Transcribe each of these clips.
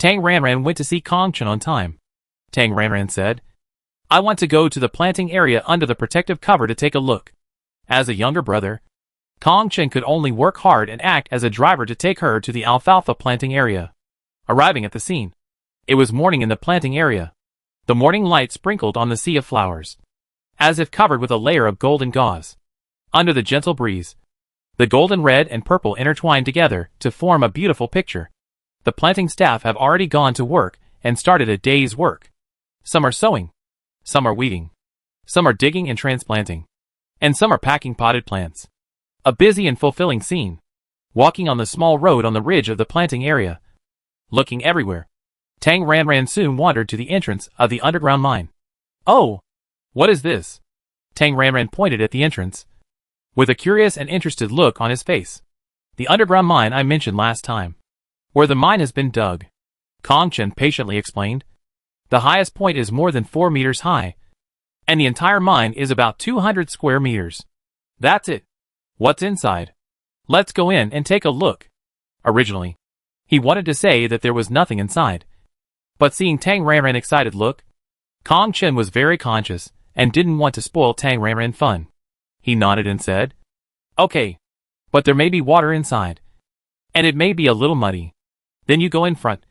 Tang Ranran went to see Kong Chen on time. Tang Ranran said, "I want to go to the planting area under the protective cover to take a look." As a younger brother, Kong Chen could only work hard and act as a driver to take her to the alfalfa planting area. Arriving at the scene, it was morning in the planting area. The morning light sprinkled on the sea of flowers, as if covered with a layer of golden gauze. Under the gentle breeze, the golden red and purple intertwined together to form a beautiful picture. The planting staff have already gone to work and started a day's work. Some are sowing, some are weeding, some are digging and transplanting, and some are packing potted plants. A busy and fulfilling scene. Walking on the small road on the ridge of the planting area, looking everywhere, Tang Ranran soon wandered to the entrance of the underground mine. "Oh, what is this?" Tang Ranran pointed at the entrance, with a curious and interested look on his face. "The underground mine I mentioned last time, where the mine has been dug," Kong Chen patiently explained. "The highest point is more than 4 meters high, and the entire mine is about 200 square meters. That's it. What's inside? Let's go in and take a look." Originally, he wanted to say that there was nothing inside, but seeing Tang Ranran's excited look, Kong Chen was very conscious and didn't want to spoil Tang Ranran's fun. He nodded and said, "Okay, but there may be water inside, and it may be a little muddy. Then you go in front,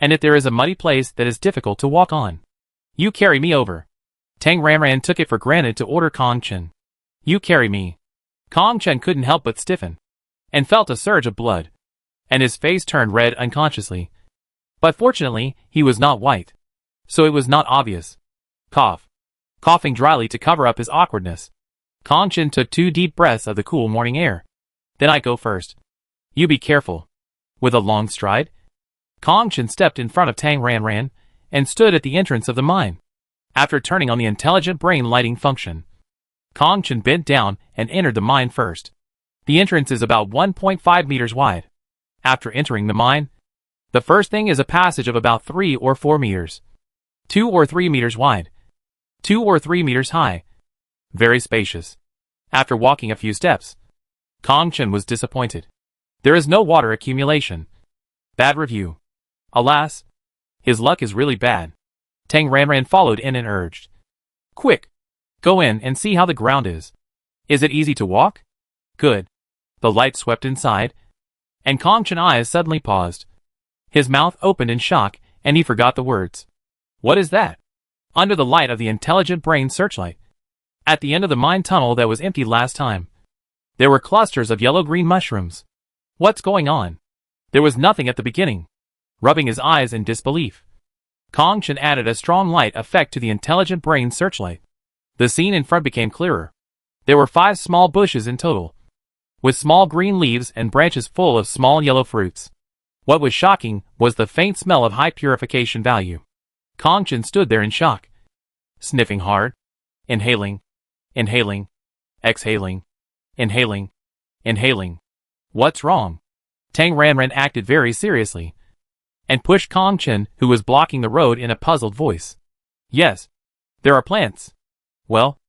and if there is a muddy place that is difficult to walk on, you carry me over." Tang Ranran took it for granted to order Kong Chen. "You carry me." Kong Chen couldn't help but stiffen, and felt a surge of blood, and his face turned red unconsciously. But fortunately, he was not white, so it was not obvious. Coughing dryly to cover up his awkwardness, Kong Chen took 2 deep breaths of the cool morning air. "Then I go first. You be careful." With a long stride, Kong Chen stepped in front of Tang Ranran and stood at the entrance of the mine. After turning on the intelligent brain lighting function, Kong Chen bent down and entered the mine first. The entrance is about 1.5 meters wide. After entering the mine, the first thing is a passage of about 3 or 4 meters, 2 or 3 meters wide, 2 or 3 meters high. Very spacious. After walking a few steps, Kong Chen was disappointed. There is no water accumulation. Bad review. Alas, his luck is really bad. Tang Ranran followed in and urged, "Quick! Go in and see how the ground is. Is it easy to walk?" "Good." The light swept inside, and Kong Chen's eyes suddenly paused. His mouth opened in shock, and he forgot the words. "What is that?" Under the light of the intelligent brain searchlight, at the end of the mine tunnel that was empty last time, there were clusters of yellow-green mushrooms. "What's going on?" There was nothing at the beginning. Rubbing his eyes in disbelief, Kong Chen added a strong light effect to the intelligent brain searchlight. The scene in front became clearer. There were 5 small bushes in total, with small green leaves and branches full of small yellow fruits. What was shocking was the faint smell of high purification value. Kong Chen stood there in shock, sniffing hard, inhaling, exhaling, inhaling. "What's wrong?" Tang Ranran acted very seriously, and pushed Kong Chen, who was blocking the road, in a puzzled voice. "Yes, there are plants." "Well,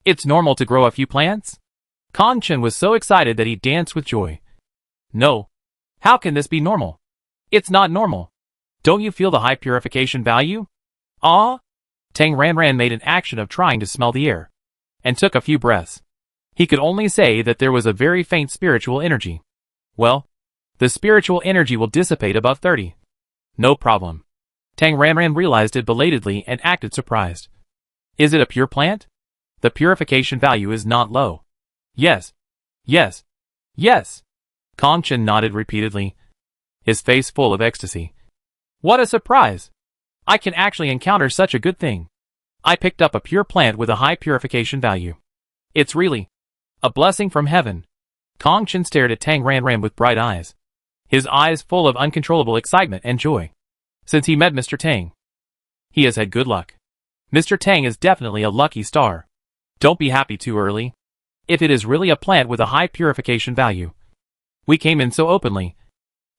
it's normal to grow a few plants?" Kong Chen was so excited that he danced with joy. "No. How can this be normal? It's not normal. Don't you feel the high purification value?" "Ah?" Tang Ranran made an action of trying to smell the air, and took a few breaths. He could only say that there was a very faint spiritual energy. "Well, the spiritual energy will dissipate above 30. No problem." Tang Ranran realized it belatedly and acted surprised. "Is it a pure plant? The purification value is not low." "Yes. Yes. Yes." Kong Chen nodded repeatedly, his face full of ecstasy. "What a surprise! I can actually encounter such a good thing. I picked up a pure plant with a high purification value. It's really a blessing from heaven." Kong Chen stared at Tang Ranran with bright eyes, his eyes full of uncontrollable excitement and joy. Since he met Mr. Tang, he has had good luck. Mr. Tang is definitely a lucky star. Don't be happy too early. If it is really a plant with a high purification value, we came in so openly,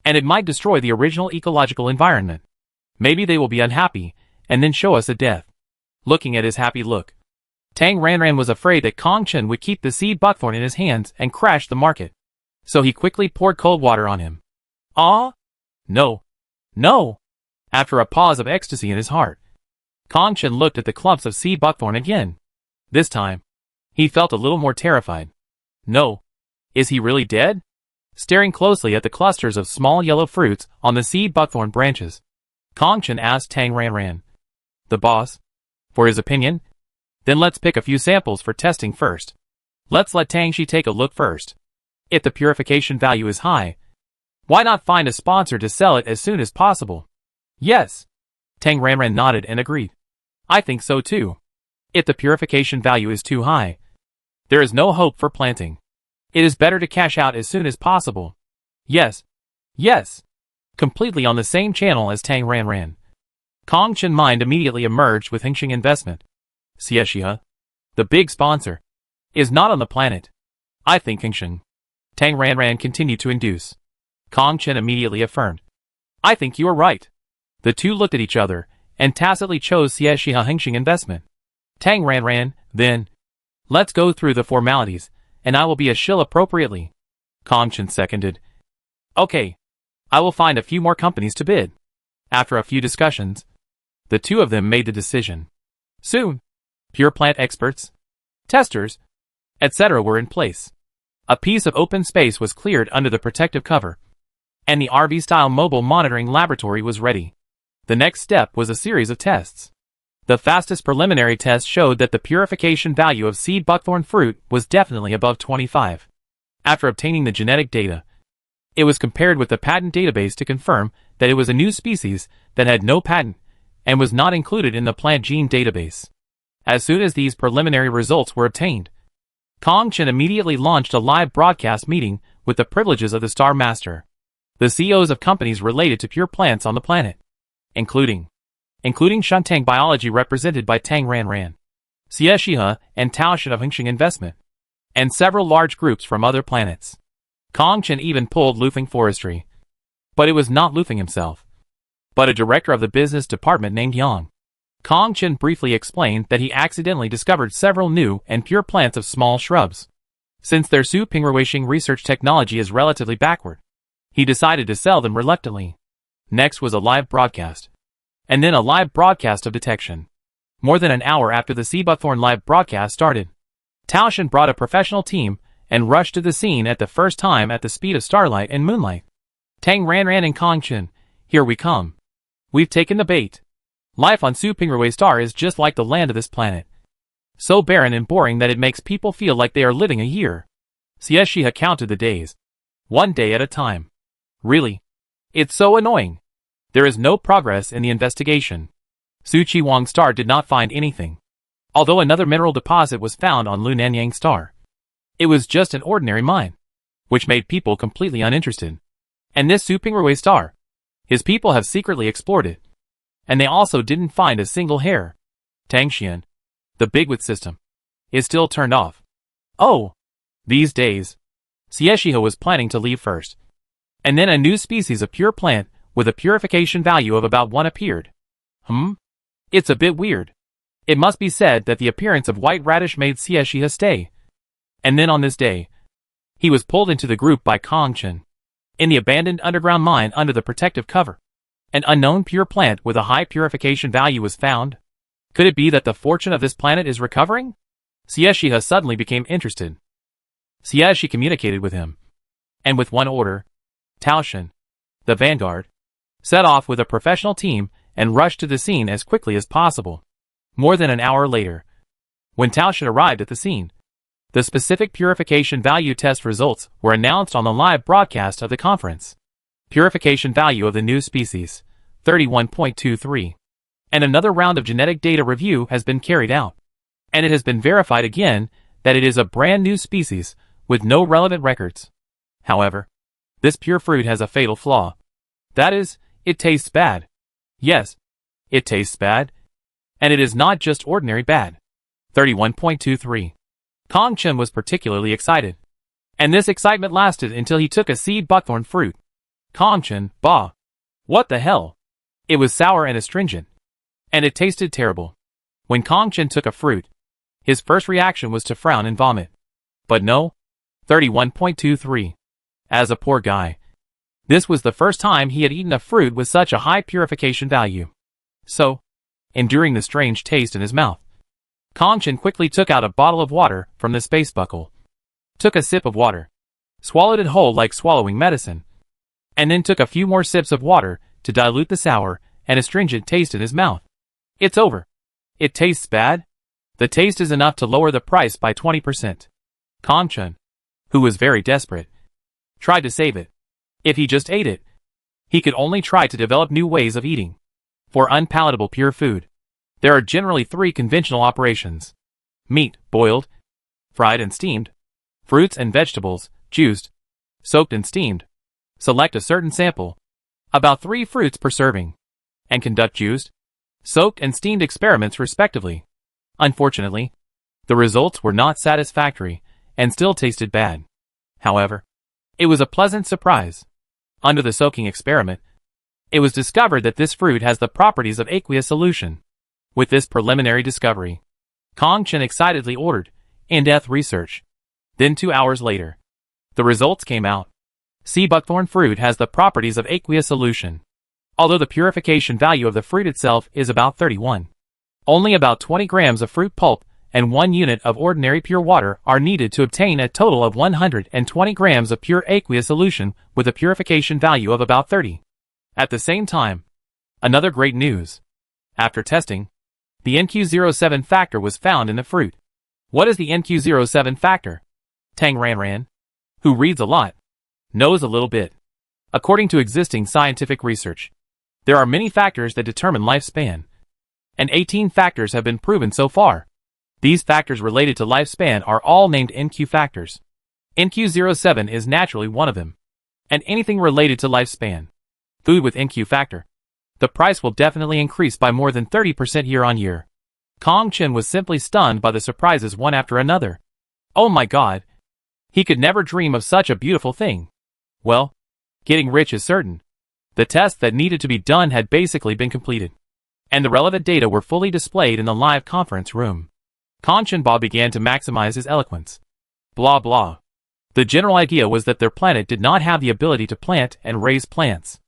and it might destroy the original ecological environment. Maybe they will be unhappy, and then show us a death. Looking at his happy look, Tang Ranran was afraid that Kong Chen would keep the seed buckthorn in his hands and crash the market, so he quickly poured cold water on him. "Ah? No. No. After a pause of ecstasy in his heart, Kong Chen looked at the clumps of seed buckthorn again. This time, he felt a little more terrified. No. Is he really dead? Staring closely at the clusters of small yellow fruits on the seed buckthorn branches, Kong Chen asked Tang Ranran, the boss, for his opinion. Then let's pick a few samples for testing first. Let's let Tang Shi take a look first. If the purification value is high, why not find a sponsor to sell it as soon as possible? Yes. Tang Ranran nodded and agreed. I think so too. If the purification value is too high, there is no hope for planting. It is better to cash out as soon as possible. Yes. Yes. Completely on the same channel as Tang Ranran, Kong Chen Mind immediately emerged with Hengxing Investment. Xiexia, the big sponsor, is not on the planet. I think Hengxing. Tang Ranran continued to induce. Kong Chen immediately affirmed. I think you are right. The two looked at each other and tacitly chose Xiexia Hengxing Investment. Tang Ranran, then. Let's go through the formalities, and I will be a shill appropriately. Kong Chen seconded. Okay. I will find a few more companies to bid. After a few discussions, the two of them made the decision. Soon, pure plant experts, testers, etc. were in place. A piece of open space was cleared under the protective cover, and the RV-style mobile monitoring laboratory was ready. The next step was a series of tests. The fastest preliminary test showed that the purification value of seed buckthorn fruit was definitely above 25. After obtaining the genetic data, it was compared with the patent database to confirm that it was a new species that had no patent and was not included in the plant gene database. As soon as these preliminary results were obtained, Kong Chen immediately launched a live broadcast meeting with the privileges of the Star Master, the CEOs of companies related to pure plants on the planet, including Shuntang Biology represented by Tang Ranran, Xiexia and Taoshan of Hengxing Investment, and several large groups from other planets. Kong Chen even pulled Lufeng Forestry. But it was not Lufeng himself, but a director of the business department named Yang. Kong Chen briefly explained that he accidentally discovered several new and pure plants of small shrubs. Since their Su Pingruishing research technology is relatively backward, he decided to sell them reluctantly. Next was a live broadcast, and then a live broadcast of detection. More than an hour after the seed buckthorn live broadcast started, Taoshan brought a professional team and rushed to the scene at the first time at the speed of starlight and moonlight. Tang Ranran and Kong Chen, here we come. We've taken the bait. Life on Su Pingruwei Star is just like the land of this planet. So barren and boring that it makes people feel like they are living a year. Xiexia counted the days, one day at a time. Really? It's so annoying. There is no progress in the investigation. Su Qiwang Star did not find anything, although another mineral deposit was found on Lunanyang Star. It was just an ordinary mine, which made people completely uninterested. And this Su Pingruwei Star, his people have secretly explored it, and they also didn't find a single hair. Tangxian, the Bigwit system, is still turned off. Oh! These days, Xiexia was planning to leave first. And then a new species of pure plant with a purification value of about 1 appeared. It's a bit weird. It must be said that the appearance of white radish made Xiexia stay. And then on this day, he was pulled into the group by Kong Chen. In the abandoned underground mine under the protective cover, an unknown pure plant with a high purification value was found. Could it be that the fortune of this planet is recovering? Xiexia suddenly became interested. Xiexia communicated with him, and with one order, Taoshan, the vanguard, set off with a professional team and rushed to the scene as quickly as possible. More than an hour later, when Taoshan arrived at the scene, the specific purification value test results were announced on the live broadcast of the conference. Purification value of the new species, 31.23. And another round of genetic data review has been carried out. And it has been verified again that it is a brand new species with no relevant records. However, this pure fruit has a fatal flaw. That is, it tastes bad. Yes, it tastes bad. And it is not just ordinary bad. 31.23. Kong Chen was particularly excited. And this excitement lasted until he took a seed buckthorn fruit. Kong Chen, bah! What the hell? It was sour and astringent. And it tasted terrible. When Kong Chen took a fruit, his first reaction was to frown and vomit. But no. 31.23. As a poor guy, This was the first time he had eaten a fruit with such a high purification value. So, enduring the strange taste in his mouth, Kongchen quickly took out a bottle of water from the space buckle, took a sip of water, swallowed it whole like swallowing medicine, and then took a few more sips of water to dilute the sour and astringent taste in his mouth. It's over. It tastes bad. The taste is enough to lower the price by 20%. Kongchen, who was very desperate, tried to save it. If he just ate it, he could only try to develop new ways of eating. For unpalatable pure food, there are generally 3 conventional operations: meat, boiled, fried and steamed; fruits and vegetables, juiced, soaked and steamed. Select a certain sample, about 3 fruits per serving, and conduct juiced, soaked and steamed experiments respectively. Unfortunately, the results were not satisfactory and still tasted bad. However, it was a pleasant surprise. Under the soaking experiment, it was discovered that this fruit has the properties of aqueous solution. With this preliminary discovery, Kongchen excitedly ordered in-depth research. Then 2 hours later, the results came out. Sea buckthorn fruit has the properties of aqueous solution. Although the purification value of the fruit itself is about 31, only about 20 grams of fruit pulp and 1 unit of ordinary pure water are needed to obtain a total of 120 grams of pure aqueous solution with a purification value of about 30. At the same time, another great news. After testing, the NQ07 factor was found in the fruit. What is the NQ07 factor? Tang Ranran, who reads a lot, knows a little bit. According to existing scientific research, there are many factors that determine lifespan, and 18 factors have been proven so far. These factors related to lifespan are all named NQ factors. NQ07 is naturally one of them. And anything related to lifespan, food with NQ factor, the price will definitely increase by more than 30% year on year. Kongchen was simply stunned by the surprises one after another. Oh my god! He could never dream of such a beautiful thing. Well, getting rich is certain. The tests that needed to be done had basically been completed, and the relevant data were fully displayed in the live conference room. Kongchen began to maximize his eloquence. Blah blah. The general idea was that their planet did not have the ability to plant and raise plants.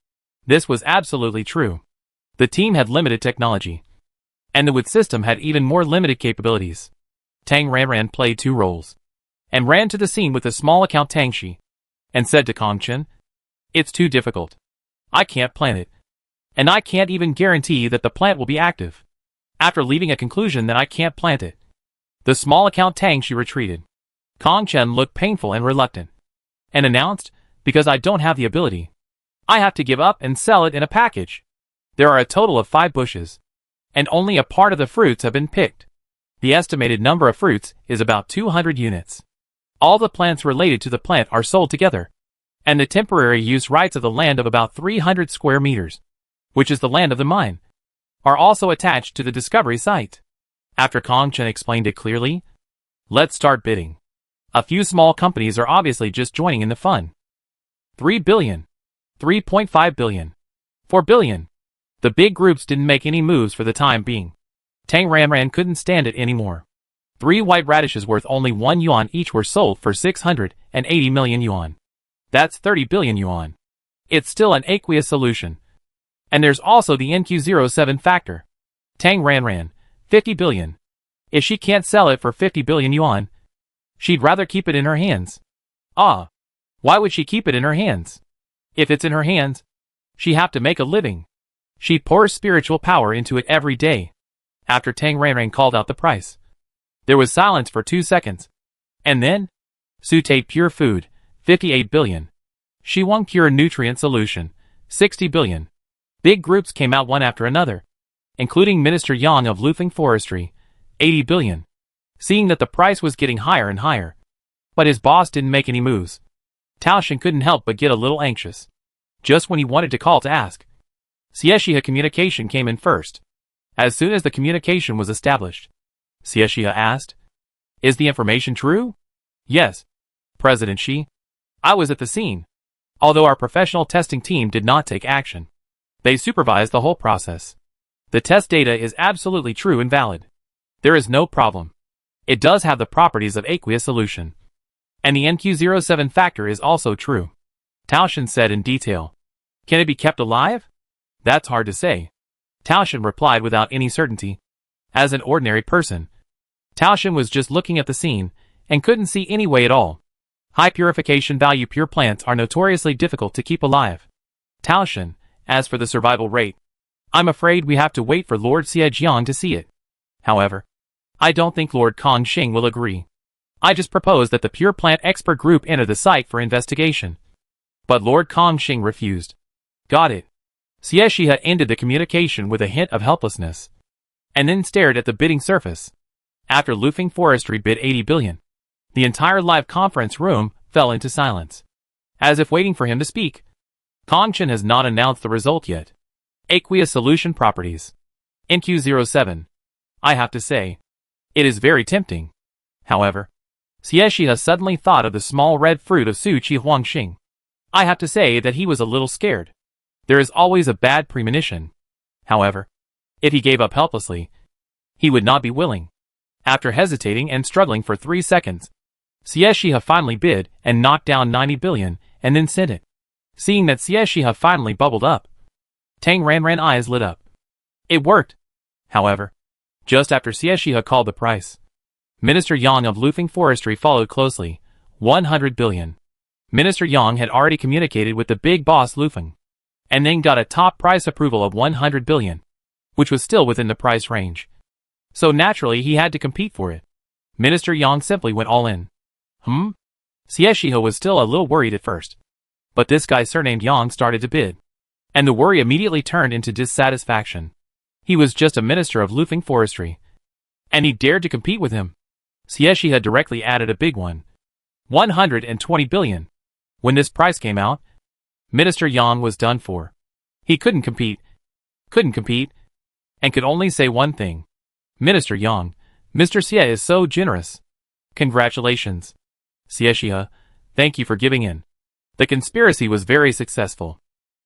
This was absolutely true. The team had limited technology, and the wood system had even more limited capabilities. Tang Ranran played 2 roles, and ran to the scene with a small account Tangshi, and said to Kongchen, "It's too difficult. I can't plant it, and I can't even guarantee that the plant will be active." After leaving a conclusion that I can't plant it, the small account Tangshi retreated. Kongchen looked painful and reluctant, and announced, "Because I don't have the ability, I have to give up and sell it in a package." There are a total of 5 bushes, and only a part of the fruits have been picked. The estimated number of fruits is about 200 units. All the plants related to the plant are sold together, and the temporary use rights of the land of about 300 square meters, which is the land of the mine, are also attached to the discovery site. After Kongchen explained it clearly, let's start bidding. A few small companies are obviously just joining in the fun. 3 billion, 3.5 billion, 4 billion. The big groups didn't make any moves for the time being. Tang Ranran couldn't stand it anymore. 3 white radishes worth only 1 yuan each were sold for 680 million yuan. That's 30 billion yuan. It's still an aqueous solution. And there's also the NQ07 factor. Tang Ranran, 50 billion. If she can't sell it for 50 billion yuan, she'd rather keep it in her hands. Ah, why would she keep it in her hands? If it's in her hands, she have to make a living. She pours spiritual power into it every day. After Tang Ranran called out the price, there was silence for 2 seconds. And then, Sutate Pure Food, 58 billion. Shiwang Pure Nutrient Solution, 60 billion. Big groups came out one after another, including Minister Yang of Lufeng Forestry, 80 billion. Seeing that the price was getting higher and higher, but his boss didn't make any moves, Taoshan couldn't help but get a little anxious. Just when he wanted to call to ask, Xiexia communication came in first. As soon as the communication was established, Xiexia asked, "Is the information true?" "Yes, President Xi. I was at the scene. Although our professional testing team did not take action, they supervised the whole process. The test data is absolutely true and valid. There is no problem. It does have the properties of aqueous solution. And the NQ07 factor is also true. Taoshan said in detail. Can it be kept alive? That's hard to say. Taoshan replied without any certainty. As an ordinary person, Taoshan was just looking at the scene and couldn't see any way at all. High purification value pure plants are notoriously difficult to keep alive. Taoshan, as for the survival rate, I'm afraid we have to wait for Lord Xiejiang to see it. However, I don't think Lord Kongxing will agree. I just propose that the pure plant expert group enter the site for investigation. But Lord Kongxing refused. Got it. Xie Shihe ended the communication with a hint of helplessness, and then stared at the bidding surface. After Lufeng Forestry bid 80 billion, the entire live conference room fell into silence, as if waiting for him to speak. Kongchen has not announced the result yet. Aqueous Solution Properties. NQ07. I have to say, it is very tempting. However, Xie Shihe suddenly thought of the small red fruit of Su Qi Huangxing. I have to say that he was a little scared. There is always a bad premonition. However, if he gave up helplessly, he would not be willing. After hesitating and struggling for 3 seconds, Xie Shihe finally bid and knocked down 90 billion and then sent it. Seeing that Xie Shihe finally bubbled up, Tang Ranran's eyes lit up. It worked. However, just after Xie Shihe called the price, Minister Yang of Lufeng Forestry followed closely. 100 billion. Minister Yang had already communicated with the big boss Lufeng, and then got a top price approval of 100 billion, which was still within the price range. So naturally he had to compete for it. Minister Yang simply went all in. Xie Shihe was still a little worried at first, but this guy surnamed Yang started to bid, and the worry immediately turned into dissatisfaction. He was just a minister of Lufeng Forestry, and he dared to compete with him. Xie Shihe directly added a big one. 120 billion. When this price came out, Minister Yang was done for. He couldn't compete, and could only say one thing. Minister Yang, Mr. Xie is so generous. Congratulations. Xie Shihe, thank you for giving in. The conspiracy was very successful.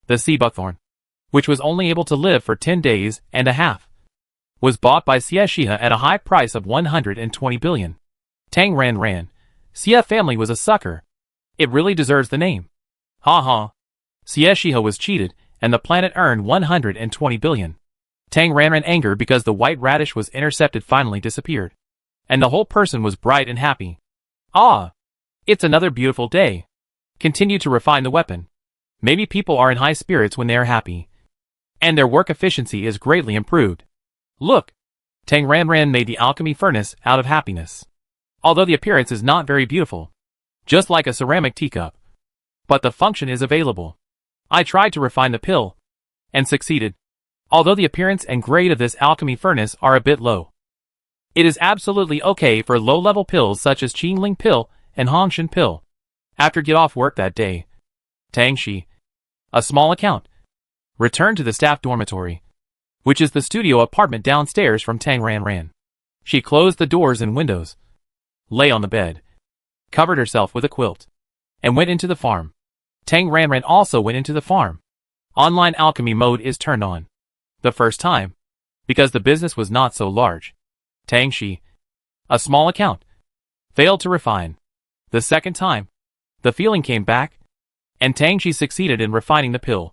The sea buckthorn, which was only able to live for 10 days and a half, was bought by Xie Shihe at a high price of 120 billion. Tang Ranran, Xie family was a sucker. It really deserves the name. Ha ha. Xie Shihe was cheated, and the planet earned 120 billion. Tang Ranran anger because the white radish was intercepted finally disappeared, and the whole person was bright and happy. Ah! It's another beautiful day. Continue to refine the weapon. Maybe people are in high spirits when they are happy, and their work efficiency is greatly improved. Look! Tang Ranran made the alchemy furnace out of happiness. Although the appearance is not very beautiful, just like a ceramic teacup, but the function is available. I tried to refine the pill, and succeeded. Although the appearance and grade of this alchemy furnace are a bit low, it is absolutely okay for low-level pills such as Qingling pill and Hongshan pill. After get off work that day, Tang Shi, a small account, returned to the staff dormitory, which is the studio apartment downstairs from Tang Ranran. She closed the doors and windows, lay on the bed, covered herself with a quilt, and went into the farm. Tang Ranran also went into the farm. Online alchemy mode is turned on. The first time, because the business was not so large. Tang Shi, a small account, failed to refine. The second time, the feeling came back, and Tang Shi succeeded in refining the pill.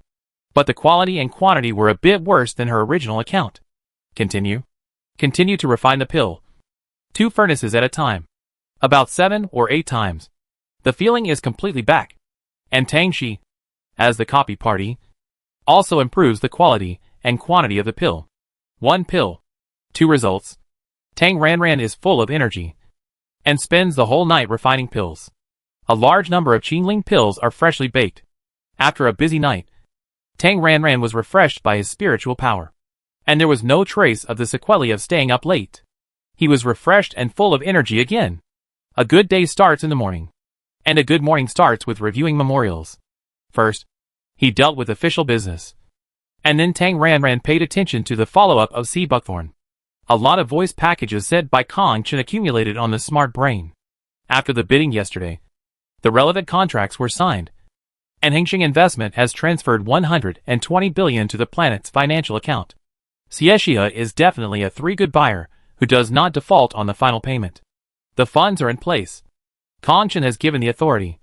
But the quality and quantity were a bit worse than her original account. Continue to refine the pill. 2 furnaces at a time. About 7 or 8 times. The feeling is completely back. And Tang Shi, as the copy party, also improves the quality and quantity of the pill. 1 pill. 2 results. Tang Ranran is full of energy, and spends the whole night refining pills. A large number of Qingling pills are freshly baked. After a busy night, Tang Ranran was refreshed by his spiritual power, and there was no trace of the sequelae of staying up late. He was refreshed and full of energy again. A good day starts in the morning, and a good morning starts with reviewing memorials. First, he dealt with official business, and then Tang Ranran paid attention to the follow-up of Sea Buckthorn. A lot of voice packages sent by Kong Chen accumulated on the smart brain. After the bidding yesterday, the relevant contracts were signed, and Hengxing Investment has transferred 120 billion to the planet's financial account. Xie Shihe is definitely a 3-good buyer who does not default on the final payment. The funds are in place. Kong Chen has given the authority,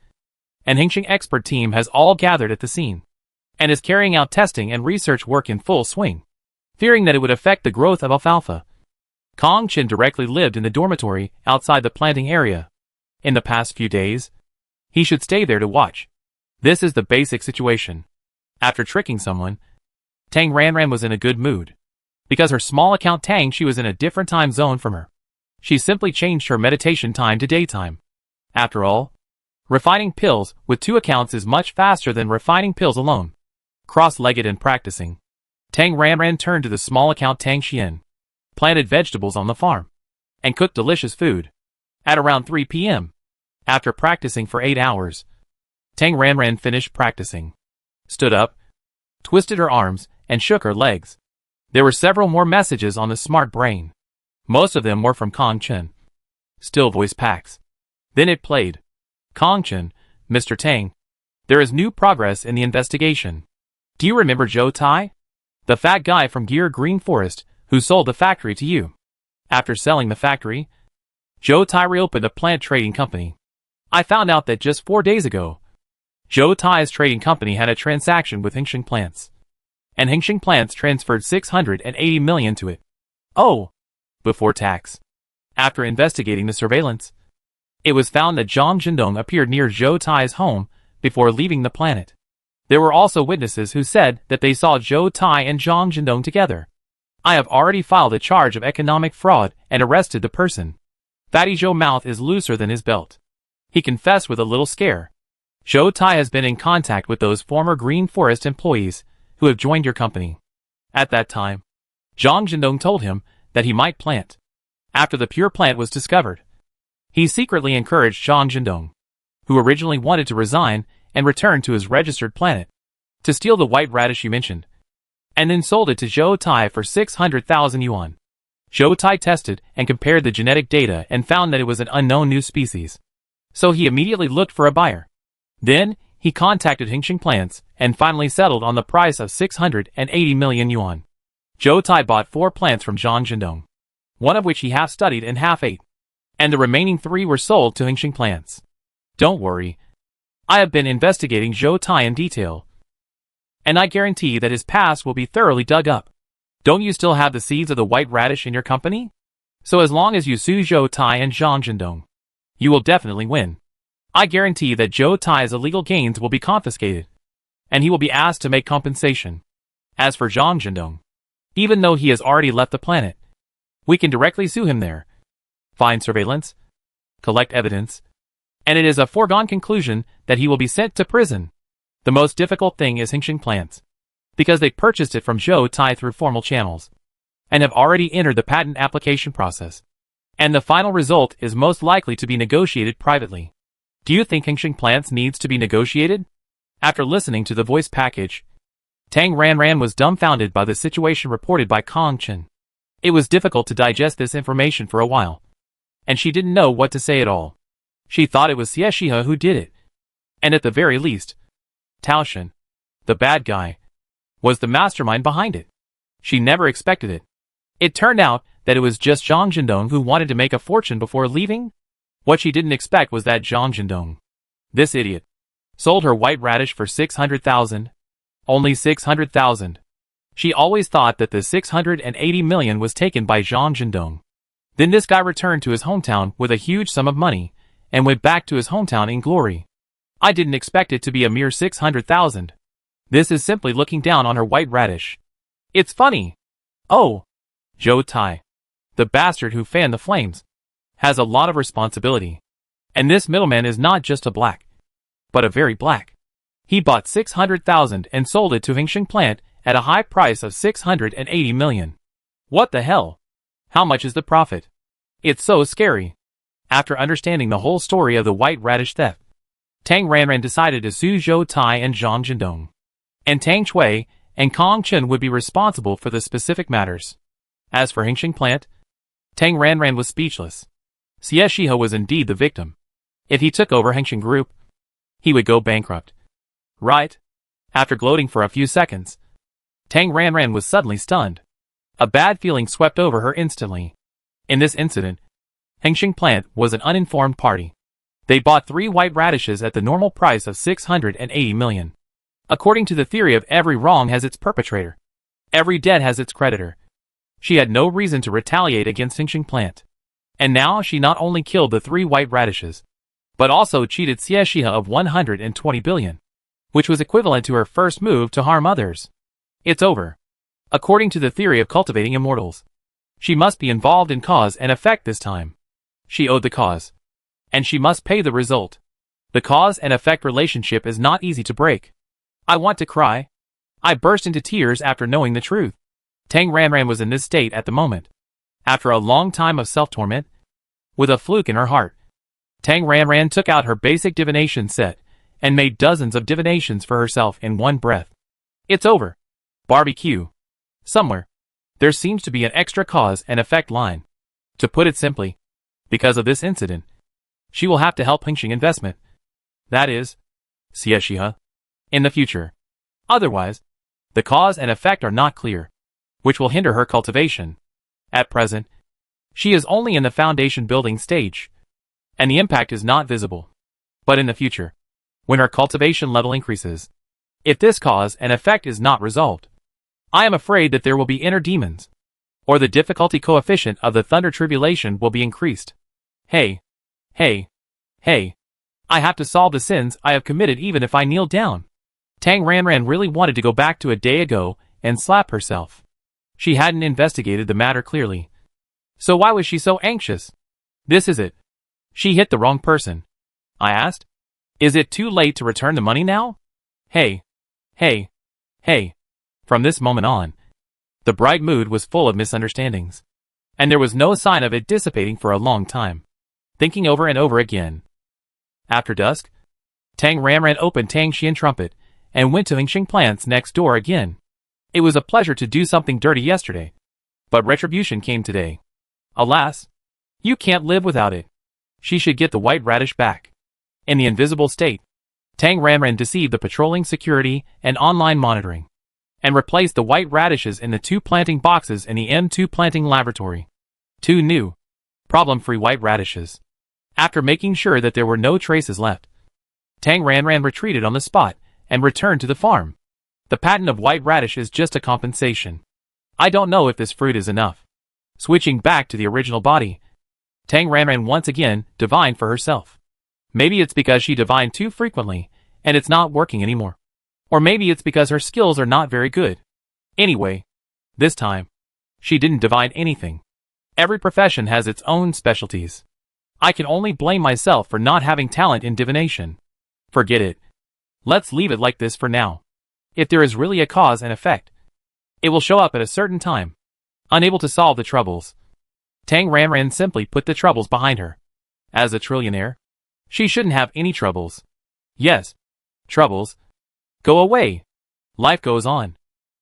An Hengqin expert team has all gathered at the scene and is carrying out testing and research work in full swing, fearing that it would affect the growth of alfalfa. Kong Chen directly lived in the dormitory outside the planting area. In the past few days, he should stay there to watch. This is the basic situation. After tricking someone, Tang Ranran was in a good mood. Because her small account Tang, she was in a different time zone from her. She simply changed her meditation time to daytime. After all, refining pills with 2 accounts is much faster than refining pills alone. Cross-legged and practicing, Tang Ranran turned to the small account Tang Xian, planted vegetables on the farm, and cooked delicious food. At around 3 p.m., after practicing for 8 hours, Tang Ranran finished practicing, stood up, twisted her arms, and shook her legs. There were several more messages on the smart brain. Most of them were from Kong Chen. Still voice packs. Then it played. Kong Chen, Mr. Tang. There is new progress in the investigation. Do you remember Zhou Tai? The fat guy from Gear Green Forest, who sold the factory to you. After selling the factory, Zhou Tai reopened a plant trading company. I found out that just 4 days ago, Zhou Tai's trading company had a transaction with Hengqin Plants, and Hengqin Plants transferred 680 million to it. Oh! Before tax. After investigating the surveillance, it was found that Zhang Jindong appeared near Zhou Tai's home before leaving the planet. There were also witnesses who said that they saw Zhou Tai and Zhang Jindong together. I have already filed a charge of economic fraud and arrested the person. Fatty Zhou's mouth is looser than his belt. He confessed with a little scare. Zhou Tai has been in contact with those former Green Forest employees who have joined your company. At that time, Zhang Jindong told him that he might plant. After the pure plant was discovered, he secretly encouraged Zhang Jindong, who originally wanted to resign and return to his registered planet, to steal the white radish you mentioned, and then sold it to Zhou Tai for 600,000 yuan. Zhou Tai tested and compared the genetic data and found that it was an unknown new species. So he immediately looked for a buyer. Then, he contacted Hengqin Plants and finally settled on the price of 680 million yuan. Zhou Tai bought 4 plants from Zhang Jindong, one of which he half studied and half ate, and the remaining 3 were sold to Hengqin Plants. Don't worry. I have been investigating Zhou Tai in detail, and I guarantee that his past will be thoroughly dug up. Don't you still have the seeds of the white radish in your company? So as long as you sue Zhou Tai and Zhang Jindong, you will definitely win. I guarantee that Zhou Tai's illegal gains will be confiscated, and he will be asked to make compensation. As for Zhang Jindong, even though he has already left the planet, we can directly sue him there, find surveillance, collect evidence, and it is a foregone conclusion that he will be sent to prison. The most difficult thing is Hengqin Plants, because they purchased it from Zhou Tai through formal channels, and have already entered the patent application process. And the final result is most likely to be negotiated privately. Do you think Hengqin Plants needs to be negotiated? After listening to the voice package, Tang Ranran was dumbfounded by the situation reported by Kong Chen. It was difficult to digest this information for a while, and she didn't know what to say at all. She thought it was Xie Shihe who did it, and at the very least, Tao Shen, the bad guy, was the mastermind behind it. She never expected it. It turned out that it was just Zhang Jindong who wanted to make a fortune before leaving. What she didn't expect was that Zhang Jindong, this idiot, sold her white radish for 600,000. Only 600,000. She always thought that the 680 million was taken by Zhang Jindong. Then this guy returned to his hometown with a huge sum of money, and went back to his hometown in glory. I didn't expect it to be a mere 600,000. This is simply looking down on her white radish. It's funny. Oh, Zhou Tai, the bastard who fanned the flames, has a lot of responsibility. And this middleman is not just a black, but a very black. He bought 600,000 and sold it to Hengqin Plant at a high price of 680 million. What the hell? How much is the profit? It's so scary. After understanding the whole story of the white radish theft, Tang Ranran decided to sue Zhou Tai and Zhang Jindong, and Tang Chui and Kong Chen would be responsible for the specific matters. As for Hengqin Plant, Tang Ranran was speechless. Xie Shihe was indeed the victim. If he took over Hengqin Group, he would go bankrupt. Right? After gloating for a few seconds, Tang Ranran was suddenly stunned. A bad feeling swept over her instantly. In this incident, Hengqin Plant was an uninformed party. They bought 3 white radishes at the normal price of 680 million. According to the theory of every wrong has its perpetrator, every debt has its creditor, she had no reason to retaliate against Hingxing Plant. And now she not only killed the 3 white radishes, but also cheated Xie Shihe of 120 billion, which was equivalent to her first move to harm others. It's over. According to the theory of cultivating immortals, she must be involved in cause and effect this time. She owed the cause, and she must pay the result. The cause and effect relationship is not easy to break. I want to cry. I burst into tears after knowing the truth. Tang Ranran was in this state at the moment. After a long time of self-torment, with a fluke in her heart, Tang Ranran took out her basic divination set and made dozens of divinations for herself in one breath. It's over. Barbecue. Somewhere, there seems to be an extra cause and effect line. To put it simply, because of this incident, she will have to help Hingxing Investment, that is, Xie Shihe, in the future. Otherwise, the cause and effect are not clear, which will hinder her cultivation. At present, she is only in the foundation building stage, and the impact is not visible. But in the future, when her cultivation level increases, if this cause and effect is not resolved, I am afraid that there will be inner demons, or the difficulty coefficient of the thunder tribulation will be increased. Hey, I have to solve the sins I have committed even if I kneel down. Tang Ranran really wanted to go back to a day ago and slap herself. She hadn't investigated the matter clearly. So why was she so anxious? This is it. She hit the wrong person. I asked. Is it too late to return the money now? Hey. From this moment on, the bright mood was full of misunderstandings, and there was no sign of it dissipating for a long time. Thinking over and over again. After dusk, Tang Ranran opened Tang Xian Trumpet and went to Hingxing Plant's next door again. It was a pleasure to do something dirty yesterday, but retribution came today. Alas, you can't live without it. She should get the white radish back. In the invisible state, Tang Ranran deceived the patrolling security and online monitoring, and replaced the white radishes in the 2 planting boxes in the M2 planting laboratory. 2 new, problem-free white radishes. After making sure that there were no traces left, Tang Ranran retreated on the spot and returned to the farm. The patent of white radish is just a compensation. I don't know if this fruit is enough. Switching back to the original body, Tang Ranran once again divined for herself. Maybe it's because she divined too frequently, and it's not working anymore. Or maybe it's because her skills are not very good. Anyway, this time, she didn't divine anything. Every profession has its own specialties. I can only blame myself for not having talent in divination. Forget it. Let's leave it like this for now. If there is really a cause and effect, it will show up at a certain time. Unable to solve the troubles, Tang Ranran simply put the troubles behind her. As a trillionaire, she shouldn't have any troubles. Yes, troubles. Go away. Life goes on.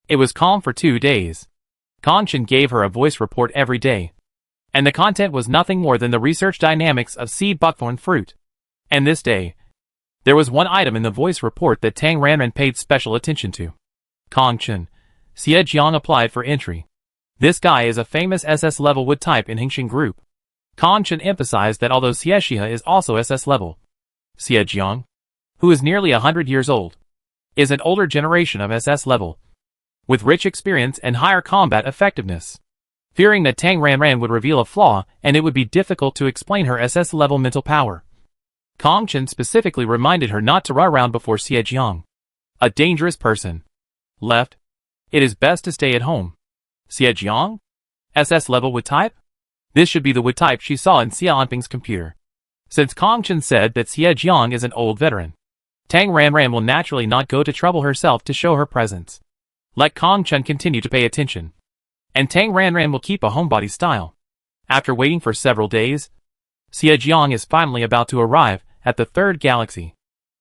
It was calm for 2 days. Kongchen gave her a voice report every day, and the content was nothing more than the research dynamics of seed buckthorn fruit. And this day, there was one item in the voice report that Tang Ranran paid special attention to. Kongchen, Xie Jiang applied for entry. This guy is a famous SS level wood type in Hingxing Group. Kongchen emphasized that although Xie Shihe is also SS level, Xie Jiang, who is nearly 100 years old, is an older generation of SS level, with rich experience and higher combat effectiveness. Fearing that Tang Ranran would reveal a flaw and it would be difficult to explain her SS level mental power, Kongchen specifically reminded her not to run around before Xie Jiang, a dangerous person. Left, it is best to stay at home. Xie Jiang? SS level wood type? This should be the wood type she saw in Xie Anping's computer. Since Kongchen said that Xie Jiang is an old veteran, Tang Ranran will naturally not go to trouble herself to show her presence. Let Kongchen continue to pay attention, and Tang Ranran will keep a homebody style. After waiting for several days, Xie Jiang is finally about to arrive at the 3rd galaxy.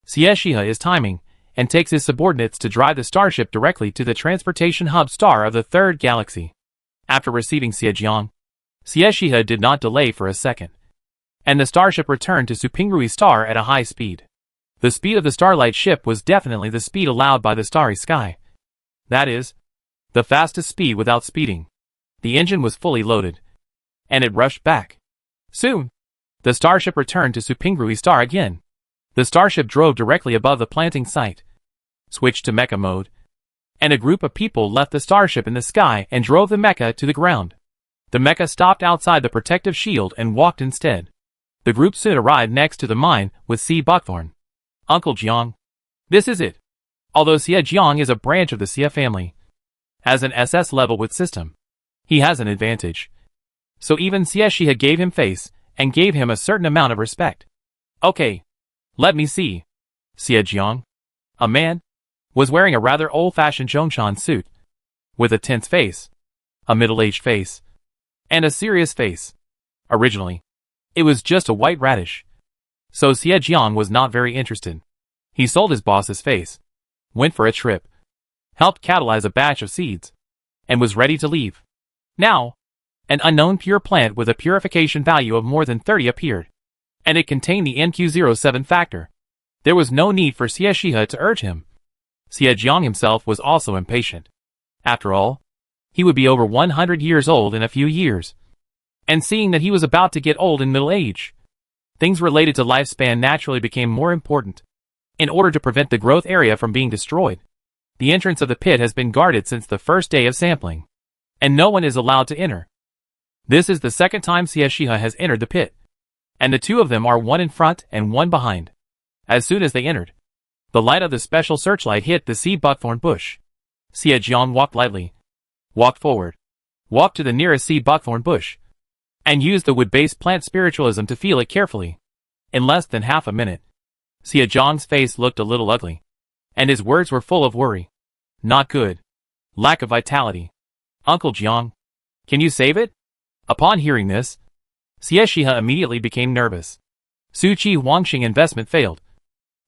Xie Shihe is timing, and takes his subordinates to drive the starship directly to the transportation hub star of the 3rd galaxy. After receiving Xie Jiang, Xie Shihe did not delay for a second, and the starship returned to Supingrui Star at a high speed. The speed of the Starlight ship was definitely the speed allowed by the starry sky. That is, the fastest speed without speeding. The engine was fully loaded, and it rushed back. Soon, The starship returned to Supingrui Star again. The starship drove directly above the planting site, switched to mecha mode, and a group of people left the starship in the sky and drove the mecha to the ground. The mecha stopped outside the protective shield and walked instead. The group soon arrived next to the mine with sea buckthorn. Uncle Jiang. This is it. Although Xie Jiang is a branch of the Xie family, as an SS level with system, he has an advantage. So even Xie Shihe gave him face and gave him a certain amount of respect. Okay. Let me see. Xie Jiang, a man, was wearing a rather old-fashioned Zhongshan suit, with a tense face, a middle-aged face, and a serious face. Originally, it was just a white radish. So Xie Jiang was not very interested. He sold his boss's face, went for a trip, helped catalyze a batch of seeds, and was ready to leave. Now, an unknown pure plant with a purification value of more than 30 appeared, and it contained the NQ07 factor. There was no need for Xie Shihe to urge him. Xie Jiang himself was also impatient. After all, he would be over 100 years old in a few years. And seeing that he was about to get old in middle age, things related to lifespan naturally became more important. In order to prevent the growth area from being destroyed, the entrance of the pit has been guarded since the first day of sampling, and no one is allowed to enter. This is the second time Xie Shihe has entered the pit, and the two of them are one in front and one behind. As soon as they entered, the light of the special searchlight hit the sea buckthorn bush. Xie Jiang walked lightly, walked forward, walked to the nearest sea buckthorn bush, and used the wood-based plant spiritualism to feel it carefully. In less than half a minute, Xie Jiang's face looked a little ugly, and his words were full of worry. Not good. Lack of vitality. Uncle Jiang, can you save it? Upon hearing this, Xie Shihe immediately became nervous. Su Qi Huangxing investment failed.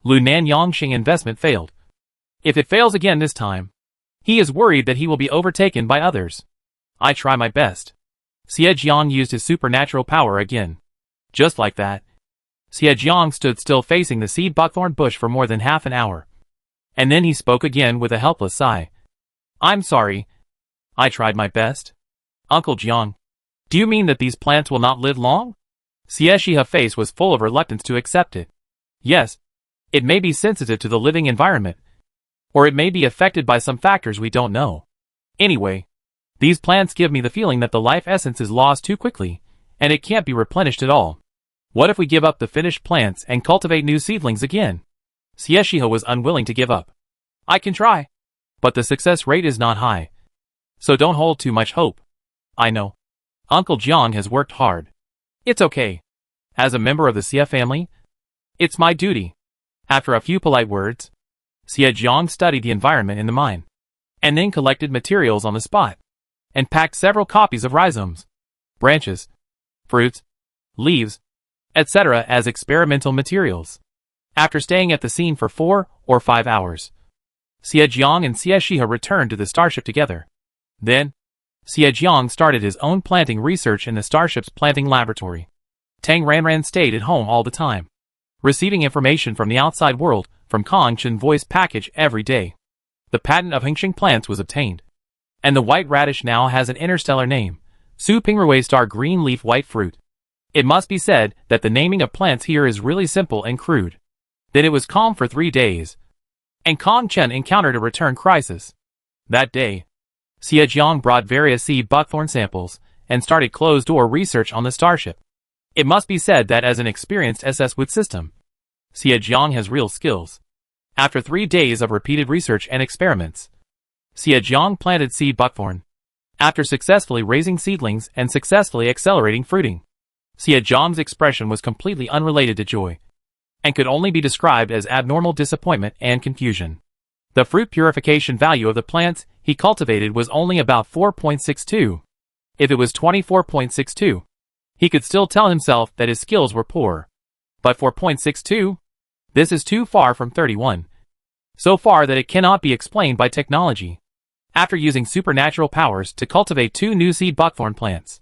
Lu Nan Yongxing investment failed. If it fails again this time, he is worried that he will be overtaken by others. I try my best. Xie Jiang used his supernatural power again. Just like that, Xie Jiang stood still facing the sea buckthorn bush for more than half an hour. And then he spoke again with a helpless sigh. I'm sorry. I tried my best. Uncle Jiang, do you mean that these plants will not live long? Xie Shihe's face was full of reluctance to accept it. Yes, it may be sensitive to the living environment, or it may be affected by some factors we don't know. Anyway, these plants give me the feeling that the life essence is lost too quickly, and it can't be replenished at all. What if we give up the finished plants and cultivate new seedlings again? Xie Shihe was unwilling to give up. I can try, but the success rate is not high. So don't hold too much hope. I know. Uncle Jiang has worked hard. It's okay. As a member of the Xie family, it's my duty. After a few polite words, Xie Jiang studied the environment in the mine, and then collected materials on the spot, and packed several copies of rhizomes, branches, fruits, leaves, etc. as experimental materials. After staying at the scene for 4 or 5 hours, Xie Jiang and Xie Shihe returned to the starship together. Then, Xie Jiang started his own planting research in the starship's planting laboratory. Tang Ranran stayed at home all the time, receiving information from the outside world from Kong Chen voice package every day. The patent of Hengxing plants was obtained, and the white radish now has an interstellar name, Su Pingrui Star green leaf white fruit. It must be said that the naming of plants here is really simple and crude. Then it was calm for 3 days, and Kong Chen encountered a return crisis. That day, Xie Jiang brought various sea buckthorn samples and started closed-door research on the starship. It must be said that as an experienced SS with system, Xie Jiang has real skills. After 3 days of repeated research and experiments, Xie Jiang planted seed buckthorn. After successfully raising seedlings and successfully accelerating fruiting, Xie Jiang's expression was completely unrelated to joy, and could only be described as abnormal disappointment and confusion. The fruit purification value of the plants he cultivated was only about 4.62. If it was 24.62, he could still tell himself that his skills were poor. But 4.62? This is too far from 31. So far that it cannot be explained by technology. After using supernatural powers to cultivate 2 new seed buckthorn plants,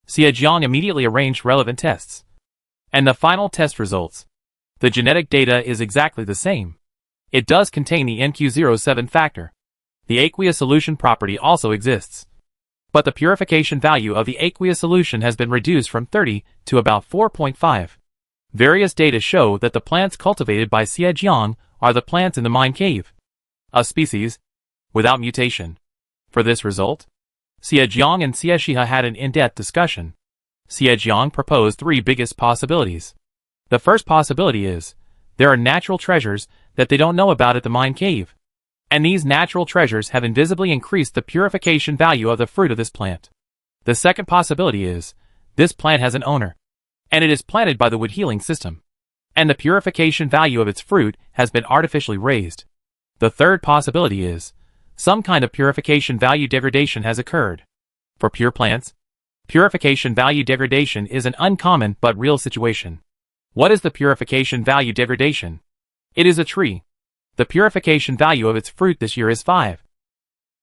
Xie Jiang immediately arranged relevant tests. And the final test results. The genetic data is exactly the same. It does contain the NQ07 factor. The aqueous solution property also exists. but the purification value of the aqueous solution has been reduced from 30 to about 4.5. Various data show that the plants cultivated by Xiejiang are the plants in the mine cave, a species without mutation. For this result, Xiejiang and Xie had an in-depth discussion. Xiejiang proposed three biggest possibilities. The first possibility is, there are natural treasures that they don't know about at the mine cave, and these natural treasures have invisibly increased the purification value of the fruit of this plant. The second possibility is, this plant has an owner, and it is planted by the wood healing system, and the purification value of its fruit has been artificially raised. The third possibility is, some kind of purification value degradation has occurred. For pure plants, purification value degradation is an uncommon but real situation. What is the purification value degradation? It is a tree. The purification value of its fruit this year is 5.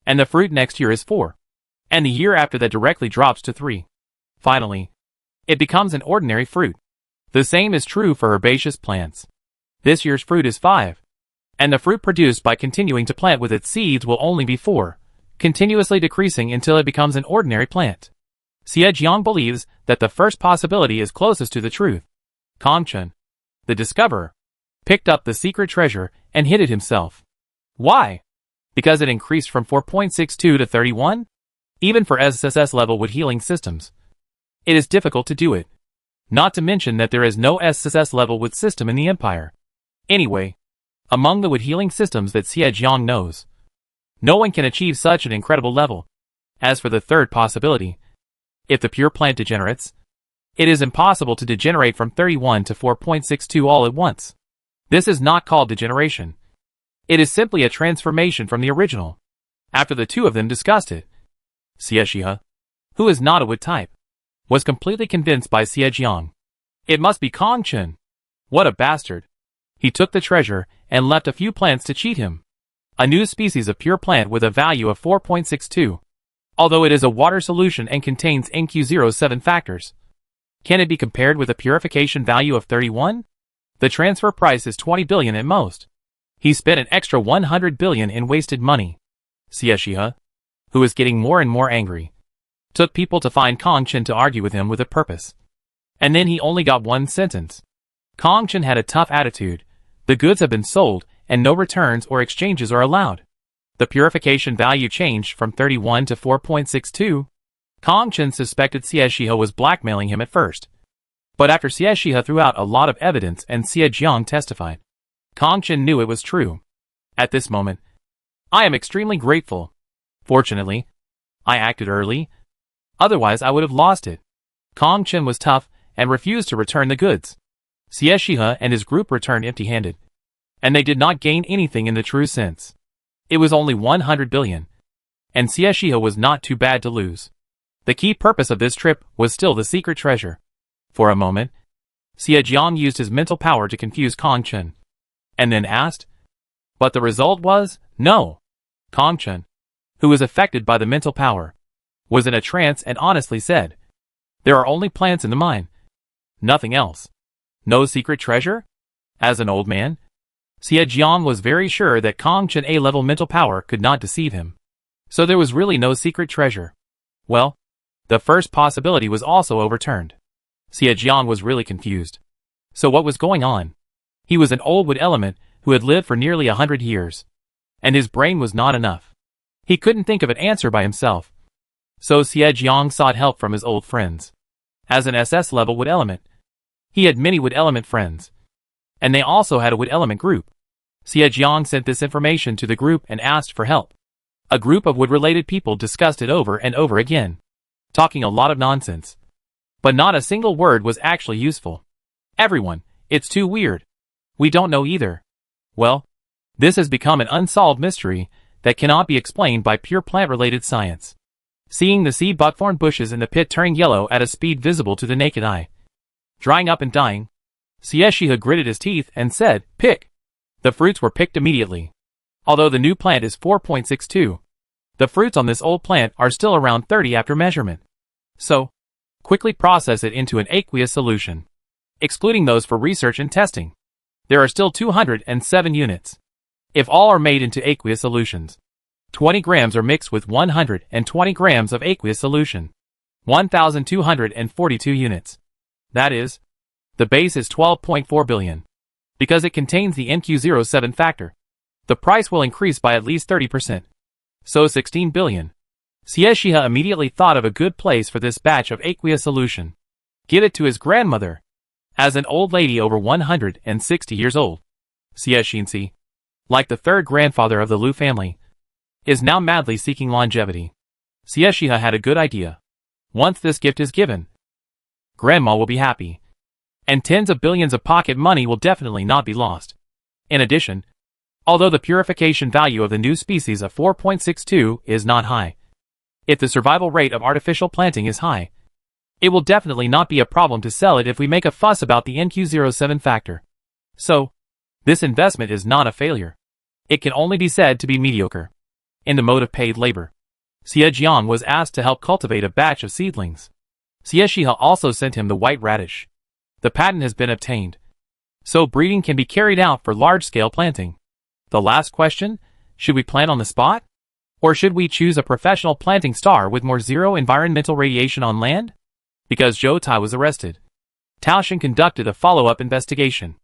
And the fruit next year is 4. And the year after that directly drops to 3. Finally, it becomes an ordinary fruit. The same is true for herbaceous plants. This year's fruit is 5. And the fruit produced by continuing to plant with its seeds will only be 4, continuously decreasing until it becomes an ordinary plant. Xiejiang believes that the first possibility is closest to the truth. Kongchen, the discoverer, picked up the secret treasure and hid it himself. Why? Because it increased from 4.62 to 31? Even for SSS level wood healing systems, it is difficult to do it. Not to mention that there is no SSS level wood system in the empire. Anyway, among the wood healing systems that Xiejiang knows, no one can achieve such an incredible level. As for the third possibility, if the pure plant degenerates, it is impossible to degenerate from 31 to 4.62 all at once. This is not called degeneration. It is simply a transformation from the original. After the two of them discussed it, Xie, who is not a wood type, was completely convinced by Xiejiang. It must be Kongchen. What a bastard. He took the treasure and left a few plants to cheat him. A new species of pure plant with a value of 4.62. Although it is a water solution and contains NQ07 factors. Can it be compared with a purification value of 31? The transfer price is 20 billion at most. He spent an extra 100 billion in wasted money. Xie, who was getting more and more angry, took people to find Kongchen to argue with him with a purpose. And then he only got one sentence. Kongchen had a tough attitude. The goods have been sold, and no returns or exchanges are allowed. The purification value changed from 31 to 4.62. Kongchen suspected Xie was blackmailing him at first. But after Xie threw out a lot of evidence and Xiejiang testified, Kongchen knew it was true. At this moment, I am extremely grateful. Fortunately, I acted early. Otherwise I would have lost it. Kongchen was tough and refused to return the goods. Xie and his group returned empty-handed. And they did not gain anything in the true sense. It was only 100 billion. And Xie was not too bad to lose. The key purpose of this trip was still the secret treasure. For a moment, Xiejiang used his mental power to confuse Kongchen. And then asked. But the result was, no. Kongchen, who was affected by the mental power, was in a trance and honestly said, there are only plants in the mine. Nothing else. No secret treasure? As an old man, Xiejiang was very sure that Kongchen A-level mental power could not deceive him. So there was really no secret treasure. Well, the first possibility was also overturned. Xiejiang was really confused. So what was going on? He was an old wood element who had lived for nearly 100 years. And his brain was not enough. He couldn't think of an answer by himself. So Xiejiang sought help from his old friends. As an SS level wood element, he had many wood element friends. And they also had a wood element group. Xiejiang sent this information to the group and asked for help. A group of wood-related people discussed it over and over again, talking a lot of nonsense. But not a single word was actually useful. Everyone, it's too weird. We don't know either. Well, this has become an unsolved mystery that cannot be explained by pure plant-related science. Seeing the sea buckthorn bushes in the pit turning yellow at a speed visible to the naked eye, drying up and dying, Xie gritted his teeth and said, pick. The fruits were picked immediately. Although the new plant is 4.62, the fruits on this old plant are still around 30 after measurement. So, quickly process it into an aqueous solution. Excluding those for research and testing, there are still 207 units. If all are made into aqueous solutions, 20 grams are mixed with 120 grams of aqueous solution. 1,242 units. That is, the base is 12.4 billion. Because it contains the NQ07 factor, the price will increase by at least 30%. So 16 billion. Xiexia immediately thought of a good place for this batch of aqueous solution. Give it to his grandmother. As an old lady over 160 years old, Xiexinxi, like the third grandfather of the Lu family, is now madly seeking longevity. Xiexia had a good idea. Once this gift is given, Grandma will be happy. And tens of billions of pocket money will definitely not be lost. In addition, although the purification value of the new species of 4.62 is not high, if the survival rate of artificial planting is high, it will definitely not be a problem to sell it if we make a fuss about the NQ07 factor. So, this investment is not a failure. It can only be said to be mediocre. In the mode of paid labor, Xie Jiang was asked to help cultivate a batch of seedlings. Xiexia also sent him the white radish. The patent has been obtained, so breeding can be carried out for large-scale planting. The last question, should we plant on the spot? Or should we choose a professional planting star with more zero environmental radiation on land? Because Zhou Tai was arrested, Taoshan conducted a follow-up investigation.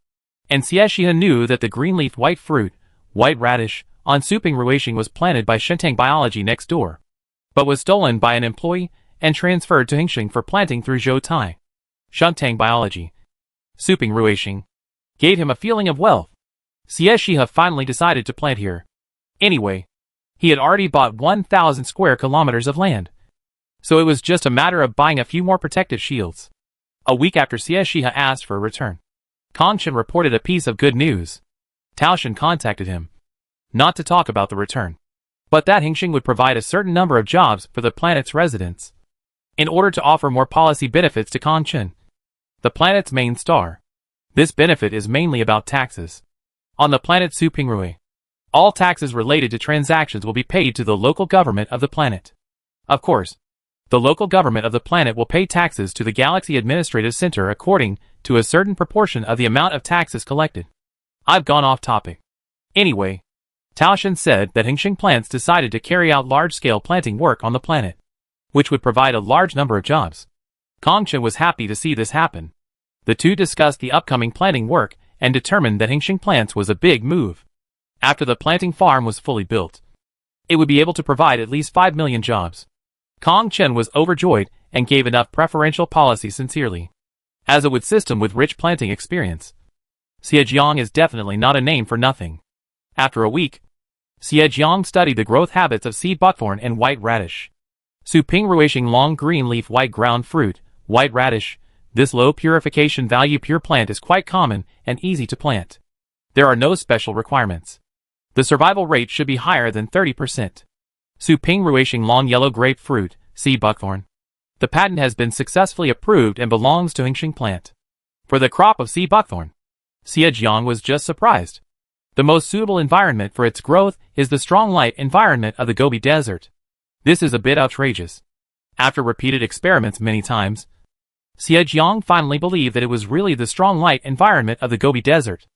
And Xiexia knew that the green-leaf white fruit, white radish, on Suping Ruixing was planted by Shentang Biology next door, but was stolen by an employee and transferred to Hingxing for planting through Zhou Tai. Shentang Biology, Suping Ruixing, gave him a feeling of wealth. Xiexia finally decided to plant here. Anyway, he had already bought 1,000 square kilometers of land, so it was just a matter of buying a few more protective shields. A week after Xiexia asked for a return, Kongchen reported a piece of good news. Taoshan contacted him, not to talk about the return, but that Hingxing would provide a certain number of jobs for the planet's residents, in order to offer more policy benefits to Kongchen, the planet's main star. This benefit is mainly about taxes. On the planet Supingrui, all taxes related to transactions will be paid to the local government of the planet. Of course, the local government of the planet will pay taxes to the Galaxy Administrative Center according to a certain proportion of the amount of taxes collected. I've gone off topic. Anyway, Taoshan said that Hingxing plants decided to carry out large-scale planting work on the planet, which would provide a large number of jobs. Kongchen was happy to see this happen. The two discussed the upcoming planting work and determined that Hingxing plants was a big move. After the planting farm was fully built, it would be able to provide at least 5 million jobs. Kongchen was overjoyed and gave enough preferential policy sincerely. As a wood system with rich planting experience, Xiejiang is definitely not a name for nothing. After a week, Xiejiang studied the growth habits of seed buckthorn and white radish. Suping Ruixing long green leaf white ground fruit, white radish. This low purification value pure plant is quite common and easy to plant. There are no special requirements. The survival rate should be higher than 30%. Suping Ruixing long yellow grapefruit, seed buckthorn. The patent has been successfully approved and belongs to Hingxing plant. For the crop of seed buckthorn, Xiejiang was just surprised. The most suitable environment for its growth is the strong light environment of the Gobi Desert. This is a bit outrageous. After repeated experiments many times, Xiejiang finally believed that it was really the strong light environment of the Gobi Desert.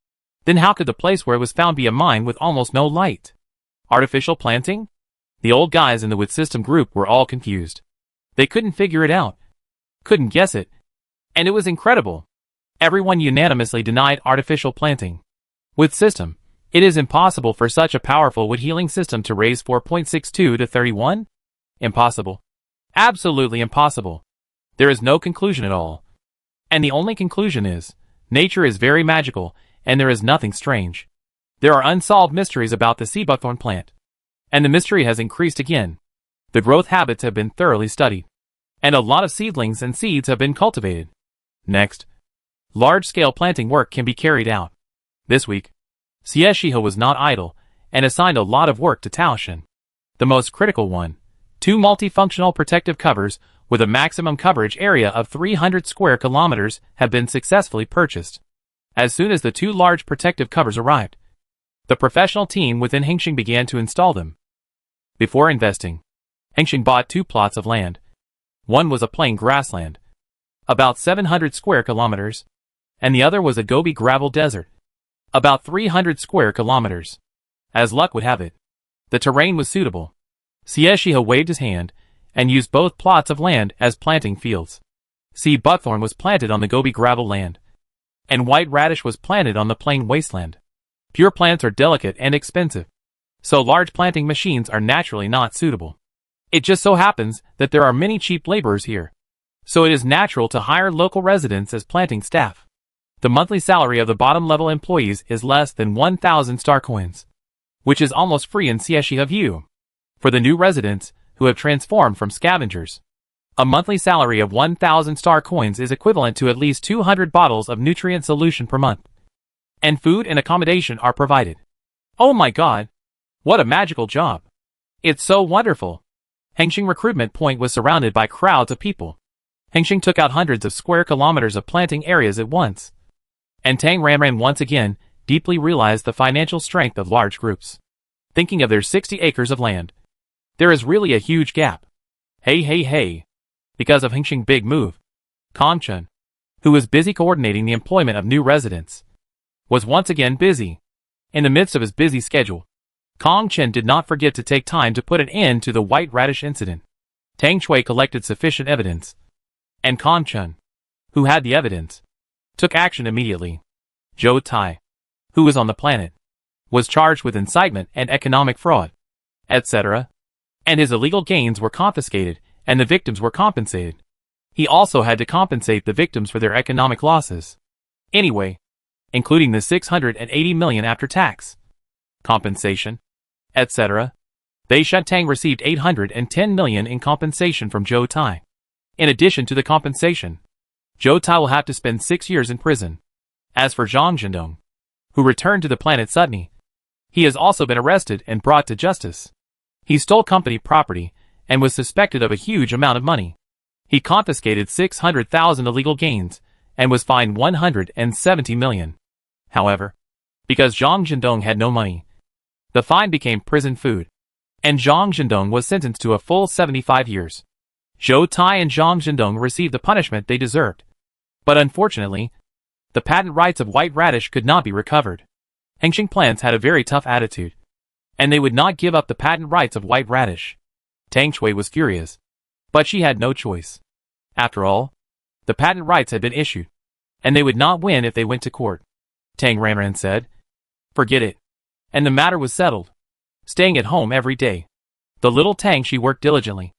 Then how could the place where it was found be a mine with almost no light? Artificial planting? The old guys in the wood system group were all confused. They couldn't figure it out. Couldn't guess it. And it was incredible. Everyone unanimously denied artificial planting. Wood system. It is impossible for such a powerful wood healing system to raise 4.62 to 31? Impossible. Absolutely impossible. There is no conclusion at all. And the only conclusion is, nature is very magical, and there is nothing strange. There are unsolved mysteries about the sea buckthorn plant. And the mystery has increased again. The growth habits have been thoroughly studied. And a lot of seedlings and seeds have been cultivated. Next, large-scale planting work can be carried out. This week, Xiexia was not idle, and assigned a lot of work to Taoshan. The most critical one, 2 multifunctional protective covers with a maximum coverage area of 300 square kilometers have been successfully purchased. As soon as the 2 large protective covers arrived, the professional team within Hingxing began to install them. Before investing, Hingxing bought 2 plots of land. One was a plain grassland, about 700 square kilometers, and the other was a Gobi gravel desert, about 300 square kilometers. As luck would have it, The terrain was suitable. Sieshiha waved his hand, and used both plots of land as planting fields. See, buckthorn was planted on the Gobi gravel land, and white radish was planted on the plain wasteland. Pure plants are delicate and expensive, so large planting machines are naturally not suitable. It just so happens that there are many cheap laborers here, so it is natural to hire local residents as planting staff. The monthly salary of the bottom-level employees is less than 1,000 star coins, which is almost free in Sieshiha View. For the new residents, who have transformed from scavengers, a monthly salary of 1,000 star coins is equivalent to at least 200 bottles of nutrient solution per month. And food and accommodation are provided. Oh my god! What a magical job! It's so wonderful! Hengqin recruitment point was surrounded by crowds of people. Hengqin took out hundreds of square kilometers of planting areas at once. And Tang Ranran once again deeply realized the financial strength of large groups. Thinking of their 60 acres of land, there is really a huge gap. Hey. Because of Hengqin's big move, Kongchen, who was busy coordinating the employment of new residents, was once again busy. In the midst of his busy schedule, Kongchen did not forget to take time to put an end to the white radish incident. Tang Shui collected sufficient evidence, and Kongchen, who had the evidence, took action immediately. Zhou Tai, who was on the planet, was charged with incitement and economic fraud, etc., and his illegal gains were confiscated and the victims were compensated. He also had to compensate the victims for their economic losses. Anyway, including the 680 million after tax, compensation, etc., Bei Shantang received 810 million in compensation from Zhou Tai. In addition to the compensation, Zhou Tai will have to spend 6 years in prison. As for Zhang Zhendong, who returned to the planet Sutney, he has also been arrested and brought to justice. He stole company property and was suspected of a huge amount of money. He confiscated 600,000 illegal gains and was fined 170 million. However, because Zhang Zhendong had no money, the fine became prison food, and Zhang Zhendong was sentenced to a full 75 years. Zhou Tai and Zhang Zhendong received the punishment they deserved. But unfortunately, the patent rights of white radish could not be recovered. Hengqin plants had a very tough attitude, and they would not give up the patent rights of white radish. Tang Shui was furious, but she had no choice. After all, the patent rights had been issued, and they would not win if they went to court. Tang Ranran said, "Forget it." And the matter was settled. Staying at home every day, the little Tang Shi worked diligently,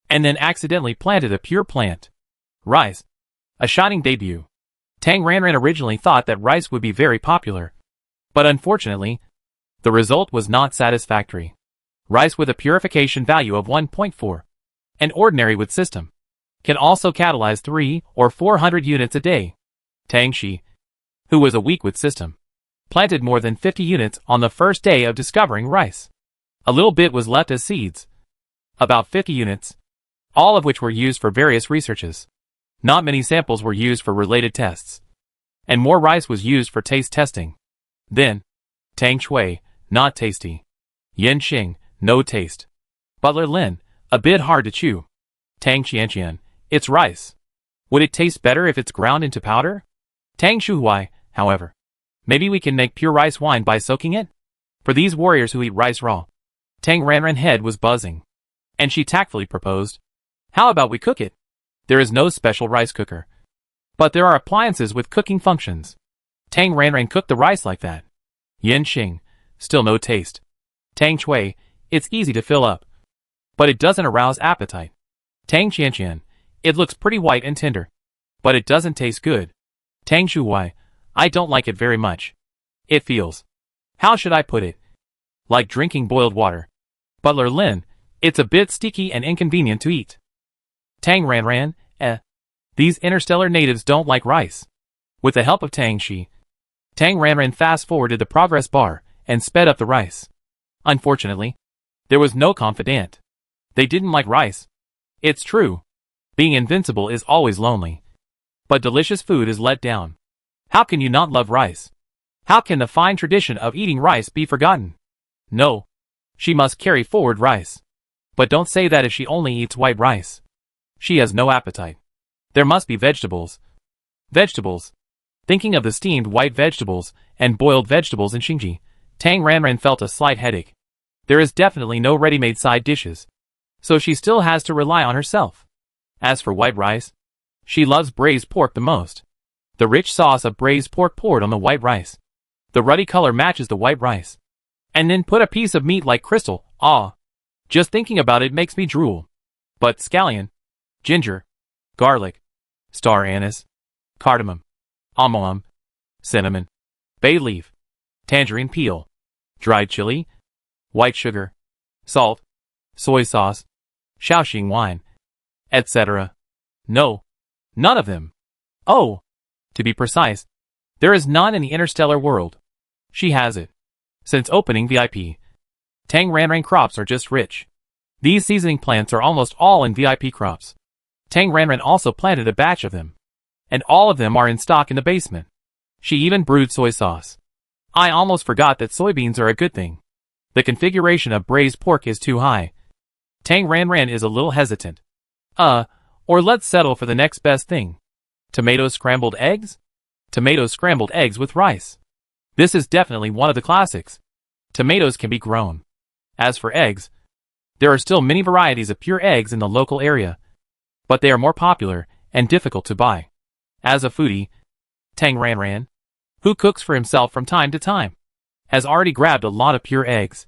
and then accidentally planted a pure plant, rice. A shining debut. Tang Ranran originally thought that rice would be very popular, but unfortunately, the result was not satisfactory. Rice with a purification value of 1.4, and ordinary with system, can also catalyze 300 or 400 units a day. Tang Shi, who was a weak with system, planted more than 50 units on the first day of discovering rice. A little bit was left as seeds. About 50 units, all of which were used for various researches. Not many samples were used for related tests, and more rice was used for taste testing. Then, Tang Shui, not tasty. Yen Xing, no taste. Butler Lin, a bit hard to chew. Tang Qianqian, it's rice. Would it taste better if it's ground into powder? Tang Shuhuai, however. Maybe we can make pure rice wine by soaking it? For these warriors who eat rice raw. Tang Ranran's head was buzzing, and she tactfully proposed, how about we cook it? There is no special rice cooker, but there are appliances with cooking functions. Tang Ranran cooked the rice like that. Yen Xing, still no taste. Tang Shui, it's easy to fill up, but it doesn't arouse appetite. Tang Qianqian, it looks pretty white and tender, but it doesn't taste good. Tang Shuhuai, I don't like it very much. It feels, how should I put it? Like drinking boiled water. Butler Lin, it's a bit sticky and inconvenient to eat. Tang Ranran, these interstellar natives don't like rice. With the help of Tang Shi, Tang Ranran fast-forwarded the progress bar and sped up the rice. Unfortunately, there was no confidant. They didn't like rice. It's true. Being invincible is always lonely. But delicious food is let down. How can you not love rice? How can the fine tradition of eating rice be forgotten? No. She must carry forward rice. But don't say that if she only eats white rice. She has no appetite. There must be vegetables. Vegetables. Thinking of the steamed white vegetables and boiled vegetables in Xingji, Tang Ranran felt a slight headache. There is definitely no ready-made side dishes, so she still has to rely on herself. As for white rice, she loves braised pork the most. The rich sauce of braised pork poured on the white rice. The ruddy color matches the white rice. And then put a piece of meat like crystal. Just thinking about it makes me drool. But scallion, ginger, garlic, star anise, cardamom, almond, cinnamon, bay leaf, tangerine peel, dried chili, white sugar, salt, soy sauce, Shaoxing wine, etc. No, none of them. Oh, to be precise, there is none in the interstellar world. She has it. Since opening VIP, Tang Ranran crops are just rich. These seasoning plants are almost all in VIP crops. Tang Ranran also planted a batch of them, and all of them are in stock in the basement. She even brewed soy sauce. I almost forgot that soybeans are a good thing. The configuration of braised pork is too high. Tang Ranran is a little hesitant. Or let's settle for the next best thing. Tomato scrambled eggs? Tomato scrambled eggs with rice. This is definitely one of the classics. Tomatoes can be grown. As for eggs, there are still many varieties of pure eggs in the local area, but they are more popular and difficult to buy. As a foodie, Tang Ranran, who cooks for himself from time to time, has already grabbed a lot of pure eggs,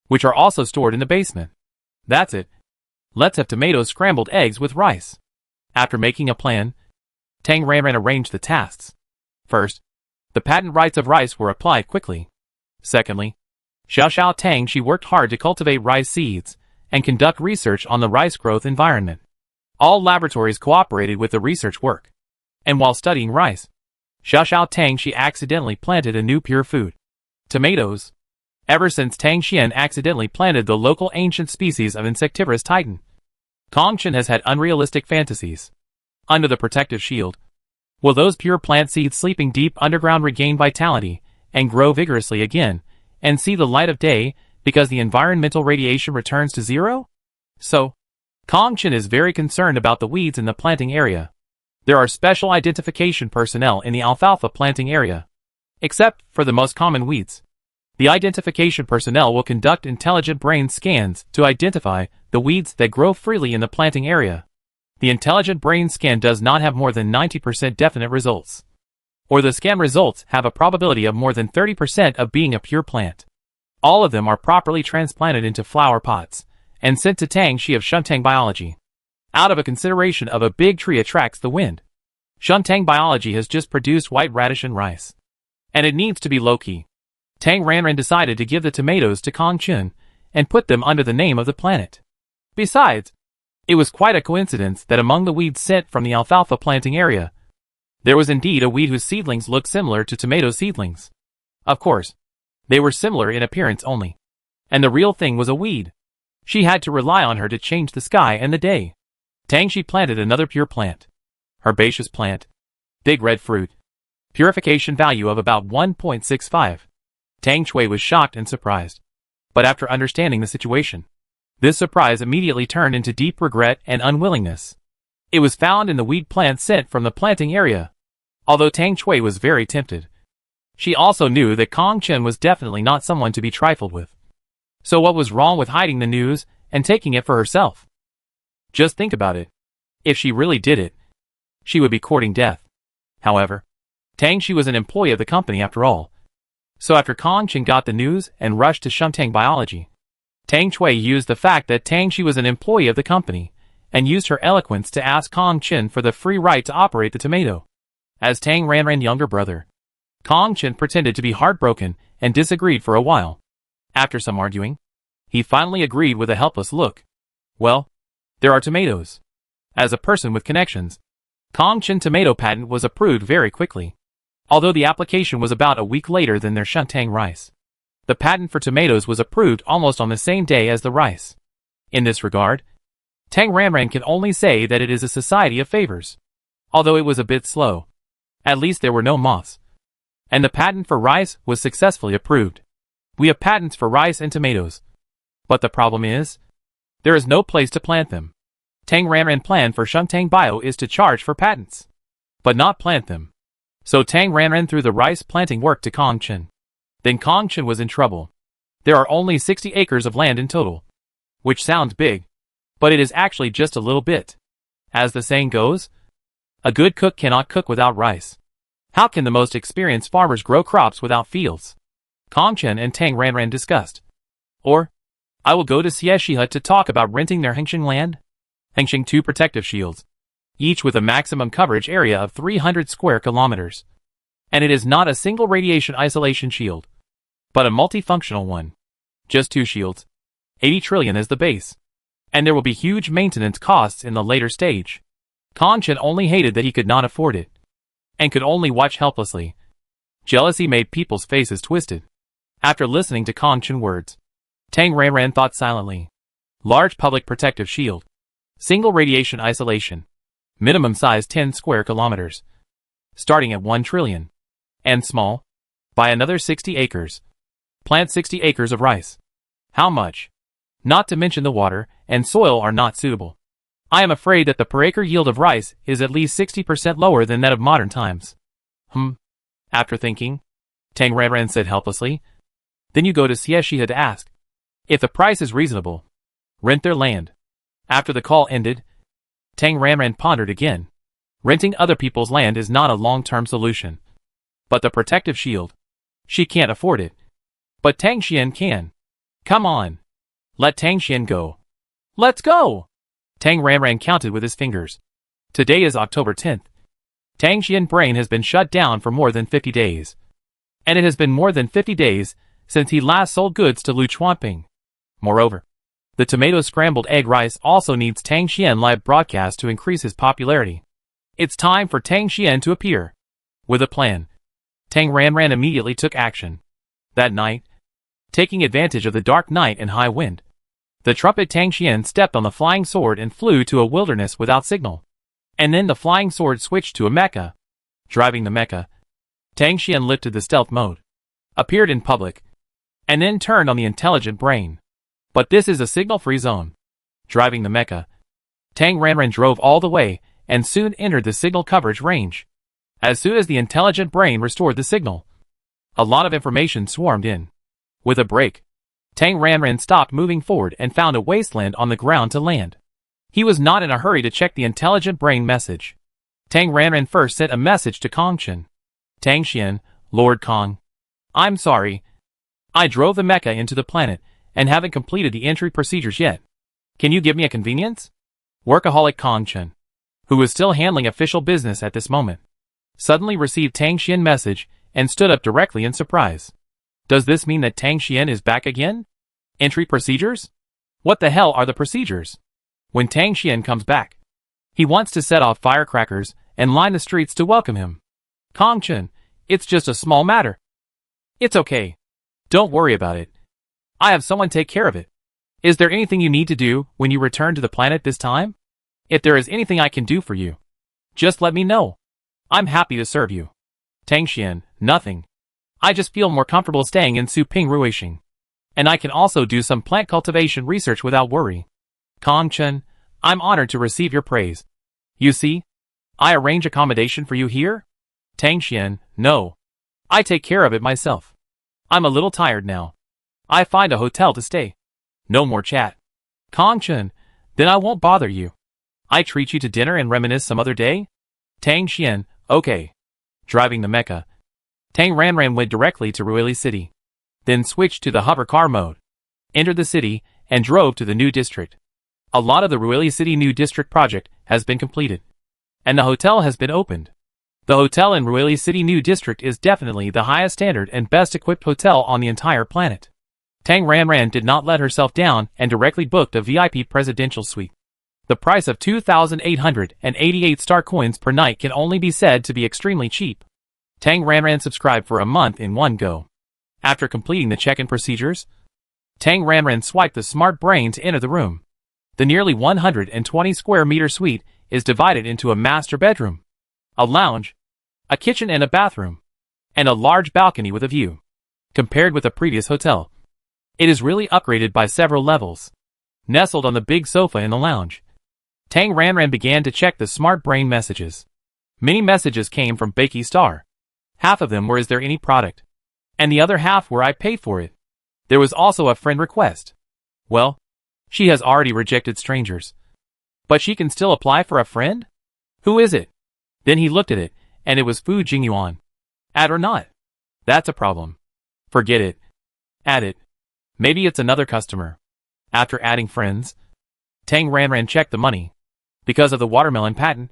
which are also stored in the basement. That's it. Let's have tomato scrambled eggs with rice. After making a plan, Tang Ranran arranged the tasks. First, the patent rights of rice were applied quickly. Secondly, Xiao Tang she worked hard to cultivate rice seeds and conduct research on the rice growth environment. All laboratories cooperated with the research work. And while studying rice, Xiao Tang she accidentally planted a new pure food. Tomatoes. Ever since Tang Xian accidentally planted the local ancient species of insectivorous titan, Kong Chen has had unrealistic fantasies. Under the protective shield, will those pure plant seeds sleeping deep underground regain vitality and grow vigorously again and see the light of day because the environmental radiation returns to zero? So, Kong Chen is very concerned about the weeds in the planting area. There are special identification personnel in the alfalfa planting area. Except for the most common weeds, the identification personnel will conduct intelligent brain scans to identify the weeds that grow freely in the planting area. The intelligent brain scan does not have more than 90% definite results, or the scan results have a probability of more than 30% of being a pure plant. All of them are properly transplanted into flower pots and sent to Tang Shi of Shuntang Biology. Out of a consideration of a big tree attracts the wind, Shuntang Biology has just produced white radish and rice, and it needs to be low-key. Tang Ranran decided to give the tomatoes to Kong Chen and put them under the name of the planet. Besides, it was quite a coincidence that among the weeds sent from the alfalfa planting area, there was indeed a weed whose seedlings looked similar to tomato seedlings. Of course, they were similar in appearance only, and the real thing was a weed. She had to rely on her to change the sky and the day. Tang Shi planted another pure plant. Herbaceous plant. Big red fruit. Purification value of about 1.65. Tang Shui was shocked and surprised. But after understanding the situation, this surprise immediately turned into deep regret and unwillingness. It was found in the weed plant sent from the planting area. Although Tang Shui was very tempted, she also knew that Kong Chen was definitely not someone to be trifled with. So what was wrong with hiding the news and taking it for herself? Just think about it. If she really did it, she would be courting death. However, Tang Shi was an employee of the company after all. So after Kong Chen got the news and rushed to Shuntang Biology, Tang Shui used the fact that Tang Shi was an employee of the company and used her eloquence to ask Kong Chen for the free right to operate the tomato. As Tang Ranran's younger brother, Kong Chen pretended to be heartbroken and disagreed for a while. After some arguing, he finally agreed with a helpless look. Well, there are tomatoes. As a person with connections, Kong Chen tomato patent was approved very quickly, although the application was about a week later than their Shuntang rice. The patent for tomatoes was approved almost on the same day as the rice. In this regard, Tang Ranran can only say that it is a society of favors. Although it was a bit slow, at least there were no moths. And the patent for rice was successfully approved. We have patents for rice and tomatoes. But the problem is, there is no place to plant them. Tang Ranran's plan for Shuntang Bio is to charge for patents, but not plant them. So Tang Ranran threw the rice planting work to Kong Chen. Then Kong Chen was in trouble. There are only 60 acres of land in total. Which sounds big, but it is actually just a little bit. As the saying goes, a good cook cannot cook without rice. How can the most experienced farmers grow crops without fields? Kong Chen and Tang Ranran discussed. Or, I will go to Xie Hut to talk about renting their Hengsheng land. Hengsheng 2 protective shields, each with a maximum coverage area of 300 square kilometers. And it is not a single radiation isolation shield, but a multifunctional one. Just 2 shields. 80 trillion is the base. And there will be huge maintenance costs in the later stage. Kong Chen only hated that he could not afford it, and could only watch helplessly. Jealousy made people's faces twisted. After listening to Kong Chen's words, Tang Ranran thought silently. Large public protective shield. Single radiation isolation. Minimum size 10 square kilometers. Starting at 1 trillion. And small. Buy another 60 acres. Plant 60 acres of rice. How much? Not to mention the water and soil are not suitable. I am afraid that the per acre yield of rice is at least 60% lower than that of modern times. After thinking, Tang Ranran said helplessly. Then you go to Xie Hut to ask if the price is reasonable. Rent their land. After the call ended, Tang Ranran pondered again. Renting other people's land is not a long-term solution. But the protective shield. She can't afford it. But Tang Xian can. Come on. Let Tang Xian go. Let's go! Tang Ranran counted with his fingers. Today is October 10th. Tang Xian's brain has been shut down for more than 50 days. And it has been more than 50 days since he last sold goods to Lu Chuanping. Moreover, the tomato scrambled egg rice also needs Tang Xian live broadcast to increase his popularity. It's time for Tang Xian to appear. With a plan, Tang Ranran immediately took action. That night, taking advantage of the dark night and high wind, the trumpet Tang Xian stepped on the flying sword and flew to a wilderness without signal. And then the flying sword switched to a mecha. Driving the mecha, Tang Xian lifted the stealth mode, appeared in public, and then turned on the intelligent brain. But this is a signal-free zone. Driving the mecha, Tang Ranran drove all the way and soon entered the signal coverage range. As soon as the intelligent brain restored the signal, a lot of information swarmed in. With a brake, Tang Ranran stopped moving forward and found a wasteland on the ground to land. He was not in a hurry to check the intelligent brain message. Tang Ranran first sent a message to Kong Chen. Tang Xian, Lord Kong. I'm sorry. I drove the mecha into the planet and haven't completed the entry procedures yet. Can you give me a convenience? Workaholic Kong Chen, who was still handling official business at this moment, suddenly received Tang Xian's message and stood up directly in surprise. Does this mean that Tang Xian is back again? Entry procedures? What the hell are the procedures? When Tang Xian comes back, he wants to set off firecrackers and line the streets to welcome him. Kong Chen, it's just a small matter. It's okay. Don't worry about it. I have someone take care of it. Is there anything you need to do when you return to the planet this time? If there is anything I can do for you, just let me know. I'm happy to serve you. Tang Xian, nothing. I just feel more comfortable staying in Suping Ruishing. And I can also do some plant cultivation research without worry. Kong Chen, I'm honored to receive your praise. You see, I arrange accommodation for you here? Tang Xian, no. I take care of it myself. I'm a little tired now. I find a hotel to stay. No more chat. Kong Chen, then I won't bother you. I treat you to dinner and reminisce some other day? Tang Xian, okay. Driving the mecha, Tang Ranran went directly to Ruili City. Then switched to the hover car mode. Entered the city and drove to the new district. A lot of the Ruili City new district project has been completed. And the hotel has been opened. The hotel in Ruili City new district is definitely the highest standard and best equipped hotel on the entire planet. Tang Ranran did not let herself down and directly booked a VIP presidential suite. The price of 2,888 star coins per night can only be said to be extremely cheap. Tang Ranran subscribed for a month in one go. After completing the check-in procedures, Tang Ranran swiped the smart brain to enter the room. The nearly 120 square meter suite is divided into a master bedroom, a lounge, a kitchen and a bathroom, and a large balcony with a view. Compared with the previous hotel, it is really upgraded by several levels. Nestled on the big sofa in the lounge, Tang Ranran began to check the smart brain messages. Many messages came from Bakey Star. Half of them were "Is there any product?" and the other half were "I pay for it." There was also a friend request. Well, she has already rejected strangers. But she can still apply for a friend? Who is it? Then he looked at it, and it was Fu Jingyuan. Add or not? That's a problem. Forget it. Add it. Maybe it's another customer. After adding friends, Tang Ranran checked the money. Because of the watermelon patent,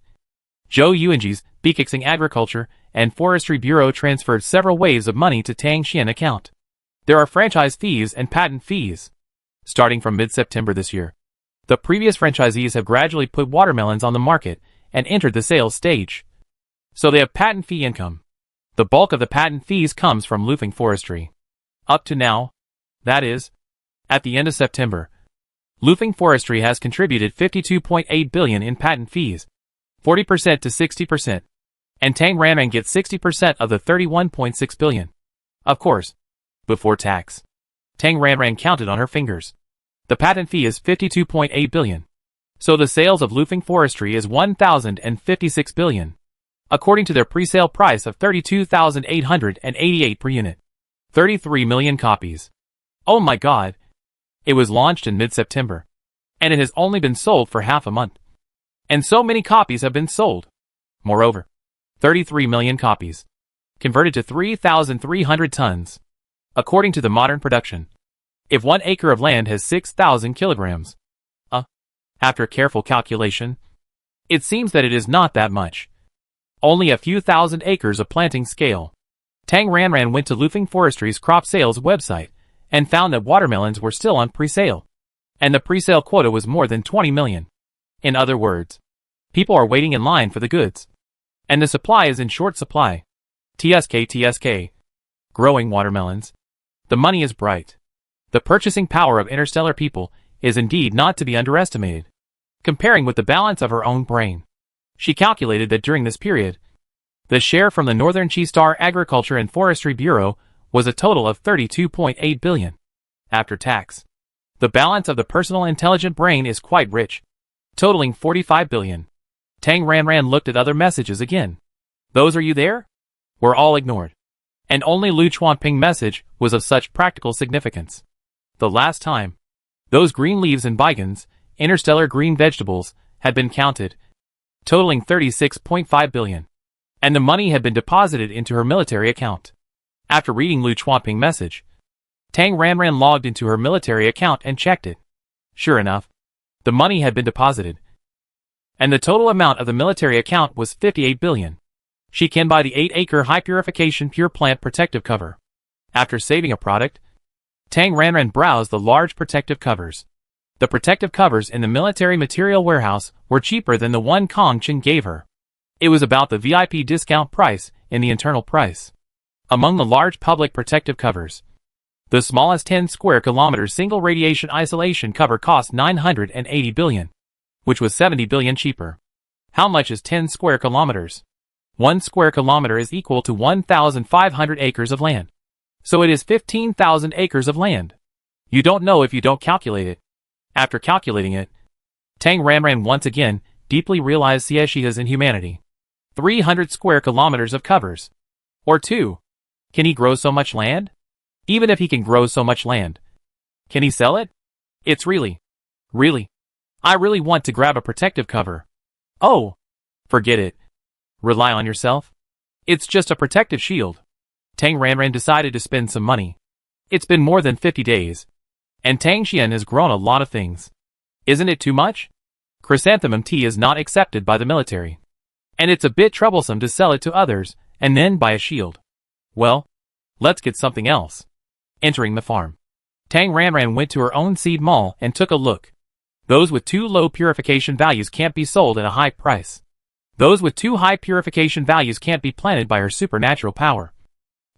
Zhou Yuanji's Beijing Agriculture and Forestry Bureau transferred several waves of money to Tang Xian account. There are franchise fees and patent fees. Starting from mid-September this year, the previous franchisees have gradually put watermelons on the market and entered the sales stage. So they have patent fee income. The bulk of the patent fees comes from Lufeng Forestry. Up to now, that is, at the end of September, Lufeng Forestry has contributed 52.8 billion in patent fees, 40% to 60%, and Tang Ranran gets 60% of the 31.6 billion. Of course, before tax. Tang Ranran counted on her fingers. The patent fee is 52.8 billion. So the sales of Lufeng Forestry is 1,056 billion. According to their pre-sale price of 32,888 per unit. 33 million copies. Oh my god. It was launched in mid-September. And it has only been sold for half a month. And so many copies have been sold. Moreover, 33 million copies. Converted to 3,300 tons. According to the modern production. If 1 acre of land has 6,000 kilograms. After careful calculation, it seems that it is not that much. Only a few thousand acres of planting scale. Tang Ranran went to Lufeng Forestry's crop sales website and found that watermelons were still on pre-sale. And the pre-sale quota was more than 20 million. In other words, people are waiting in line for the goods. And the supply is in short supply. TSK. Growing watermelons. The money is bright. The purchasing power of interstellar people is indeed not to be underestimated. Comparing with the balance of her own brain, she calculated that during this period, the share from the Northern Chi-Star Agriculture and Forestry Bureau was a total of 32.8 billion. After tax, the balance of the personal intelligent brain is quite rich, totaling 45 billion. Tang Ranran looked at other messages again. Those "are you there?" were all ignored. And only Lu Chuanping's message was of such practical significance. The last time, those green leaves and bygones, interstellar green vegetables, had been counted, totaling 36.5 billion. And the money had been deposited into her military account. After reading Lu Chuanping's message, Tang Ranran logged into her military account and checked it. Sure enough, the money had been deposited. And the total amount of the military account was 58 billion. She can buy the 8-acre high-purification pure plant protective cover. After saving a product, Tang Ranran browsed the large protective covers. The protective covers in the military material warehouse were cheaper than the one Kong Chen gave her. It was about the VIP discount price in the internal price. Among the large public protective covers, the smallest 10 square kilometers single radiation isolation cover cost 980 billion, which was 70 billion cheaper. How much is 10 square kilometers? 1 square kilometer is equal to 1,500 acres of land. So it is 15,000 acres of land. You don't know if you don't calculate it. After calculating it, Tang Ranran once again deeply realized Xieshia's inhumanity. 300 square kilometers of covers. Or 2. Can he grow so much land? Even if he can grow so much land, can he sell it? It's really. I really want to grab a protective cover. Oh, forget it. Rely on yourself. It's just a protective shield. Tang Ranran decided to spend some money. It's been more than 50 days. And Tang Xian has grown a lot of things. Isn't it too much? Chrysanthemum tea is not accepted by the military. And it's a bit troublesome to sell it to others, and then buy a shield. Well, let's get something else. Entering the farm, Tang Ranran went to her own seed mall and took a look. Those with too low purification values can't be sold at a high price. Those with too high purification values can't be planted by her supernatural power.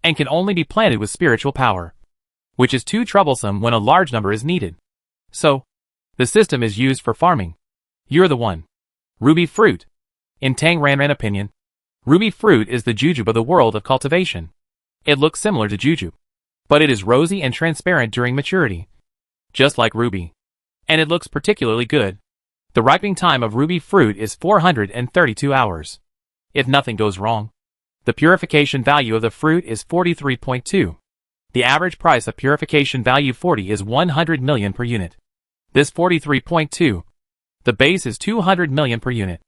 And can only be planted with spiritual power, which is too troublesome when a large number is needed. So, the system is used for farming. You're the one. Ruby fruit. In Tang Ranran's opinion, ruby fruit is the jujube of the world of cultivation. It looks similar to jujube, but it is rosy and transparent during maturity, just like ruby. And it looks particularly good. The ripening time of ruby fruit is 432 hours. If nothing goes wrong, the purification value of the fruit is 43.2. The average price of purification value 40 is 100 million per unit. This 43.2. The base is 200 million per unit.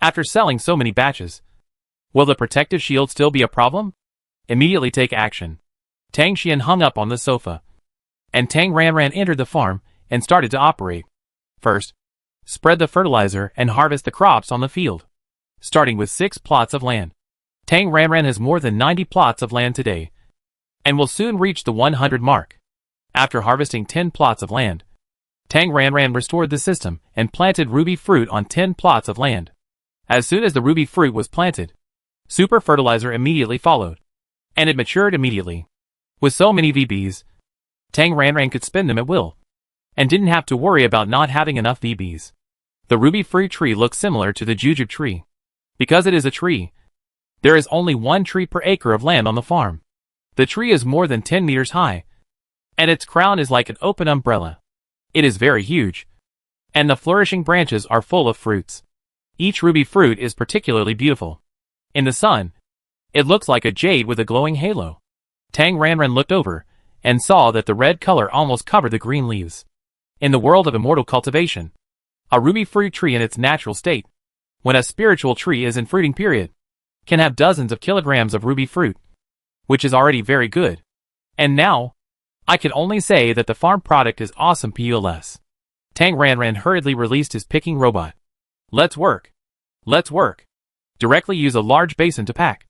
After selling so many batches, will the protective shield still be a problem? Immediately take action. Tang Xian hung up on the sofa, and Tang Ranran entered the farm and started to operate. First, spread the fertilizer and harvest the crops on the field, starting with 6 plots of land. Tang Ranran has more than 90 plots of land today, and will soon reach the 100 mark. After harvesting 10 plots of land, Tang Ranran restored the system and planted ruby fruit on 10 plots of land. As soon as the ruby fruit was planted, super fertilizer immediately followed, and it matured immediately. With so many VBs, Tang Ranran could spend them at will, and didn't have to worry about not having enough VBs. The ruby fruit tree looks similar to the jujube tree. Because it is a tree, there is only 1 tree per acre of land on the farm. The tree is more than 10 meters high, and its crown is like an open umbrella. It is very huge, and the flourishing branches are full of fruits. Each ruby fruit is particularly beautiful. In the sun, it looks like a jade with a glowing halo. Tang Ranran looked over and saw that the red color almost covered the green leaves. In the world of immortal cultivation, a ruby fruit tree in its natural state, when a spiritual tree is in fruiting period, can have dozens of kilograms of ruby fruit, which is already very good. And now, I can only say that the farm product is awesome. PLS. Tang Ranran hurriedly released his picking robot. Let's work. Let's work. Directly use a large basin to pack.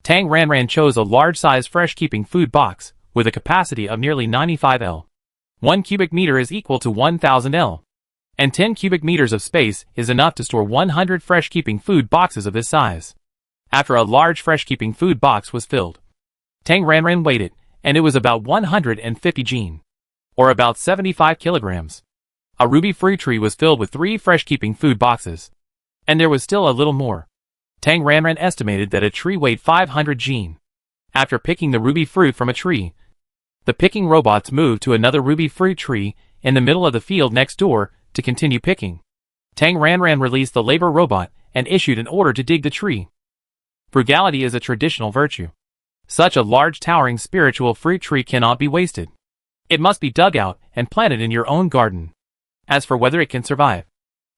Tang Ranran chose a large-size fresh-keeping food box with a capacity of nearly 95 L. 1 cubic meter is equal to 1000 L, and 10 cubic meters of space is enough to store 100 fresh-keeping food boxes of this size. After a large fresh-keeping food box was filled, Tang Ranran weighed it, and it was about 150 gene, or about 75 kilograms. A ruby fruit tree was filled with 3 fresh-keeping food boxes, and there was still a little more. Tang Ranran estimated that a tree weighed 500 gene. After picking the ruby fruit from a tree, the picking robots moved to another ruby fruit tree in the middle of the field next door to continue picking. Tang Ranran released the labor robot and issued an order to dig the tree. Frugality is a traditional virtue. Such a large towering spiritual fruit tree cannot be wasted. It must be dug out and planted in your own garden. As for whether it can survive,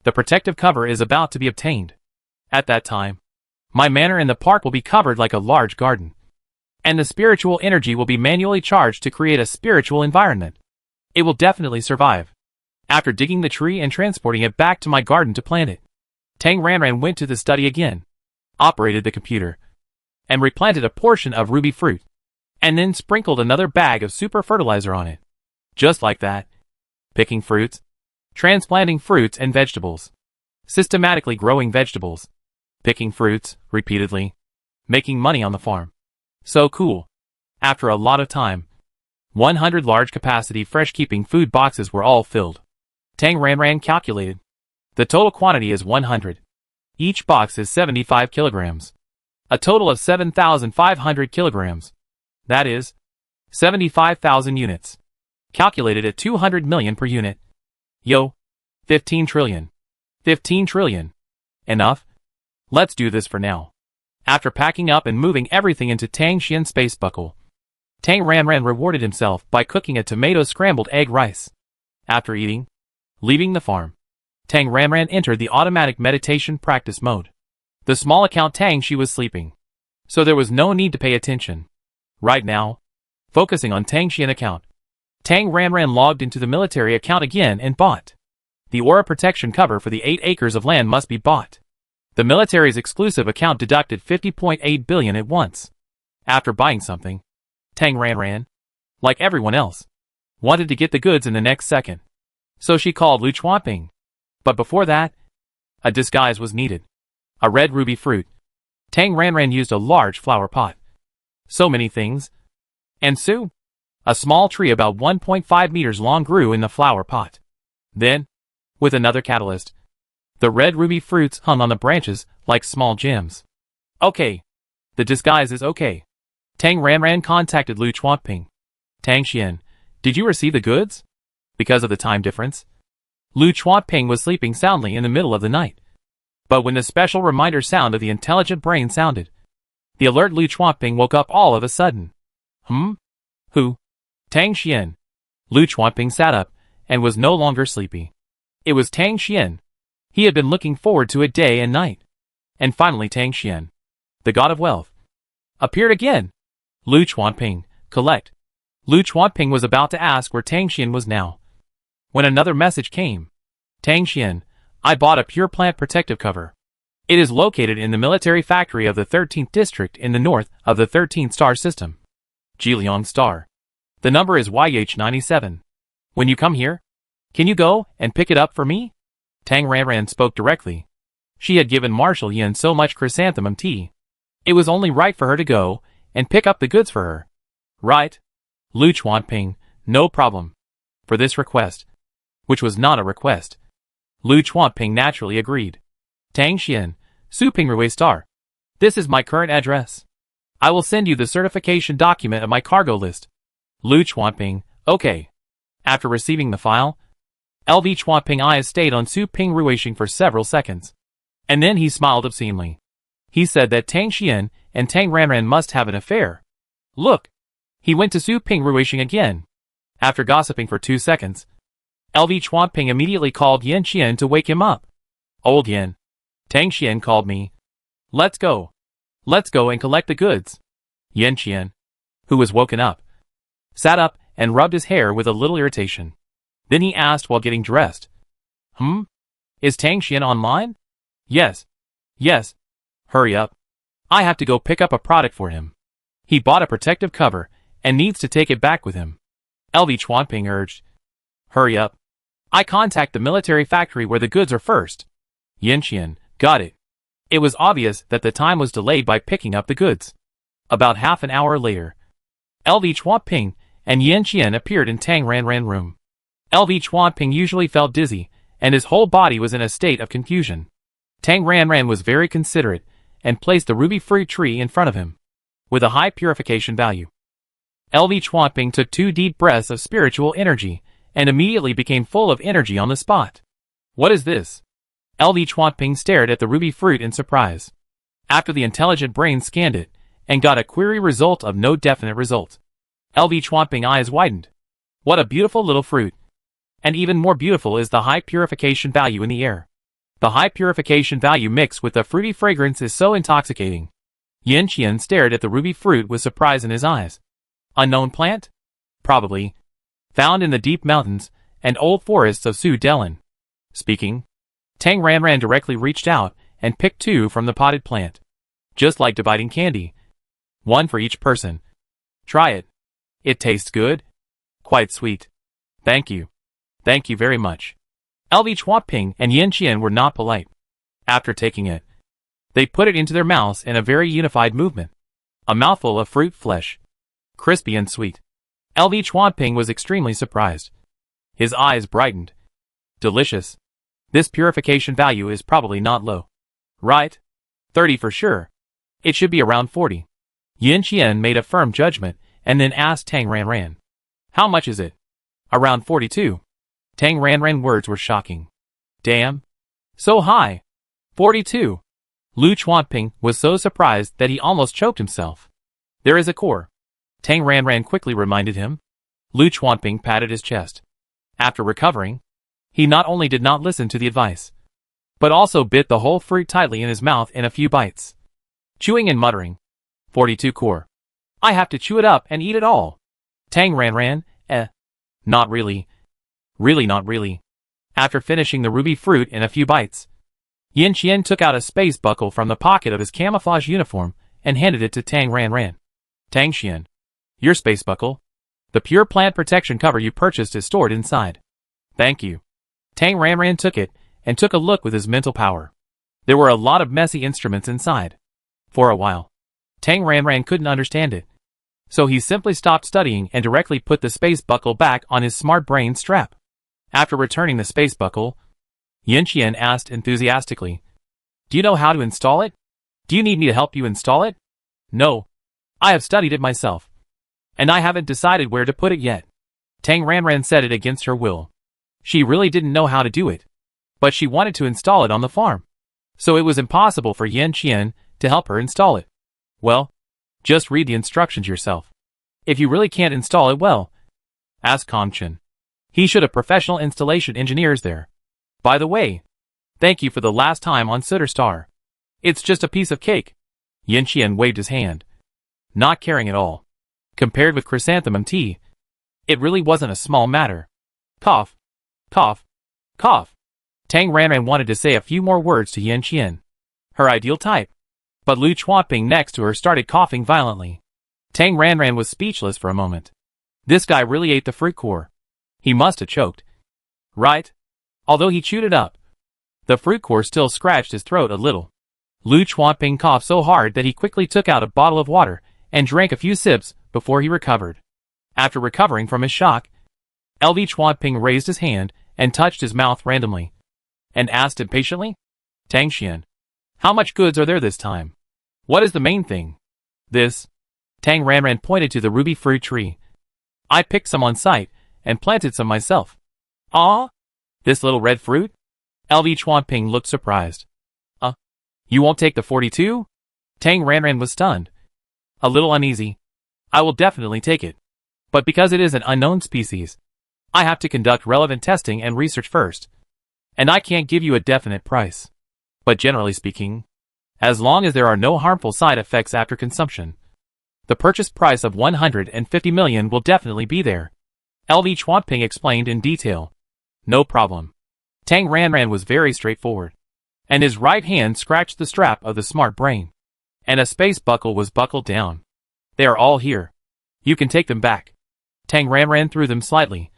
the protective cover is about to be obtained. At that time, my manor in the park will be covered like a large garden, and the spiritual energy will be manually charged to create a spiritual environment. It will definitely survive. After digging the tree and transporting it back to my garden to plant it, Tang Ranran went to the study again, operated the computer, and replanted a portion of ruby fruit, and then sprinkled another bag of super fertilizer on it. Just like that. Picking fruits, transplanting fruits and vegetables, systematically growing vegetables, picking fruits, repeatedly, making money on the farm. So cool. After a lot of time, 100 large capacity fresh keeping food boxes were all filled. Tang Ranran calculated. The total quantity is 100. Each box is 75 kilograms. A total of 7,500 kilograms. That is 75,000 units. Calculated at 200 million per unit. Yo, 15 trillion. 15 trillion. Enough? Let's do this for now. After packing up and moving everything into Tang Xian's space buckle, Tang Ranran rewarded himself by cooking a tomato scrambled egg rice. After eating, leaving the farm, Tang Ranran entered the automatic meditation practice mode. The small account Tang Xi was sleeping, so there was no need to pay attention. Right now, focusing on Tang Xian account, Tang Ranran logged into the military account again and bought. The aura protection cover for the 8 acres of land must be bought. The military's exclusive account deducted 50.8 billion at once. After buying something, Tang Ranran, like everyone else, wanted to get the goods in the next second. So she called Lu Chuanping. But before that, a disguise was needed. A red ruby fruit. Tang Ranran used a large flower pot. So many things. And soon, a small tree about 1.5 meters long grew in the flower pot. Then, with another catalyst, the red ruby fruits hung on the branches like small gems. Okay. The disguise is okay. Tang Ranran contacted Lu Chuanping. Tang Xian, did you receive the goods? Because of the time difference, Lu Chuanping was sleeping soundly in the middle of the night. But when the special reminder sound of the intelligent brain sounded, the alert Lu Chuanping woke up all of a sudden. Who? Tang Xian. Lu Chuanping sat up and was no longer sleepy. It was Tang Xian. He had been looking forward to it day and night. And finally Tang Xian, the god of wealth, appeared again. Lu Chuanping, collect. Lu Chuanping was about to ask where Tang Xian was now, when another message came. Tang Xian, I bought a pure plant protective cover. It is located in the military factory of the 13th district in the north of the 13th star system. Jiliang Star. The number is YH97. When you come here, can you go and pick it up for me? Tang Ranran spoke directly. She had given Marshal Yin so much chrysanthemum tea. It was only right for her to go and pick up the goods for her. Right. Lu Chuanping, no problem. For this request, which was not a request, Lu Chuanping naturally agreed. Tang Xian, Supingrui Star. This is my current address. I will send you the certification document of my cargo list. Lu Chuanping, okay. After receiving the file, LV Chuanping eyes stayed on Su Ping Ruishing for several seconds. And then he smiled obscenely. He said that Tang Xian and Tang Ranran must have an affair. Look. He went to Su Ping Ruishing again. After gossiping for 2 seconds, LV Chuanping immediately called Yin Qian to wake him up. Old Yin. Tang Xian called me. Let's go. Let's go and collect the goods. Yin Qian, who was woken up, sat up and rubbed his hair with a little irritation. Then he asked while getting dressed. Is Tang Xian online? Yes. Yes. Hurry up. I have to go pick up a product for him. He bought a protective cover and needs to take it back with him. LV Chuanping urged. Hurry up. I contact the military factory where the goods are first. Yin Qian, got it. It was obvious that the time was delayed by picking up the goods. About half an hour later, LV Chuanping and Yin Qian appeared in Tang Ranran room. LV Chuanping usually felt dizzy, and his whole body was in a state of confusion. Tang Ranran was very considerate, and placed the ruby fruit tree in front of him, with a high purification value. LV Chuanping took 2 deep breaths of spiritual energy, and immediately became full of energy on the spot. What is this? LV Chuanping stared at the ruby fruit in surprise. After the intelligent brain scanned it, and got a query result of no definite result, LV Chuanping eyes widened. What a beautiful little fruit. And even more beautiful is the high purification value in the air. The high purification value mixed with the fruity fragrance is so intoxicating. Yin Qian stared at the ruby fruit with surprise in his eyes. Unknown plant? Probably. Found in the deep mountains and old forests of Su Delin. Speaking, Tang Ranran directly reached out and picked 2 from the potted plant. Just like dividing candy. 1 for each person. Try it. It tastes good. Quite sweet. Thank you. Thank you very much. LV Chuanping and Yin Qian were not polite. After taking it, they put it into their mouths in a very unified movement. A mouthful of fruit flesh. Crispy and sweet. LV Chuanping was extremely surprised. His eyes brightened. Delicious. This purification value is probably not low. Right? 30 for sure. It should be around 40. Yin Qian made a firm judgment and then asked Tang Ranran. How much is it? Around 42. Tang Ranran words were shocking. Damn. So high. 42. Lu Chuanping was so surprised that he almost choked himself. There is a core. Tang Ranran quickly reminded him. Lu Chuanping patted his chest. After recovering, he not only did not listen to the advice, but also bit the whole fruit tightly in his mouth in a few bites. Chewing and muttering. 42 core. I have to chew it up and eat it all. Tang Ranran, not really. Really not really. After finishing the ruby fruit in a few bites, Yin Qian took out a space buckle from the pocket of his camouflage uniform and handed it to Tang Ranran. Tang Xian. Your space buckle. The pure plant protection cover you purchased is stored inside. Thank you. Tang Ranran took it and took a look with his mental power. There were a lot of messy instruments inside. For a while, Tang Ranran couldn't understand it. So he simply stopped studying and directly put the space buckle back on his smart brain strap. After returning the space buckle, Yin Qian asked enthusiastically, Do you know how to install it? Do you need me to help you install it? No. I have studied it myself. And I haven't decided where to put it yet. Tang Ranran said it against her will. She really didn't know how to do it. But she wanted to install it on the farm. So it was impossible for Yin Qian to help her install it. Well, just read the instructions yourself. If you really can't install it well, asked Kongchen. He should have professional installation engineers there. By the way, thank you for the last time on Sutter Star. It's just a piece of cake. Yanqian waved his hand, not caring at all. Compared with chrysanthemum tea, it really wasn't a small matter. Cough, cough, cough. Tang Ranran wanted to say a few more words to Yanqian, her ideal type, but Lu Chuanping next to her started coughing violently. Tang Ranran was speechless for a moment. This guy really ate the fruit core. He must have choked. Right? Although he chewed it up, the fruit core still scratched his throat a little. Lu Chuanping coughed so hard that he quickly took out a bottle of water and drank a few sips before he recovered. After recovering from his shock, LV Chuanping raised his hand and touched his mouth randomly, and asked impatiently, Tang Xian, how much goods are there this time? What is the main thing? This. Tang Ranran pointed to the ruby fruit tree. I picked some on site and planted some myself. Ah? This little red fruit? LV Chuanping looked surprised. You won't take the 42? Tang Ranran was stunned. A little uneasy. I will definitely take it. But because it is an unknown species, I have to conduct relevant testing and research first. And I can't give you a definite price. But generally speaking, as long as there are no harmful side effects after consumption, the purchase price of 150 million will definitely be there. LV Chuanping explained in detail. No problem. Tang Ranran was very straightforward, and his right hand scratched the strap of the smart brain, and a space buckle was buckled down. They are all here. You can take them back. Tang Ranran threw them slightly,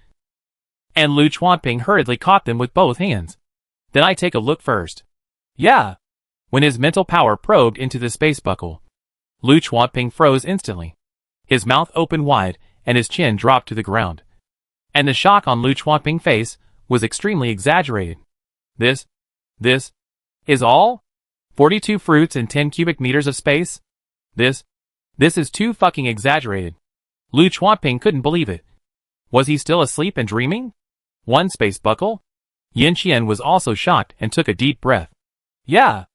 and Lu Chuanping hurriedly caught them with both hands. Then I take a look first. Yeah. When his mental power probed into the space buckle, Lu Chuanping froze instantly. His mouth opened wide, and his chin dropped to the ground. And the shock on Lu Chuanping's face was extremely exaggerated. This is all? 42 fruits and 10 cubic meters of space? This is too fucking exaggerated. Lu Chuanping couldn't believe it. Was he still asleep and dreaming? One space buckle? Yanqian was also shocked and took a deep breath. Yeah.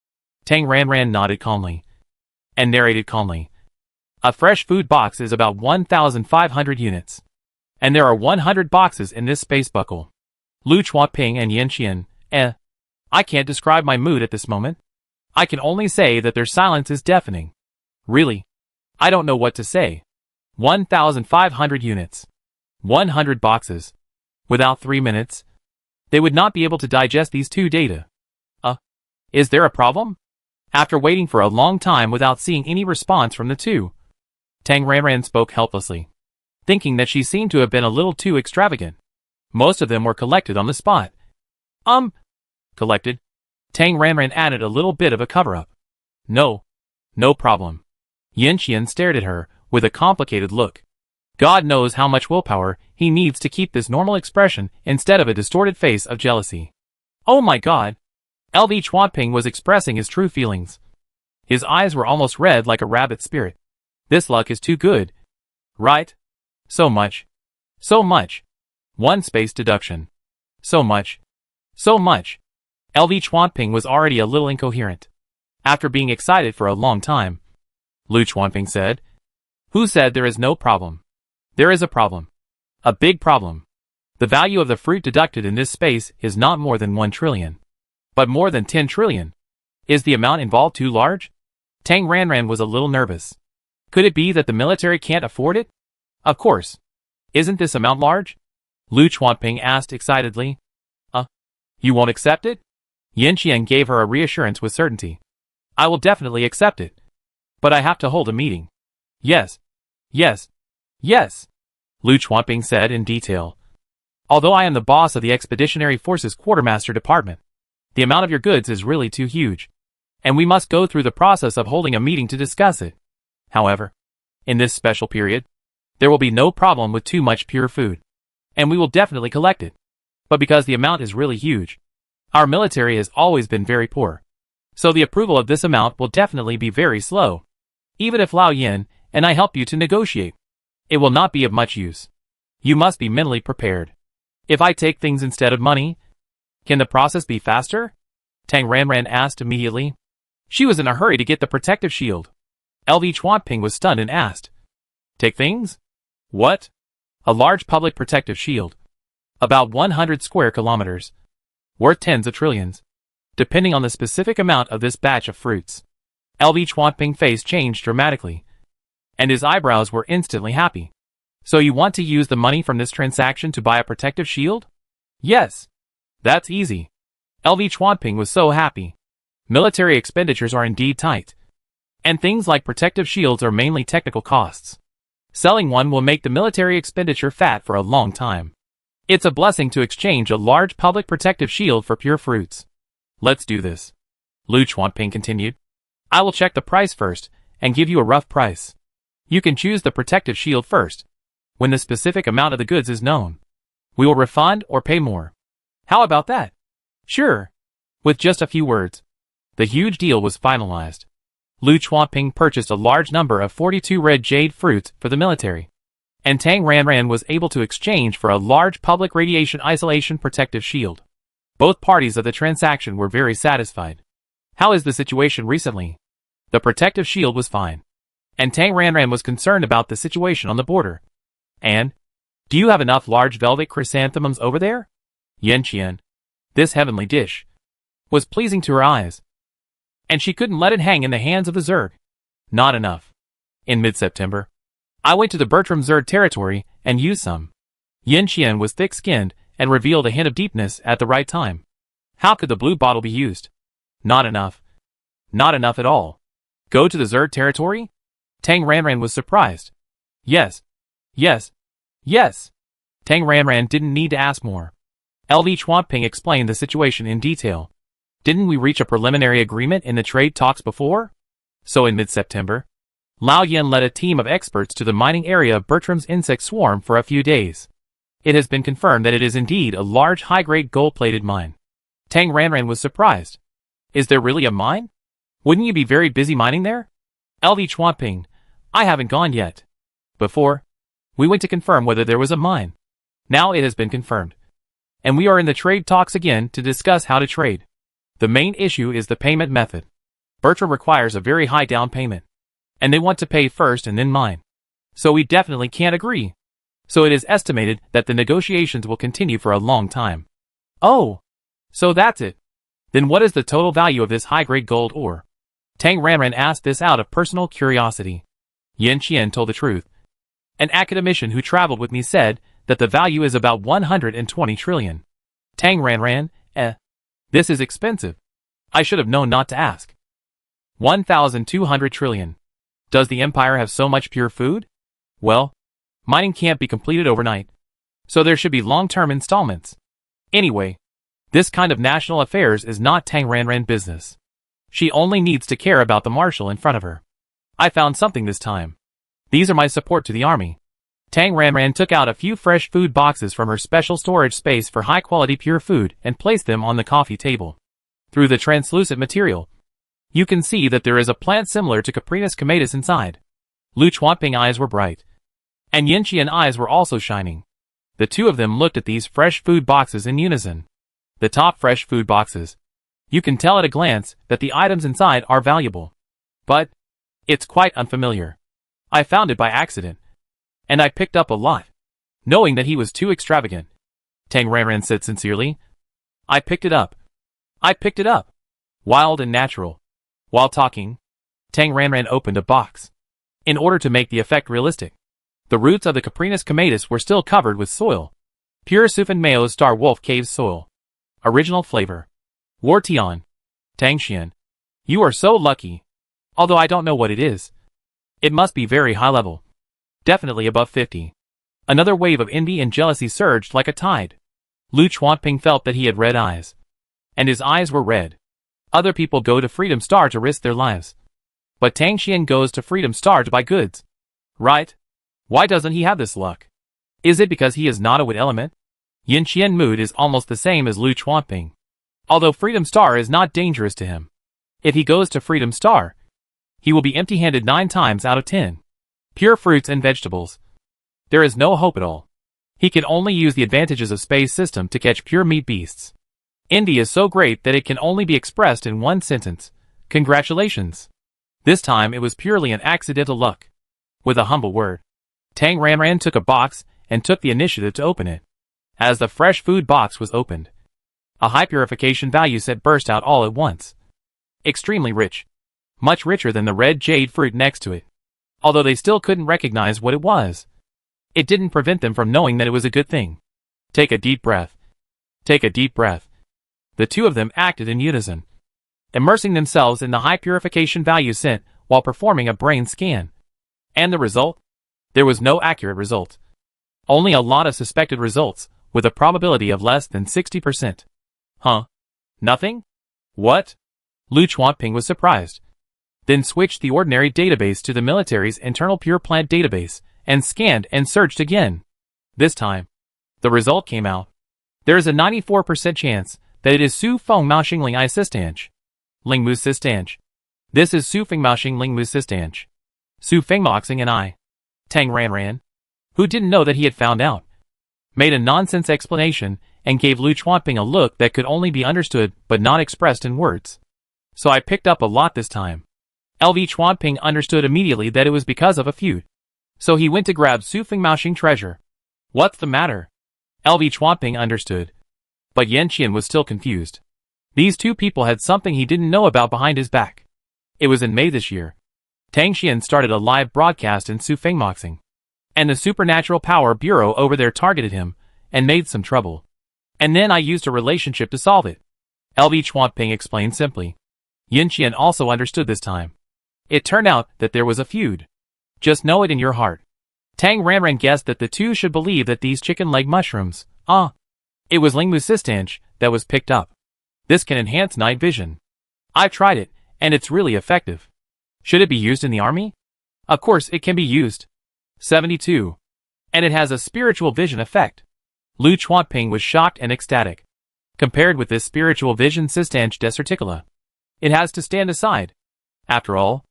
Tang Ranran nodded calmly, and narrated calmly. A fresh food box is about 1,500 units. And there are 100 boxes in this space buckle. Lu Chuanping and Yanqian, I can't describe my mood at this moment. I can only say that their silence is deafening. Really. I don't know what to say. 1,500 units. 100 boxes. Without 3 minutes, they would not be able to digest these two data. Is there a problem? After waiting for a long time without seeing any response from the two, Tang Ranran spoke helplessly, thinking that she seemed to have been a little too extravagant. Most of them were collected on the spot. Collected? Tang Ranran added a little bit of a cover-up. No problem. Yanqian stared at her with a complicated look. God knows how much willpower he needs to keep this normal expression instead of a distorted face of jealousy. Oh my god! LV Chuanping was expressing his true feelings. His eyes were almost red like a rabbit spirit. This luck is too good. Right? So much. So much. One space deduction. So much. So much. LV Chuanping was already a little incoherent. After being excited for a long time, Lu Chuanping said, Who said there is no problem? There is a problem. A big problem. The value of the fruit deducted in this space is not more than 1 trillion. But more than 10 trillion. Is the amount involved too large? Tang Ranran was a little nervous. Could it be that the military can't afford it? Of course. Isn't this amount large? Lu Chuanping asked excitedly. You won't accept it? Yanqian gave her a reassurance with certainty. I will definitely accept it. But I have to hold a meeting. Yes. Yes. Yes. Lu Chuanping said in detail. Although I am the boss of the Expeditionary Forces Quartermaster Department, the amount of your goods is really too huge, and we must go through the process of holding a meeting to discuss it. However, in this special period, there will be no problem with too much pure food, and we will definitely collect it. But because the amount is really huge, our military has always been very poor, so the approval of this amount will definitely be very slow. Even if Lao Yin and I help you to negotiate, it will not be of much use. You must be mentally prepared. If I take things instead of money, can the process be faster? Tang Ranran asked immediately. She was in a hurry to get the protective shield. LV Chuanping was stunned and asked, Take things? What? A large public protective shield. About 100 square kilometers. Worth tens of trillions. Depending on the specific amount of this batch of fruits. LV Chuanping's face changed dramatically. And his eyebrows were instantly happy. So you want to use the money from this transaction to buy a protective shield? Yes. That's easy. LV Chuanping was so happy. Military expenditures are indeed tight. And things like protective shields are mainly technical costs. Selling one will make the military expenditure fat for a long time. It's a blessing to exchange a large public protective shield for pure fruits. Let's do this. Lu Chuanping continued. I will check the price first and give you a rough price. You can choose the protective shield first. When the specific amount of the goods is known, we will refund or pay more. How about that? Sure. With just a few words, the huge deal was finalized. Lu Chuanping purchased a large number of 42 red jade fruits for the military, and Tang Ranran was able to exchange for a large public radiation isolation protective shield. Both parties of the transaction were very satisfied. How is the situation recently? The protective shield was fine, and Tang Ranran was concerned about the situation on the border. And, do you have enough large velvet chrysanthemums over there? Yan Qian, this heavenly dish, was pleasing to her eyes, and she couldn't let it hang in the hands of the Zerg. Not enough. In mid-September, I went to the Bertram Zerg territory and used some. Yan Qian was thick-skinned and revealed a hint of deepness at the right time. How could the blue bottle be used? Not enough. Not enough at all. Go to the Zerg territory? Tang Ranran was surprised. Yes. Yes. Yes. Tang Ranran didn't need to ask more. LV Chuanping explained the situation in detail. Didn't we reach a preliminary agreement in the trade talks before? So in mid-September, Lao Yen led a team of experts to the mining area of Bertram's insect swarm for a few days. It has been confirmed that it is indeed a large high-grade gold-plated mine. Tang Ranran was surprised. Is there really a mine? Wouldn't you be very busy mining there? LV Chuanping, I haven't gone yet. Before, we went to confirm whether there was a mine. Now it has been confirmed. And we are in the trade talks again to discuss how to trade. The main issue is the payment method. Bertram requires a very high down payment, and they want to pay first and then mine. So we definitely can't agree. So it is estimated that the negotiations will continue for a long time. Oh, so that's it. Then what is the total value of this high-grade gold ore? Tang Ranran asked this out of personal curiosity. Yan Qian told the truth. An academician who traveled with me said that the value is about 120 trillion. Tang Ranran, this is expensive. I should have known not to ask. 1,200 trillion. Does the empire have so much pure food? Well, mining can't be completed overnight, so there should be long-term installments. Anyway, this kind of national affairs is not Tang Ranran business. She only needs to care about the marshal in front of her. I found something this time. These are my support to the army. Tang Ranran took out a few fresh food boxes from her special storage space for high-quality pure food and placed them on the coffee table. Through the translucent material, you can see that there is a plant similar to Caprinus comatus inside. Lu Chuanping's eyes were bright, and Yan Qian's eyes were also shining. The two of them looked at these fresh food boxes in unison. The top fresh food boxes. You can tell at a glance that the items inside are valuable. But it's quite unfamiliar. I found it by accident, and I picked up a lot, knowing that he was too extravagant. Tang Ranran said sincerely. I picked it up. I picked it up. Wild and natural. While talking, Tang Ranran opened a box. In order to make the effect realistic, the roots of the Caprinus comatus were still covered with soil. Pure Sufan Mayo Star Wolf Cave soil. Original flavor. War Tian. Tang Xian. You are so lucky. Although I don't know what it is. It must be very high level. Definitely above 50. Another wave of envy and jealousy surged like a tide. Lu Chuanping felt that he had red eyes. And his eyes were red. Other people go to Freedom Star to risk their lives. But Tang Xian goes to Freedom Star to buy goods. Right? Why doesn't he have this luck? Is it because he is not a wood element? Yan Qian's mood is almost the same as Lu Chuanping. Although Freedom Star is not dangerous to him. If he goes to Freedom Star, he will be empty-handed 9 times out of 10. Pure fruits and vegetables. There is no hope at all. He can only use the advantages of space system to catch pure meat beasts. Envy is so great that it can only be expressed in one sentence. Congratulations. This time it was purely an accidental luck. With a humble word, Tang Ranran took a box and took the initiative to open it. As the fresh food box was opened, a high purification value set burst out all at once. Extremely rich. Much richer than the red jade fruit next to it. Although they still couldn't recognize what it was, it didn't prevent them from knowing that it was a good thing. Take a deep breath. Take a deep breath. The two of them acted in unison, immersing themselves in the high purification value scent while performing a brain scan. And the result? There was no accurate result. Only a lot of suspected results, with a probability of less than 60%. Huh? Nothing? What? Lu Chuanping was surprised. Then switched the ordinary database to the military's internal pure plant database, and scanned and searched again. This time, the result came out. There is a 94% chance that it is Su Feng Maoxing Ling I Sistanch. Lingmu Sistanch. This is Su Feng Maoxing Lingmu Sistanch. Su Feng Moxing and I. Tang Ranran, who didn't know that he had found out, made a nonsense explanation and gave Lu Chuanping a look that could only be understood but not expressed in words. So I picked up a lot this time. LV Chuanping understood immediately that it was because of a feud. So he went to grab Su Feng Maoxing treasure. What's the matter? LV Chuanping understood. But Yan Qian was still confused. These two people had something he didn't know about behind his back. It was in May this year. Tang Xian started a live broadcast in Su Feng Moxing, and the Supernatural Power Bureau over there targeted him and made some trouble. And then I used a relationship to solve it. LV Chuanping explained simply. Yan Qian also understood this time. It turned out that there was a feud. Just know it in your heart. Tang Ranran guessed that the two should believe that these chicken leg mushrooms, it was Lingmu Sistanch that was picked up. This can enhance night vision. I've tried it, and it's really effective. Should it be used in the army? Of course it can be used. 72. And it has a spiritual vision effect. Lu Chuanping was shocked and ecstatic. Compared with this spiritual vision Sistanch Desarticula, it has to stand aside. After all,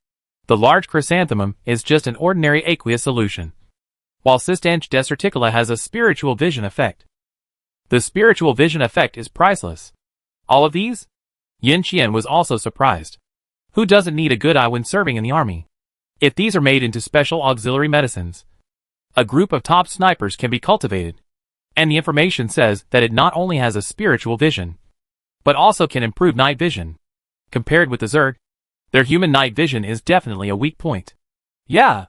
the large chrysanthemum is just an ordinary aqueous solution, while Sistanch Desarticula has a spiritual vision effect. The spiritual vision effect is priceless. All of these? Yan Qian was also surprised. Who doesn't need a good eye when serving in the army? If these are made into special auxiliary medicines, a group of top snipers can be cultivated. And the information says that it not only has a spiritual vision, but also can improve night vision. Compared with the Zerg, their human night vision is definitely a weak point. Yeah.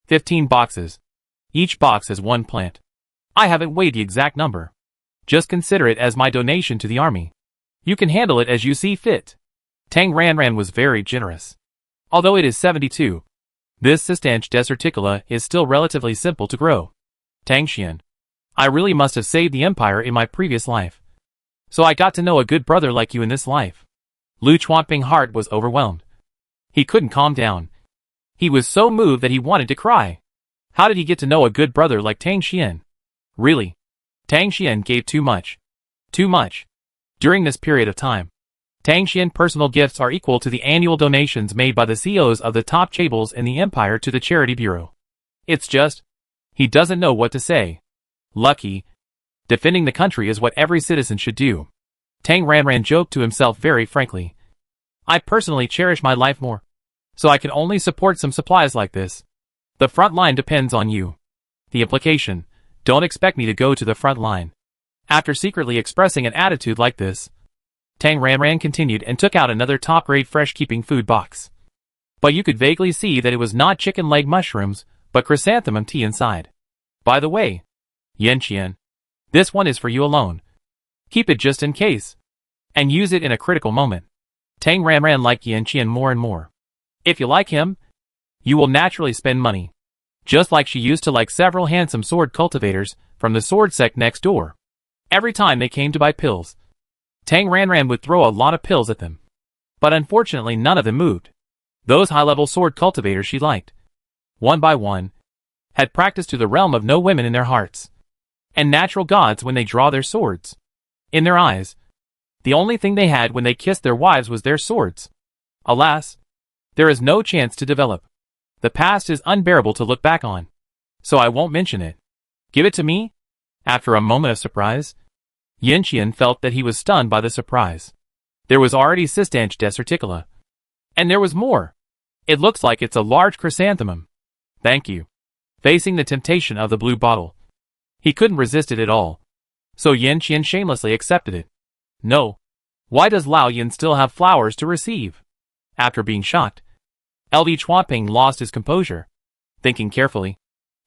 15 boxes. Each box has one plant. I haven't weighed the exact number. Just consider it as my donation to the army. You can handle it as you see fit. Tang Ranran was very generous. Although it is 72, this Sistanch Desarticula is still relatively simple to grow. Tang Xian, I really must have saved the empire in my previous life. So I got to know a good brother like you in this life. Lu Chuanping's heart was overwhelmed. He couldn't calm down. He was so moved that he wanted to cry. How did he get to know a good brother like Tang Xian? Really? Tang Xian gave too much. Too much. During this period of time, Tang Xian personal gifts are equal to the annual donations made by the CEOs of the top chaebols in the empire to the charity bureau. It's just, he doesn't know what to say. Lucky. Defending the country is what every citizen should do. Tang Ranran joked to himself very frankly. I personally cherish my life more, so I can only support some supplies like this. The front line depends on you. The implication, don't expect me to go to the front line. After secretly expressing an attitude like this, Tang Ranran continued and took out another top-grade fresh-keeping food box. But you could vaguely see that it was not chicken leg mushrooms, but chrysanthemum tea inside. By the way, Yan Qian, this one is for you alone. Keep it just in case, and use it in a critical moment. Tang Ranran liked Yan Qian more and more. If you like him, you will naturally spend money. Just like she used to like several handsome sword cultivators from the sword sect next door. Every time they came to buy pills, Tang Ranran would throw a lot of pills at them. But unfortunately none of them moved. Those high-level sword cultivators she liked, one by one, had practiced to the realm of no women in their hearts, and natural gods when they draw their swords. In their eyes, the only thing they had when they kissed their wives was their swords. Alas, there is no chance to develop. The past is unbearable to look back on, so I won't mention it. Give it to me? After a moment of surprise, Yan Qian felt that he was stunned by the surprise. There was already Sistanch Desarticula. And there was more. It looks like it's a large chrysanthemum. Thank you. Facing the temptation of the blue bottle, He couldn't resist it at all. So Yin Qian shamelessly accepted it. No. Why does Lao Yin still have flowers to receive? After being shocked, LV Chuanping lost his composure. Thinking carefully,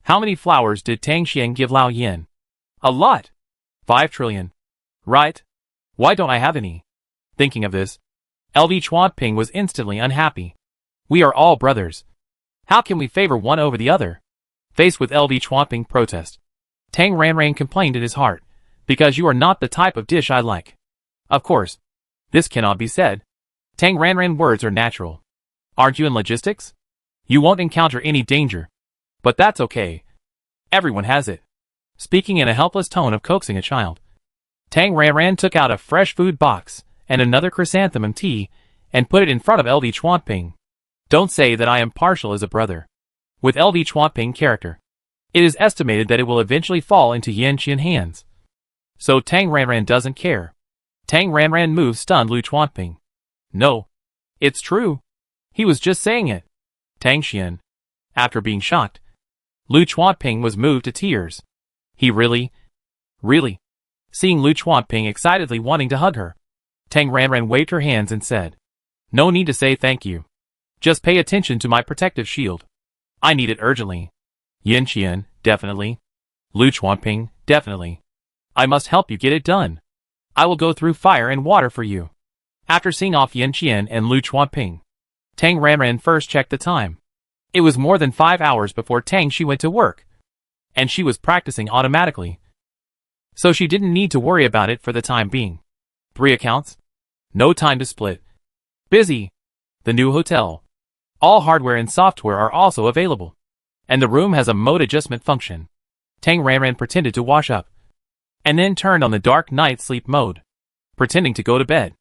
how many flowers did Tang Xian give Lao Yin? A lot. 5 trillion. Right? Why don't I have any? Thinking of this, LV Chuanping was instantly unhappy. We are all brothers. How can we favor one over the other? Faced with LV Chuanping protest, Tang Ranran complained in his heart, because you are not the type of dish I like. Of course, this cannot be said. Tang Ranran words are natural. Aren't you in logistics? You won't encounter any danger. But that's okay. Everyone has it. Speaking in a helpless tone of coaxing a child, Tang Ranran took out a fresh food box and another chrysanthemum tea and put it in front of LV Chuanping. Don't say that I am partial as a brother. With LV Chuanping character, it is estimated that it will eventually fall into Yin Qian hands. So Tang Ranran doesn't care. Tang Ranran moves stunned Lu Chuanping. No. It's true. He was just saying it. Tang Xian. After being shocked, Lu Chuanping was moved to tears. He really? Seeing Lu Chuanping excitedly wanting to hug her, Tang Ranran waved her hands and said, no need to say thank you. Just pay attention to my protective shield. I need it urgently. Yin Qian, definitely. Lu Chuanping, definitely. I must help you get it done. I will go through fire and water for you. After seeing off Yin Qian and Lu Chuanping, Tang Ranran first checked the time. It was more than 5 hours before Tang Shi went to work, and she was practicing automatically. So she didn't need to worry about it for the time being. 3 accounts? No time to split. Busy. The new hotel. All hardware and software are also available. And the room has a mode adjustment function. Tang Ranran pretended to wash up, and then turned on the dark night sleep mode, pretending to go to bed.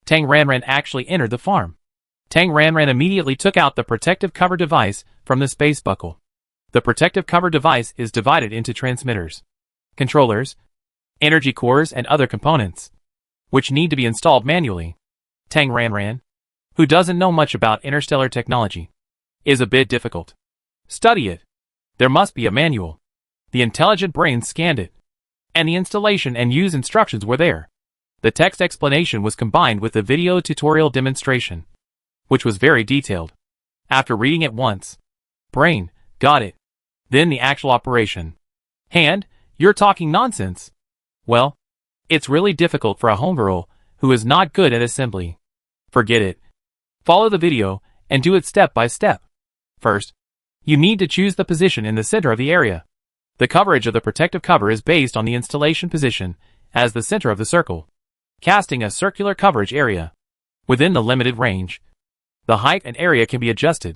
Tang Ranran actually entered the farm. Tang Ranran immediately took out the protective cover device from the space buckle. The protective cover device is divided into transmitters, controllers, energy cores and other components, which need to be installed manually. Tang Ranran, who doesn't know much about interstellar technology, is a bit difficult. Study it. There must be a manual. The intelligent brain scanned it, and the installation and use instructions were there. The text explanation was combined with the video tutorial demonstration, which was very detailed. After reading it once, brain, got it. Then the actual operation. Hand, you're talking nonsense. Well, it's really difficult for a homegirl who is not good at assembly. Forget it. Follow the video and do it step by step. First, you need to choose the position in the center of the area. The coverage of the protective cover is based on the installation position as the center of the circle, casting a circular coverage area within the limited range. The height and area can be adjusted.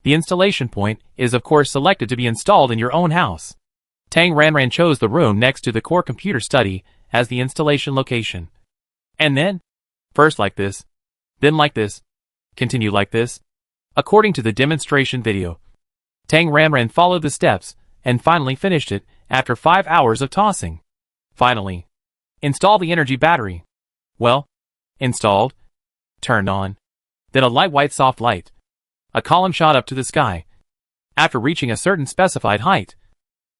The installation point is of course selected to be installed in your own house. Tang Ranran chose the room next to the core computer study as the installation location. And then, first like this, then like this, continue like this. According to the demonstration video, Tang Ranran followed the steps and finally finished it after 5 hours of tossing. Finally, install the energy battery. Well, installed, turned on. Then a light white soft light. A column shot up to the sky. After reaching a certain specified height,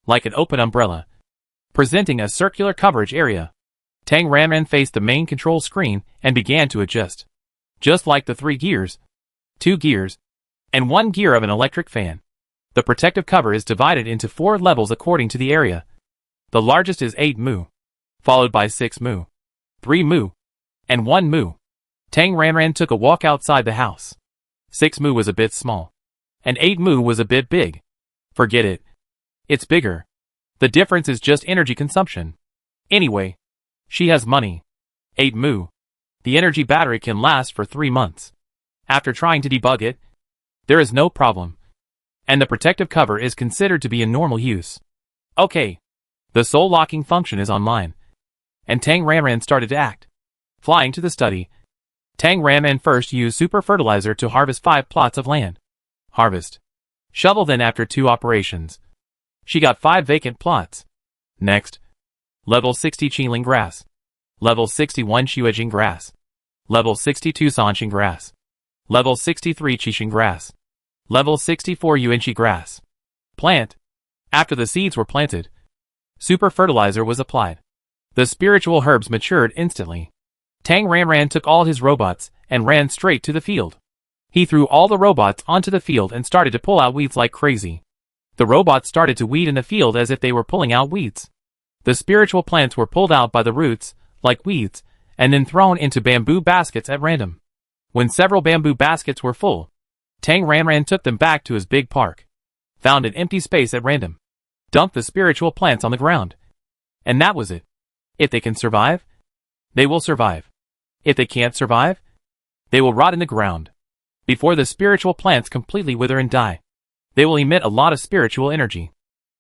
like an open umbrella, presenting a circular coverage area, Tang Ranran faced the main control screen and began to adjust. Just like the 3 gears, 2 gears, and 1 gear of an electric fan. The protective cover is divided into 4 levels according to the area. The largest is 8 mu, followed by 6 mu, 3 mu, and 1 mu. Tang Ranran took a walk outside the house. 6 mu was a bit small, and 8 mu was a bit big. Forget it. It's bigger. The difference is just energy consumption. Anyway, she has money. 8 mu. The energy battery can last for 3 months. After trying to debug it, there is no problem, and the protective cover is considered to be in normal use. Okay. The soul locking function is online, and Tang Ranran started to act. Flying to the study, Tang Ranran first used super fertilizer to harvest 5 plots of land. Harvest. Shovel then after 2 operations. She got 5 vacant plots. Next. Level 60 Qingling grass. Level 61 Xuejing grass. Level 62 Sanqing grass. Level 63 Qixing grass. Level 64 Yuanqi grass. Plant. After the seeds were planted, Super fertilizer was applied. The spiritual herbs matured instantly. Tang Ranran took all his robots and ran straight to the field. He threw all the robots onto the field and started to pull out weeds like crazy. The robots started to weed in the field as if they were pulling out weeds. The spiritual plants were pulled out by the roots, like weeds, and then thrown into bamboo baskets at random. When several bamboo baskets were full, Tang Ranran took them back to his big park, found an empty space at random, dumped the spiritual plants on the ground. And that was it. If they can survive, they will survive. If they can't survive, they will rot in the ground. Before the spiritual plants completely wither and die, they will emit a lot of spiritual energy.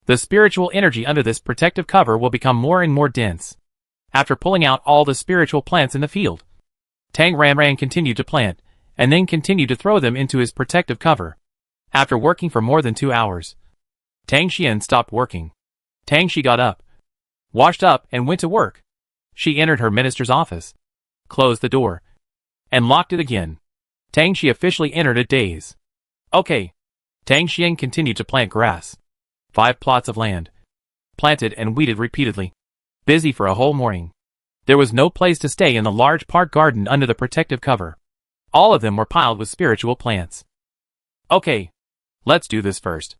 The spiritual energy under this protective cover will become more and more dense. After pulling out all the spiritual plants in the field, Tang Ranran continued to plant, and then continued to throw them into his protective cover. After working for more than 2 hours, Tang Xian stopped working. Tang Shi got up, washed up, and went to work. She entered her minister's office, closed the door, and locked it again. Tang Shi officially entered a daze. Okay. Tang Xian continued to plant grass. 5 plots of land. Planted and weeded repeatedly. Busy for a whole morning. There was no place to stay in the large park garden under the protective cover. All of them were piled with spiritual plants. Okay. Let's do this first.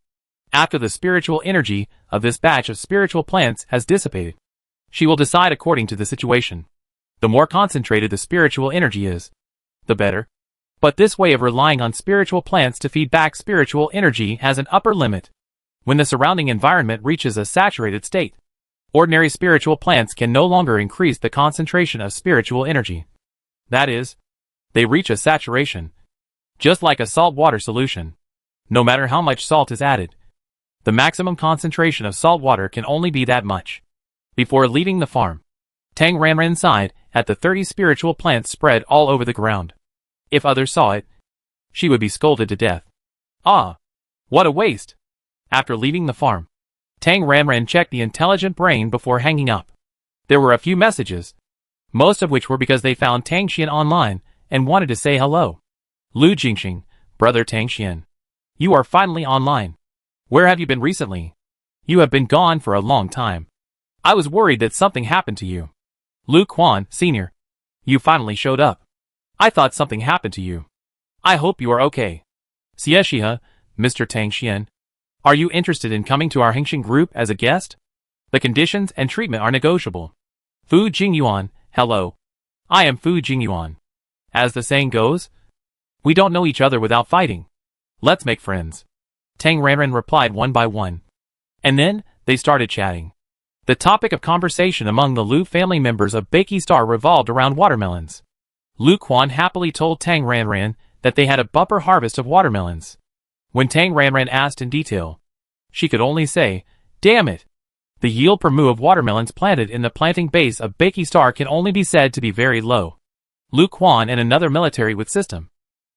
After the spiritual energy of this batch of spiritual plants has dissipated, she will decide according to the situation. The more concentrated the spiritual energy is, the better. But this way of relying on spiritual plants to feed back spiritual energy has an upper limit. When the surrounding environment reaches a saturated state, ordinary spiritual plants can no longer increase the concentration of spiritual energy. That is, they reach a saturation. Just like a salt water solution. No matter how much salt is added, the maximum concentration of salt water can only be that much. Before leaving the farm, Tang Ranran sighed at the 30 spiritual plants spread all over the ground. If others saw it, she would be scolded to death. Ah! What a waste! After leaving the farm, Tang Ranran checked the intelligent brain before hanging up. There were a few messages, most of which were because they found Tang Xian online and wanted to say hello. Lu Jingxing, brother Tang Xian. You are finally online. Where have you been recently? You have been gone for a long time. I was worried that something happened to you. Lu Quan, Sr. You finally showed up. I thought something happened to you. I hope you are okay. Xiexia, Mr. Tang Xian. Are you interested in coming to our Hengxing group as a guest? The conditions and treatment are negotiable. Fu Jingyuan, hello. I am Fu Jingyuan. As the saying goes, we don't know each other without fighting. Let's make friends. Tang Ranran replied one by one. And then, they started chatting. The topic of conversation among the Lu family members of Bakey Star revolved around watermelons. Lu Quan happily told Tang Ranran that they had a bumper harvest of watermelons. When Tang Ranran asked in detail, she could only say, damn it! The yield per mu of watermelons planted in the planting base of Bakey Star can only be said to be very low. Lu Quan and another military with system,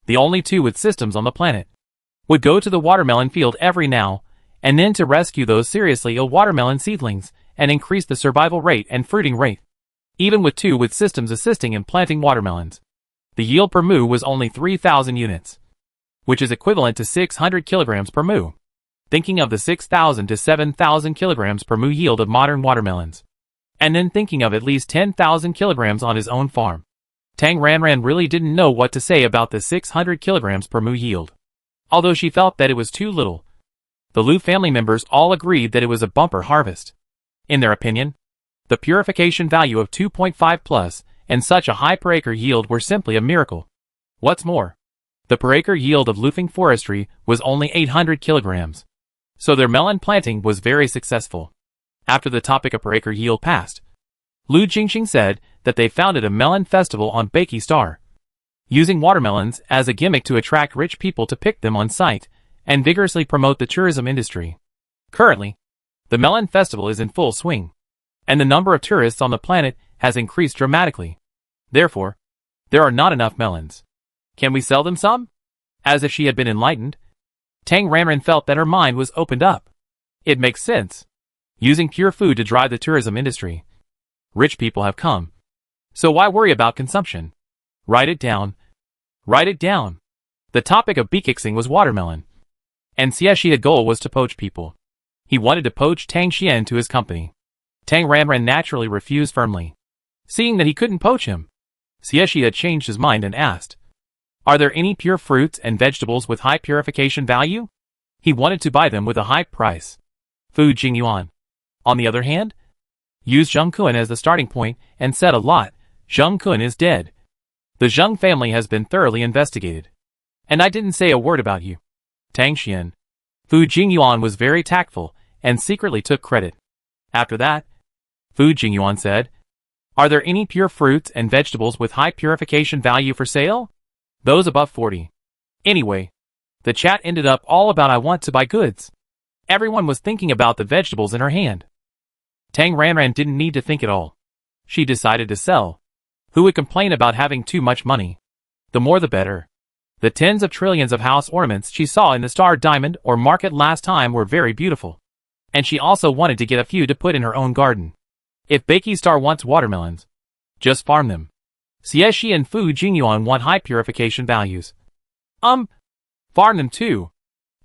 the only 2 with systems on the planet, would go to the watermelon field every now and then to rescue those seriously ill watermelon seedlings and increase the survival rate and fruiting rate. Even with 2 with systems assisting in planting watermelons, the yield per mu was only 3,000 units, which is equivalent to 600 kilograms per mu. Thinking of the 6,000 to 7,000 kilograms per mu yield of modern watermelons, and then thinking of at least 10,000 kilograms on his own farm, Tang Ranran really didn't know what to say about the 600 kilograms per mu yield. Although she felt that it was too little, the Lu family members all agreed that it was a bumper harvest. In their opinion, the purification value of 2.5 plus and such a high per acre yield were simply a miracle. What's more, the per acre yield of Lufeng forestry was only 800 kilograms. So their melon planting was very successful. After the topic of per acre yield passed, Lu Jingxing said that they founded a melon festival on Bakey Star, using watermelons as a gimmick to attract rich people to pick them on site and vigorously promote the tourism industry. Currently, the melon festival is in full swing, and the number of tourists on the planet has increased dramatically. Therefore, there are not enough melons. Can we sell them some? As if she had been enlightened, Tang Ranran felt that her mind was opened up. It makes sense. Using pure food to drive the tourism industry. Rich people have come. So why worry about consumption? Write it down. Write it down. The topic of beatkicksing was watermelon. And Xiexia's goal was to poach people. He wanted to poach Tang Xian to his company. Tang Ranran naturally refused firmly. Seeing that he couldn't poach him, Xie had changed his mind and asked, "Are there any pure fruits and vegetables with high purification value?" He wanted to buy them with a high price. Fu Jingyuan, on the other hand, used Zheng Kun as the starting point and said a lot. Zheng Kun is dead. The Zheng family has been thoroughly investigated. And I didn't say a word about you. Tang Xian. Fu Jingyuan was very tactful and secretly took credit. After that, Fu Jingyuan said, "Are there any pure fruits and vegetables with high purification value for sale? Those above 40. Anyway, the chat ended up all about I want to buy goods. Everyone was thinking about the vegetables in her hand. Tang Ranran didn't need to think at all. She decided to sell. Who would complain about having too much money? The more the better. The tens of trillions of house ornaments she saw in the Star Diamond or market last time were very beautiful. And she also wanted to get a few to put in her own garden. If Bakey Star wants watermelons, just farm them. Xie and Fu Jingyuan want high purification values. Farm them too."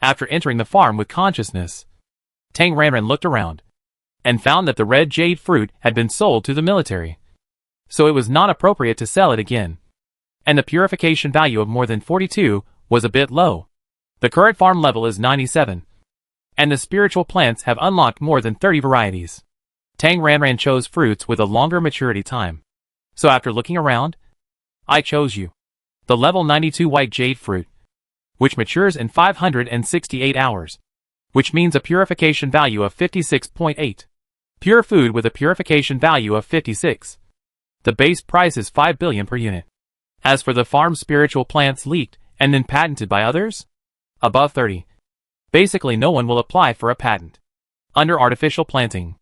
After entering the farm with consciousness, Tang Ranran looked around and found that the red jade fruit had been sold to the military. So it was not appropriate to sell it again. And the purification value of more than 42 was a bit low. The current farm level is 97. And the spiritual plants have unlocked more than 30 varieties. Tang Ranran chose fruits with a longer maturity time. So after looking around, I chose you. The level 92 white jade fruit, which matures in 568 hours, which means a purification value of 56.8. Pure food with a purification value of 56. The base price is 5 billion per unit. As for the farm spiritual plants leaked and then patented by others, above 30. Basically no one will apply for a patent. Under artificial planting,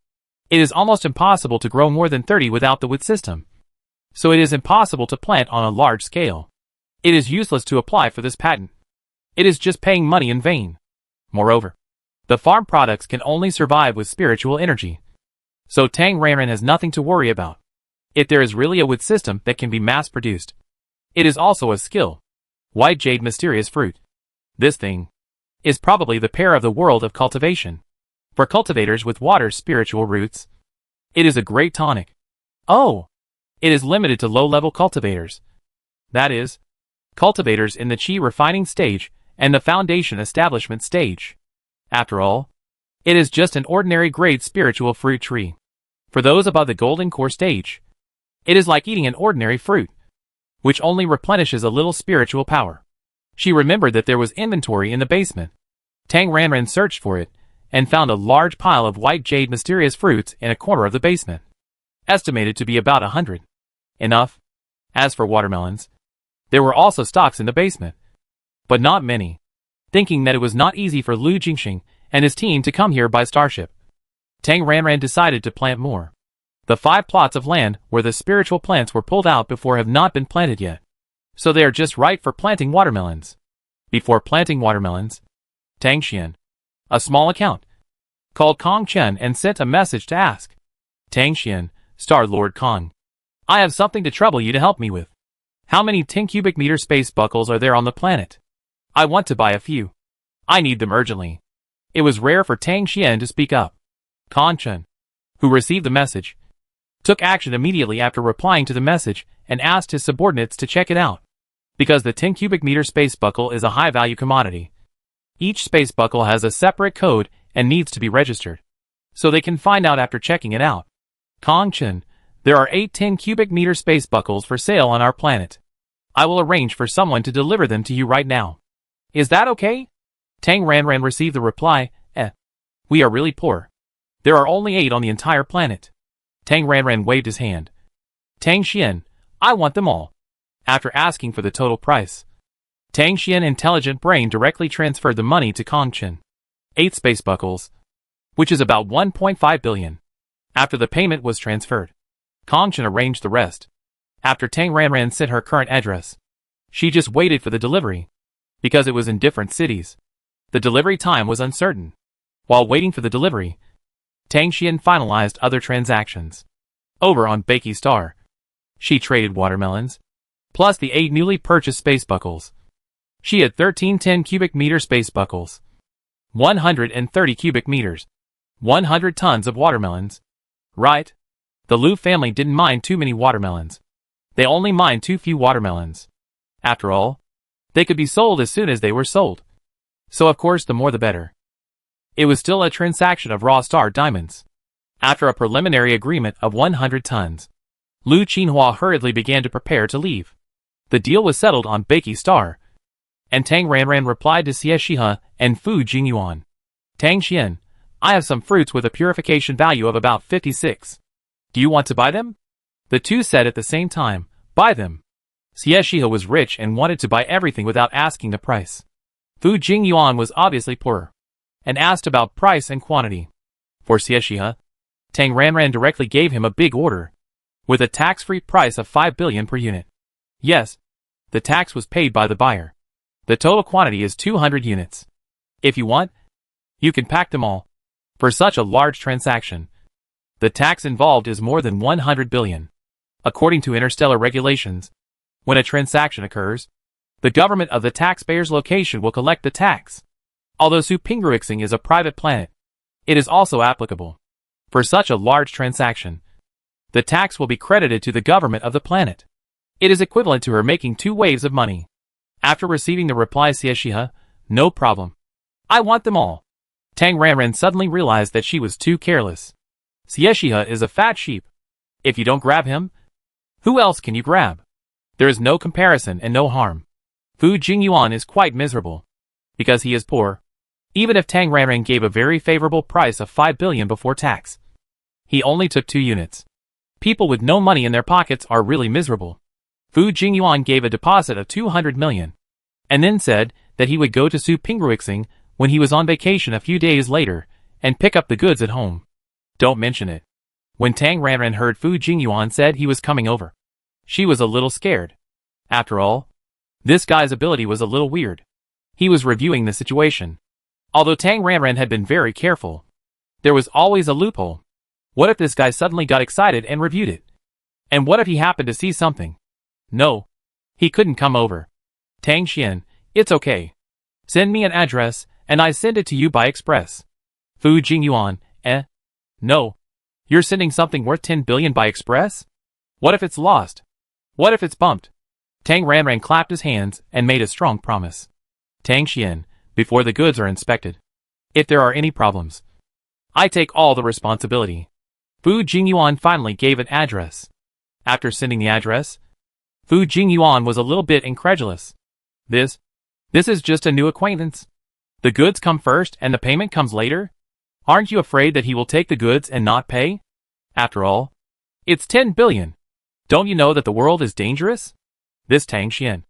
it is almost impossible to grow more than 30 without the wood system. So it is impossible to plant on a large scale. It is useless to apply for this patent. It is just paying money in vain. Moreover, the farm products can only survive with spiritual energy. So Tang Ranran has nothing to worry about. If there is really a wood system that can be mass-produced, it is also a skill. White jade mysterious fruit. This thing is probably the pear of the world of cultivation. For cultivators with water spiritual roots, it is a great tonic. Oh! It is limited to low-level cultivators. That is, cultivators in the Qi refining stage and the foundation establishment stage. After all, it is just an ordinary grade spiritual fruit tree. For those above the golden core stage, it is like eating an ordinary fruit, which only replenishes a little spiritual power. She remembered that there was inventory in the basement. Tang Ranran searched for it, and found a large pile of white jade mysterious fruits in a corner of the basement. Estimated to be about 100. Enough. As for watermelons, there were also stocks in the basement. But not many. Thinking that it was not easy for Lu Jingxing and his team to come here by starship, Tang Ranran decided to plant more. The 5 plots of land where the spiritual plants were pulled out before have not been planted yet. So they are just right for planting watermelons. Before planting watermelons, Tang Xian, a small account, called Kong Chen and sent a message to ask, "Tang Xian, Star Lord Kong, I have something to trouble you to help me with. How many 10 cubic meter space buckles are there on the planet? I want to buy a few. I need them urgently." It was rare for Tang Xian to speak up. Kong Chen, who received the message, took action immediately after replying to the message and asked his subordinates to check it out. Because the 10 cubic meter space buckle is a high-value commodity. Each space buckle has a separate code and needs to be registered, so they can find out after checking it out. Kong Chen, there are 8 10 cubic meter space buckles for sale on our planet. I will arrange for someone to deliver them to you right now. Is that okay? Tang Ranran received the reply, We are really poor. There are only 8 on the entire planet. Tang Ranran waved his hand. Tang Xian, I want them all. After asking for the total price, Tang Xian intelligent brain directly transferred the money to Kong Chen. 8 space buckles, which is about 1.5 billion. After the payment was transferred, Kong Chen arranged the rest. After Tang Ranran sent her current address, she just waited for the delivery. Because it was in different cities, the delivery time was uncertain. While waiting for the delivery, Tang Xian finalized other transactions. Over on Bakey Star, she traded watermelons, plus the 8 newly purchased space buckles. She had 13 10 cubic meter space buckles, 130 cubic meters, 100 tons of watermelons, Right? The Liu family didn't mind too many watermelons. They only mined too few watermelons. After all, they could be sold as soon as they were sold. So of course the more the better. It was still a transaction of raw star diamonds. After a preliminary agreement of 100 tons, Liu Qinhua hurriedly began to prepare to leave. The deal was settled on Bakey Star, and Tang Ranran replied to Xie Shihe and Fu Jingyuan. Tang Xian, I have some fruits with a purification value of about 56. Do you want to buy them? The two said at the same time, buy them. Xie Shihe was rich and wanted to buy everything without asking the price. Fu Jingyuan was obviously poor, and asked about price and quantity. For Xie Shihe, Tang Ranran directly gave him a big order, with a tax-free price of 5 billion per unit. Yes, the tax was paid by the buyer. The total quantity is 200 units. If you want, you can pack them all. For such a large transaction, the tax involved is more than 100 billion. According to interstellar regulations, when a transaction occurs, the government of the taxpayer's location will collect the tax. Although Supingruixing is a private planet, it is also applicable. For such a large transaction, the tax will be credited to the government of the planet. It is equivalent to her making 2 waves of money. After receiving the reply Xie Shihe, no problem. I want them all. Tang Ranran suddenly realized that she was too careless. Xie Shihe is a fat sheep. If you don't grab him, who else can you grab? There is no comparison and no harm. Fu Jingyuan is quite miserable, because he is poor. Even if Tang Ranran gave a very favorable price of 5 billion before tax, he only took 2 units. People with no money in their pockets are really miserable. Fu Jingyuan gave a deposit of 200 million, and then said that he would go to Supingruixing when he was on vacation a few days later, and pick up the goods at home. Don't mention it. When Tang Ranran heard Fu Jingyuan said he was coming over, she was a little scared. After all, this guy's ability was a little weird. He was reviewing the situation. Although Tang Ranran had been very careful, there was always a loophole. What if this guy suddenly got excited and reviewed it? And what if he happened to see something? No, he couldn't come over. Tang Xian, it's okay. Send me an address, and I send it to you by express. Fu Jingyuan, no. You're sending something worth 10 billion by express? What if it's lost? What if it's bumped? Tang Ranran clapped his hands and made a strong promise. Tang Xian, before the goods are inspected, if there are any problems, I take all the responsibility. Fu Jingyuan finally gave an address. After sending the address, Fu Jingyuan was a little bit incredulous. This is just a new acquaintance. The goods come first and the payment comes later? Aren't you afraid that he will take the goods and not pay? After all, it's 10 billion. Don't you know that the world is dangerous? This Tang Xian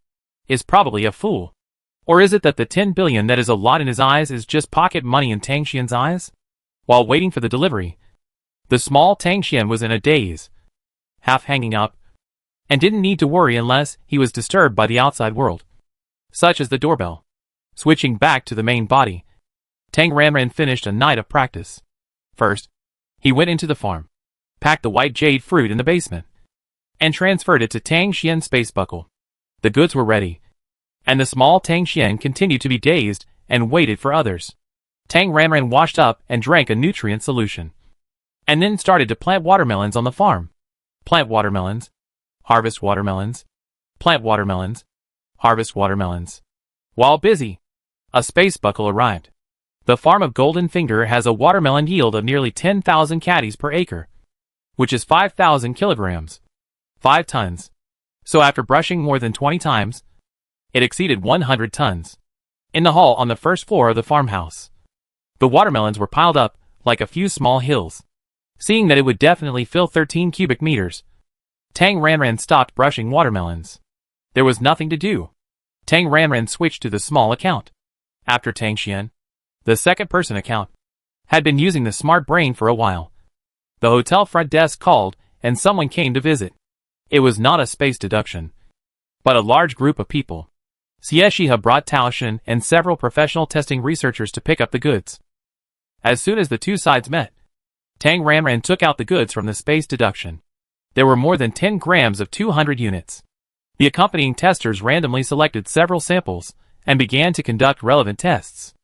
is probably a fool. Or is it that the 10 billion that is a lot in his eyes is just pocket money in Tang Xian's eyes? While waiting for the delivery, the small Tang Xian was in a daze, half hanging up, and didn't need to worry unless he was disturbed by the outside world, such as the doorbell. Switching back to the main body, Tang Ranran finished a night of practice. First, he went into the farm, packed the white jade fruit in the basement, and transferred it to Tang Xian's space buckle. The goods were ready, and the small Tang Xian continued to be dazed and waited for others. Tang Ranran washed up and drank a nutrient solution, and then started to plant watermelons on the farm. Plant watermelons, harvest watermelons, plant watermelons, harvest watermelons. While busy, a space buckle arrived. The farm of Golden Finger has a watermelon yield of nearly 10,000 caddies per acre, which is 5,000 kilograms, 5 tons. So after brushing more than 20 times, it exceeded 100 tons. In the hall on the first floor of the farmhouse, the watermelons were piled up like a few small hills. Seeing that it would definitely fill 13 cubic meters, Tang Ranran stopped brushing watermelons. There was nothing to do. Tang Ranran switched to the small account. After Tang Xian, the second person account, had been using the smart brain for a while. The hotel front desk called and someone came to visit. It was not a space deduction, but a large group of people. Xie Shihe brought Tao Shen and several professional testing researchers to pick up the goods. As soon as the two sides met, Tang Ranran took out the goods from the space deduction. There were more than 10 grams of 200 units. The accompanying testers randomly selected several samples and began to conduct relevant tests.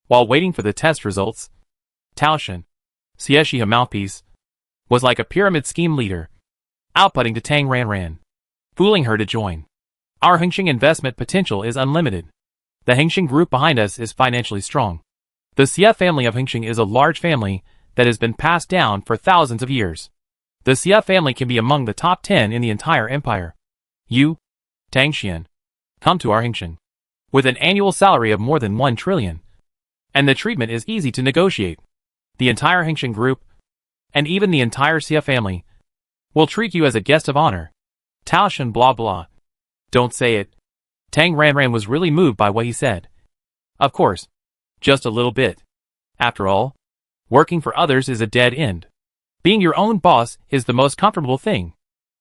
While waiting for the test results, Tao Shen, Xie Shihe mouthpiece, was like a pyramid scheme leader, outputting to Tang Ranran, fooling her to join. Our Hengxing investment potential is unlimited. The Hengxing group behind us is financially strong. The Xie family of Hengxing is a large family that has been passed down for thousands of years. The Xie family can be among the top 10 in the entire empire. You, Tang Xian, come to our Hengxing with an annual salary of more than 1 trillion. And the treatment is easy to negotiate. The entire Hengxing group, and even the entire Xie family, will treat you as a guest of honor. Tao Shen blah blah. Don't say it. Tang Ranran was really moved by what he said. Of course. Just a little bit. After all, working for others is a dead end. Being your own boss is the most comfortable thing.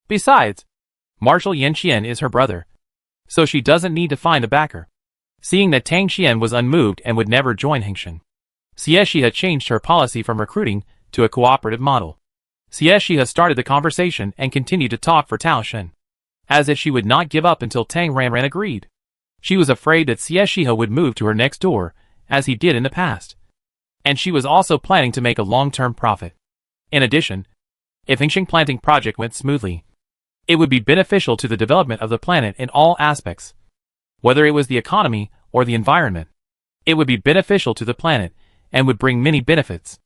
Besides, Marshal Yanqian is her brother, so she doesn't need to find a backer. Seeing that Tang Xian was unmoved and would never join Hengxing, Xie Shihe changed her policy from recruiting to a cooperative model. Xie Shihe started the conversation and continued to talk for Tao Shen, as if she would not give up until Tang Ranran agreed. She was afraid that Xie Shihe would move to her next door, as he did in the past. And she was also planning to make a long-term profit. In addition, if Hengxing planting project went smoothly, it would be beneficial to the development of the planet in all aspects. Whether it was the economy or the environment, it would be beneficial to the planet and would bring many benefits.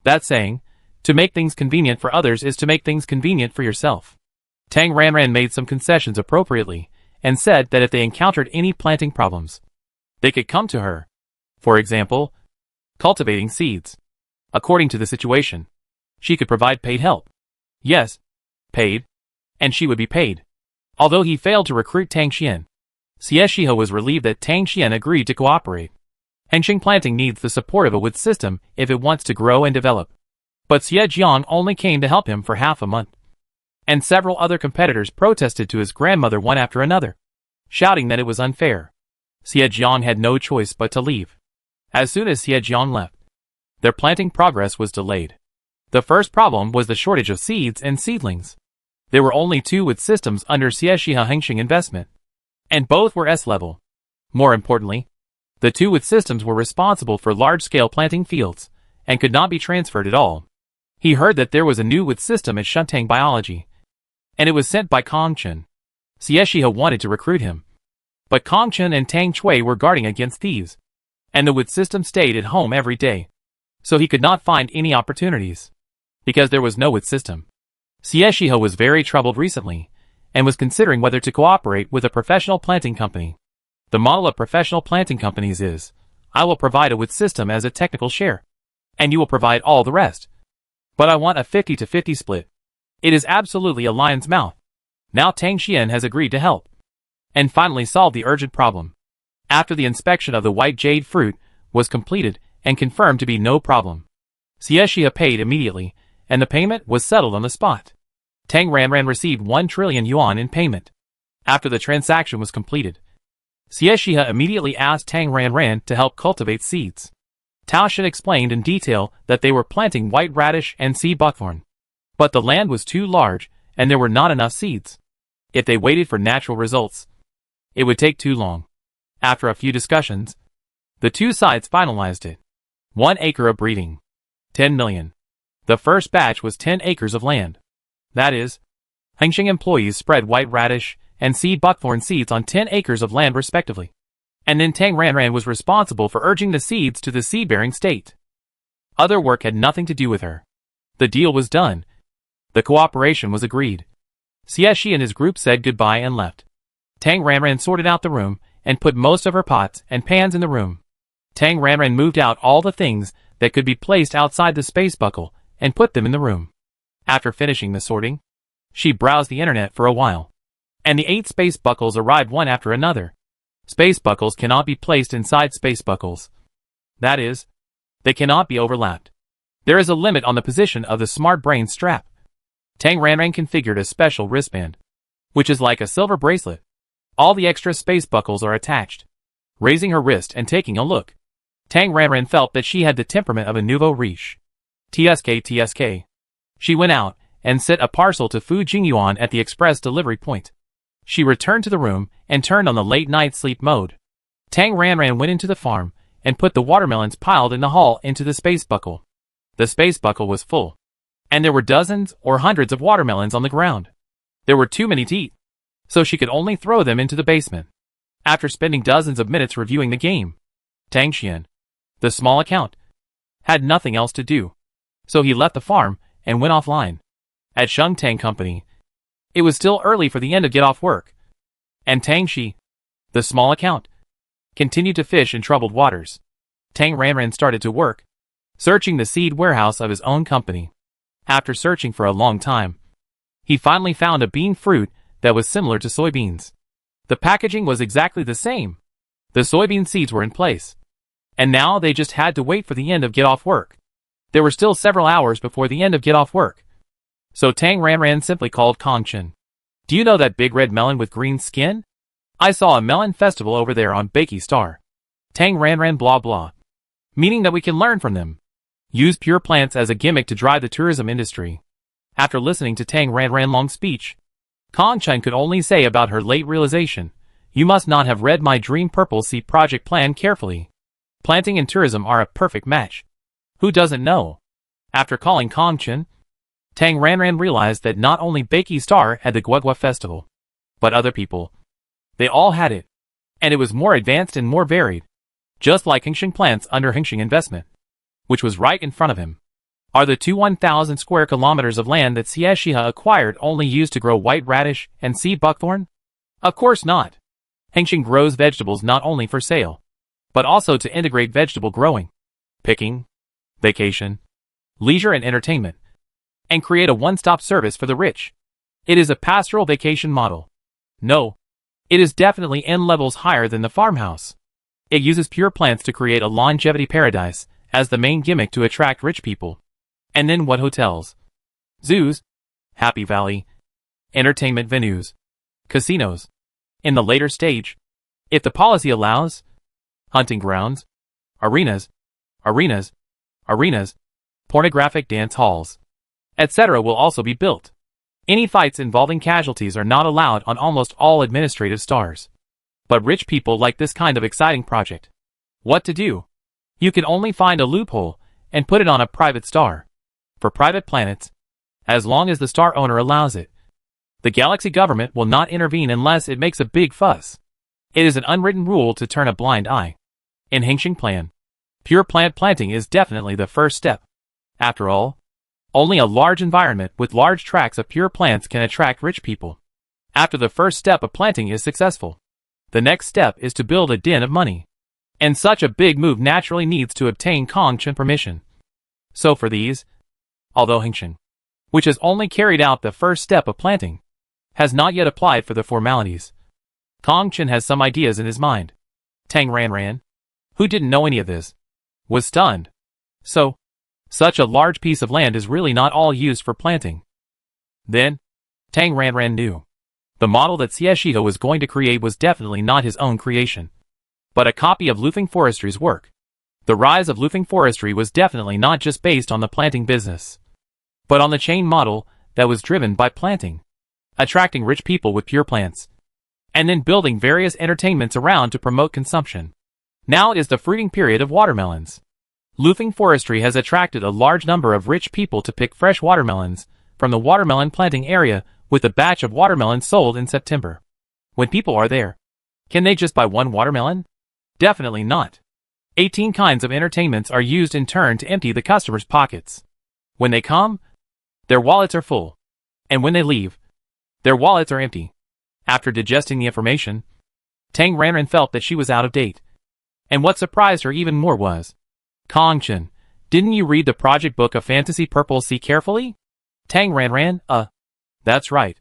That saying, to make things convenient for others is to make things convenient for yourself. Tang Ranran made some concessions appropriately and said that if they encountered any planting problems, they could come to her. For example, cultivating seeds. According to the situation, she could provide paid help. Yes, paid. And she would be paid. Although he failed to recruit Tang Xian, Xie Shihe was relieved that Tang Xian agreed to cooperate. Hengxing planting needs the support of a wood system if it wants to grow and develop. But Xie Jiang only came to help him for half a month. And several other competitors protested to his grandmother one after another, shouting that it was unfair. Xie Jiang had no choice but to leave. As soon as Xie Jiang left, their planting progress was delayed. The first problem was the shortage of seeds and seedlings. There were only 2 wood systems under Xie Shihe Hengxing investment, and both were S-level. More importantly, the 2 wood systems were responsible for large-scale planting fields, and could not be transferred at all. He heard that there was a new wood system at Shuntang Biology, and it was sent by Kong Chen. Xie Shihe wanted to recruit him, but Kong Chen and Tang Chui were guarding against thieves, and the wood system stayed at home every day, so he could not find any opportunities. Because there was no wood system, Xie Shihe was very troubled recently, and was considering whether to cooperate with a professional planting company. The model of professional planting companies is, I will provide a wood system as a technical share, and you will provide all the rest. But I want a 50-50 split. It is absolutely a lion's mouth. Now Tang Xian has agreed to help, and finally solved the urgent problem. After the inspection of the white jade fruit was completed and confirmed to be no problem, Xie Shihe paid immediately, and the payment was settled on the spot. Tang Ranran received 1 trillion yuan in payment. After the transaction was completed, Xie Shihe immediately asked Tang Ranran to help cultivate seeds. Tao Shen explained in detail that they were planting white radish and sea buckthorn. But the land was too large, and there were not enough seeds. If they waited for natural results, it would take too long. After a few discussions, the 2 sides finalized it. 1 acre of breeding. 10 million. The first batch was 10 acres of land. That is, Hengxing employees spread white radish and sea buckthorn seeds on 10 acres of land respectively. And then Tang Ranran was responsible for urging the seeds to the seed-bearing state. Other work had nothing to do with her. The deal was done. The cooperation was agreed. Xie Shi and his group said goodbye and left. Tang Ranran sorted out the room and put most of her pots and pans in the room. Tang Ranran moved out all the things that could be placed outside the space buckle and put them in the room. After finishing the sorting, she browsed the internet for a while. And the 8 space buckles arrived one after another. Space buckles cannot be placed inside space buckles. That is, they cannot be overlapped. There is a limit on the position of the smart brain strap. Tang Ranran configured a special wristband, which is like a silver bracelet. All the extra space buckles are attached. Raising her wrist and taking a look, Tang Ranran felt that she had the temperament of a nouveau riche. TSK. She went out and sent a parcel to Fu Jingyuan at the express delivery point. She returned to the room and turned on the late-night sleep mode. Tang Ranran went into the farm and put the watermelons piled in the hall into the space buckle. The space buckle was full. and there were dozens or hundreds of watermelons on the ground. There were too many to eat, so she could only throw them into the basement. After spending dozens of minutes reviewing the game, Tang Xian, the small account, had nothing else to do, so he left the farm and went offline. At Sheng Tang Company, it was still early for the end of get-off work, and Tang Shi, the small account, continued to fish in troubled waters. Tang Ranran started to work, searching the seed warehouse of his own company. After searching for a long time, he finally found a bean fruit that was similar to soybeans. The packaging was exactly the same. The soybean seeds were in place, and now they just had to wait for the end of get-off work. There were still several hours before the end of get-off work, so Tang Ranran simply called Kongchen. Do you know that big red melon with green skin? I saw a melon festival over there on Bakey Star. Tang Ranran blah blah. Meaning that we can learn from them. Use pure plants as a gimmick to drive the tourism industry. After listening to Tang Ranran's long speech, Kongchen could only say about her late realization, you must not have read my Dream Purple Sea project plan carefully. Planting and tourism are a perfect match. Who doesn't know? After calling Kongchen, Tang Ranran realized that not only Bakey Star had the Guagua Festival, but other people. They all had it, and it was more advanced and more varied, just like Hengxing plants under Hengxing Investment, which was right in front of him. Are the 1,000 square kilometers of land that Xiexia acquired only used to grow white radish and sea buckthorn? Of course not. Hengxing grows vegetables not only for sale, but also to integrate vegetable growing, picking, vacation, leisure and entertainment, and create a one-stop service for the rich. It is a pastoral vacation model. No, it is definitely N levels higher than the farmhouse. It uses pure plants to create a longevity paradise as the main gimmick to attract rich people. And then what hotels, zoos, Happy Valley, entertainment venues, casinos. In the later stage, if the policy allows, hunting grounds, arenas, pornographic dance halls, etc. will also be built. Any fights involving casualties are not allowed on almost all administrative stars. But rich people like this kind of exciting project. What to do? You can only find a loophole and put it on a private star. For private planets, as long as the star owner allows it, the galaxy government will not intervene unless it makes a big fuss. It is an unwritten rule to turn a blind eye. In Hengxing plan, pure plant planting is definitely the first step. After all, only a large environment with large tracts of pure plants can attract rich people. After the first step of planting is successful, the next step is to build a den of money. And such a big move naturally needs to obtain Kongchen permission. So for these, although Hengxing, which has only carried out the first step of planting, has not yet applied for the formalities, Kongchen has some ideas in his mind. Tang Ranran, who didn't know any of this, was stunned. So, such a large piece of land is really not all used for planting. Then, Tang Ranran knew. The model that Xiexia was going to create was definitely not his own creation, but a copy of Lufeng Forestry's work. The rise of Lufeng Forestry was definitely not just based on the planting business, but on the chain model that was driven by planting, attracting rich people with pure plants, and then building various entertainments around to promote consumption. Now is the fruiting period of watermelons. Lufeng Forestry has attracted a large number of rich people to pick fresh watermelons from the watermelon planting area, with a batch of watermelons sold in September. When people are there, can they just buy one watermelon? Definitely not. 18 kinds of entertainments are used in turn to empty the customer's pockets. When they come, their wallets are full, and when they leave, their wallets are empty. After digesting the information, Tang Ranran felt that she was out of date. And what surprised her even more was, Kongchen, didn't you read the project book of Fantasy Purple Sea carefully? Tang Ranran, that's right.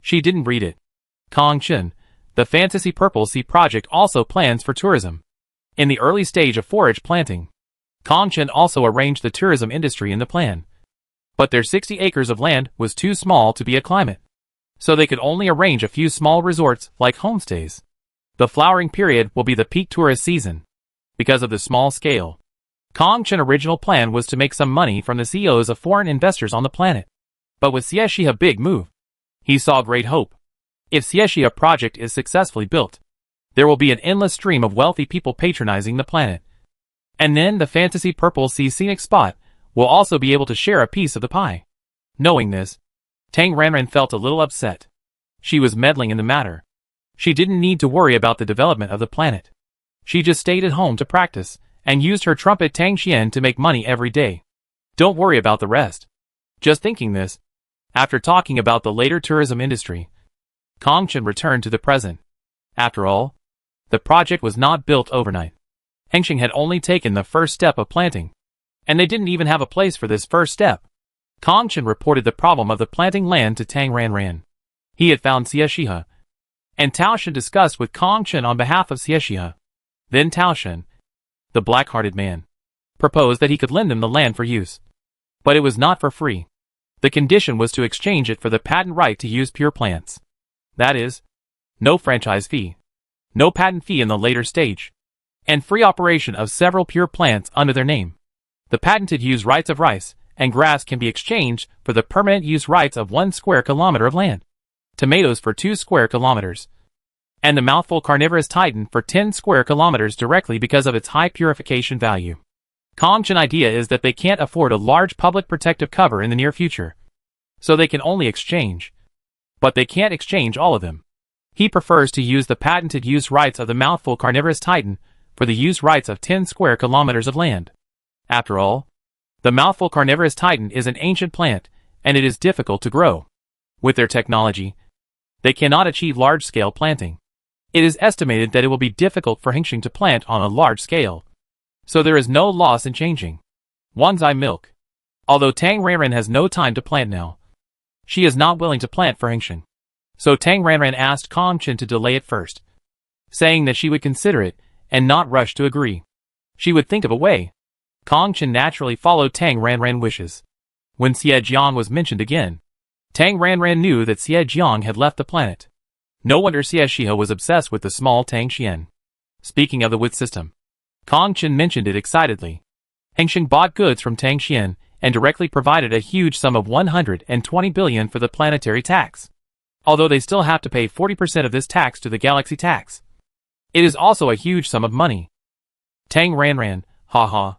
She didn't read it. Kongchen, the Fantasy Purple Sea project also plans for tourism. In the early stage of forage planting, Kongchen also arranged the tourism industry in the plan. But their 60 acres of land was too small to be a climate, so they could only arrange a few small resorts like homestays. The flowering period will be the peak tourist season. Because of the small scale, Kongchen's original plan was to make some money from the CEOs of foreign investors on the planet. But with Xiexia big move, he saw great hope. If Xiexia project is successfully built, there will be an endless stream of wealthy people patronizing the planet. And then the Fantasy Purple Sea scenic spot will also be able to share a piece of the pie. Knowing this, Tang Ranran felt a little upset. She was meddling in the matter. She didn't need to worry about the development of the planet. She just stayed at home to practice, and used her trumpet Tang Xian to make money every day. Don't worry about the rest. Just thinking this, after talking about the later tourism industry, Kong Chen returned to the present. After all, the project was not built overnight. Hengxing had only taken the first step of planting, and they didn't even have a place for this first step. Kong Chen reported the problem of the planting land to Tang Ranran. He had found Xie Shihe, and Tao Shen discussed with Kong Chen on behalf of Xie Shihe. Then Tao Shen, the black-hearted man, proposed that he could lend him the land for use. But it was not for free. The condition was to exchange it for the patent right to use pure plants. That is, no franchise fee, no patent fee in the later stage, and free operation of several pure plants under their name. The patented use rights of rice and grass can be exchanged for the permanent use rights of 1 square kilometer of land, tomatoes for 2 square kilometers, and the mouthful carnivorous titan for 10 square kilometers directly because of its high purification value. Kong Chen's idea is that they can't afford a large public protective cover in the near future, so they can only exchange. But they can't exchange all of them. He prefers to use the patented use rights of the mouthful carnivorous titan for the use rights of 10 square kilometers of land. After all, the mouthful carnivorous titan is an ancient plant, and it is difficult to grow. With their technology, they cannot achieve large-scale planting. It is estimated that it will be difficult for Hengxing to plant on a large scale, so there is no loss in changing. Wanzai milk. Although Tang Ranran has no time to plant now, she is not willing to plant for Hengxing. So Tang Ranran asked Kong Chen to delay it first, saying that she would consider it and not rush to agree. She would think of a way. Kong Chen naturally followed Tang Ranran's wishes. When Xie Jiang was mentioned again, Tang Ranran knew that Xie Jiang had left the planet. No wonder Xie Shihe was obsessed with the small Tang Xian. Speaking of the wood system, Kong Chen mentioned it excitedly. Hengxing bought goods from Tang Xian and directly provided a huge sum of 120 billion for the planetary tax, although they still have to pay 40% of this tax to the galaxy tax. It is also a huge sum of money. Tang Ranran, haha.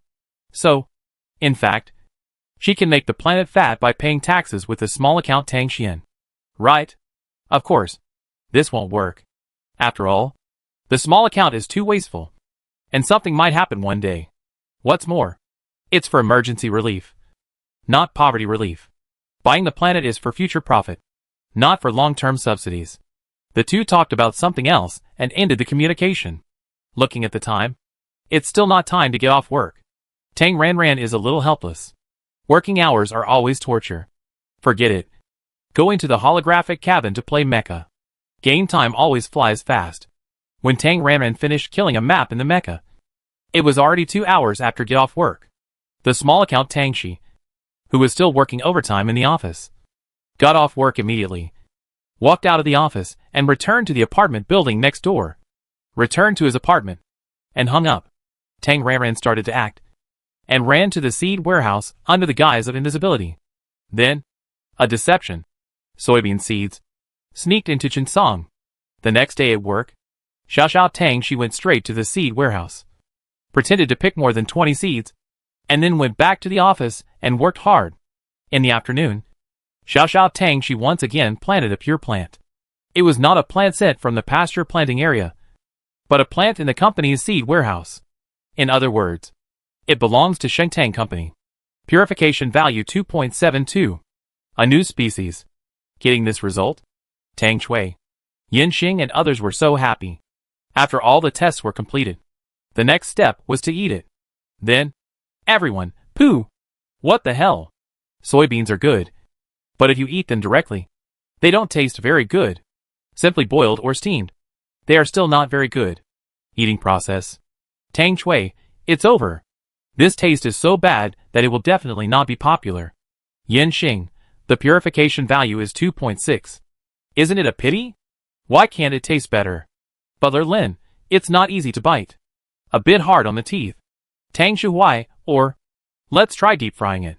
So, in fact, she can make the planet fat by paying taxes with the small account Tang Xian. Right? Of course. This won't work. After all, the small account is too wasteful, and something might happen one day. What's more, it's for emergency relief, not poverty relief. Buying the planet is for future profit, not for long-term subsidies. The two talked about something else and ended the communication. Looking at the time, it's still not time to get off work. Tang Ranran is a little helpless. Working hours are always torture. Forget it. Go into the holographic cabin to play mecha. Game time always flies fast. When Tang Ranran finished killing a map in the mecha, it was already 2 hours after get off work. The small account Tang Shi, who was still working overtime in the office, got off work immediately, walked out of the office, and returned to the apartment building next door. Returned to his apartment, and hung up. Tang Ranran started to act, and ran to the seed warehouse under the guise of invisibility. Then, a deception. Soybean seeds. Sneaked into Chinsong. The next day at work, Xiao Tang she went straight to the seed warehouse, pretended to pick more than 20 seeds, and then went back to the office and worked hard. In the afternoon, Xiao Tang she once again planted a pure plant. It was not a plant sent from the pasture planting area, but a plant in the company's seed warehouse. In other words, it belongs to Shengtang Company. Purification value 2.72. A new species. Getting this result, Tang Shui, Yin Xing and others were so happy. After all the tests were completed, the next step was to eat it. Then, everyone, pooh! What the hell? Soybeans are good, but if you eat them directly, they don't taste very good. Simply boiled or steamed, they are still not very good. Eating process. Tang Shui, it's over. This taste is so bad that it will definitely not be popular. Yin Xing, the purification value is 2.6. Isn't it a pity? Why can't it taste better? Butler Lin, it's not easy to bite. A bit hard on the teeth. Tang Shuhui, or, let's try deep frying it.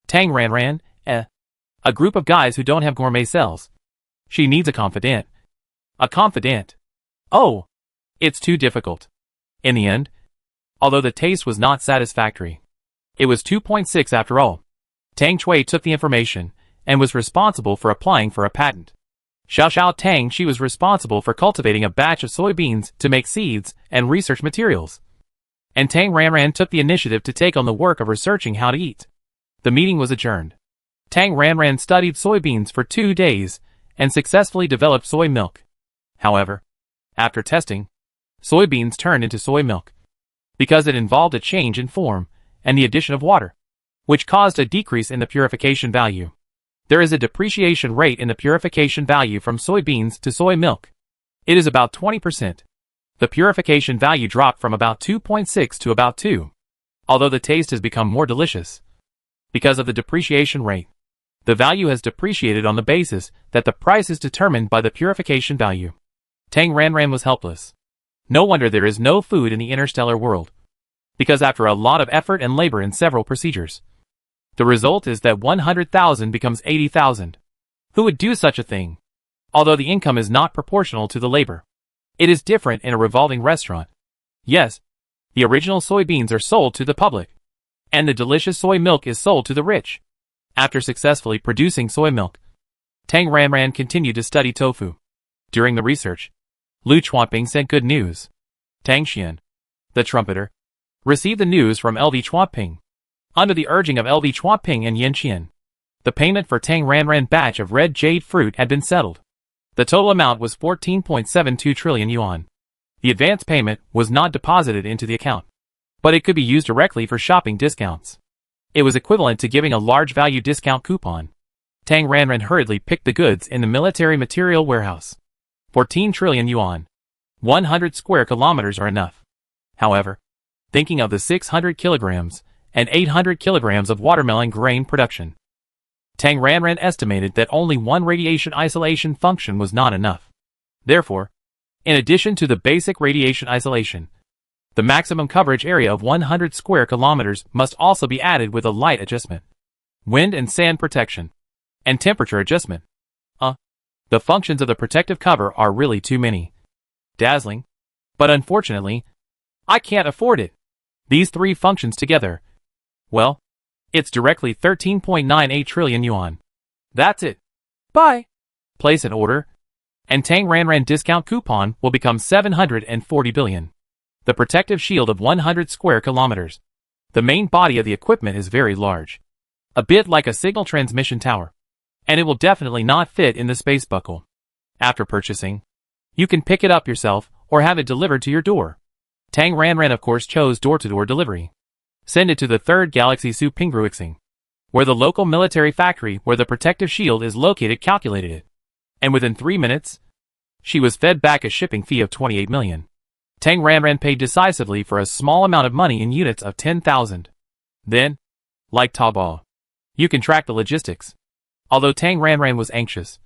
Tang Ranran, a group of guys who don't have gourmet cells. She needs a confidant. A confidant. Oh, it's too difficult. In the end, although the taste was not satisfactory, it was 2.6 after all. Tang Shui took the information and was responsible for applying for a patent. Xiao Tang she was responsible for cultivating a batch of soybeans to make seeds and research materials. And Tang Ranran took the initiative to take on the work of researching how to eat. The meeting was adjourned. Tang Ranran studied soybeans for 2 days and successfully developed soy milk. However, after testing, soybeans turned into soy milk because it involved a change in form and the addition of water, which caused a decrease in the purification value. There is a depreciation rate in the purification value from soybeans to soy milk. It is about 20%. The purification value dropped from about 2.6 to about 2, although the taste has become more delicious. Because of the depreciation rate, the value has depreciated on the basis that the price is determined by the purification value. Tang Ranran was helpless. No wonder there is no food in the interstellar world. Because after a lot of effort and labor in several procedures, the result is that 100,000 becomes 80,000. Who would do such a thing? Although the income is not proportional to the labor. It is different in a revolving restaurant. Yes, the original soybeans are sold to the public, and the delicious soy milk is sold to the rich. After successfully producing soy milk, Tang Ranran continued to study tofu. During the research, Lu Chuanping sent good news. Tang Xian, the trumpeter, received the news from LV Chuanping. Under the urging of LV Chuanping and Yin Qian, the payment for Tang Ranran batch of red jade fruit had been settled. The total amount was 14.72 trillion yuan. The advance payment was not deposited into the account, but it could be used directly for shopping discounts. It was equivalent to giving a large value discount coupon. Tang Ranran hurriedly picked the goods in the military material warehouse. 14 trillion yuan. 100 square kilometers are enough. However, thinking of the 600 kilograms and 800 kilograms of watermelon grain production, Tang Ranran estimated that only one radiation isolation function was not enough. Therefore, in addition to the basic radiation isolation, the maximum coverage area of 100 square kilometers must also be added with a light adjustment, wind and sand protection, and temperature adjustment. The functions of the protective cover are really too many. Dazzling. But unfortunately, I can't afford it. These 3 functions together, well, it's directly 13.98 trillion yuan. That's it. Bye. Place an order, and Tang Ranran discount coupon will become 740 billion. The protective shield of 100 square kilometers. The main body of the equipment is very large. A bit like a signal transmission tower. And it will definitely not fit in the space buckle. After purchasing, you can pick it up yourself or have it delivered to your door. Tang Ranran of course chose door-to-door delivery. Send it to the 3rd Galaxy Su Pingruixing, where the local military factory where the protective shield is located calculated it. And within 3 minutes, she was fed back a shipping fee of 28 million. Tang Ranran paid decisively for a small amount of money in units of 10,000. Then, like Taobao, you can track the logistics. Although Tang Ranran was anxious,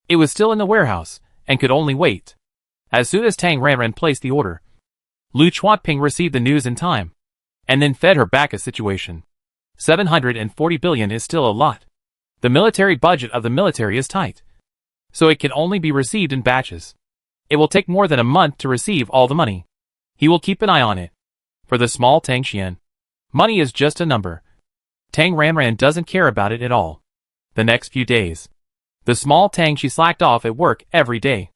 it was still in the warehouse and could only wait. As soon as Tang Ranran placed the order, Lu Chuanping received the news in time, and then fed her back a situation. 740 billion is still a lot. The military budget of the military is tight, so it can only be received in batches. It will take more than a month to receive all the money. He will keep an eye on it. For the small Tang Xian, money is just a number. Tang Ranran doesn't care about it at all. The next few days, the small Tang she slacked off at work every day.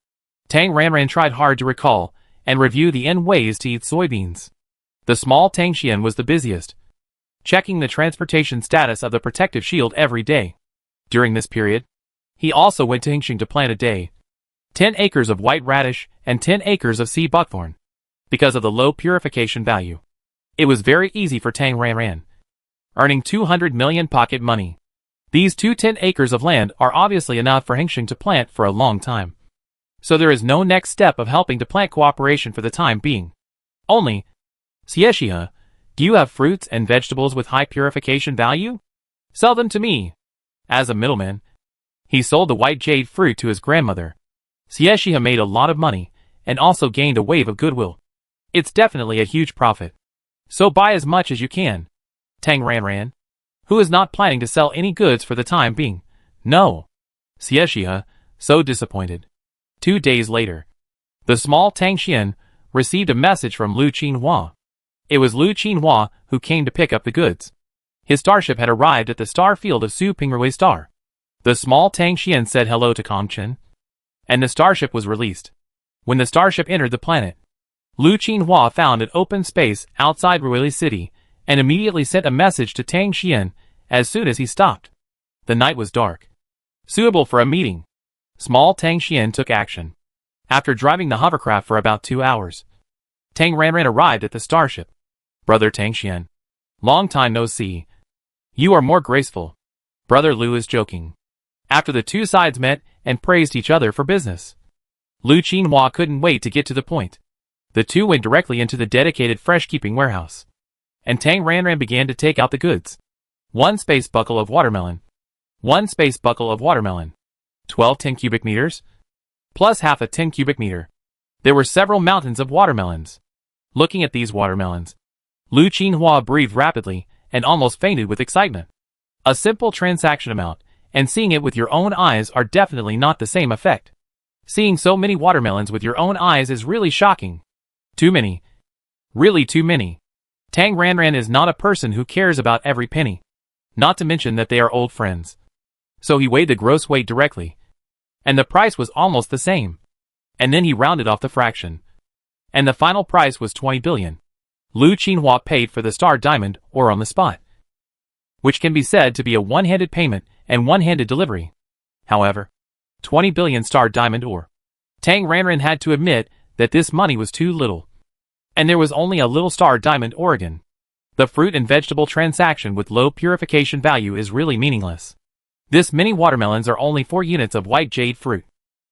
Tang Ranran tried hard to recall and review the ways to eat soybeans. The small Tang Xian was the busiest, checking the transportation status of the protective shield every day. During this period, he also went to Hingxing to plant a day 10 acres of white radish and 10 acres of sea buckthorn. Because of the low purification value, it was very easy for Tang Ranran, earning 200 million pocket money. These 10 acres of land are obviously enough for Hingxing to plant for a long time. So there is no next step of helping to plant cooperation for the time being. Only, Xiexia, do you have fruits and vegetables with high purification value? Sell them to me. As a middleman, he sold the white jade fruit to his grandmother. Xiexia made a lot of money and also gained a wave of goodwill. It's definitely a huge profit. So buy as much as you can. Tang Ranran, who is not planning to sell any goods for the time being. No. Xiexia, so disappointed. 2 days later, the small Tang Xian received a message from Lu Qinhua. It was Lu Qinhua who came to pick up the goods. His starship had arrived at the star field of Su Pingrui Star. The small Tang Xian said hello to Kong Chen, and the starship was released. When the starship entered the planet, Lu Qinhua found an open space outside Ruili City and immediately sent a message to Tang Xian as soon as he stopped. The night was dark, suitable for a meeting. Small Tang Xian took action. After driving the hovercraft for about 2 hours, Tang Ranran arrived at the starship. Brother Tang Xian, long time no see. You are more graceful. Brother Lu is joking. After the two sides met and praised each other for business, Lu Qinhua couldn't wait to get to the point. The two went directly into the dedicated fresh-keeping warehouse, and Tang Ranran began to take out the goods. 1 space buckle of watermelon. 1 space buckle of watermelon. 12 10 cubic meters, plus half a 10 cubic meter. There were several mountains of watermelons. Looking at these watermelons, Lu Qinhua breathed rapidly and almost fainted with excitement. A simple transaction amount and seeing it with your own eyes are definitely not the same effect. Seeing so many watermelons with your own eyes is really shocking. Too many. Really too many. Tang Ranran is not a person who cares about every penny. Not to mention that they are old friends. So he weighed the gross weight directly, and the price was almost the same. And then he rounded off the fraction, and the final price was 20 billion. Lu Qinhua paid for the star diamond ore on the spot, which can be said to be a one-handed payment and one-handed delivery. However, 20 billion star diamond ore. Tang Ranran had to admit that this money was too little, and there was only a little star diamond Oregon. The fruit and vegetable transaction with low purification value is really meaningless. This many watermelons are only 4 units of white jade fruit.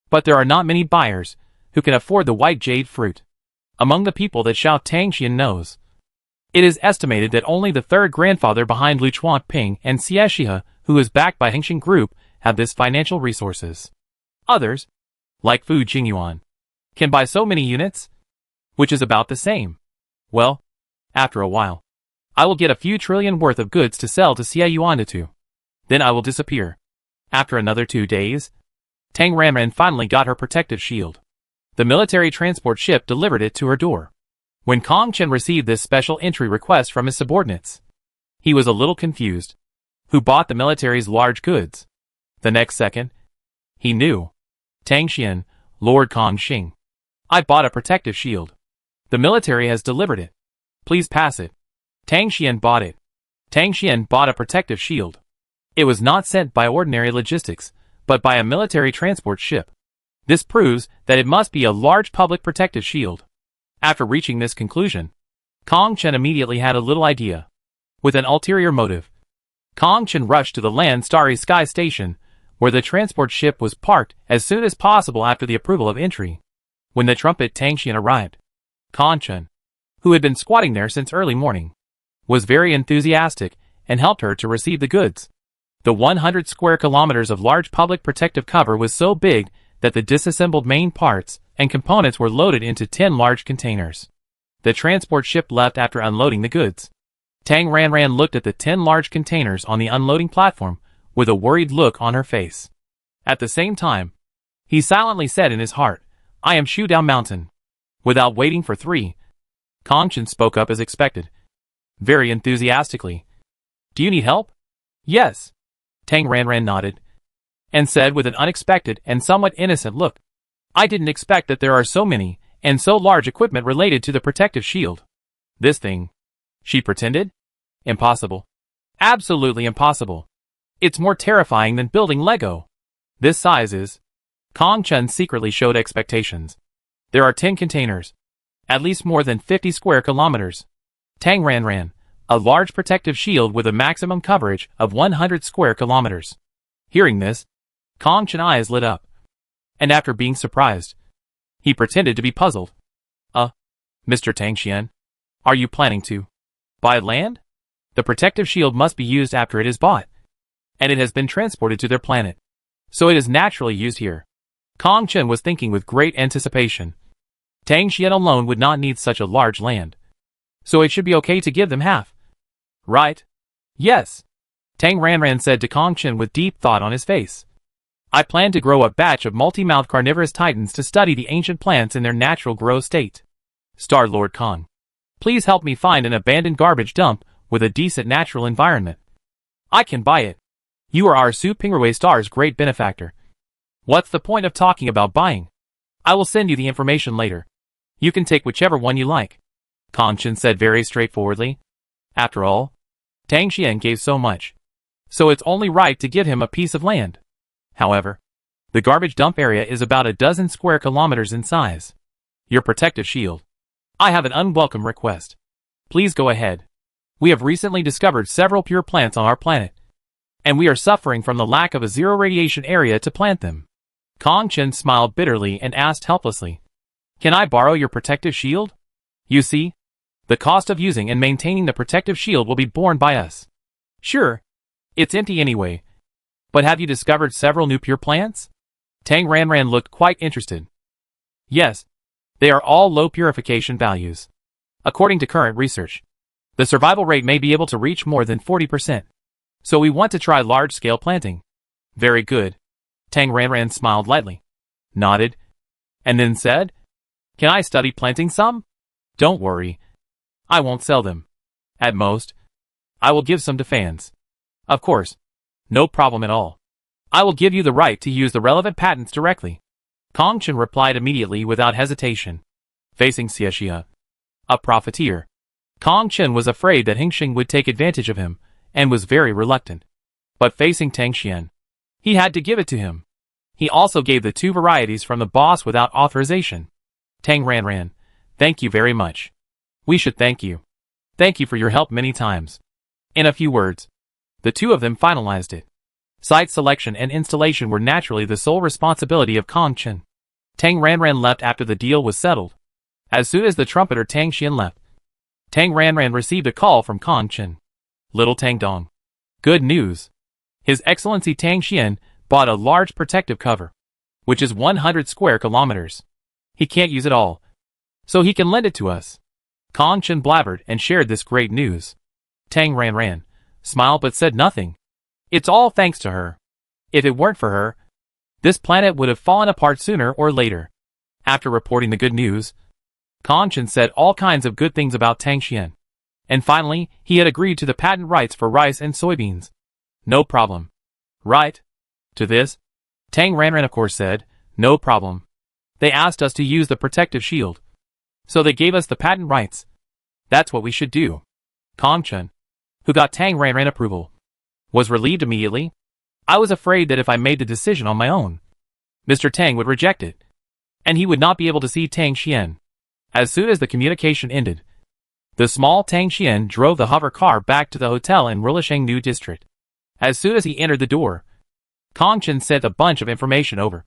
But there are not many buyers who can afford the white jade fruit. Among the people that Xiao Tangxian knows, it is estimated that only the third grandfather behind Lu Chuanping and Xie Shihe, who is backed by Hengxin Group, have this financial resources. Others, like Fu Jingyuan, can buy so many units, which is about the same. Well, after a while, I will get a few trillion worth of goods to sell to Xie Yuanditu. Then I will disappear. After another 2 days, Tang Ranran finally got her protective shield. The military transport ship delivered it to her door. When Kong Chen received this special entry request from his subordinates, he was a little confused. Who bought the military's large goods? The next second, he knew. Tang Xian, Lord Kong Xing. I bought a protective shield. The military has delivered it. Please pass it. Tang Xian bought it. Tang Xian bought a protective shield. It was not sent by ordinary logistics, but by a military transport ship. This proves that it must be a large public protective shield. After reaching this conclusion, Kong Chen immediately had a little idea. With an ulterior motive, Kong Chen rushed to the Land Starry Sky Station, where the transport ship was parked as soon as possible after the approval of entry. When the trumpet Tang Xian arrived, Kong Chen, who had been squatting there since early morning, was very enthusiastic and helped her to receive the goods. The 100 square kilometers of large public protective cover was so big that the disassembled main parts and components were loaded into 10 large containers. The transport ship left after unloading the goods. Tang Ranran looked at the 10 large containers on the unloading platform with a worried look on her face. At the same time, he silently said in his heart, I am Shu Dao Mountain. Without waiting for 3, Kong Chen spoke up as expected, very enthusiastically. Do you need help? Yes. Tang Ranran nodded, and said with an unexpected and somewhat innocent look, I didn't expect that there are so many and so large equipment related to the protective shield. This thing, she pretended? Impossible. Absolutely impossible. It's more terrifying than building Lego. This size is. Kong Chen secretly showed expectations. There are 10 containers. At least more than 50 square kilometers. Tang Ranran, a large protective shield with a maximum coverage of 100 square kilometers. Hearing this, Kong Chen's eyes lit up. And after being surprised, he pretended to be puzzled. Mr. Tang Xian, are you planning to buy land? The protective shield must be used after it is bought, and it has been transported to their planet, so it is naturally used here. Kong Chen was thinking with great anticipation. Tang Xian alone would not need such a large land, so it should be okay to give them half. Right? Yes. Tang Ranran said to Kong Chen with deep thought on his face. I plan to grow a batch of multi-mouthed carnivorous titans to study the ancient plants in their natural grow state. Star Lord Kong, please help me find an abandoned garbage dump with a decent natural environment. I can buy it. You are our Su Pingrui Star's great benefactor. What's the point of talking about buying? I will send you the information later. You can take whichever one you like. Kong Chen said very straightforwardly. After all, Tang Xian gave so much, so it's only right to give him a piece of land. However, the garbage dump area is about a dozen square kilometers in size. Your protective shield. I have an unwelcome request. Please go ahead. We have recently discovered several pure plants on our planet, and we are suffering from the lack of a zero radiation area to plant them. Kong Chen smiled bitterly and asked helplessly, "Can I borrow your protective shield? You see, the cost of using and maintaining the protective shield will be borne by us." "Sure. It's empty anyway. But have you discovered several new pure plants?" Tang Ranran looked quite interested. "Yes. They are all low purification values. According to current research, the survival rate may be able to reach more than 40%. So we want to try large-scale planting." "Very good." Tang Ranran smiled lightly, nodded, and then said, "Can I study planting some?" "Don't worry. I won't sell them. At most, I will give some to fans." "Of course. No problem at all. I will give you the right to use the relevant patents directly." Kong Chen replied immediately without hesitation. Facing Xiexia, a profiteer, Kong Chen was afraid that Hingxing would take advantage of him, and was very reluctant. But facing Tang Xian, he had to give it to him. He also gave the 2 varieties from the boss without authorization. "Tang Ranran, thank you very much. We should thank you. Thank you for your help many times." In a few words, the 2 of them finalized it. Site selection and installation were naturally the sole responsibility of Kong Chen. Tang Ranran left after the deal was settled. As soon as the trumpeter Tang Xian left, Tang Ranran received a call from Kong Chen. "Little Tang Dong. Good news. His Excellency Tang Xian bought a large protective cover, which is 100 square kilometers. He can't use it all, so he can lend it to us." Kong Chen blabbered and shared this great news. Tang Ranran smiled but said nothing. It's all thanks to her. If it weren't for her, this planet would have fallen apart sooner or later. After reporting the good news, Kong Chen said all kinds of good things about Tang Xian. And finally, he had agreed to the patent rights for rice and soybeans. "No problem." "Right." To this, Tang Ranran of course said, "No problem. They asked us to use the protective shield, so they gave us the patent rights. That's what we should do." Kong Chen, who got Tang Ranran approval, was relieved immediately. "I was afraid that if I made the decision on my own, Mr. Tang would reject it, and he would not be able to see Tang Xian." As soon as the communication ended, the small Tang Xian drove the hover car back to the hotel in Rilisheng New District. As soon as he entered the door, Kong Chen sent a bunch of information over,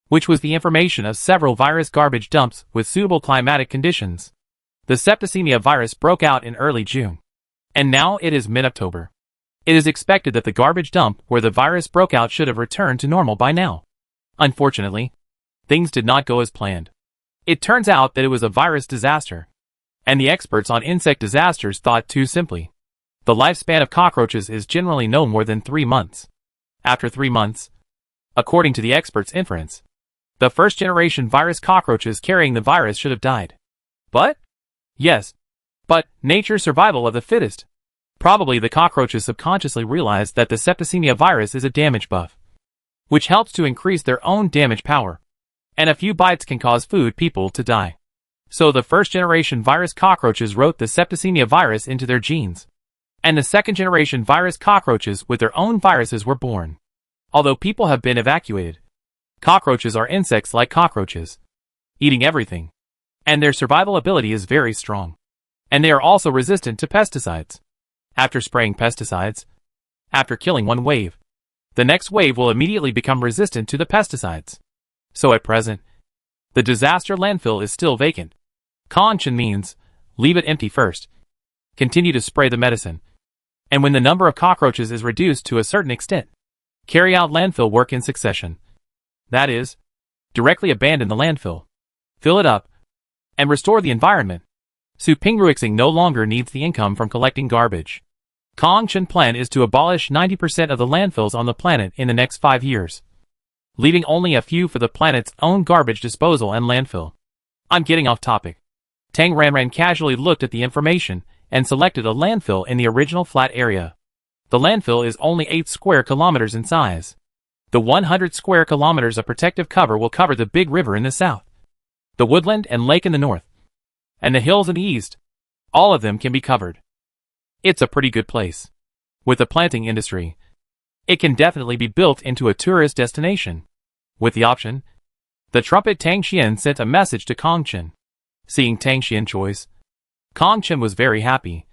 which was the information of several virus garbage dumps with suitable climatic conditions. The septicemia virus broke out in early June, and now it is mid-October. It is expected that the garbage dump where the virus broke out should have returned to normal by now. Unfortunately, things did not go as planned. It turns out that it was a virus disaster, and the experts on insect disasters thought too simply. The lifespan of cockroaches is generally no more than 3 months. After 3 months, according to the experts' inference, the first-generation virus cockroaches carrying the virus should have died. But? Yes. But nature's survival of the fittest. Probably the cockroaches subconsciously realized that the septicemia virus is a damage buff, which helps to increase their own damage power, and a few bites can cause food people to die. So the first-generation virus cockroaches wrote the septicemia virus into their genes, and the second-generation virus cockroaches with their own viruses were born. Although people have been evacuated, cockroaches are insects like cockroaches, eating everything, and their survival ability is very strong. And they are also resistant to pesticides. After spraying pesticides, after killing one wave, the next wave will immediately become resistant to the pesticides. So at present, the disaster landfill is still vacant. Kong Chen means, leave it empty first. Continue to spray the medicine. And when the number of cockroaches is reduced to a certain extent, carry out landfill work in succession. That is, directly abandon the landfill, fill it up, and restore the environment. Su Pingruixing no longer needs the income from collecting garbage. Kong Chen plan is to abolish 90% of the landfills on the planet in the next 5 years, leaving only a few for the planet's own garbage disposal and landfill. I'm getting off topic. Tang Ranran casually looked at the information and selected a landfill in the original flat area. The landfill is only 8 square kilometers in size. The 100 square kilometers of protective cover will cover the big river in the south, the woodland and lake in the north, and the hills in the east. All of them can be covered. It's a pretty good place. With the planting industry, it can definitely be built into a tourist destination. With the option, the trumpet Tang Xian sent a message to Kong Chen. Seeing Tang Xian's choice, Kong Chen was very happy,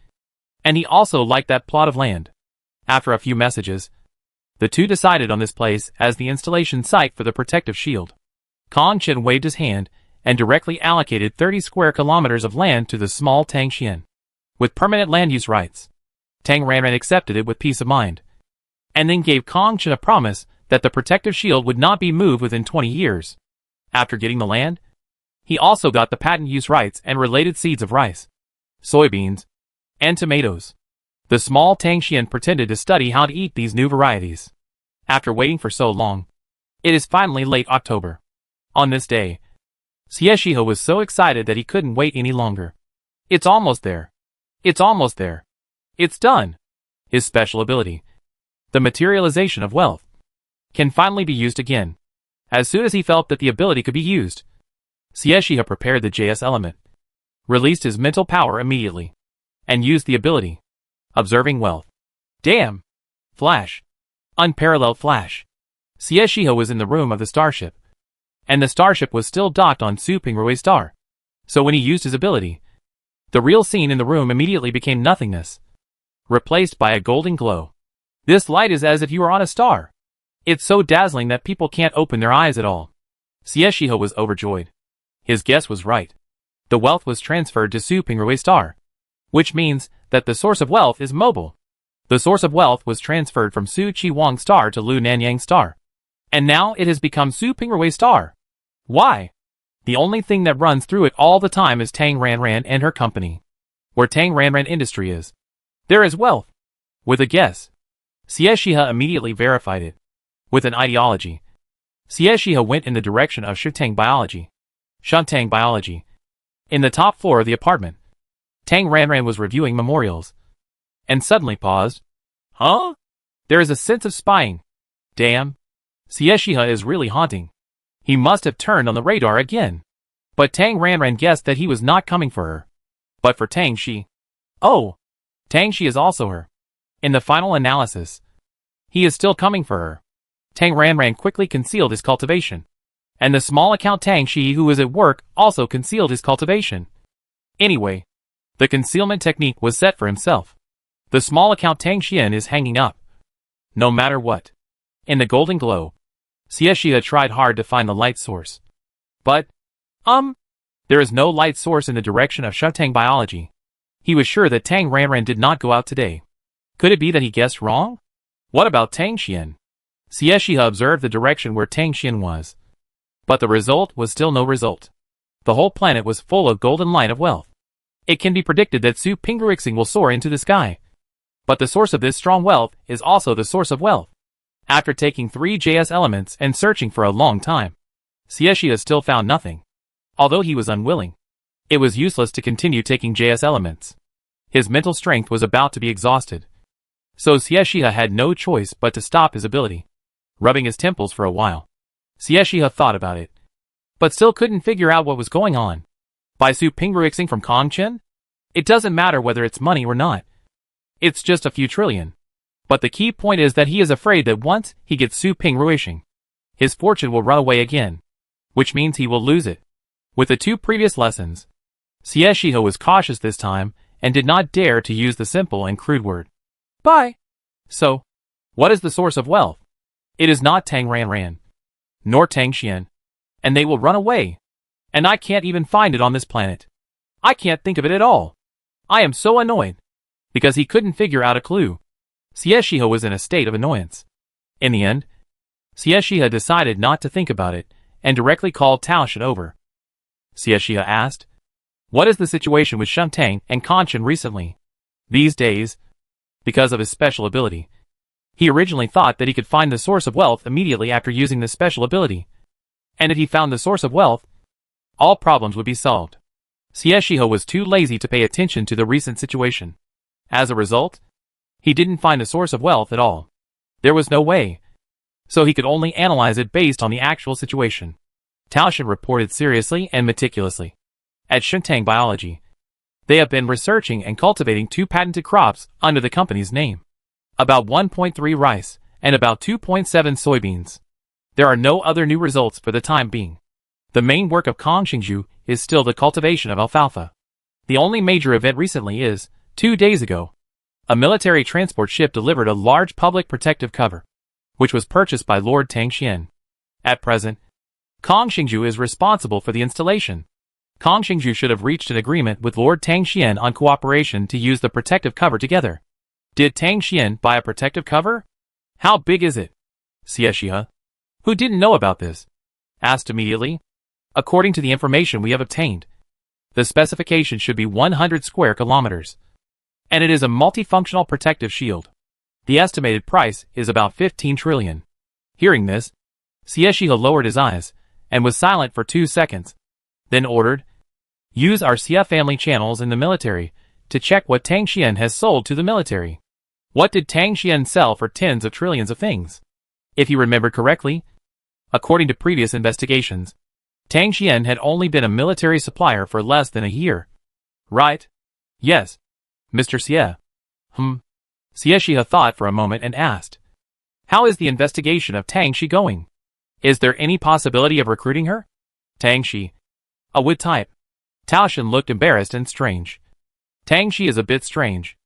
and he also liked that plot of land. After a few messages, the two decided on this place as the installation site for the protective shield. Kong Chen waved his hand and directly allocated 30 square kilometers of land to the small Tang Xian, with permanent land use rights. Tang Ranran accepted it with peace of mind, and then gave Kong Chen a promise that the protective shield would not be moved within 20 years. After getting the land, he also got the patent use rights and related seeds of rice, soybeans, and tomatoes. The small Tang Xian pretended to study how to eat these new varieties. After waiting for so long, it is finally late October. On this day, Xie Shihe was so excited that he couldn't wait any longer. It's almost there. It's almost there. It's done. His special ability, the materialization of wealth, can finally be used again. As soon as he felt that the ability could be used, Xie Shihe prepared the JS element, released his mental power immediately, and used the ability. Observing wealth. Damn! Flash. Unparalleled flash. Xie Shihe was in the room of the starship, and the starship was still docked on Su Pingrui star. So when he used his ability, the real scene in the room immediately became nothingness, replaced by a golden glow. This light is as if you were on a star. It's so dazzling that people can't open their eyes at all. Xie Shihe was overjoyed. His guess was right. The wealth was transferred to Su Pingrui star, which means that the source of wealth is mobile. The source of wealth was transferred from Su Chi Wang star to Lu Nanyang star, and now it has become Su Pingrui star. Why? The only thing that runs through it all the time is Tang Ranran and her company. Where Tang Ranran industry is, there is wealth. With a guess, Xie Shihe immediately verified it. With an ideology, Xie Shihe went in the direction of Shutang Biology. Shutang Biology. In the top floor of the apartment, Tang Ranran was reviewing memorials, and suddenly paused. Huh? There is a sense of spying. Damn. Xie Shihe is really haunting. He must have turned on the radar again. But Tang Ranran guessed that he was not coming for her, but for Tang Shi. Oh! Tang Shi is also her. In the final analysis, he is still coming for her. Tang Ranran quickly concealed his cultivation, and the small account Tang Shi who was at work also concealed his cultivation. Anyway, the concealment technique was set for himself. The small account Tang Xian is hanging up. No matter what. In the golden glow, Xie Shihe tried hard to find the light source. But, there is no light source in the direction of Shutang Biology. He was sure that Tang Ranran did not go out today. Could it be that he guessed wrong? What about Tang Xian? Xie Shihe observed the direction where Tang Xian was. But the result was still no result. The whole planet was full of golden light of wealth. It can be predicted that Su Pingrixing will soar into the sky. But the source of this strong wealth is also the source of wealth. After taking 3 JS elements and searching for a long time, Xie Shihe still found nothing. Although he was unwilling, it was useless to continue taking JS elements. His mental strength was about to be exhausted. So Xie Shihe had no choice but to stop his ability. Rubbing his temples for a while, Xie Shihe thought about it, but still couldn't figure out what was going on. By Su Pingrixing from Kong Chen? It doesn't matter whether it's money or not. It's just a few trillion. But the key point is that he is afraid that once he gets Su Pingrixing, his fortune will run away again, which means he will lose it. With the 2 previous lessons, Xie Shihe was cautious this time and did not dare to use the simple and crude word buy. So, what is the source of wealth? It is not Tang Ranran, nor Tang Xian, and they will run away. And I can't even find it on this planet. I can't think of it at all. I am so annoyed. Because he couldn't figure out a clue. Xie Shihe was in a state of annoyance. In the end, Xie Shihe decided not to think about it, and directly called Tao Shan over. Xie Shihe asked, what is the situation with Shantang and Kongchen recently? These days, because of his special ability, he originally thought that he could find the source of wealth immediately after using this special ability. And if he found the source of wealth, all problems would be solved. Xie Shihe was too lazy to pay attention to the recent situation. As a result, He didn't find a source of wealth at all. There was no way. So he could only analyze it based on the actual situation. Taoshan reported seriously and meticulously. At Shentang Biology, they have been researching and cultivating 2 patented crops under the company's name. About 1.3 rice and about 2.7 soybeans. There are no other new results for the time being. The main work of Kong Xingju is still the cultivation of alfalfa. The only major event recently is, 2 days ago, a military transport ship delivered a large public protective cover, which was purchased by Lord Tang Xian. At present, Kong Xingju is responsible for the installation. Kong Xingju should have reached an agreement with Lord Tang Xian on cooperation to use the protective cover together. Did Tang Xian buy a protective cover? How big is it? Xie Shihe, who didn't know about this, asked immediately. According to the information we have obtained, the specification should be 100 square kilometers. And it is a multifunctional protective shield. The estimated price is about 15 trillion. Hearing this, Xie Shihe lowered his eyes and was silent for 2 seconds, then ordered, "Use our Xie family channels in the military to check what Tang Xian has sold to the military." What did Tang Xian sell for tens of trillions of things? If you remember correctly, according to previous investigations, Tang Xian had only been a military supplier for less than a year. Right? Yes. Mr. Xie. Xie Shihe thought for a moment and asked, "How is the investigation of Tang Shi going? Is there any possibility of recruiting her?" Tang Shi. A wood type. Taoshan looked embarrassed and strange. Tang Shi is a bit strange.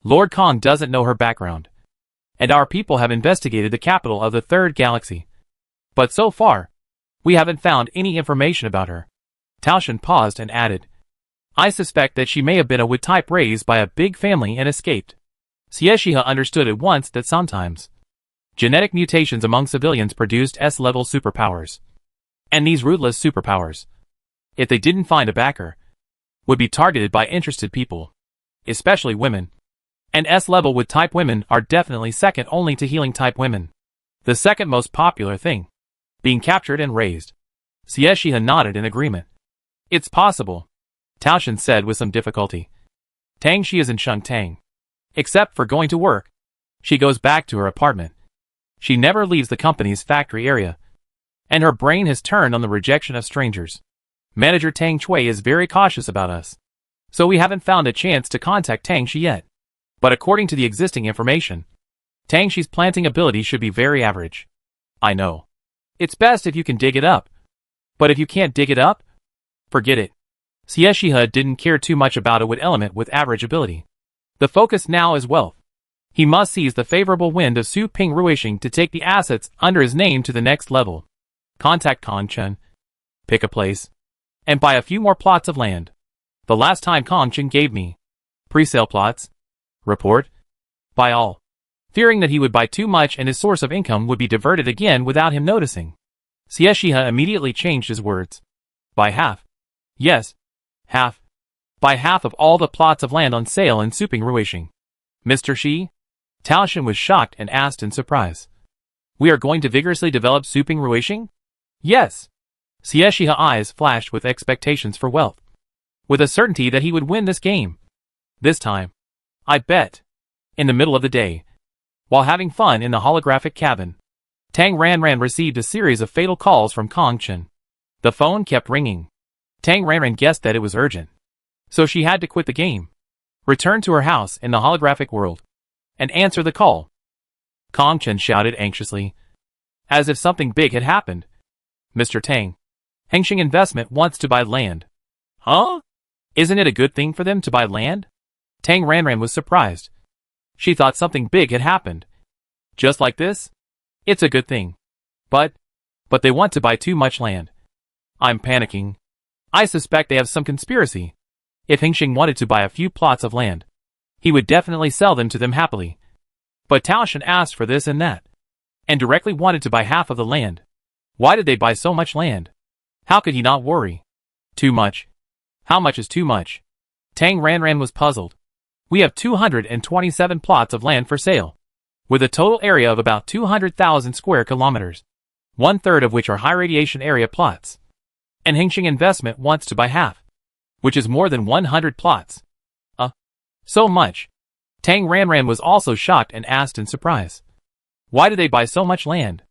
Lord Kong doesn't know her background. And our people have investigated the capital of the third galaxy. But so far, we haven't found any information about her. Taoshan paused and added, "I suspect that she may have been a wood type raised by a big family and escaped." Xie Shihe understood at once that sometimes genetic mutations among civilians produced S-level superpowers. And these rootless superpowers, if they didn't find a backer, would be targeted by interested people, especially women. And S-level wood type women are definitely second only to healing type women. The second most popular thing, being captured and raised. Xie Shihe nodded in agreement. "It's possible," Taoshan said with some difficulty. Tang Shi is in Shentang. Except for going to work, she goes back to her apartment. She never leaves the company's factory area. And her brain has turned on the rejection of strangers. Manager Tang Chui is very cautious about us. So we haven't found a chance to contact Tang Shi yet. But according to the existing information, Tang Shi's planting ability should be very average. I know. It's best if you can dig it up. But if you can't dig it up, forget it. Xie Shihe didn't care too much about a wood element with average ability. The focus now is wealth. He must seize the favorable wind of Su Ping Ruishing to take the assets under his name to the next level. Contact Kong Chen. Pick a place. And buy a few more plots of land. The last time Kong Chen gave me pre-sale plots. Report. Buy all. Fearing that he would buy too much and his source of income would be diverted again without him noticing. Xie Shihe immediately changed his words. Buy half. Yes. Half. Buy half of all the plots of land on sale in Suping Ruishing. Mr. Shi? Taoshan was shocked and asked in surprise. We are going to vigorously develop Suping Ruishing? Yes. Xie Shihe's eyes flashed with expectations for wealth. With a certainty that he would win this game. This time. I bet. In the middle of the day, while having fun in the holographic cabin, Tang Ranran received a series of fatal calls from Kong Chen. The phone kept ringing. Tang Ranran guessed that it was urgent. So she had to quit the game, return to her house in the holographic world, and answer the call. Kong Chen shouted anxiously, as if something big had happened. Mr. Tang, Hengxing Investment wants to buy land. Huh? Isn't it a good thing for them to buy land? Tang Ranran was surprised. She thought something big had happened. Just like this? It's a good thing. But they want to buy too much land. I'm panicking. I suspect they have some conspiracy. If Hengxing wanted to buy a few plots of land, he would definitely sell them to them happily. But Taoshan asked for this and that, and directly wanted to buy half of the land. Why did they buy so much land? How could he not worry? Too much. How much is too much? Tang Ranran was puzzled. We have 227 plots of land for sale, with a total area of about 200,000 square kilometers, 1/3 of which are high radiation area plots. And Hengxing Investment wants to buy half, which is more than 100 plots. So much. Tang Ranran was also shocked and asked in surprise. Why do they buy so much land?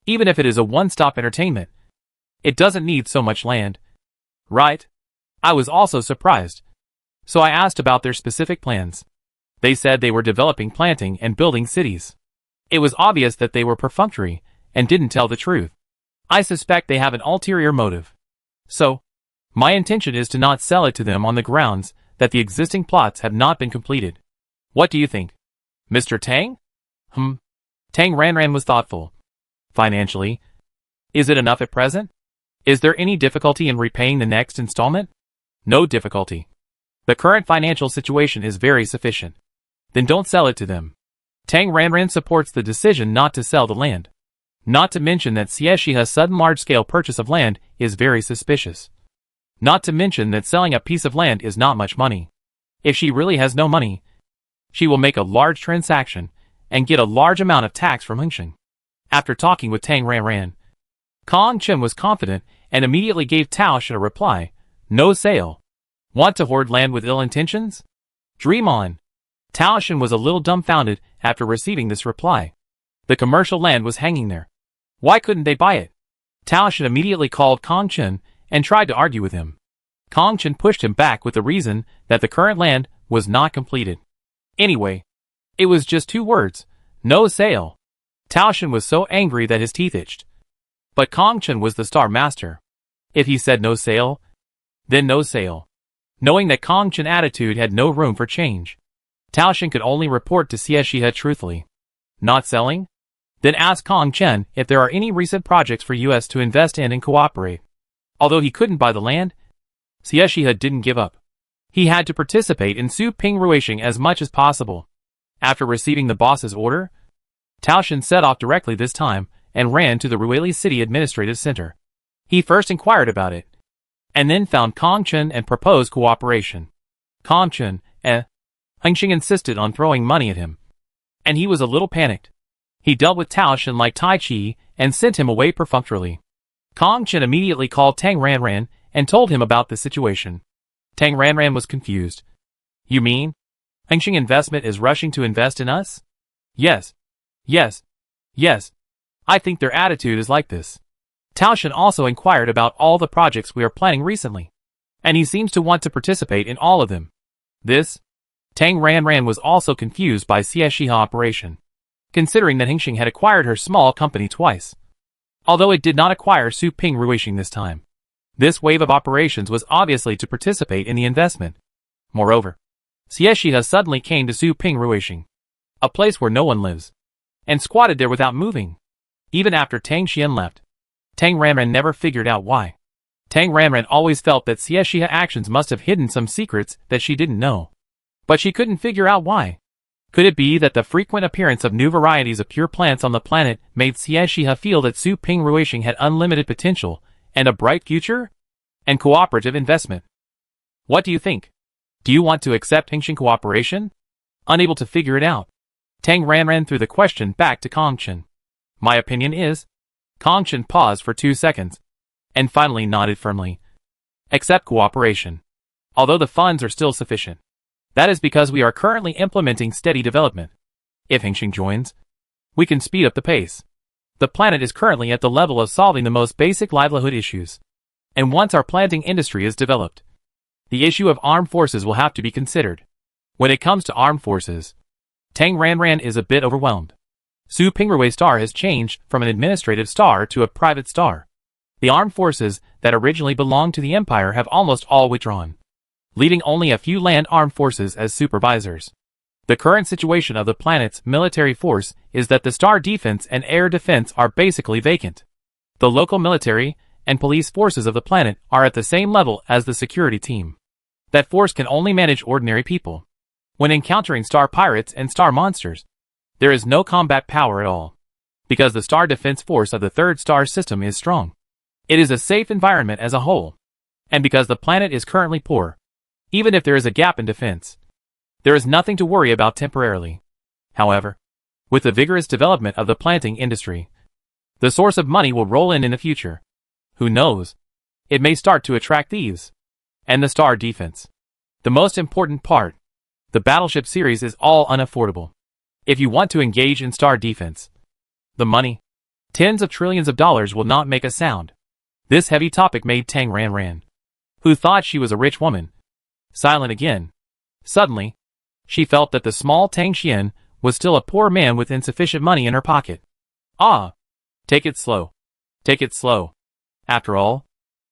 Even if it is a one-stop entertainment, it doesn't need so much land. Right? I was also surprised. So I asked about their specific plans. They said they were developing planting and building cities. It was obvious that they were perfunctory and didn't tell the truth. I suspect they have an ulterior motive. So, my intention is to not sell it to them on the grounds that the existing plots have not been completed. What do you think, Mr. Tang? Tang Ranran was thoughtful. Financially, is it enough at present? Is there any difficulty in repaying the next installment? No difficulty. The current financial situation is very sufficient. Then don't sell it to them. Tang Ranran supports the decision not to sell the land. Not to mention that Xieshiha's sudden large-scale purchase of land is very suspicious. Not to mention that selling a piece of land is not much money. If she really has no money, she will make a large transaction and get a large amount of tax from Hengsheng. After talking with Tang Ranran, Kong Chen was confident and immediately gave Tao Shen a reply. No sale. Want to hoard land with ill intentions? Dream on. Tao Shen was a little dumbfounded after receiving this reply. The commercial land was hanging there. Why couldn't they buy it? Tao Shen immediately called Kong Chen and tried to argue with him. Kong Chen pushed him back with the reason that the current land was not completed. Anyway, it was just 2 words. No sale. Tao Shen was so angry that his teeth itched. But Kong Chen was the star master. If he said no sale, then no sale. Knowing that Kong Chen's attitude had no room for change, Tao Shen could only report to Xieshiha truthfully. Not selling? Then ask Kong Chen if there are any recent projects for US to invest in and cooperate. Although he couldn't buy the land, Xieshiha didn't give up. He had to participate in Su Ping Ruishing as much as possible. After receiving the boss's order, Tao Shen set off directly this time and ran to the Ruili City Administrative Center. He first inquired about it, and then found Kong Chen and proposed cooperation. Kong Chen, Hengsheng insisted on throwing money at him, and he was a little panicked. He dealt with Tao Shen like Tai Chi and sent him away perfunctorily. Kong Chen immediately called Tang Ranran and told him about the situation. Tang Ranran was confused. You mean? Hengsheng Investment is rushing to invest in us? Yes. Yes. Yes. I think their attitude is like this. Tao Shen also inquired about all the projects we are planning recently, and he seems to want to participate in all of them. Tang Ranran was also confused by Xieshiha operation, considering that Hengsheng had acquired her small company twice. Although it did not acquire Su Ping Ruishing this time, this wave of operations was obviously to participate in the investment. Moreover, Xieshiha suddenly came to Su Ping Ruishing, a place where no one lives, and squatted there without moving. Even after Tang Xian left, Tang Ranran never figured out why. Tang Ranran always felt that Xieshiha actions must have hidden some secrets that she didn't know. But she couldn't figure out why. Could it be that the frequent appearance of new varieties of pure plants on the planet made Xieshiha feel that Su Ping Ruishing had unlimited potential and a bright future? And cooperative investment. What do you think? Do you want to accept Hengsheng cooperation? Unable to figure it out, Tang Ranran threw the question back to Kong Chen. My opinion is... Kong Chen paused for 2 seconds, and finally nodded firmly. Accept cooperation. Although the funds are still sufficient. That is because we are currently implementing steady development. If Hengsheng joins, we can speed up the pace. The planet is currently at the level of solving the most basic livelihood issues. And once our planting industry is developed, the issue of armed forces will have to be considered. When it comes to armed forces, Tang Ranran is a bit overwhelmed. Su Pingrui Star has changed from an administrative star to a private star. The armed forces that originally belonged to the Empire have almost all withdrawn, leaving only a few land armed forces as supervisors. The current situation of the planet's military force is that the star defense and air defense are basically vacant. The local military and police forces of the planet are at the same level as the security team. That force can only manage ordinary people. When encountering star pirates and star monsters, there is no combat power at all, because the star defense force of the third star system is strong. It is a safe environment as a whole, and because the planet is currently poor, even if there is a gap in defense, there is nothing to worry about temporarily. However, with the vigorous development of the planting industry, the source of money will roll in the future. Who knows? It may start to attract thieves. And the star defense. The most important part. The Battleship series is all unaffordable. If you want to engage in star defense, the money, tens of trillions of dollars will not make a sound. This heavy topic made Tang Ranran, who thought she was a rich woman, silent again. Suddenly, she felt that the small Tang Xian was still a poor man with insufficient money in her pocket. Ah! Take it slow. Take it slow. After all,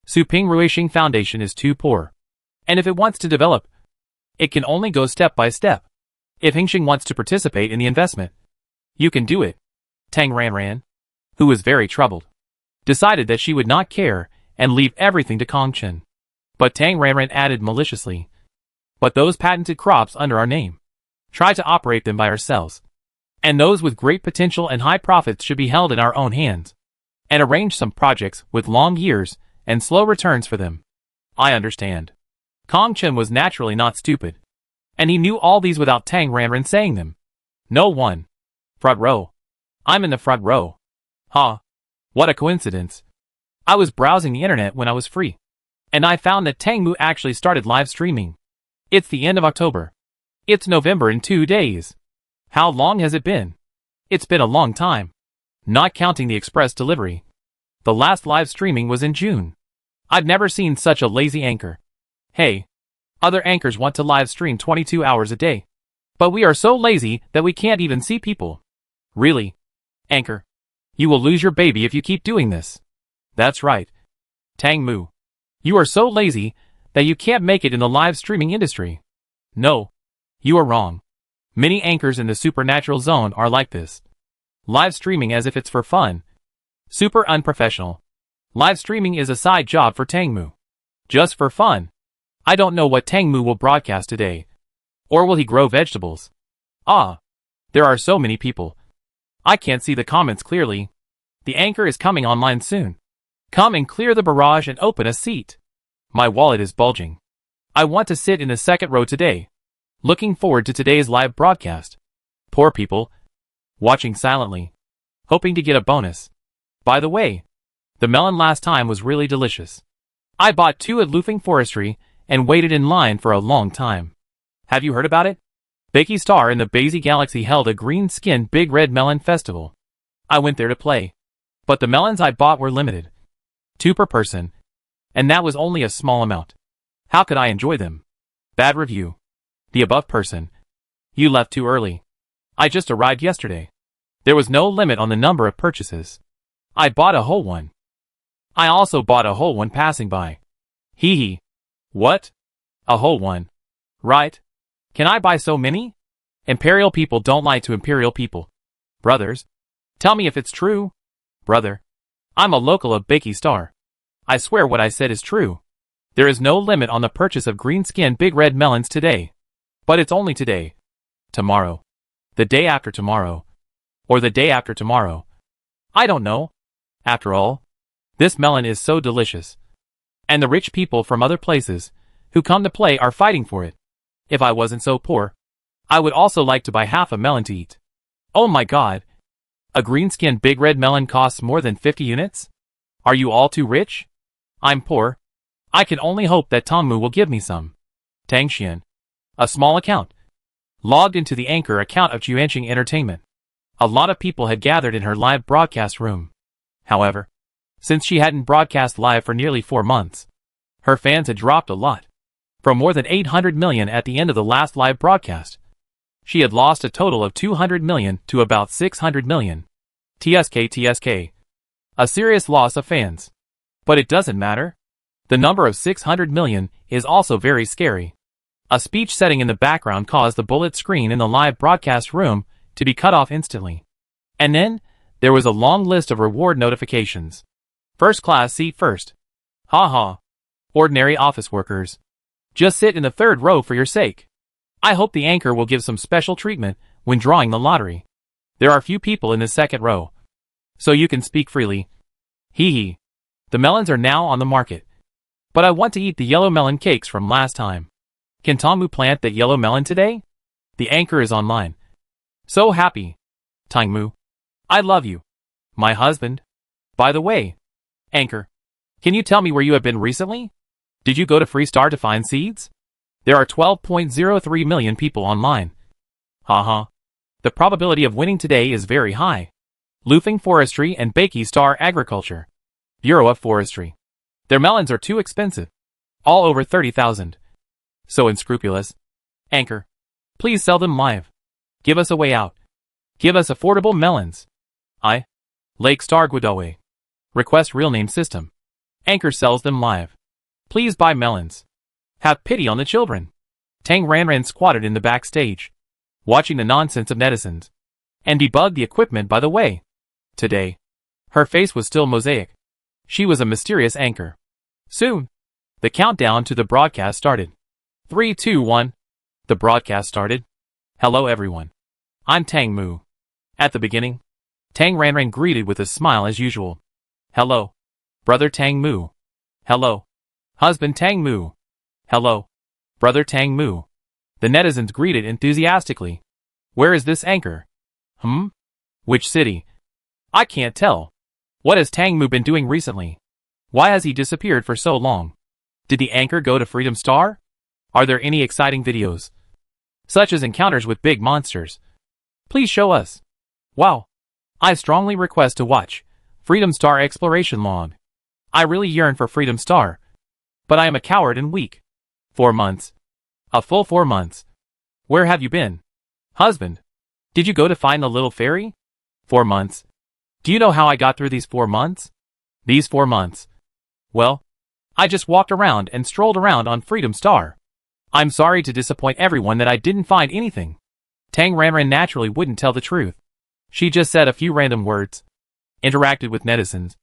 Su Ping Ruixing Foundation is too poor. And if it wants to develop, it can only go step by step. If Hingxing wants to participate in the investment, you can do it. Tang Ranran, who was very troubled, decided that she would not care and leave everything to Kongchen. But Tang Ranran added maliciously, but those patented crops under our name, try to operate them by ourselves. And those with great potential and high profits should be held in our own hands. And arrange some projects with long years and slow returns for them. I understand. Kongchen was naturally not stupid. And he knew all these without Tang Ranran saying them. No one. Front row. I'm in the front row. Ha. What a coincidence. I was browsing the internet when I was free. And I found that Tang Mu actually started live streaming. It's the end of October. It's November in 2 days. How long has it been? It's been a long time. Not counting the express delivery. The last live streaming was in June. I've never seen such a lazy anchor. Hey. Other anchors want to live stream 22 hours a day. But we are so lazy that we can't even see people. Really? Anchor. You will lose your baby if you keep doing this. That's right. Tang Mu. You are so lazy that you can't make it in the live streaming industry. No. You are wrong. Many anchors in the supernatural zone are like this. Live streaming as if it's for fun. Super unprofessional. Live streaming is a side job for Tang Mu. Just for fun. I don't know what Tang Mu will broadcast today. Or will he grow vegetables? Ah. There are so many people. I can't see the comments clearly. The anchor is coming online soon. Come and clear the barrage and open a seat. My wallet is bulging. I want to sit in the second row today. Looking forward to today's live broadcast. Poor people. Watching silently. Hoping to get a bonus. By the way, the melon last time was really delicious. I bought 2 at Lufeng Forestry and waited in line for a long time. Have you heard about it? Bakey Star in the Bazy Galaxy held a green-skinned Big Red Melon Festival. I went there to play. But the melons I bought were limited. 2 per person. And that was only a small amount. How could I enjoy them? Bad review. The above person. You left too early. I just arrived yesterday. There was no limit on the number of purchases. I bought a whole one. I also bought a whole one passing by. Hee hee. What? A whole one. Right? Can I buy so many? Imperial people don't lie to imperial people. Brothers. Tell me if it's true. Brother. I'm a local of Bakey Star. I swear what I said is true. There is no limit on the purchase of green-skinned big red melons today. But it's only today. Tomorrow. The day after tomorrow. Or the day after tomorrow. I don't know. After all, this melon is so delicious. And the rich people from other places, who come to play are fighting for it. If I wasn't so poor, I would also like to buy half a melon to eat. Oh my god. A green-skinned big red melon costs more than 50 units? Are you all too rich? I'm poor. I can only hope that Tongmu will give me some. Tang Xian. A small account. Logged into the anchor account of Juanqing Entertainment. A lot of people had gathered in her live broadcast room. However, since she hadn't broadcast live for nearly 4 months, her fans had dropped a lot. From more than 800 million at the end of the last live broadcast, she had lost a total of 200 million to about 600 million. TSK. A serious loss of fans. But it doesn't matter. The number of 600 million is also very scary. A speech setting in the background caused the bullet screen in the live broadcast room to be cut off instantly. And then, there was a long list of reward notifications. First class seat first. Ha. Ordinary office workers. Just sit in the 3rd row for your sake. I hope the anchor will give some special treatment when drawing the lottery. There are few people in the 2nd row. So you can speak freely. Hee hee. The melons are now on the market. But I want to eat the yellow melon cakes from last time. Can Tongmu plant the yellow melon today? The anchor is online. So happy. Tongmu. I love you. My husband. By the way, anchor, can you tell me where you have been recently? Did you go to Freestar to find seeds? There are 12.03 million people online. Haha. The probability of winning today is very high. Lufing Forestry and Bakey Star Agriculture. Bureau of Forestry. Their melons are too expensive. All over 30,000. So unscrupulous. Anchor. Please sell them live. Give us a way out. Give us affordable melons. Lake Star Guadawe. Request real name system. Anchor sells them live. Please buy melons. Have pity on the children. Tang Ranran squatted in the backstage, watching the nonsense of netizens, and debugged the equipment by the way. Today, her face was still mosaic. She was a mysterious anchor. Soon, the countdown to the broadcast started. 3, 2, 1. The broadcast started. Hello everyone. I'm Tang Mu. At the beginning, Tang Ranran greeted with a smile as usual. Hello, brother Tang Mu. Hello, husband Tang Mu. Hello, brother Tang Mu. The netizens greeted enthusiastically. Where is this anchor? Which city? I can't tell. What has Tang Mu been doing recently? Why has he disappeared for so long? Did the anchor go to Freedom Star? Are there any exciting videos, such as encounters with big monsters? Please show us. Wow. I strongly request to watch Freedom Star Exploration Log. I really yearn for Freedom Star, but I am a coward and weak. 4 months. A full 4 months. Where have you been? Husband. Did you go to find the little fairy? 4 months. Do you know how I got through these 4 months? These 4 months. Well, I just walked around and strolled around on Freedom Star. I'm sorry to disappoint everyone that I didn't find anything. Tang Ranran naturally wouldn't tell the truth. She just said a few random words, interacted with netizens,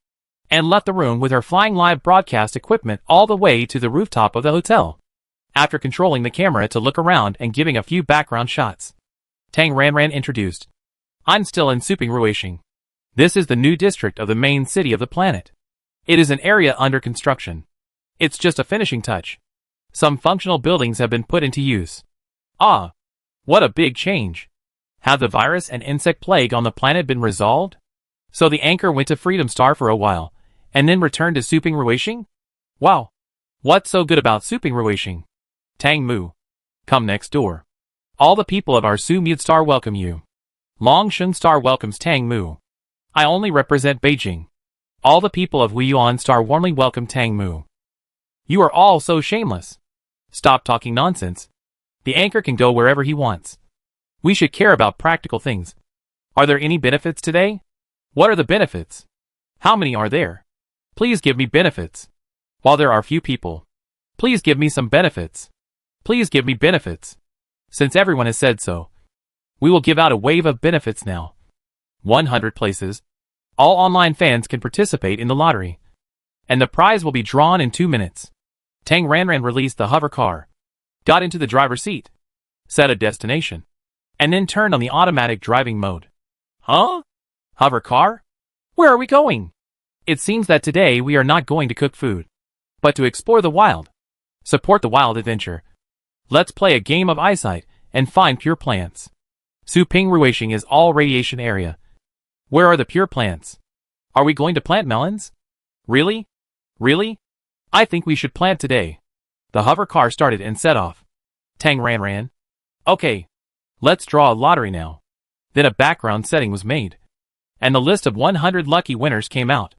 and left the room with her flying live broadcast equipment all the way to the rooftop of the hotel. After controlling the camera to look around and giving a few background shots, Tang Ranran introduced. I'm still in Suping Ruishing. This is the new district of the main city of the planet. It is an area under construction. It's just a finishing touch. Some functional buildings have been put into use. Ah, what a big change. Have the virus and insect plague on the planet been resolved? So the anchor went to Freedom Star for a while, and then returned to Suping Ruishing? Wow. What's so good about Suping Ruishing? Tang Mu. Come next door. All the people of our Su Mud Star welcome you. Long Shun Star welcomes Tang Mu. I only represent Beijing. All the people of Huiyuan Star warmly welcome Tang Mu. You are all so shameless. Stop talking nonsense. The anchor can go wherever he wants. We should care about practical things. Are there any benefits today? What are the benefits? How many are there? Please give me benefits. While there are few people, please give me some benefits. Please give me benefits. Since everyone has said so, we will give out a wave of benefits now. 100 places. All online fans can participate in the lottery. And the prize will be drawn in 2 minutes. Tang Ranran released the hover car, got into the driver's seat, set a destination, and then turned on the automatic driving mode. Huh? Hover car? Where are we going? It seems that today we are not going to cook food, but to explore the wild. Support the wild adventure. Let's play a game of eyesight and find pure plants. Suping Ruishing is all radiation area. Where are the pure plants? Are we going to plant melons? Really? Really? I think we should plant today. The hover car started and set off. Tang Ranran. Okay. Let's draw a lottery now. Then a background setting was made, and the list of 100 lucky winners came out.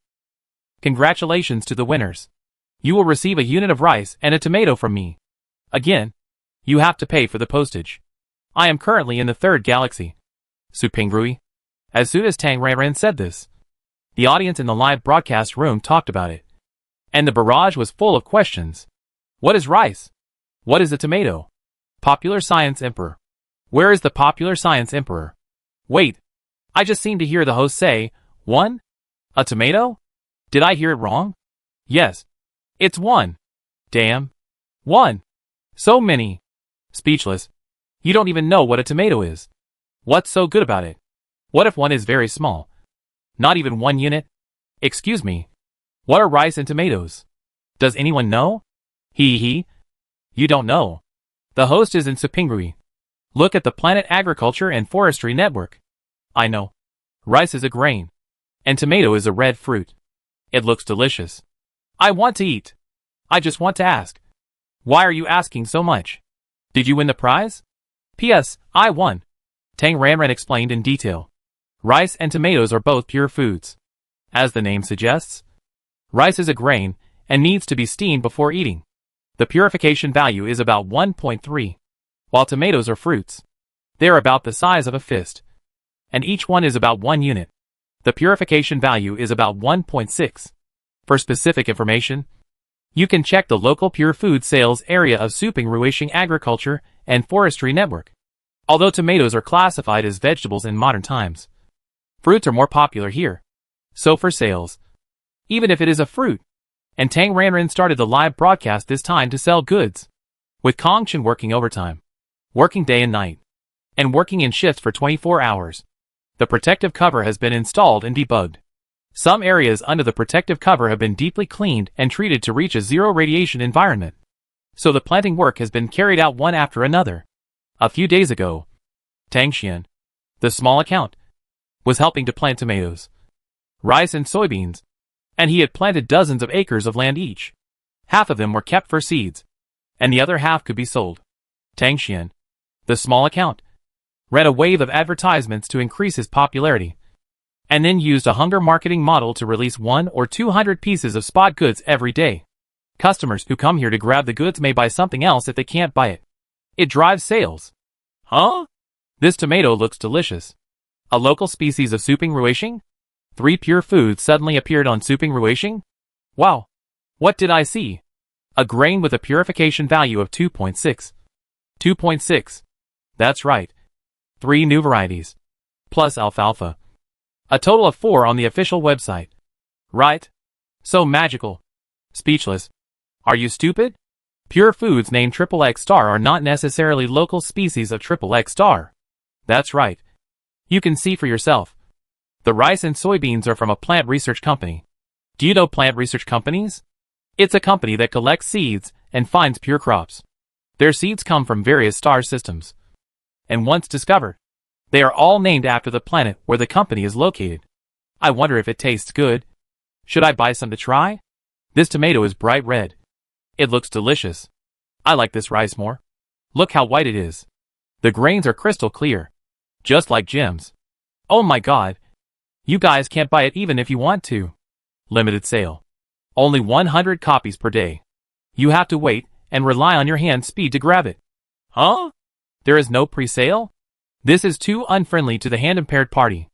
Congratulations to the winners. You will receive a unit of rice and a tomato from me. Again, you have to pay for the postage. I am currently in the 3rd galaxy. Suping Rui. As soon as Tang Ranran said this, the audience in the live broadcast room talked about it, and the barrage was full of questions. What is rice? What is a tomato? Popular Science Emperor. Where is the Popular Science Emperor? Wait, I just seemed to hear the host say, 1? A tomato? Did I hear it wrong? Yes. It's 1. Damn. 1. So many. Speechless. You don't even know what a tomato is. What's so good about it? What if one is very small? Not even 1 unit? Excuse me. What are rice and tomatoes? Does anyone know? Hee. You don't know. The host is in Suping Rui. Look at the Planet Agriculture and Forestry Network. I know. Rice is a grain, and tomato is a red fruit. It looks delicious. I want to eat. I just want to ask. Why are you asking so much? Did you win the prize? P.S. I won. Tang Ranran explained in detail. Rice and tomatoes are both pure foods. As the name suggests, rice is a grain and needs to be steamed before eating. The purification value is about 1.3, while tomatoes are fruits. They are about the size of a fist, and each one is about 1 unit. The purification value is about 1.6. For specific information, you can check the local pure food sales area of Suping Ruishing Agriculture and Forestry Network. Although tomatoes are classified as vegetables in modern times, fruits are more popular here. So for sales, even if it is a fruit. And Tang Ranran started the live broadcast this time to sell goods. With Kong Chen working overtime, working day and night, and working in shifts for 24 hours. The protective cover has been installed and debugged. Some areas under the protective cover have been deeply cleaned and treated to reach a zero radiation environment. So the planting work has been carried out one after another. A few days ago, Tang Xian, the small account, was helping to plant tomatoes, rice and soybeans, and he had planted dozens of acres of land each. Half of them were kept for seeds, and the other half could be sold. Tang Xian, the small account, ran a wave of advertisements to increase his popularity, and then used a hunger marketing model to release 100 or 200 pieces of spot goods every day. Customers who come here to grab the goods may buy something else if they can't buy it. It drives sales. Huh? This tomato looks delicious. A local species of Suping Ruishing? 3 pure foods suddenly appeared on Suping Ruishing? Wow! What did I see? A grain with a purification value of 2.6. 2.6. That's right. 3 new varieties. Plus alfalfa. A total of 4 on the official website. Right? So magical. Speechless. Are you stupid? Pure foods named XXX Star are not necessarily local species of XXX Star. That's right. You can see for yourself. The rice and soybeans are from a plant research company. Do you know plant research companies? It's a company that collects seeds and finds pure crops. Their seeds come from various star systems. And once discovered, they are all named after the planet where the company is located. I wonder if it tastes good. Should I buy some to try? This tomato is bright red. It looks delicious. I like this rice more. Look how white it is. The grains are crystal clear. Just like gems. Oh my god. You guys can't buy it even if you want to. Limited sale. Only 100 copies per day. You have to wait and rely on your hand speed to grab it. Huh? There is no pre-sale? This is too unfriendly to the hand-impaired party.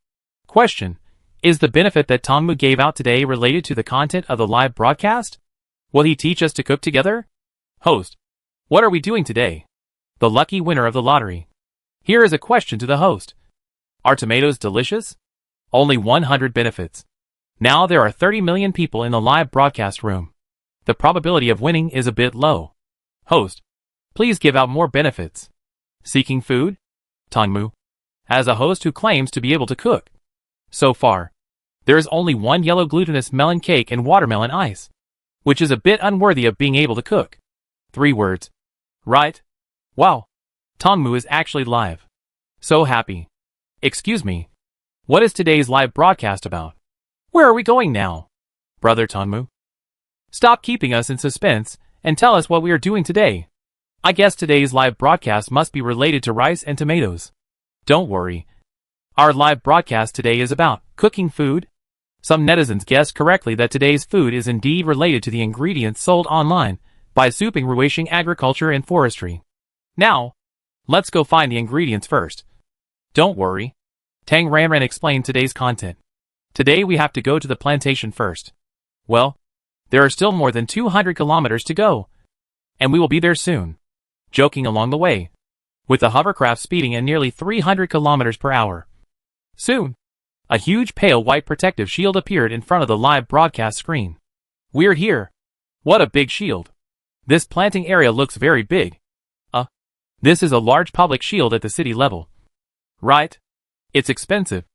Question. Is the benefit that Tongmu gave out today related to the content of the live broadcast? Will he teach us to cook together? Host. What are we doing today? The lucky winner of the lottery. Here is a question to the host. Are tomatoes delicious? Only 100 benefits. Now there are 30 million people in the live broadcast room. The probability of winning is a bit low. Host. Please give out more benefits. Seeking food? Tongmu. As a host who claims to be able to cook. So far, there is only one yellow glutinous melon cake and watermelon ice, which is a bit unworthy of being able to cook. 3 words. Right? Wow. Tongmu is actually live. So happy. Excuse me. What is today's live broadcast about? Where are we going now? Brother Tongmu. Stop keeping us in suspense and tell us what we are doing today. I guess today's live broadcast must be related to rice and tomatoes. Don't worry. Our live broadcast today is about cooking food. Some netizens guessed correctly that today's food is indeed related to the ingredients sold online by Suping Ruishing Agriculture and Forestry. Now, let's go find the ingredients first. Don't worry. Tang Ranran explained today's content. Today we have to go to the plantation first. Well, there are still more than 200 kilometers to go, and we will be there soon. Joking along the way, with the hovercraft speeding at nearly 300 kilometers per hour. Soon, a huge pale white protective shield appeared in front of the live broadcast screen. We're here. What a big shield. This planting area looks very big. This is a large public shield at the city level. Right? It's expensive.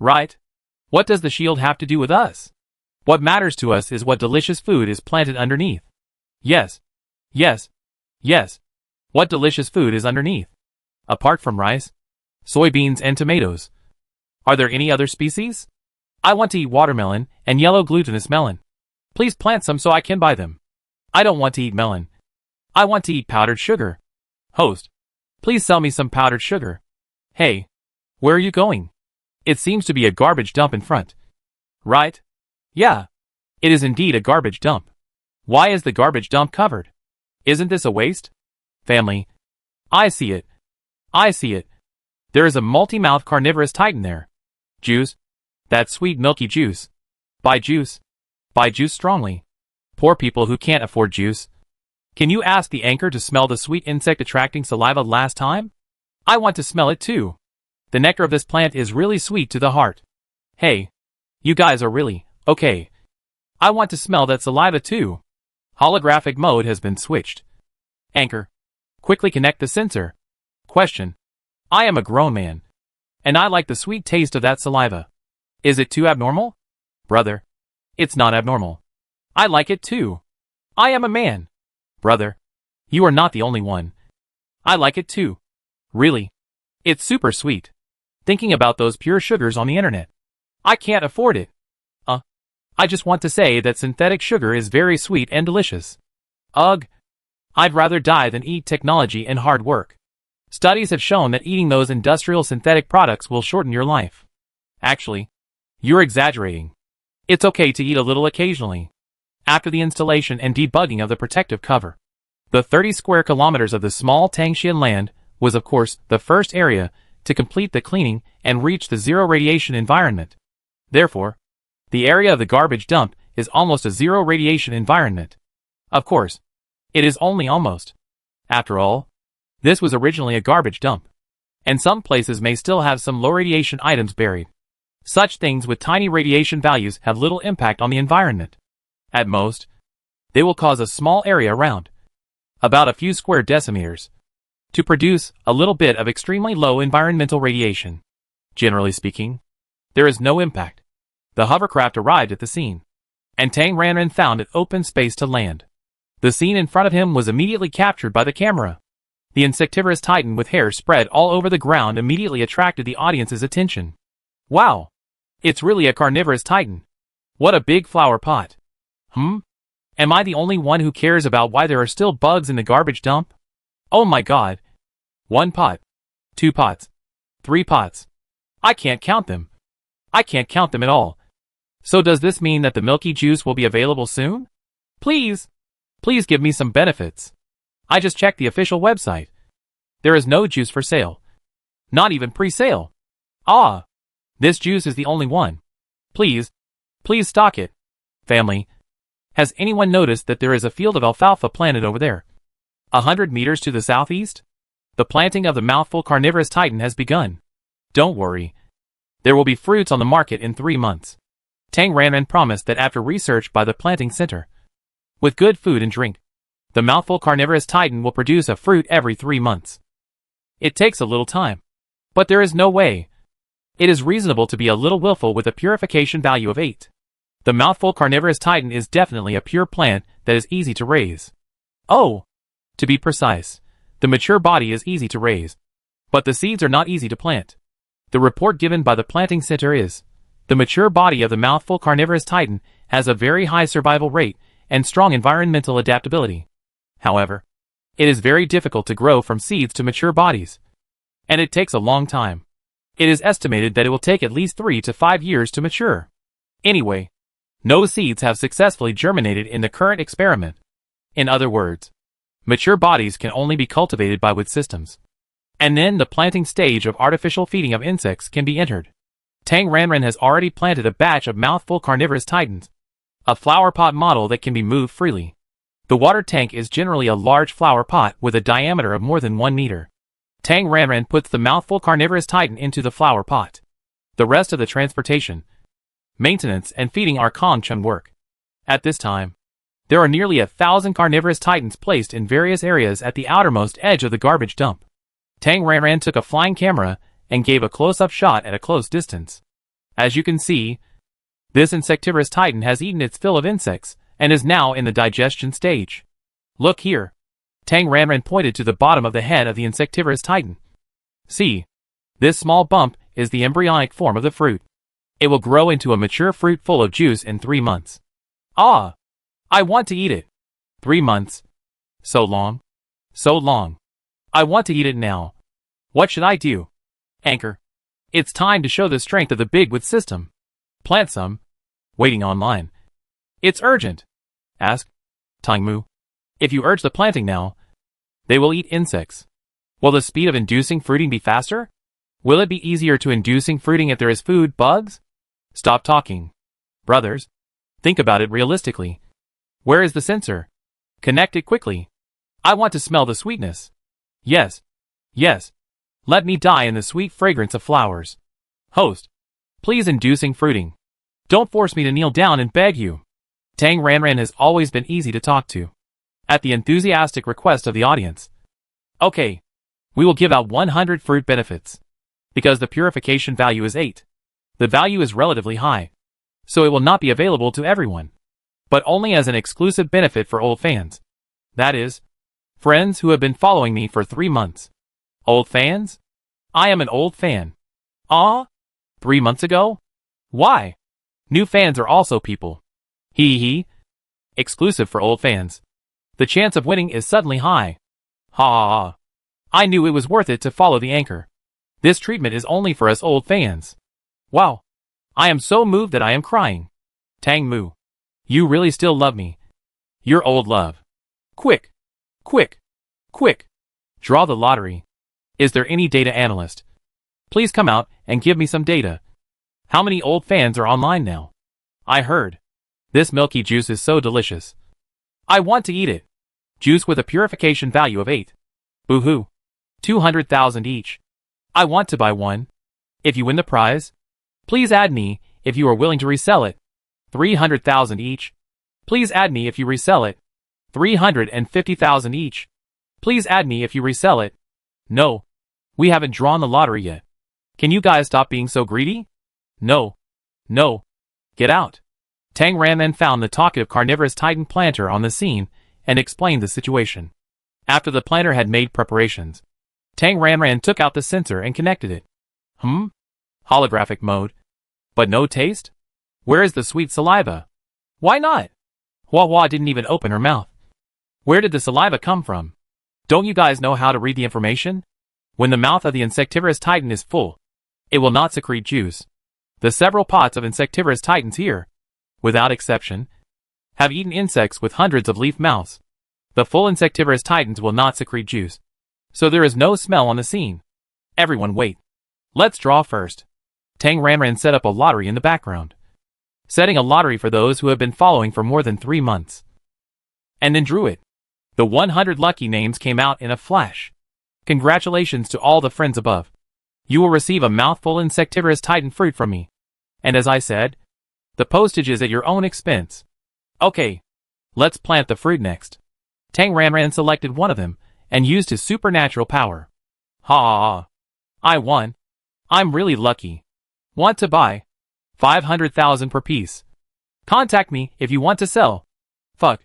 Right? What does the shield have to do with us? What matters to us is what delicious food is planted underneath. Yes. Yes. Yes. What delicious food is underneath? Apart from rice, soybeans and tomatoes. Are there any other species? I want to eat watermelon and yellow glutinous melon. Please plant some so I can buy them. I don't want to eat melon. I want to eat powdered sugar. Host, please sell me some powdered sugar. Hey, where are you going? It seems to be a garbage dump in front. Right? Yeah. It is indeed a garbage dump. Why is the garbage dump covered? Isn't this a waste? Family. I see it. I see it. There is a multi-mouth carnivorous titan there. Juice. That sweet milky juice. Buy juice. Buy juice strongly. Poor people who can't afford juice. Can you ask the anchor to smell the sweet insect-attracting saliva last time? I want to smell it too. The nectar of this plant is really sweet to the heart. Hey. You guys are really, okay. I want to smell that saliva too. Holographic mode has been switched. Anchor. Quickly connect the sensor. Question. I am a grown man. And I like the sweet taste of that saliva. Is it too abnormal? Brother. It's not abnormal. I like it too. I am a man. Brother. You are not the only one. I like it too. Really. It's super sweet. Thinking about those pure sugars on the internet. I can't afford it. I just want to say that synthetic sugar is very sweet and delicious. Ugh. I'd rather die than eat technology and hard work. Studies have shown that eating those industrial synthetic products will shorten your life. Actually, you're exaggerating. It's okay to eat a little occasionally. After the installation and debugging of the protective cover, the 30 square kilometers of the small Tangshan land was of course the first area to complete the cleaning and reach the zero radiation environment. Therefore, the area of the garbage dump is almost a zero radiation environment. Of course, it is only almost. After all, this was originally a garbage dump, and some places may still have some low radiation items buried. Such things with tiny radiation values have little impact on the environment. At most, they will cause a small area around, about a few square decimeters, to produce a little bit of extremely low environmental radiation. Generally speaking, there is no impact. The hovercraft arrived at the scene, and Tang Ranran found an open space to land. The scene in front of him was immediately captured by the camera. The insectivorous titan with hair spread all over the ground immediately attracted the audience's attention. Wow! It's really a carnivorous titan. What a big flower pot. Am I the only one who cares about why there are still bugs in the garbage dump? Oh my god. 1 pot. 2 pots. 3 pots. I can't count them. I can't count them at all. So does this mean that the milky juice will be available soon? Please. Please give me some benefits. I just checked the official website. There is no juice for sale. Not even pre-sale. Ah. This juice is the only one. Please. Please stock it. Family. Has anyone noticed that there is a field of alfalfa planted over there? 100 meters to the southeast? The planting of the mouthful carnivorous titan has begun. Don't worry. There will be fruits on the market in 3 months. Tang Ranran promised that after research by the planting center, with good food and drink, the mouthful carnivorous titan will produce a fruit every 3 months. It takes a little time, but there is no way. It is reasonable to be a little willful with a purification value of 8. The mouthful carnivorous titan is definitely a pure plant that is easy to raise. Oh! To be precise, the mature body is easy to raise, but the seeds are not easy to plant. The report given by the planting center is, the mature body of the mouthful carnivorous titan has a very high survival rate and strong environmental adaptability. However, it is very difficult to grow from seeds to mature bodies, and it takes a long time. It is estimated that it will take at least 3 to 5 years to mature. Anyway, no seeds have successfully germinated in the current experiment. In other words, mature bodies can only be cultivated by wood systems. And then the planting stage of artificial feeding of insects can be entered. Tang Ranran has already planted a batch of mouthful carnivorous titans, a flower pot model that can be moved freely. The water tank is generally a large flower pot with a diameter of more than 1 meter. Tang Ranran puts the mouthful carnivorous titan into the flower pot. The rest of the transportation, maintenance, and feeding are Kong-chun work. At this time, there are nearly 1,000 carnivorous titans placed in various areas at the outermost edge of the garbage dump. Tang Ranran took a flying camera and gave a close-up shot at a close distance. As you can see, this insectivorous titan has eaten its fill of insects and is now in the digestion stage. Look here. Tang Ranran pointed to the bottom of the head of the insectivorous titan. See, this small bump is the embryonic form of the fruit. It will grow into a mature fruit full of juice in 3 months. Ah! I want to eat it. 3 months. So long. So long. I want to eat it now. What should I do? Anchor. It's time to show the strength of the Big With system. Plant some. Waiting online. It's urgent. Ask. Tangmu. If you urge the planting now, they will eat insects. Will the speed of inducing fruiting be faster? Will it be easier to inducing fruiting if there is food, bugs? Stop talking. Brothers, think about it realistically. Where is the sensor? Connect it quickly. I want to smell the sweetness. Yes. Yes. Let me die in the sweet fragrance of flowers. Host. Please inducing fruiting. Don't force me to kneel down and beg you. Tang Ranran has always been easy to talk to. At the enthusiastic request of the audience. Okay. We will give out 100 fruit benefits. Because the purification value is 8. The value is relatively high. So it will not be available to everyone. But only as an exclusive benefit for old fans. That is, friends who have been following me for 3 months. Old fans? I am an old fan. Ah? 3 months ago? Why? New fans are also people. Hee hee. Exclusive for old fans. The chance of winning is suddenly high. Ha ha ha. I knew it was worth it to follow the anchor. This treatment is only for us old fans. Wow. I am so moved that I am crying. Tang Mu. You really still love me. Your old love. Quick. Quick. Quick. Draw the lottery. Is there any data analyst? Please come out and give me some data. How many old fans are online now? I heard. This milky juice is so delicious. I want to eat it. Juice with a purification value of 8. Boo-hoo. 200,000 each. I want to buy one. If you win the prize, please add me if you are willing to resell it. 300,000 each. Please add me if you resell it. 350,000 each. Please add me if you resell it. No. We haven't drawn the lottery yet. Can you guys stop being so greedy? No. No. Get out. Tang Ranran found the talkative carnivorous titan planter on the scene and explained the situation. After the planter had made preparations, Tang Ranran took out the sensor and connected it. Holographic mode. But no taste? Where is the sweet saliva? Why not? Hua Hua didn't even open her mouth. Where did the saliva come from? Don't you guys know how to read the information? When the mouth of the insectivorous titan is full, it will not secrete juice. The several pots of insectivorous titans here, without exception, have eaten insects with hundreds of leaf mouths. The full insectivorous titans will not secrete juice. So there is no smell on the scene. Everyone wait. Let's draw first. Tang Ranran set up a lottery in the background. Setting a lottery for those who have been following for more than 3 months. And then drew it. The 100 lucky names came out in a flash. Congratulations to all the friends above. You will receive a mouthful insectivorous titan fruit from me. And as I said, the postage is at your own expense. Okay. Let's plant the fruit next. Tang Ranran selected one of them and used his supernatural power. Ha ha ha. I won. I'm really lucky. Want to buy? 500,000 per piece. Contact me if you want to sell. Fuck.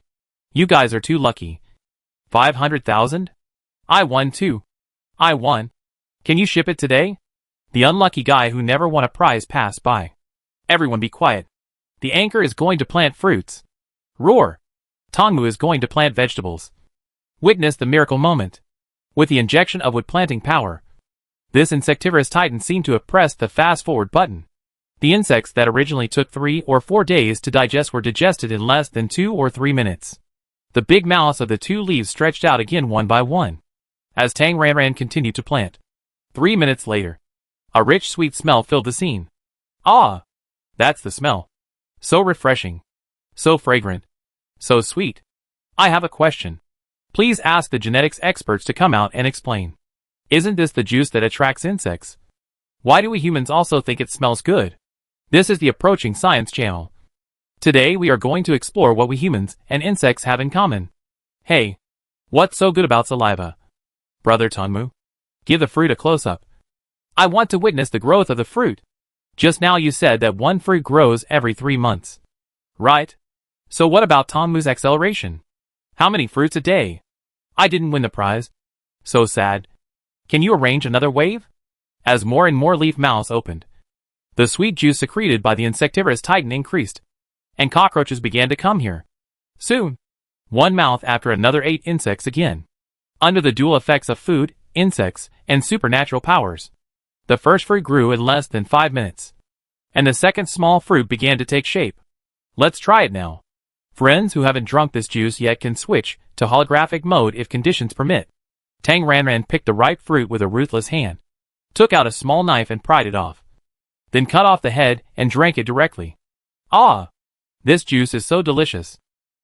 You guys are too lucky. 500,000? I won too. I won. Can you ship it today? The unlucky guy who never won a prize passed by. Everyone be quiet. The anchor is going to plant fruits. Roar. Tangmu is going to plant vegetables. Witness the miracle moment. With the injection of wood planting power, this insectivorous titan seemed to have pressed the fast-forward button. The insects that originally took 3 or 4 days to digest were digested in less than 2 or 3 minutes. The big mouths of the 2 leaves stretched out again one by one, as Tang Ranran continued to plant. 3 minutes later, a rich sweet smell filled the scene. Ah! That's the smell. So refreshing. So fragrant. So sweet. I have a question. Please ask the genetics experts to come out and explain. Isn't this the juice that attracts insects? Why do we humans also think it smells good? This is the Approaching Science channel. Today we are going to explore what we humans and insects have in common. Hey, what's so good about saliva? Brother Tangmu, give the fruit a close-up. I want to witness the growth of the fruit. Just now you said that one fruit grows every 3 months. Right? So what about Tangmu's acceleration? How many fruits a day? I didn't win the prize. So sad. Can you arrange another wave? As more and more leaf mouths opened, the sweet juice secreted by the insectivorous titan increased, and cockroaches began to come here. Soon, one mouth after another ate insects again. under the dual effects of food, insects, and supernatural powers. The first fruit grew in less than 5 minutes. And the second small fruit began to take shape. Let's try it now. Friends who haven't drunk this juice yet can switch to holographic mode if conditions permit. Tang Ranran picked the ripe fruit with a ruthless hand, took out a small knife and pried it off. Then cut off the head and drank it directly. Ah! This juice is so delicious.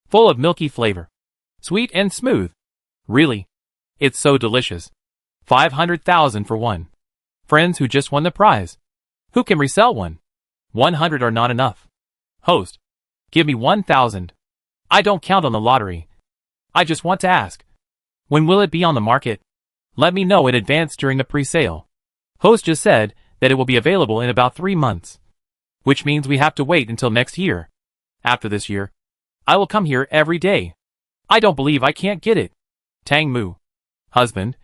Full of milky flavor. Sweet and smooth. Really. It's so delicious. 500,000 for one. Friends who just won the prize. Who can resell one? 100 are not enough. Host. Give me 1,000. I don't count on the lottery. I just want to ask. When will it be on the market? Let me know in advance during the pre-sale. Host just said that it will be available in about 3 months. Which means we have to wait until next year. After this year, I will come here every day. I don't believe I can't get it. Tang Mu. Husband.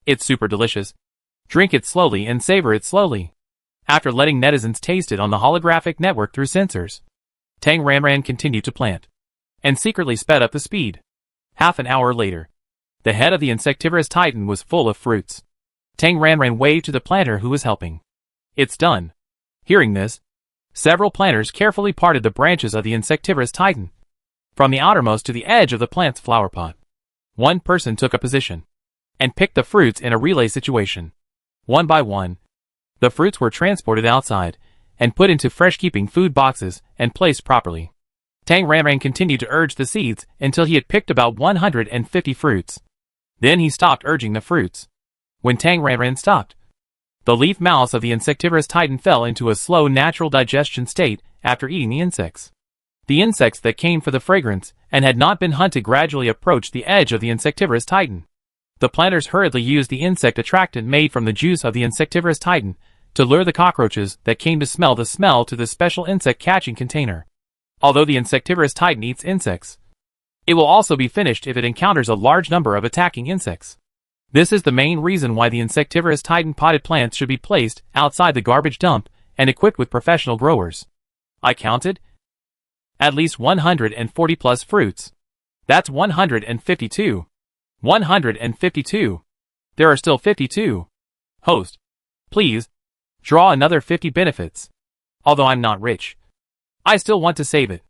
It's super delicious. Drink it slowly and savor it slowly. After letting netizens taste it on the holographic network through sensors, Tang Ranran continued to plant, and secretly sped up the speed. Half an hour later, the head of the insectivorous titan was full of fruits. Tang Ranran waved to the planter who was helping. It's done. Hearing this, several planters carefully parted the branches of the insectivorous titan, from the outermost to the edge of the plant's flower pot. One person took a position, and picked the fruits in a relay situation. One by one, the fruits were transported outside, and put into fresh-keeping food boxes and placed properly. Tang Ranran continued to urge the seeds until he had picked about 150 fruits. Then he stopped urging the fruits. When Tang Ranran stopped, the leaf mouths of the insectivorous titan fell into a slow natural digestion state after eating the insects. The insects that came for the fragrance and had not been hunted gradually approached the edge of the insectivorous titan. The planters hurriedly used the insect attractant made from the juice of the insectivorous titan to lure the cockroaches that came to smell the smell to the special insect catching container. Although the insectivorous titan eats insects, it will also be finished if it encounters a large number of attacking insects. This is the main reason why the insectivorous titan potted plants should be placed outside the garbage dump and equipped with professional growers. I counted at least 140 plus fruits. That's 152. 152. There are still 52. Host. Please. Draw another 50 benefits. Although I'm not rich, I still want to save it.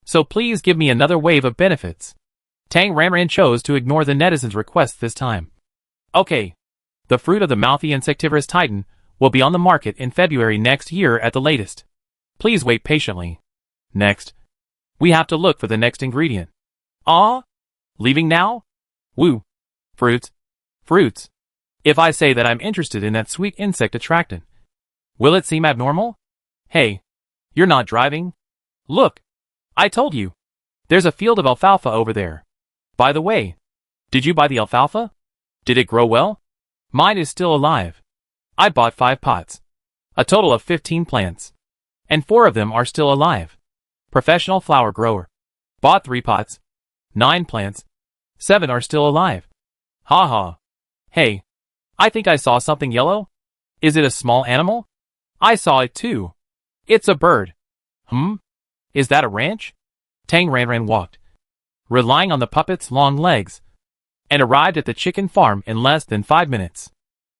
So please give me another wave of benefits. Tang Ranran chose to ignore the netizens' request this time. Okay. The fruit of the mouthy insectivorous titan will be on the market in February next year at the latest. Please wait patiently. Next, we have to look for the next ingredient. Ah? Leaving now? Woo. Fruits. Fruits. If I say that I'm interested in that sweet insect attractant, will it seem abnormal? Hey, you're not driving? Look. I told you. There's a field of alfalfa over there. By the way, did you buy the alfalfa? Did it grow well? Mine is still alive. I bought 5 pots. A total of 15 plants. And 4 of them are still alive. Professional flower grower. Bought 3 pots. 9 plants. 7 are still alive. Ha ha. Hey, I think I saw something yellow. Is it a small animal? I saw it too. It's a bird. Is that a ranch? Tang Ranran walked, relying on the puppet's long legs, and arrived at the chicken farm in less than 5 minutes.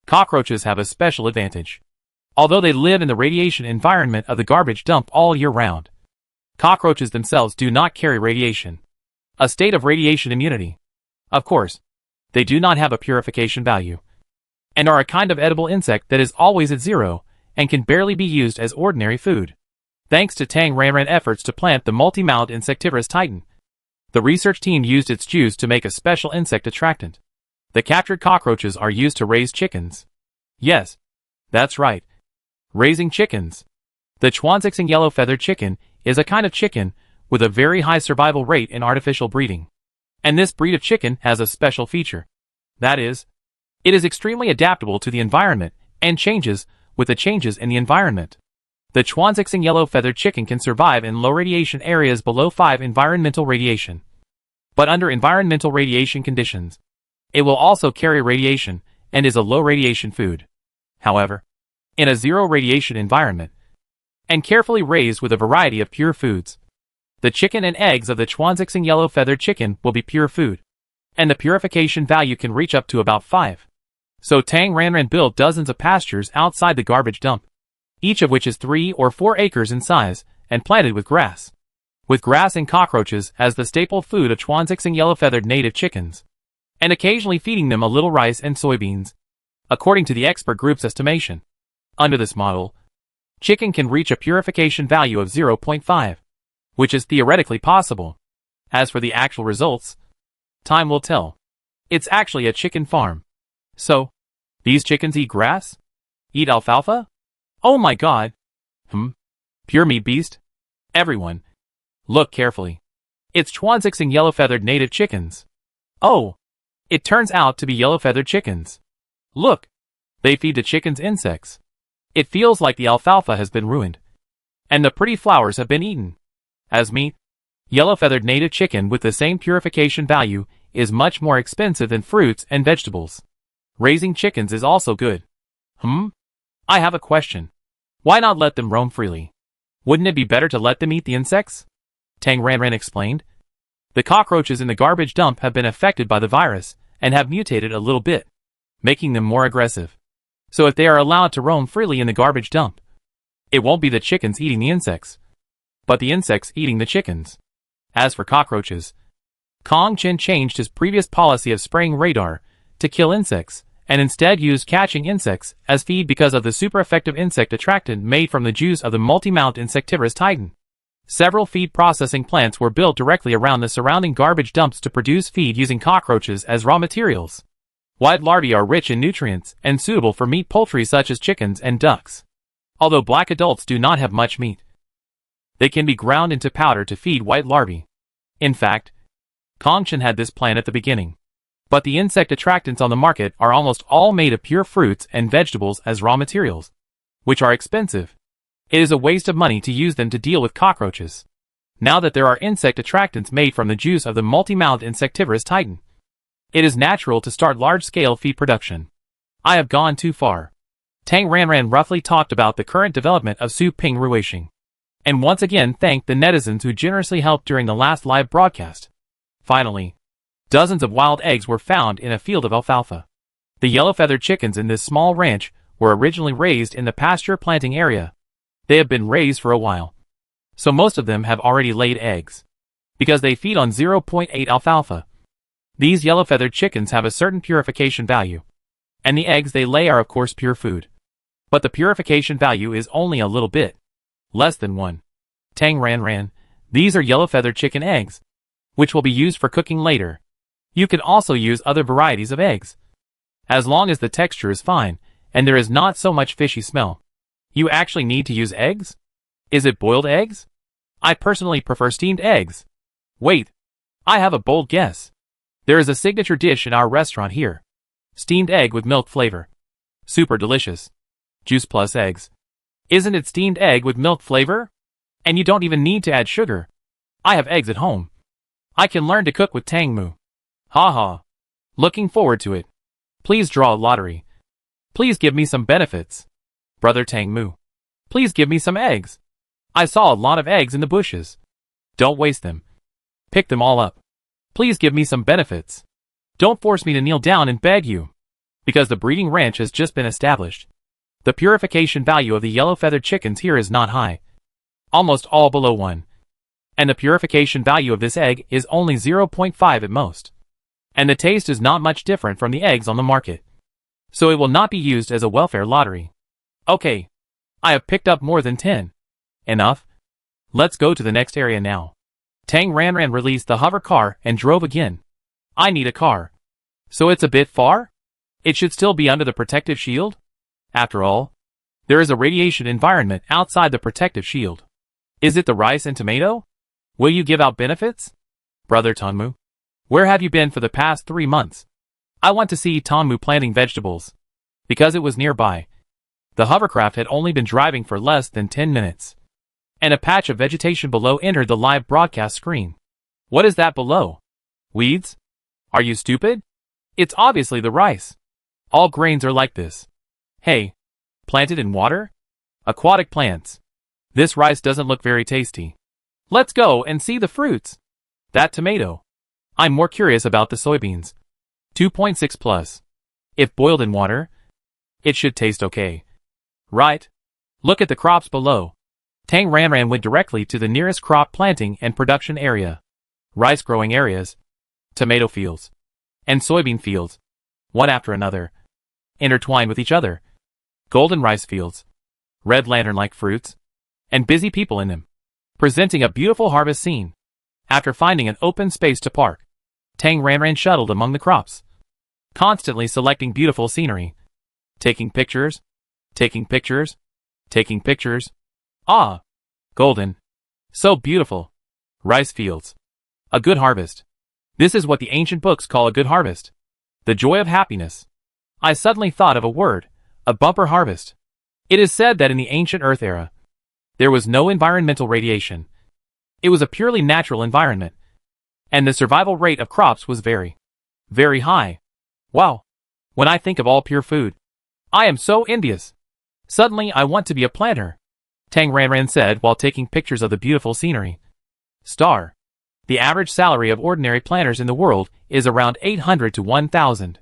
Cockroaches have a special advantage. Although they live in the radiation environment of the garbage dump all year round, cockroaches themselves do not carry radiation, a state of radiation immunity. Of course, they do not have a purification value, and are a kind of edible insect that is always at zero and can barely be used as ordinary food. Thanks to Tang Ranran efforts to plant the multi-mouthed insectivorous titan, the research team used its juice to make a special insect attractant. The captured cockroaches are used to raise chickens. Yes, that's right. Raising chickens. The Chuanzixing yellow-feathered chicken is a kind of chicken with a very high survival rate in artificial breeding. And this breed of chicken has a special feature. That is, it is extremely adaptable to the environment and changes with the changes in the environment. The Chuanzixing yellow-feathered chicken can survive in low radiation areas below 5 environmental radiation. But under environmental radiation conditions, it will also carry radiation and is a low radiation food. However, in a zero radiation environment, and carefully raised with a variety of pure foods, the chicken and eggs of the Chuanzixing yellow-feathered chicken will be pure food. and the purification value can reach up to about 5. So Tang Ranran built dozens of pastures outside the garbage dump, each of which is 3 or 4 acres in size, and planted with grass. With grass and cockroaches as the staple food of Chuanzixing yellow-feathered native chickens, and occasionally feeding them a little rice and soybeans, according to the expert group's estimation. Under this model, chicken can reach a purification value of 0.5, which is theoretically possible. As for the actual results, time will tell. It's actually a chicken farm. So, these chickens eat grass? Eat alfalfa? Oh my god! Pure meat beast? Everyone, look carefully. It's Chuanzixing yellow-feathered native chickens. Oh! It turns out to be yellow-feathered chickens. Look! They feed the chickens insects. It feels like the alfalfa has been ruined, and the pretty flowers have been eaten. As meat, yellow-feathered native chicken with the same purification value is much more expensive than fruits and vegetables. Raising chickens is also good. I have a question. Why not let them roam freely? Wouldn't it be better to let them eat the insects? Tang Ranran explained. The cockroaches in the garbage dump have been affected by the virus and have mutated a little bit, making them more aggressive. So if they are allowed to roam freely in the garbage dump, it won't be the chickens eating the insects, but the insects eating the chickens. As for cockroaches, Kong Chen changed his previous policy of spraying radar to kill insects, and instead used catching insects as feed because of the super effective insect attractant made from the juice of the multi-mount insectivorous titan. Several feed processing plants were built directly around the surrounding garbage dumps to produce feed using cockroaches as raw materials. White larvae are rich in nutrients and suitable for meat poultry such as chickens and ducks. Although black adults do not have much meat, they can be ground into powder to feed white larvae. In fact, Kongchen had this plan at the beginning. But the insect attractants on the market are almost all made of pure fruits and vegetables as raw materials, which are expensive. It is a waste of money to use them to deal with cockroaches. Now that there are insect attractants made from the juice of the multi-mount insectivorous titan, it is natural to start large-scale feed production. I have gone too far. Tang Ranran roughly talked about the current development of Su Ping Ruishing, and once again thanked the netizens who generously helped during the last live broadcast. Finally, dozens of wild eggs were found in a field of alfalfa. The yellow-feathered chickens in this small ranch were originally raised in the pasture planting area. They have been raised for a while, so most of them have already laid eggs, because they feed on 0.8 alfalfa. These yellow-feathered chickens have a certain purification value, and the eggs they lay are of course pure food. But the purification value is only a little bit, less than 1. Tang Ranran, these are yellow-feathered chicken eggs, which will be used for cooking later. You can also use other varieties of eggs, as long as the texture is fine, and there is not so much fishy smell. You actually need to use eggs? Is it boiled eggs? I personally prefer steamed eggs. Wait, I have a bold guess. There is a signature dish in our restaurant here. Steamed egg with milk flavor. Super delicious. Juice plus eggs. Isn't it steamed egg with milk flavor? And you don't even need to add sugar. I have eggs at home. I can learn to cook with Tang Mu. Ha ha. Looking forward to it. Please draw a lottery. Please give me some benefits. Brother Tang Mu. Please give me some eggs. I saw a lot of eggs in the bushes. Don't waste them. Pick them all up. Please give me some benefits. Don't force me to kneel down and beg you. Because the breeding ranch has just been established. The purification value of the yellow-feathered chickens here is not high. Almost all below 1. And the purification value of this egg is only 0.5 at most. And the taste is not much different from the eggs on the market. So it will not be used as a welfare lottery. Okay. I have picked up more than 10. Enough. Let's go to the next area now. Tang Ranran released the hover car and drove again. I need a car. So it's a bit far? It should still be under the protective shield? After all, there is a radiation environment outside the protective shield. Is it the rice and tomato? Will you give out benefits? Brother Tonmu, where have you been for the past 3 months? I want to see Tonmu planting vegetables. Because it was nearby. The hovercraft had only been driving for less than 10 minutes. And a patch of vegetation below entered the live broadcast screen. What is that below? Weeds? Are you stupid? It's obviously the rice. All grains are like this. Hey, planted in water? Aquatic plants. This rice doesn't look very tasty. Let's go and see the fruits. That tomato. I'm more curious about the soybeans. 2.6 plus. If boiled in water, it should taste okay. Right? Look at the crops below. Tang Ranran went directly to the nearest crop planting and production area. Rice growing areas, tomato fields, and soybean fields, one after another, intertwined with each other. Golden rice fields, red lantern-like fruits, and busy people in them, presenting a beautiful harvest scene. After finding an open space to park, Tang Ranran shuttled among the crops, constantly selecting beautiful scenery, taking pictures, taking pictures, taking pictures. Ah, golden, so beautiful. Rice fields, a good harvest. This is what the ancient books call a good harvest. The joy of happiness. I suddenly thought of a word, a bumper harvest. It is said that in the ancient Earth era, there was no environmental radiation. It was a purely natural environment. And the survival rate of crops was very, very high. Wow. When I think of all pure food, I am so envious. Suddenly I want to be a planter, Tang Ranran said while taking pictures of the beautiful scenery. Star. The average salary of ordinary planters in the world is around 800 to 1,000.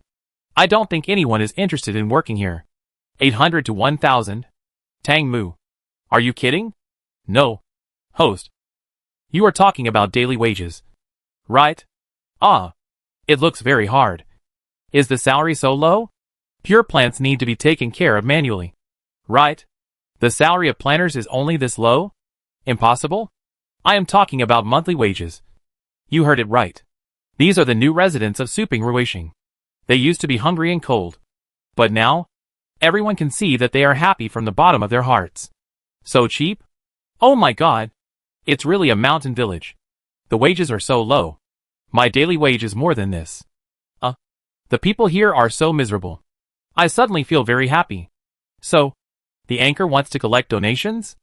I don't think anyone is interested in working here. 800 to 1,000? Tang Mu. Are you kidding? No. Host. You are talking about daily wages. Right? Ah. It looks very hard. Is the salary so low? Pure plants need to be taken care of manually. Right? The salary of planters is only this low? Impossible? I am talking about monthly wages. You heard it right. These are the new residents of Suping Ruishing. They used to be hungry and cold. But now, everyone can see that they are happy from the bottom of their hearts. So cheap? Oh my god. It's really a mountain village. The wages are so low. My daily wage is more than this. The people here are so miserable. I suddenly feel very happy. So, the anchor wants to collect donations?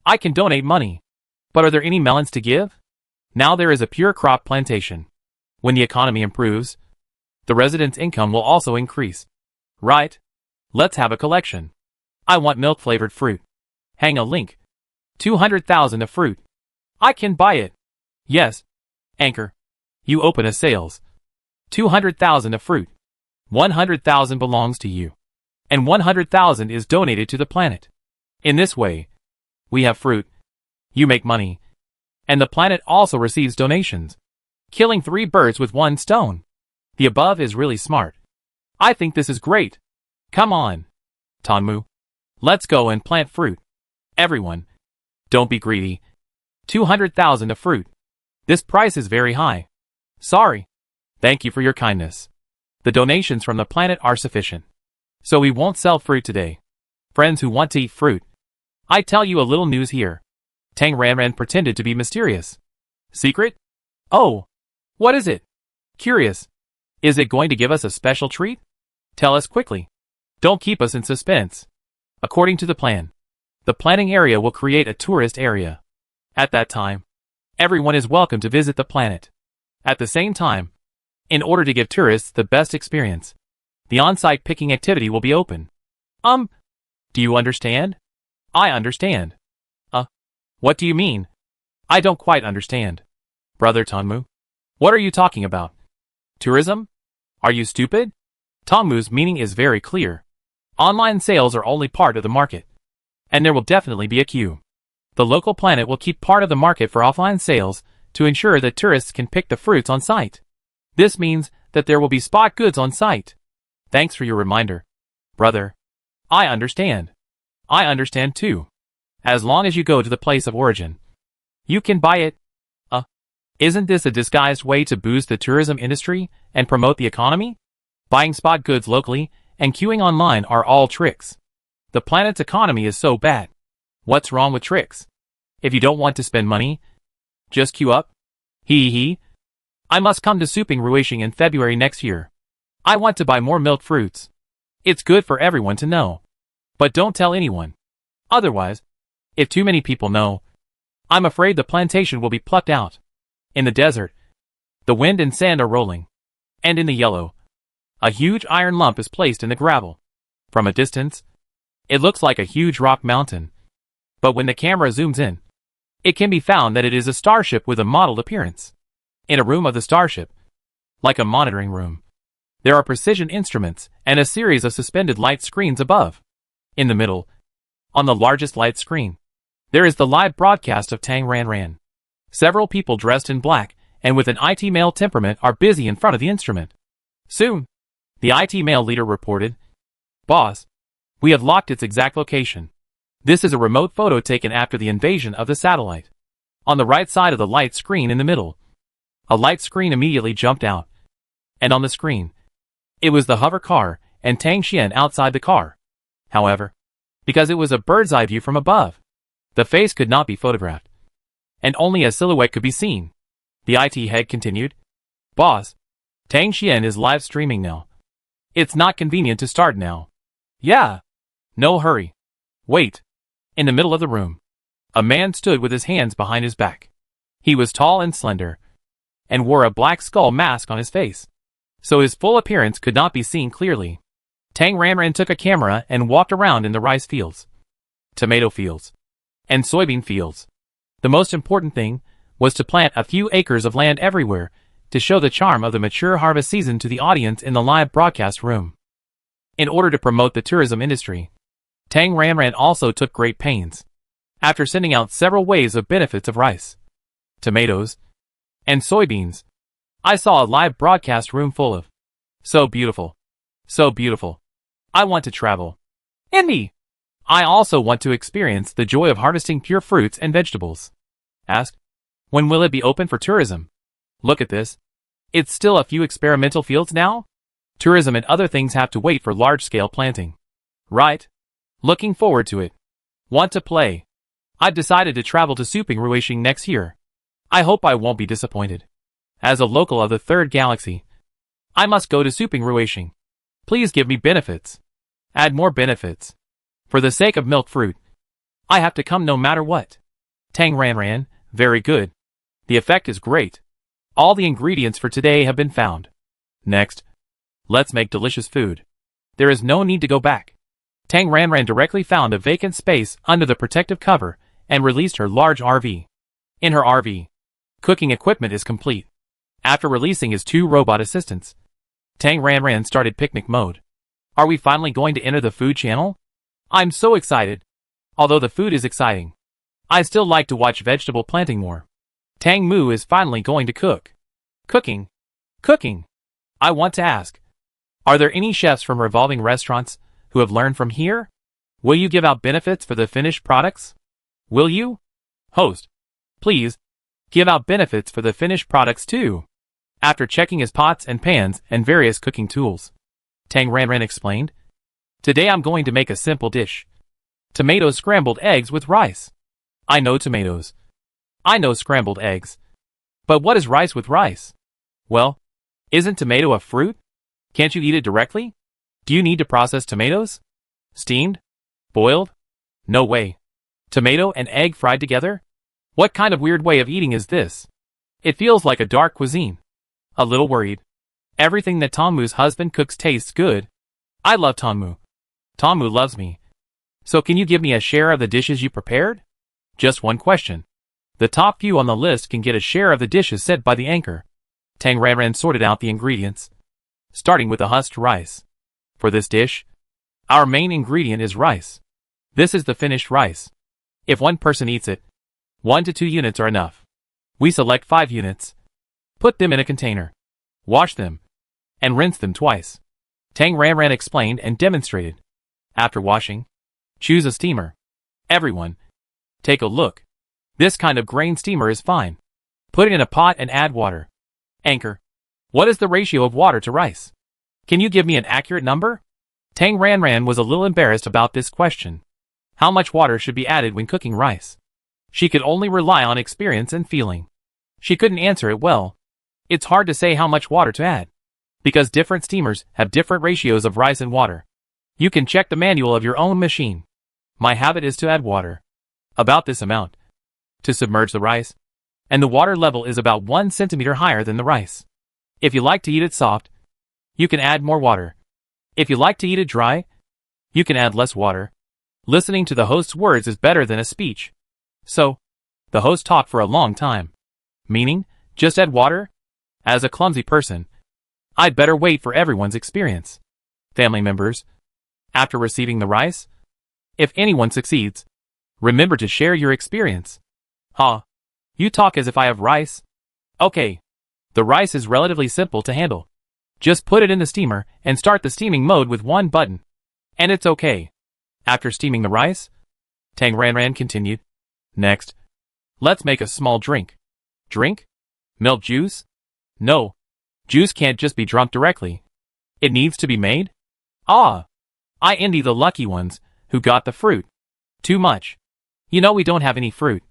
I can donate money. But are there any melons to give? Now there is a pure crop plantation. When the economy improves, the residents' income will also increase. Right? Let's have a collection. I want milk-flavored fruit. Hang a link. 200,000 of fruit. I can buy it. Yes. Anchor. You open a sales. 200,000 of fruit. 100,000 belongs to you. And 100,000 is donated to the planet. In this way, we have fruit. You make money. And the planet also receives donations. Killing 3 birds with 1 stone. The above is really smart. I think this is great. Come on. Tanmu. Let's go and plant fruit. Everyone. Don't be greedy. 200,000 of fruit. This price is very high. Sorry. Thank you for your kindness. The donations from the planet are sufficient. So we won't sell fruit today. Friends who want to eat fruit. I tell you a little news here. Tang Ranran pretended to be mysterious. Secret? Oh. What is it? Curious. Is it going to give us a special treat? Tell us quickly. Don't keep us in suspense. According to the plan, the planting area will create a tourist area. At that time, everyone is welcome to visit the planet. At the same time, in order to give tourists the best experience, the on-site picking activity will be open. Do you understand? I understand. What do you mean? I don't quite understand. Brother Tanmu, what are you talking about? Tourism? Are you stupid? Tanmu's meaning is very clear. Online sales are only part of the market. And there will definitely be a queue. The local planet will keep part of the market for offline sales to ensure that tourists can pick the fruits on site. This means that there will be spot goods on site. Thanks for your reminder. Brother. I understand. I understand too. As long as you go to the place of origin, you can buy it. Isn't this a disguised way to boost the tourism industry and promote the economy? Buying spot goods locally and queuing online are all tricks. The planet's economy is so bad. What's wrong with tricks? If you don't want to spend money, just queue up. Hee. I must come to Suping Ruishing in February next year. I want to buy more milk fruits. It's good for everyone to know. But don't tell anyone. Otherwise, if too many people know, I'm afraid the plantation will be plucked out. In the desert, the wind and sand are rolling. And in the yellow, a huge iron lump is placed in the gravel. From a distance, it looks like a huge rock mountain. But when the camera zooms in, it can be found that it is a starship with a mottled appearance. In a room of the starship, like a monitoring room. There are precision instruments and a series of suspended light screens above. In the middle, on the largest light screen, there is the live broadcast of Tang Ranran. Several people dressed in black and with an IT male temperament are busy in front of the instrument. Soon, the IT male leader reported, "Boss, we have locked its exact location. This is a remote photo taken after the invasion of the satellite." On the right side of the light screen in the middle, a light screen immediately jumped out. And on the screen, it was the hover car and Tang Xian outside the car. However, because it was a bird's eye view from above, the face could not be photographed, and only a silhouette could be seen. The IT head continued, "Boss, Tang Xian is live streaming now. It's not convenient to start now." "Yeah. No hurry. Wait." In the middle of the room, a man stood with his hands behind his back. He was tall and slender, and wore a black skull mask on his face, so his full appearance could not be seen clearly. Tang Ranran took a camera and walked around in the rice fields, tomato fields, and soybean fields. The most important thing was to plant a few acres of land everywhere to show the charm of the mature harvest season to the audience in the live broadcast room. In order to promote the tourism industry, Tang Ranran also took great pains. After sending out several waves of benefits of rice, tomatoes, and soybeans, I saw a live broadcast room full of "So beautiful. So beautiful. I want to travel. And me. I also want to experience the joy of harvesting pure fruits and vegetables." Asked, "When will it be open for tourism? Look at this. It's still a few experimental fields now? Tourism and other things have to wait for large-scale planting." "Right. Looking forward to it. Want to play. I've decided to travel to Suping Ruishing next year. I hope I won't be disappointed. As a local of the third galaxy, I must go to Suping Ruishing. Please give me benefits. Add more benefits. For the sake of milk fruit, I have to come no matter what." Tang Ranran, "Very good. The effect is great. All the ingredients for today have been found. Next, let's make delicious food. There is no need to go back." Tang Ranran directly found a vacant space under the protective cover and released her large RV. In her RV, cooking equipment is complete. After releasing his 2 robot assistants, Tang Ranran started picnic mode. "Are we finally going to enter the food channel? I'm so excited. Although the food is exciting, I still like to watch vegetable planting more. Tang Mu is finally going to cook." Cooking. Cooking. I want to ask, are there any chefs from revolving restaurants who have learned from here? Will you give out benefits for the finished products? Will you? Host, please, give out benefits for the finished products too. After checking his pots and pans and various cooking tools, Tang Ranran explained, "Today I'm going to make a simple dish. Tomato scrambled eggs with rice. I know tomatoes. I know scrambled eggs. But what is rice with rice? Well, isn't tomato a fruit? Can't you eat it directly? Do you need to process tomatoes? Steamed? Boiled? No way. Tomato and egg fried together? What kind of weird way of eating is this? It feels like a dark cuisine." A little worried. "Everything that Tongmu's husband cooks tastes good. I love Tongmu. Tongmu loves me. So can you give me a share of the dishes you prepared?" Just one question. The top few on the list can get a share of the dishes said by the anchor. Tang Ranran sorted out the ingredients, starting with the husked rice. "For this dish, our main ingredient is rice. This is the finished rice. If one person eats it, 1 to 2 units are enough. We select 5 units. Put them in a container. Wash them. And rinse them twice." Tang Ranran explained and demonstrated. After washing, choose a steamer. Everyone, take a look. This kind of grain steamer is fine. Put it in a pot and add water. Anchor, what is the ratio of water to rice? Can you give me an accurate number? Tang Ranran was a little embarrassed about this question. How much water should be added when cooking rice? She could only rely on experience and feeling. She couldn't answer it well. It's hard to say how much water to add, because different steamers have different ratios of rice and water. You can check the manual of your own machine. My habit is to add water. About this amount. To submerge the rice. And the water level is about 1 centimeter higher than the rice. If you like to eat it soft, you can add more water. If you like to eat it dry, you can add less water. Listening to the host's words is better than a speech. So, the host talked for a long time. Meaning, just add water? As a clumsy person, I'd better wait for everyone's experience. Family members, after receiving the rice, if anyone succeeds, remember to share your experience. Huh? You talk as if I have rice? Okay. The rice is relatively simple to handle. Just put it in the steamer and start the steaming mode with one button. And it's okay. After steaming the rice, Tang Ranran continued. Next, let's make a small drink. Drink? Milk juice? No. Juice can't just be drunk directly. It needs to be made? Ah! I envy the lucky ones who got the fruit. Too much. You know we don't have any fruit.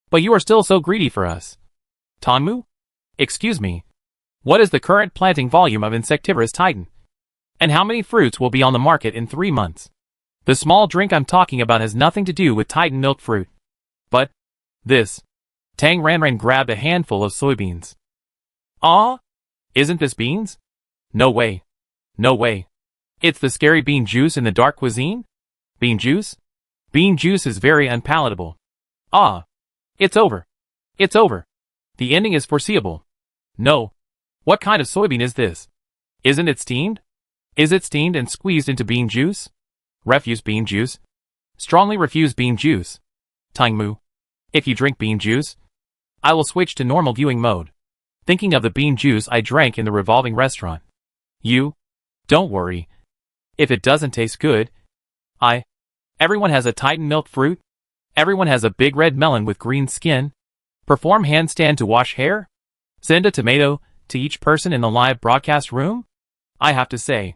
But you are still so greedy for us. Tanmu? Excuse me. What is the current planting volume of insectivorous titan? And how many fruits will be on the market in 3 months? The small drink I'm talking about has nothing to do with titan milk fruit. But, this. Tang Ranran grabbed a handful of soybeans. Ah? Isn't this beans? No way. No way. It's the scary bean juice in the dark cuisine? Bean juice? Bean juice is very unpalatable. Ah. It's over. It's over. The ending is foreseeable. No. What kind of soybean is this? Isn't it steamed? Is it steamed and squeezed into bean juice? Refuse bean juice. Strongly refuse bean juice. Tangmu. If you drink bean juice, I will switch to normal viewing mode. Thinking of the bean juice I drank in the revolving restaurant. You? Don't worry. If it doesn't taste good, everyone has a titan milk fruit. Everyone has a big red melon with green skin. Perform handstand to wash hair. Send a tomato to each person in the live broadcast room. I have to say,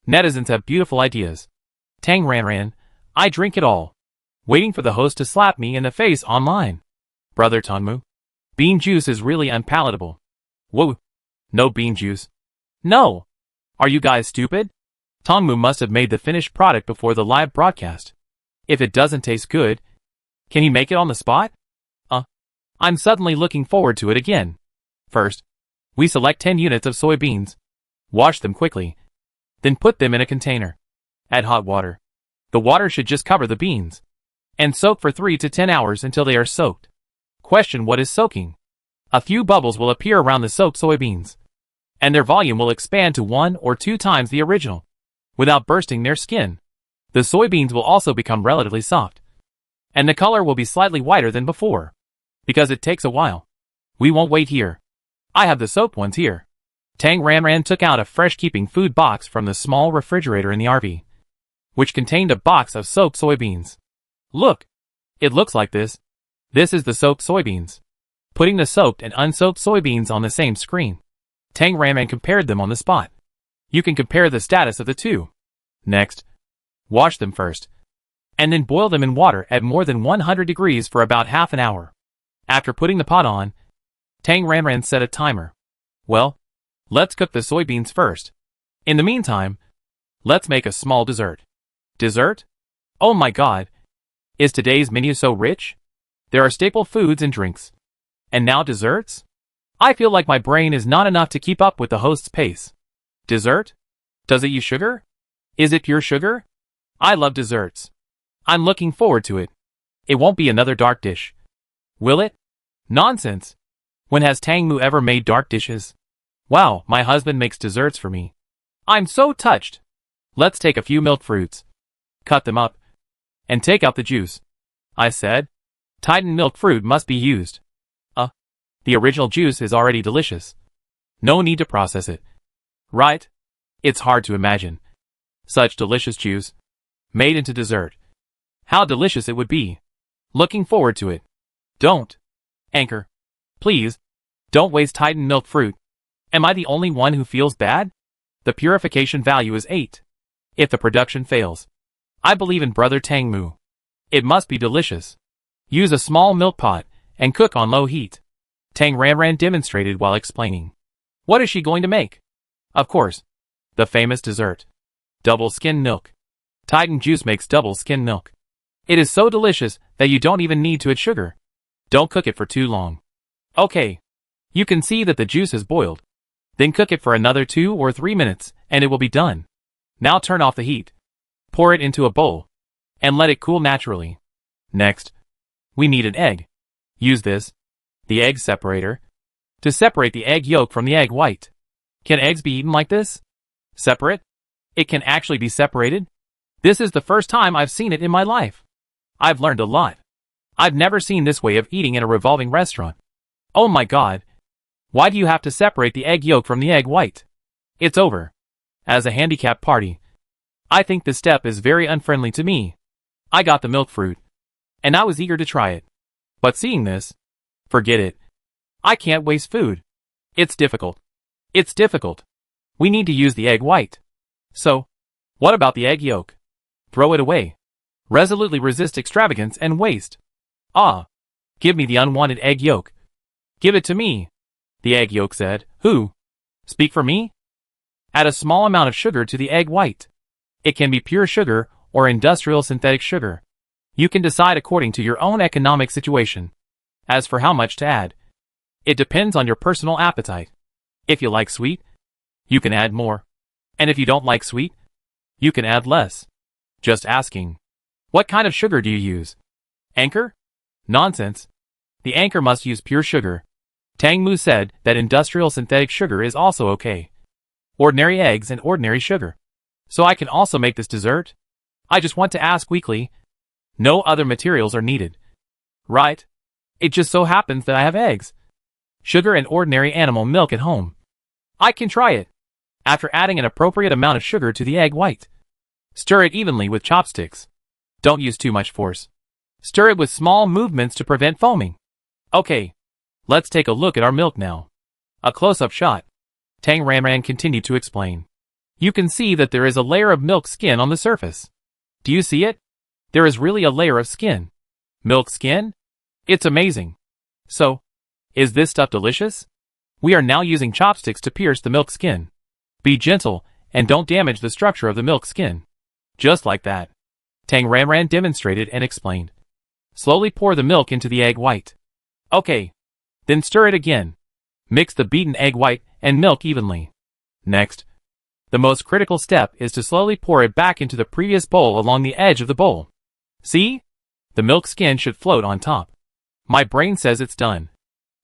netizens have beautiful ideas. Tang Ranran, I drink it all. Waiting for the host to slap me in the face online. Brother Tanmu. Bean juice is really unpalatable. Whoa. No bean juice. No. Are you guys stupid? Tanmu must have made the finished product before the live broadcast. If it doesn't taste good, can he make it on the spot? I'm suddenly looking forward to it again. First, we select 10 units of soybeans. Wash them quickly. Then put them in a container. Add hot water. The water should just cover the beans. And soak for 3 to 10 hours until they are soaked. Question: what is soaking? A few bubbles will appear around the soaked soybeans. And their volume will expand to 1 or 2 times the original, without bursting their skin. The soybeans will also become relatively soft. And the color will be slightly whiter than before. Because it takes a while. We won't wait here. I have the soaked ones here. Tang Ranran took out a fresh-keeping food box from the small refrigerator in the RV, which contained a box of soaked soybeans. Look! It looks like this. This is the soaked soybeans. Putting the soaked and unsoaked soybeans on the same screen, Tang Ranran compared them on the spot. You can compare the status of the two. Next, wash them first, and then boil them in water at more than 100 degrees for about half an hour. After putting the pot on, Tang Ranran set a timer. Well, let's cook the soybeans first. In the meantime, let's make a small dessert. Dessert? Oh my god! Is today's menu so rich? There are staple foods and drinks. And now desserts? I feel like my brain is not enough to keep up with the host's pace. Dessert? Does it use sugar? Is it pure sugar? I love desserts. I'm looking forward to it. It won't be another dark dish. Will it? Nonsense. When has Tangmu ever made dark dishes? Wow, my husband makes desserts for me. I'm so touched. Let's take a few milk fruits. Cut them up. And take out the juice. I said. Titan milk fruit must be used. The original juice is already delicious. No need to process it. Right? It's hard to imagine. Such delicious juice. Made into dessert. How delicious it would be. Looking forward to it. Don't. Anchor. Please. Don't waste Titan milk fruit. Am I the only one who feels bad? The purification value is 8. If the production fails, I believe in Brother Tangmu. It must be delicious. Use a small milk pot and cook on low heat. Tang Ranran demonstrated while explaining. What is she going to make? Of course, the famous dessert. Double skim milk. Titan juice makes double skim milk. It is so delicious that you don't even need to add sugar. Don't cook it for too long. Okay. You can see that the juice is boiled. Then cook it for another 2 or 3 minutes and it will be done. Now turn off the heat. Pour it into a bowl. And let it cool naturally. Next, we need an egg. Use this, the egg separator, to separate the egg yolk from the egg white. Can eggs be eaten like this? Separate? It can actually be separated? This is the first time I've seen it in my life. I've learned a lot. I've never seen this way of eating in a revolving restaurant. Oh my god. Why do you have to separate the egg yolk from the egg white? It's over. As a handicap party, I think this step is very unfriendly to me. I got the milk fruit, and I was eager to try it. But seeing this, forget it. I can't waste food. It's difficult. It's difficult. We need to use the egg white. So, what about the egg yolk? Throw it away. Resolutely resist extravagance and waste. Ah. Give me the unwanted egg yolk. Give it to me. The egg yolk said. Who? Speak for me? Add a small amount of sugar to the egg white. It can be pure sugar or industrial synthetic sugar. You can decide according to your own economic situation. As for how much to add, it depends on your personal appetite. If you like sweet, you can add more. And if you don't like sweet, you can add less. Just asking. What kind of sugar do you use? Anchor? Nonsense. The anchor must use pure sugar. Tang Mu said that industrial synthetic sugar is also okay. Ordinary eggs and ordinary sugar. So I can also make this dessert? I just want to ask weakly. No other materials are needed. Right? It just so happens that I have eggs, sugar and ordinary animal milk at home. I can try it. After adding an appropriate amount of sugar to the egg white, stir it evenly with chopsticks. Don't use too much force. Stir it with small movements to prevent foaming. Okay. Let's take a look at our milk now. A close-up shot. Tang Ranran continued to explain. You can see that there is a layer of milk skin on the surface. Do you see it? There is really a layer of skin. Milk skin? It's amazing. So, is this stuff delicious? We are now using chopsticks to pierce the milk skin. Be gentle and don't damage the structure of the milk skin. Just like that. Tang Ranran demonstrated and explained. Slowly pour the milk into the egg white. Okay. Then stir it again. Mix the beaten egg white and milk evenly. Next, the most critical step is to slowly pour it back into the previous bowl along the edge of the bowl. See? The milk skin should float on top. My brain says it's done.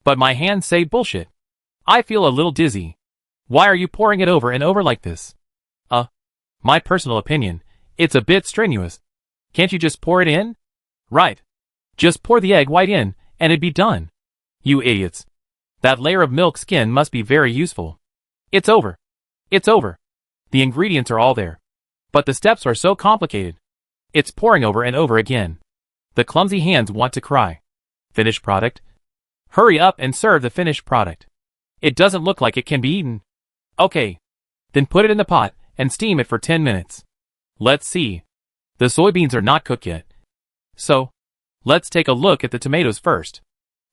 But my hands say bullshit. I feel a little dizzy. Why are you pouring it over and over like this? My personal opinion, it's a bit strenuous. Can't you just pour it in? Right. Just pour the egg white in, and it'd be done. You idiots. That layer of milk skin must be very useful. It's over. It's over. The ingredients are all there. But the steps are so complicated. It's pouring over and over again. The clumsy hands want to cry. Finished product? Hurry up and serve the finished product. It doesn't look like it can be eaten. Okay. Then put it in the pot and steam it for 10 minutes. Let's see. The soybeans are not cooked yet. So, let's take a look at the tomatoes first.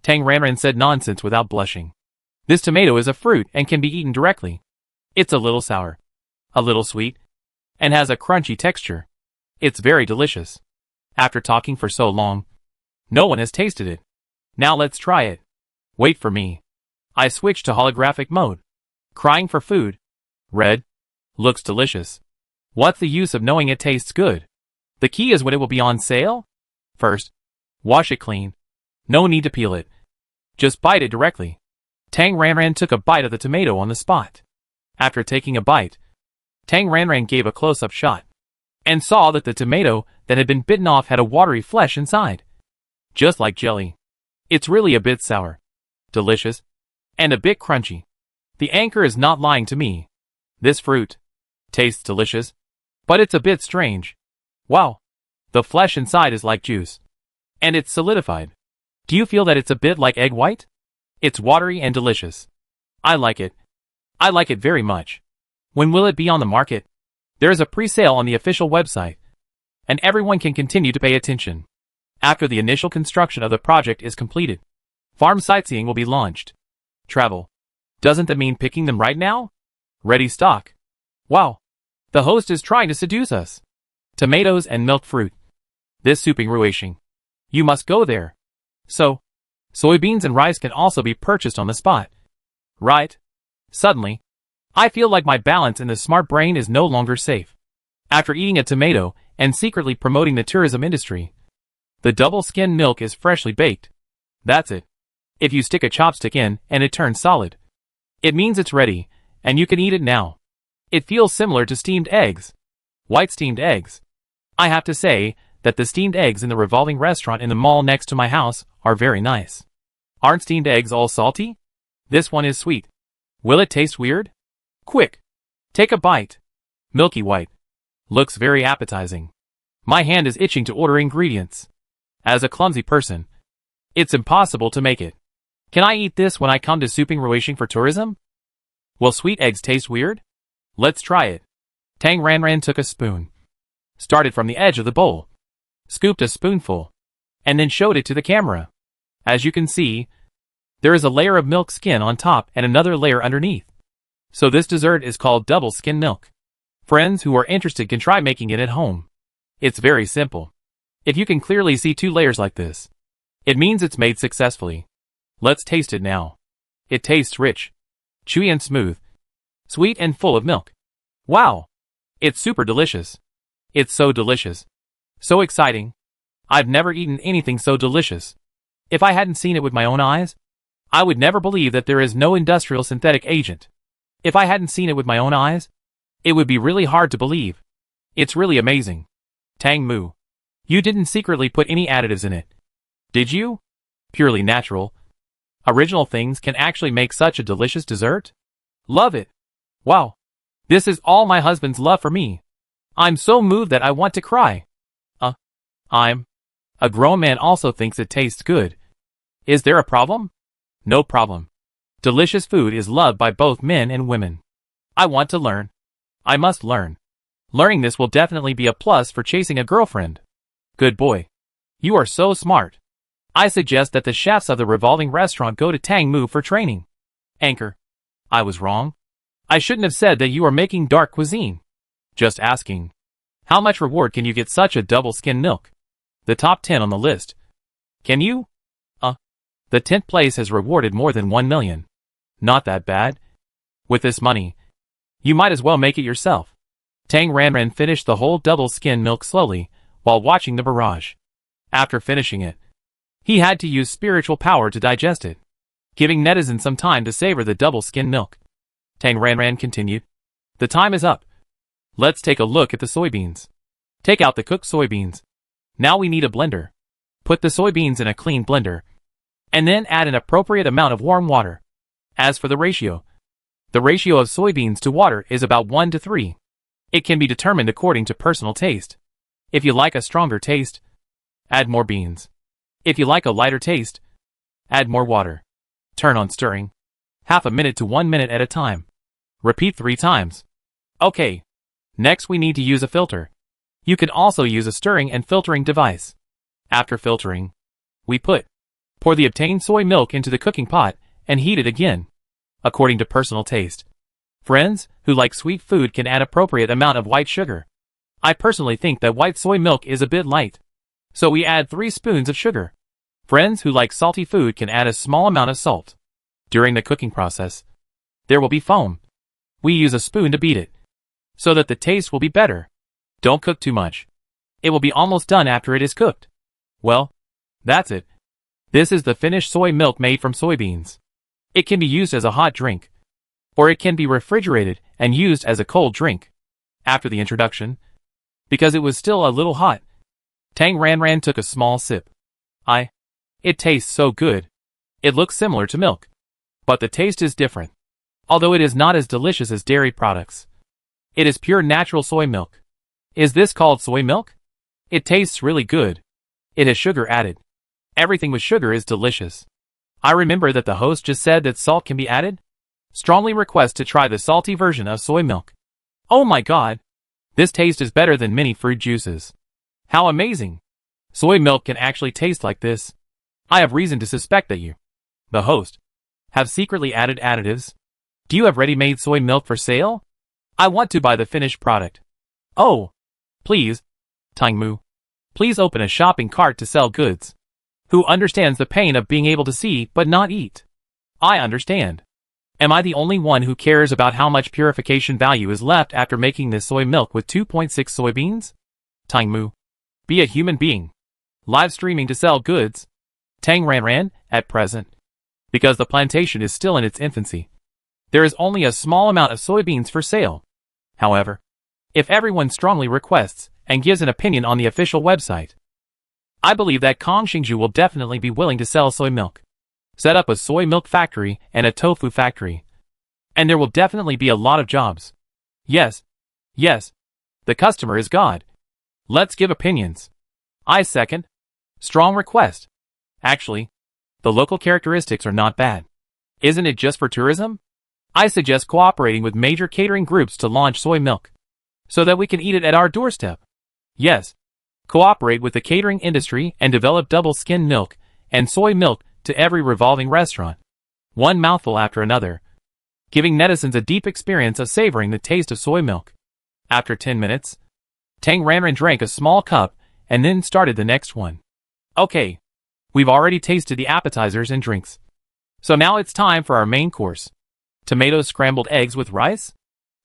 Tang Ranran said nonsense without blushing. This tomato is a fruit and can be eaten directly. It's a little sour, a little sweet, and has a crunchy texture. It's very delicious. After talking for so long, no one has tasted it. Now let's try it. Wait for me. I switched to holographic mode. Crying for food. Red. Looks delicious. What's the use of knowing it tastes good? The key is when it will be on sale? First, wash it clean. No need to peel it. Just bite it directly. Tang Ranran took a bite of the tomato on the spot. After taking a bite, Tang Ranran gave a close-up shot and saw that the tomato that had been bitten off had a watery flesh inside. Just like jelly. It's really a bit sour, delicious, and a bit crunchy. The anchor is not lying to me. This fruit tastes delicious, but it's a bit strange. Wow. The flesh inside is like juice. And it's solidified. Do you feel that it's a bit like egg white? It's watery and delicious. I like it. I like it very much. When will it be on the market? There is a pre-sale on the official website, and everyone can continue to pay attention. After the initial construction of the project is completed, farm sightseeing will be launched. Travel. Doesn't that mean picking them right now? Ready stock. Wow. The host is trying to seduce us. Tomatoes and milk fruit. This souping ruishing. You must go there. So, soybeans and rice can also be purchased on the spot. Right? Suddenly, I feel like my balance in the smart brain is no longer safe. After eating a tomato and secretly promoting the tourism industry, the double-skin milk is freshly baked. That's it. If you stick a chopstick in and it turns solid, it means it's ready, And you can eat it now. It feels similar to steamed eggs. White steamed eggs. I have to say that the steamed eggs in the revolving restaurant in the mall next to my house are very nice. Aren't steamed eggs all salty? This one is sweet. Will it taste weird? Quick. Take a bite. Milky white. Looks very appetizing. My hand is itching to order ingredients. As a clumsy person, it's impossible to make it. Can I eat this when I come to Suping Ruishing for tourism? Will sweet eggs taste weird? Let's try it. Tang Ranran took a spoon. Started from the edge of the bowl. Scooped a spoonful. And then showed it to the camera. As you can see, there is a layer of milk skin on top and another layer underneath. So this dessert is called double skin milk. Friends who are interested can try making it at home. It's very simple. If you can clearly see two layers like this, it means it's made successfully. Let's taste it now. It tastes rich, chewy and smooth, sweet and full of milk. Wow! It's super delicious. It's so delicious. So exciting. I've never eaten anything so delicious. If I hadn't seen it with my own eyes, I would never believe that there is no industrial synthetic agent. If I hadn't seen it with my own eyes, it would be really hard to believe. It's really amazing. Tang Mu. You didn't secretly put any additives in it, did you? Purely natural. Original things can actually make such a delicious dessert? Love it. Wow. This is all my husband's love for me. I'm so moved that I want to cry. A grown man also thinks it tastes good. Is there a problem? No problem. Delicious food is loved by both men and women. I want to learn. I must learn. Learning this will definitely be a plus for chasing a girlfriend. Good boy. You are so smart. I suggest that the chefs of the revolving restaurant go to Tang Mu for training. Anchor. I was wrong. I shouldn't have said that you are making dark cuisine. Just asking. How much reward can you get such a double skin milk? The top 10 on the list. Can you? The 10th place has rewarded more than 1 million. Not that bad. With this money, you might as well make it yourself. Tang Ranran finished the whole double skin milk slowly, while watching the barrage. After finishing it, he had to use spiritual power to digest it, giving netizens some time to savor the double skin milk. Tang Ranran continued. The time is up. Let's take a look at the soybeans. Take out the cooked soybeans. Now we need a blender. Put the soybeans in a clean blender, and then add an appropriate amount of warm water. As for the ratio of soybeans to water is about 1 to 3. It can be determined according to personal taste. If you like a stronger taste, add more beans. If you like a lighter taste, add more water. Turn on stirring. Half a minute to 1 minute at a time. Repeat 3 times. Okay. Next we need to use a filter. You can also use a stirring and filtering device. After filtering, we pour the obtained soy milk into the cooking pot and heat it again, according to personal taste. Friends who like sweet food can add appropriate amount of white sugar. I personally think that white soy milk is a bit light, so we add 3 spoons of sugar. Friends who like salty food can add a small amount of salt. During the cooking process, there will be foam. We use a spoon to beat it, so that the taste will be better. Don't cook too much. It will be almost done after it is cooked. Well, that's it. This is the finished soy milk made from soybeans. It can be used as a hot drink, or it can be refrigerated and used as a cold drink. After the introduction, because it was still a little hot, Tang Ranran took a small sip. It tastes so good. It looks similar to milk, but the taste is different. Although it is not as delicious as dairy products, it is pure natural soy milk. Is this called soy milk? It tastes really good. It has sugar added. Everything with sugar is delicious. I remember that the host just said that salt can be added. Strongly request to try the salty version of soy milk. Oh my god! This taste is better than many fruit juices. How amazing! Soy milk can actually taste like this. I have reason to suspect that you, the host, have secretly added additives. Do you have ready-made soy milk for sale? I want to buy the finished product. Oh! Please, Tang Mu. Please open a shopping cart to sell goods. Who understands the pain of being able to see but not eat? I understand. Am I the only one who cares about how much purification value is left after making this soy milk with 2.6 soybeans? Tang Mu. Be a human being. Live streaming to sell goods. Tang Ranran, at present. Because the plantation is still in its infancy. There is only a small amount of soybeans for sale. However, if everyone strongly requests and gives an opinion on the official website, I believe that Kongshinju will definitely be willing to sell soy milk. Set up a soy milk factory and a tofu factory. And there will definitely be a lot of jobs. Yes. Yes. The customer is God. Let's give opinions. I second. Strong request. Actually, the local characteristics are not bad. Isn't it just for tourism? I suggest cooperating with major catering groups to launch soy milk, so that we can eat it at our doorstep. Yes. Cooperate with the catering industry and develop double-skim milk and soy milk to every revolving restaurant. One mouthful after another, giving netizens a deep experience of savoring the taste of soy milk. After 10 minutes, Tang Ranran drank a small cup and then started the next one. Okay. We've already tasted the appetizers and drinks. So now it's time for our main course. Tomato scrambled eggs with rice?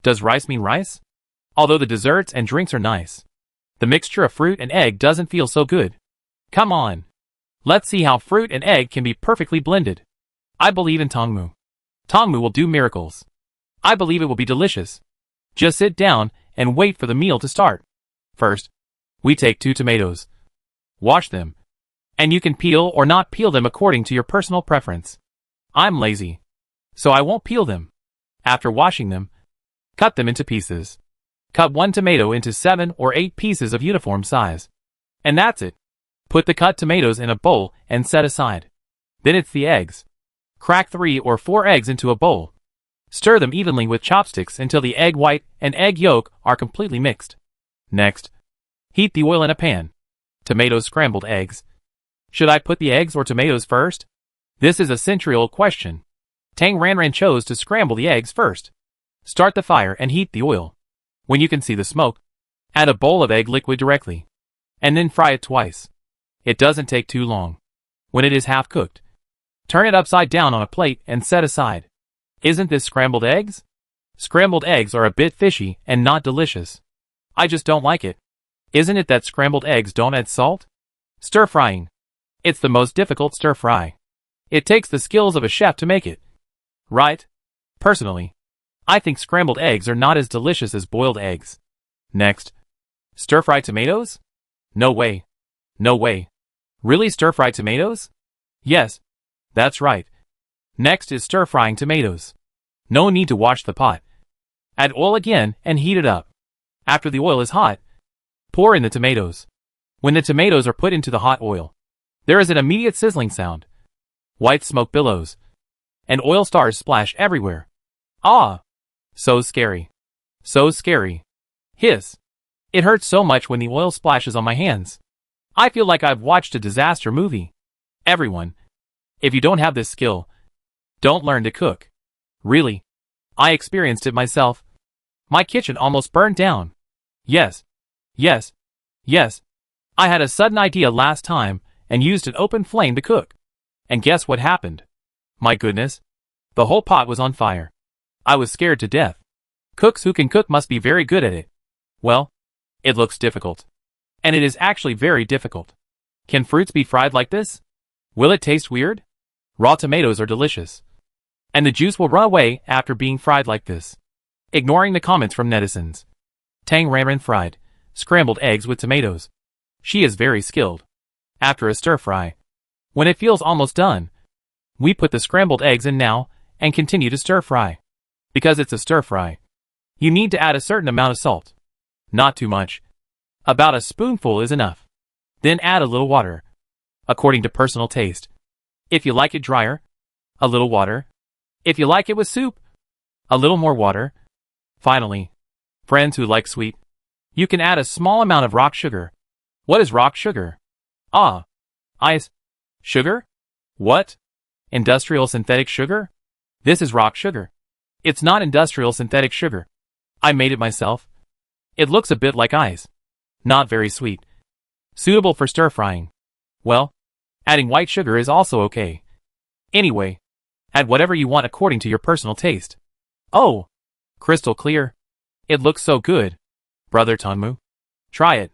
Does rice mean rice? Although the desserts and drinks are nice, the mixture of fruit and egg doesn't feel so good. Come on. Let's see how fruit and egg can be perfectly blended. I believe in Tongmu. Tongmu will do miracles. I believe it will be delicious. Just sit down and wait for the meal to start. First, we take 2 tomatoes. Wash them. And you can peel or not peel them according to your personal preference. I'm lazy, so I won't peel them. After washing them, cut them into pieces. Cut 1 tomato into 7 or 8 pieces of uniform size. And that's it. Put the cut tomatoes in a bowl and set aside. Then it's the eggs. Crack 3 or 4 eggs into a bowl. Stir them evenly with chopsticks until the egg white and egg yolk are completely mixed. Next, heat the oil in a pan. Tomato scrambled eggs. Should I put the eggs or tomatoes first? This is a century-old question. Tang Ranran chose to scramble the eggs first. Start the fire and heat the oil. When you can see the smoke, add a bowl of egg liquid directly. And then fry it twice. It doesn't take too long. When it is half cooked, turn it upside down on a plate and set aside. Isn't this scrambled eggs? Scrambled eggs are a bit fishy and not delicious. I just don't like it. Isn't it that scrambled eggs don't add salt? Stir frying. It's the most difficult stir fry. It takes the skills of a chef to make it. Right? Personally, I think scrambled eggs are not as delicious as boiled eggs. Next, stir-fry tomatoes? No way. No way. Really stir-fry tomatoes? Yes, that's right. Next is stir-frying tomatoes. No need to wash the pot. Add oil again and heat it up. After the oil is hot, pour in the tomatoes. When the tomatoes are put into the hot oil, there is an immediate sizzling sound. White smoke billows, and oil stars splash everywhere. Ah! So scary. So scary. Hiss. It hurts so much when the oil splashes on my hands. I feel like I've watched a disaster movie. Everyone, if you don't have this skill, don't learn to cook. Really. I experienced it myself. My kitchen almost burned down. Yes. Yes. Yes. I had a sudden idea last time and used an open flame to cook. And guess what happened? My goodness. The whole pot was on fire. I was scared to death. Cooks who can cook must be very good at it. Well, it looks difficult. And it is actually very difficult. Can fruits be fried like this? Will it taste weird? Raw tomatoes are delicious. And the juice will run away after being fried like this. Ignoring the comments from netizens, Tang Ranran fried scrambled eggs with tomatoes. She is very skilled. After a stir fry, when it feels almost done, we put the scrambled eggs in now and continue to stir fry. Because it's a stir fry, you need to add a certain amount of salt. Not too much. About a spoonful is enough. Then add a little water, according to personal taste. If you like it drier, a little water. If you like it with soup, a little more water. Finally, friends who like sweet, you can add a small amount of rock sugar. What is rock sugar? Ah, ice. Sugar? What? Industrial synthetic sugar? This is rock sugar. It's not industrial synthetic sugar. I made it myself. It looks a bit like ice. Not very sweet. Suitable for stir frying. Well, adding white sugar is also okay. Anyway, add whatever you want according to your personal taste. Oh, crystal clear. It looks so good. Brother Tonmu, try it.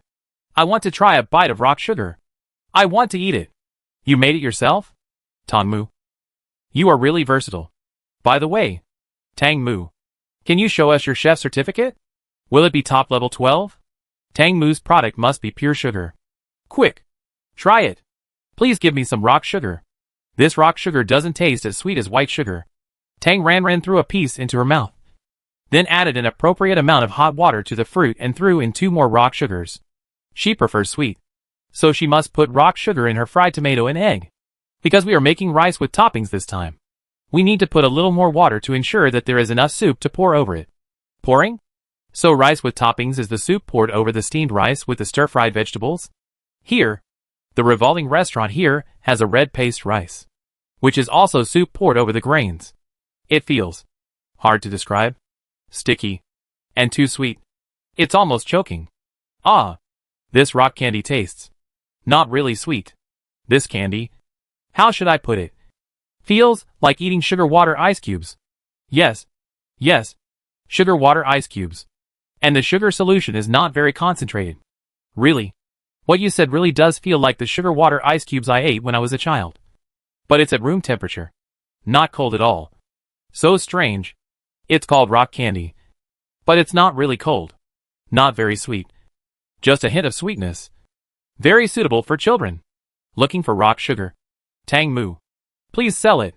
I want to try a bite of rock sugar. I want to eat it. You made it yourself? Tonmu, you are really versatile. By the way, Tang Mu. Can you show us your chef certificate? Will it be top level 12? Tang Mu's product must be pure sugar. Quick! Try it! Please give me some rock sugar. This rock sugar doesn't taste as sweet as white sugar. Tang Ran threw a piece into her mouth. Then added an appropriate amount of hot water to the fruit and threw in 2 more rock sugars. She prefers sweet. So she must put rock sugar in her fried tomato and egg. Because we are making rice with toppings this time, we need to put a little more water to ensure that there is enough soup to pour over it. Pouring? So rice with toppings is the soup poured over the steamed rice with the stir-fried vegetables? Here, the revolving restaurant here has a red paste rice, which is also soup poured over the grains. It feels hard to describe, sticky, and too sweet. It's almost choking. Ah, this rock candy tastes not really sweet. This candy, how should I put it? Feels like eating sugar water ice cubes. Yes, sugar water ice cubes. And the sugar solution is not very concentrated. Really? What you said really does feel like the sugar water ice cubes I ate when I was a child. But it's at room temperature. Not cold at all. So strange. It's called rock candy. But it's not really cold. Not very sweet. Just a hint of sweetness. Very suitable for children. Looking for rock sugar. Tang Mu. Please sell it.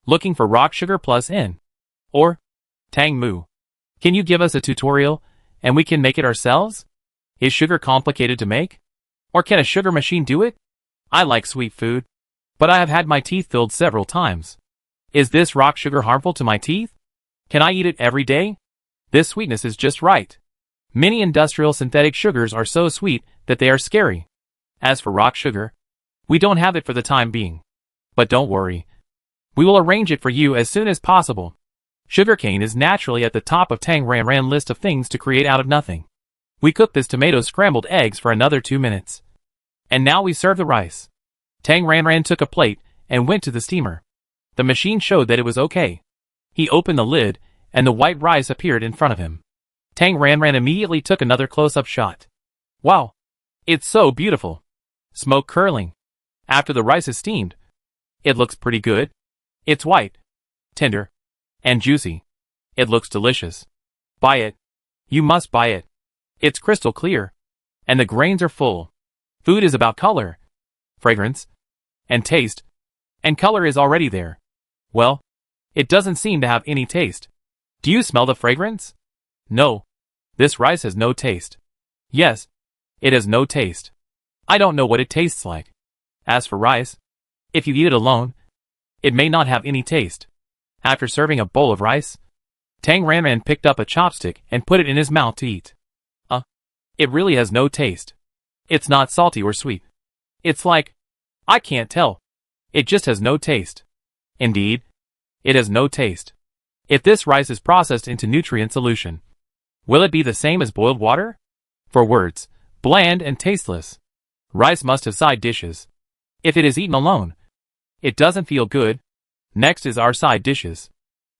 Looking for rock sugar plus N. Or, Tang Mu. Can you give us a tutorial, and we can make it ourselves? Is sugar complicated to make? Or can a sugar machine do it? I like sweet food, but I have had my teeth filled several times. Is this rock sugar harmful to my teeth? Can I eat it every day? This sweetness is just right. Many industrial synthetic sugars are so sweet that they are scary. As for rock sugar, we don't have it for the time being. But don't worry. We will arrange it for you as soon as possible. Sugarcane is naturally at the top of Tang Ran list of things to create out of nothing. We cook this tomato scrambled eggs for another 2 minutes. And now we serve the rice. Tang Ran took a plate and went to the steamer. The machine showed that it was okay. He opened the lid, and the white rice appeared in front of him. Tang Ran immediately took another close-up shot. Wow! It's so beautiful! Smoke curling. After the rice is steamed, it looks pretty good. It's white, tender, and juicy. It looks delicious. Buy it. You must buy it. It's crystal clear. And the grains are full. Food is about color, fragrance, and taste. And color is already there. Well, it doesn't seem to have any taste. Do you smell the fragrance? No. This rice has no taste. Yes, it has no taste. I don't know what it tastes like. As for rice, if you eat it alone, it may not have any taste. After serving a bowl of rice, Tang Ran picked up a chopstick and put it in his mouth to eat. It really has no taste. It's not salty or sweet. It's like, I can't tell. It just has no taste. Indeed, it has no taste. If this rice is processed into nutrient solution, will it be the same as boiled water? For words, bland and tasteless. Rice must have side dishes. If it is eaten alone, it doesn't feel good. Next is our side dishes.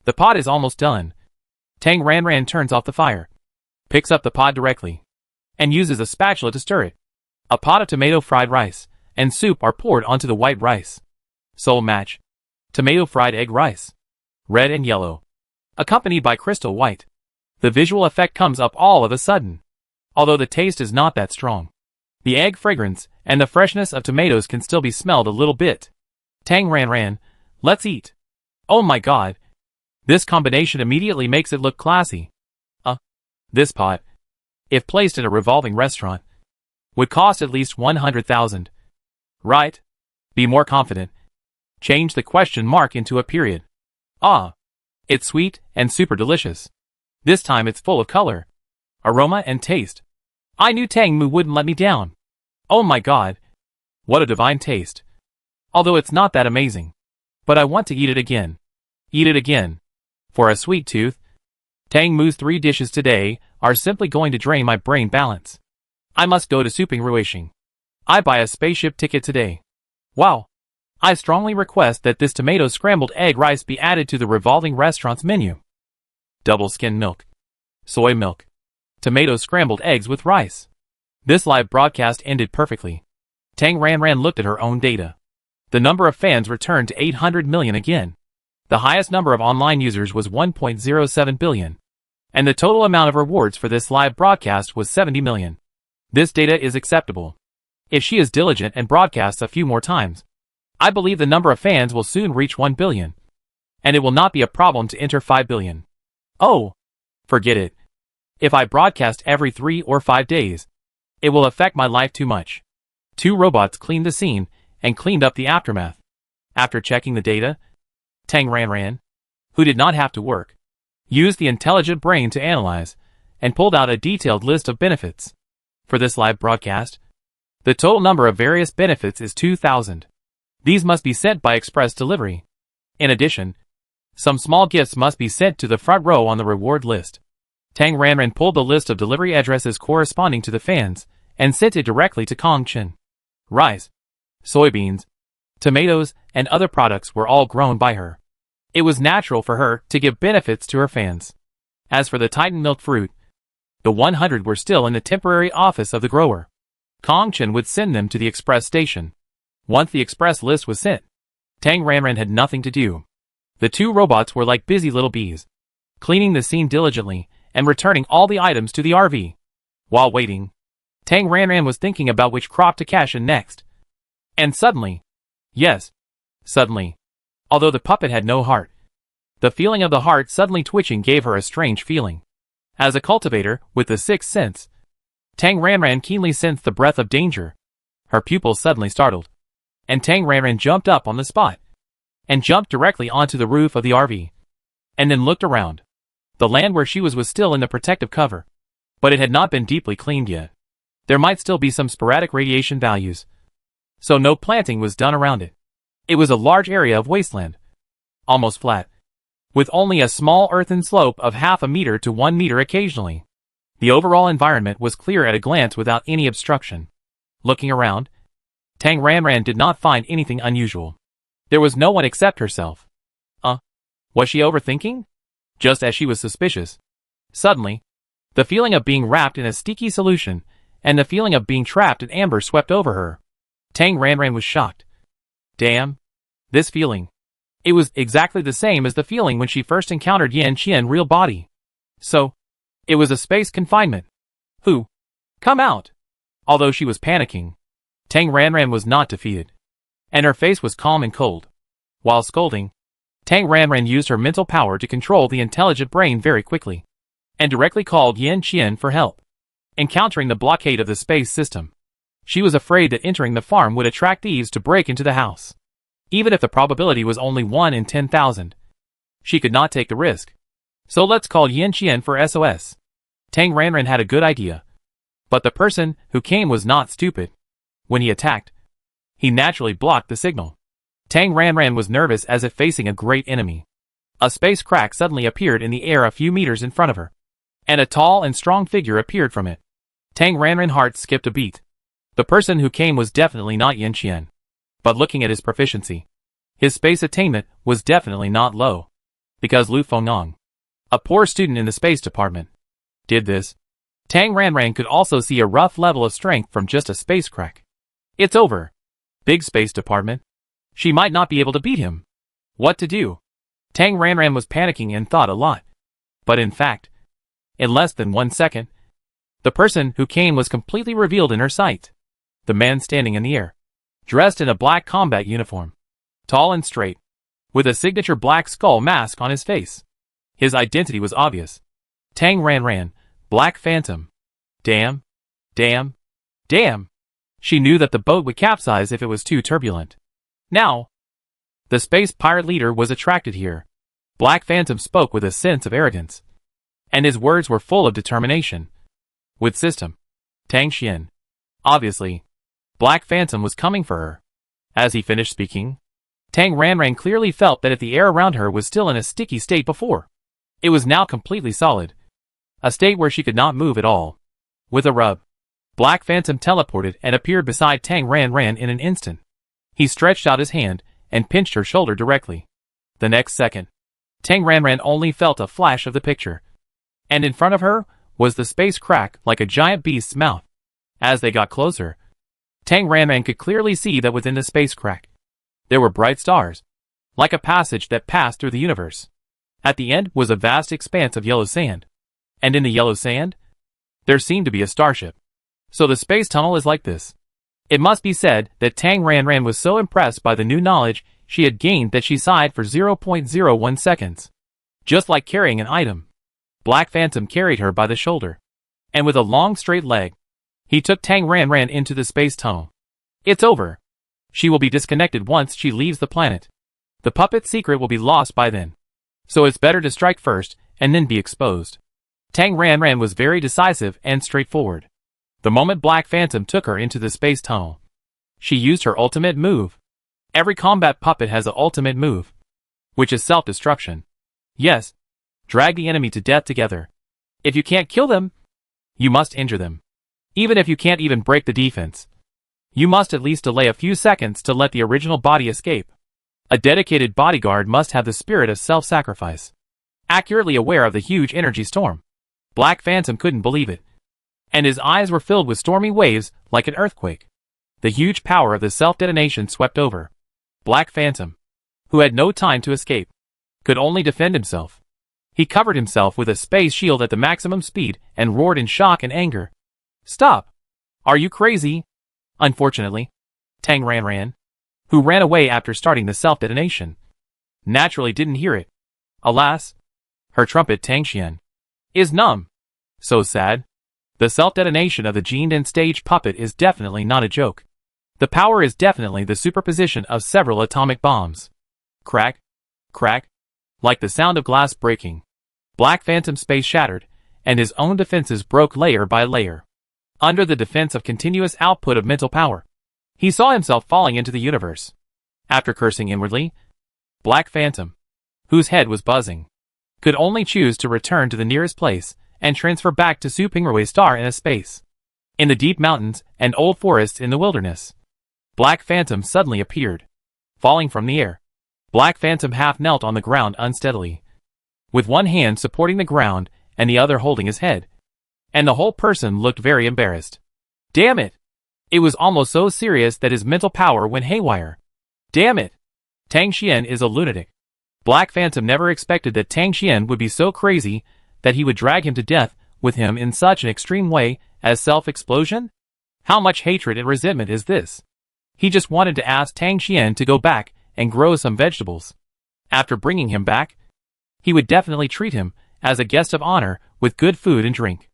The pot is almost done. Tang Ran turns off the fire, picks up the pot directly, and uses a spatula to stir it. A pot of tomato fried rice and soup are poured onto the white rice. Soul match. Tomato fried egg rice. Red and yellow. Accompanied by crystal white. The visual effect comes up all of a sudden. Although the taste is not that strong. The egg fragrance and the freshness of tomatoes can still be smelled a little bit. Tang Ran, let's eat. Oh my god. This combination immediately makes it look classy. This pot, if placed in a revolving restaurant, would cost at least 100,000. Right? Be more confident. Change the question mark into a period. It's sweet and super delicious. This time it's full of color, aroma and taste. I knew Tang Mu wouldn't let me down. Oh my god. What a divine taste. Although it's not that amazing. But I want to eat it again. Eat it again. For a sweet tooth. Tang Mu's 3 dishes today are simply going to drain my brain balance. I must go to Souping Ruishing. I buy a spaceship ticket today. Wow. I strongly request that this tomato scrambled egg rice be added to the revolving restaurant's menu. Double skim milk. Soy milk. Tomato scrambled eggs with rice. This live broadcast ended perfectly. Tang Ran looked at her own data. The number of fans returned to 800 million again. The highest number of online users was 1.07 billion. And the total amount of rewards for this live broadcast was 70 million. This data is acceptable. If she is diligent and broadcasts a few more times, I believe the number of fans will soon reach 1 billion. And it will not be a problem to enter 5 billion. Oh, forget it. If I broadcast every 3 or 5 days, it will affect my life too much. 2 robots cleaned the scene and cleaned up the aftermath. After checking the data, Tang Ranran, who did not have to work, used the intelligent brain to analyze and pulled out a detailed list of benefits. For this live broadcast, the total number of various benefits is 2,000. These must be sent by express delivery. In addition, some small gifts must be sent to the front row on the reward list. Tang Ranran pulled the list of delivery addresses corresponding to the fans and sent it directly to Kong Chen. Rice, soybeans, tomatoes, and other products were all grown by her. It was natural for her to give benefits to her fans. As for the Titan milk fruit, the 100 were still in the temporary office of the grower. Kong Chen would send them to the express station. Once the express list was sent, Tang Ranran had nothing to do. The 2 robots were like busy little bees, cleaning the scene diligently and returning all the items to the RV. While waiting, Tang Ranran was thinking about which crop to cash in next. And suddenly, yes, suddenly, although the puppet had no heart, the feeling of the heart suddenly twitching gave her a strange feeling. As a cultivator with the 6th sense, Tang Ranran keenly sensed the breath of danger. Her pupils suddenly startled, and Tang Ranran jumped up on the spot and jumped directly onto the roof of the RV, and then looked around. The land where she was still in the protective cover, but it had not been deeply cleaned yet. There might still be some sporadic radiation values, so no planting was done around it. It was a large area of wasteland, almost flat, with only a small earthen slope of half a meter to 1 meter occasionally. The overall environment was clear at a glance without any obstruction. Looking around, Tang Ranran did not find anything unusual. There was no one except herself. Was she overthinking? Just as she was suspicious, suddenly, the feeling of being wrapped in a sticky solution and the feeling of being trapped in amber swept over her. Tang Ranran was shocked. Damn. This feeling. It was exactly the same as the feeling when she first encountered Yan Qian real body. So, it was a space confinement. Who? Come out. Although she was panicking, Tang Ranran was not defeated, and her face was calm and cold. While scolding, Tang Ranran used her mental power to control the intelligent brain very quickly, and directly called Yan Qian for help. Encountering the blockade of the space system, she was afraid that entering the farm would attract thieves to break into the house. Even if the probability was only 1 in 10,000, she could not take the risk. So let's call Yan Qian for SOS. Tang Ranran had a good idea, but the person who came was not stupid. When he attacked, he naturally blocked the signal. Tang Ranran was nervous as if facing a great enemy. A space crack suddenly appeared in the air a few meters in front of her, and a tall and strong figure appeared from it. Tang Ranran's heart skipped a beat. The person who came was definitely not Yan Qian. But looking at his proficiency, his space attainment was definitely not low. Because Lu Fengong, a poor student in the space department, did this, Tang Ranran could also see a rough level of strength from just a space crack. It's over. Big space department. She might not be able to beat him. What to do? Tang Ranran was panicking and thought a lot. But in fact, in less than 1 second, the person who came was completely revealed in her sight. The man standing in the air, dressed in a black combat uniform, tall and straight, with a signature black skull mask on his face. His identity was obvious. Tang Ranran, Black Phantom. Damn. Damn. Damn. She knew that the boat would capsize if it was too turbulent. Now, the space pirate leader was attracted here. Black Phantom spoke with a sense of arrogance, and his words were full of determination. With system, Tang Xian. Obviously, Black Phantom was coming for her. As he finished speaking, Tang Ranran clearly felt that if the air around her was still in a sticky state before, it was now completely solid. A state where she could not move at all. With a rub, Black Phantom teleported and appeared beside Tang Ranran in an instant. He stretched out his hand and pinched her shoulder directly. The next second, Tang Ranran only felt a flash of the picture, and in front of her was the space crack like a giant beast's mouth. As they got closer, Tang Ranran could clearly see that within the space crack, there were bright stars. like a passage that passed through the universe. At the end was a vast expanse of yellow sand. And in the yellow sand, there seemed to be a starship. So the space tunnel is like this. It must be said that Tang Ranran was so impressed by the new knowledge she had gained that she sighed for 0.01 seconds. Just like carrying an item. Black Phantom carried her by the shoulder. And with a long straight leg, he took Tang Ranran into the space tunnel. It's over. She will be disconnected once she leaves the planet. The puppet's secret will be lost by then. So it's better to strike first and then be exposed. Tang Ranran was very decisive and straightforward. The moment Black Phantom took her into the space tunnel, she used her ultimate move. Every combat puppet has an ultimate move, which is self-destruction. Yes, drag the enemy to death together. If you can't kill them, you must injure them. Even if you can't even break the defense, you must at least delay a few seconds to let the original body escape. A dedicated bodyguard must have the spirit of self-sacrifice. Accurately aware of the huge energy storm, Black Phantom couldn't believe it. And his eyes were filled with stormy waves like an earthquake. The huge power of the self-detonation swept over Black Phantom, who had no time to escape, could only defend himself. He covered himself with a space shield at the maximum speed and roared in shock and anger. Stop! Are you crazy? Unfortunately, Tang Ranran, who ran away after starting the self-detonation, naturally didn't hear it. Alas, her trumpet Tangxian is numb. So sad. The self-detonation of the gened-in stage puppet is definitely not a joke. The power is definitely the superposition of several atomic bombs. Crack, crack, like the sound of glass breaking. Black Phantom's space shattered, and his own defenses broke layer by layer. Under the defense of continuous output of mental power, he saw himself falling into the universe. After cursing inwardly, Black Phantom, whose head was buzzing, could only choose to return to the nearest place and transfer back to Su Pingrui's star in a space. In the deep mountains and old forests in the wilderness, Black Phantom suddenly appeared. Falling from the air, Black Phantom half knelt on the ground unsteadily, with one hand supporting the ground and the other holding his head. And the whole person looked very embarrassed. Damn it! It was almost so serious that his mental power went haywire. Damn it! Tangxian is a lunatic. Black Phantom never expected that Tangxian would be so crazy that he would drag him to death with him in such an extreme way as self-explosion? How much hatred and resentment is this? He just wanted to ask Tangxian to go back and grow some vegetables. After bringing him back, he would definitely treat him as a guest of honor with good food and drink.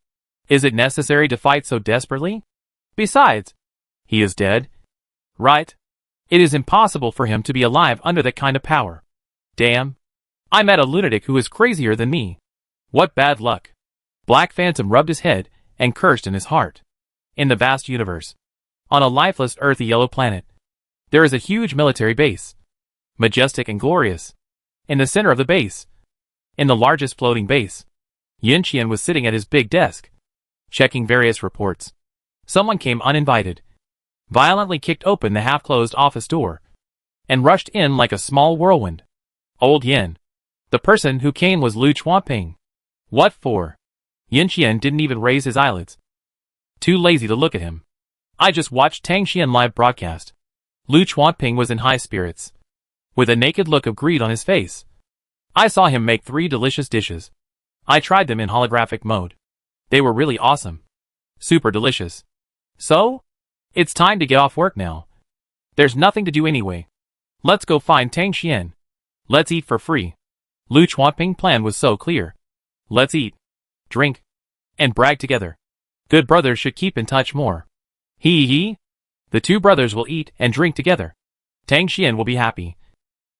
Is it necessary to fight so desperately? Besides, he is dead. Right? It is impossible for him to be alive under that kind of power. Damn. I met a lunatic who is crazier than me. What bad luck. Black Phantom rubbed his head and cursed in his heart. In the vast universe, on a lifeless earthy yellow planet, there is a huge military base. Majestic and glorious. In the center of the base, in the largest floating base, Yin Qian was sitting at his big desk, checking various reports. Someone came uninvited, violently kicked open the half-closed office door, and rushed in like a small whirlwind. Old Yin. The person who came was Lu Chuanping. What for? Yin Qian didn't even raise his eyelids. Too lazy to look at him. I just watched Tangxian live broadcast. Lu Chuanping was in high spirits, with a naked look of greed on his face. I saw him make 3 delicious dishes. I tried them in holographic mode. They were really awesome. Super delicious. So? It's time to get off work now. There's nothing to do anyway. Let's go find Tangxian. Let's eat for free. Lu Chuanping's plan was so clear. Let's eat, drink, and brag together. Good brothers should keep in touch more. Hee. The 2 brothers will eat and drink together. Tangxian will be happy.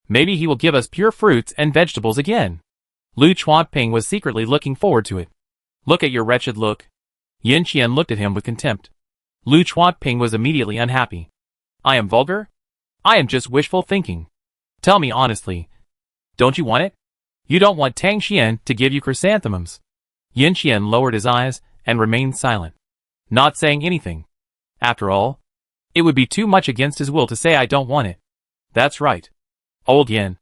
Maybe he will give us pure fruits and vegetables again. Lu Chuanping was secretly looking forward to it. Look at your wretched look. Yin Qian looked at him with contempt. Lu Chuanping was immediately unhappy. I am vulgar? I am just wishful thinking. Tell me honestly. Don't you want it? You don't want Tangxian to give you chrysanthemums. Yin Qian lowered his eyes and remained silent, not saying anything. After all, it would be too much against his will to say I don't want it. That's right. Old Yin.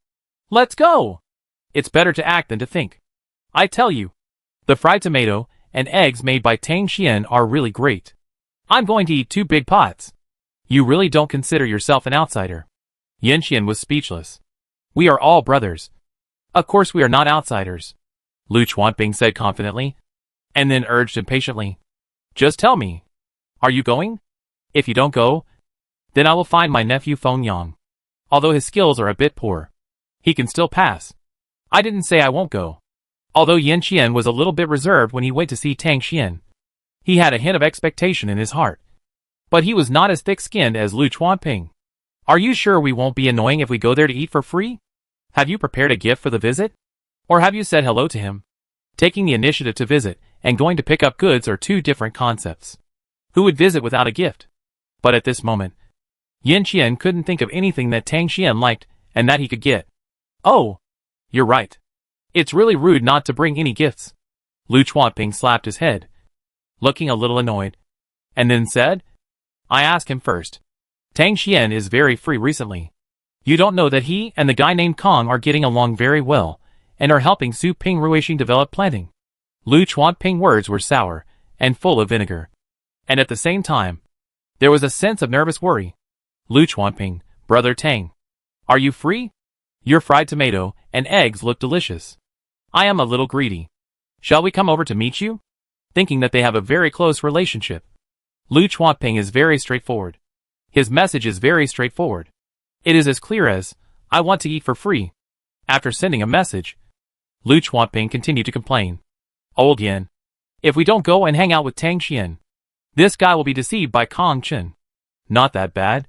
Let's go! It's better to act than to think. I tell you, the fried tomato and eggs made by Tangxian are really great. I'm going to eat 2 big pots. You really don't consider yourself an outsider. Yin Qian was speechless. We are all brothers. Of course we are not outsiders, Lu Chuanping said confidently, and then urged impatiently. Just tell me. Are you going? If you don't go, then I will find my nephew Feng Yang. Although his skills are a bit poor, he can still pass. I didn't say I won't go. Although Yan Qian was a little bit reserved when he went to see Tang Xian, he had a hint of expectation in his heart. But he was not as thick-skinned as Lu Chuanping. Are you sure we won't be annoying if we go there to eat for free? Have you prepared a gift for the visit? Or have you said hello to him? Taking the initiative to visit and going to pick up goods are two different concepts. Who would visit without a gift? But at this moment, Yan Qian couldn't think of anything that Tang Xian liked and that he could get. Oh, you're right. It's really rude not to bring any gifts. Lu Chuanping slapped his head, looking a little annoyed, and then said, I asked him first. Tang Xian is very free recently. You don't know that he and the guy named Kong are getting along very well and are helping Su Ping Ruixing develop planting. Lu Chuanping's words were sour and full of vinegar. And at the same time, there was a sense of nervous worry. Lu Chuanping, brother Tang, are you free? Your fried tomato and eggs look delicious. I am a little greedy. Shall we come over to meet you? Thinking that they have a very close relationship. Lu Chuanping is very straightforward. His message is very straightforward. It is as clear as, I want to eat for free. After sending a message, Lu Chuanping continued to complain. Old Yan, if we don't go and hang out with Tang Xian, this guy will be deceived by Kong Chen. Not that bad,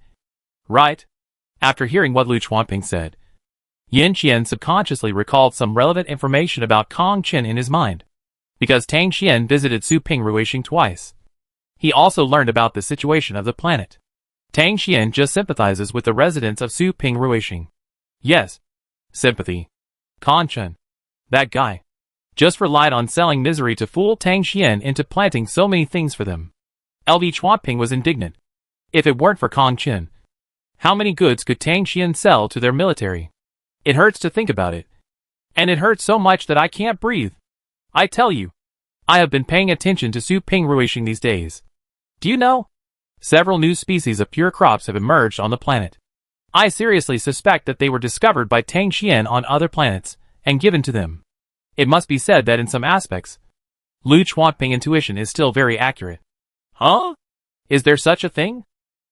right? After hearing what Lu Chuanping said, Yan Qian subconsciously recalled some relevant information about Kong Chen in his mind. Because Tang Xian visited Su Ping Ruixing twice, he also learned about the situation of the planet. Tang Xian just sympathizes with the residents of Su Ping Ruixing. Yes, sympathy. Kong Chen, that guy, just relied on selling misery to fool Tang Xian into planting so many things for them. LV Chuanping was indignant. If it weren't for Kong Chen, how many goods could Tang Xian sell to their military? It hurts to think about it. And it hurts so much that I can't breathe. I tell you, I have been paying attention to Su Ping Ruixing these days. Do you know? Several new species of pure crops have emerged on the planet. I seriously suspect that they were discovered by Tang Xian on other planets and given to them. It must be said that in some aspects, Lu Chuanping intuition is still very accurate. Huh? Is there such a thing?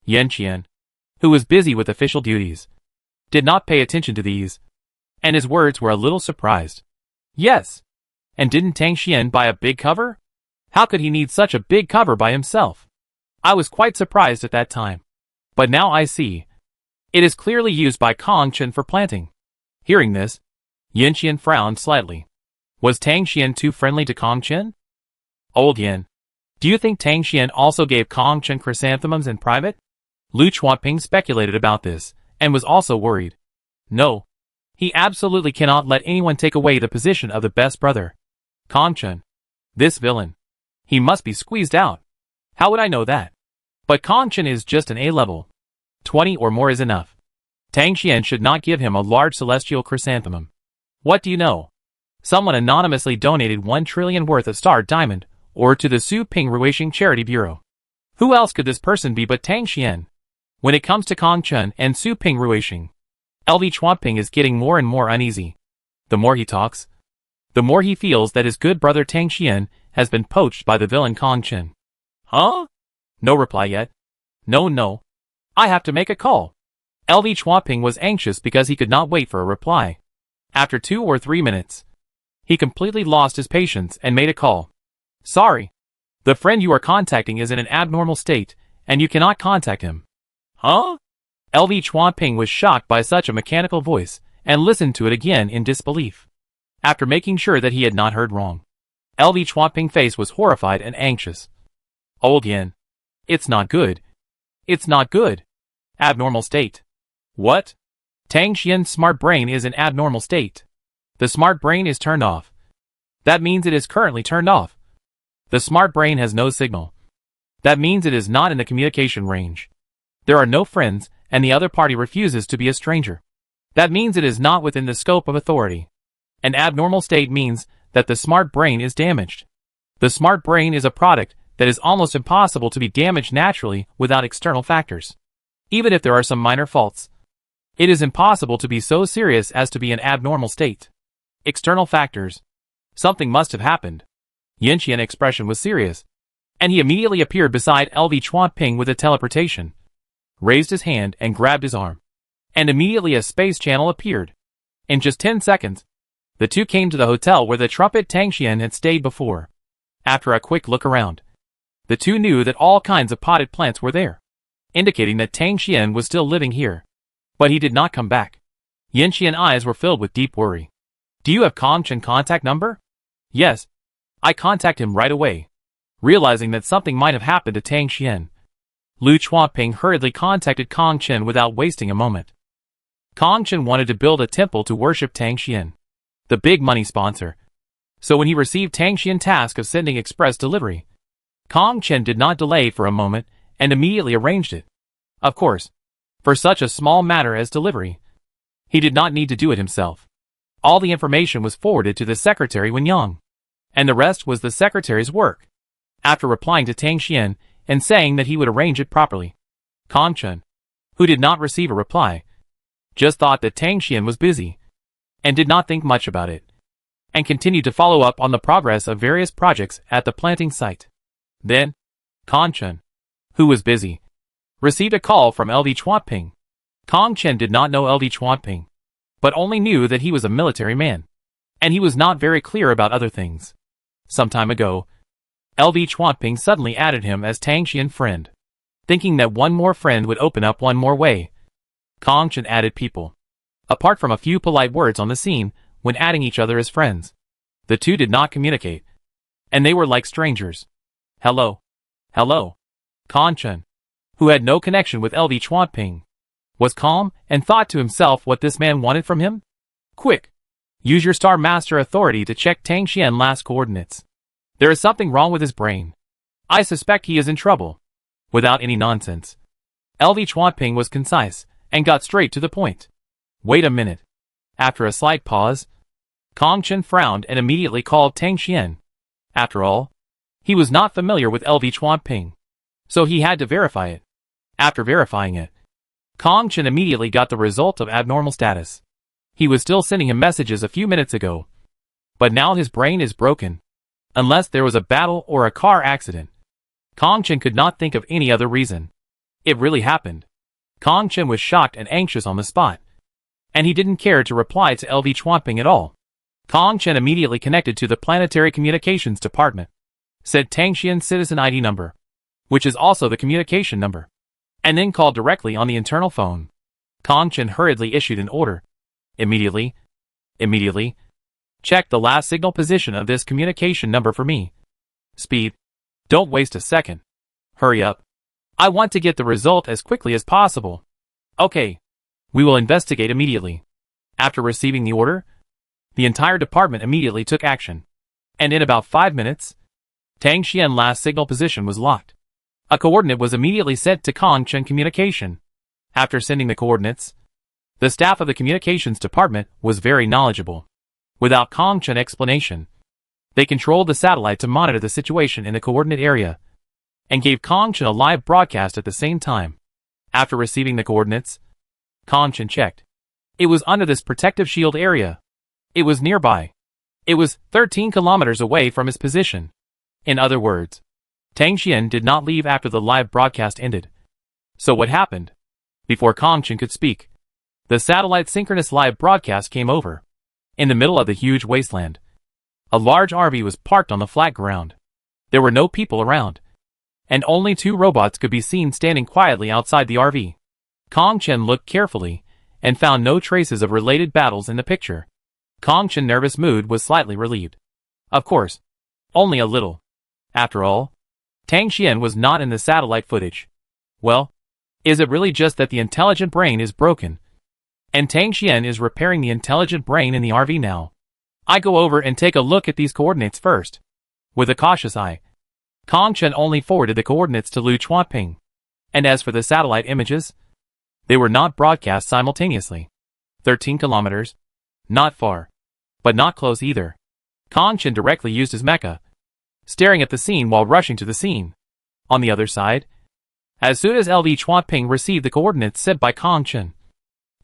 Yan Qian, who was busy with official duties, did not pay attention to these, and his words were a little surprised. Yes. And didn't Tang Xian buy a big cover? How could he need such a big cover by himself? I was quite surprised at that time. But now I see. It is clearly used by Kong Chen for planting. Hearing this, Yan Qian frowned slightly. Was Tang Xian too friendly to Kong Chen? Old Yan, do you think Tang Xian also gave Kong Chen chrysanthemums in private? Lu Chuanping speculated about this, and was also worried. No. He absolutely cannot let anyone take away the position of the best brother. Kong Chen, this villain. He must be squeezed out. How would I know that? But Kong Chen is just an A-level. 20 or more is enough. Tang Xian should not give him a large celestial chrysanthemum. What do you know? Someone anonymously donated 1 trillion worth of star diamond ore to the Su Ping Ruixing Charity Bureau. Who else could this person be but Tang Xian? When it comes to Kong Chen and Su Ping Ruixing, LV Chuanping is getting more and more uneasy. The more he talks, the more he feels that his good brother Tang Xian has been poached by the villain Kong Chen. Huh? No reply yet. No. I have to make a call. LV Chuanping was anxious because he could not wait for a reply. After 2 or 3 minutes, he completely lost his patience and made a call. Sorry. The friend you are contacting is in an abnormal state, and you cannot contact him. Huh? LV Chuanping was shocked by such a mechanical voice, and listened to it again in disbelief. After making sure that he had not heard wrong, LV Chuanping's face was horrified and anxious. Old Yan. It's not good. It's not good. Abnormal state. What? Tang Xian's smart brain is in abnormal state. The smart brain is turned off. That means it is currently turned off. The smart brain has no signal. That means it is not in the communication range. There are no friends, and the other party refuses to be a stranger. That means it is not within the scope of authority. An abnormal state means that the smart brain is damaged. The smart brain is a product that is almost impossible to be damaged naturally without external factors. Even if there are some minor faults, It is impossible to be so serious as to be in abnormal state. External factors. Something must have happened. Yinqian's expression was serious, and he immediately appeared beside LV Chuanping with a teleportation, raised his hand and grabbed his arm. And immediately a space channel appeared. In just 10 seconds, the two came to the hotel where the trumpet Tangxian had stayed before. After a quick look around, the two knew that all kinds of potted plants were there, indicating that Tangxian was still living here. But he did not come back. Yinqian's eyes were filled with deep worry. Do you have Kongchen's contact number? Yes. I contact him right away. Realizing that something might have happened to Tangxian, Lu Chuanping hurriedly contacted Kongchen without wasting a moment. Kongchen wanted to build a temple to worship Tangxian, the big money sponsor. So when he received Tangxian's task of sending express delivery, Kongchen did not delay for a moment and immediately arranged it. Of course, for such a small matter as delivery, he did not need to do it himself. All the information was forwarded to the secretary Wen Yang, and the rest was the secretary's work. After replying to Tangxian and saying that he would arrange it properly, Kongchen, who did not receive a reply, just thought that Tangxian was busy, and did not think much about it, and continued to follow up on the progress of various projects at the planting site. Then, Kongchen, who was busy, received a call from LV Chuanping. Kongchen did not know LV Chuanping, but only knew that he was a military man, and he was not very clear about other things. Some time ago, LV Chuanping suddenly added him as Tangxian friend, thinking that one more friend would open up one more way. Kongchen added people. Apart from a few polite words on the scene, when adding each other as friends, the two did not communicate, and they were like strangers. Hello. Hello. Kongchen, who had no connection with LV Chuanping, was calm and thought to himself what this man wanted from him. Quick! Use your Star Master authority to check Tangxian's last coordinates. There is something wrong with his brain. I suspect he is in trouble. Without any nonsense, LV Chuanping was concise and got straight to the point. Wait a minute. After a slight pause, Kongchen frowned and immediately called Tangxian. After all, he was not familiar with LV Chuanping, so he had to verify it. After verifying it, Kongchen immediately got the result of abnormal status. He was still sending him messages a few minutes ago, but now his brain is broken. Unless there was a battle or a car accident, Kongchen could not think of any other reason. It really happened. Kongchen was shocked and anxious on the spot, and he didn't care to reply to LV Chuanping at all. Kongchen immediately connected to the Planetary Communications Department, said Tangxian's citizen ID number, which is also the communication number, and then called directly on the internal phone. Kongchen hurriedly issued an order. Immediately, check the last signal position of this communication number for me. Speed. Don't waste a second. Hurry up. I want to get the result as quickly as possible. Okay. We will investigate immediately. After receiving the order, the entire department immediately took action, and in about 5 minutes, Tangxian's last signal position was locked. A coordinate was immediately sent to Kongchen Communication. After sending the coordinates, the staff of the communications department was very knowledgeable. Without Kongchen explanation, they controlled the satellite to monitor the situation in the coordinate area, and gave Kongchen a live broadcast at the same time. After receiving the coordinates, Kongchen checked. It was under this protective shield area. It was nearby. It was 13 kilometers away from his position. In other words, Tangxian did not leave after the live broadcast ended. So what happened? Before Kongchen could speak, the satellite synchronous live broadcast came over. In the middle of the huge wasteland, a large RV was parked on the flat ground. There were no people around, and only 2 robots could be seen standing quietly outside the RV. Kongchen looked carefully and found no traces of related battles in the picture. Kongchen's nervous mood was slightly relieved. Of course, only a little. After all, Tangxian was not in the satellite footage. Well, is it really just that the intelligent brain is broken, and Tangxian is repairing the intelligent brain in the RV now? I go over and take a look at these coordinates first. With a cautious eye, Kongchen only forwarded the coordinates to Lu Chuanping. And as for the satellite images, they were not broadcast simultaneously. 13 kilometers. Not far, but not close either. Kongchen directly used his mecha, staring at the scene while rushing to the scene. On the other side, as soon as LV Chuanping received the coordinates sent by Kongchen,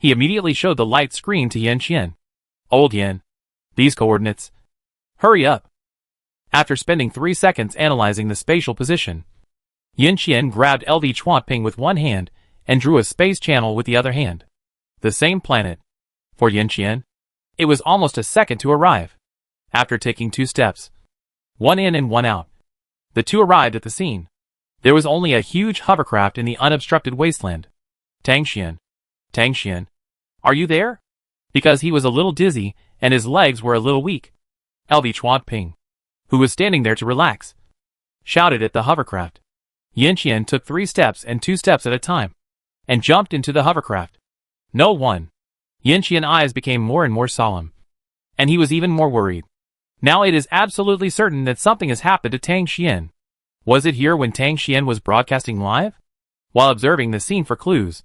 He immediately showed the light screen to Yin Qian. Old Yin. These coordinates. Hurry up. After spending 3 seconds analyzing the spatial position, Yin Qian grabbed LV-Chuanping with one hand and drew a space channel with the other hand. The same planet. For Yin Qian, it was almost a second to arrive. After taking 2 steps, one in and one out, the two arrived at the scene. There was only a huge hovercraft in the unobstructed wasteland. Tang Xian, are you there? Because he was a little dizzy and his legs were a little weak. LV-Chuanping, who was standing there to relax, shouted at the hovercraft. Yin Qian took 3 steps and 2 steps at a time, and jumped into the hovercraft. No one. Yin Qian's eyes became more and more solemn, and he was even more worried. Now it is absolutely certain that something has happened to Tang Xian. Was it here when Tang Xian was broadcasting live? While observing the scene for clues,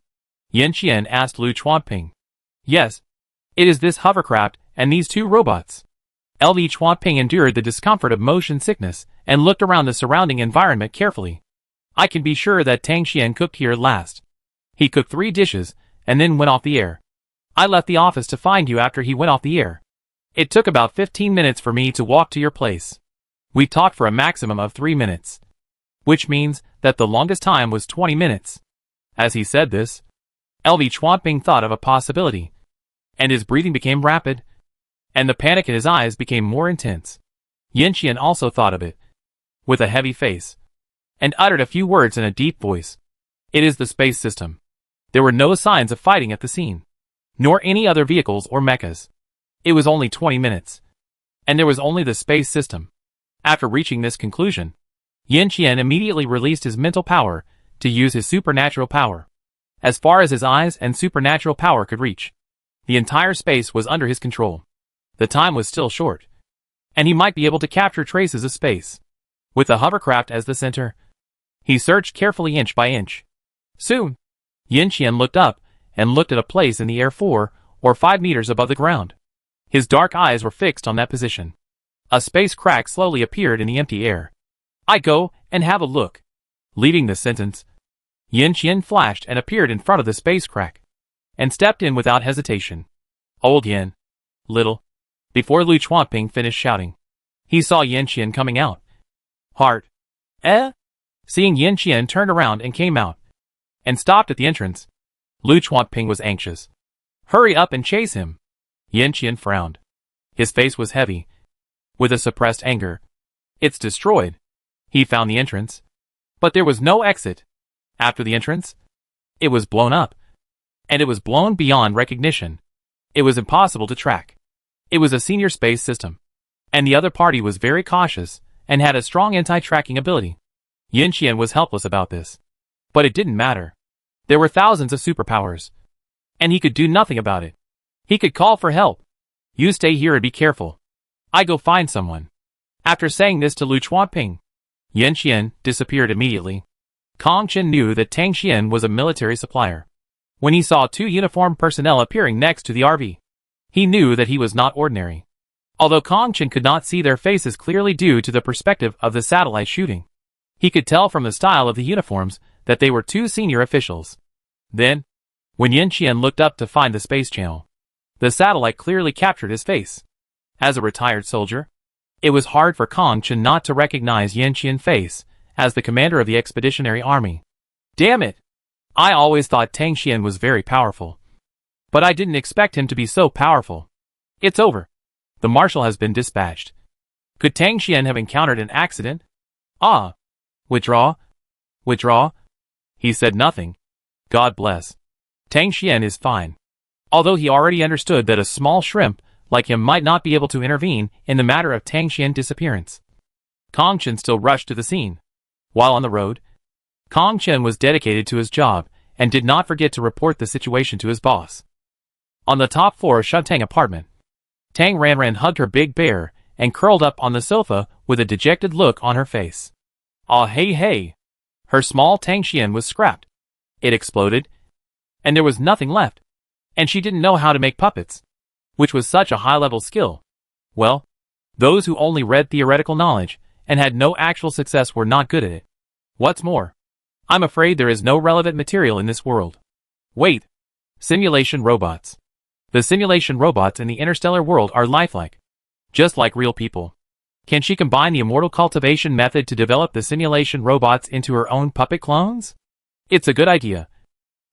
Yin Qian asked Lu Chuanping. Yes, it is this hovercraft and these 2 robots. LV-Chuanping endured the discomfort of motion sickness and looked around the surrounding environment carefully. I can be sure that Tang Xian cooked here last. He cooked 3 dishes and then went off the air. I left the office to find you after he went off the air. It took about 15 minutes for me to walk to your place. We talked for a maximum of 3 minutes, which means that the longest time was 20 minutes. As he said this, LV-Chuanping thought of a possibility, and his breathing became rapid, and the panic in his eyes became more intense. Yin Qian also thought of it, with a heavy face, and uttered a few words in a deep voice. It is the space system. There were no signs of fighting at the scene, nor any other vehicles or mechas. It was only 20 minutes, and there was only the space system. After reaching this conclusion, Yin Qian immediately released his mental power to use his supernatural power. As far as his eyes and supernatural power could reach, the entire space was under his control. The time was still short, and he might be able to capture traces of space. With the hovercraft as the center, he searched carefully inch by inch. Soon, Yin Qian looked up and looked at a place in the air 4 or 5 meters above the ground. His dark eyes were fixed on that position. A space crack slowly appeared in the empty air. I go and have a look. Leaving this sentence, Yin Qian flashed and appeared in front of the space crack, and stepped in without hesitation. Old Yin. Little. Before Lu Chuanping finished shouting, he saw Yin Qian coming out. Heart. Eh? Seeing Yin Qian turned around and came out, and stopped at the entrance. Lu Chuanping was anxious. Hurry up and chase him. Yin Qian frowned. His face was heavy, with a suppressed anger. It's destroyed. He found the entrance, but there was no exit. After the entrance, it was blown up, and it was blown beyond recognition. It was impossible to track. It was a senior space system, and the other party was very cautious and had a strong anti-tracking ability. Yin Qian was helpless about this, but it didn't matter. There were thousands of superpowers, and he could do nothing about it. He could call for help. You stay here and be careful. I go find someone. After saying this to Lu Chuanping, Yin Qian disappeared immediately. Kong Chen knew that Tang Xian was a military supplier. When he saw 2 uniformed personnel appearing next to the RV, he knew that he was not ordinary. Although Kong Chen could not see their faces clearly due to the perspective of the satellite shooting, he could tell from the style of the uniforms that they were 2 senior officials. Then, when Yin Qian looked up to find the space channel, the satellite clearly captured his face. As a retired soldier, it was hard for Kong Chen not to recognize Yin Qian's face as the commander of the expeditionary army. Damn it! I always thought Tang Xian was very powerful, but I didn't expect him to be so powerful. It's over. The marshal has been dispatched. Could Tang Xian have encountered an accident? Ah! Withdraw? Withdraw? He said nothing. God bless. Tang Xian is fine. Although he already understood that a small shrimp like him might not be able to intervene in the matter of Tang Xian's disappearance, Kong Chen still rushed to the scene. While on the road, Kong Chen was dedicated to his job and did not forget to report the situation to his boss. On the top floor of Shutang apartment, Tang Ranran hugged her big bear and curled up on the sofa with a dejected look on her face. Ah hey hey! Her small Tang Xian was scrapped. It exploded, and there was nothing left. And she didn't know how to make puppets, which was such a high-level skill. Well, those who only read theoretical knowledge and had no actual success were not good at it. What's more, I'm afraid there is no relevant material in this world. Wait, Simulation robots. The simulation robots in the interstellar world are lifelike, just like real people. Can she combine the immortal cultivation method to develop the simulation robots into her own puppet clones? It's a good idea,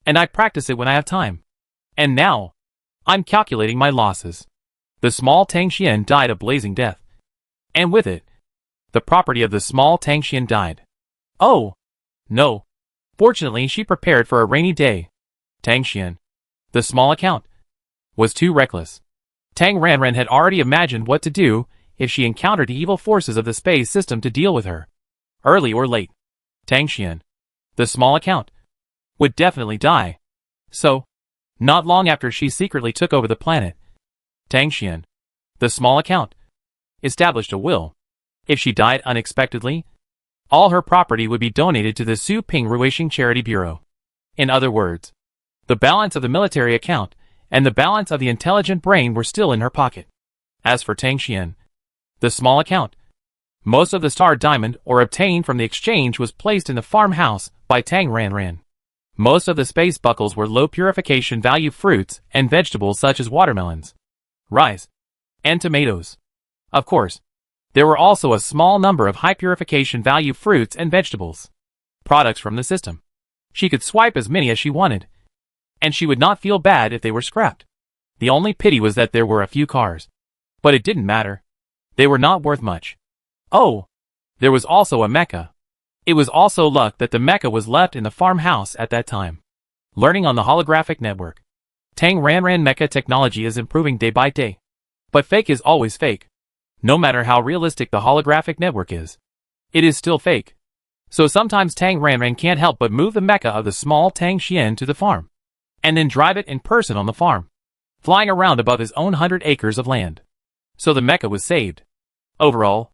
and I practice it when I have time. And now, I'm calculating my losses. The small Tang Xian died a blazing death. And with it, the property of the small Tang Xian died. Oh, no. Fortunately, she prepared for a rainy day. Tang Xian, the small account, was too reckless. Tang Ranran had already imagined what to do if she encountered the evil forces of the space system to deal with her. Early or late, Tang Xian, the small account, would definitely die. So, not long after she secretly took over the planet, Tang Xian, the small account, established a will. If she died unexpectedly, all her property would be donated to the Su Ping Ruishing Charity Bureau. In other words, the balance of the military account and the balance of the intelligent brain were still in her pocket. As for Tang Xian, the small account, most of the star diamond or obtained from the exchange was placed in the farmhouse by Tang Ranran. Most of the space buckles were low purification value fruits and vegetables such as watermelons, rice, and tomatoes. Of course, there were also a small number of high purification value fruits and vegetables, products from the system. She could swipe as many as she wanted, and she would not feel bad if they were scrapped. The only pity was that there were a few cars. But it didn't matter. They were not worth much. Oh, there was also a mecha. It was also luck that the mecha was left in the farmhouse at that time. Learning on the holographic network. Tang Ranran mecha technology is improving day by day. But fake is always fake. No matter how realistic the holographic network is, it is still fake. So sometimes Tang Ranran can't help but move the mecha of the small Tang Xian to the farm, and then drive it in person on the farm, flying around above his own 100 acres of land. So the mecha was saved. Overall,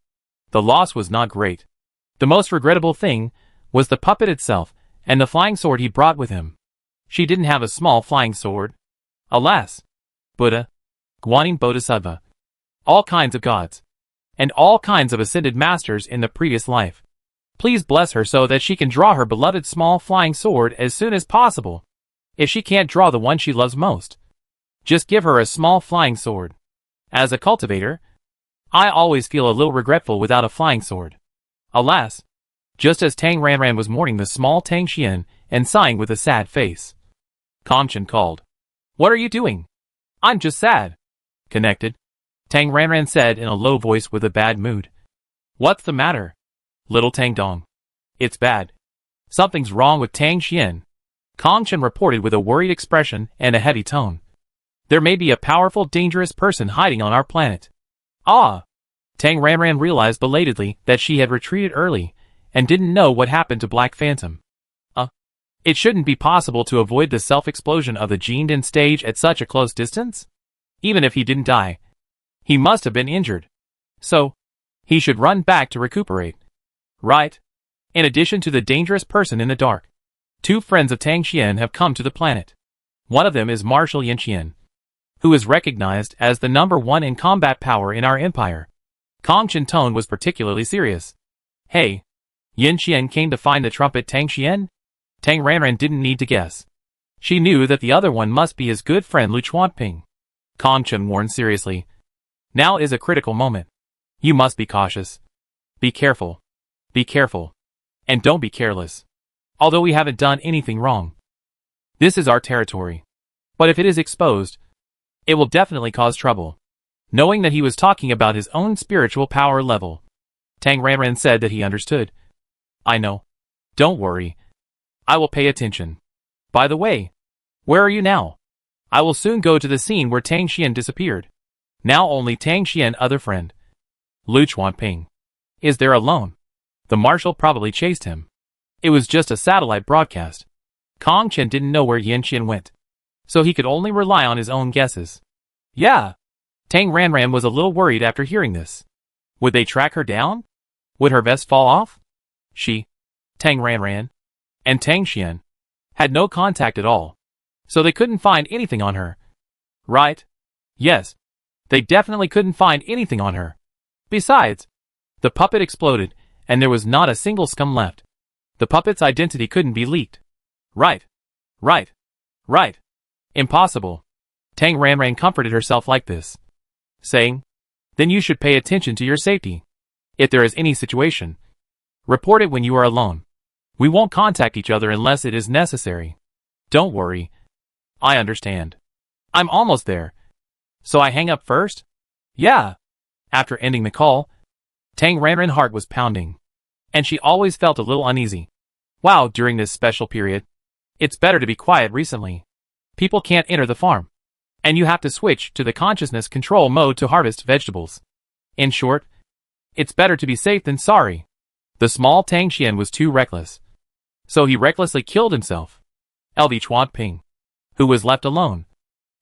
the loss was not great. The most regrettable thing was the puppet itself and the flying sword he brought with him. She didn't have a small flying sword. Alas! Buddha, Guanyin Bodhisattva, all kinds of gods, and all kinds of ascended masters in the previous life. Please bless her so that she can draw her beloved small flying sword as soon as possible. If she can't draw the one she loves most, just give her a small flying sword. As a cultivator, I always feel a little regretful without a flying sword. Alas! Just as Tang Ranran was mourning the small Tang Xian and sighing with a sad face, Kongchen called. What are you doing? I'm just sad. Connected, Tang Ranran said in a low voice with a bad mood. What's the matter? Little Tang Dong. It's bad. Something's wrong with Tang Xian, Kongchen reported with a worried expression and a heavy tone. There may be a powerful, dangerous person hiding on our planet. Ah! Tang Ranran realized belatedly that she had retreated early and didn't know what happened to Black Phantom. It shouldn't be possible to avoid the self-explosion of the Jinden stage at such a close distance? Even if he didn't die, he must have been injured. So, he should run back to recuperate. Right? In addition to the dangerous person in the dark, two friends of Tang Xian have come to the planet. One of them is Marshal Yin Qian, who is recognized as the #1 in combat power in our empire. Kongchen tone was particularly serious. Hey, Yin Qian came to find the trumpet Tang Xian? Tang Ranran didn't need to guess. She knew that the other one must be his good friend Lu Chuanping. Kongchen warned seriously. Now is a critical moment. You must be cautious. Be careful. Be careful. And don't be careless. Although we haven't done anything wrong. This is our territory. But if it is exposed, it will definitely cause trouble. Knowing that he was talking about his own spiritual power level, Tang Ranran said that he understood. I know. Don't worry. I will pay attention. By the way, where are you now? I will soon go to the scene where Tang Xian disappeared. Now only Tang Xian other friend, Lu Chuanping, is there alone. The marshal probably chased him. It was just a satellite broadcast. Kongchen didn't know where Yin Qian went, so he could only rely on his own guesses. Yeah. Tang Ranran was a little worried after hearing this. Would they track her down? Would her vest fall off? She, Tang Ranran, and Tang Xian had no contact at all, so they couldn't find anything on her. Right? Yes. They definitely couldn't find anything on her. Besides, the puppet exploded, and there was not a single scum left. The puppet's identity couldn't be leaked. Right. Right. Right. Impossible. Tang Ranran comforted herself like this, saying, then you should pay attention to your safety. If there is any situation, report it when you are alone. We won't contact each other unless it is necessary. Don't worry. I understand. I'm almost there. So I hang up first? Yeah. After ending the call, Tang Ranran's heart was pounding, and she always felt a little uneasy. Wow, during this special period, it's better to be quiet recently. People can't enter the farm, and you have to switch to the consciousness control mode to harvest vegetables. In short, it's better to be safe than sorry. The small Tang Xian was too reckless, so he recklessly killed himself. LV Chuanping, who was left alone,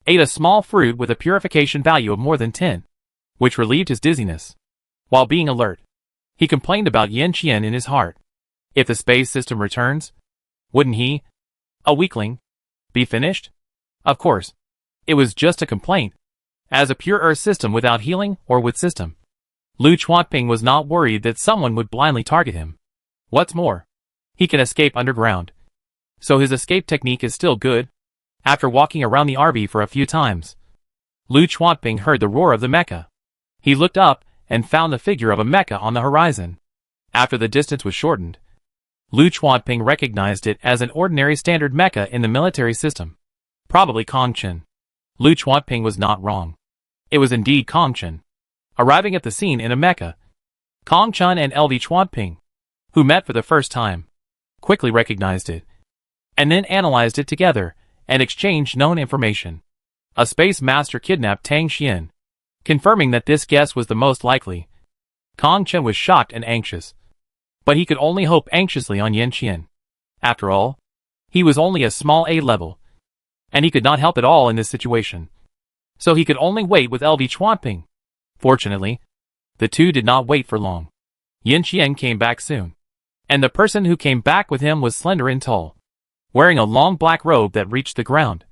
ate a small fruit with a purification value of more than 10, which relieved his dizziness. While being alert, he complained about Yin Qian in his heart. If the space system returns, wouldn't he, a weakling, be finished? Of course, it was just a complaint. As a pure earth system without healing or with system, Lu Chuanping was not worried that someone would blindly target him. What's more, he can escape underground, so his escape technique is still good. After walking around the RV for a few times, Lu Chuanping heard the roar of the mecha. He looked up and found the figure of a mecha on the horizon. After the distance was shortened, Lu Chuanping recognized it as an ordinary standard mecha in the military system. Probably Kong Chen. Lu Chuanping was not wrong. It was indeed Kong Chen. Arriving at the scene in a mecha, Kong Chen and LV Chuanping, who met for the first time, quickly recognized it, and then analyzed it together and exchanged known information. A space master kidnapped Tang Xian, confirming that this guess was the most likely. Kong Chen was shocked and anxious, but he could only hope anxiously on Yin Qian. After all, he was only a small A level, and he could not help at all in this situation. So he could only wait with LV Chuanping. Fortunately, the two did not wait for long. Yin Qian came back soon, and the person who came back with him was slender and tall, wearing a long black robe that reached the ground,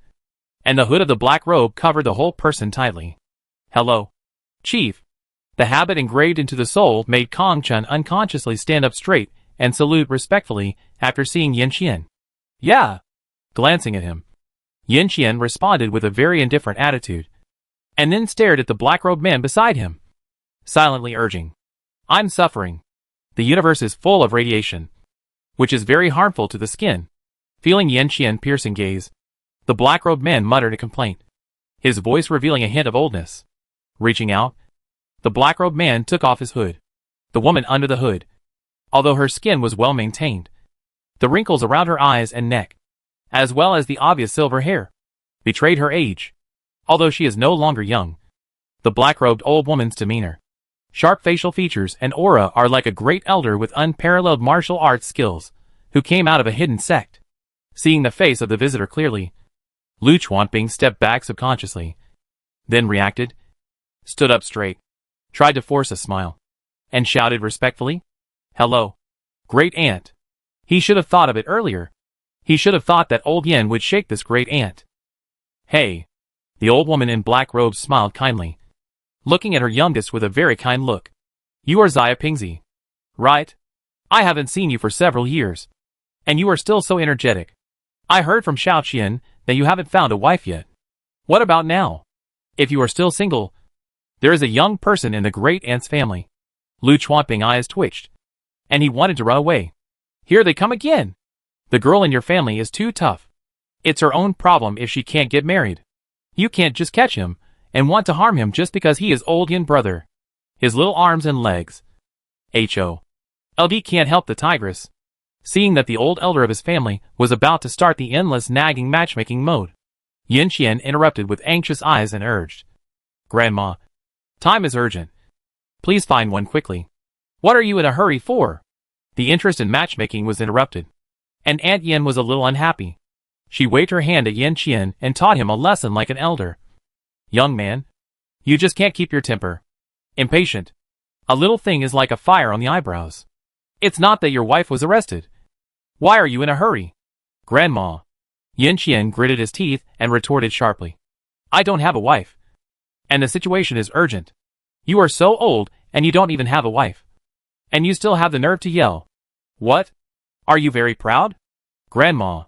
and the hood of the black robe covered the whole person tightly. Hello, Chief. The habit engraved into the soul made Kong Chen unconsciously stand up straight and salute respectfully after seeing Yin Qian. Yeah. Glancing at him, Yin Qian responded with a very indifferent attitude, and then stared at the black-robed man beside him, silently urging, I'm suffering. The universe is full of radiation, which is very harmful to the skin. Feeling Yin Qian's piercing gaze, the black-robed man muttered a complaint, his voice revealing a hint of oldness. Reaching out, the black-robed man took off his hood. The woman under the hood, although her skin was well maintained, the wrinkles around her eyes and neck, as well as the obvious silver hair, betrayed her age. Although she is no longer young, the black-robed old woman's demeanor, sharp facial features and aura are like a great elder with unparalleled martial arts skills, who came out of a hidden sect. Seeing the face of the visitor clearly, Lu Chuanping stepped back subconsciously, then reacted, stood up straight, tried to force a smile, and shouted respectfully, Hello, great aunt. He should have thought of it earlier. He should have thought that old Yin would shake this great aunt. Hey. The old woman in black robes smiled kindly, looking at her youngest with a very kind look. You are Xia Pingzi, right? I haven't seen you for several years, and you are still so energetic. I heard from Xiao Qian that you haven't found a wife yet. What about now? If you are still single, there is a young person in the great aunt's family. Lu Chuanping's eyes twitched, and he wanted to run away. Here they come again. The girl in your family is too tough. It's her own problem if she can't get married. You can't just catch him and want to harm him just because he is old Yin brother. His little arms and legs. LD can't help the tigress. Seeing that the old elder of his family was about to start the endless nagging matchmaking mode, Yin Qian interrupted with anxious eyes and urged, Grandma, time is urgent. Please find one quickly. What are you in a hurry for? The interest in matchmaking was interrupted, and Aunt Yin was a little unhappy. She waved her hand at Yin Qian and taught him a lesson like an elder. Young man, you just can't keep your temper. Impatient. A little thing is like a fire on the eyebrows. It's not that your wife was arrested. Why are you in a hurry? Grandma. Yin Qian gritted his teeth and retorted sharply. I don't have a wife. And the situation is urgent. You are so old and you don't even have a wife. And you still have the nerve to yell. What? Are you very proud? Grandma.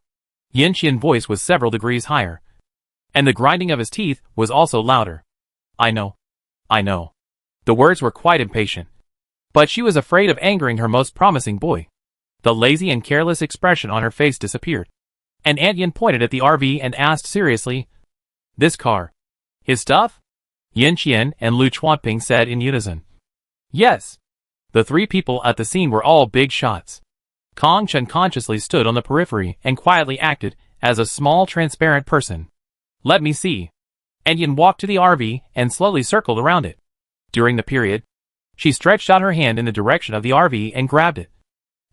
Yin Qian's voice was several degrees higher. and the grinding of his teeth was also louder. I know. I know. The words were quite impatient. But she was afraid of angering her most promising boy. The lazy and careless expression on her face disappeared. And Aunt Yin pointed at the RV and asked seriously, "This car. His stuff?" Yin Qian and Lu Chuanping said in unison. Yes. The three people at the scene were all big shots. Kong Chen consciously stood on the periphery and quietly acted as a small transparent person. Let me see. Aunt Yin walked to the RV and slowly circled around it. During the period, she stretched out her hand in the direction of the RV and grabbed it,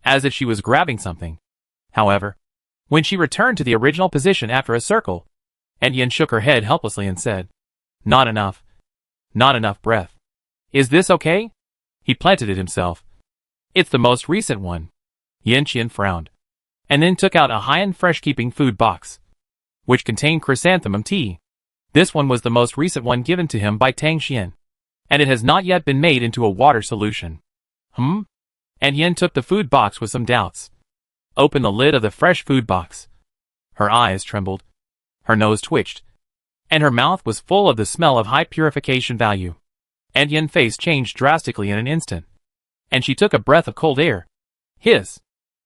as if she was grabbing something. However, when she returned to the original position after a circle, Aunt Yin shook her head helplessly and said, Not enough. Not enough breath. Is this okay? He planted it himself. It's the most recent one. Yin Qian frowned, and then took out a high-end fresh-keeping food box, which contained chrysanthemum tea. This one was the most recent one given to him by Tang Xian, and it has not yet been made into a water solution. And Yin took the food box with some doubts. Opened the lid of the fresh food box. Her eyes trembled, her nose twitched, and her mouth was full of the smell of high purification value. Aunt Yin's face changed drastically in an instant, and she took a breath of cold air. Hiss.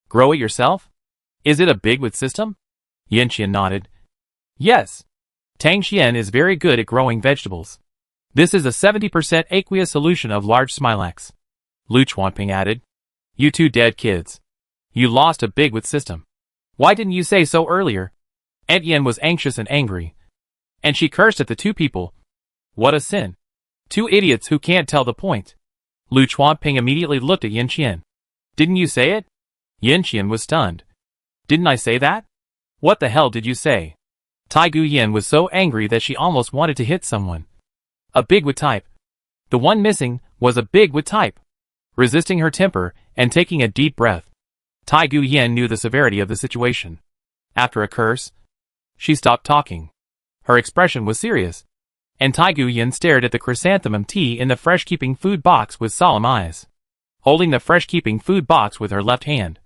Grow it yourself? Is it a bigwood system? Yin Qian nodded. Yes. Tang Xian is very good at growing vegetables. This is a 70% aqueous solution of large smilax. Lu Chuanping added. You two dead kids. You lost a bigwood system. Why didn't you say so earlier? Aunt Yin was anxious and angry, and she cursed at the two people. What a sin. Two idiots who can't tell the point. Lu Chuanping immediately looked at Yin Qian. Didn't you say it? Yin Qian was stunned. Didn't I say that? What the hell did you say? Taigu Yin was so angry that she almost wanted to hit someone. A bigwood type. The one missing was a bigwood type. Resisting her temper and taking a deep breath, Taigu Yin knew the severity of the situation. After a curse, she stopped talking. Her expression was serious, and Taigu Yin stared at the chrysanthemum tea in the fresh-keeping food box with solemn eyes. Holding the fresh-keeping food box with her left hand,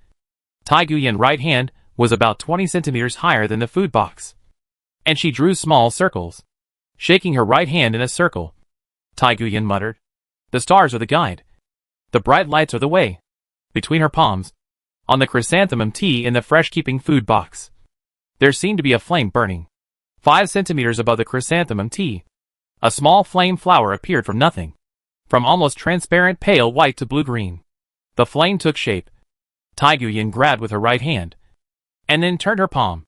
Taigu Yin's right hand was about 20 centimeters higher than the food box, and she drew small circles, shaking her right hand in a circle. Taigu Yin muttered, The stars are the guide. The bright lights are the way. Between her palms, on the chrysanthemum tea in the fresh-keeping food box, there seemed to be a flame burning. 5 centimeters above the chrysanthemum tea, a small flame flower appeared from nothing, from almost transparent pale white to blue-green. The flame took shape. Taigu Yin grabbed with her right hand, and then turned her palm,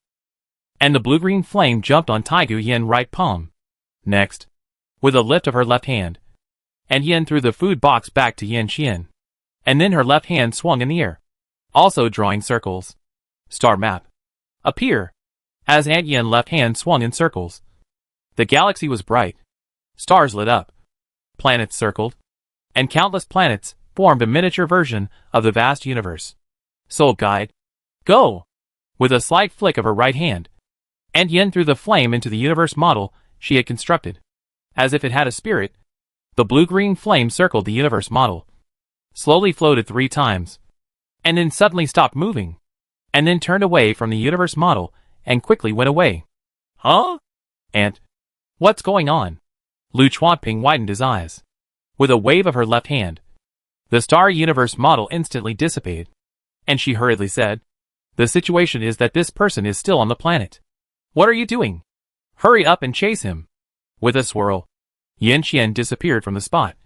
and the blue-green flame jumped on Taigu Yin's right palm. Next, with a lift of her left hand, Aunt Yin threw the food box back to Yin Qian, and then her left hand swung in the air, also drawing circles. Star map. Appear. As Aunt Yin's left hand swung in circles, the galaxy was bright. Stars lit up. Planets circled, and countless planets formed a miniature version of the vast universe. Soul Guide. Go! With a slight flick of her right hand, Aunt Yin threw the flame into the universe model she had constructed. As if it had a spirit, the blue-green flame circled the universe model, slowly floated 3 times, and then suddenly stopped moving, and then turned away from the universe model and quickly went away. Huh? Aunt? What's going on? Lu Chuanping widened his eyes. With a wave of her left hand, the star universe model instantly dissipated, and she hurriedly said, The situation is that this person is still on the planet. What are you doing? Hurry up and chase him. With a swirl, Yin Qian disappeared from the spot,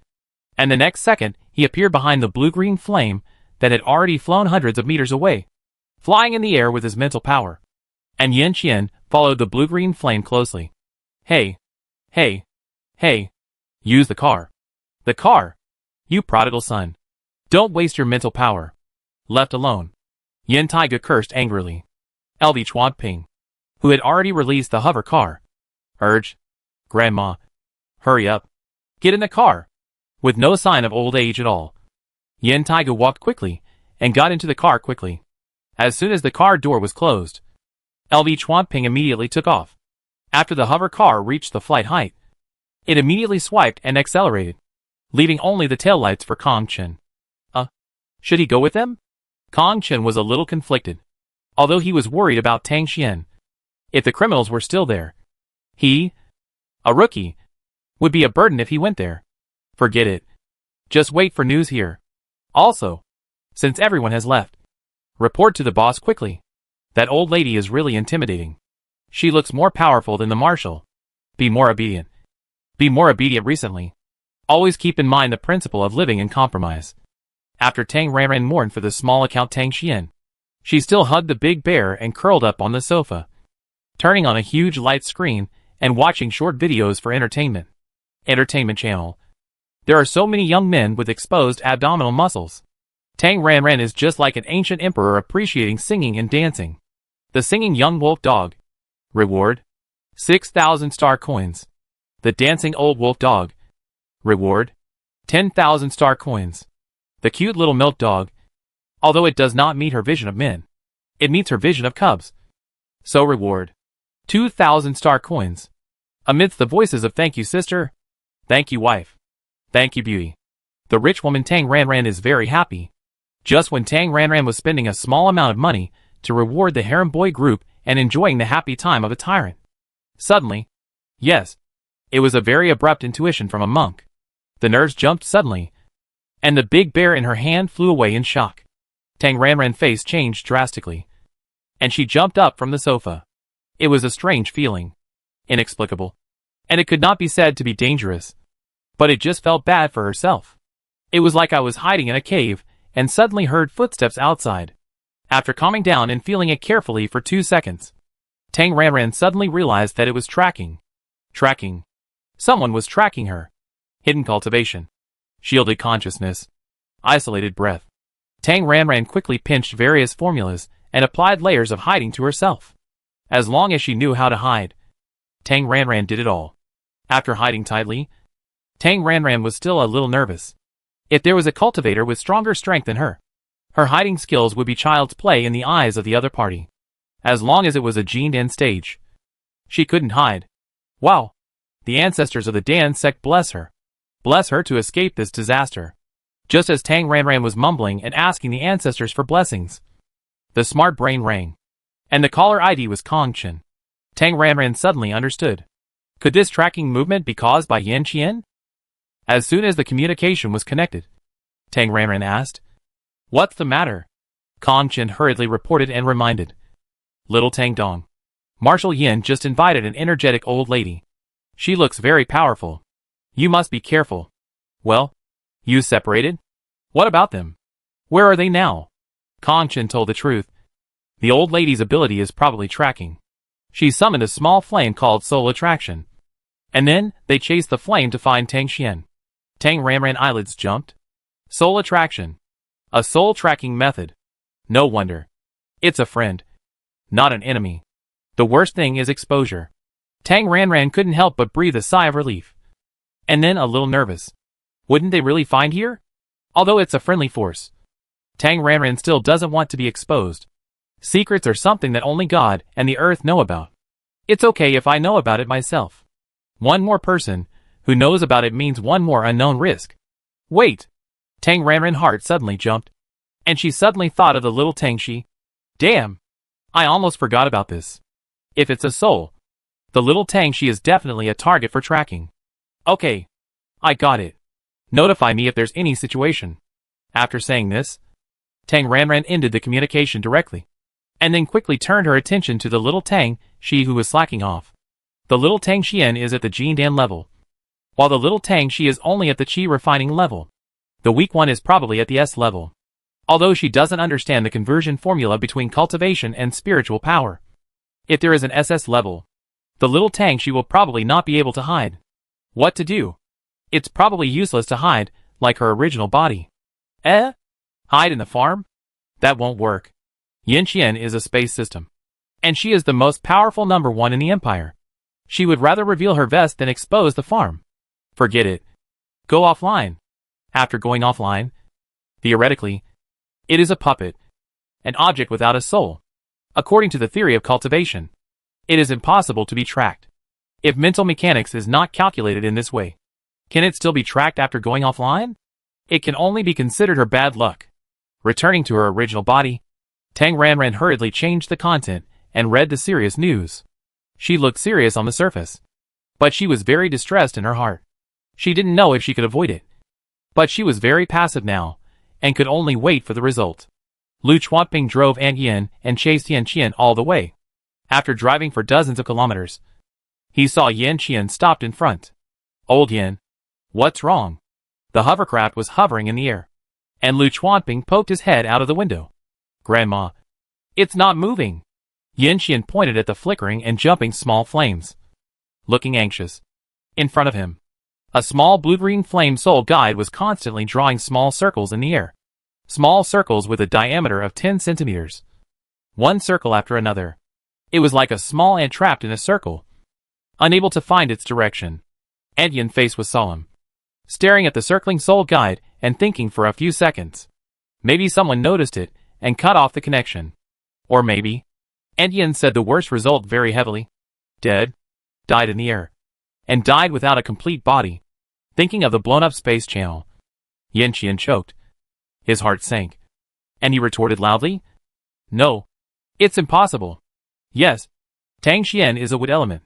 and the next second he appeared behind the blue-green flame that had already flown hundreds of meters away, flying in the air with his mental power. And Yin Qian followed the blue-green flame closely. Hey! Hey! Hey! Use the car. The car! You prodigal son. Don't waste your mental power. Left alone, Yin Taiga cursed angrily. LV Chuanping, who had already released the hover car, urged, Grandma, hurry up. Get in the car. With no sign of old age at all, Yin Taiga walked quickly and got into the car quickly. As soon as the car door was closed, LV Chuanping immediately took off. After the hover car reached the flight height, it immediately swiped and accelerated, leaving only the taillights for Kong Chen. Should he go with them? Kong Chen was a little conflicted, although he was worried about Tang Xian. If the criminals were still there, He, a rookie, would be a burden if he went there. Forget it. Just wait for news here. Also, since everyone has left, report to the boss quickly. That old lady is really intimidating. She looks more powerful than the marshal. Be more obedient. Be more obedient recently. Always keep in mind the principle of living in compromise. After Tang Ranran mourned for the small account Tang Xian, she still hugged the big bear and curled up on the sofa, turning on a huge light screen and watching short videos for entertainment. Entertainment channel. There are so many young men with exposed abdominal muscles. Tang Ranran is just like an ancient emperor appreciating singing and dancing. The singing young wolf dog. Reward: 6,000 star coins. The dancing old wolf dog. Reward: 10,000 star coins. The cute little milk dog. Although it does not meet her vision of men, it meets her vision of cubs. So reward: 2,000 star coins. Amidst the voices of thank you sister, thank you wife, thank you beauty, the rich woman Tang Ranran is very happy. Just when Tang Ranran was spending a small amount of money to reward the harem boy group and enjoying the happy time of a tyrant, suddenly, yes, it was a very abrupt intuition from a monk. The nerves jumped suddenly, and the big bear in her hand flew away in shock. Tang Ranran's face changed drastically, and she jumped up from the sofa. It was a strange feeling, inexplicable, and it could not be said to be dangerous, but it just felt bad for herself. It was like I was hiding in a cave and suddenly heard footsteps outside. After calming down and feeling it carefully for 2 seconds, Tang Ranran suddenly realized that it was tracking. Tracking. Someone was tracking her. Hidden cultivation. Shielded consciousness. Isolated breath. Tang Ranran quickly pinched various formulas and applied layers of hiding to herself. As long as she knew how to hide, Tang Ranran did it all. After hiding tightly, Tang Ranran was still a little nervous. If there was a cultivator with stronger strength than her hiding skills would be child's play in the eyes of the other party. As long as it was a Jindan stage, she couldn't hide. Wow! The ancestors of the Dan sect bless her. Bless her to escape this disaster. Just as Tang Ranran was mumbling and asking the ancestors for blessings, the smart brain rang, and the caller ID was Kong Chen. Tang Ranran suddenly understood. Could this tracking movement be caused by Yan Qian? As soon as the communication was connected, Tang Ranran asked, "What's the matter?" Kong Chen hurriedly reported and reminded. Little Tang Dong. Marshal Yin just invited an energetic old lady. She looks very powerful. You must be careful. Well, you separated? What about them? Where are they now? Kong Chen told the truth. The old lady's ability is probably tracking. She summoned a small flame called Soul Attraction. And then, they chased the flame to find Tang Xian. Tang Ranran eyelids jumped. Soul Attraction. A soul tracking method. No wonder. It's a friend, not an enemy. The worst thing is exposure. Tang Ranran couldn't help but breathe a sigh of relief. And then a little nervous. Wouldn't they really find here? Although it's a friendly force, Tang Ranran still doesn't want to be exposed. Secrets are something that only God and the earth know about. It's okay if I know about it myself. One more person who knows about it means one more unknown risk. Wait! Tang Ranran's heart suddenly jumped, and she suddenly thought of the little Tangshi. Damn! I almost forgot about this. If it's a soul, the little Tangshi is definitely a target for tracking. Okay. I got it. Notify me if there's any situation. After saying this, Tang Ranran ended the communication directly, and then quickly turned her attention to the little Tang Shi who was slacking off. The little Tang Xian is at the Jindan level, while the little Tang Shi is only at the Qi refining level. The weak one is probably at the S level, although she doesn't understand the conversion formula between cultivation and spiritual power. If there is an SS level, the little Tang Shi will probably not be able to hide. What to do? It's probably useless to hide, like her original body. Hide in the farm? That won't work. Yin Qian is a space system, and she is the most powerful number 1 in the empire. She would rather reveal her vest than expose the farm. Forget it. Go offline. After going offline, theoretically, it is a puppet, an object without a soul. According to the theory of cultivation, it is impossible to be tracked. If mental mechanics is not calculated in this way, can it still be tracked after going offline? It can only be considered her bad luck. Returning to her original body, Tang Ranran hurriedly changed the content and read the serious news. She looked serious on the surface, but she was very distressed in her heart. She didn't know if she could avoid it. But she was very passive now, and could only wait for the result. Lu Chuanping drove Ant Yin and chased Yan Qian all the way. After driving for dozens of kilometers, he saw Yan Qian stopped in front. Old Yan, what's wrong? The hovercraft was hovering in the air, and Lu Chuanping poked his head out of the window. Grandma, it's not moving. Yan Qian pointed at the flickering and jumping small flames. Looking anxious. In front of him, a small blue-green flame soul guide was constantly drawing small circles in the air. Small circles with a diameter of 10 centimeters. One circle after another. It was like a small ant trapped in a circle, unable to find its direction. Ant Yin's face was solemn, staring at the circling soul guide and thinking for a few seconds. Maybe someone noticed it and cut off the connection. Or maybe, Ant Yin said the worst result very heavily. Dead. Died in the air. And died without a complete body. Thinking of the blown-up space channel, Yan Qian choked. His heart sank. And he retorted loudly, No. It's impossible. Yes. Tang Xian is a wood element.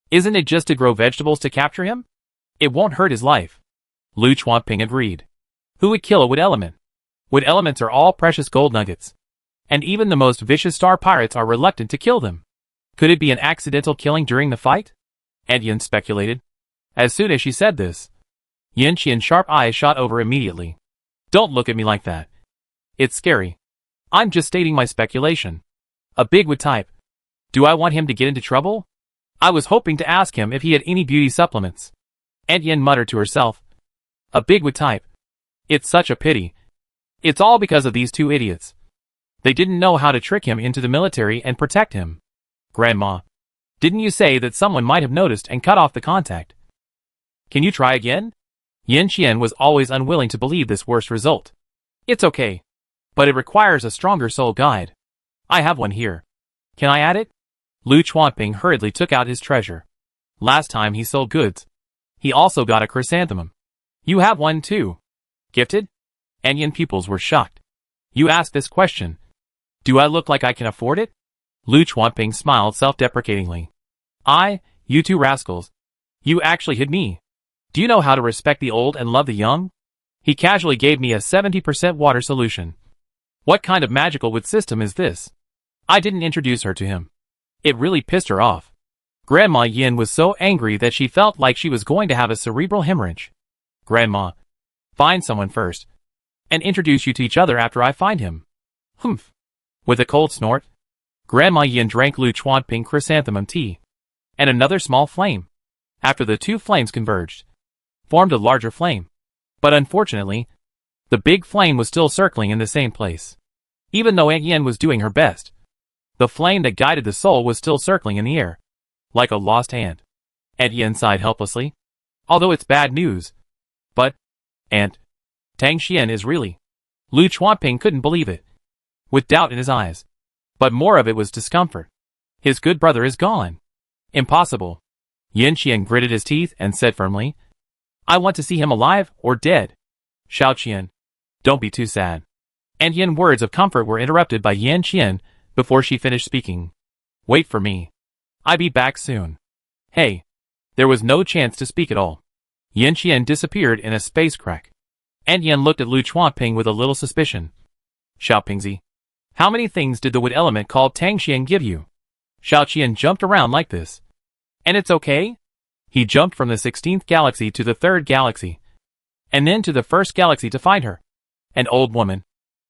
Isn't it just to grow vegetables to capture him? It won't hurt his life. Lu Chuanping agreed. Who would kill a wood element? Wood elements are all precious gold nuggets. And even the most vicious star pirates are reluctant to kill them. Could it be an accidental killing during the fight? Ant Yin speculated. As soon as she said this, Yan Qian's sharp eyes shot over immediately. Don't look at me like that. It's scary. I'm just stating my speculation. A big wood type. Do I want him to get into trouble? I was hoping to ask him if he had any beauty supplements. Ant Yin muttered to herself. A big wood type. It's such a pity. It's all because of these two idiots. They didn't know how to trick him into the military and protect him. Grandma, didn't you say that someone might have noticed and cut off the contact? Can you try again? Yan Qian was always unwilling to believe this worst result. It's okay. But it requires a stronger soul guide. I have one here. Can I add it? Lu Chuanping hurriedly took out his treasure. Last time he sold goods. He also got a chrysanthemum. You have one too. Gifted? Ant Yin pupils were shocked. You asked this question. Do I look like I can afford it? Lu Chuanping smiled self-deprecatingly. You two rascals. You actually hid me. Do you know how to respect the old and love the young? He casually gave me a 70% water solution. What kind of magical wood system is this? I didn't introduce her to him. It really pissed her off. Grandma Yin was so angry that she felt like she was going to have a cerebral hemorrhage. Grandma, find someone first, and introduce you to each other after I find him. Humph. With a cold snort, Grandma Yin drank Lu Chuanping chrysanthemum tea, and another small flame, after the two flames converged, formed a larger flame. But unfortunately, the big flame was still circling in the same place. Even though Ant Yin was doing her best, the flame that guided the soul was still circling in the air, like a lost ant. Ant Yin sighed helplessly. Although it's bad news. But, Aunt, Tang Xian is really... Lu Chuanping couldn't believe it, with doubt in his eyes. But more of it was discomfort. His good brother is gone. Impossible. Yan Qian gritted his teeth and said firmly, I want to see him alive or dead. Xiao Qian, don't be too sad. Ant Yin's words of comfort were interrupted by Yan Qian before she finished speaking. Wait for me. I'll be back soon. Hey. There was no chance to speak at all. Yan Qian disappeared in a space crack. Ant Yin looked at Lu Chuanping with a little suspicion. Xiao Pingzi, how many things did the wood element called Tang Xian give you? Xiao Qian jumped around like this. And it's okay? He jumped from the 16th galaxy to the 3rd galaxy, and then to the 1st galaxy to find her. An old woman.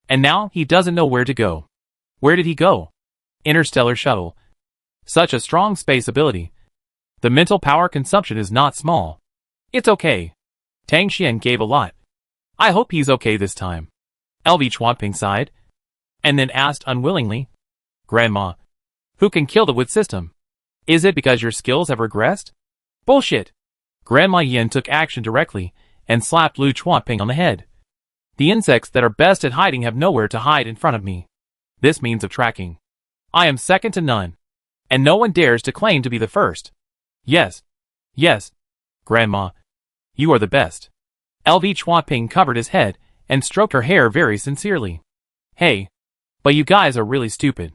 And now he doesn't know where to go. Where did he go? Interstellar shuttle. Such a strong space ability. The mental power consumption is not small. It's okay. Tang Xian gave a lot. I hope he's okay this time. LV Chuanping sighed, and then asked unwillingly, Grandma, who can kill the wood system? Is it because your skills have regressed? Bullshit. Grandma Yin took action directly and slapped Lu Chuanping on the head. The insects that are best at hiding have nowhere to hide in front of me. This means of tracking. I am second to none, and no one dares to claim to be the first. Yes. Yes. Grandma, you are the best. LV Chuanping covered his head and stroked her hair very sincerely. Hey, but you guys are really stupid.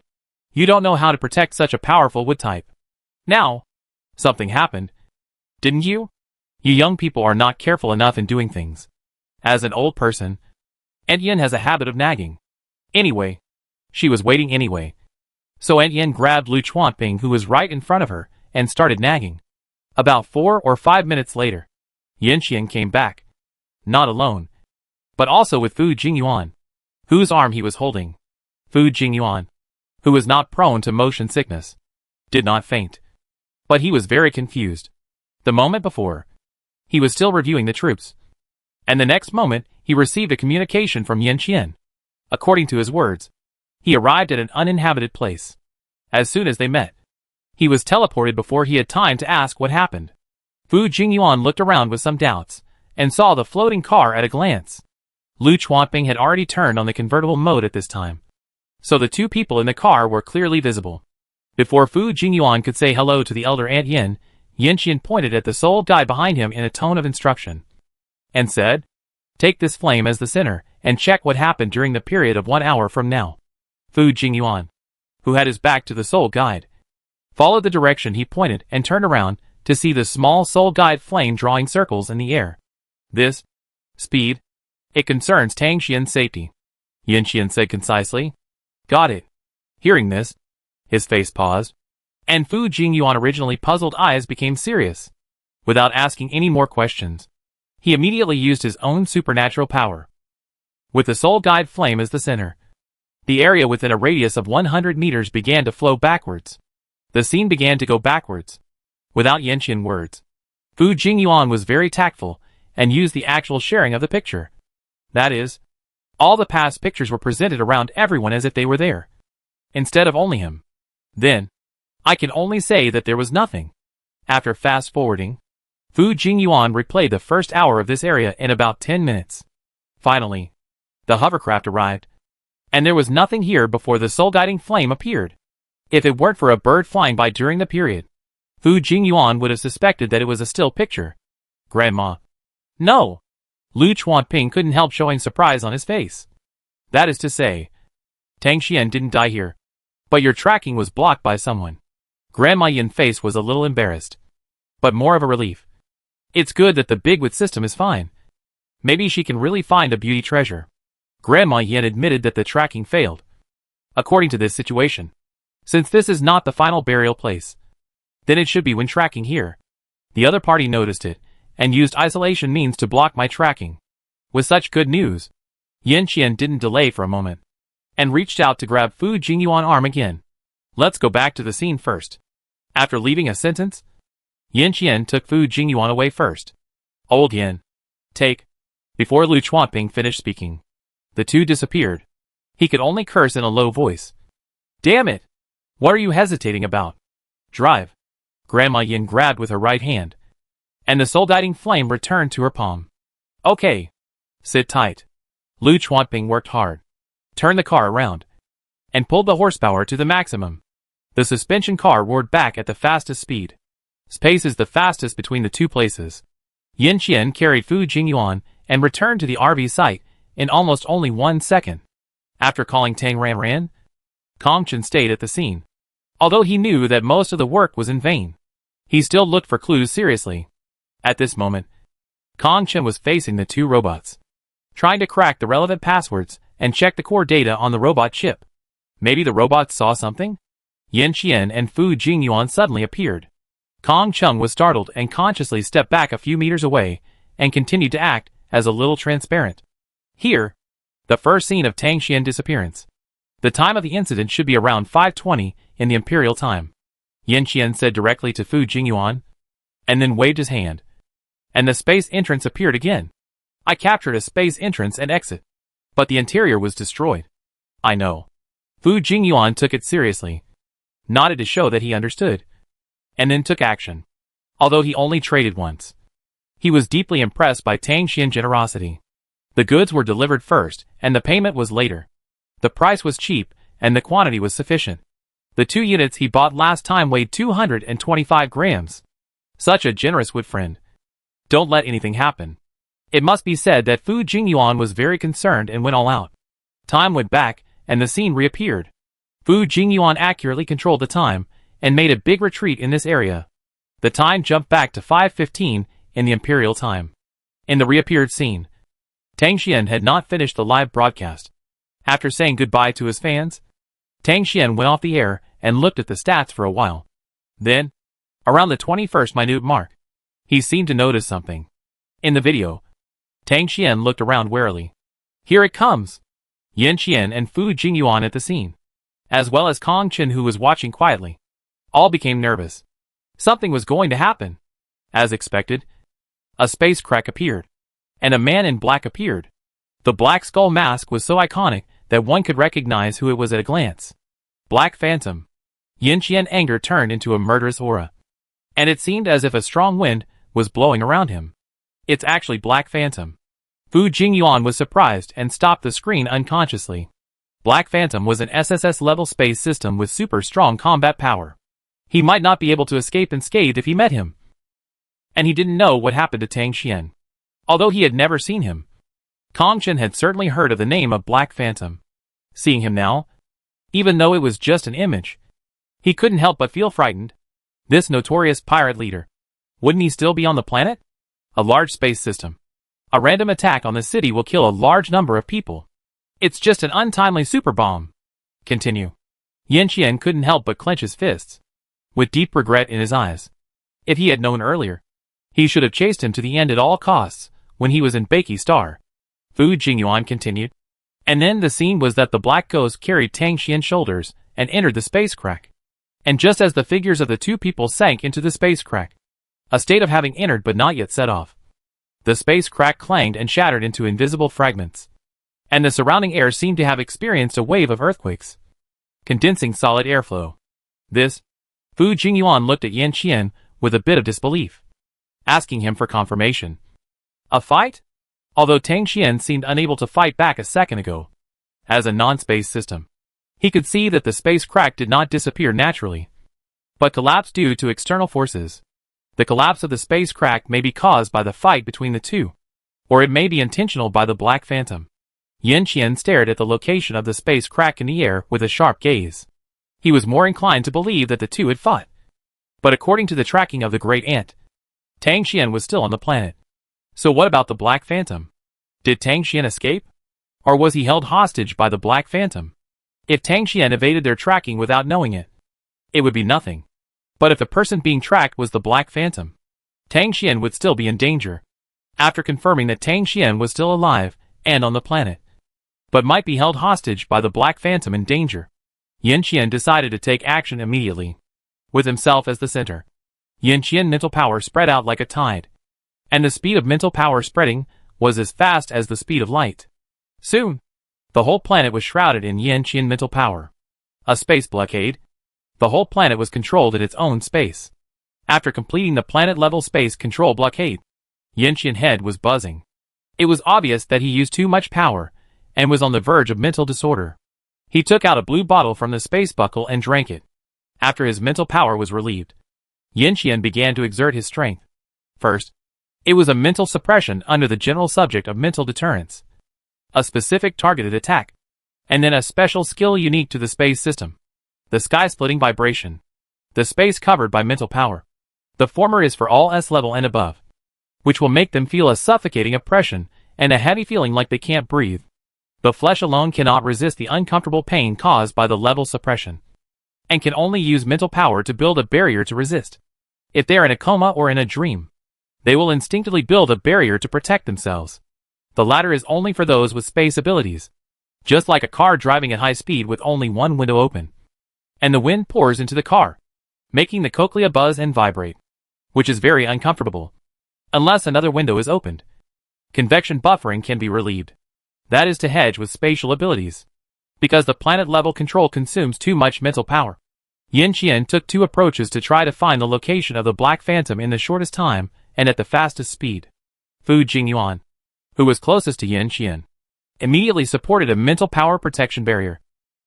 You don't know how to protect such a powerful wood type. Now, something happened, didn't you? You young people are not careful enough in doing things. As an old person, Aunt Yin has a habit of nagging. Anyway, she was waiting anyway. So Aunt Yin grabbed Lu Chuanping, who was right in front of her, and started nagging. About 4 or 5 minutes later, Yin Qian came back. Not alone, but also with Fu Jingyuan, whose arm he was holding. Fu Jingyuan, who was not prone to motion sickness, did not faint. But he was very confused. The moment before, he was still reviewing the troops. And the next moment, he received a communication from Yin Qian. According to his words, he arrived at an uninhabited place. As soon as they met, he was teleported before he had time to ask what happened. Fu Jingyuan looked around with some doubts, and saw the floating car at a glance. Lu Chuanping had already turned on the convertible mode at this time, so the two people in the car were clearly visible. Before Fu Jingyuan could say hello to the elder Aunt Yin, Yin Qian pointed at the soul guide behind him in a tone of instruction, and said, "Take this flame as the center, and check what happened during the period of 1 hour from now." Fu Jingyuan, who had his back to the soul guide, followed the direction he pointed and turned around to see the small soul guide flame drawing circles in the air. This speed, it concerns Tang Xian's safety, Yin Qian said concisely. Got it. Hearing this, his face paused, and Fu Jingyuan's originally puzzled eyes became serious. Without asking any more questions, he immediately used his own supernatural power. With the soul guide flame as the center, the area within a radius of 100 meters began to flow backwards. The scene began to go backwards. Without Yin Qian words, Fu Jingyuan was very tactful and used the actual sharing of the picture. That is, all the past pictures were presented around everyone as if they were there, instead of only him. Then, I can only say that there was nothing. After fast-forwarding, Fu Jingyuan replayed the first hour of this area in about 10 minutes. Finally, the hovercraft arrived, and there was nothing here before the soul-guiding flame appeared. If it weren't for a bird flying by during the period, Fu Jingyuan would have suspected that it was a still picture. Grandma. No! Lu Chuanping couldn't help showing surprise on his face. That is to say, Tang Xian didn't die here, but your tracking was blocked by someone. Grandma Yin's face was a little embarrassed, but more of a relief. It's good that the Bigwit system is fine. Maybe she can really find a beauty treasure. Grandma Yin admitted that the tracking failed. According to this situation, since this is not the final burial place, then it should be when tracking here. The other party noticed it, and used isolation means to block my tracking. With such good news, Yin Qian didn't delay for a moment, and reached out to grab Fu Jingyuan's arm again. Let's go back to the scene first. After leaving a sentence, Yin Qian took Fu Jingyuan away first. Old Yin, take. Before Lu Chuanping finished speaking, the two disappeared. He could only curse in a low voice. Damn it! What are you hesitating about? Drive. Grandma Yin grabbed with her right hand, and the soul-guiding flame returned to her palm. Okay. Sit tight. Lu Chuanping worked hard, turned the car around, and pulled the horsepower to the maximum. The suspension car roared back at the fastest speed. Space is the fastest between the two places. Yin Qian carried Fu Jingyuan and returned to the RV site in almost only 1 second. After calling Tang Ran, Kong Chen stayed at the scene. Although he knew that most of the work was in vain, he still looked for clues seriously. At this moment, Kong Chen was facing the two robots, trying to crack the relevant passwords and check the core data on the robot chip. Maybe the robots saw something? Yin Qian and Fu Jingyuan suddenly appeared. Kong Chen was startled and consciously stepped back a few meters away and continued to act as a little transparent. Here, the first scene of Tang Xian's disappearance. The time of the incident should be around 5:20 in the Imperial time. Yin Qian said directly to Fu Jingyuan, and then waved his hand, and the space entrance appeared again. I captured a space entrance and exit, but the interior was destroyed. I know. Fu Jingyuan took it seriously, nodded to show that he understood, and then took action. Although he only traded once, he was deeply impressed by Tang Xian's generosity. The goods were delivered first, and the payment was later. The price was cheap, and the quantity was sufficient. The 2 units he bought last time weighed 225 grams. Such a generous wood friend. Don't let anything happen. It must be said that Fu Jingyuan was very concerned and went all out. Time went back, and the scene reappeared. Fu Jingyuan accurately controlled the time, and made a big retreat in this area. The time jumped back to 5:15 in the Imperial time. In the reappeared scene, Tang Xian had not finished the live broadcast. After saying goodbye to his fans, Tang Xian went off the air and looked at the stats for a while. Then, around the 21st minute mark, he seemed to notice something. In the video, Tang Xian looked around warily. Here it comes! Yan Qian and Fu Jingyuan at the scene, as well as Kong Chen, who was watching quietly, all became nervous. Something was going to happen. As expected, a space crack appeared, and a man in black appeared. The black skull mask was so iconic that one could recognize who it was at a glance. Black Phantom. Yan Qian's anger turned into a murderous aura, and it seemed as if a strong wind was blowing around him. It's actually Black Phantom. Fu Jingyuan was surprised and stopped the screen unconsciously. Black Phantom was an SSS-level space system with super strong combat power. He might not be able to escape unscathed if he met him. And he didn't know what happened to Tang Xian. Although he had never seen him, Kong Chen had certainly heard of the name of Black Phantom. Seeing him now, even though it was just an image, he couldn't help but feel frightened. This notorious pirate leader, wouldn't he still be on the planet? A large space system. A random attack on the city will kill a large number of people. It's just an untimely super bomb. Continue. Yan Qian couldn't help but clench his fists, with deep regret in his eyes. If he had known earlier, he should have chased him to the end at all costs when he was in Baki Star. Fu Jingyuan continued. And then the scene was that the black ghost carried Tang Xian's shoulders and entered the space crack. And just as the figures of the two people sank into the space crack, a state of having entered but not yet set off, the space crack clanged and shattered into invisible fragments. And the surrounding air seemed to have experienced a wave of earthquakes, condensing solid airflow. This, Fu Jingyuan looked at Yan Qian with a bit of disbelief, asking him for confirmation. A fight? Although Tang Xian seemed unable to fight back a second ago, as a non-space system, he could see that the space crack did not disappear naturally, but collapsed due to external forces. The collapse of the space crack may be caused by the fight between the two, or it may be intentional by the Black Phantom. Yan Qian stared at the location of the space crack in the air with a sharp gaze. He was more inclined to believe that the two had fought. But according to the tracking of the Great Ant, Tang Xian was still on the planet. So what about the Black Phantom? Did Tang Xian escape? Or was he held hostage by the Black Phantom? If Tang Xian evaded their tracking without knowing it, it would be nothing. But if the person being tracked was the Black Phantom, Tang Xian would still be in danger. After confirming that Tang Xian was still alive and on the planet, but might be held hostage by the Black Phantom in danger, Yan Qian decided to take action immediately. With himself as the center, Yan Qian mental power spread out like a tide, and the speed of mental power spreading was as fast as the speed of light. Soon, the whole planet was shrouded in Yan Qian mental power. A space blockade. The whole planet was controlled in its own space. After completing the planet-level space control blockade, Yan Qian's head was buzzing. It was obvious that he used too much power and was on the verge of mental disorder. He took out a blue bottle from the space buckle and drank it. After his mental power was relieved, Yan Qian began to exert his strength. First, it was a mental suppression under the general subject of mental deterrence, a specific targeted attack, and then a special skill unique to the space system, the sky-splitting vibration, the space covered by mental power. The former is for all S-level and above, which will make them feel a suffocating oppression and a heavy feeling like they can't breathe. The flesh alone cannot resist the uncomfortable pain caused by the level suppression, and can only use mental power to build a barrier to resist. If they are in a coma or in a dream, they will instinctively build a barrier to protect themselves. The latter is only for those with space abilities, just like a car driving at high speed with only one window open, and the wind pours into the car, making the cochlea buzz and vibrate, which is very uncomfortable. Unless another window is opened, convection buffering can be relieved. That is to hedge with spatial abilities, because the planet-level control consumes too much mental power. Yan Qian took two approaches to try to find the location of the Black Phantom in the shortest time and at the fastest speed. Fu Jingyuan, who was closest to Yan Qian, immediately supported a mental power protection barrier,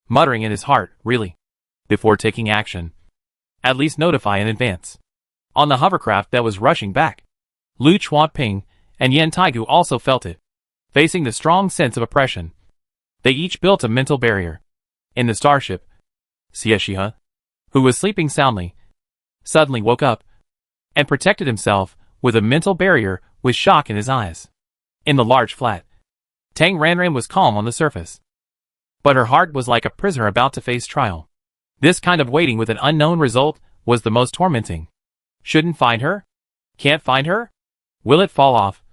muttering in his heart, really? Before taking action, at least notify in advance. On the hovercraft that was rushing back, Lu Chuanping and Yan Taigu also felt it. Facing the strong sense of oppression, they each built a mental barrier. In the starship, Xie Shihe, who was sleeping soundly, suddenly woke up and protected himself with a mental barrier with shock in his eyes. In the large flat, Tang Ranran was calm on the surface, but her heart was like a prisoner about to face trial. This kind of waiting with an unknown result was the most tormenting. Shouldn't find her? Can't find her? Will it fall off?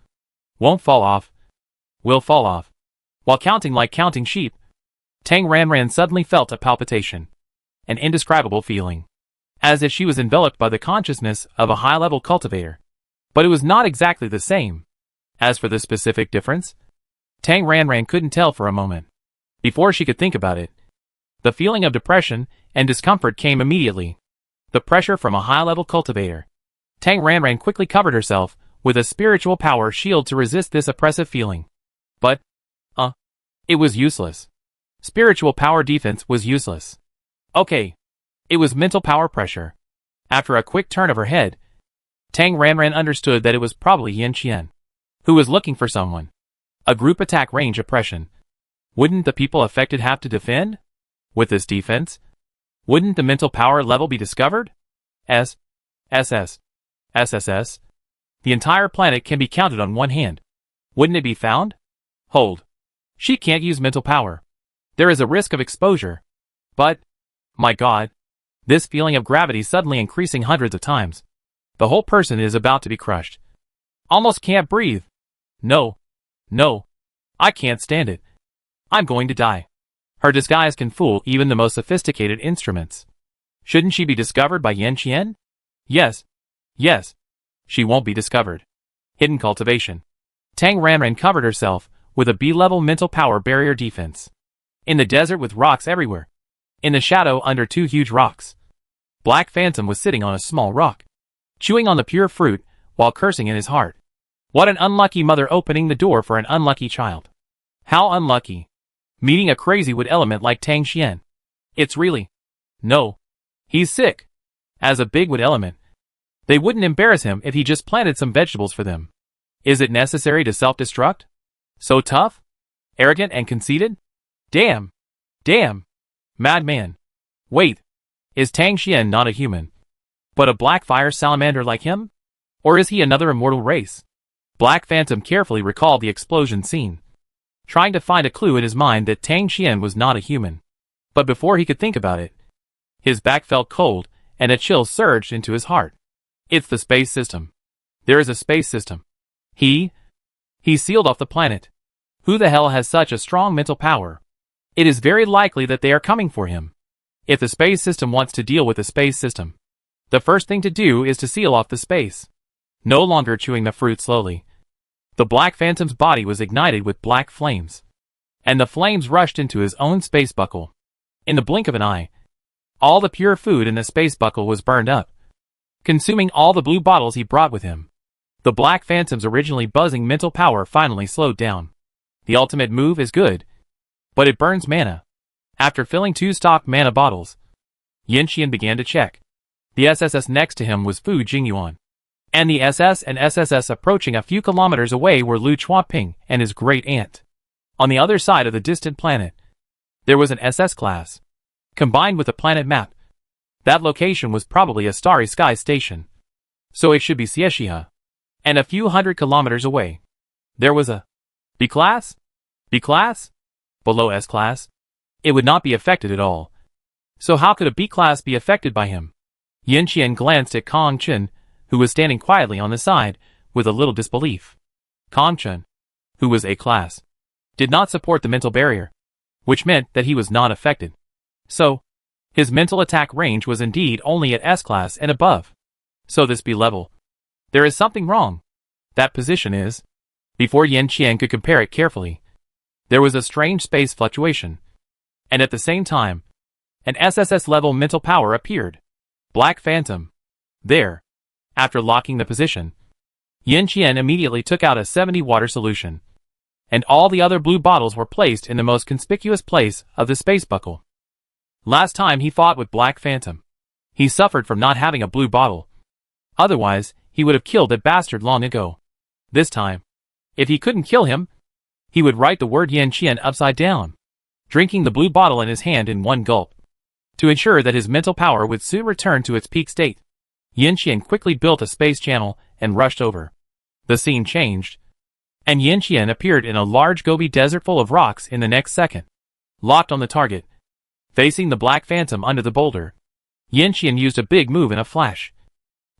Won't fall off? Will fall off. While counting like counting sheep, Tang Ranran suddenly felt a palpitation, an indescribable feeling, as if she was enveloped by the consciousness of a high-level cultivator. But it was not exactly the same. As for the specific difference, Tang Ranran couldn't tell for a moment. Before she could think about it, the feeling of depression and discomfort came immediately. The pressure from a high-level cultivator. Tang Ranran quickly covered herself with a spiritual power shield to resist this oppressive feeling. But, it was useless. Spiritual power defense was useless. Okay. It was mental power pressure. After a quick turn of her head, Tang Ranran understood that it was probably Yin Qian, who was looking for someone. A group attack range oppression. Wouldn't the people affected have to defend? With this defense, wouldn't the mental power level be discovered? SSS. The entire planet can be counted on one hand. Wouldn't it be found? Hold. She can't use mental power. There is a risk of exposure. But, my God, this feeling of gravity suddenly increasing hundreds of times. The whole person is about to be crushed. Almost can't breathe. No. I can't stand it. I'm going to die. Her disguise can fool even the most sophisticated instruments. Shouldn't she be discovered by Yin Qian? Yes. She won't be discovered. Hidden cultivation. Tang Ranran covered herself with a B-level mental power barrier defense. In the desert with rocks everywhere. In the shadow under two huge rocks. Black Phantom was sitting on a small rock, chewing on the pure fruit while cursing in his heart. What an unlucky mother opening the door for an unlucky child. How unlucky. Meeting a crazy wood element like Tang Qian. It's really... No. He's sick. As a big wood element. They wouldn't embarrass him if he just planted some vegetables for them. Is it necessary to self-destruct? So tough? Arrogant and conceited? Damn. Madman. Wait. Is Tang Qian not a human, but a black fire salamander like him? Or is he another immortal race? Black Phantom carefully recalled the explosion scene, trying to find a clue in his mind that Tang Qian was not a human. But before he could think about it, his back felt cold and a chill surged into his heart. It's the space system. There is a space system. He sealed off the planet. Who the hell has such a strong mental power? It is very likely that they are coming for him. If the space system wants to deal with the space system, the first thing to do is to seal off the space. No longer chewing the fruit slowly. The Black Phantom's body was ignited with black flames, and the flames rushed into his own space buckle. In the blink of an eye, all the pure food in the space buckle was burned up, consuming all the blue bottles he brought with him. The Black Phantom's originally buzzing mental power finally slowed down. The ultimate move is good, but it burns mana. After filling 2 stocked mana bottles, Yin Qian began to check. The SSS next to him was Fu Jingyuan, and the SS and SSS approaching a few kilometers away were Lu Chuaping and his great aunt. On the other side of the distant planet, there was an SS class, combined with a planet map. That location was probably a Starry Sky station, so it should be Xiexia. And a few hundred kilometers away, there was a B class? B class? Below S class? It would not be affected at all. So how could a B class be affected by him? Yin Qian glanced at Kong Chen, who was standing quietly on the side, with a little disbelief. Kong Chen, who was A class, did not support the mental barrier, which meant that he was not affected. So, his mental attack range was indeed only at S class and above. So this B level. There is something wrong. That position is. Before Yin Qian could compare it carefully, there was a strange space fluctuation. And at the same time, an SSS-level mental power appeared. Black Phantom. There. After locking the position, Yin Qian immediately took out a 70-water solution, and all the other blue bottles were placed in the most conspicuous place of the space buckle. Last time he fought with Black Phantom, he suffered from not having a blue bottle. Otherwise, he would have killed that bastard long ago. This time, if he couldn't kill him, he would write the word Yin Qian upside down, drinking the blue bottle in his hand in one gulp. To ensure that his mental power would soon return to its peak state, Yin-Qian quickly built a space channel and rushed over. The scene changed, and Yin-Qian appeared in a large Gobi desert full of rocks in the next second. Locked on the target, facing the Black Phantom under the boulder, Yin-Qian used a big move in a flash,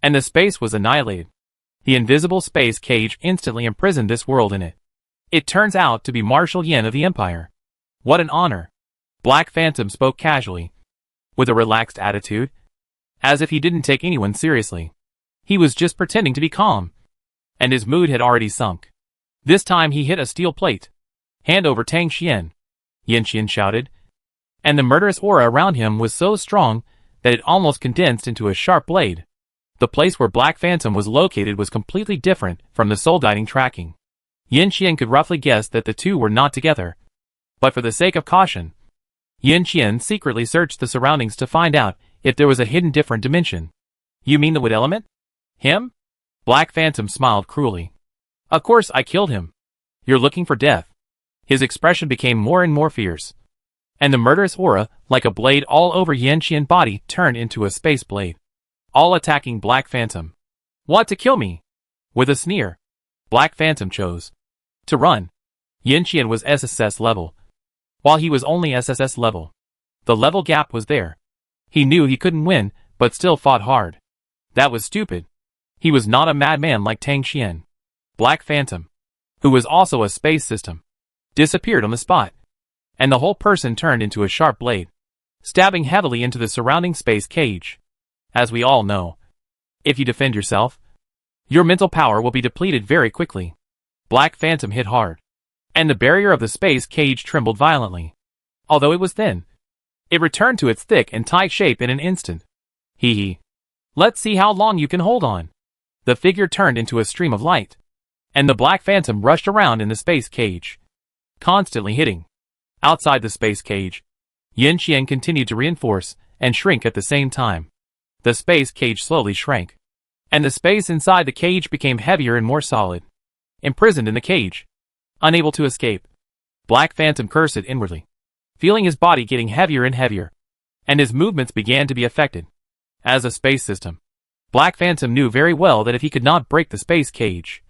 and the space was annihilated. The invisible space cage instantly imprisoned this world in it. It turns out to be Marshal Yin of the Empire. What an honor! Black Phantom spoke casually, with a relaxed attitude, as if he didn't take anyone seriously. He was just pretending to be calm, and his mood had already sunk. This time he hit a steel plate. Hand over Tang Xian, Yin-Qian shouted, and the murderous aura around him was so strong that it almost condensed into a sharp blade. The place where Black Phantom was located was completely different from the soul-guiding tracking. Yin-Qian could roughly guess that the two were not together, but for the sake of caution, Yin-Qian secretly searched the surroundings to find out if there was a hidden different dimension. You mean the wood element? Him? Black Phantom smiled cruelly. Of course I killed him. You're looking for death. His expression became more and more fierce, and the murderous aura, like a blade all over Yin-Qian's body, turned into a space blade, all attacking Black Phantom. Want to kill me? With a sneer, Black Phantom chose to run. Yin-Qian was SSS level, while he was only SSS level. The level gap was there. He knew he couldn't win, but still fought hard. That was stupid. He was not a madman like Tang Xian. Black Phantom, who was also a space system, disappeared on the spot, and the whole person turned into a sharp blade, stabbing heavily into the surrounding space cage. As we all know, if you defend yourself, your mental power will be depleted very quickly. Black Phantom hit hard, and the barrier of the space cage trembled violently. Although it was thin, it returned to its thick and tight shape in an instant. Hee hee. Let's see how long you can hold on. The figure turned into a stream of light, and the Black Phantom rushed around in the space cage, constantly hitting. Outside the space cage, Yin-Qian continued to reinforce and shrink at the same time. The space cage slowly shrank, and the space inside the cage became heavier and more solid. Imprisoned in the cage, unable to escape, Black Phantom cursed inwardly, feeling his body getting heavier and heavier, and his movements began to be affected. As a space system, Black Phantom knew very well that if he could not break the space cage,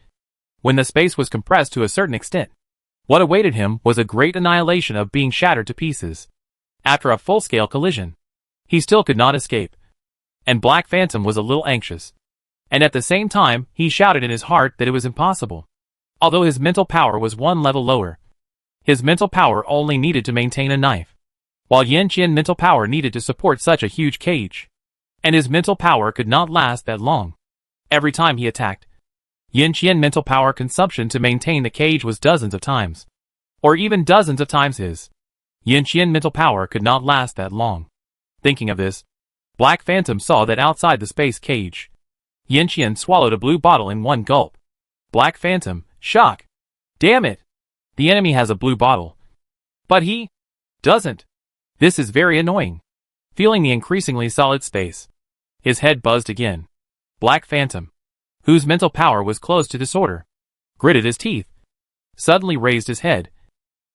when the space was compressed to a certain extent, what awaited him was a great annihilation of being shattered to pieces. After a full-scale collision, he still could not escape, and Black Phantom was a little anxious. And at the same time, he shouted in his heart that it was impossible. Although his mental power was one level lower, his mental power only needed to maintain a knife, while Yin-Qian's mental power needed to support such a huge cage, and his mental power could not last that long. Every time he attacked, Yin-Qian's mental power consumption to maintain the cage was dozens of times, or even dozens of times his. Yin-Qian's mental power could not last that long. Thinking of this, Black Phantom saw that outside the space cage, Yin-Qian swallowed a blue bottle in one gulp. Black Phantom, shock. Damn it! The enemy has a blue bottle, but he doesn't. This is very annoying. Feeling the increasingly solid space, his head buzzed again. Black Phantom, whose mental power was close to disorder, gritted his teeth, suddenly raised his head,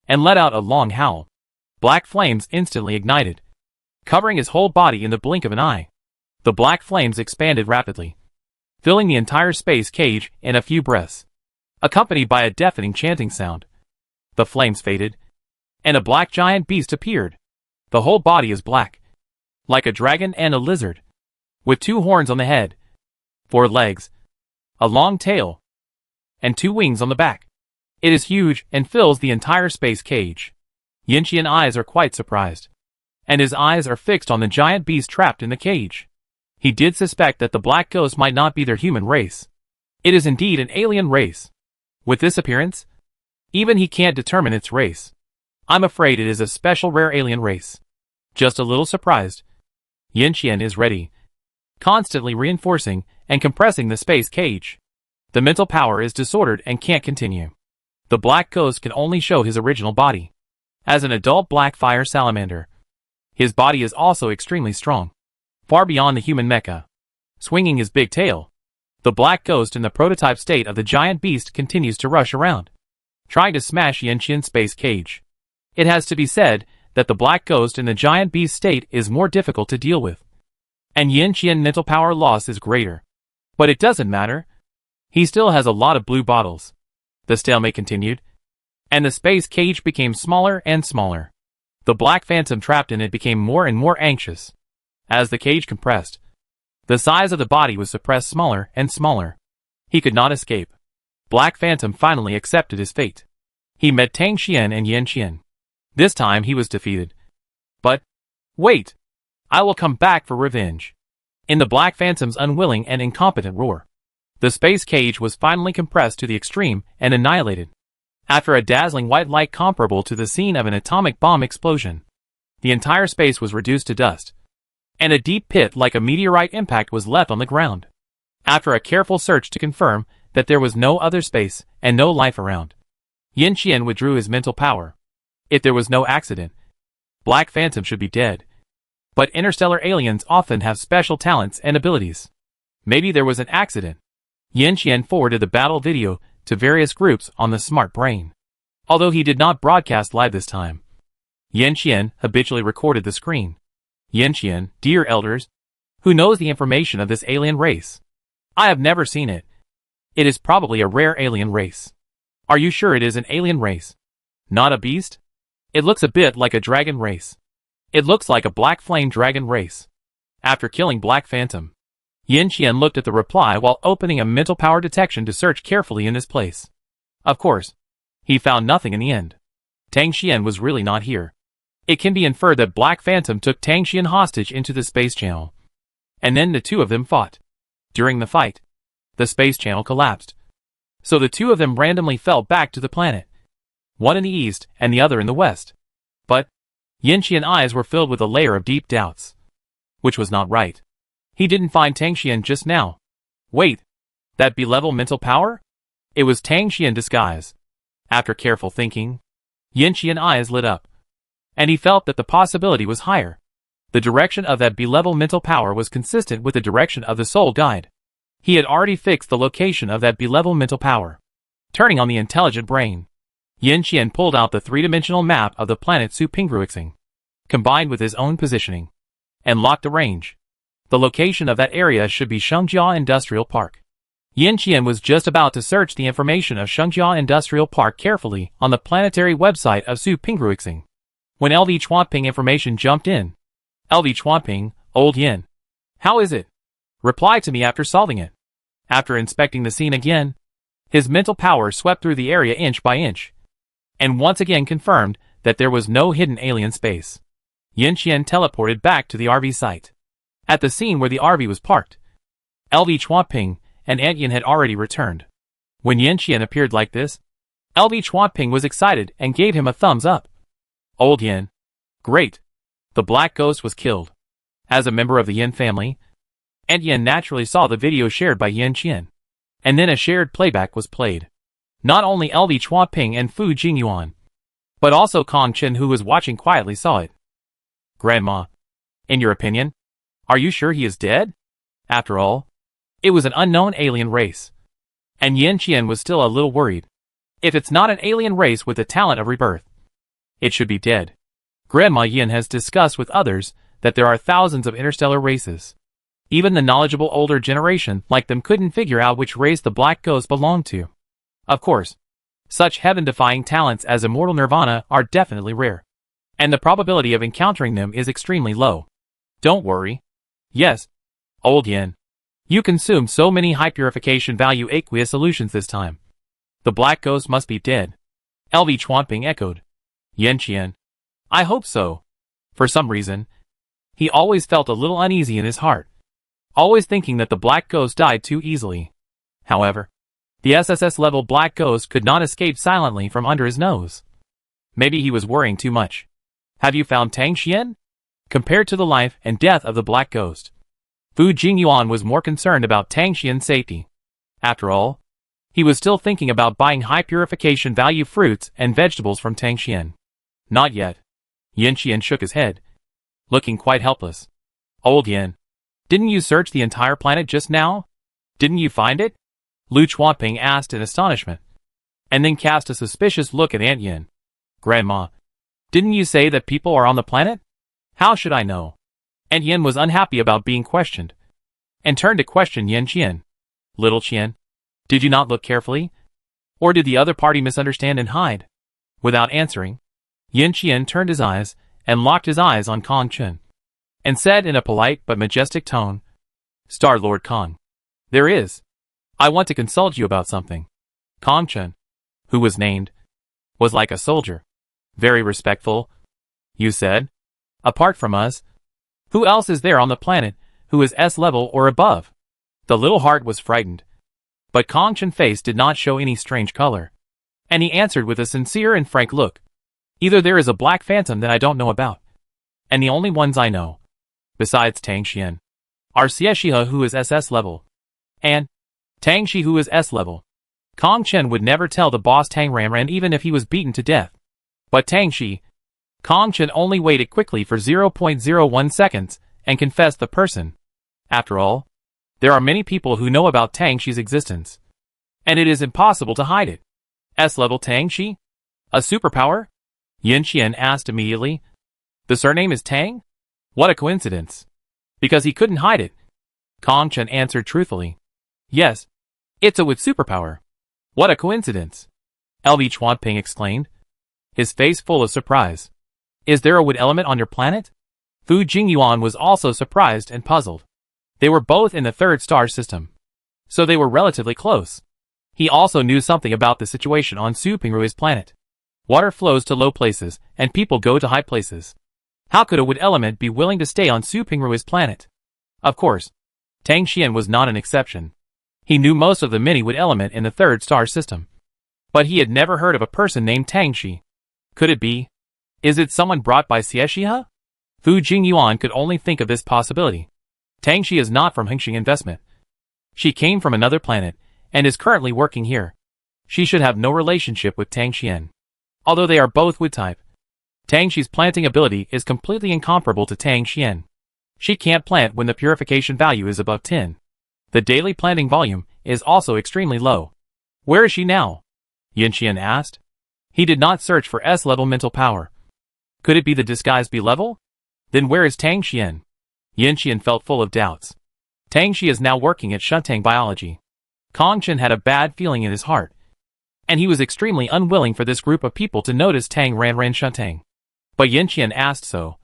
and let out a long howl. Black flames instantly ignited, covering his whole body in the blink of an eye. The black flames expanded rapidly, filling the entire space cage in a few breaths, accompanied by a deafening chanting sound. The flames faded, and a black giant beast appeared. The whole body is black, like a dragon and a lizard, with 2 horns on the head, 4 legs, a long tail, and 2 wings on the back. It is huge and fills the entire space cage. Yin-Qian's eyes are quite surprised, and his eyes are fixed on the giant beast trapped in the cage. He did suspect that the black ghost might not be their human race. It is indeed an alien race. With this appearance, even he can't determine its race. I'm afraid it is a special rare alien race. Just a little surprised, Yin-Qian is ready, constantly reinforcing and compressing the space cage. The mental power is disordered and can't continue. The black ghost can only show his original body as an adult black fire salamander. His body is also extremely strong, far beyond the human mecha. Swinging his big tail, the black ghost in the prototype state of the giant beast continues to rush around, trying to smash Yin-Qian's space cage. It has to be said that the black ghost in the giant beast state is more difficult to deal with. And Yin Qian mental power loss is greater. But it doesn't matter. He still has a lot of blue bottles. The stalemate continued. And the space cage became smaller and smaller. The black phantom trapped in it became more and more anxious. As the cage compressed, the size of the body was suppressed smaller and smaller. He could not escape. Black Phantom finally accepted his fate. He met Tang Xian and Yin Qian. This time he was defeated. But, wait! I will come back for revenge. In the Black Phantom's unwilling and incompetent roar, the space cage was finally compressed to the extreme and annihilated. After a dazzling white light comparable to the scene of an atomic bomb explosion, the entire space was reduced to dust, and a deep pit like a meteorite impact was left on the ground. After a careful search to confirm that there was no other space and no life around, Yin Qian withdrew his mental power. If there was no accident, Black Phantom should be dead. But interstellar aliens often have special talents and abilities. Maybe there was an accident. Yin Qian forwarded the battle video to various groups on the Smart Brain. Although he did not broadcast live this time, Yin Qian habitually recorded the screen. Yin Qian, dear elders, who knows the information of this alien race? I have never seen it. It is probably a rare alien race. Are you sure it is an alien race? Not a beast? It looks a bit like a dragon race. It looks like a black flame dragon race. After killing Black Phantom, Yin Qian looked at the reply while opening a mental power detection to search carefully in this place. Of course, he found nothing in the end. Tang Xian was really not here. It can be inferred that Black Phantom took Tang Xian hostage into the space channel. And then the two of them fought. During the fight, the space channel collapsed. So the two of them randomly fell back to the planet. One in the east and the other in the west. But Yin Qian's eyes were filled with a layer of deep doubts. Which was not right. He didn't find Tang Xian just now. Wait, that B-level mental power? It was Tang Xian disguise. After careful thinking, Yin Qian's eyes lit up. And he felt that the possibility was higher. The direction of that B-level mental power was consistent with the direction of the soul guide. He had already fixed the location of that B-level mental power. Turning on the intelligent brain, Yin Qian pulled out the three-dimensional map of the planet Su-Pingruixing, combined with his own positioning, and locked the range. The location of that area should be Shengjia Industrial Park. Yin Qian was just about to search the information of Shengjia Industrial Park carefully on the planetary website of Su-Pingruixing, when LV Chuanping information jumped in. LV Chuanping, old Yin. How is it? Reply to me after solving it. After inspecting the scene again, his mental power swept through the area inch by inch, and once again confirmed that there was no hidden alien space. Yin Qian teleported back to the RV site. At the scene where the RV was parked, LV Chuanping and Ant Yin had already returned. When Yin Qian appeared like this, LV Chuanping was excited and gave him a thumbs up. Old Yin. Great. The Black Ghost was killed. As a member of the Yin family, Ant Yin naturally saw the video shared by Yin Qian. And then a shared playback was played. Not only LV Chuanping and Fu Jingyuan, but also Kong Chen, who was watching quietly, saw it. Grandma, in your opinion, are you sure he is dead? After all, it was an unknown alien race. And Yin Qian was still a little worried. If it's not an alien race with the talent of rebirth, it should be dead. Grandma Yin has discussed with others that there are thousands of interstellar races. Even the knowledgeable older generation like them couldn't figure out which race the Black Ghost belonged to. Of course, such heaven-defying talents as immortal nirvana are definitely rare. And the probability of encountering them is extremely low. Don't worry. Yes, old Yin. You consumed so many high purification value aqueous solutions this time. The Black Ghost must be dead. LV Chuanping echoed. Yin Qian. I hope so. For some reason, he always felt a little uneasy in his heart, always thinking that the Black Ghost died too easily. However, the SSS-level Black Ghost could not escape silently from under his nose. Maybe he was worrying too much. Have you found Tang Xian? Compared to the life and death of the Black Ghost, Fu Jingyuan was more concerned about Tang Xian's safety. After all, he was still thinking about buying high purification value fruits and vegetables from Tang Xian. Not yet. Yin Qian shook his head, looking quite helpless. Old Yin, didn't you search the entire planet just now? Didn't you find it? Lu Chuanping asked in astonishment, and then cast a suspicious look at Ant Yin. Grandma, Didn't you say that people are on the planet? How should I know? And Yin was unhappy about being questioned, and turned to question Yin Qian. Little Qian, did you not look carefully? Or did the other party misunderstand and hide? Without answering, Yin Qian turned his eyes and locked his eyes on Kong Chen, and said in a polite but majestic tone, Star Lord Kong, there is. I want to consult you about something. Kong Chen, who was named, was like a soldier. Very respectful. You said, apart from us, who else is there on the planet who is S level or above? The little heart was frightened, but Kong Chen's face did not show any strange color, and he answered with a sincere and frank look. Either there is a black phantom that I don't know about, and the only ones I know, besides Tang Xian, are Xie Shihe who is SS level, and Tang Shi who is S level. Kong Chen would never tell the boss Tang Ranran even if he was beaten to death. But Tang Shi, Kong Chen only waited quickly for 0.01 seconds and confessed the person. After all, there are many people who know about Tang Shi's existence, and it is impossible to hide it. S-level Tang Shi? A superpower? Yin Qian asked immediately. The surname is Tang? What a coincidence. Because he couldn't hide it. Kong Chen answered truthfully. Yes, it's a with superpower. What a coincidence. LV Chuanping exclaimed, his face full of surprise. Is there a wood element on your planet? Fu Jingyuan was also surprised and puzzled. They were both in the third star system, so they were relatively close. He also knew something about the situation on Su Pingrui's planet. Water flows to low places, and people go to high places. How could a wood element be willing to stay on Su Pingrui's planet? Of course, Tang Xian was not an exception. He knew most of the many wood element in the third star system, but he had never heard of a person named Tang Shi. Could it be? Is it someone brought by Xie Shihe? Fu Jingyuan could only think of this possibility. Tang Shi is not from Hengxing Investment. She came from another planet, and is currently working here. She should have no relationship with Tang Xian. Although they are both wood type, Tang Shi's planting ability is completely incomparable to Tang Xian. She can't plant when the purification value is above 10. The daily planting volume is also extremely low. Where is she now? Yin Qian asked. He did not search for S-level mental power. Could it be the disguise B-level? Then where is Tang Xian? Yin Qian felt full of doubts. Tang Shi is now working at Shuntang Biology. Kong Chen had a bad feeling in his heart, and he was extremely unwilling for this group of people to notice Tang Ranran Shuntang. But Yin Qian asked so.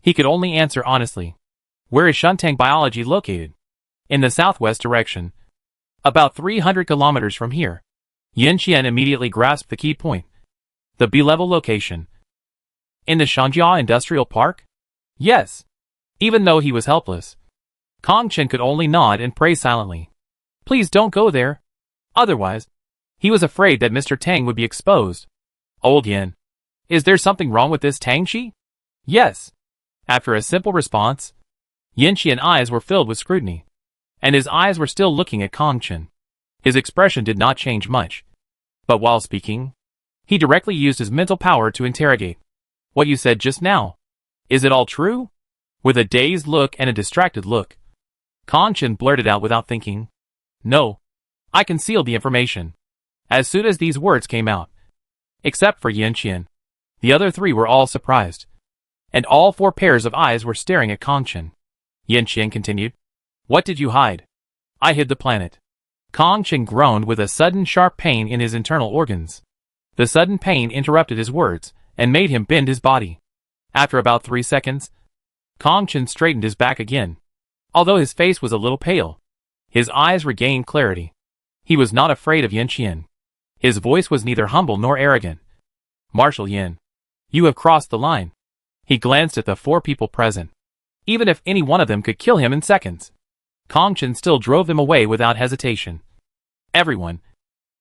He could only answer honestly. Where is Shuntang Biology located? In the southwest direction. About 300 kilometers from here. Yin Qian immediately grasped the key point. The B-level location. In the Shangjia Industrial Park? Yes. Even though he was helpless, Kong Chen could only nod and pray silently. Please don't go there. Otherwise, he was afraid that Mr. Tang would be exposed. Old Yin. Is there something wrong with this Tang Shi? Yes. After a simple response, Yin Qian's eyes were filled with scrutiny, and his eyes were still looking at Kong Chen. His expression did not change much, but while speaking, he directly used his mental power to interrogate. What you said just now, is it all true? With a dazed look and a distracted look, Kong Chen blurted out without thinking. No, I concealed the information. As soon as these words came out, except for Yin Qian, the other three were all surprised, and all four pairs of eyes were staring at Kong Chen. Yin Qian continued. What did you hide? I hid the planet. Kong Chen groaned with a sudden sharp pain in his internal organs. The sudden pain interrupted his words and made him bend his body. After about 3 seconds, Kong Chen straightened his back again. Although his face was a little pale, his eyes regained clarity. He was not afraid of Yin Qian. His voice was neither humble nor arrogant. Marshal Yin, you have crossed the line. He glanced at the four people present. Even if any one of them could kill him in seconds, Kong Chen still drove them away without hesitation. Everyone,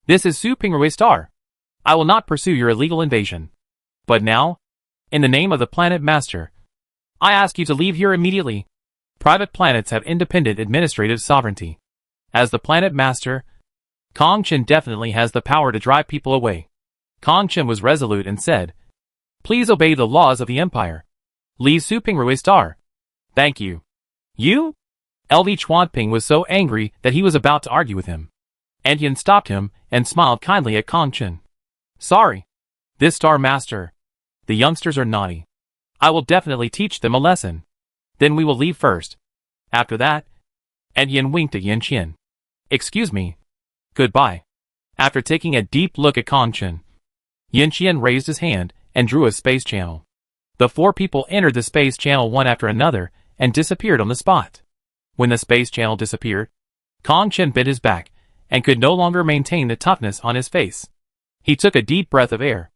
this is Su Pingrui Star. I will not pursue your illegal invasion. But now, in the name of the Planet Master, I ask you to leave here immediately. Private planets have independent administrative sovereignty. As the Planet Master, Kong Chen definitely has the power to drive people away. Kong Chen was resolute and said, please obey the laws of the Empire. Leave Su Pingrui Star. Thank you. You? LV Chuanping was so angry that he was about to argue with him. Yin stopped him and smiled kindly at Kong Chen. Sorry. This Star Master. The youngsters are naughty. I will definitely teach them a lesson. Then we will leave first. After that, and Yin winked at Yin Qian. Excuse me. Goodbye. After taking a deep look at Kong Chen, Yin Qian raised his hand and drew a space channel. The four people entered the space channel one after another and disappeared on the spot. When the space channel disappeared, Kong Chen bent his back and could no longer maintain the toughness on his face. He took a deep breath of air.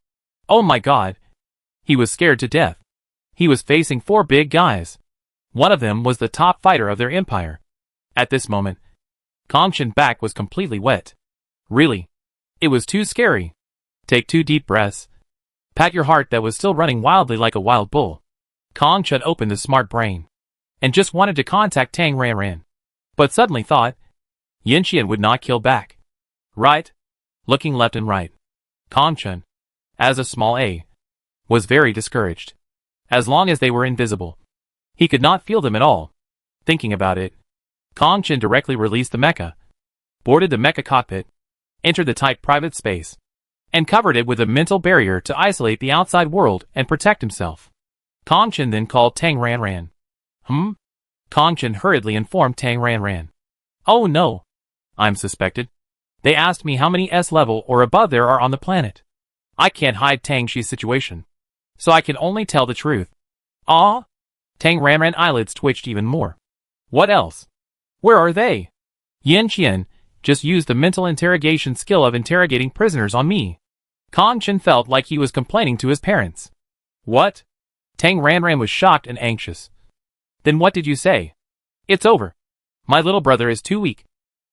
Oh my god! He was scared to death. He was facing four big guys. One of them was the top fighter of their empire. At this moment, Kong Chen's back was completely wet. Really? It was too scary. Take 2 deep breaths. Pat your heart that was still running wildly like a wild bull. Kong Chen opened the smart brain and just wanted to contact Tang Ranran, but suddenly thought, Yin Qian would not kill back. Right? Looking left and right, Kong Chen, as a small A, was very discouraged. As long as they were invisible, he could not feel them at all. Thinking about it, Kong Chen directly released the mecha, boarded the mecha cockpit, entered the tight private space, and covered it with a mental barrier to isolate the outside world and protect himself. Kong Chen then called Tang Ranran. Kong Chen hurriedly informed Tang Ranran. Oh no! I'm suspected. They asked me how many S level or above there are on the planet. I can't hide Tang Shi's situation, so I can only tell the truth. Ah? Tang Ranran eyelids twitched even more. What else? Where are they? Yin Qian just used the mental interrogation skill of interrogating prisoners on me. Kong Chen felt like he was complaining to his parents. What? Tang Ranran was shocked and anxious. Then what did you say? It's over. My little brother is too weak.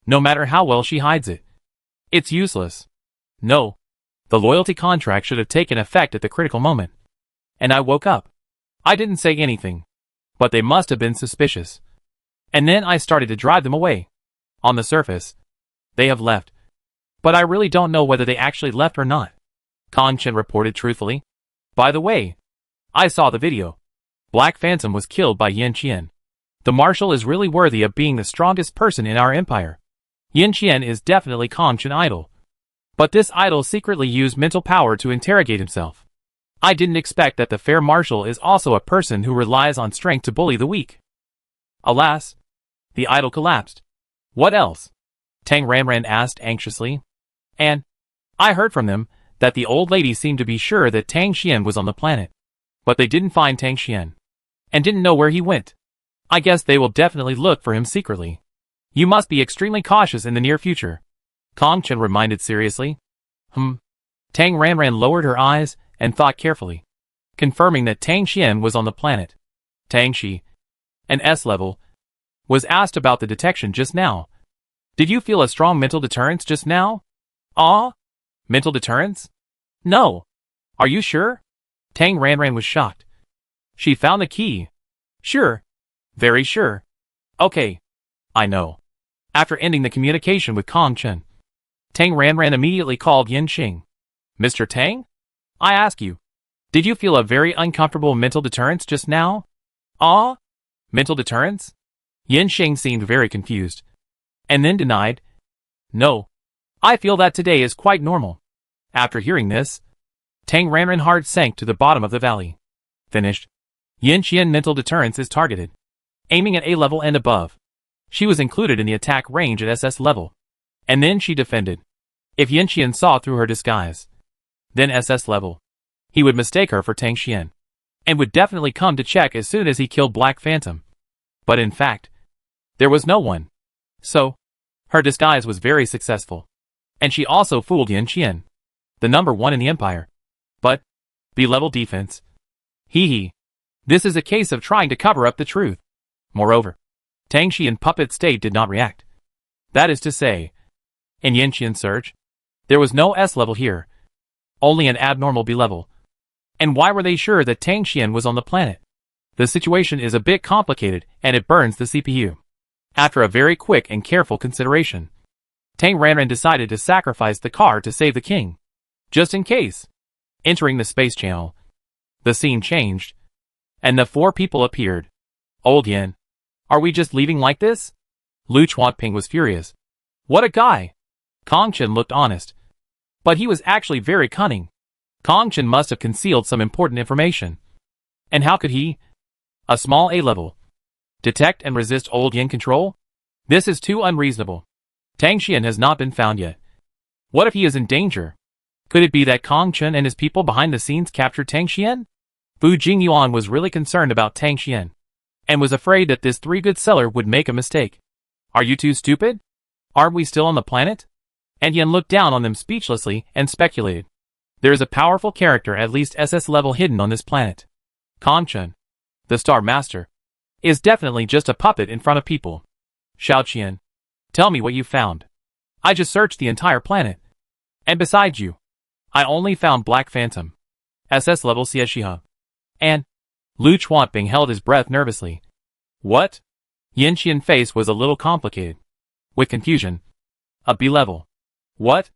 No matter how well she hides it. It's useless. No. The loyalty contract should have taken effect at the critical moment. And I woke up. I didn't say anything. But they must have been suspicious. And then I started to drive them away. On the surface, they have left. But I really don't know whether they actually left or not. Kong Chen reported truthfully. By the way, I saw the video. Black Phantom was killed by Yin Qian. The Marshal is really worthy of being the strongest person in our empire. Yin Qian is definitely Kong Chen idol. But this idol secretly used mental power to interrogate himself. I didn't expect that the fair Marshal is also a person who relies on strength to bully the weak. Alas, the idol collapsed. What else? Tang Ranran asked anxiously. And I heard from them that the old lady seemed to be sure that Tang Xian was on the planet. But they didn't find Tang Xian. And didn't know where he went. I guess they will definitely look for him secretly. You must be extremely cautious in the near future. Kong Chen reminded seriously. Tang Ranran lowered her eyes and thought carefully, confirming that Tang Xian was on the planet. Tang Shi, an S level, was asked about the detection just now. Did you feel a strong mental deterrence just now? Ah? Mental deterrence? No. Are you sure? Tang Ranran was shocked. She found the key. Sure. Very sure. Okay. I know. After ending the communication with Kong Chen, Tang Ranran immediately called Yin Xing. Mr. Tang? I ask you, did you feel a very uncomfortable mental deterrence just now? Ah? Mental deterrence? Yin Xing seemed very confused, and then denied. No. I feel that today is quite normal. After hearing this, Tang Ranran heart sank to the bottom of the valley. Finished. Yin Qian mental deterrence is targeted, aiming at A level and above. She was included in the attack range at SS level. And then she defended. If Yin Qian saw through her disguise, then SS level, he would mistake her for Tang Xian, and would definitely come to check as soon as he killed Black Phantom. But in fact, there was no one. So, her disguise was very successful. And she also fooled Yin Qian, the number 1 in the empire. But, B-level defense. Hee. This is a case of trying to cover up the truth. Moreover, Tang Xian puppet state did not react. That is to say, in Yin Qian's search, there was no S level here. Only an abnormal B level. And why were they sure that Tang Xian was on the planet? The situation is a bit complicated and it burns the CPU. After a very quick and careful consideration, Tang Ranran decided to sacrifice the car to save the king. Just in case. Entering the space channel, the scene changed, and the 4 people appeared. Old Yin. Are we just leaving like this? Lu Chuanping was furious. What a guy! Kong Chen looked honest. But he was actually very cunning. Kong-Chen must have concealed some important information. And how could he? A small A-level. Detect and resist old yin control? This is too unreasonable. Tang Xian has not been found yet. What if he is in danger? Could it be that Kong-Chen and his people behind the scenes captured Tang Xian? Fu Jingyuan was really concerned about Tang Xian, and was afraid that this three-good seller would make a mistake. Are you too stupid? Aren't we still on the planet? And Yen looked down on them speechlessly and speculated. There is a powerful character at least SS level hidden on this planet. Kong-Chen, the Star Master, is definitely just a puppet in front of people. Xiaoqian, tell me what you found. I just searched the entire planet. And besides you, I only found Black Phantom, SS level Xiexia. And Lu Chuanping held his breath nervously. What? Yin Qian's face was a little complicated. With confusion. A B level. What?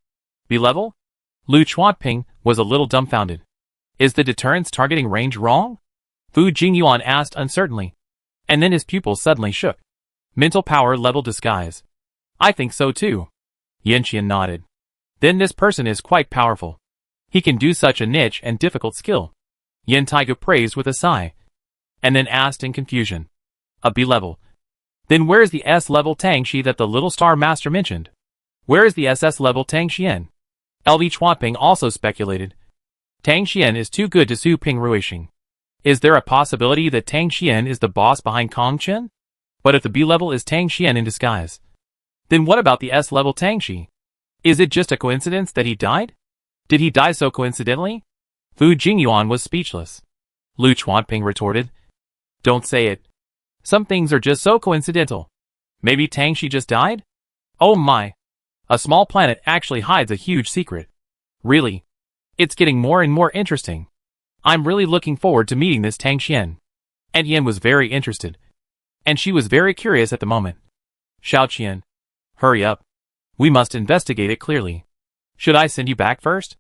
B level? Lu Chuanping was a little dumbfounded. Is the deterrence targeting range wrong? Fu Jingyuan asked uncertainly. And then his pupils suddenly shook. Mental power level disguise. I think so too. Yin Qian nodded. Then this person is quite powerful. He can do such a niche and difficult skill. Yin Taigu praised with a sigh. And then asked in confusion. A B level. Then where is the S level Tang Xi that the little Star Master mentioned? Where is the SS level Tang Xian? LV Chuanping also speculated. Tang Xian is too good to sue Ping Ruixing. Is there a possibility that Tang Xian is the boss behind Kong-Chen? But if the B level is Tang Xian in disguise, then what about the S level Tang Xi? Is it just a coincidence that he died? Did he die so coincidentally? Fu Jingyuan was speechless. Lu Chuanping retorted. Don't say it. Some things are just so coincidental. Maybe Tang Xi just died? Oh my. A small planet actually hides a huge secret. Really? It's getting more and more interesting. I'm really looking forward to meeting this Tang Xian. And Yen was very interested. And she was very curious at the moment. Xiaoqian, hurry up. We must investigate it clearly. Should I send you back first?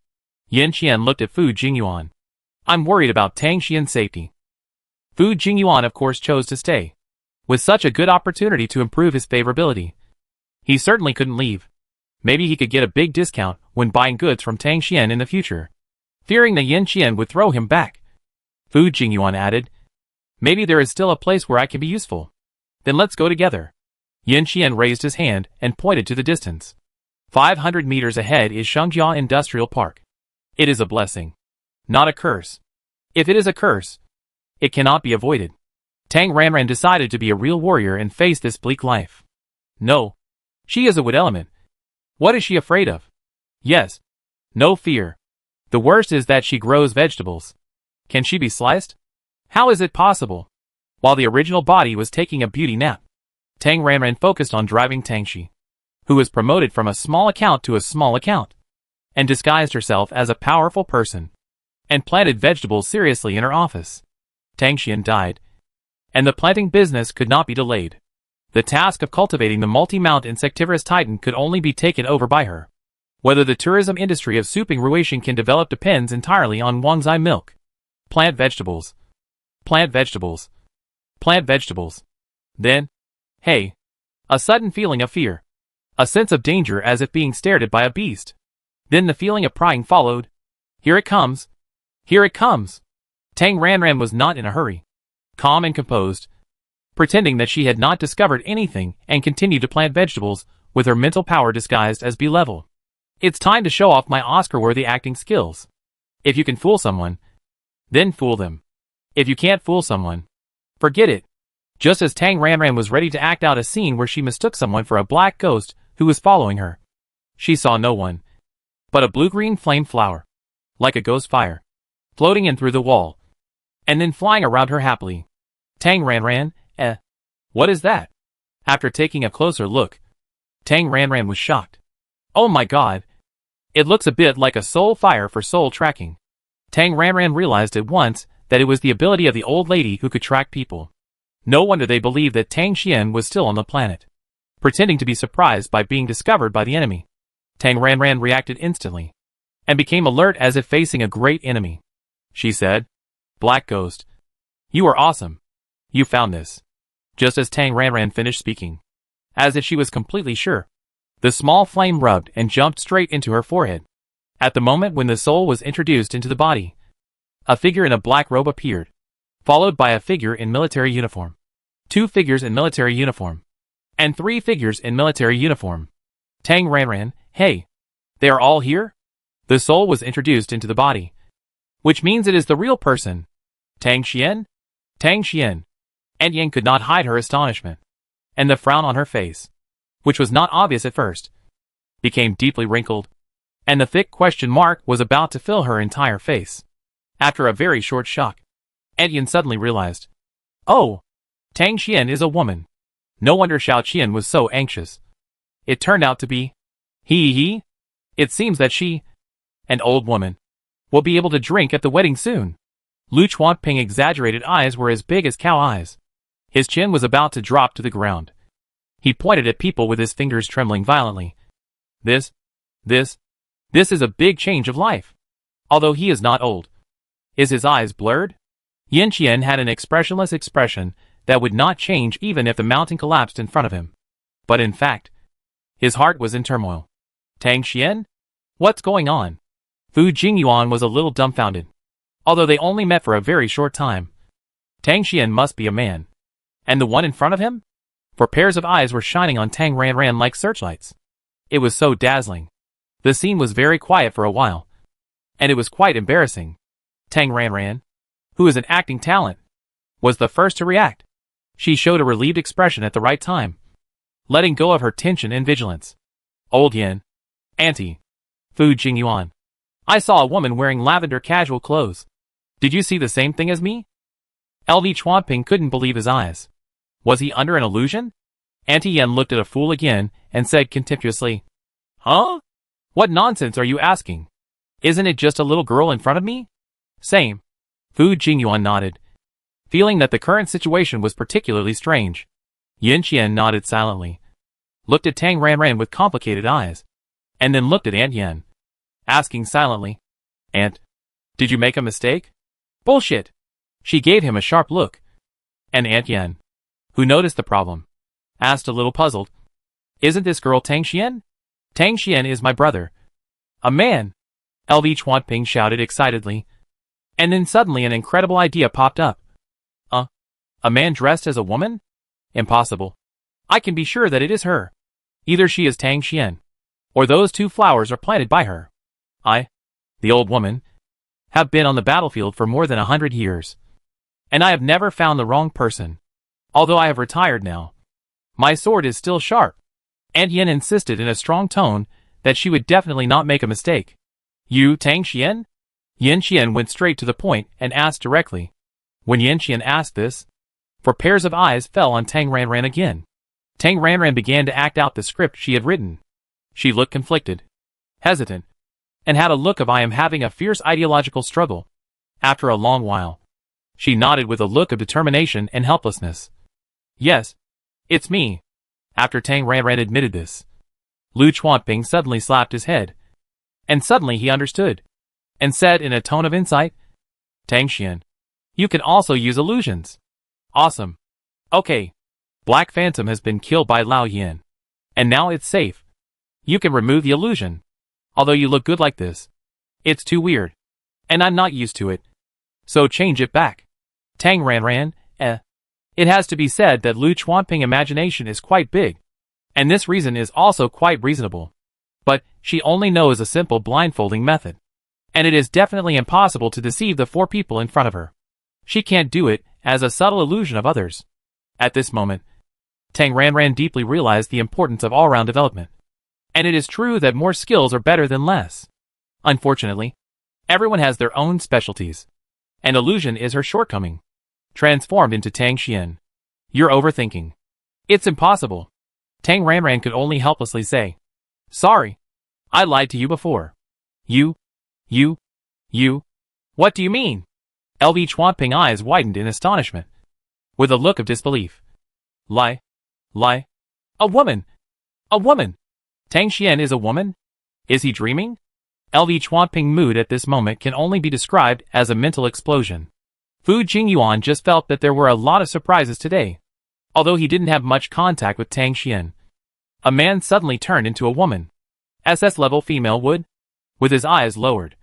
Yin Qian looked at Fu Jingyuan. I'm worried about Tang Xian's safety. Fu Jingyuan of course chose to stay. With such a good opportunity to improve his favorability. He certainly couldn't leave. Maybe he could get a big discount when buying goods from Tang Xian in the future. Fearing that Yin Qian would throw him back, Fu Jingyuan added, maybe there is still a place where I can be useful. Then let's go together. Yin Qian raised his hand and pointed to the distance. 500 meters ahead is Shengjia Industrial Park. It is a blessing, not a curse. If it is a curse, it cannot be avoided. Tang Ranran decided to be a real warrior and face this bleak life. No. She is a wood element. What is she afraid of? Yes. No fear. The worst is that she grows vegetables. Can she be sliced? How is it possible? While the original body was taking a beauty nap, Tang Ranran focused on driving Tang Xi, who was promoted from a small account to a small account, and disguised herself as a powerful person, and planted vegetables seriously in her office. Tang Xian died, and the planting business could not be delayed. The task of cultivating the multi-mount insectivorous titan could only be taken over by her. Whether the tourism industry of Suping Ruation can develop depends entirely on Wangzai milk. Plant vegetables. Plant vegetables. Plant vegetables. Then, hey, a sudden feeling of fear. A sense of danger as if being stared at by a beast. Then the feeling of prying followed. Here it comes. Here it comes. Tang Ranran was not in a hurry. Calm and composed, pretending that she had not discovered anything and continued to plant vegetables with her mental power disguised as B-level. It's time to show off my Oscar-worthy acting skills. If you can fool someone, then fool them. If you can't fool someone, forget it. Just as Tang Ranran was ready to act out a scene where she mistook someone for a black ghost who was following her, she saw no one but a blue-green flame flower, like a ghost fire, floating in through the wall, and then flying around her happily. Tang Ranran, what is that? After taking a closer look, Tang Ranran was shocked. Oh my god! It looks a bit like a soul fire for soul tracking. Tang Ranran realized at once that it was the ability of the old lady who could track people. No wonder they believed that Tang Xian was still on the planet, pretending to be surprised by being discovered by the enemy. Tang Ranran reacted instantly, and became alert as if facing a great enemy. She said, Black Ghost, you are awesome. You found this. Just as Tang Ranran finished speaking, as if she was completely sure, the small flame rubbed and jumped straight into her forehead. At the moment when the soul was introduced into the body, a figure in a black robe appeared, followed by a figure in military uniform, 2 figures in military uniform, and 3 figures in military uniform. Tang Ranran, hey, they are all here? The soul was introduced into the body, which means it is the real person. Tang Xian? Tang Xian. Aunt Yen could not hide her astonishment, and the frown on her face, which was not obvious at first, became deeply wrinkled, and the thick question mark was about to fill her entire face. After a very short shock, Aunt Yen suddenly realized, oh, Tang Xian is a woman. No wonder Xiao Qian was so anxious. It turned out to be, he. It seems that she, an old woman, will be able to drink at the wedding soon. Lu Chuanping's exaggerated eyes were as big as cow eyes. His chin was about to drop to the ground. He pointed at people with his fingers trembling violently. This is a big change of life. Although he is not old. Is his eyes blurred? Yin Qian had an expressionless expression that would not change even if the mountain collapsed in front of him. But in fact, his heart was in turmoil. Tang Xian? What's going on? Fu Jingyuan was a little dumbfounded. Although they only met for a very short time. Tang Xian must be a man. And the one in front of him? For pairs of eyes were shining on Tang Ranran like searchlights. It was so dazzling. The scene was very quiet for a while. And it was quite embarrassing. Tang Ranran, who is an acting talent, was the first to react. She showed a relieved expression at the right time, letting go of her tension and vigilance. Old Yin. Auntie. Fu Jingyuan. I saw a woman wearing lavender casual clothes. Did you see the same thing as me? LV Chuanping couldn't believe his eyes. Was he under an illusion? Auntie Yen looked at a fool again and said contemptuously, huh? What nonsense are you asking? Isn't it just a little girl in front of me? Same. Fu Jingyuan nodded, feeling that the current situation was particularly strange. Yin Qian nodded silently, looked at Tang Ranran with complicated eyes, and then looked at Aunt Yen, asking silently, Aunt, did you make a mistake? Bullshit. She gave him a sharp look. And Aunt Yen, who noticed the problem, asked a little puzzled, isn't this girl Tang Xian? Tang Xian is my brother. A man! LV Chuanping shouted excitedly. And then suddenly an incredible idea popped up. A man dressed as a woman? Impossible. I can be sure that it is her. Either she is Tang Xian, or those 2 flowers are planted by her. I, the old woman, have been on the battlefield for more than 100 years. And I have never found the wrong person. Although I have retired now. My sword is still sharp. Aunt Yen insisted in a strong tone that she would definitely not make a mistake. You Tang Xian? Yin Qian went straight to the point and asked directly. When Yin Qian asked this, 4 pairs of eyes fell on Tang Ranran again. Tang Ranran began to act out the script she had written. She looked conflicted, hesitant, and had a look of I am having a fierce ideological struggle. After a long while, she nodded with a look of determination and helplessness. Yes, it's me. After Tang Ranran admitted this, Lu Chuanping suddenly slapped his head. And suddenly he understood, and said in a tone of insight, Tang Xian, you can also use illusions. Awesome. Okay. Black Phantom has been killed by Lao Yin. And now it's safe. You can remove the illusion. Although you look good like this. It's too weird. And I'm not used to it. So change it back. Tang Ranran, It has to be said that Lu Chuanping's imagination is quite big. And this reason is also quite reasonable. But she only knows a simple blindfolding method. And it is definitely impossible to deceive the 4 people in front of her. She can't do it as a subtle illusion of others. At this moment, Tang Ranran deeply realized the importance of all-round development. And it is true that more skills are better than less. Unfortunately, everyone has their own specialties. And illusion is her shortcoming. Transformed into Tang Xian. You're overthinking. It's impossible. Tang Ranran could only helplessly say, sorry. I lied to you before. You. What do you mean? LV Chuanping's eyes widened in astonishment. With a look of disbelief. Lie. A woman. Tang Xian is a woman? Is he dreaming? LV Chuanping's mood at this moment can only be described as a mental explosion. Fu Jingyuan just felt that there were a lot of surprises today. Although he didn't have much contact with Tang Xian. A man suddenly turned into a woman. SS level female would? with his eyes lowered.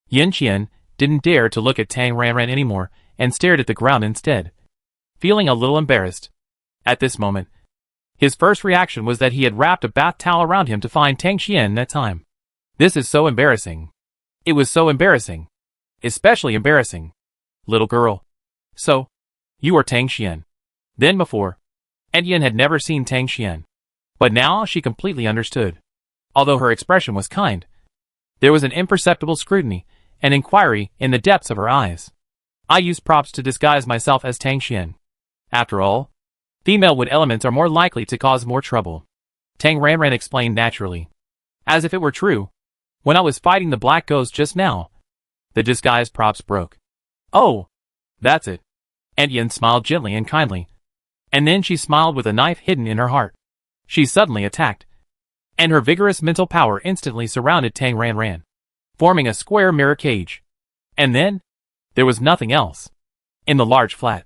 Yin Qian didn't dare to look at Tang Ranran anymore and stared at the ground instead, feeling a little embarrassed. At this moment, his first reaction was that he had wrapped a bath towel around him to find Tang Qian that time. This is so embarrassing. It was so embarrassing. Especially embarrassing. Little girl. So, you are Tang Qian. Then before, Yin had never seen Tang Qian. But now she completely understood. Although her expression was kind, there was an imperceptible scrutiny and inquiry in the depths of her eyes. I use props to disguise myself as Tang Qian. After all, female wood elements are more likely to cause more trouble. Tang Ranran explained naturally. As if it were true. When I was fighting the black ghost just now, the disguise props broke. Oh, that's it. Yin smiled gently and kindly. And then she smiled with a knife hidden in her heart. She suddenly attacked. And her vigorous mental power instantly surrounded Tang Ranran, forming a square mirror cage. And then, there was nothing else. In the large flat,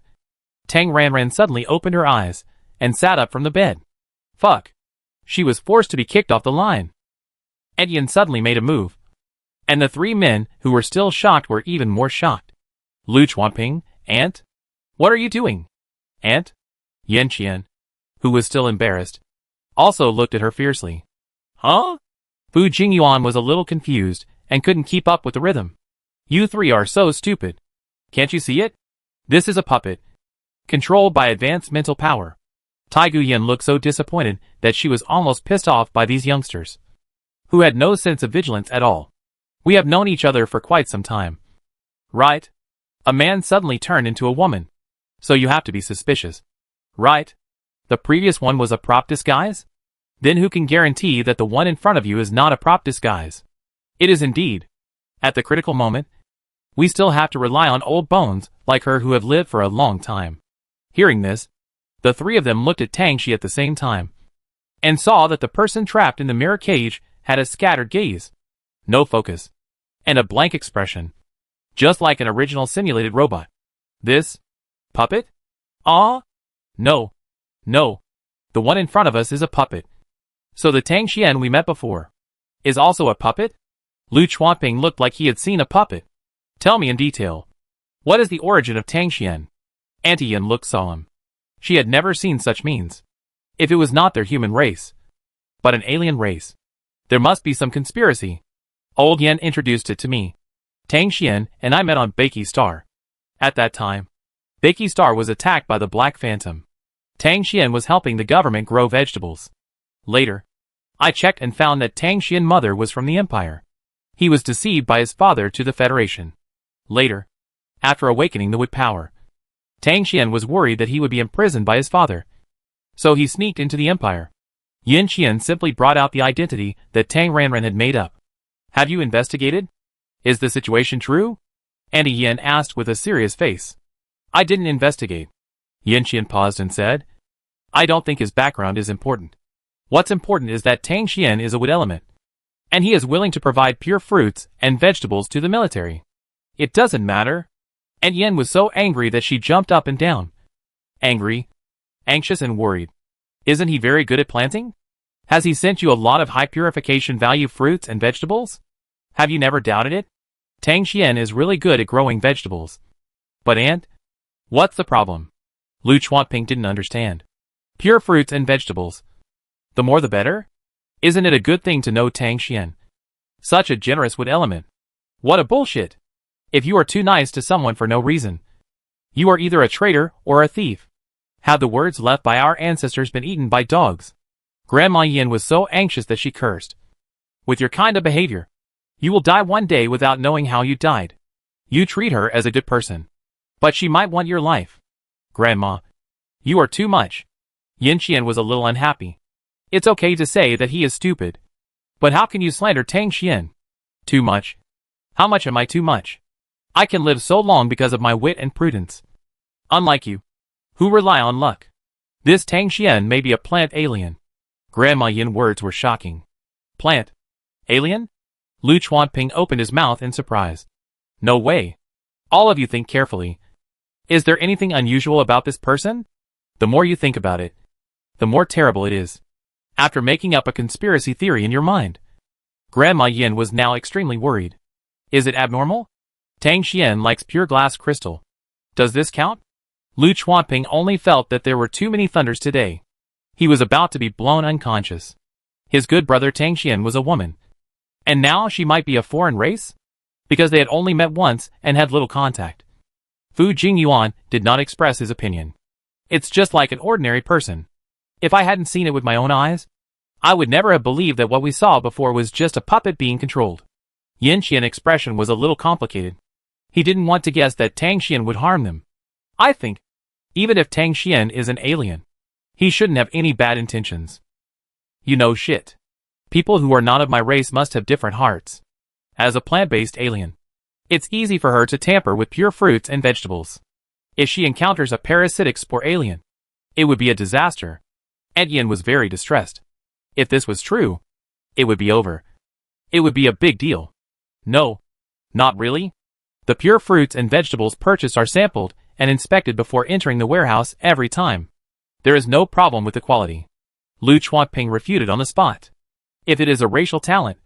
Tang Ranran suddenly opened her eyes and sat up from the bed. Fuck. She was forced to be kicked off the line. Yin suddenly made a move. And the three men who were still shocked were even more shocked. Lu Chuanping, Aunt? What are you doing? Aunt? Yin Qian, who was still embarrassed, also looked at her fiercely. Huh? Fu Jingyuan was a little confused and couldn't keep up with the rhythm. You three are so stupid. Can't you see it? This is a puppet, controlled by advanced mental power. Tai Guyan looked so disappointed that she was almost pissed off by these youngsters, who had no sense of vigilance at all. We have known each other for quite some time. Right? A man suddenly turned into a woman. So you have to be suspicious. Right? The previous one was a prop disguise? Then who can guarantee that the one in front of you is not a prop disguise? It is indeed. At the critical moment, we still have to rely on old bones like her who have lived for a long time. Hearing this, the three of them looked at Tang Shi at the same time, and saw that the person trapped in the mirror cage had a scattered gaze, no focus, and a blank expression, just like an original simulated robot. This? Puppet? Ah? No. No. The one in front of us is a puppet. So the Tang Xian we met before is also a puppet? Lu Chuanping looked like he had seen a puppet. Tell me in detail. What is the origin of Tang Xian? Auntie Yin looked solemn. She had never seen such means. If it was not their human race, but an alien race, there must be some conspiracy. Old Yen introduced it to me. Tang Xian and I met on Beiki Star. At that time, Beiki Star was attacked by the Black Phantom. Tang Xian was helping the government grow vegetables. Later, I checked and found that Tang Xian's mother was from the Empire. He was deceived by his father to the Federation. Later, after awakening the wood power, Tang Xian was worried that he would be imprisoned by his father. So he sneaked into the Empire. Yin Qian simply brought out the identity that Tang Ranran had made up. Have you investigated? Is the situation true? Auntie Yin asked with a serious face. I didn't investigate. Yin Qian paused and said, I don't think his background is important. What's important is that Tang Xian is a wood element, and he is willing to provide pure fruits and vegetables to the military. It doesn't matter. And Yen was so angry that she jumped up and down. Angry, anxious and worried. Isn't he very good at planting? Has he sent you a lot of high purification value fruits and vegetables? Have you never doubted it? Tang Xian is really good at growing vegetables. But Aunt, what's the problem? Lu Chuanping didn't understand. Pure fruits and vegetables. The more the better? Isn't it a good thing to know Tang Xian? Such a generous wood element. What a bullshit. If you are too nice to someone for no reason, you are either a traitor or a thief. Have the words left by our ancestors been eaten by dogs? Grandma Yin was so anxious that she cursed. With your kind of behavior, you will die one day without knowing how you died. You treat her as a good person, but she might want your life. Grandma, you are too much. Yin Qian was a little unhappy. It's okay to say that he is stupid, but how can you slander Tang Xian? Too much? How much am I too much? I can live so long because of my wit and prudence. Unlike you, who rely on luck. This Tang Xian may be a plant alien. Grandma Yin's words were shocking. Plant? Alien? Lu Chuanping opened his mouth in surprise. No way. All of you think carefully. Is there anything unusual about this person? The more you think about it, the more terrible it is. After making up a conspiracy theory in your mind, Grandma Yin was now extremely worried. Is it abnormal? Tang Xian likes pure glass crystal. Does this count? Lu Chuanping only felt that there were too many thunders today. He was about to be blown unconscious. His good brother Tang Xian was a woman. And now she might be a foreign race? Because they had only met once and had little contact. Fu Jingyuan did not express his opinion. It's just like an ordinary person. If I hadn't seen it with my own eyes, I would never have believed that what we saw before was just a puppet being controlled. Yin Qian's expression was a little complicated. He didn't want to guess that Tang Xian would harm them. I think, even if Tang Xian is an alien, he shouldn't have any bad intentions. You know shit. People who are not of my race must have different hearts. As a plant-based alien, it's easy for her to tamper with pure fruits and vegetables. If she encounters a parasitic spore alien, it would be a disaster. And Yin was very distressed. If this was true, it would be over. It would be a big deal. No, not really. The pure fruits and vegetables purchased are sampled and inspected before entering the warehouse every time. There is no problem with the quality. Lu Chuanping refuted on the spot. If it is a racial talent,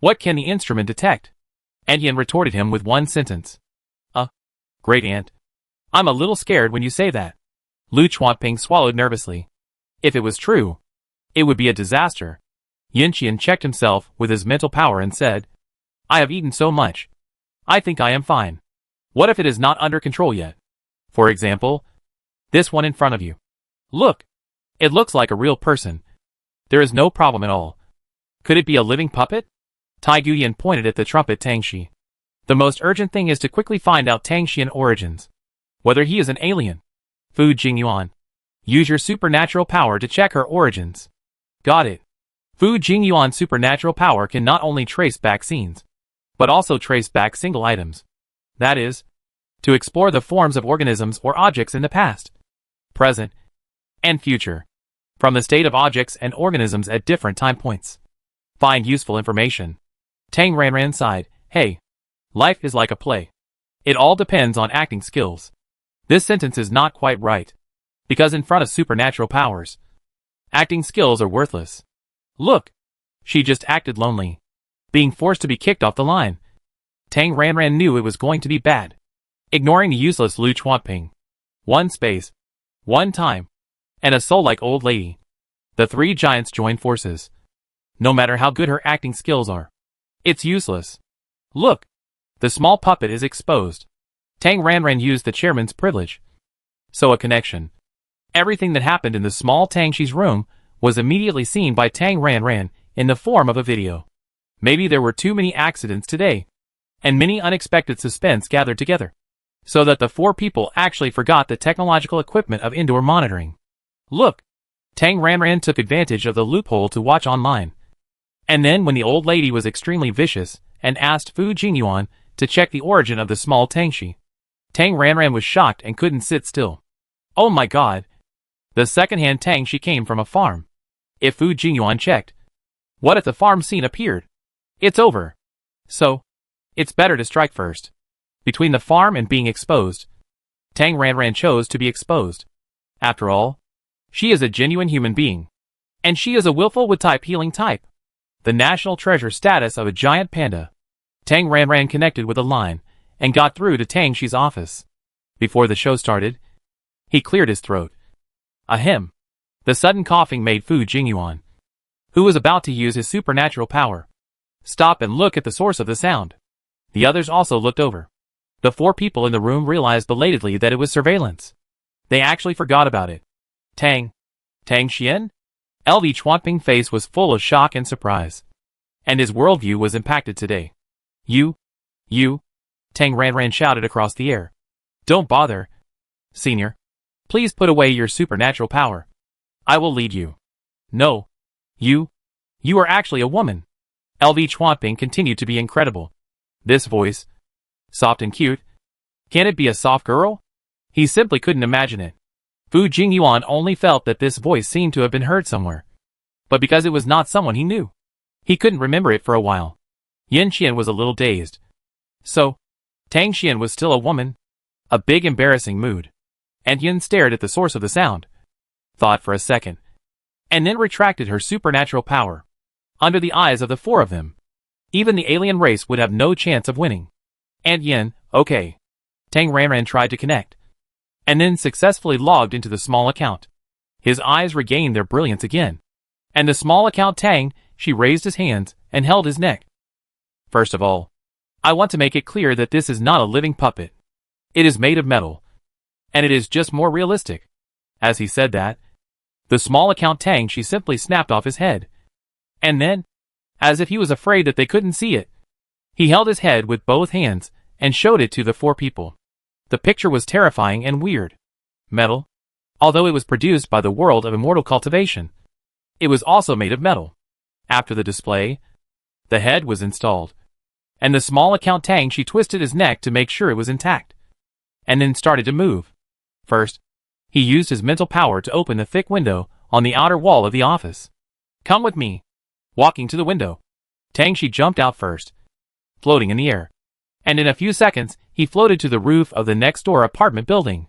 what can the instrument detect? And Yin retorted him with one sentence. Great aunt. I'm a little scared when you say that. Lu Chuanping swallowed nervously. If it was true, it would be a disaster. Yin Qian checked himself with his mental power and said, I have eaten so much. I think I am fine. What if it is not under control yet? For example, this one in front of you. Look. It looks like a real person. There is no problem at all. Could it be a living puppet? Tai Guyan pointed at the trumpet Tang Shi. The most urgent thing is to quickly find out Tang Xian origins. Whether he is an alien. Fu Jingyuan. Use your supernatural power to check her origins. Got it. Fu Jingyuan's supernatural power can not only trace back scenes, but also trace back single items. That is, to explore the forms of organisms or objects in the past, present, and future, from the state of objects and organisms at different time points. Find useful information. Tang Ranran sighed. Hey, life is like a play. It all depends on acting skills. This sentence is not quite right. Because in front of supernatural powers, acting skills are worthless. Look, she just acted lonely, being forced to be kicked off the line. Tang Ranran knew it was going to be bad. Ignoring the useless Lu Chuanping. One space, one time, and a soul-like old lady. The three giants joined forces. No matter how good her acting skills are, it's useless. Look, the small puppet is exposed. Tang Ranran used the chairman's privilege. So a connection. Everything that happened in the small Tang Shi's room was immediately seen by Tang Ranran in the form of a video. Maybe there were too many accidents today, and many unexpected suspense gathered together, so that the four people actually forgot the technological equipment of indoor monitoring. Look, Tang Ranran took advantage of the loophole to watch online. And then when the old lady was extremely vicious and asked Fu Jingyuan to check the origin of the small Tang Shi, Tang Ranran was shocked and couldn't sit still. Oh my god! The second-hand Tang Shi came from a farm. If Fu Jingyuan checked, what if the farm scene appeared? It's over. So, it's better to strike first. Between the farm and being exposed, Tang Ranran chose to be exposed. After all, she is a genuine human being. And she is a willful with type healing type. The national treasure status of a giant panda. Tang Ranran connected with a line and got through to Tang Shi's office. Before the show started, he cleared his throat. Ahem. The sudden coughing made Fu Jingyuan, who was about to use his supernatural power, stop and look at the source of the sound. The others also looked over. The four people in the room realized belatedly that it was surveillance. They actually forgot about it. Tang Xian? LV Chuanping's face was full of shock and surprise. And his worldview was impacted today. You, Tang Ranran shouted across the air. Don't bother, senior. Please put away your supernatural power. I will lead you. No, you are actually a woman. LV Chuanping continued to be incredible. This voice, soft and cute. Can it be a soft girl? He simply couldn't imagine it. Fu Jingyuan only felt that this voice seemed to have been heard somewhere. But because it was not someone he knew, he couldn't remember it for a while. Yin Qian was a little dazed. So, Tang Xian was still a woman? A big embarrassing mood. And Yin stared at the source of the sound. Thought for a second. And then retracted her supernatural power. Under the eyes of the four of them, Even the alien race would have no chance of winning. Ant Yen, okay. Tang Ranran tried to connect, and then successfully logged into the small account. His eyes regained their brilliance again. And the small account Tang, she raised his hands and held his neck. First of all, I want to make it clear that this is not a living puppet. It is made of metal. And it is just more realistic. As he said that, the small account Tang she simply snapped off his head. And then, as if he was afraid that they couldn't see it, he held his head with both hands and showed it to the 4 people. The picture was terrifying and weird. Metal. Although it was produced by the world of immortal cultivation, it was also made of metal. After the display, the head was installed, and the small account Tang she twisted his neck to make sure it was intact, and then started to move. First, he used his mental power to open the thick window on the outer wall of the office. Come with me. Walking to the window, Tang she jumped out first, floating in the air, and in a few seconds he floated to the roof of the next door apartment building.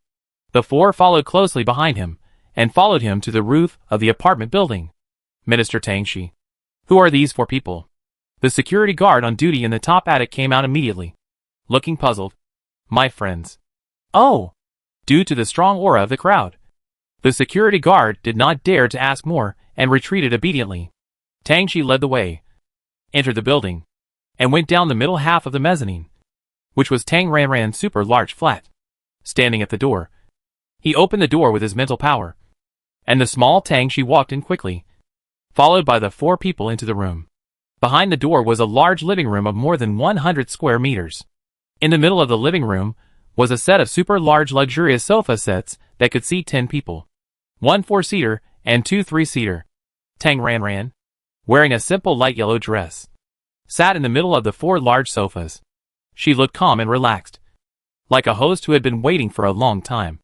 The 4 followed closely behind him, and followed him to the roof of the apartment building. Minister Tang Shi. Who are these 4 people? The security guard on duty in the top attic came out immediately, looking puzzled. My friends. Oh! Due to the strong aura of the crowd, the security guard did not dare to ask more and retreated obediently. Tang Shi led the way, entered the building, and went down the middle half of the mezzanine, which was Tang Ranran's super large flat. Standing at the door, he opened the door with his mental power, and the small Tang Shi walked in quickly, followed by the 4 people into the room. Behind the door was a large living room of more than 100 square meters. In the middle of the living room was a set of super large luxurious sofa sets that could seat 10 people. 1 4-seater and 2 3-seater. Tang Ranran, wearing a simple light yellow dress, sat in the middle of the 4 large sofas. She looked calm and relaxed, like a host who had been waiting for a long time.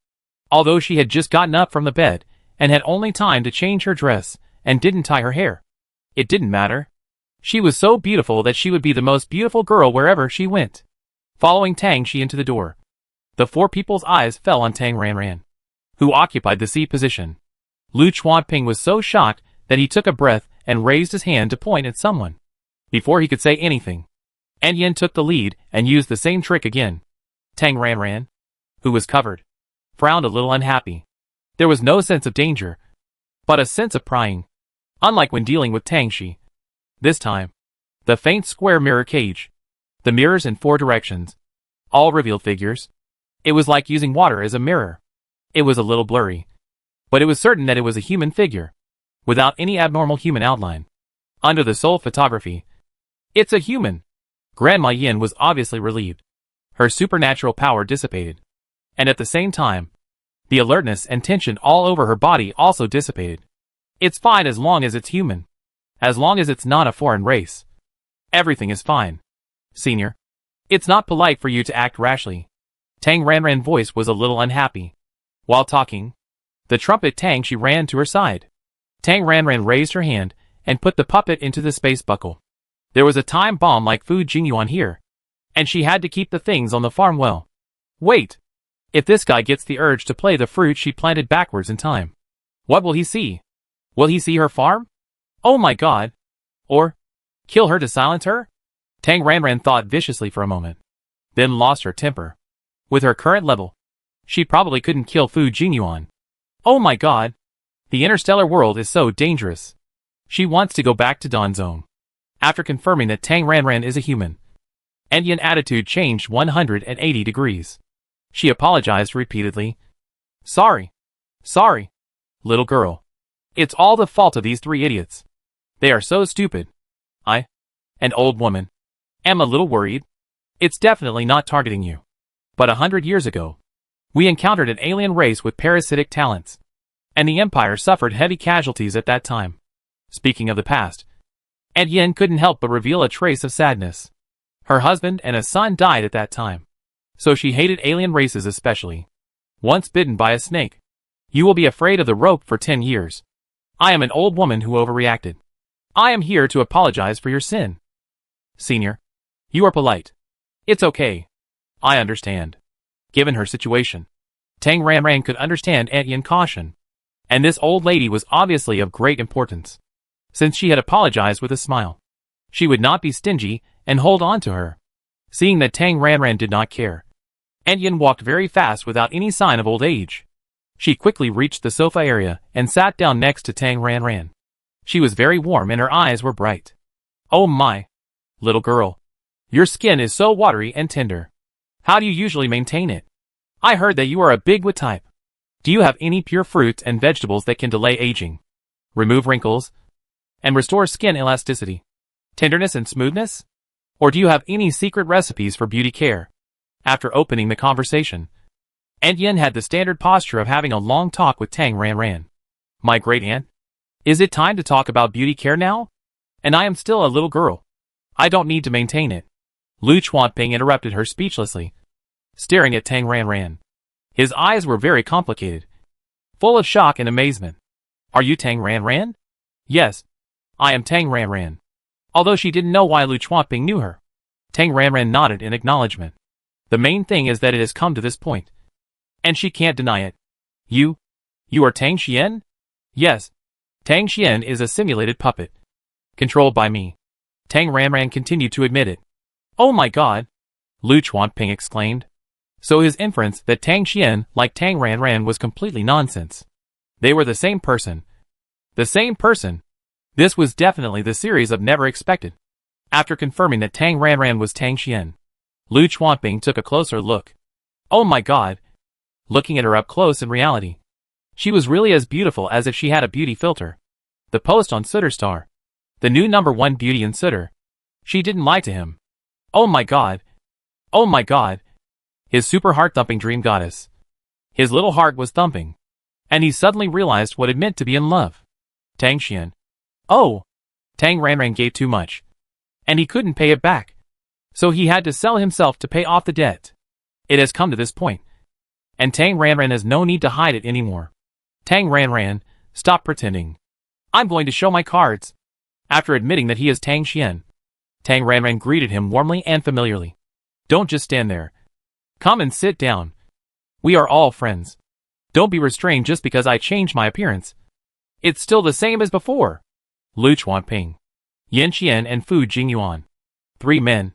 Although she had just gotten up from the bed and had only time to change her dress and didn't tie her hair, it didn't matter. She was so beautiful that she would be the most beautiful girl wherever she went. Following Tang Shi into the door, the 4 people's eyes fell on Tang Ranran, who occupied the C position. Lu Chuanping was so shocked that he took a breath and raised his hand to point at someone. Before he could say anything, Ant Yen took the lead and used the same trick again. Tang Ranran, who was covered, frowned a little unhappy. There was no sense of danger, but a sense of prying. Unlike when dealing with Tang Shi, this time, the faint square mirror cage, the mirrors in 4 directions, all revealed figures. It was like using water as a mirror. It was a little blurry, but it was certain that it was a human figure, without any abnormal human outline. Under the soul photography, it's a human. Grandma Yin was obviously relieved. Her supernatural power dissipated, and at the same time, the alertness and tension all over her body also dissipated. It's fine as long as it's human. As long as it's not a foreign race. Everything is fine. Senior, it's not polite for you to act rashly. Tang Ranran's voice was a little unhappy. While talking, the trumpet Tang Shi ran to her side. Tang Ranran raised her hand and put the puppet into the space buckle. There was a time bomb like Fu Jingyuan here, and she had to keep the things on the farm well. Wait! If this guy gets the urge to play the fruit she planted backwards in time, what will he see? Will he see her farm? Oh my god! Or kill her to silence her? Tang Ranran thought viciously for a moment, then lost her temper. With her current level, she probably couldn't kill Fu Jingyuan. Oh my god! The interstellar world is so dangerous. She wants to go back to Dawn Zone. After confirming that Tang Ranran is a human, Ant Yen's attitude changed 180 degrees. She apologized repeatedly. Sorry. Sorry. Little girl. It's all the fault of these 3 idiots. They are so stupid. I, an old woman, am a little worried. It's definitely not targeting you. But 100 years ago, we encountered an alien race with parasitic talents, and the Empire suffered heavy casualties at that time. Speaking of the past, Ant Yen couldn't help but reveal a trace of sadness. Her husband and a son died at that time, so she hated alien races especially. Once bitten by a snake, you will be afraid of the rope for 10 years. I am an old woman who overreacted. I am here to apologize for your sin. Senior, you are polite. It's okay. I understand. Given her situation, Tang Ranran could understand Ant Yen's caution, and this old lady was obviously of great importance, since she had apologized with a smile. She would not be stingy and hold on to her. Seeing that Tang Ranran did not care, Yin walked very fast without any sign of old age. She quickly reached the sofa area and sat down next to Tang Ranran. She was very warm and her eyes were bright. Oh my, little girl. Your skin is so watery and tender. How do you usually maintain it? I heard that you are a big wit type. Do you have any pure fruits and vegetables that can delay aging, remove wrinkles, and restore skin elasticity, tenderness and smoothness? Or do you have any secret recipes for beauty care? After opening the conversation, Yin had the standard posture of having a long talk with Tang Ranran. My great aunt? Is it time to talk about beauty care now? And I am still a little girl. I don't need to maintain it. Lu Chuanping interrupted her speechlessly, staring at Tang Ranran. His eyes were very complicated, full of shock and amazement. Are you Tang Ranran? Yes, I am Tang Ranran. Although she didn't know why Lu Chuanping knew her, Tang Ranran nodded in acknowledgement. The main thing is that it has come to this point, and she can't deny it. You are Tang Xian? Yes. Tang Xian is a simulated puppet, controlled by me. Tang Ranran continued to admit it. Oh my god! Lu Chuanping exclaimed. So his inference that Tang Xian, like Tang Ranran, was completely nonsense. They were the same person. The same person. This was definitely the series of never expected. After confirming that Tang Ranran was Tang Xian, Lu Chuanping took a closer look. Oh my god! Looking at her up close in reality, she was really as beautiful as if she had a beauty filter. The post on Sooterstar, the new #1 beauty in Sooter. She didn't lie to him. Oh my god! Oh my god! His super heart-thumping dream goddess. His little heart was thumping, and he suddenly realized what it meant to be in love. Tang Xian. Oh! Tang Ranran gave too much, and he couldn't pay it back. So he had to sell himself to pay off the debt. It has come to this point, and Tang Ranran has no need to hide it anymore. Tang Ranran, stop pretending. I'm going to show my cards. After admitting that he is Tang Xian, Tang Ranran greeted him warmly and familiarly. Don't just stand there. Come and sit down. We are all friends. Don't be restrained just because I changed my appearance. It's still the same as before. Lu Chuanping, Yin Xian and Fu Jingyuan. 3 men.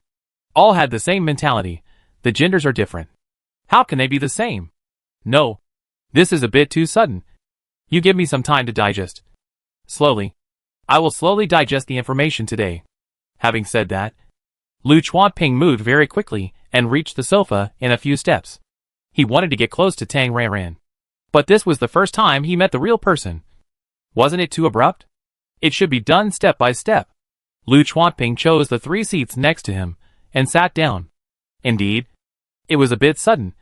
All had the same mentality. The genders are different. How can they be the same? No. This is a bit too sudden. You give me some time to digest. Slowly. I will slowly digest the information today. Having said that, Lu Chuanping moved very quickly and reached the sofa in a few steps. He wanted to get close to Tang Ranran. But this was the first time he met the real person. Wasn't it too abrupt? It should be done step by step. Lu Chuanping chose the 3 seats next to him and sat down. Indeed, it was a bit sudden,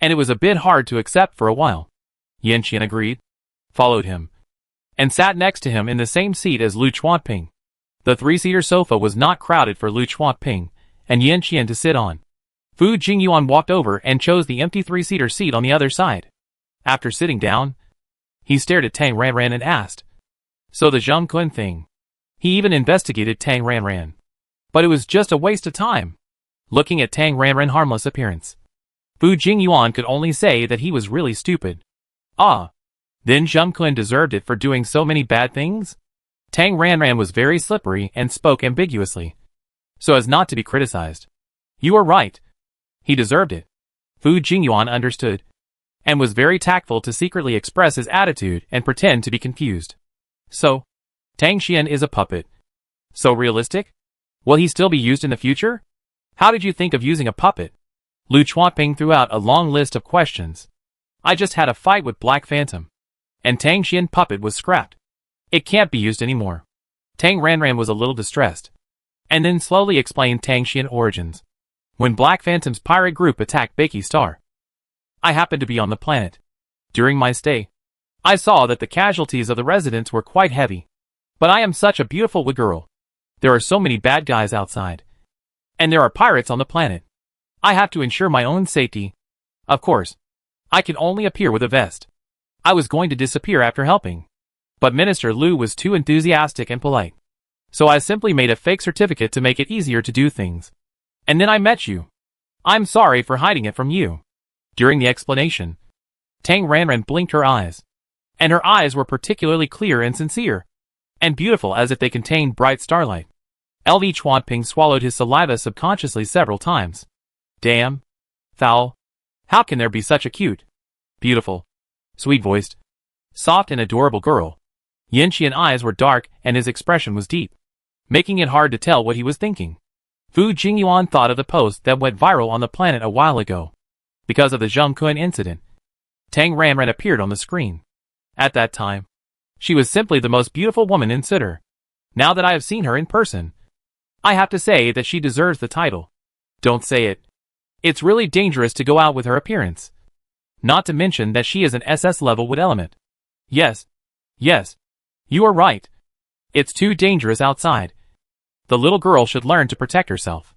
and it was a bit hard to accept for a while. Yin Xian agreed, followed him, and sat next to him in the same seat as Lu Chuanping. The 3-seater sofa was not crowded for Lu Chuanping and Yin Xian to sit on. Fu Jingyuan walked over and chose the empty 3-seater seat on the other side. After sitting down, he stared at Tang Ranran and asked, so the Zheng Kun thing. He even investigated Tang Ranran. But it was just a waste of time. Looking at Tang Ranran's harmless appearance, Fu Jingyuan could only say that he was really stupid. Ah, then Zheng Kun deserved it for doing so many bad things? Tang Ranran was very slippery and spoke ambiguously, so as not to be criticized. You are right. He deserved it. Fu Jingyuan understood, and was very tactful to secretly express his attitude and pretend to be confused. So, Tang Xian is a puppet. So realistic? Will he still be used in the future? How did you think of using a puppet? Lu Chuanping threw out a long list of questions. I just had a fight with Black Phantom, and Tang Xian puppet was scrapped. It can't be used anymore. Tang Ranran was a little distressed, and then slowly explained Tang Xian origins. When Black Phantom's pirate group attacked Bakey Star, I happened to be on the planet. During my stay, I saw that the casualties of the residents were quite heavy. But I am such a beautiful girl. There are so many bad guys outside, and there are pirates on the planet. I have to ensure my own safety. Of course, I can only appear with a vest. I was going to disappear after helping, but Minister Lu was too enthusiastic and polite. So I simply made a fake certificate to make it easier to do things. And then I met you. I'm sorry for hiding it from you. During the explanation, Tang Ranran blinked her eyes, and her eyes were particularly clear and sincere, and beautiful as if they contained bright starlight. LV Chuanping swallowed his saliva subconsciously several times. Damn. Foul. How can there be such a cute, beautiful, sweet-voiced, soft and adorable girl? Yanqian's eyes were dark and his expression was deep, making it hard to tell what he was thinking. Fu Jingyuan thought of the post that went viral on the planet a while ago. Because of the Zhengkun incident, Tang Ranran appeared on the screen. At that time, she was simply the most beautiful woman in Sitter. Now that I have seen her in person, I have to say that she deserves the title. Don't say it. It's really dangerous to go out with her appearance. Not to mention that she is an SS level wood element. Yes. Yes. You are right. It's too dangerous outside. The little girl should learn to protect herself.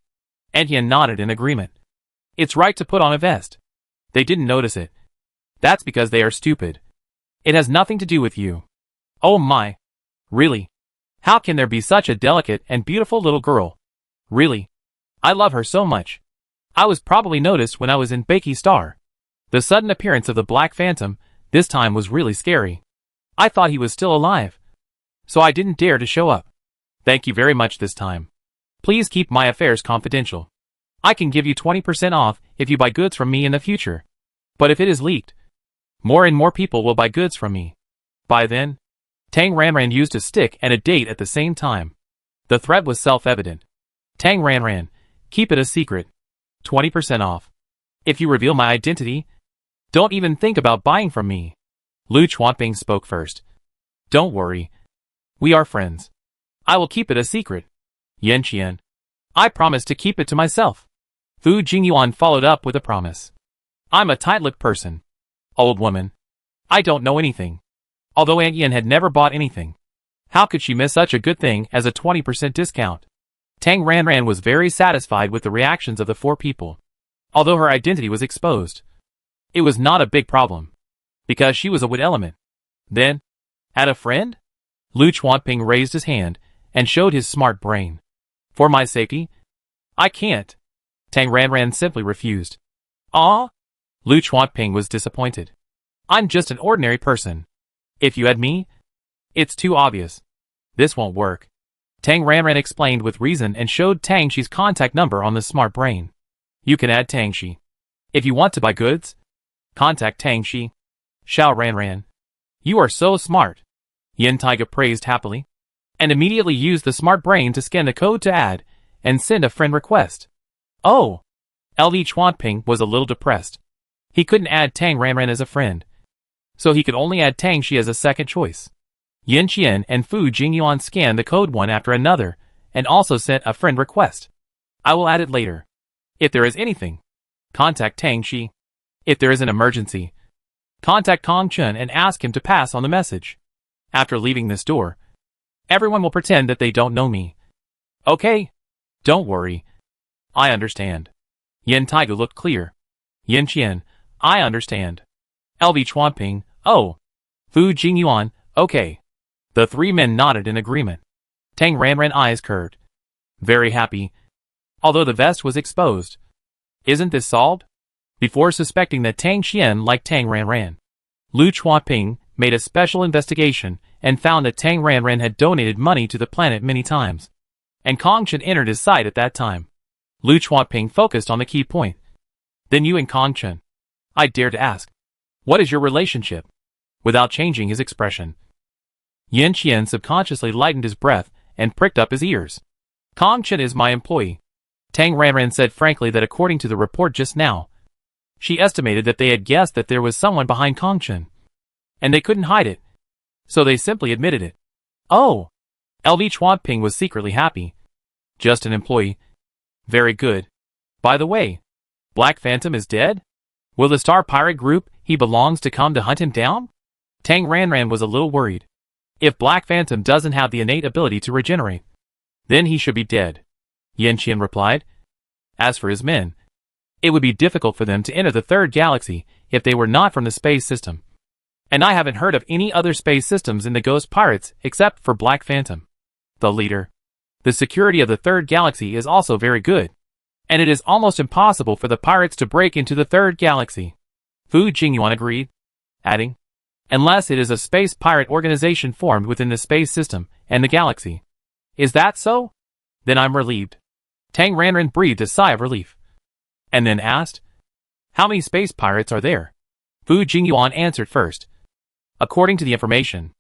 Etienne nodded in agreement. It's right to put on a vest. They didn't notice it. That's because they are stupid. It has nothing to do with you. Oh my. Really? How can there be such a delicate and beautiful little girl? Really? I love her so much. I was probably noticed when I was in Bakey Star. The sudden appearance of the Black Phantom, this time was really scary. I thought he was still alive. So I didn't dare to show up. Thank you very much this time. Please keep my affairs confidential. I can give you 20% off if you buy goods from me in the future. But if it is leaked, more and more people will buy goods from me. By then, Tang Ranran used a stick and a date at the same time. The threat was self-evident. Tang Ranran, keep it a secret. 20% off. If you reveal my identity, don't even think about buying from me. Lu Chuanping spoke first. Don't worry. We are friends. I will keep it a secret. Yanqian, I promise to keep it to myself. Fu Jingyuan followed up with a promise. I'm a tight-lipped person. Old woman. I don't know anything. Although Yanqian had never bought anything, how could she miss such a good thing as a 20% discount? Tang Ranran was very satisfied with the reactions of the four people. Although her identity was exposed, it was not a big problem, because she was a wood element. Then, at a friend? Lu Chuanping raised his hand and showed his smart brain. For my safety? I can't. Tang Ranran simply refused. Ah? Lu Chuanping was disappointed. I'm just an ordinary person. If you had me, it's too obvious. This won't work. Tang Ranran explained with reason and showed Tang Shi's contact number on the smart brain. You can add Tang Shi. If you want to buy goods, contact Tang Shi. Xiao Ranran. You are so smart. Yin Taiga praised happily, and immediately used the smart brain to scan the code to add and send a friend request. Oh! LV Chuanping was a little depressed. He couldn't add Tang Ranran as a friend, so he could only add Tang Shi as a second choice. Yin Qian and Fu Jingyuan scanned the code one after another, and also sent a friend request. I will add it later. If there is anything, contact Tang Shi. If there is an emergency, contact Kong Chun and ask him to pass on the message. After leaving this door, everyone will pretend that they don't know me. Okay? Don't worry. I understand. Yin Taiga looked clear. Yin Qian, I understand. LV Chuanping, oh. Fu Jingyuan, okay. The three men nodded in agreement. Tang Ranran eyes curved. Very happy. Although the vest was exposed. Isn't this solved? Before suspecting that Tang Xian liked Tang Ranran, Lu Chuanping made a special investigation and found that Tang Ranran had donated money to the planet many times. And Kong Chen entered his sight at that time. Lu Chuanping focused on the key point. Then you and Kong Chen. I dare to ask. What is your relationship? Without changing his expression, Yin Qian subconsciously lightened his breath and pricked up his ears. Kong Chen is my employee. Tang Ranran said frankly that according to the report just now, she estimated that they had guessed that there was someone behind Kong Chen, and they couldn't hide it, so they simply admitted it. Oh! LV Chuanping was secretly happy. Just an employee. Very good. By the way, Black Phantom is dead? Will the Star Pirate group he belongs to come to hunt him down? Tang Ranran was a little worried. If Black Phantom doesn't have the innate ability to regenerate, then he should be dead. Yin Qian replied. As for his men, it would be difficult for them to enter the third galaxy if they were not from the space system. And I haven't heard of any other space systems in the Ghost Pirates except for Black Phantom, the leader. The security of the third galaxy is also very good, and it is almost impossible for the pirates to break into the third galaxy. Fu Jingyuan agreed, adding, unless it is a space pirate organization formed within the space system and the galaxy. Is that so? Then I'm relieved. Tang Ranran breathed a sigh of relief. And then asked, how many space pirates are there? Fu Jingyuan answered first. According to the information.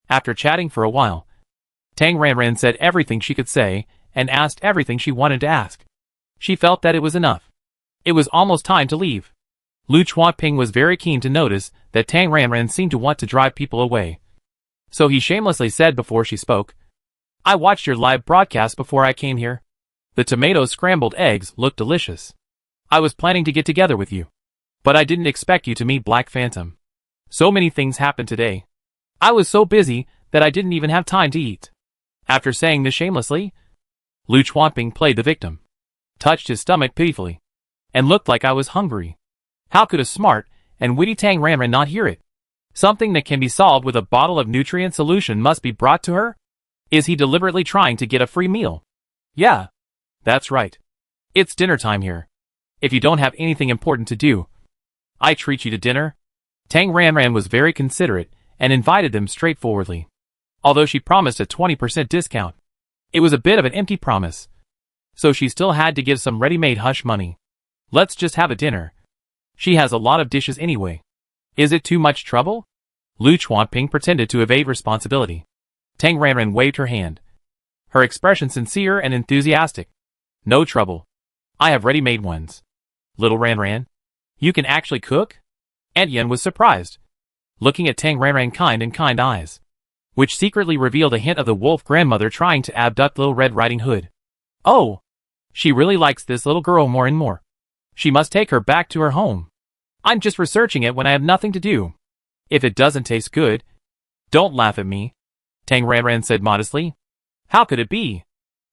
After chatting for a while, Tang Ranran said everything she could say, and asked everything she wanted to ask. She felt that it was enough. It was almost time to leave. Lu Chuanping was very keen to notice that Tang Ranran seemed to want to drive people away. So he shamelessly said before she spoke, I watched your live broadcast before I came here. The tomato scrambled eggs looked delicious. I was planning to get together with you. But I didn't expect you to meet Black Phantom. So many things happened today. I was so busy that I didn't even have time to eat. After saying this shamelessly, Lu Chuanping played the victim, touched his stomach pitifully, and looked like I was hungry. How could a smart and witty Tang Ranran not hear it? Something that can be solved with a bottle of nutrient solution must be brought to her? Is he deliberately trying to get a free meal? Yeah, that's right. It's dinner time here. If you don't have anything important to do, I treat you to dinner. Tang Ranran was very considerate and invited them straightforwardly. Although she promised a 20% discount, it was a bit of an empty promise. So she still had to give some ready-made hush money. Let's just have a dinner. She has a lot of dishes anyway. Is it too much trouble? Lu Chuanping pretended to evade responsibility. Tang Ranran waved her hand, her expression sincere and enthusiastic. No trouble. I have ready-made ones. Little Ranran, you can actually cook? Aunt Yen was surprised, looking at Tang Ranran kind eyes, which secretly revealed a hint of the wolf grandmother trying to abduct Little Red Riding Hood. Oh, she really likes this little girl more and more. She must take her back to her home. I'm just researching it when I have nothing to do. If it doesn't taste good, don't laugh at me, Tang Ranran said modestly. How could it be?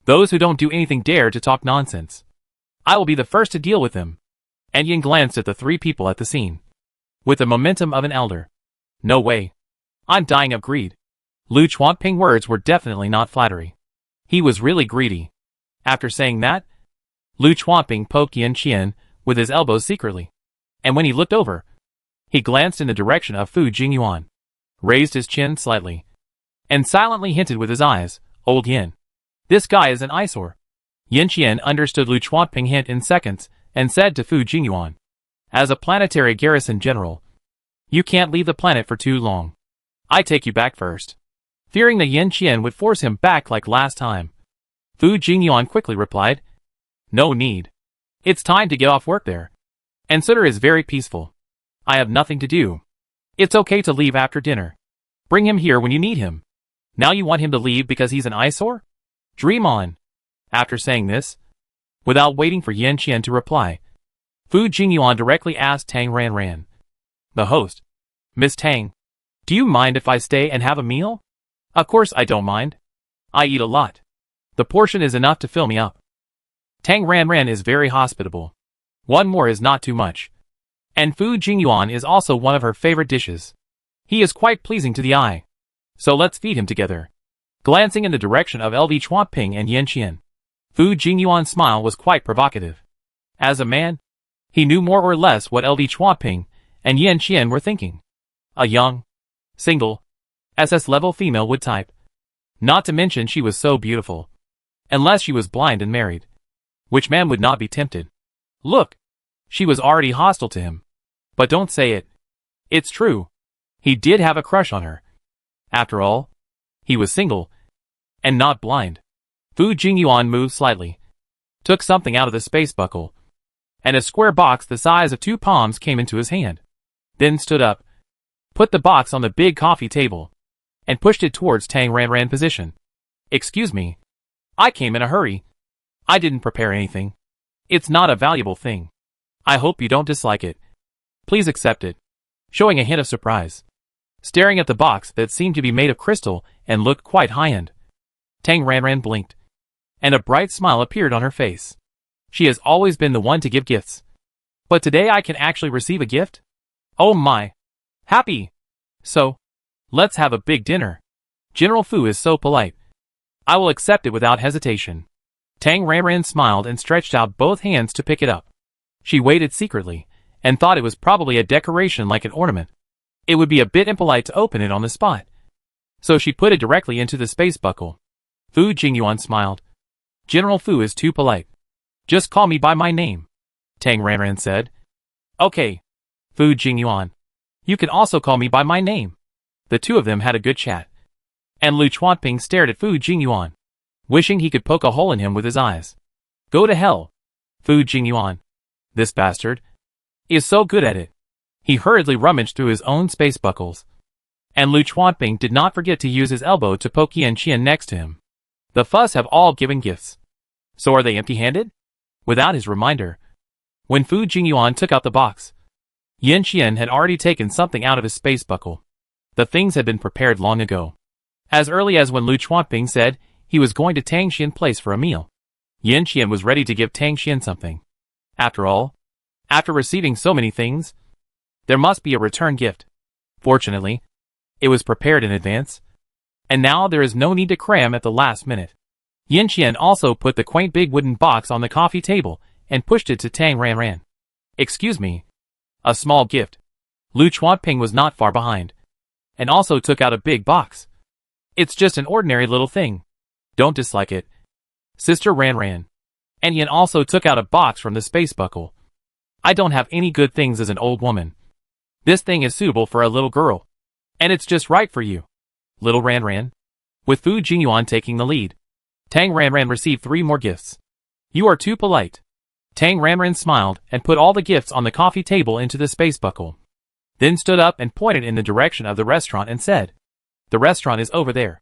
Those who don't do anything dare to talk nonsense. I will be the first to deal with them. And Yin glanced at the three people at the scene, with the momentum of an elder. No way. I'm dying of greed. Lu Chuanping's words were definitely not flattery. He was really greedy. After saying that, Lu Chuanping poked Yin Qian with his elbows secretly. And when he looked over, he glanced in the direction of Fu Jingyuan, raised his chin slightly, and silently hinted with his eyes, Old Yin. This guy is an eyesore. Yin Qian understood Lu Chuanping's hint in seconds and said to Fu Jingyuan, as a planetary garrison general, you can't leave the planet for too long. I take you back first. Fearing that Yin Qian would force him back like last time, Fu Jingyuan quickly replied, no need. It's time to get off work there. And Sutter is very peaceful. I have nothing to do. It's okay to leave after dinner. Bring him here when you need him. Now you want him to leave because he's an eyesore? Dream on. After saying this, without waiting for Yin Qian to reply, Fu Jingyuan directly asked Tang Ranran, the host, Miss Tang, do you mind if I stay and have a meal? Of course I don't mind. I eat a lot. The portion is enough to fill me up. Tang Ranran is very hospitable. One more is not too much. And Fu Jingyuan is also one of her favorite dishes. He is quite pleasing to the eye. So let's feed him together. Glancing in the direction of LV Chuanping and Yin Qian, Fu Jingyuan's smile was quite provocative. As a man, he knew more or less what LV Chuanping and Yin Qian were thinking. A young, single, SS-level female would type. Not to mention she was so beautiful. Unless she was blind and married. Which man would not be tempted? Look! She was already hostile to him. But don't say it. It's true. He did have a crush on her. After all, he was single, and not blind. Fu Jingyuan moved slightly, took something out of the space buckle, and a square box the size of 2 palms came into his hand. Then stood up, put the box on the big coffee table, and pushed it towards Tang Ranran's position. Excuse me. I came in a hurry. I didn't prepare anything. It's not a valuable thing. I hope you don't dislike it. Please accept it. Showing a hint of surprise. Staring at the box that seemed to be made of crystal and looked quite high-end. Tang Ranran blinked, and a bright smile appeared on her face. She has always been the one to give gifts. But today I can actually receive a gift? Oh my! Happy! So, let's have a big dinner. General Fu is so polite. I will accept it without hesitation. Tang Ranran smiled and stretched out both hands to pick it up. She waited secretly, and thought it was probably a decoration like an ornament. It would be a bit impolite to open it on the spot. So she put it directly into the space buckle. Fu Jingyuan smiled. General Fu is too polite. Just call me by my name, Tang Ranran said. Okay, Fu Jingyuan. You can also call me by my name. The two of them had a good chat. And Lu Chuanping stared at Fu Jingyuan, wishing he could poke a hole in him with his eyes. Go to hell, Fu Jingyuan. This bastard is so good at it. He hurriedly rummaged through his own space buckles. And Lu Chuanping did not forget to use his elbow to poke Yan Qian next to him. The fuss have all given gifts. So are they empty-handed? Without his reminder, when Fu Jingyuan took out the box, Yan Qian had already taken something out of his space buckle. The things had been prepared long ago. As early as when Lu Chuanping said he was going to Tang Xian place for a meal, Yan Qian was ready to give Tang Xian something. After all, after receiving so many things, there must be a return gift. Fortunately, it was prepared in advance, and now there is no need to cram at the last minute. Yan Qian also put the quaint big wooden box on the coffee table and pushed it to Tang Ranran. Excuse me. A small gift. Lu Chuanping was not far behind, and also took out a big box. It's just an ordinary little thing. Don't dislike it, Sister Ranran. And Yan also took out a box from the space buckle. I don't have any good things as an old woman. This thing is suitable for a little girl. And it's just right for you, little Ranran. With Fu Jingyuan taking the lead, Tang Ranran received 3 more gifts. You are too polite. Tang Ranran smiled and put all the gifts on the coffee table into the space buckle. Then stood up and pointed in the direction of the restaurant and said, The restaurant is over there.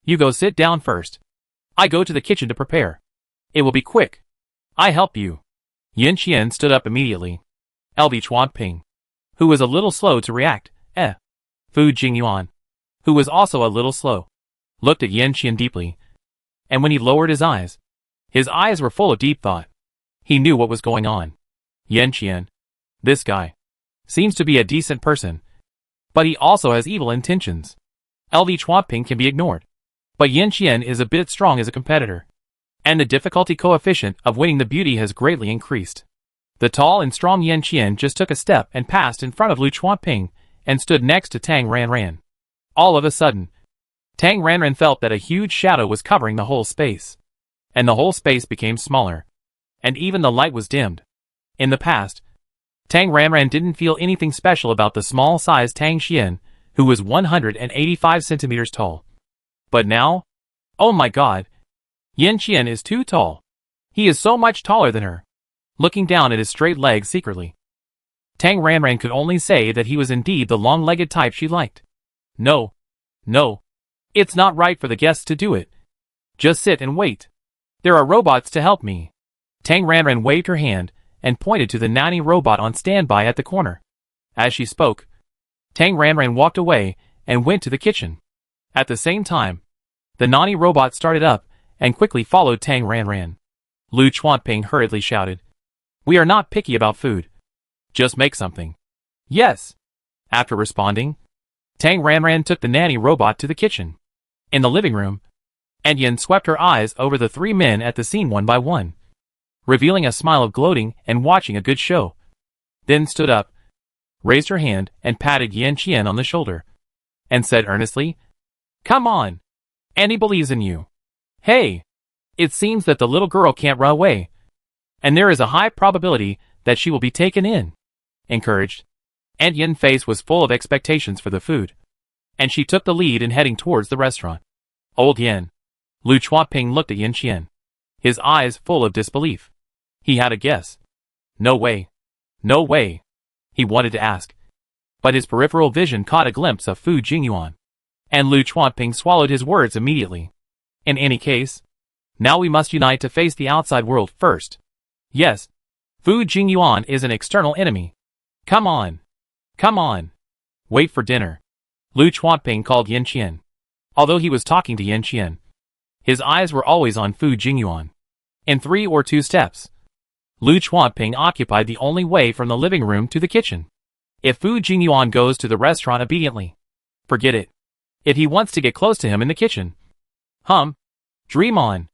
You go sit down first. I go to the kitchen to prepare. It will be quick. I help you. Yan Qian stood up immediately. LV Chuanping, who was a little slow to react, Fu Jingyuan, who was also a little slow, looked at Yan Qian deeply, and when he lowered his eyes were full of deep thought. He knew what was going on. Yan Qian, this guy, seems to be a decent person, but he also has evil intentions. LV Chuanping can be ignored, but Yan Qian is a bit strong as a competitor, and the difficulty coefficient of winning the beauty has greatly increased. The tall and strong Yan Qian just took a step and passed in front of Lu Chuanping and stood next to Tang Ranran. All of a sudden, Tang Ranran felt that a huge shadow was covering the whole space, and the whole space became smaller, and even the light was dimmed. In the past, Tang Ranran didn't feel anything special about the small-sized Tang Xian, who was 185 centimeters tall. But now, oh my god, Yan Qian is too tall. He is so much taller than her. Looking down at his straight legs secretly, Tang Ranran could only say that he was indeed the long-legged type she liked. No. It's not right for the guests to do it. Just sit and wait. There are robots to help me. Tang Ranran waved her hand and pointed to the nanny robot on standby at the corner. As she spoke, Tang Ranran walked away and went to the kitchen. At the same time, the nanny robot started up and quickly followed Tang Ranran. Lu Chuanping hurriedly shouted, We are not picky about food. Just make something. Yes. After responding, Tang Ranran took the nanny robot to the kitchen. In the living room, Yan swept her eyes over the 3 men at the scene one by one, revealing a smile of gloating and watching a good show. Then stood up, raised her hand and patted Yan Qian on the shoulder, and said earnestly, Come on. Annie believes in you. Hey. It seems that the little girl can't run away, and there is a high probability that she will be taken in. Encouraged, Yan's face was full of expectations for the food, and she took the lead in heading towards the restaurant. Old Yan. Lu Chuanping looked at Yan Qian, his eyes full of disbelief. He had a guess. No way. No way. He wanted to ask, but his peripheral vision caught a glimpse of Fu Jingyuan, and Lu Chuanping swallowed his words immediately. In any case, now we must unite to face the outside world first. Yes, Fu Jingyuan is an external enemy. Come on. Come on. Wait for dinner. Lu Chuanping called Yan Qian. Although he was talking to Yan Qian, his eyes were always on Fu Jingyuan. In 3 or 2 steps, Lu Chuanping occupied the only way from the living room to the kitchen. If Fu Jingyuan goes to the restaurant obediently, forget it. If he wants to get close to him in the kitchen, dream on.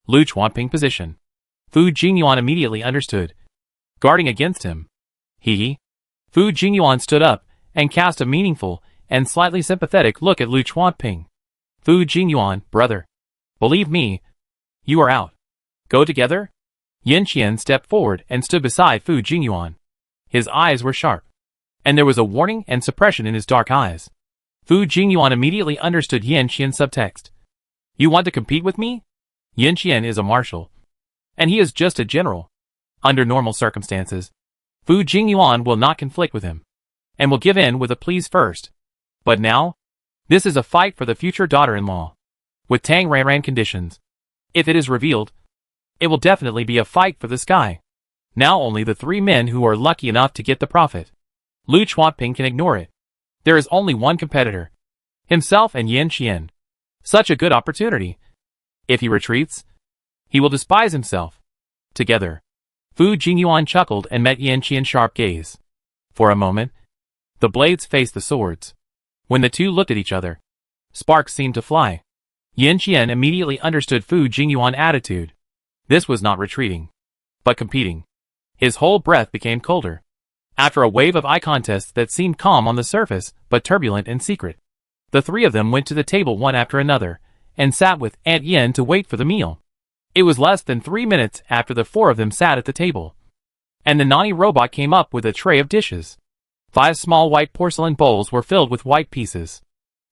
Lu Chuanping position. Fu Jingyuan immediately understood. Guarding against him. Fu Jingyuan stood up and cast a meaningful and slightly sympathetic look at Lu Chuanping. Fu Jingyuan, brother. Believe me, you are out. Go together? Yin Qian stepped forward and stood beside Fu Jingyuan. His eyes were sharp, and there was a warning and suppression in his dark eyes. Fu Jingyuan immediately understood Yin Qian's subtext. You want to compete with me? Yin Qian is a marshal, and he is just a general. Under normal circumstances, Fu Jingyuan will not conflict with him, and will give in with a please first. But now, this is a fight for the future daughter-in-law, with Tang Ranran conditions. If it is revealed, it will definitely be a fight for the sky. Now only the 3 men who are lucky enough to get the profit. Lu Chuanping can ignore it. There is only one competitor, himself and Yin Qian. Such a good opportunity. If he retreats, he will despise himself. Together, Fu Jingyuan chuckled and met Yin Qian's sharp gaze. For a moment, the blades faced the swords. When the two looked at each other, sparks seemed to fly. Yin Qian immediately understood Fu Jingyuan's attitude. This was not retreating, but competing. His whole breath became colder. After a wave of eye contests that seemed calm on the surface, but turbulent in secret, the 3 of them went to the table one after another, and sat with Aunt Yin to wait for the meal. It was less than 3 minutes after the 4 of them sat at the table, and the Nani robot came up with a tray of dishes. 5 small white porcelain bowls were filled with white pieces.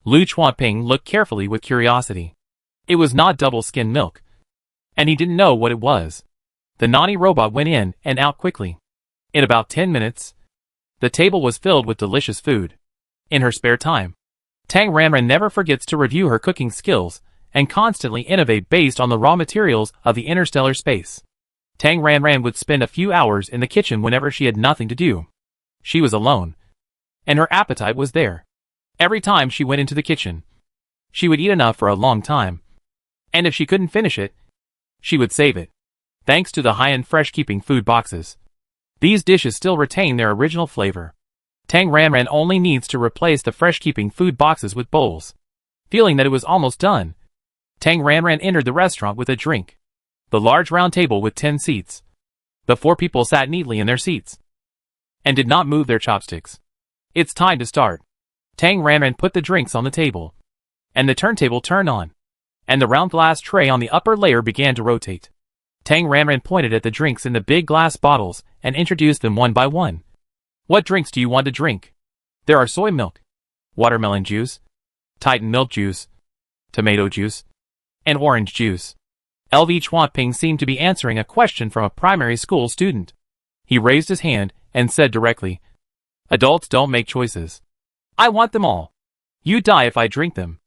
Lu Chuanping looked carefully with curiosity. It was not double-skim milk, and he didn't know what it was. The Nani robot went in and out quickly. In about 10 minutes, the table was filled with delicious food. In her spare time, Tang Ranran never forgets to review her cooking skills and constantly innovate based on the raw materials of the interstellar space. Tang Ranran would spend a few hours in the kitchen whenever she had nothing to do. She was alone, and her appetite was there. Every time she went into the kitchen, she would eat enough for a long time, and if she couldn't finish it, she would save it. Thanks to the high-end fresh-keeping food boxes, these dishes still retain their original flavor. Tang Ranran only needs to replace the fresh-keeping food boxes with bowls. Feeling that it was almost done, Tang Ranran entered the restaurant with a drink. The large round table with 10 seats. The 4 people sat neatly in their seats and did not move their chopsticks. It's time to start. Tang Ranran put the drinks on the table, and the turntable turned on, and the round glass tray on the upper layer began to rotate. Tang Ranran pointed at the drinks in the big glass bottles and introduced them one by one. What drinks do you want to drink? There are soy milk, watermelon juice, Titan milk juice, tomato juice, and orange juice. LV Chuanping seemed to be answering a question from a primary school student. He raised his hand and said directly, Adults don't make choices. I want them all. You die if I drink them.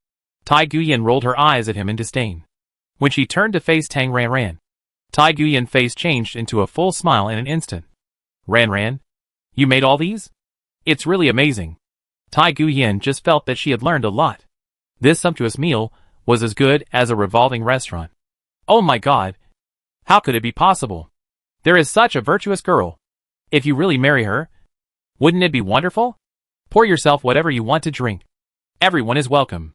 Tai Guyan rolled her eyes at him in disdain. When she turned to face Tang Ranran, Tai Guyan's face changed into a full smile in an instant. Ranran, you made all these? It's really amazing. Tai Guyan just felt that she had learned a lot. This sumptuous meal was as good as a revolving restaurant. Oh my God! How could it be possible? There is such a virtuous girl. If you really marry her, wouldn't it be wonderful? Pour yourself whatever you want to drink. Everyone is welcome.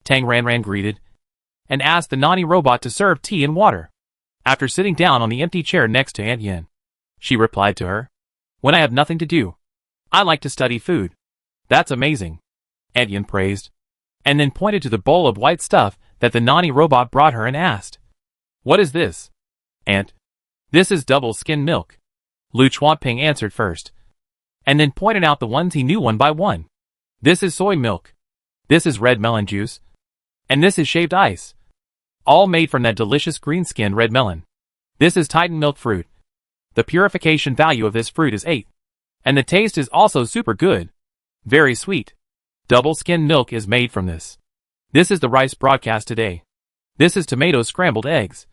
Tang Ranran greeted, and asked the Nani robot to serve tea and water. After sitting down on the empty chair next to Aunt Yin, she replied to her, When I have nothing to do, I like to study food. That's amazing. Aunt Yin praised, and then pointed to the bowl of white stuff that the Nani robot brought her and asked, What is this? Aunt, this is double-skim milk. Lu Chuanping answered first, and then pointed out the ones he knew one by one. This is soy milk. This is red melon juice. And this is shaved ice. All made from that delicious green-skinned red melon. This is Titan milk fruit. The purification value of this fruit is 8. And the taste is also super good. Very sweet. Double-skim milk is made from this. This is the rice broadcast today. This is tomato scrambled eggs.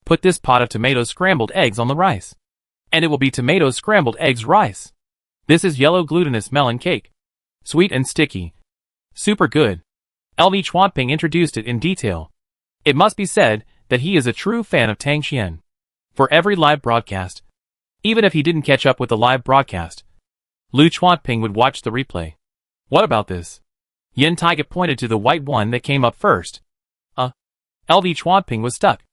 Put this pot of tomato scrambled eggs on the rice, and it will be tomato scrambled eggs rice. This is yellow glutinous melon cake. Sweet and sticky. Super good. LV Chuanping introduced it in detail. It must be said that he is a true fan of Tang Qian. For every live broadcast, even if he didn't catch up with the live broadcast, Lu Chuanping would watch the replay. What about this? Yin Taiga pointed to the white one that came up first. LV Chuanping was stuck,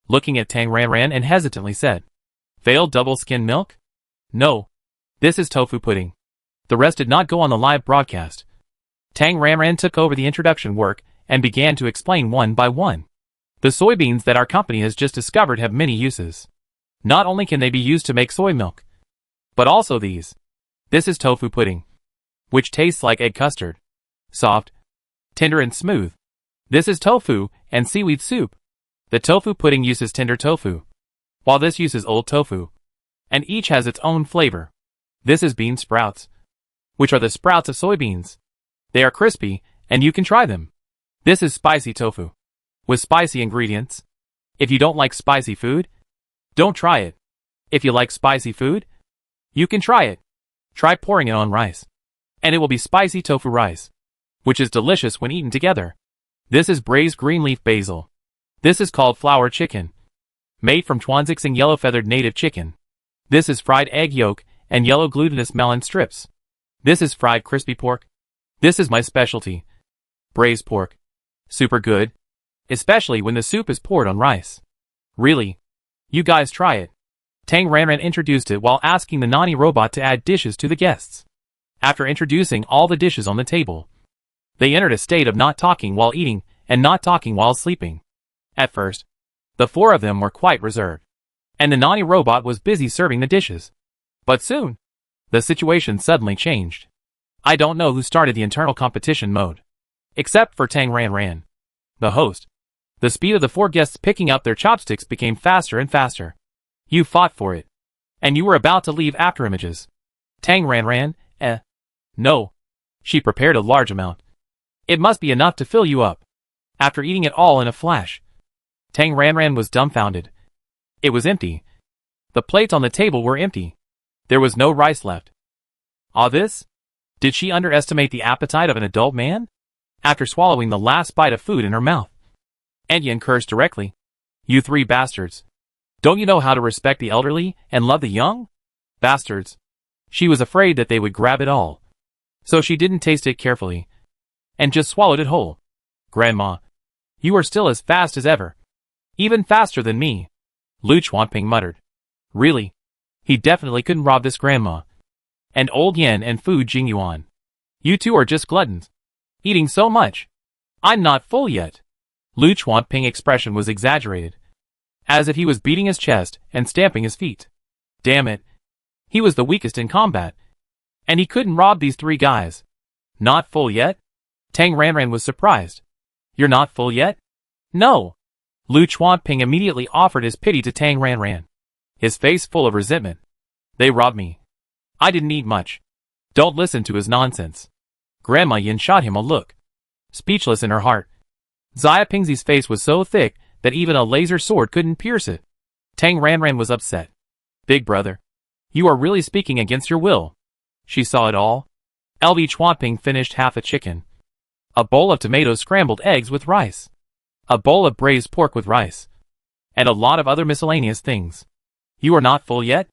looking at Tang Ranran and hesitantly said, Veiled double-skim milk? No. This is tofu pudding. The rest did not go on the live broadcast. Tang Ranran took over the introduction work and began to explain one by one. The soybeans that our company has just discovered have many uses. Not only can they be used to make soy milk, but also these. This is tofu pudding, which tastes like egg custard. Soft, tender and smooth. This is tofu and seaweed soup. The tofu pudding uses tender tofu, while this uses old tofu, and each has its own flavor. This is bean sprouts, which are the sprouts of soybeans. They are crispy, and you can try them. This is spicy tofu, with spicy ingredients. If you don't like spicy food, don't try it. If you like spicy food, you can try it. Try pouring it on rice, and it will be spicy tofu rice, which is delicious when eaten together. This is braised green leaf basil. This is called flour chicken, made from Twanzixing yellow feathered native chicken. This is fried egg yolk and yellow glutinous melon strips. This is fried crispy pork. This is my specialty, braised pork. Super good, especially when the soup is poured on rice. Really, you guys try it. Tang Ranran introduced it while asking the Nani robot to add dishes to the guests. After introducing all the dishes on the table, they entered a state of not talking while eating and not talking while sleeping. At first, the four of them were quite reserved, and the Nani robot was busy serving the dishes. But soon, the situation suddenly changed. I don't know who started the internal competition mode, except for Tang Ranran, the host. The speed of the four guests picking up their chopsticks became faster and faster. You fought for it, and you were about to leave after images. Tang Ranran, no. She prepared a large amount. It must be enough to fill you up. After eating it all in a flash, Tang Ranran was dumbfounded. It was empty. The plates on the table were empty. There was no rice left. This? Did she underestimate the appetite of an adult man? After swallowing the last bite of food in her mouth, Yen cursed directly. You three bastards. Don't you know how to respect the elderly and love the young? Bastards. She was afraid that they would grab it all, so she didn't taste it carefully, and just swallowed it whole. Grandma, you are still as fast as ever. Even faster than me, Lu Chuanping muttered. Really? He definitely couldn't rob this grandma. And old Yen and Fu Jingyuan. You two are just gluttons. Eating so much. I'm not full yet. Lu Chuanping's expression was exaggerated, as if he was beating his chest and stamping his feet. Damn it. He was the weakest in combat, and he couldn't rob these three guys. Not full yet? Tang Ranran was surprised. You're not full yet? No. Lu Chuanping immediately offered his pity to Tang Ranran, his face full of resentment. They robbed me. I didn't eat much. Don't listen to his nonsense. Grandma Yin shot him a look, speechless in her heart. Xia Pingzi's face was so thick that even a laser sword couldn't pierce it. Tang Ranran was upset. Big brother, you are really speaking against your will. She saw it all. LV Chuanping finished half a chicken, a bowl of tomato scrambled eggs with rice, a bowl of braised pork with rice, and a lot of other miscellaneous things. You are not full yet?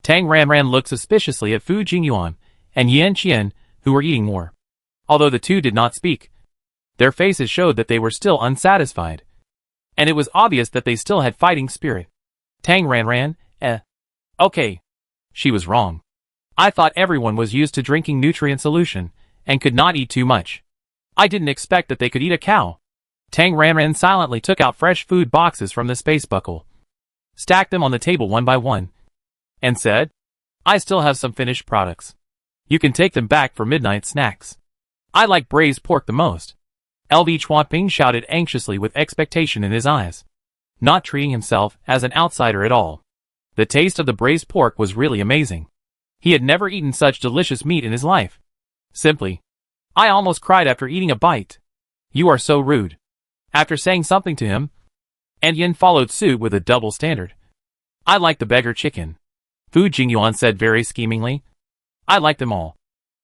Tang Ranran looked suspiciously at Fu Jingyuan and Yan Qian, who were eating more. Although the two did not speak, their faces showed that they were still unsatisfied, and it was obvious that they still had fighting spirit. Tang Ranran, okay. She was wrong. I thought everyone was used to drinking nutrient solution and could not eat too much. I didn't expect that they could eat a cow. Tang Ranran silently took out fresh food boxes from the space buckle, stacked them on the table one by one, and said, I still have some finished products. You can take them back for midnight snacks. I like braised pork the most. LV Chuanping shouted anxiously with expectation in his eyes, not treating himself as an outsider at all. The taste of the braised pork was really amazing. He had never eaten such delicious meat in his life. Simply, I almost cried after eating a bite. You are so rude. After saying something to him, Yen followed suit with a double standard. I like the beggar chicken. Fu Jingyuan said very schemingly. I like them all.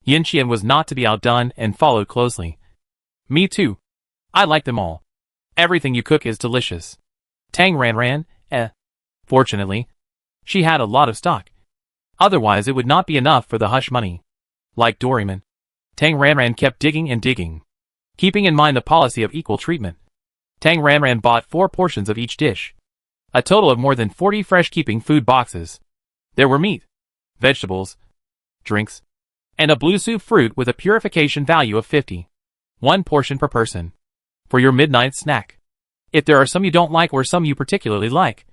Yin Qian was not to be outdone and followed closely. Me too. I like them all. Everything you cook is delicious. Tang Ranran, Fortunately, she had a lot of stock. Otherwise it would not be enough for the hush money. Like Doraemon, Tang Ranran kept digging and digging, keeping in mind the policy of equal treatment. Tang Ranran bought 4 portions of each dish, a total of more than 40 fresh-keeping food boxes. There were meat, vegetables, drinks, and a blue soup fruit with a purification value of 50. 1 portion per person. For your midnight snack. If there are some you don't like or some you particularly like,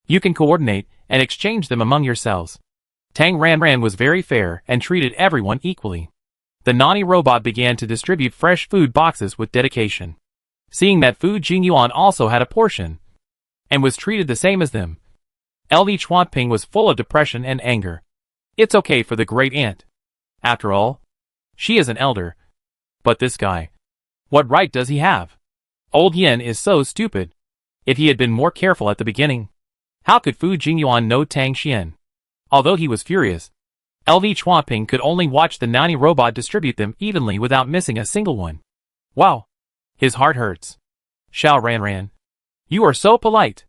you can coordinate and exchange them among yourselves. Tang Ranran was very fair and treated everyone equally. The Nani robot began to distribute fresh food boxes with dedication. Seeing that Fu Jingyuan also had a portion, and was treated the same as them, LV Chuanping was full of depression and anger. It's okay for the great aunt. After all, she is an elder. But this guy, what right does he have? Old Yin is so stupid. If he had been more careful at the beginning, how could Fu Jingyuan know Tang Xian? Although he was furious, LV Chuanping could only watch the Nani robot distribute them evenly without missing a single one. Wow! His heart hurts. Xiao Ranran, you are so polite.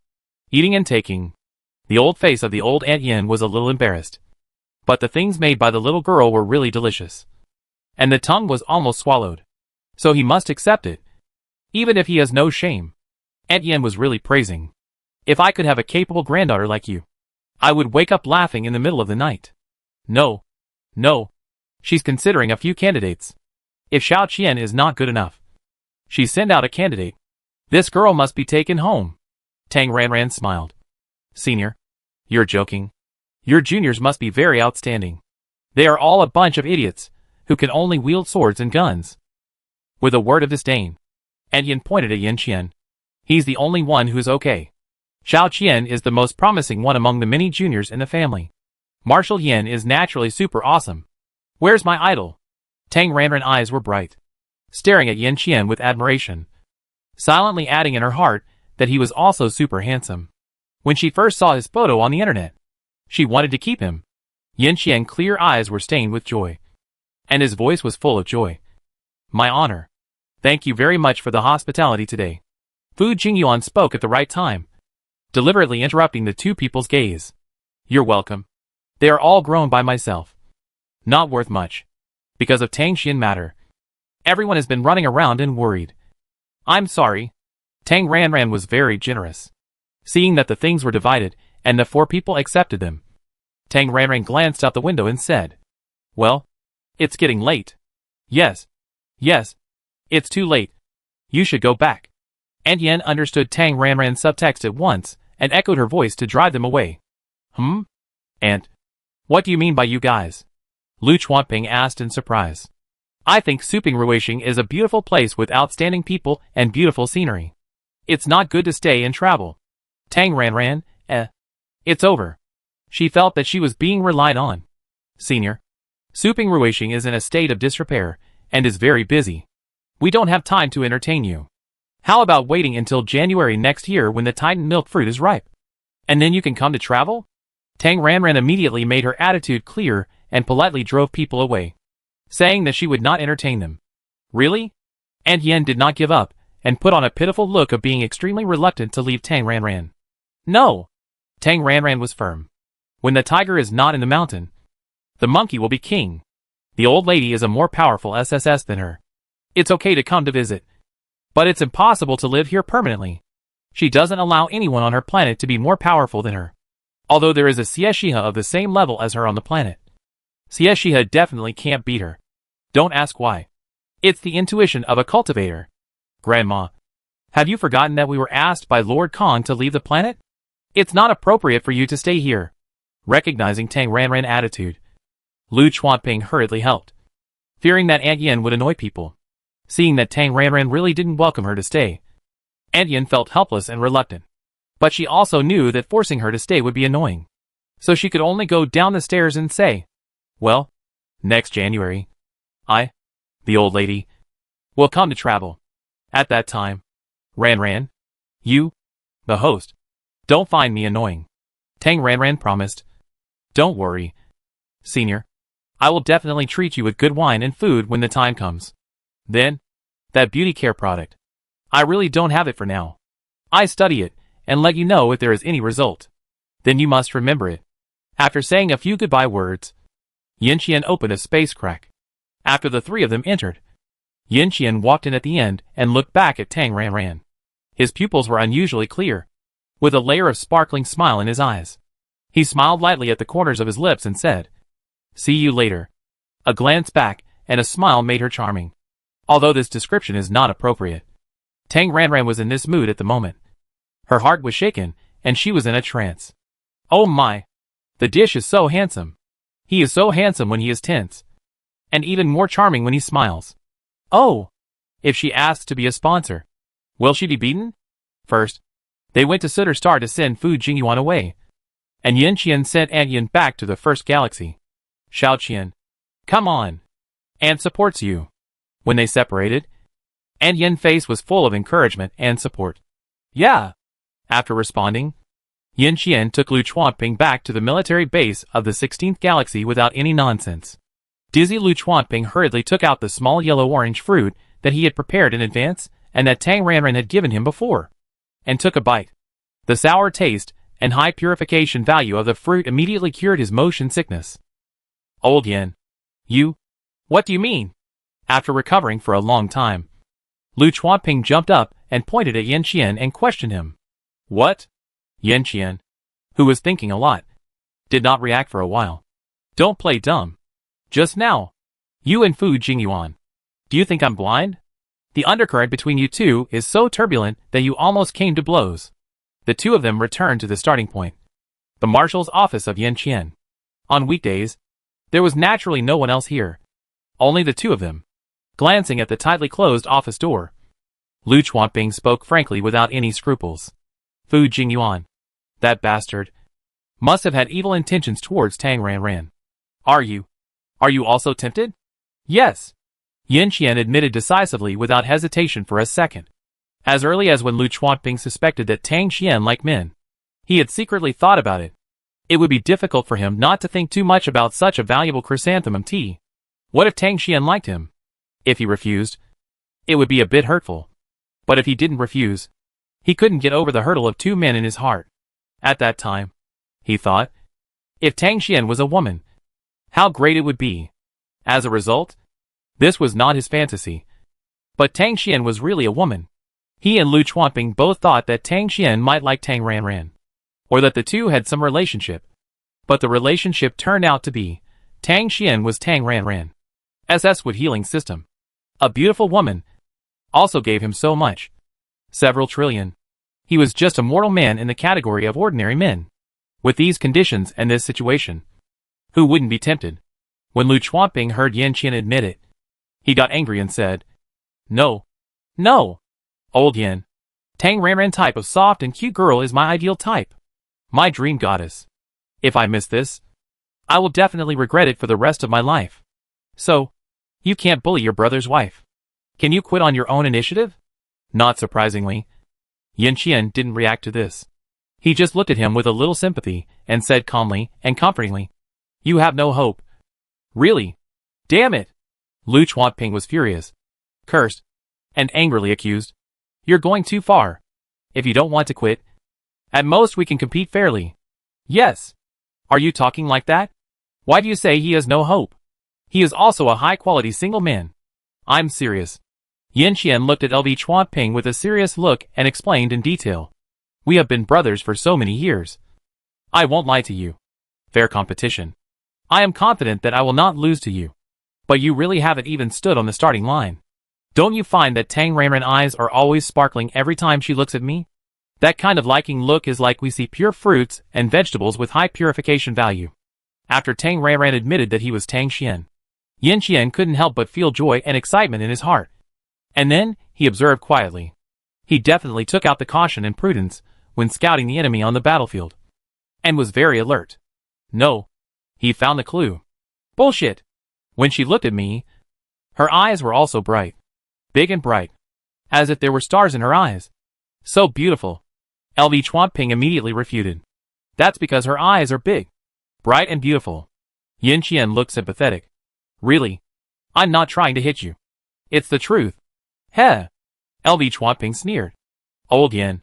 Eating and taking. The old face of the old Aunt Yin was a little embarrassed. But the things made by the little girl were really delicious. And the tongue was almost swallowed. So he must accept it. Even if he has no shame. Aunt Yin was really praising. If I could have a capable granddaughter like you, I would wake up laughing in the middle of the night. No. No. She's considering a few candidates. If Xiao Qian is not good enough, she sent out a candidate. This girl must be taken home. Tang Ranran smiled. Senior, you're joking. Your juniors must be very outstanding. They are all a bunch of idiots, who can only wield swords and guns. With a word of disdain, Aunt Yin pointed at Yin Qian. He's the only one who's okay. Xiao Qian is the most promising one among the many juniors in the family. Marshal Yin is naturally super awesome. Where's my idol? Tang Ranran's eyes were bright, staring at Yin Qian with admiration, silently adding in her heart that he was also super handsome. When she first saw his photo on the internet, she wanted to keep him. Yin Qian's clear eyes were stained with joy, and his voice was full of joy. My honor. Thank you very much for the hospitality today. Fu Jingyuan spoke at the right time, deliberately interrupting the two people's gaze. You're welcome. They are all grown by myself. Not worth much. Because of Tang Xian matter. Everyone has been running around and worried. I'm sorry. Tang Ranran was very generous. Seeing that the things were divided, and the four people accepted them, Tang Ranran glanced out the window and said, well, it's getting late. Yes. Yes. It's too late. You should go back. Aunt Yin understood Tang Ranran's subtext at once, and echoed her voice to drive them away. Aunt? What do you mean by you guys? Lu Chuanping asked in surprise. I think Suping Ruishing is a beautiful place with outstanding people and beautiful scenery. It's not good to stay and travel. Tang Ranran, it's over. She felt that she was being relied on. Senior, Suping Ruishing is in a state of disrepair, and is very busy. We don't have time to entertain you. How about waiting until January next year when the Titan milk fruit is ripe? And then you can come to travel? Tang Ranran immediately made her attitude clear and politely drove people away, saying that she would not entertain them. Really? Aunt Yin did not give up, and put on a pitiful look of being extremely reluctant to leave Tang Ranran. No! Tang Ranran was firm. When the tiger is not in the mountain, the monkey will be king. The old lady is a more powerful SSS than her. It's okay to come to visit, but it's impossible to live here permanently. She doesn't allow anyone on her planet to be more powerful than her. Although there is a Xiexia of the same level as her on the planet, Xiexia definitely can't beat her. Don't ask why. It's the intuition of a cultivator. Grandma, have you forgotten that we were asked by Lord Kong to leave the planet? It's not appropriate for you to stay here. Recognizing Tang Ranran's attitude, Lu Chuanping hurriedly helped, fearing that Aunt Yin would annoy people. Seeing that Tang Ranran really didn't welcome her to stay, Aunt Yin felt helpless and reluctant. But she also knew that forcing her to stay would be annoying. So she could only go down the stairs and say, well, next January, the old lady, will come to travel. At that time, Ranran, you, the host, don't find me annoying. Tang Ranran promised. Don't worry, Senior. I will definitely treat you with good wine and food when the time comes. Then, that beauty care product. I really don't have it for now. I study it, and let you know if there is any result. Then you must remember it. After saying a few goodbye words, Yin Qian opened a space crack. After the three of them entered, Yin Qian walked in at the end and looked back at Tang Ranran. His pupils were unusually clear, with a layer of sparkling smile in his eyes. He smiled lightly at the corners of his lips and said, see you later. A glance back and a smile made her charming. Although this description is not appropriate, Tang Ranran was in this mood at the moment. Her heart was shaken, and she was in a trance. Oh my! The dish is so handsome. He is so handsome when he is tense. And even more charming when he smiles. Oh! If she asks to be a sponsor, will she be beaten? First, they went to Sutter Star to send Fu Jingyuan away. And Yin Qian sent Ant Yin back to the first galaxy. Xiao Qian, come on! Ant supports you. When they separated, Ant Yin's face was full of encouragement and support. Yeah! After responding, Yin Qian took Lu Chuanping back to the military base of the 16th galaxy without any nonsense. Dizzy Lu Chuanping hurriedly took out the small yellow-orange fruit that he had prepared in advance and that Tang Ranran had given him before, and took a bite. The sour taste and high purification value of the fruit immediately cured his motion sickness. Old Yin. You? What do you mean? After recovering for a long time, Lu Chuanping jumped up and pointed at Yin Qian and questioned him. What? Yin Qian, who was thinking a lot, did not react for a while. Don't play dumb. Just now, you and Fu Jingyuan. Do you think I'm blind? The undercurrent between you two is so turbulent that you almost came to blows. The two of them returned to the starting point, the marshal's office of Yin Qian. On weekdays, there was naturally no one else here. Only the two of them. Glancing at the tightly closed office door, Lu Chuanping spoke frankly without any scruples. Fu Jingyuan, that bastard, must have had evil intentions towards Tang Ranran. Are you also tempted? Yes. Yin Qian admitted decisively without hesitation for a second. As early as when Lu Chuanping suspected that Tang Qian liked men, he had secretly thought about it. It would be difficult for him not to think too much about such a valuable chrysanthemum tea. What if Tang Qian liked him? If he refused, it would be a bit hurtful. But if he didn't refuse, he couldn't get over the hurdle of two men in his heart. At that time, he thought, if Tang Qian was a woman, how great it would be. As a result, this was not his fantasy. But Tang Qian was really a woman. He and Lu Chuanping both thought that Tang Qian might like Tang Ranran, or that the two had some relationship. But the relationship turned out to be, Tang Qian was Tang Ranran. SS Wood Healing System. A beautiful woman. Also gave him so much. Several trillion. He was just a mortal man in the category of ordinary men. With these conditions and this situation, who wouldn't be tempted? When Lu Chuanping heard Yin Qian admit it, he got angry and said, No. No. Old Yin. Tang Ranran type of soft and cute girl is my ideal type. My dream goddess. If I miss this, I will definitely regret it for the rest of my life. So, you can't bully your brother's wife. Can you quit on your own initiative? Not surprisingly, Yin Qian didn't react to this. He just looked at him with a little sympathy and said calmly and comfortingly, You have no hope. Really? Damn it! Lu Chuanping was furious, cursed, and angrily accused. You're going too far. If you don't want to quit, at most we can compete fairly. Yes. Are you talking like that? Why do you say he has no hope? He is also a high-quality single man. I'm serious. Yin Qian looked at LV Chuanping with a serious look and explained in detail. We have been brothers for so many years. I won't lie to you. Fair competition. I am confident that I will not lose to you. But you really haven't even stood on the starting line. Don't you find that Tang Ranran's eyes are always sparkling every time she looks at me? That kind of liking look is like we see pure fruits and vegetables with high purification value. After Tang Ranran admitted that he was Tang Qian, Yin Qian couldn't help but feel joy and excitement in his heart. And then, he observed quietly. He definitely took out the caution and prudence when scouting the enemy on the battlefield. And was very alert. No. He found the clue. Bullshit. When she looked at me, her eyes were also bright. Big and bright. As if there were stars in her eyes. So beautiful. LV Chuanping immediately refuted. That's because her eyes are big, bright and beautiful. Yin Qian looked sympathetic. Really? I'm not trying to hit you. It's the truth. Heh. LV Chuanping sneered. Old Yin.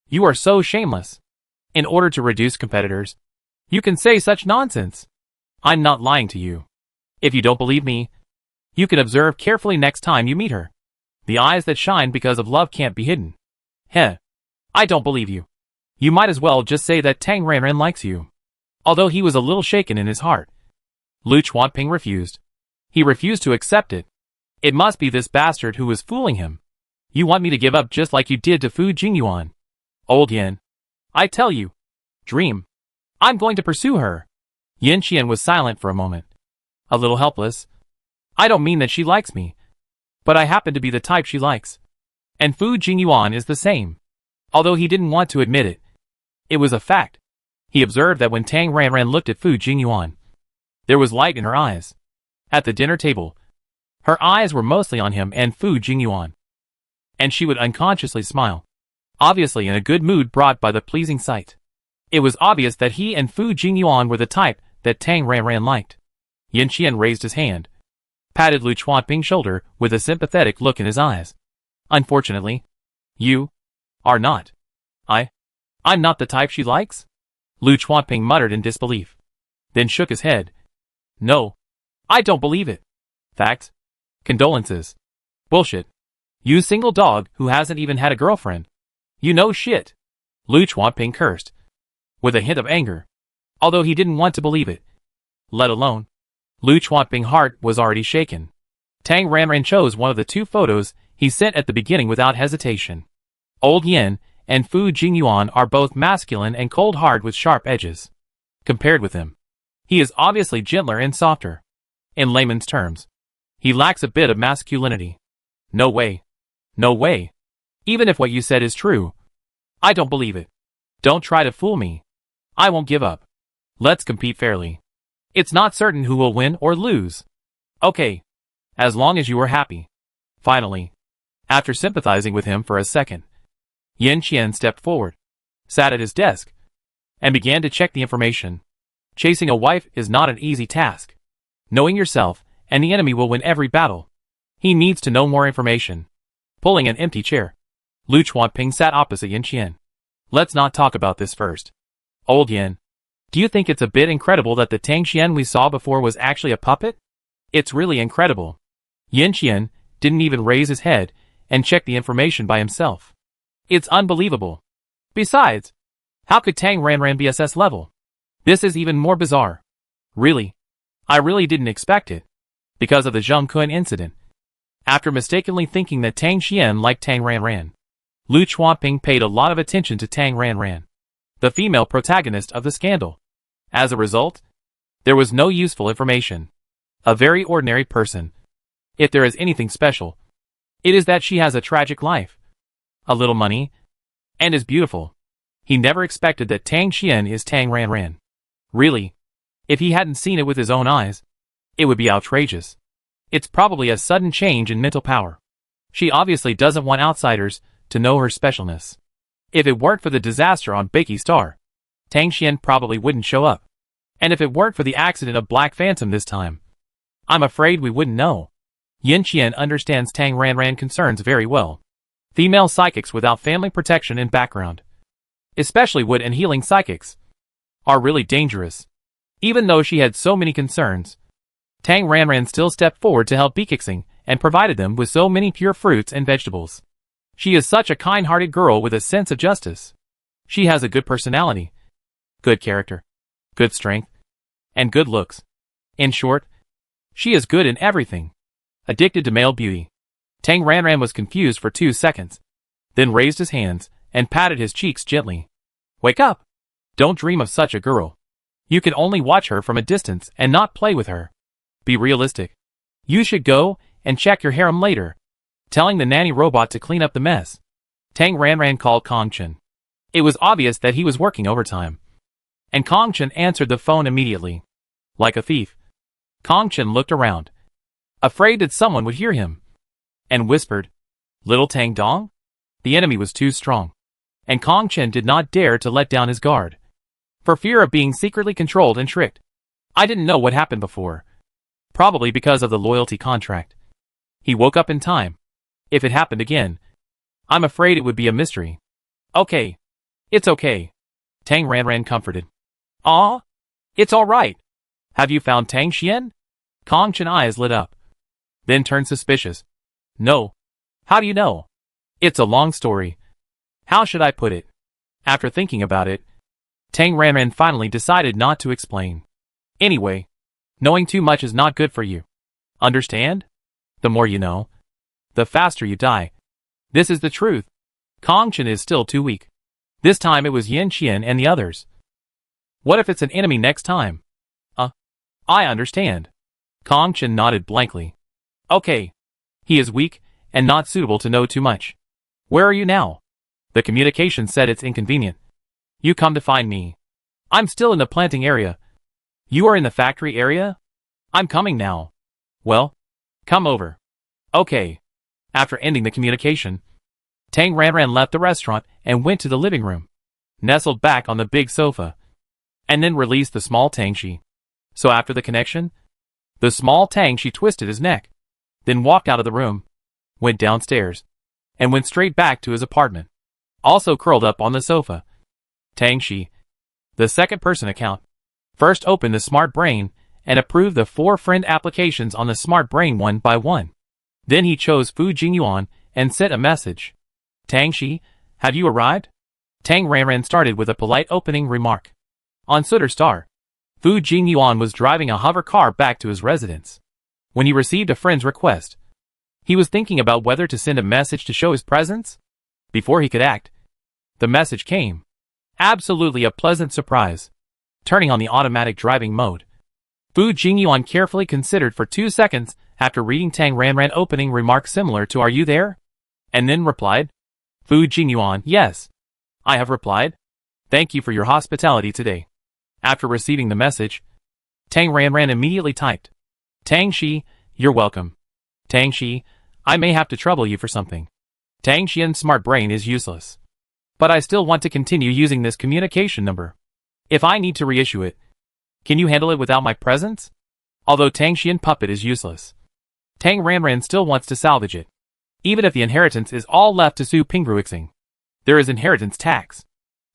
You are so shameless. In order to reduce competitors, you can say such nonsense. I'm not lying to you. If you don't believe me, you can observe carefully next time you meet her. The eyes that shine because of love can't be hidden. Heh. I don't believe you. You might as well just say that Tang Ranran likes you. Although he was a little shaken in his heart. Lu Chuanping refused. He refused to accept it. It must be this bastard who was fooling him. You want me to give up just like you did to Fu Jingyuan? Old Yin. I tell you. Dream. I'm going to pursue her. Yin Qian was silent for a moment. A little helpless. I don't mean that she likes me. But I happen to be the type she likes. And Fu Jingyuan is the same. Although he didn't want to admit it. It was a fact. He observed that when Tang Ranran looked at Fu Jingyuan, there was light in her eyes. At the dinner table, her eyes were mostly on him and Fu Jingyuan. And she would unconsciously smile. Obviously in a good mood brought by the pleasing sight. It was obvious that he and Fu Jingyuan were the type that Tang Ranran liked. Yin Qian raised his hand, patted Lu Chuanping's shoulder with a sympathetic look in his eyes. Unfortunately, you are not. I'm not the type she likes? Lu Chuanping muttered in disbelief. Then shook his head. No. I don't believe it. Facts? Condolences. Bullshit. You single dog who hasn't even had a girlfriend. You know shit. Lu Chuanping cursed. With a hint of anger. Although he didn't want to believe it. Let alone. Lu Chuanping's heart was already shaken. Tang Ranran chose one of the two photos he sent at the beginning without hesitation. Old Yin and Fu Jingyuan are both masculine and cold-hard with sharp edges. Compared with him, he is obviously gentler and softer. In layman's terms, he lacks a bit of masculinity. No way. No way. Even if what you said is true, I don't believe it. Don't try to fool me. I won't give up. Let's compete fairly. It's not certain who will win or lose. Okay. As long as you are happy. Finally, after sympathizing with him for a second, Yin Qian stepped forward, sat at his desk, and began to check the information. Chasing a wife is not an easy task. Knowing yourself and the enemy will win every battle. He needs to know more information. Pulling an empty chair, Lu Chuanping sat opposite Yin Qian. Let's not talk about this first. Old Yin, do you think it's a bit incredible that the Tang Qian we saw before was actually a puppet? It's really incredible. Yin Qian didn't even raise his head and check the information by himself. It's unbelievable. Besides, how could Tang Ranran be SS level? This is even more bizarre. Really? I really didn't expect it. Because of the Zheng Kun incident. After mistakenly thinking that Tang Qian liked Tang Ranran, Lu Chuanping paid a lot of attention to Tang Ranran, the female protagonist of the scandal. As a result, there was no useful information. A very ordinary person. If there is anything special, it is that she has a tragic life. A little money, and is beautiful. He never expected that Tang Qian is Tang Ranran. Really, if he hadn't seen it with his own eyes, it would be outrageous. It's probably a sudden change in mental power. She obviously doesn't want outsiders to know her specialness. If it weren't for the disaster on Bakey Star, Tang Qian probably wouldn't show up. And if it weren't for the accident of Black Phantom this time, I'm afraid we wouldn't know. Yin Qian understands Tang Ranran concerns very well. Female psychics without family protection and background, especially wood and healing psychics, are really dangerous. Even though she had so many concerns, Tang Ranran still stepped forward to help Bikixing and provided them with so many pure fruits and vegetables. She is such a kind-hearted girl with a sense of justice. She has a good personality, good character, good strength, and good looks. In short, she is good in everything. Addicted to male beauty. Tang Ranran was confused for 2 seconds, then raised his hands and patted his cheeks gently. Wake up! Don't dream of such a girl. You can only watch her from a distance and not play with her. Be realistic. You should go and check your harem later. Telling the nanny robot to clean up the mess. Tang Ranran called Kong Chen. It was obvious that he was working overtime. And Kong Chen answered the phone immediately. Like a thief, Kong Chen looked around, afraid that someone would hear him, and whispered, Little Tang Dong? The enemy was too strong, and Kong Chen did not dare to let down his guard, for fear of being secretly controlled and tricked. I didn't know what happened before. Probably because of the loyalty contract. He woke up in time. If it happened again, I'm afraid it would be a mystery. Okay. It's okay. Tang Ranran comforted. Aw? It's alright. Have you found Tang Qian? Kong Chen eyes lit up, then turned suspicious. No. How do you know? It's a long story. How should I put it? After thinking about it, Tang Ranran finally decided not to explain. Anyway, knowing too much is not good for you. Understand? The more you know, the faster you die. This is the truth. Kong Chen is still too weak. This time it was Yin Qian and the others. What if it's an enemy next time? I understand. Kong Chen nodded blankly. Okay. He is weak, and not suitable to know too much. Where are you now? The communication said it's inconvenient. You come to find me. I'm still in the planting area. You are in the factory area? I'm coming now. Well, come over. Okay. After ending the communication, Tang Ranran left the restaurant and went to the living room, nestled back on the big sofa, and then released the small Tangshi. So after the connection, the small Tangshi twisted his neck, then walked out of the room, went downstairs, and went straight back to his apartment, also curled up on the sofa. Tangshi, the second person account, first opened the Smart Brain and approved the 4 friend applications on the Smart Brain one by one. Then he chose Fu Jingyuan and sent a message. Tangshi, have you arrived? Tang Ranran started with a polite opening remark. On Sutter Star, Fu Jingyuan was driving a hover car back to his residence when he received a friend's request. He was thinking about whether to send a message to show his presence. Before he could act, the message came. Absolutely a pleasant surprise. Turning on the automatic driving mode, Fu Jingyuan carefully considered for 2 seconds after reading Tang Ranran opening remark similar to "Are you there?" and then replied. Fu Jingyuan, yes. I have replied. Thank you for your hospitality today. After receiving the message, Tang Ranran immediately typed. Tangshi, you're welcome. Tangshi, I may have to trouble you for something. Tangxian's Smart Brain is useless. But I still want to continue using this communication number. If I need to reissue it, can you handle it without my presence? Although Tangxian Puppet is useless, Tang Ranran still wants to salvage it. Even if the inheritance is all left to Su Pingruixing, there is inheritance tax.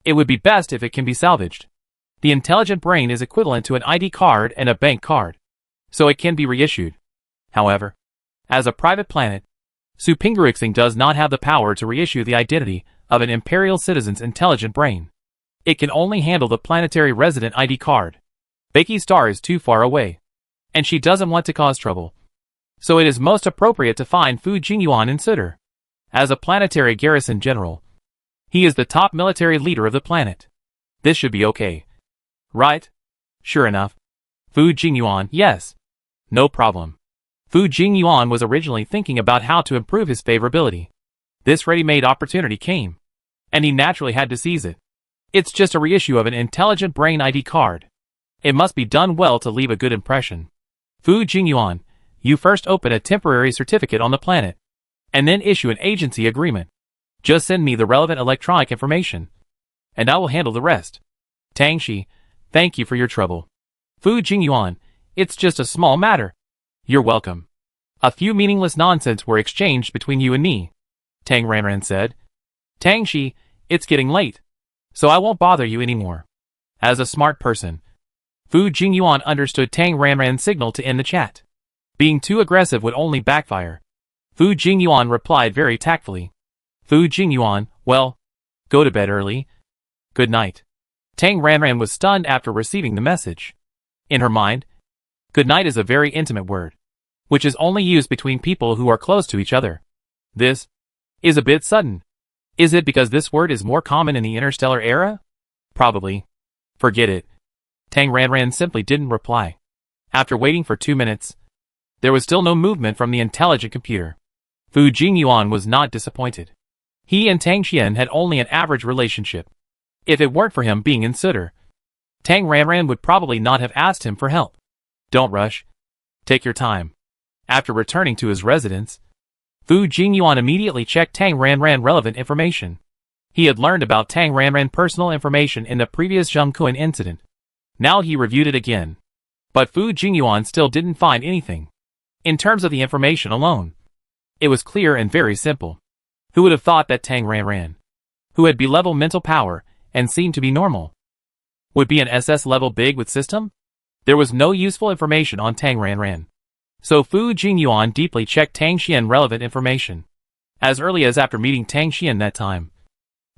It would be best if it can be salvaged. The intelligent brain is equivalent to an ID card and a bank card, so it can be reissued. However, as a private planet, Su Pingruixing does not have the power to reissue the identity of an imperial citizen's intelligent brain. It can only handle the planetary resident ID card. Becky Star is too far away, and she doesn't want to cause trouble. So it is most appropriate to find Fu Jingyuan in Sutter. As a planetary garrison general, he is the top military leader of the planet. This should be okay. Right? Sure enough. Fu Jingyuan, yes. No problem. Fu Jingyuan was originally thinking about how to improve his favorability. This ready-made opportunity came, and he naturally had to seize it. It's just a reissue of an intelligent brain ID card. It must be done well to leave a good impression. Fu Jingyuan, you first open a temporary certificate on the planet, and then issue an agency agreement. Just send me the relevant electronic information, and I will handle the rest. Tangshi, thank you for your trouble. Fu Jingyuan, it's just a small matter. You're welcome. A few meaningless nonsense were exchanged between you and me, Tang Ranran said. Tangshi, it's getting late, so I won't bother you anymore. As a smart person, Fu Jingyuan understood Tang Ranran's signal to end the chat. Being too aggressive would only backfire. Fu Jingyuan replied very tactfully. Fu Jingyuan, well, go to bed early. Good night. Tang Ranran was stunned after receiving the message. In her mind, good night is a very intimate word, which is only used between people who are close to each other. This is a bit sudden. Is it because this word is more common in the interstellar era? Probably. Forget it. Tang Ranran simply didn't reply. After waiting for 2 minutes, there was still no movement from the intelligent computer. Fu Jingyuan was not disappointed. He and Tang Xian had only an average relationship. If it weren't for him being in Sutter, Tang Ranran would probably not have asked him for help. Don't rush. Take your time. After returning to his residence, Fu Jingyuan immediately checked Tang Ranran relevant information. He had learned about Tang Ranran personal information in the previous Zhengkuan incident. Now he reviewed it again. But Fu Jingyuan still didn't find anything. In terms of the information alone, it was clear and very simple. Who would have thought that Tang Ranran, who had B-level mental power and seemed to be normal, would be an SS level big with system? There was no useful information on Tang Ranran. So Fu Jingyuan deeply checked Tang Xian relevant information. As early as after meeting Tang Xian that time,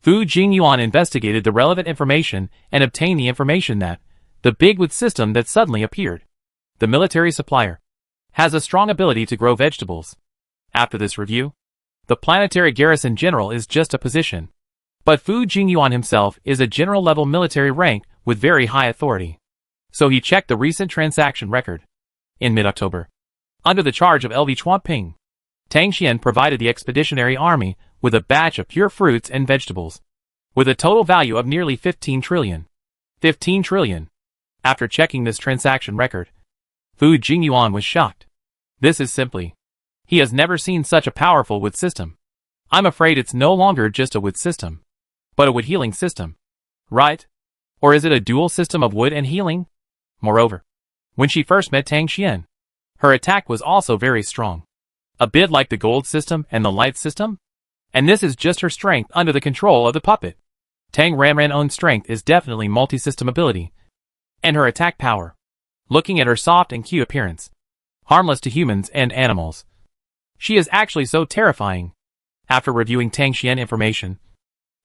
Fu Jingyuan investigated the relevant information and obtained the information that the big with system that suddenly appeared, the military supplier, has a strong ability to grow vegetables. After this review, The planetary garrison general is just a position. But Fu Jingyuan himself is a general-level military rank with very high authority. So he checked the recent transaction record. In mid-October, under the charge of LV Chuanping, Tang Xian provided the expeditionary army with a batch of pure fruits and vegetables, with a total value of nearly 15 trillion. 15 trillion. After checking this transaction record, Fu Jingyuan was shocked. This is simply, he has never seen such a powerful wood system. I'm afraid it's no longer just a wood system, but a wood healing system. Right? Or is it a dual system of wood and healing? Moreover, when she first met Tang Xian, her attack was also very strong. A bit like the gold system and the light system? And this is just her strength under the control of the puppet. Tang Ranran's own strength is definitely multi-system ability. And her attack power. Looking at her soft and cute appearance, harmless to humans and animals, she is actually so terrifying. After reviewing Tang Xian information,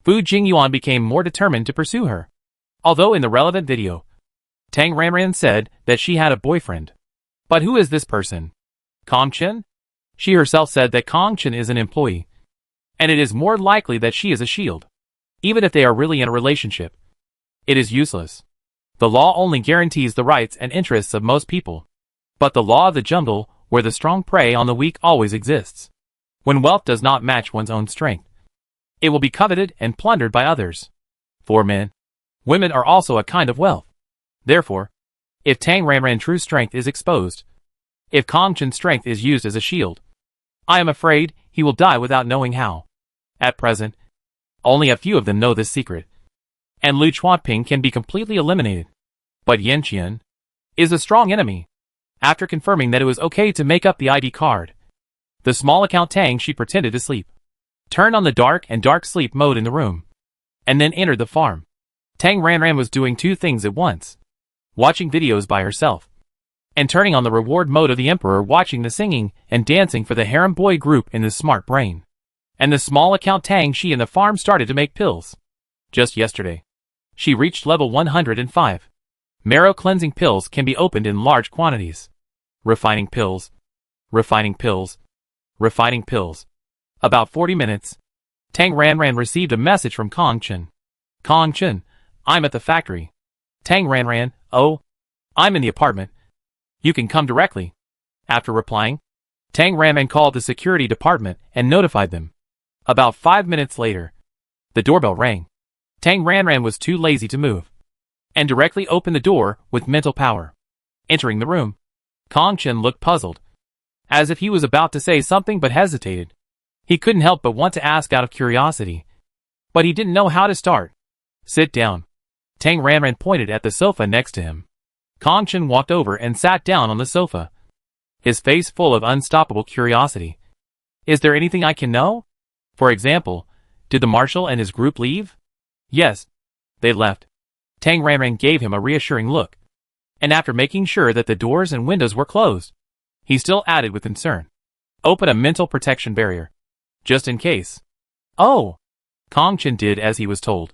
Fu Jingyuan became more determined to pursue her. Although in the relevant video, Tang Ranran said that she had a boyfriend. But who is this person? Kong Chen? She herself said that Kong Chen is an employee, and it is more likely that she is a shield. Even if they are really in a relationship, it is useless. The law only guarantees the rights and interests of most people. But the law of the jungle, where the strong prey on the weak, always exists. When wealth does not match one's own strength, it will be coveted and plundered by others. For men, women are also a kind of wealth. Therefore, if Tang Ranran's true strength is exposed, if Kong Chen's strength is used as a shield, I am afraid he will die without knowing how. At present, only a few of them know this secret, and Lu Chuanping can be completely eliminated. But Yan Qian is a strong enemy. After confirming that it was okay to make up the ID card, the small account Tang she pretended to sleep, turned on the dark sleep mode in the room, and then entered the farm. Tang Ranran was doing two things at once: watching videos by herself, and turning on the reward mode of the Emperor, watching the singing and dancing for the harem boy group in the smart brain. And the small account Tang she in the farm started to make pills. Just yesterday, she reached level 105. Marrow cleansing pills can be opened in large quantities. Refining pills. Refining pills. Refining pills. About 40 minutes. Tang Ranran received a message from Kong Chen. Kong Chen, I'm at the factory. Tang Ranran, oh, I'm in the apartment. You can come directly. After replying, Tang Ranran called the security department and notified them. About 5 minutes later, the doorbell rang. Tang Ranran was too lazy to move, and directly opened the door with mental power. Entering the room, Kong Chen looked puzzled, as if he was about to say something but hesitated. He couldn't help but want to ask out of curiosity, but he didn't know how to start. Sit down. Tang Ranran pointed at the sofa next to him. Kong Chen walked over and sat down on the sofa, his face full of unstoppable curiosity. Is there anything I can know? For example, did the marshal and his group leave? Yes, they left. Tang Ranran gave him a reassuring look, and after making sure that the doors and windows were closed, he still added with concern, open a mental protection barrier, just in case. Oh! Kong Chen did as he was told,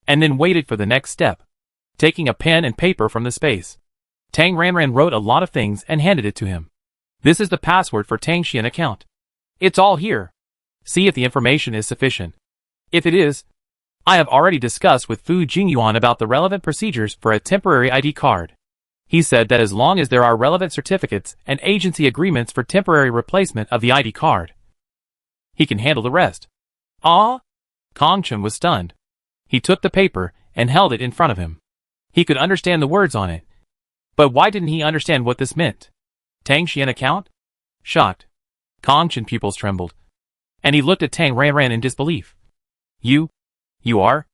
and then waited for the next step. Taking a pen and paper from the space, Tang Ranran wrote a lot of things and handed it to him. This is the password for Tang Xian account. It's all here. See if the information is sufficient. If it is, I have already discussed with Fu Jingyuan about the relevant procedures for a temporary ID card. He said that as long as there are relevant certificates and agency agreements for temporary replacement of the ID card, he can handle the rest. Ah? Kong Chen was stunned. He took the paper and held it in front of him. He could understand the words on it, but why didn't he understand what this meant? Tang Xian account? Shocked, Kong Chen pupils trembled, and he looked at Tang Ranran in disbelief. You are?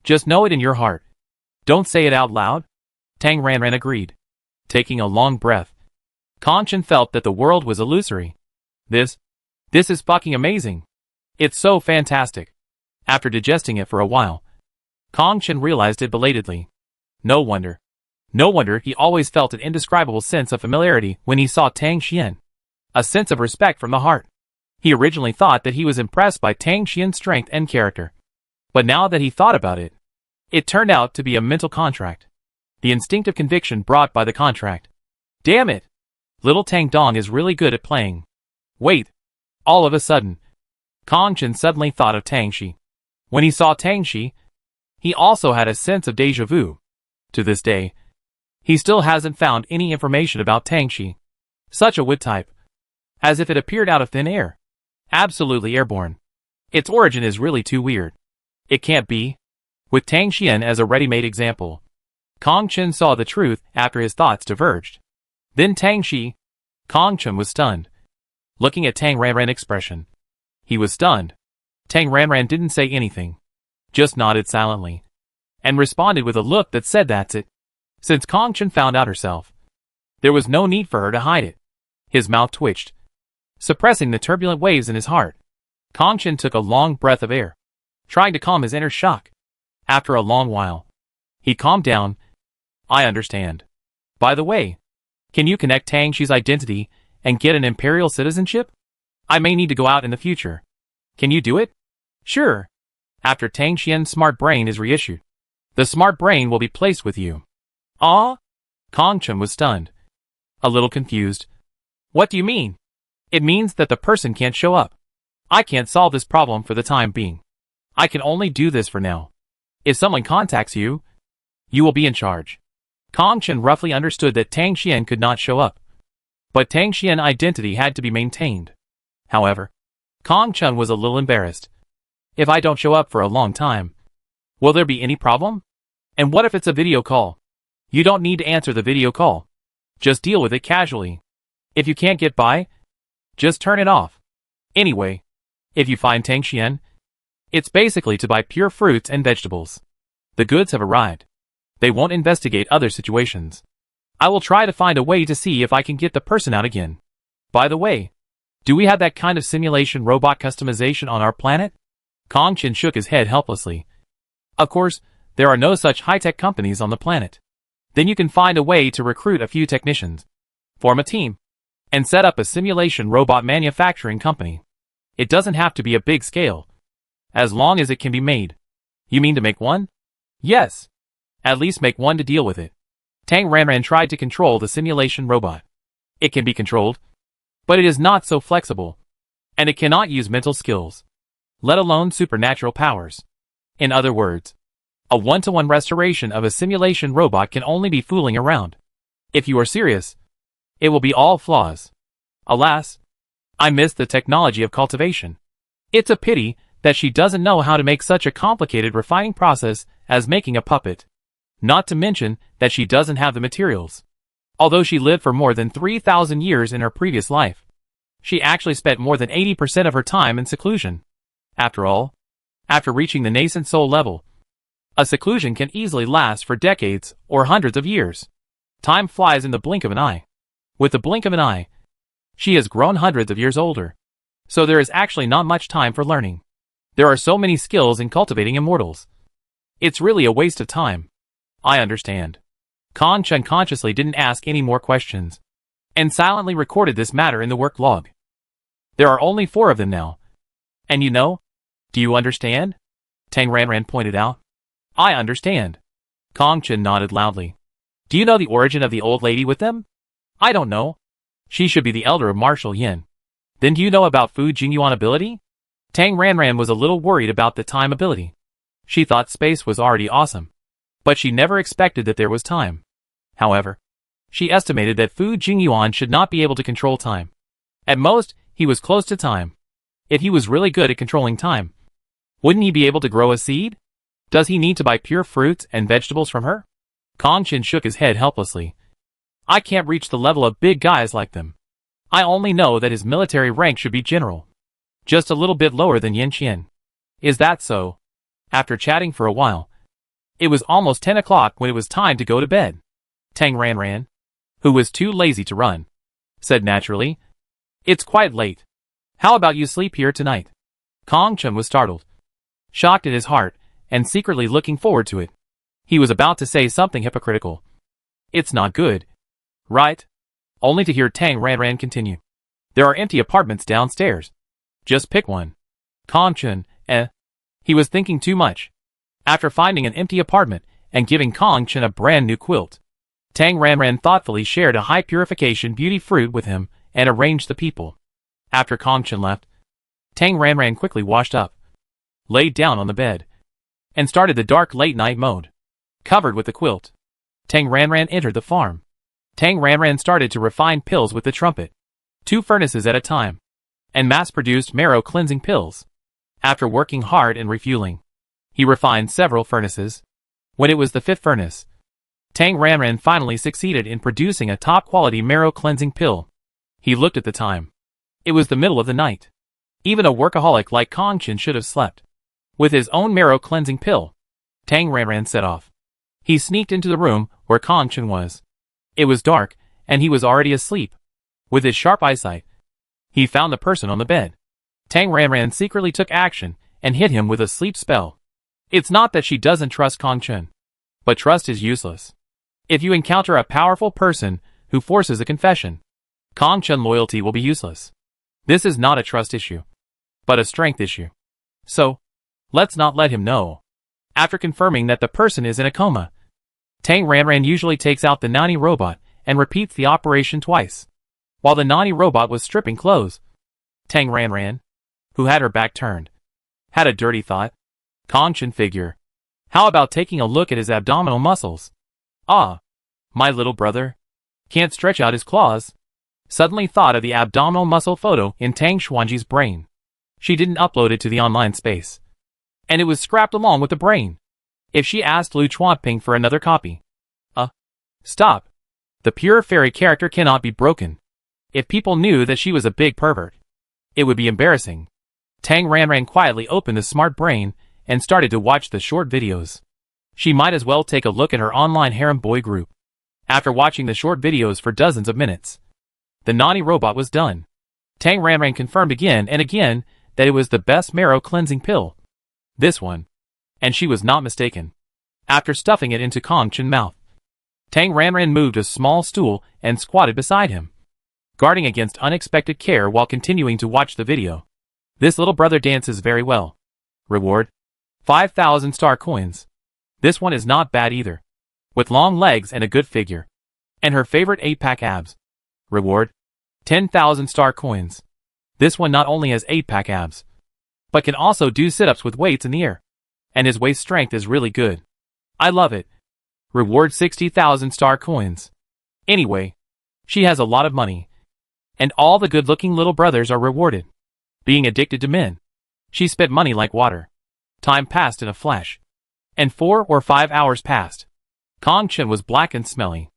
Just know it in your heart. Don't say it out loud. Tang Ranran agreed. Taking a long breath, Kong Chen felt that the world was illusory. This is fucking amazing. It's so fantastic. After digesting it for a while, Kong Chen realized it belatedly. No wonder he always felt an indescribable sense of familiarity when he saw Tang Xian. A sense of respect from the heart. He originally thought that he was impressed by Tang Xian's strength and character. But now that he thought about it, it turned out to be a mental contract. The instinctive conviction brought by the contract. Damn it! Little Tang Dong is really good at playing. Wait! All of a sudden, Kong Chen suddenly thought of Tang Shi. When he saw Tang Shi, he also had a sense of déjà vu. To this day, he still hasn't found any information about Tang Shi. Such a wood type. As if it appeared out of thin air. Absolutely airborne. Its origin is really too weird. It can't be. With Tang Xian as a ready-made example, Kong Chen saw the truth after his thoughts diverged. Then Tang Shi. Kong Chen was stunned. Looking at Tang Ranran's expression. He was stunned. Tang Ranran didn't say anything. Just nodded silently. And responded with a look that said that's it. Since Kong Chen found out herself, there was no need for her to hide it. His mouth twitched, suppressing the turbulent waves in his heart. Kong Chen took a long breath of air, trying to calm his inner shock. After a long while, he calmed down. I understand. By the way, can you connect Tang Shi's identity and get an imperial citizenship? I may need to go out in the future. Can you do it? Sure. After Tang Xian's smart brain is reissued, the smart brain will be placed with you. Ah? Kong Chen was stunned. A little confused. What do you mean? It means that the person can't show up. I can't solve this problem for the time being. I can only do this for now. If someone contacts you, you will be in charge. Kong Chen roughly understood that Tang Xian could not show up. But Tang Xian's identity had to be maintained. However, Kong Chen was a little embarrassed. If I don't show up for a long time, will there be any problem? And what if it's a video call? You don't need to answer the video call. Just deal with it casually. If you can't get by, just turn it off. Anyway, if you find Tang Xian, it's basically to buy pure fruits and vegetables. The goods have arrived. They won't investigate other situations. I will try to find a way to see if I can get the person out again. By the way, do we have that kind of simulation robot customization on our planet? Kong Chen shook his head helplessly. Of course, there are no such high-tech companies on the planet. Then you can find a way to recruit a few technicians, form a team, and set up a simulation robot manufacturing company. It doesn't have to be a big scale, as long as it can be made. You mean to make one? Yes. At least make one to deal with it. Tang Ranran tried to control the simulation robot. It can be controlled, but it is not so flexible, and it cannot use mental skills, let alone supernatural powers. In other words, a one-to-one restoration of a simulation robot can only be fooling around. If you are serious, it will be all flaws. Alas, I miss the technology of cultivation. It's a pity that she doesn't know how to make such a complicated refining process as making a puppet. Not to mention that she doesn't have the materials. Although she lived for more than 3,000 years in her previous life, she actually spent more than 80% of her time in seclusion. After all, after reaching the nascent soul level, a seclusion can easily last for decades or hundreds of years. Time flies in the blink of an eye. With the blink of an eye, she has grown hundreds of years older. So there is actually not much time for learning. There are so many skills in cultivating immortals. It's really a waste of time. I understand. Kong Chen consciously didn't ask any more questions, and silently recorded this matter in the work log. There are only 4 of them now. And you know? Do you understand? Tang Ranran pointed out. I understand. Kong Chen nodded loudly. Do you know the origin of the old lady with them? I don't know. She should be the elder of Marshal Yin. Then do you know about Fu Jingyuan ability? Tang Ranran was a little worried about the time ability. She thought space was already awesome, but she never expected that there was time. However, she estimated that Fu Jingyuan should not be able to control time. At most, he was close to time. If he was really good at controlling time, wouldn't he be able to grow a seed? Does he need to buy pure fruits and vegetables from her? Kong Chen shook his head helplessly. I can't reach the level of big guys like them. I only know that his military rank should be general. Just a little bit lower than Yin Qian. Is that so? After chatting for a while, it was almost 10 o'clock when it was time to go to bed. Tang Ranran, who was too lazy to run, said naturally, It's quite late. How about you sleep here tonight? Kong Chen was startled, shocked in his heart, and secretly looking forward to it. He was about to say something hypocritical. It's not good, right? Only to hear Tang Ranran continue. There are empty apartments downstairs. Just pick one. Kong Chen, He was thinking too much. After finding an empty apartment and giving Kong Chen a brand new quilt, Tang Ranran thoughtfully shared a high purification beauty fruit with him and arranged the people. After Kong Chen left, Tang Ranran quickly washed up, laid down on the bed, and started the dark late-night mode. Covered with the quilt, Tang Ranran entered the farm. Tang Ranran started to refine pills with the trumpet, 2 furnaces at a time, and mass-produced marrow-cleansing pills. After working hard and refueling, he refined several furnaces. When it was the 5th furnace, Tang Ranran finally succeeded in producing a top-quality marrow-cleansing pill. He looked at the time. It was the middle of the night. Even a workaholic like Kong Chen should have slept. With his own marrow-cleansing pill, Tang Ranran set off. He sneaked into the room where Kong Chen was. It was dark, and he was already asleep. With his sharp eyesight, he found the person on the bed. Tang Ranran secretly took action and hit him with a sleep spell. It's not that she doesn't trust Kong Chen, but trust is useless. If you encounter a powerful person who forces a confession, Kong Chen loyalty will be useless. This is not a trust issue, but a strength issue. So, let's not let him know. After confirming that the person is in a coma, Tang Ranran usually takes out the nanny robot and repeats the operation twice. While the nanny robot was stripping clothes, Tang Ranran, who had her back turned, had a dirty thought. Kong Chen figure. How about taking a look at his abdominal muscles? Ah, my little brother can't stretch out his claws. Suddenly thought of the abdominal muscle photo in Tang Xuanji's brain. She didn't upload it to the online space, and it was scrapped along with the brain. If she asked Lu Chuanping for another copy. Stop. The pure fairy character cannot be broken. If people knew that she was a big pervert, it would be embarrassing. Tang Ranran quietly opened the smart brain and started to watch the short videos. She might as well take a look at her online harem boy group. After watching the short videos for dozens of minutes, the naughty robot was done. Tang Ranran confirmed again and again that it was the best marrow cleansing pill. This one. And she was not mistaken. After stuffing it into Kong Chen's mouth, Tang Ranran moved a small stool and squatted beside him, guarding against unexpected care while continuing to watch the video. This little brother dances very well. Reward: 5,000 star coins. This one is not bad either. With long legs and a good figure. And her favorite 8-pack abs. Reward: 10,000 star coins. This one not only has 8-pack abs, but can also do sit-ups with weights in the air. And his waist strength is really good. I love it. Reward: 60,000 star coins. Anyway, she has a lot of money. And all the good-looking little brothers are rewarded. Being addicted to men, she spent money like water. Time passed in a flash. And 4 or 5 hours passed. Kong Chen was black and smelly.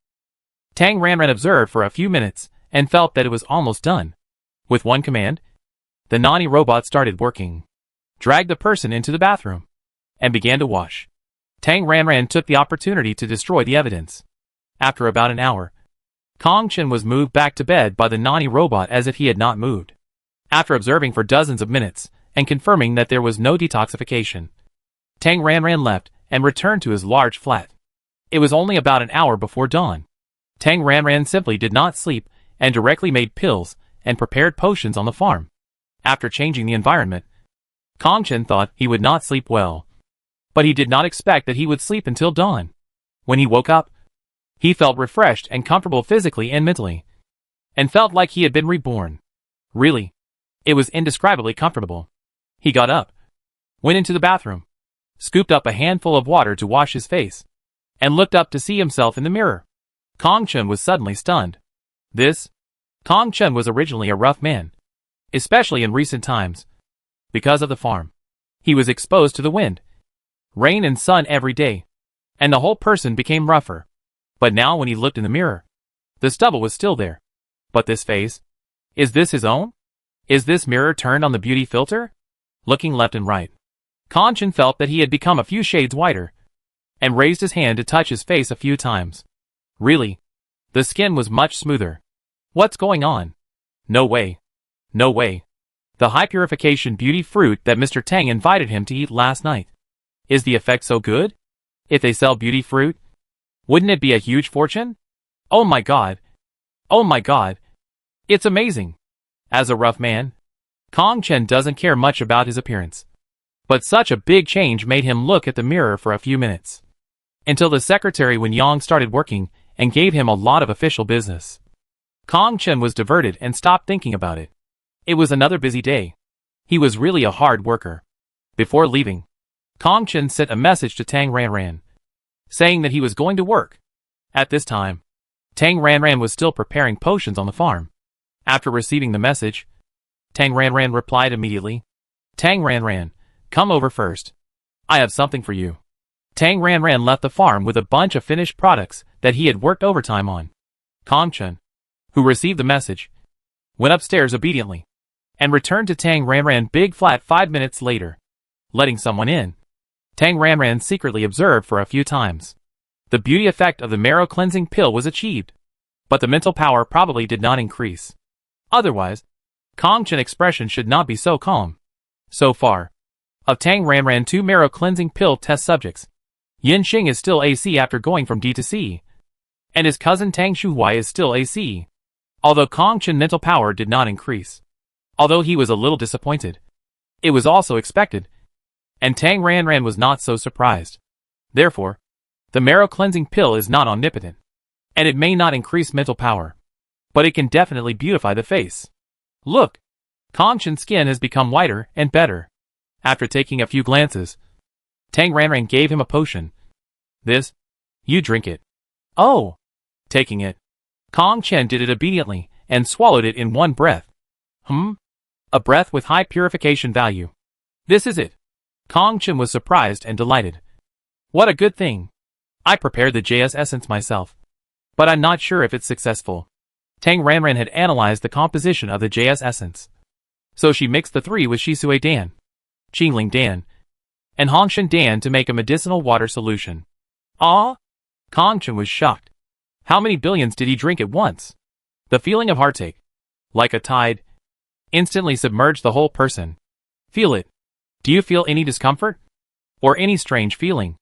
Tang Ranran observed for a few minutes and felt that it was almost done. With one command, the naughty robot started working. Dragged the person into the bathroom and began to wash. Tang Ranran took the opportunity to destroy the evidence. After about an hour, Kong Chen was moved back to bed by the naughty robot as if he had not moved. After observing for dozens of minutes and confirming that there was no detoxification, Tang Ranran left and returned to his large flat. It was only about an hour before dawn. Tang Ranran simply did not sleep and directly made pills and prepared potions on the farm. After changing the environment, Kong Chen thought he would not sleep well. But he did not expect that he would sleep until dawn. When he woke up, he felt refreshed and comfortable physically and mentally, and felt like he had been reborn. Really, it was indescribably comfortable. He got up, went into the bathroom, scooped up a handful of water to wash his face, and looked up to see himself in the mirror. Kong Chen was suddenly stunned. Kong Chen was originally a rough man, especially in recent times. Because of the farm, he was exposed to the wind, rain and sun every day, and the whole person became rougher. But now when he looked in the mirror, the stubble was still there. But this face? Is this his own? Is this mirror turned on the beauty filter? Looking left and right, Kong Chen felt that he had become a few shades whiter, and raised his hand to touch his face a few times. Really, the skin was much smoother. What's going on? No way. No way. The high purification beauty fruit that Mr. Tang invited him to eat last night. Is the effect so good? If they sell beauty fruit, wouldn't it be a huge fortune? Oh my god. Oh my god. It's amazing. As a rough man, Kong Chen doesn't care much about his appearance. But such a big change made him look at the mirror for a few minutes. Until the secretary Wen Yang started working and gave him a lot of official business. Kong Chen was diverted and stopped thinking about it. It was another busy day. He was really a hard worker. Before leaving, Kong Chen sent a message to Tang Ranran, saying that he was going to work. At this time, Tang Ranran was still preparing potions on the farm. After receiving the message, Tang Ranran replied immediately, "Tang Ranran, come over first. I have something for you." Tang Ranran left the farm with a bunch of finished products that he had worked overtime on. Kong Chen, who received the message, went upstairs obediently, and returned to Tang Ranran big flat 5 minutes later, letting someone in. Tang Ranran secretly observed for a few times. The beauty effect of the marrow cleansing pill was achieved, but the mental power probably did not increase. Otherwise, Kong Chen's expression should not be so calm. So far, of Tang Ranran 2 marrow cleansing pill test subjects, Yin Xing is still AC after going from D to C, and his cousin Tang Shuhuai is still AC, although Kong Chen's mental power did not increase. Although he was a little disappointed, it was also expected, and Tang Ranran was not so surprised. Therefore, the marrow cleansing pill is not omnipotent, and it may not increase mental power, but it can definitely beautify the face. Look, Kong Chen's skin has become whiter and better. After taking a few glances, Tang Ranran gave him a potion. "This, you drink it." "Oh!" Taking it, Kong Chen did it obediently and swallowed it in one breath. A breath with high purification value. This is it. Kong Chen was surprised and delighted. What a good thing. I prepared the JS essence myself, but I'm not sure if it's successful. Tang Ranran had analyzed the composition of the JS essence, so she mixed the 3 with Shisui Dan, Qingling Dan, and Hongshan Dan to make a medicinal water solution. Ah! Kong Chen was shocked. How many billions did he drink at once? The feeling of heartache, like a tide, instantly submerged the whole person. Feel it. Do you feel any discomfort? Or any strange feeling?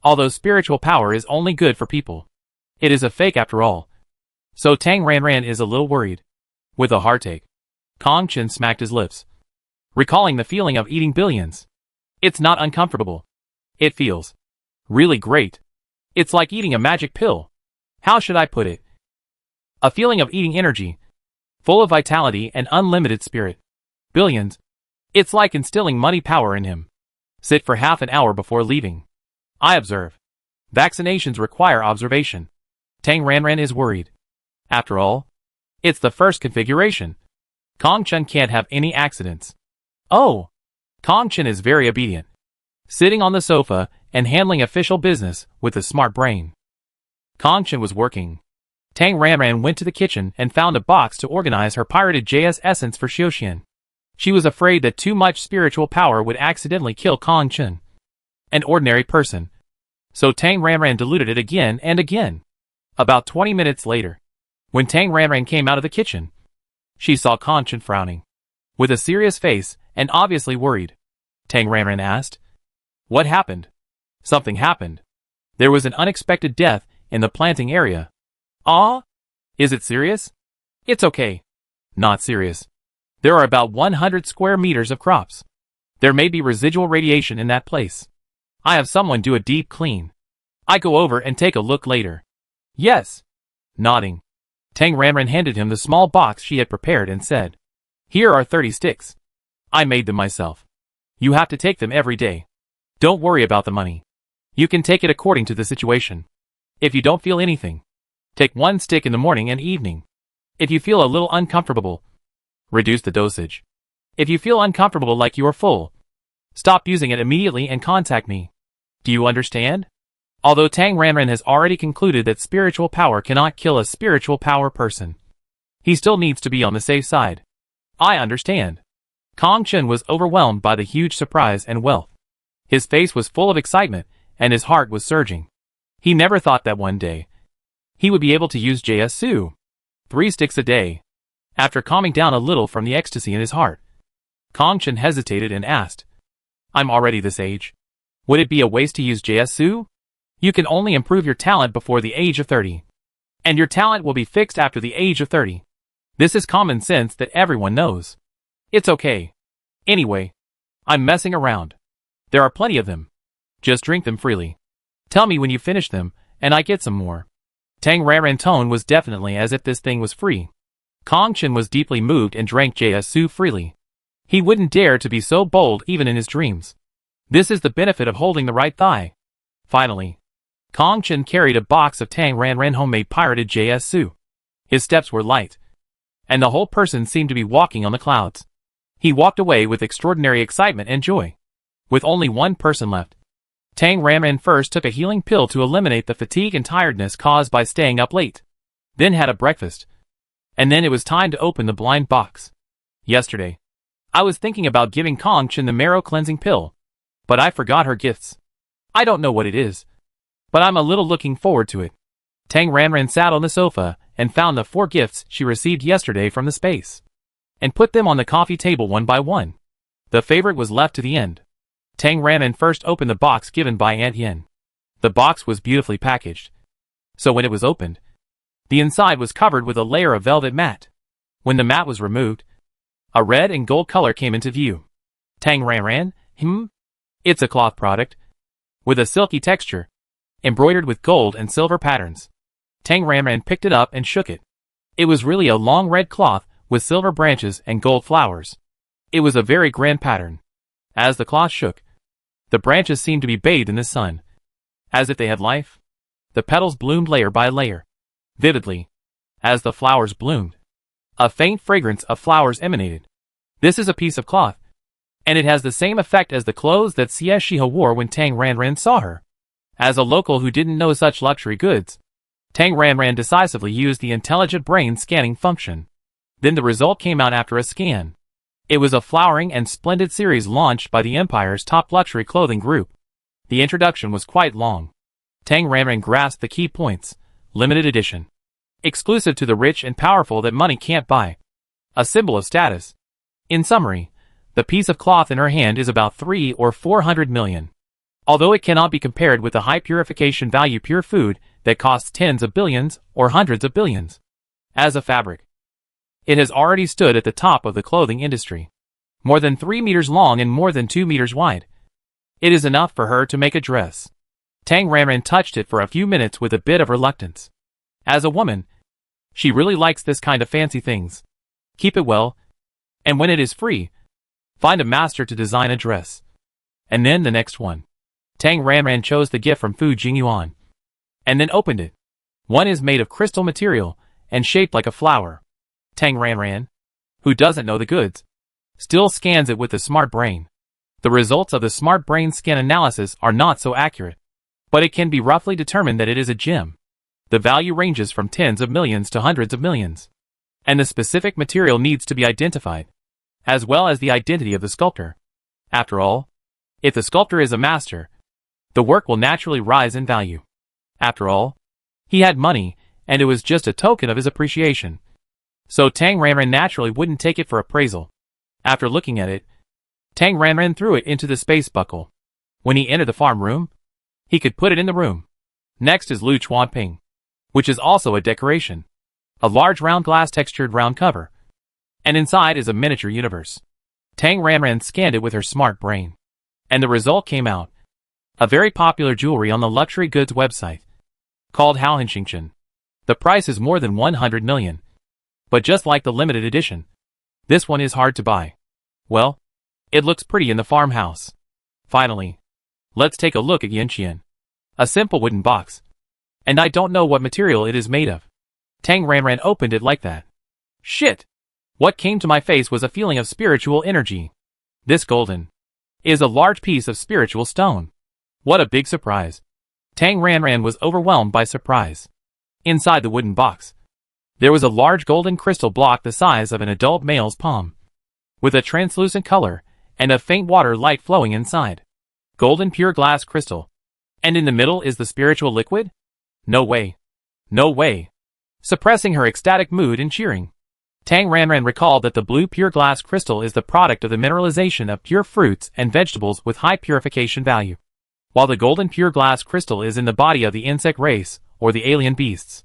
Although spiritual power is only good for people, it is a fake after all. So Tang Ranran is a little worried. With a heartache, Kong Chen smacked his lips, recalling the feeling of eating billions. It's not uncomfortable. It feels really great. It's like eating a magic pill. How should I put it? A feeling of eating energy, full of vitality and unlimited spirit. Billions. It's like instilling money power in him. Sit for half an hour before leaving. I observe. Vaccinations require observation. Tang Ranran is worried. After all, it's the first configuration. Kong Chen can't have any accidents. Oh! Kong Chen is very obedient, sitting on the sofa and handling official business with a smart brain. Kong Chen was working. Tang Ranran went to the kitchen and found a box to organize her pirated JS essence for Xiuxian. She was afraid that too much spiritual power would accidentally kill Kong Chen, an ordinary person. So Tang Ranran diluted it again and again. About 20 minutes later, when Tang Ranran came out of the kitchen, she saw Kong Chen frowning, with a serious face and obviously worried. Tang Ranran asked, "What happened?" "Something happened. There was an unexpected death in the planting area." "Ah? Is it serious?" "It's okay." "Not serious. There are about 100 square meters of crops. There may be residual radiation in that place. I have someone do a deep clean. I go over and take a look later." "Yes." Nodding, Tang Ranran handed him the small box she had prepared and said, "Here are 30 sticks. I made them myself. You have to take them every day. Don't worry about the money. You can take it according to the situation. If you don't feel anything, take 1 stick in the morning and evening. If you feel a little uncomfortable, reduce the dosage. If you feel uncomfortable like you are full, stop using it immediately and contact me. Do you understand?" Although Tang Ranran has already concluded that spiritual power cannot kill a spiritual power person, he still needs to be on the safe side. "I understand." Kong Chen was overwhelmed by the huge surprise and wealth. His face was full of excitement, and his heart was surging. He never thought that one day he would be able to use JSU. 3 sticks a day. After calming down a little from the ecstasy in his heart, Kong Chen hesitated and asked, "I'm already this age. Would it be a waste to use JSU? You can only improve your talent before the age of 30. And your talent will be fixed after the age of 30. This is common sense that everyone knows. It's okay. Anyway, I'm messing around. There are plenty of them. Just drink them freely. Tell me when you finish them, and I get some more." Tang Ranran's tone was definitely as if this thing was free. Kong Chen was deeply moved and drank JSU freely. He wouldn't dare to be so bold even in his dreams. This is the benefit of holding the right thigh. Finally, Kong Chen carried a box of Tang Ranran homemade pirated JSU. His steps were light, and the whole person seemed to be walking on the clouds. He walked away with extraordinary excitement and joy. With only one person left, Tang Ranran first took a healing pill to eliminate the fatigue and tiredness caused by staying up late, then had a breakfast, and then it was time to open the blind box. Yesterday, I was thinking about giving Kong Chen the marrow cleansing pill, but I forgot her gifts. I don't know what it is, but I'm a little looking forward to it. Tang Ranran sat on the sofa and found the 4 gifts she received yesterday from the space, and put them on the coffee table one by one. The favorite was left to the end. Tang Ranran first opened the box given by Aunt Yin. The box was beautifully packaged, so when it was opened, the inside was covered with a layer of velvet mat. When the mat was removed, a red and gold color came into view. Tang Ranran, it's a cloth product, with a silky texture, embroidered with gold and silver patterns. Tang Ranran picked it up and shook it. It was really a long red cloth with silver branches and gold flowers. It was a very grand pattern. As the cloth shook, the branches seemed to be bathed in the sun, as if they had life. The petals bloomed layer by layer, vividly. As the flowers bloomed, a faint fragrance of flowers emanated. This is a piece of cloth, and it has the same effect as the clothes that Xie Shihe wore when Tang Ranran saw her. As a local who didn't know such luxury goods, Tang Ranran decisively used the intelligent brain scanning function. Then the result came out after a scan. It was a flowering and splendid series launched by the Empire's top luxury clothing group. The introduction was quite long. Tang Ranran grasped the key points. Limited edition. Exclusive to the rich and powerful that money can't buy. A symbol of status. In summary, the piece of cloth in her hand is about 300 or 400 million. Although it cannot be compared with the high purification value pure food that costs tens of billions or hundreds of billions. As a fabric, it has already stood at the top of the clothing industry. More than 3 meters long and more than 2 meters wide. It is enough for her to make a dress. Tang Ranran touched it for a few minutes with a bit of reluctance. As a woman, she really likes this kind of fancy things. Keep it well, and when it is free, find a master to design a dress. And then the next one. Tang Ranran chose the gift from Fu Jingyuan, and then opened it. One is made of crystal material and shaped like a flower. Tang Ranran, who doesn't know the goods, still scans it with the smart brain. The results of the smart brain scan analysis are not so accurate, but it can be roughly determined that it is a gem. The value ranges from tens of millions to hundreds of millions, and the specific material needs to be identified, as well as the identity of the sculptor. After all, if the sculptor is a master, the work will naturally rise in value. After all, he had money, and it was just a token of his appreciation. So Tang Ranran naturally wouldn't take it for appraisal. After looking at it, Tang Ranran threw it into the space buckle. When he entered the farm room, he could put it in the room. Next is Lu Chuanping, which is also a decoration. A large round glass textured round cover. And inside is a miniature universe. Tang Ranran scanned it with her smart brain, and the result came out. A very popular jewelry on the luxury goods website, called Haohenshinchen. The price is more than 100 million. But just like the limited edition, this one is hard to buy. Well, it looks pretty in the farmhouse. Finally, let's take a look at Yanqian. A simple wooden box. And I don't know what material it is made of. Tang Ranran opened it like that. Shit! What came to my face was a feeling of spiritual energy. This golden is a large piece of spiritual stone. What a big surprise. Tang Ranran was overwhelmed by surprise. Inside the wooden box, there was a large golden crystal block the size of an adult male's palm, with a translucent color and a faint water light flowing inside. Golden pure glass crystal. And in the middle is the spiritual liquid? No way. No way. Suppressing her ecstatic mood and cheering, Tang Ranran recalled that the blue pure glass crystal is the product of the mineralization of pure fruits and vegetables with high purification value, while the golden pure glass crystal is in the body of the insect race or the alien beasts.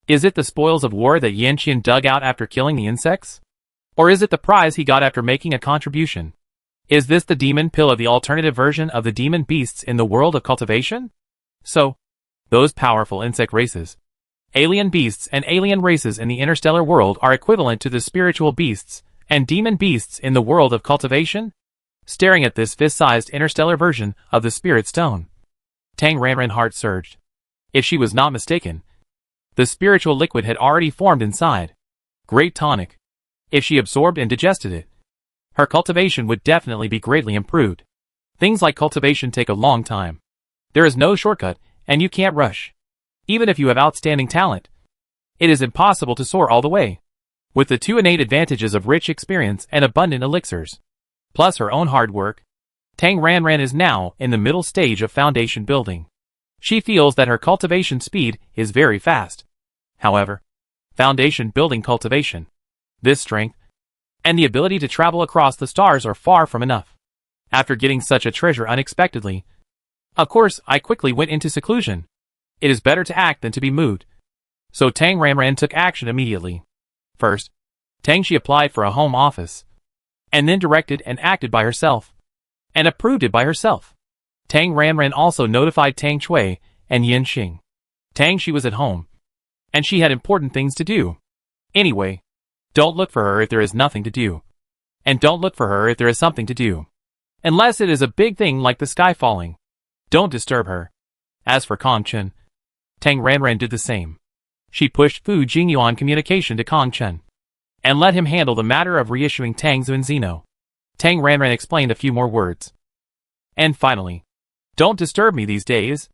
Is it the spoils of war that Yanqian dug out after killing the insects? Or is it the prize he got after making a contribution? Is this the demon pill of the alternative version of the demon beasts in the world of cultivation? So, those powerful insect races, alien beasts and alien races in the interstellar world are equivalent to the spiritual beasts and demon beasts in the world of cultivation? Staring at this fist-sized interstellar version of the Spirit Stone, Tang Ranran's heart surged. If she was not mistaken, the spiritual liquid had already formed inside. Great tonic. If she absorbed and digested it, her cultivation would definitely be greatly improved. Things like cultivation take a long time. There is no shortcut, and you can't rush. Even if you have outstanding talent, it is impossible to soar all the way. With the two innate advantages of rich experience and abundant elixirs, plus her own hard work, Tang Ranran is now in the middle stage of foundation building. She feels that her cultivation speed is very fast. However, foundation building cultivation, this strength, and the ability to travel across the stars are far from enough. After getting such a treasure unexpectedly, of course, I quickly went into seclusion. It is better to act than to be moved. So Tang Ranran took action immediately. First, Tang Shi applied for a home office, and then directed and acted by herself, and approved it by herself. Tang Ranran also notified Tang Chui and Yin Xing. Tang Shi was at home, and she had important things to do. Anyway, don't look for her if there is nothing to do. And don't look for her if there is something to do. Unless it is a big thing like the sky falling. Don't disturb her. As for Kong Chen, Tang Ranran did the same. She pushed Fu Jingyuan communication to Kong Chen, and let him handle the matter of reissuing Tang Zunzino. Tang Ranran explained a few more words. And finally, don't disturb me these days.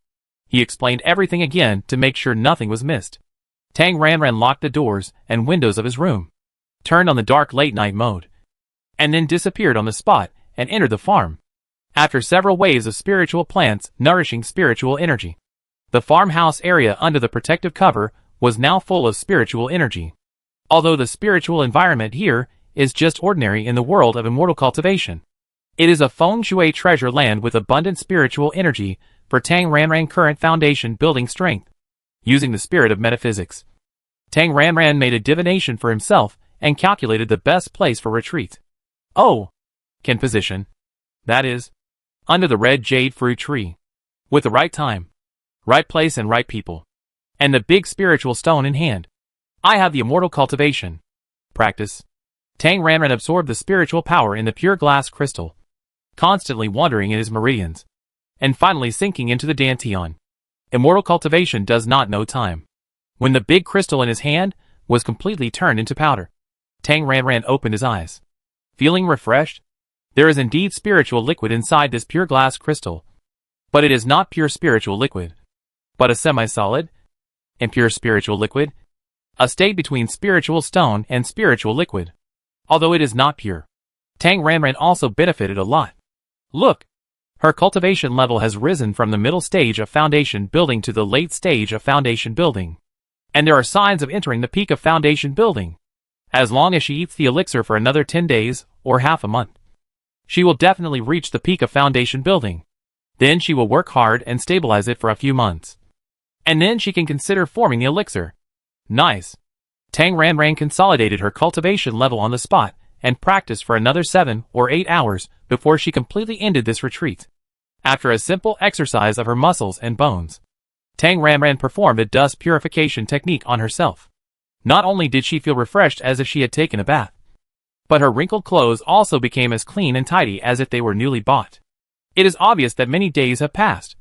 He explained everything again to make sure nothing was missed. Tang Ranran locked the doors and windows of his room, turned on the dark late-night mode, and then disappeared on the spot and entered the farm. After several waves of spiritual plants nourishing spiritual energy, the farmhouse area under the protective cover was now full of spiritual energy. Although the spiritual environment here is just ordinary in the world of immortal cultivation, it is a feng shui treasure land with abundant spiritual energy for Tang Ranran current foundation building strength. Using the spirit of metaphysics, Tang Ranran made a divination for himself and calculated the best place for retreat. Oh, can position. That is, under the red jade fruit tree. With the right time, right place and right people, and the big spiritual stone in hand, I have the immortal cultivation. Practice. Tang Ranran absorbed the spiritual power in the pure glass crystal, constantly wandering in his meridians, and finally sinking into the dantian. Immortal cultivation does not know time. When the big crystal in his hand was completely turned into powder, Tang Ranran opened his eyes. Feeling refreshed? There is indeed spiritual liquid inside this pure glass crystal. But it is not pure spiritual liquid, but a semi-solid, impure spiritual liquid, a state between spiritual stone and spiritual liquid. Although it is not pure, Tang Ranran also benefited a lot. Look! Her cultivation level has risen from the middle stage of foundation building to the late stage of foundation building. And there are signs of entering the peak of foundation building. As long as she eats the elixir for another 10 days, or half a month, she will definitely reach the peak of foundation building. Then she will work hard and stabilize it for a few months. And then she can consider forming the elixir. Nice. Tang Ranran consolidated her cultivation level on the spot and practiced for another 7 or 8 hours before she completely ended this retreat. After a simple exercise of her muscles and bones, Tang Ranran performed a dust purification technique on herself. Not only did she feel refreshed as if she had taken a bath, but her wrinkled clothes also became as clean and tidy as if they were newly bought. It is obvious that many days have passed,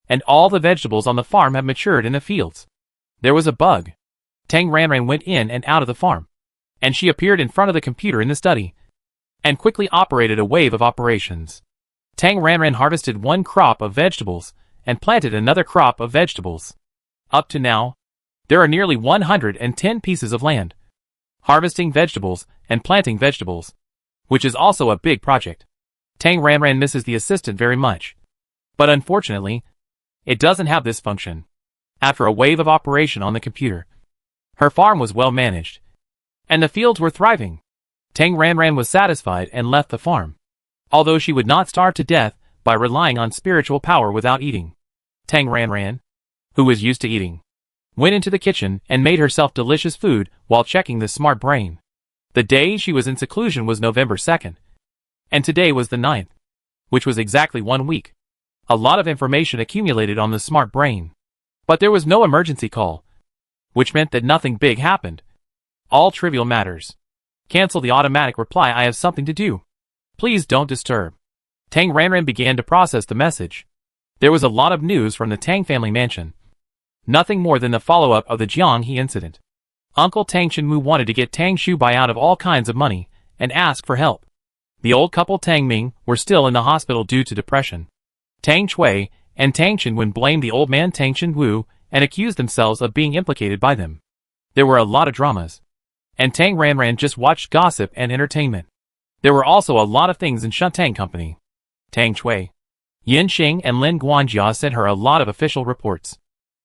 and all the vegetables on the farm have matured in the fields. There was a bug. Tang Ranran went in and out of the farm, and she appeared in front of the computer in the study, and quickly operated a wave of operations. Tang Ranran harvested one crop of vegetables, and planted another crop of vegetables. Up to now, there are nearly 110 pieces of land, harvesting vegetables and planting vegetables, which is also a big project. Tang Ranran misses the assistant very much, but unfortunately, it doesn't have this function. After a wave of operation on the computer, her farm was well managed, and the fields were thriving. Tang Ranran was satisfied and left the farm, although she would not starve to death by relying on spiritual power without eating. Tang Ranran, who was used to eating, went into the kitchen and made herself delicious food while checking the smart brain. The day she was in seclusion was November 2nd, and today was the 9th, which was exactly 1 week. A lot of information accumulated on the smart brain, but there was no emergency call, which meant that nothing big happened. All trivial matters. Cancel the automatic reply. I have something to do. Please don't disturb. Tang Ranran began to process the message. There was a lot of news from the Tang family mansion. Nothing more than the follow-up of the Jianghe incident. Uncle Tang Shenmu wanted to get Tang Shubai out of all kinds of money and ask for help. The old couple Tang Ming were still in the hospital due to depression. Tang Chui and Tang Shenwen blamed the old man Tang Shenwu and accused themselves of being implicated by them. There were a lot of dramas. And Tang Ranran just watched gossip and entertainment. There were also a lot of things in Shantang Company. Tang Chui, Yin Xing and Lin Guanjia sent her a lot of official reports.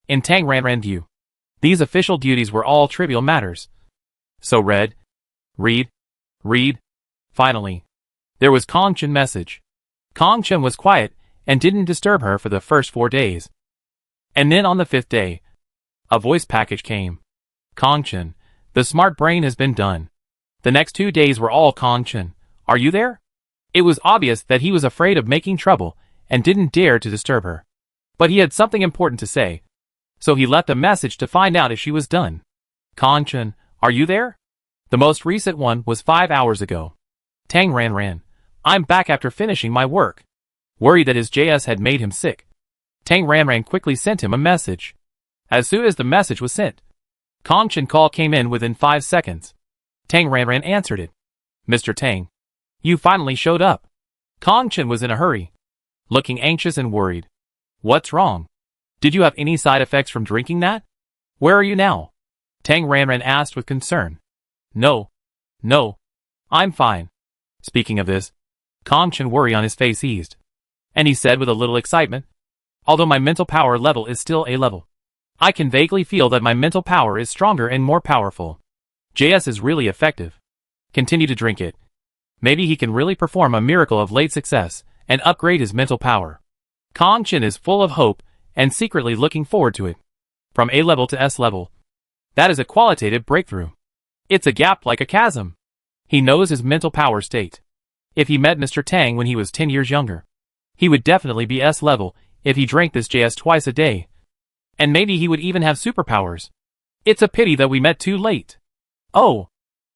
In Tang Ranran view, these official duties were all trivial matters. So read. Finally, there was Kong Chen message. Kong Chen was quiet and didn't disturb her for the first 4 days. And then on the 5th day, a voice package came. Kong Chen, the smart brain has been done. The next 2 days were all Kong Chen. Are you there? It was obvious that he was afraid of making trouble and didn't dare to disturb her. But he had something important to say. So he left a message to find out if she was done. Kong Chen, are you there? The most recent one was 5 hours ago. Tang Ranran, I'm back after finishing my work. Worried that his JS had made him sick. Tang Ranran quickly sent him a message. As soon as the message was sent, Kong Chen call came in within 5 seconds. Tang Ranran answered it. Mr. Tang, you finally showed up. Kong Chen was in a hurry, looking anxious and worried. What's wrong? Did you have any side effects from drinking that? Where are you now? Tang Ranran asked with concern. No, I'm fine. Speaking of this, Kong Chen worry on his face eased. And he said with a little excitement, although my mental power level is still A level, I can vaguely feel that my mental power is stronger and more powerful. JS is really effective. Continue to drink it. Maybe he can really perform a miracle of late success and upgrade his mental power. Kong Chen is full of hope and secretly looking forward to it. From A level to S level. That is a qualitative breakthrough. It's a gap like a chasm. He knows his mental power state. If he met Mr. Tang when he was 10 years younger, he would definitely be S level if he drank this JS twice a day. And maybe he would even have superpowers. It's a pity that we met too late. Oh,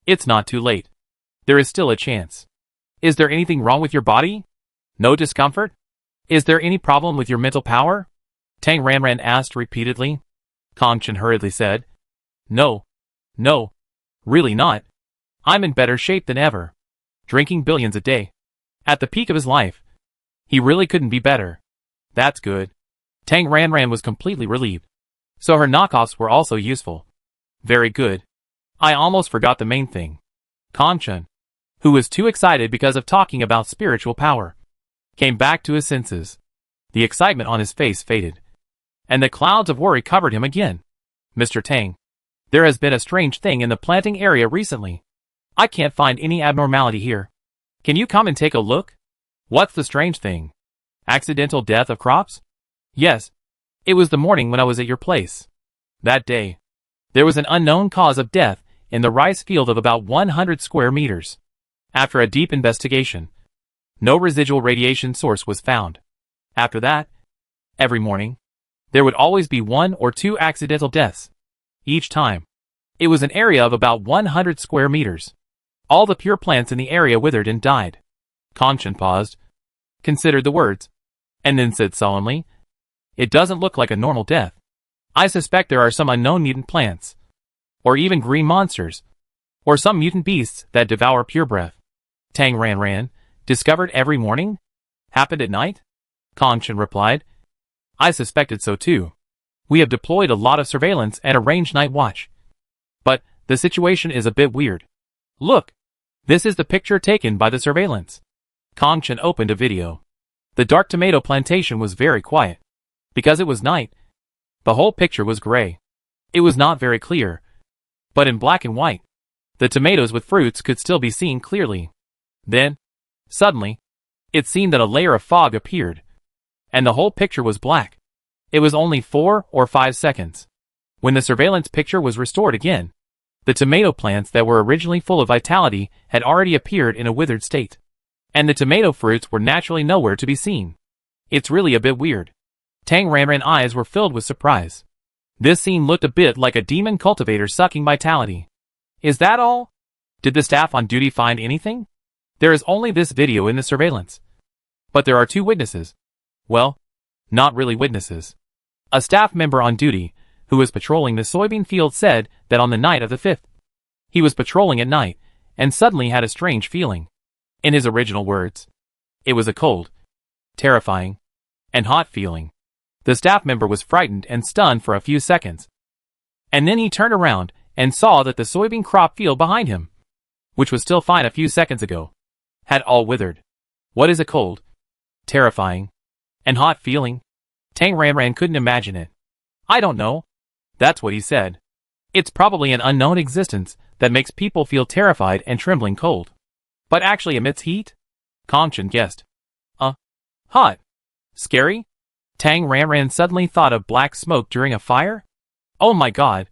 it's not too late. There is still a chance. Is there anything wrong with your body? No discomfort? Is there any problem with your mental power? Tang Ranran asked repeatedly. Kong Chen hurriedly said, No, really not. I'm in better shape than ever. Drinking billions a day. At the peak of his life. He really couldn't be better. That's good. Tang Ranran was completely relieved. So her knockoffs were also useful. Very good. I almost forgot the main thing. Kong Chen, who was too excited because of talking about spiritual power, came back to his senses. The excitement on his face faded, and the clouds of worry covered him again. Mr. Tang, there has been a strange thing in the planting area recently. I can't find any abnormality here. Can you come and take a look? What's the strange thing? Accidental death of crops? Yes. It was the morning when I was at your place. That day, there was an unknown cause of death in the rice field of about 100 square meters. After a deep investigation, no residual radiation source was found. After that, every morning, there would always be 1 or 2 accidental deaths. Each time, it was an area of about 100 square meters. All the pure plants in the area withered and died. Kong Chen paused, considered the words, and then said solemnly, It doesn't look like a normal death. I suspect there are some unknown mutant plants, or even green monsters, or some mutant beasts that devour pure breath. Tang Ranran, discovered every morning? Happened at night? Kong Chen replied. I suspected so too. We have deployed a lot of surveillance and arranged night watch. But the situation is a bit weird. Look, this is the picture taken by the surveillance. Kong Chen opened a video. The dark tomato plantation was very quiet. Because it was night, the whole picture was gray. It was not very clear, but in black and white, the tomatoes with fruits could still be seen clearly. Then, suddenly, it seemed that a layer of fog appeared, and the whole picture was black. It was only 4 or 5 seconds. When the surveillance picture was restored again, the tomato plants that were originally full of vitality had already appeared in a withered state, and the tomato fruits were naturally nowhere to be seen. It's really a bit weird. Tang Ranran's eyes were filled with surprise. This scene looked a bit like a demon cultivator sucking vitality. Is that all? Did the staff on duty find anything? There is only this video in the surveillance. But there are 2 witnesses. Well, not really witnesses. A staff member on duty, who was patrolling the soybean field, said that on the night of the 5th, he was patrolling at night, and suddenly had a strange feeling. In his original words, it was a cold, terrifying, and hot feeling. The staff member was frightened and stunned for a few seconds. And then he turned around and saw that the soybean crop field behind him, which was still fine a few seconds ago, had all withered. What is a cold, terrifying, and hot feeling? Tang Ranran couldn't imagine it. I don't know. That's what he said. It's probably an unknown existence that makes people feel terrified and trembling cold. But actually emits heat? Kongchen guessed. Hot. Scary? Tang Ranran suddenly thought of black smoke during a fire? Oh my god.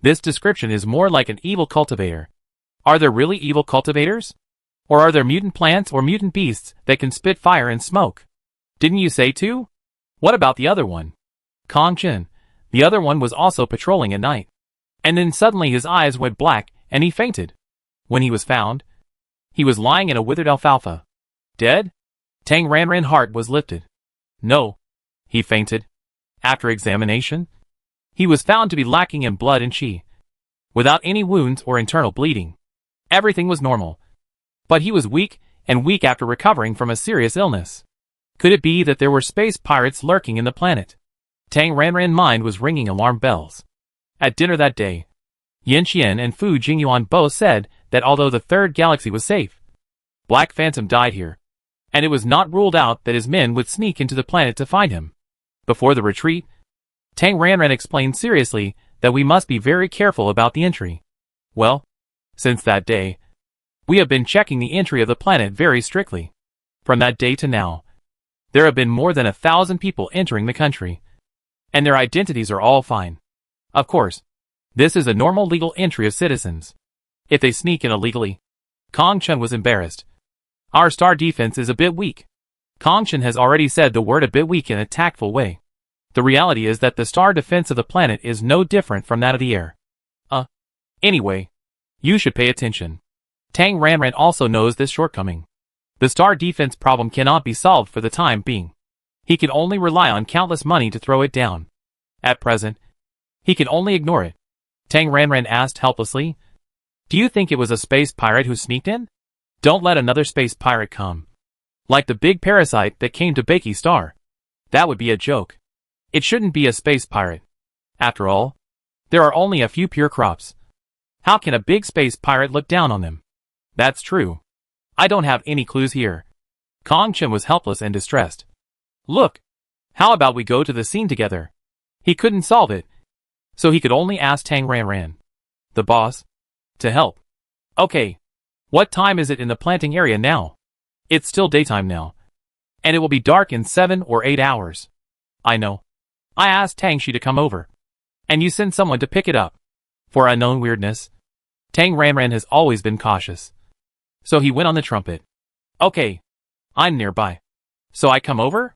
This description is more like an evil cultivator. Are there really evil cultivators? Or are there mutant plants or mutant beasts that can spit fire and smoke? Didn't you say 2? What about the other one? Kongchen. The other one was also patrolling at night. And then suddenly his eyes went black and he fainted. When he was found, he was lying in a withered alfalfa. Dead? Tang Ranran's heart was lifted. No. He fainted. After examination, he was found to be lacking in blood and qi, without any wounds or internal bleeding. Everything was normal. But he was weak and weak after recovering from a serious illness. Could it be that there were space pirates lurking in the planet? Tang Ranran's mind was ringing alarm bells. At dinner that day, Yin Qian and Fu Jingyuan both said that although the 3rd galaxy was safe, Black Phantom died here, and it was not ruled out that his men would sneak into the planet to find him. Before the retreat, Tang Ranran explained seriously that we must be very careful about the entry. Well, since that day, we have been checking the entry of the planet very strictly. From that day to now, there have been more than 1,000 people entering the country, and their identities are all fine. Of course, this is a normal legal entry of citizens. If they sneak in illegally, Kongchen was embarrassed. Our star defense is a bit weak. Kongchen has already said the word a bit weak in a tactful way. The reality is that the star defense of the planet is no different from that of the air. Anyway, you should pay attention. Tang Ranran also knows this shortcoming. The star defense problem cannot be solved for the time being. He can only rely on countless money to throw it down. At present, he can only ignore it. Tang Ranran asked helplessly. Do you think it was a space pirate who sneaked in? Don't let another space pirate come. Like the big parasite that came to Bakey Star. That would be a joke. It shouldn't be a space pirate. After all, there are only a few pure crops. How can a big space pirate look down on them? That's true. I don't have any clues here. Kongchen was helpless and distressed. Look, how about we go to the scene together? He couldn't solve it, so he could only ask Tang Ranran, the boss, to help. Okay, what time is it in the planting area now? It's still daytime now, and it will be dark in 7 or 8 hours. I know. I asked Tang Shi to come over, and you send someone to pick it up. For unknown weirdness, Tang Ranran has always been cautious. So he went on the trumpet. Okay, I'm nearby. So I come over?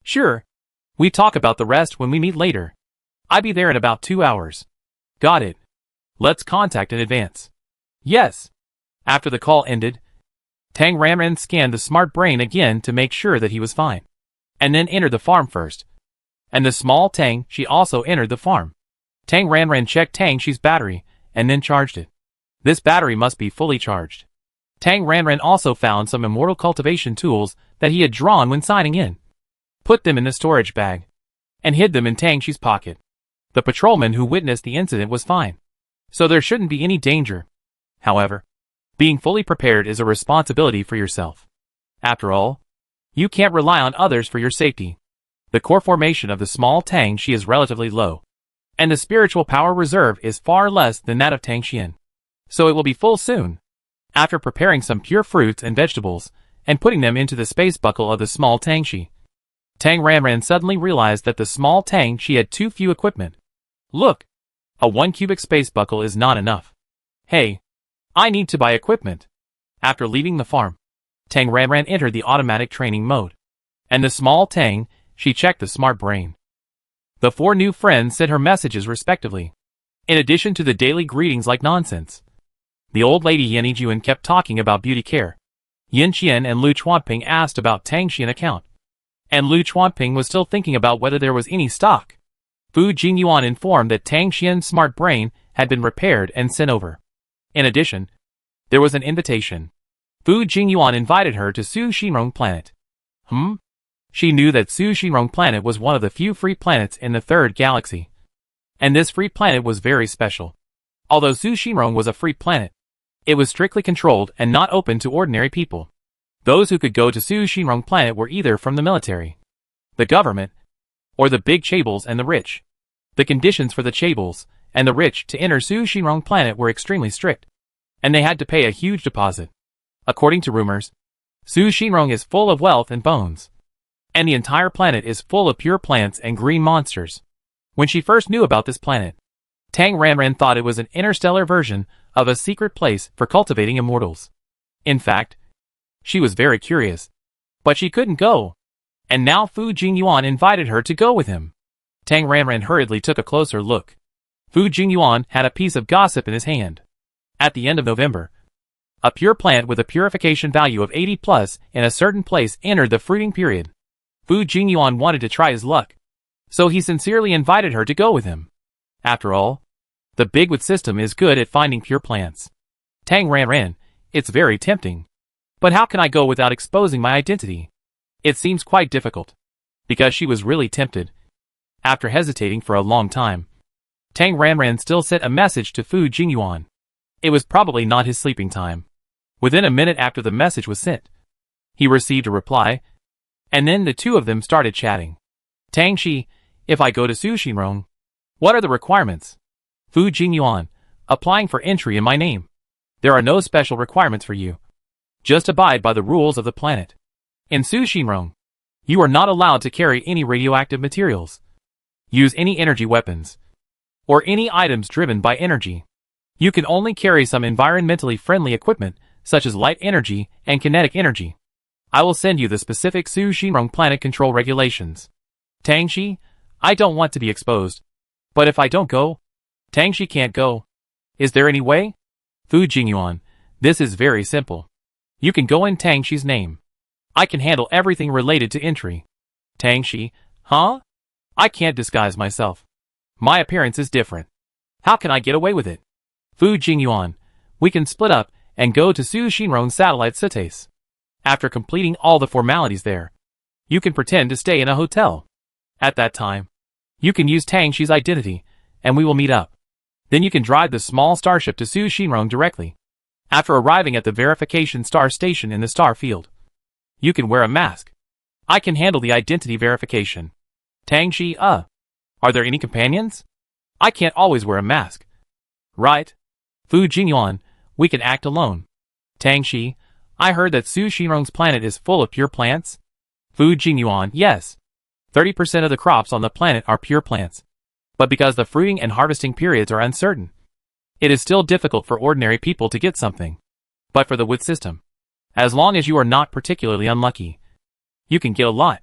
Sure. We talk about the rest when we meet later. I'll be there in about 2 hours. Got it. Let's contact in advance. Yes. After the call ended, Tang Ranran scanned the smart brain again to make sure that he was fine, and then entered the farm first. And the small Tang Shi also entered the farm. Tang Ranran checked Tang Shi's battery, and then charged it. This battery must be fully charged. Tang Ranran also found some immortal cultivation tools that he had drawn when signing in. Put them in the storage bag, and hid them in Tang Shi's pocket. The patrolman who witnessed the incident was fine, so there shouldn't be any danger. However, being fully prepared is a responsibility for yourself. After all, you can't rely on others for your safety. The core formation of the small Tang Shi is relatively low, and the spiritual power reserve is far less than that of Tang Xian. So it will be full soon. After preparing some pure fruits and vegetables, and putting them into the space buckle of the small Tang Shi, Tang Ranran suddenly realized that the small Tang Shi had too few equipment. Look! A 1 cubic space buckle is not enough. Hey! I need to buy equipment. After leaving the farm, Tang Ranran entered the automatic training mode. And the small Tang Shi checked the smart brain. The 4 new friends sent her messages respectively, in addition to the daily greetings like nonsense. The old lady Yin Yijuan kept talking about beauty care. Yin Qian and Lu Chuanping asked about Tang Xian account. And Lu Chuanping was still thinking about whether there was any stock. Fu Jingyuan informed that Tang Xian's smart brain had been repaired and sent over. In addition, there was an invitation. Fu Jingyuan invited her to Su Xinrong planet. She knew that Su Xinrong planet was one of the few free planets in the third galaxy. And this free planet was very special. Although Su Xinrong was a free planet, it was strictly controlled and not open to ordinary people. Those who could go to Su Xinrong planet were either from the military, the government, or the big chaebols and the rich. The conditions for the chaebols and the rich to enter Su Xinrong planet were extremely strict, and they had to pay a huge deposit. According to rumors, Su Xinrong is full of wealth and bones, and the entire planet is full of pure plants and green monsters. When she first knew about this planet, Tang Ranran thought it was an interstellar version of a secret place for cultivating immortals. In fact, she was very curious, but she couldn't go. And now Fu Jingyuan invited her to go with him. Tang Ranran hurriedly took a closer look. Fu Jingyuan had a piece of gossip in his hand. At the end of November, a pure plant with a purification value of 80 plus in a certain place entered the fruiting period. Fu Jingyuan wanted to try his luck, so he sincerely invited her to go with him. After all, the Bigwood system is good at finding pure plants. Tang Ranran, it's very tempting. But how can I go without exposing my identity? It seems quite difficult. Because she was really tempted. After hesitating for a long time, Tang Ranran still sent a message to Fu Jingyuan. It was probably not his sleeping time. Within a minute after the message was sent, he received a reply, and then the two of them started chatting. Tang Shi, if I go to Su Xinrong, what are the requirements? Fu Jingyuan, applying for entry in my name. There are no special requirements for you. Just abide by the rules of the planet. In Su Xinrong, you are not allowed to carry any radioactive materials, use any energy weapons, or any items driven by energy. You can only carry some environmentally friendly equipment, such as light energy and kinetic energy. I will send you the specific Su Xinrong planet control regulations. Tang Shi, I don't want to be exposed. But if I don't go, Tang Shi can't go. Is there any way? Fu Jingyuan, this is very simple. You can go in Tang Shi's name. I can handle everything related to entry. Tang Shi, huh? I can't disguise myself. My appearance is different. How can I get away with it? Fu Jingyuan, we can split up and go to Su Xinrong satellite cities. After completing all the formalities there, you can pretend to stay in a hotel. At that time, you can use Tang Shi's identity, and we will meet up. Then you can drive the small starship to Su Xinrong directly. After arriving at the verification star station in the star field, you can wear a mask. I can handle the identity verification. Tang Shi, are there any companions? I can't always wear a mask. Right. Fu Jingyuan, we can act alone. Tang Shi, I heard that Su Xinrong's planet is full of pure plants. Fu Jingyuan, yes. 30% of the crops on the planet are pure plants. But because the fruiting and harvesting periods are uncertain, it is still difficult for ordinary people to get something. But for the wood system, as long as you are not particularly unlucky, you can get a lot.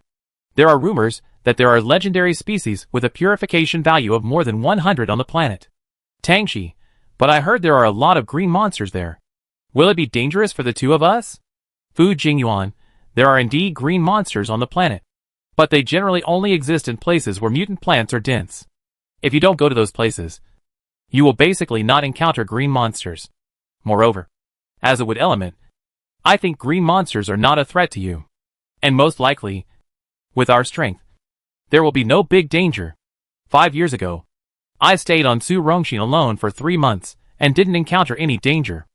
There are rumors that there are legendary species with a purification value of more than 100 on the planet. Tang Shi, but I heard there are a lot of green monsters there. Will it be dangerous for the two of us? Fu Jingyuan, there are indeed green monsters on the planet. But they generally only exist in places where mutant plants are dense. If you don't go to those places, you will basically not encounter green monsters. Moreover, as a wood element, I think green monsters are not a threat to you. And most likely, with our strength, there will be no big danger. 5 years ago, I stayed on Su Rongxin alone for 3 months and didn't encounter any danger.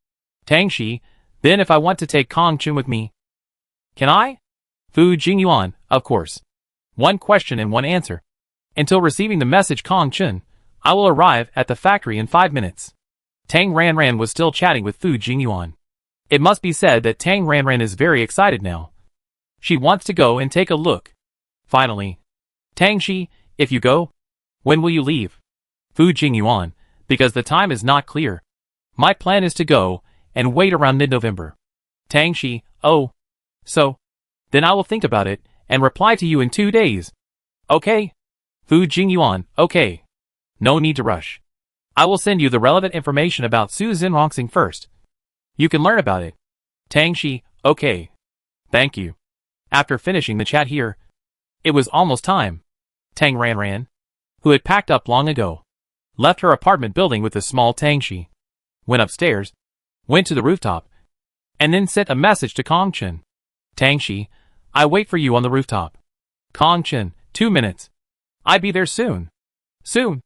Tang Shi, then if I want to take Kong Chun with me, can I? Fu Jingyuan, of course. One question and one answer. Until receiving the message Kong Chun, I will arrive at the factory in 5 minutes. Tang Ranran was still chatting with Fu Jingyuan. It must be said that Tang Ranran is very excited now. She wants to go and take a look. Finally, Tang Shi, if you go, when will you leave? Fu Jingyuan, because the time is not clear. My plan is to go and wait around mid-November. Tang Shi, oh. So, then I will think about it and reply to you in 2 days. Okay? Fu Jingyuan, okay. No need to rush. I will send you the relevant information about Su Xinrong first, You can learn about it. Tangshi, okay. Thank you. After finishing the chat here, it was almost time. Tang Ranran, who had packed up long ago, left her apartment building with the small Tangshi, went upstairs, went to the rooftop, and then sent a message to Kongchen. Tangshi, I wait for you on the rooftop. Kongchen, 2 minutes. I'd be there soon. Soon.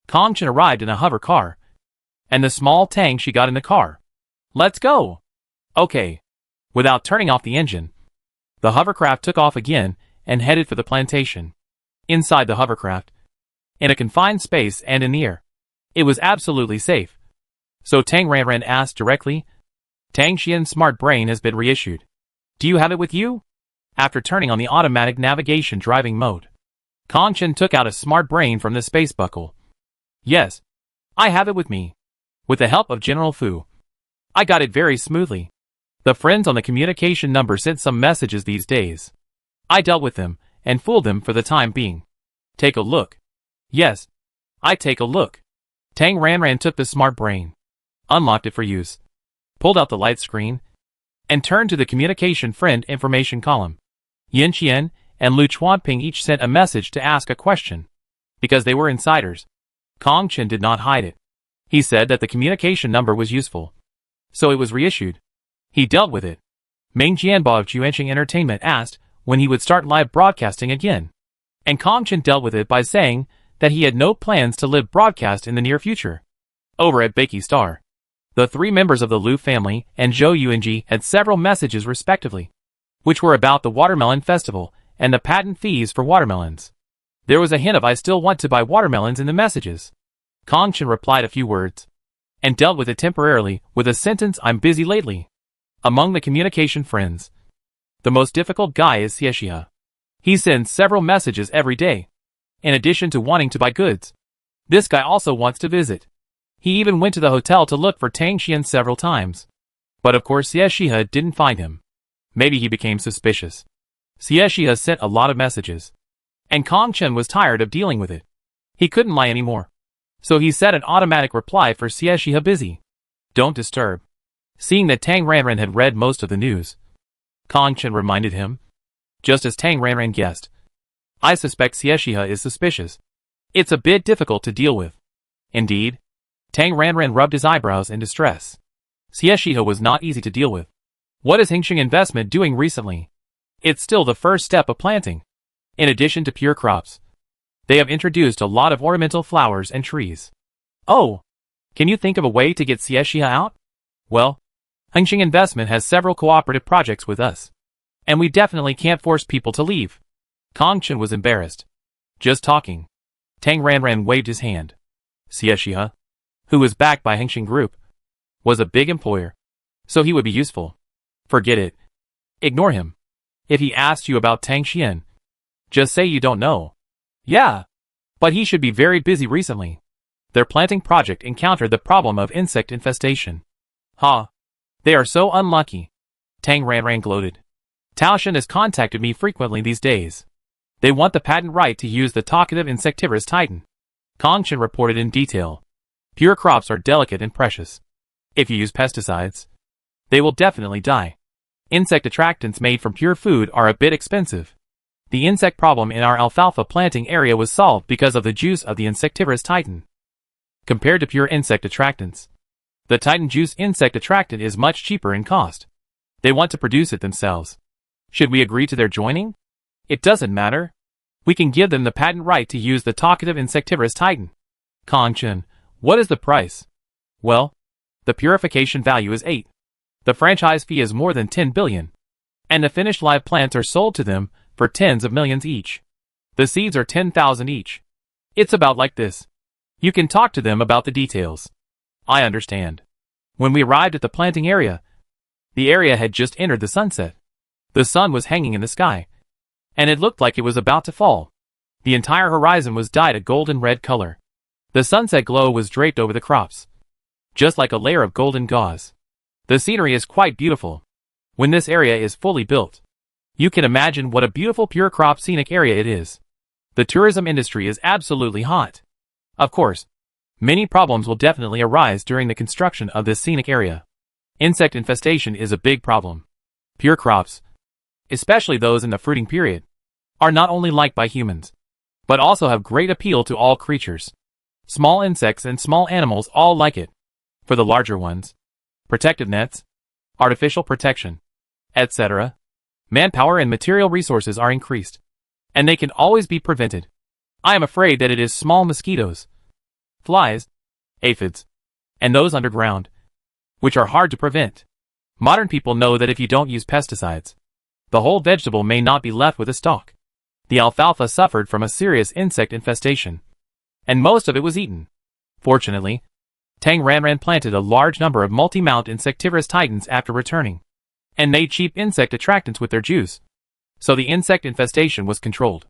Kongchen arrived in a hover car, and the small Tangshi got in the car. Let's go. Okay. Without turning off the engine, the hovercraft took off again and headed for the plantation. Inside the hovercraft, in a confined space and in the air, it was absolutely safe. So Tang Ranran asked directly, Tang Xian's smart brain has been reissued. Do you have it with you? After turning on the automatic navigation driving mode, Kongchen took out a smart brain from the space buckle. Yes, I have it with me. With the help of General Fu, I got it very smoothly. The friends on the communication number sent some messages these days. I dealt with them and fooled them for the time being. Take a look. Yes, I take a look. Tang Ranran took the smart brain, unlocked it for use, pulled out the light screen, and turned to the communication friend information column. Yin Qian and Lu Chuanping each sent a message to ask a question. Because they were insiders, Kongchen did not hide it. He said that the communication number was useful, so it was reissued. He dealt with it. Meng Jianbo of Juanqing Entertainment asked when he would start live broadcasting again, and Kongchen dealt with it by saying that he had no plans to live broadcast in the near future. Over at Beiki Star, the 3 members of the Lu family and Zhou Yuanji had several messages respectively, which were about the Watermelon Festival and the patent fees for watermelons. There was a hint of I still want to buy watermelons in the messages. Kongchen replied a few words, and dealt with it temporarily with a sentence I'm busy lately. Among the communication friends, the most difficult guy is Xiexia. He sends several messages every day, in addition to wanting to buy goods. This guy also wants to visit. He even went to the hotel to look for Tang Xian several times. But of course Xiexia didn't find him. Maybe he became suspicious. Xiexia sent a lot of messages, and Kongchen was tired of dealing with it. He couldn't lie anymore. So he set an automatic reply for Xiexia busy. Don't disturb. Seeing that Tang Ranran had read most of the news, Kongchen reminded him. Just as Tang Ranran guessed, I suspect Xiexia is suspicious. It's a bit difficult to deal with. Indeed, Tang Ranran rubbed his eyebrows in distress. Xiexia was not easy to deal with. What is Hengxing Investment doing recently? It's still the first step of planting. In addition to pure crops, they have introduced a lot of ornamental flowers and trees. Oh, can you think of a way to get Xiexia out? Well, Hengxing Investment has several cooperative projects with us, and we definitely can't force people to leave. Kongchen was embarrassed. Just talking. Tang Ranran waved his hand. Xiexia, who was backed by Hengxing Group, was a big employer, so he would be useful. Forget it. Ignore him. If he asks you about Tang Xian, just say you don't know. Yeah, but he should be very busy recently. Their planting project encountered the problem of insect infestation. Ha! They are so unlucky. Tang Ranran gloated. Taoshan has contacted me frequently these days. They want the patent right to use the talkative insectivorous titan. Kongchen reported in detail. Pure crops are delicate and precious. If you use pesticides, they will definitely die. Insect attractants made from pure food are a bit expensive. The insect problem in our alfalfa planting area was solved because of the juice of the insectivorous titan. Compared to pure insect attractants, the titan juice insect attractant is much cheaper in cost. They want to produce it themselves. Should we agree to their joining? It doesn't matter. We can give them the patent right to use the talkative insectivorous titan. Kongchen, what is the price? Well, the purification value is 8. The franchise fee is more than 10 billion. And the finished live plants are sold to them for tens of millions each. The seeds are 10,000 each. It's about like this. You can talk to them about the details. I understand. When we arrived at the planting area, the area had just entered the sunset. The sun was hanging in the sky, and it looked like it was about to fall. The entire horizon was dyed a golden red color. The sunset glow was draped over the crops, just like a layer of golden gauze. The scenery is quite beautiful. When this area is fully built, you can imagine what a beautiful pure crop scenic area it is. The tourism industry is absolutely hot. Of course, many problems will definitely arise during the construction of this scenic area. Insect infestation is a big problem. Pure crops, especially those in the fruiting period, are not only liked by humans, but also have great appeal to all creatures. Small insects and small animals all like it. For the larger ones, protective nets, artificial protection, etc., manpower and material resources are increased, and they can always be prevented. I am afraid that it is small mosquitoes, flies, aphids, and those underground, which are hard to prevent. Modern people know that if you don't use pesticides, the whole vegetable may not be left with a stalk. The alfalfa suffered from a serious insect infestation, and most of it was eaten. Fortunately, Tang Ranran planted a large number of multi-mount insectivorous titans after returning, and made cheap insect attractants with their juice, so the insect infestation was controlled.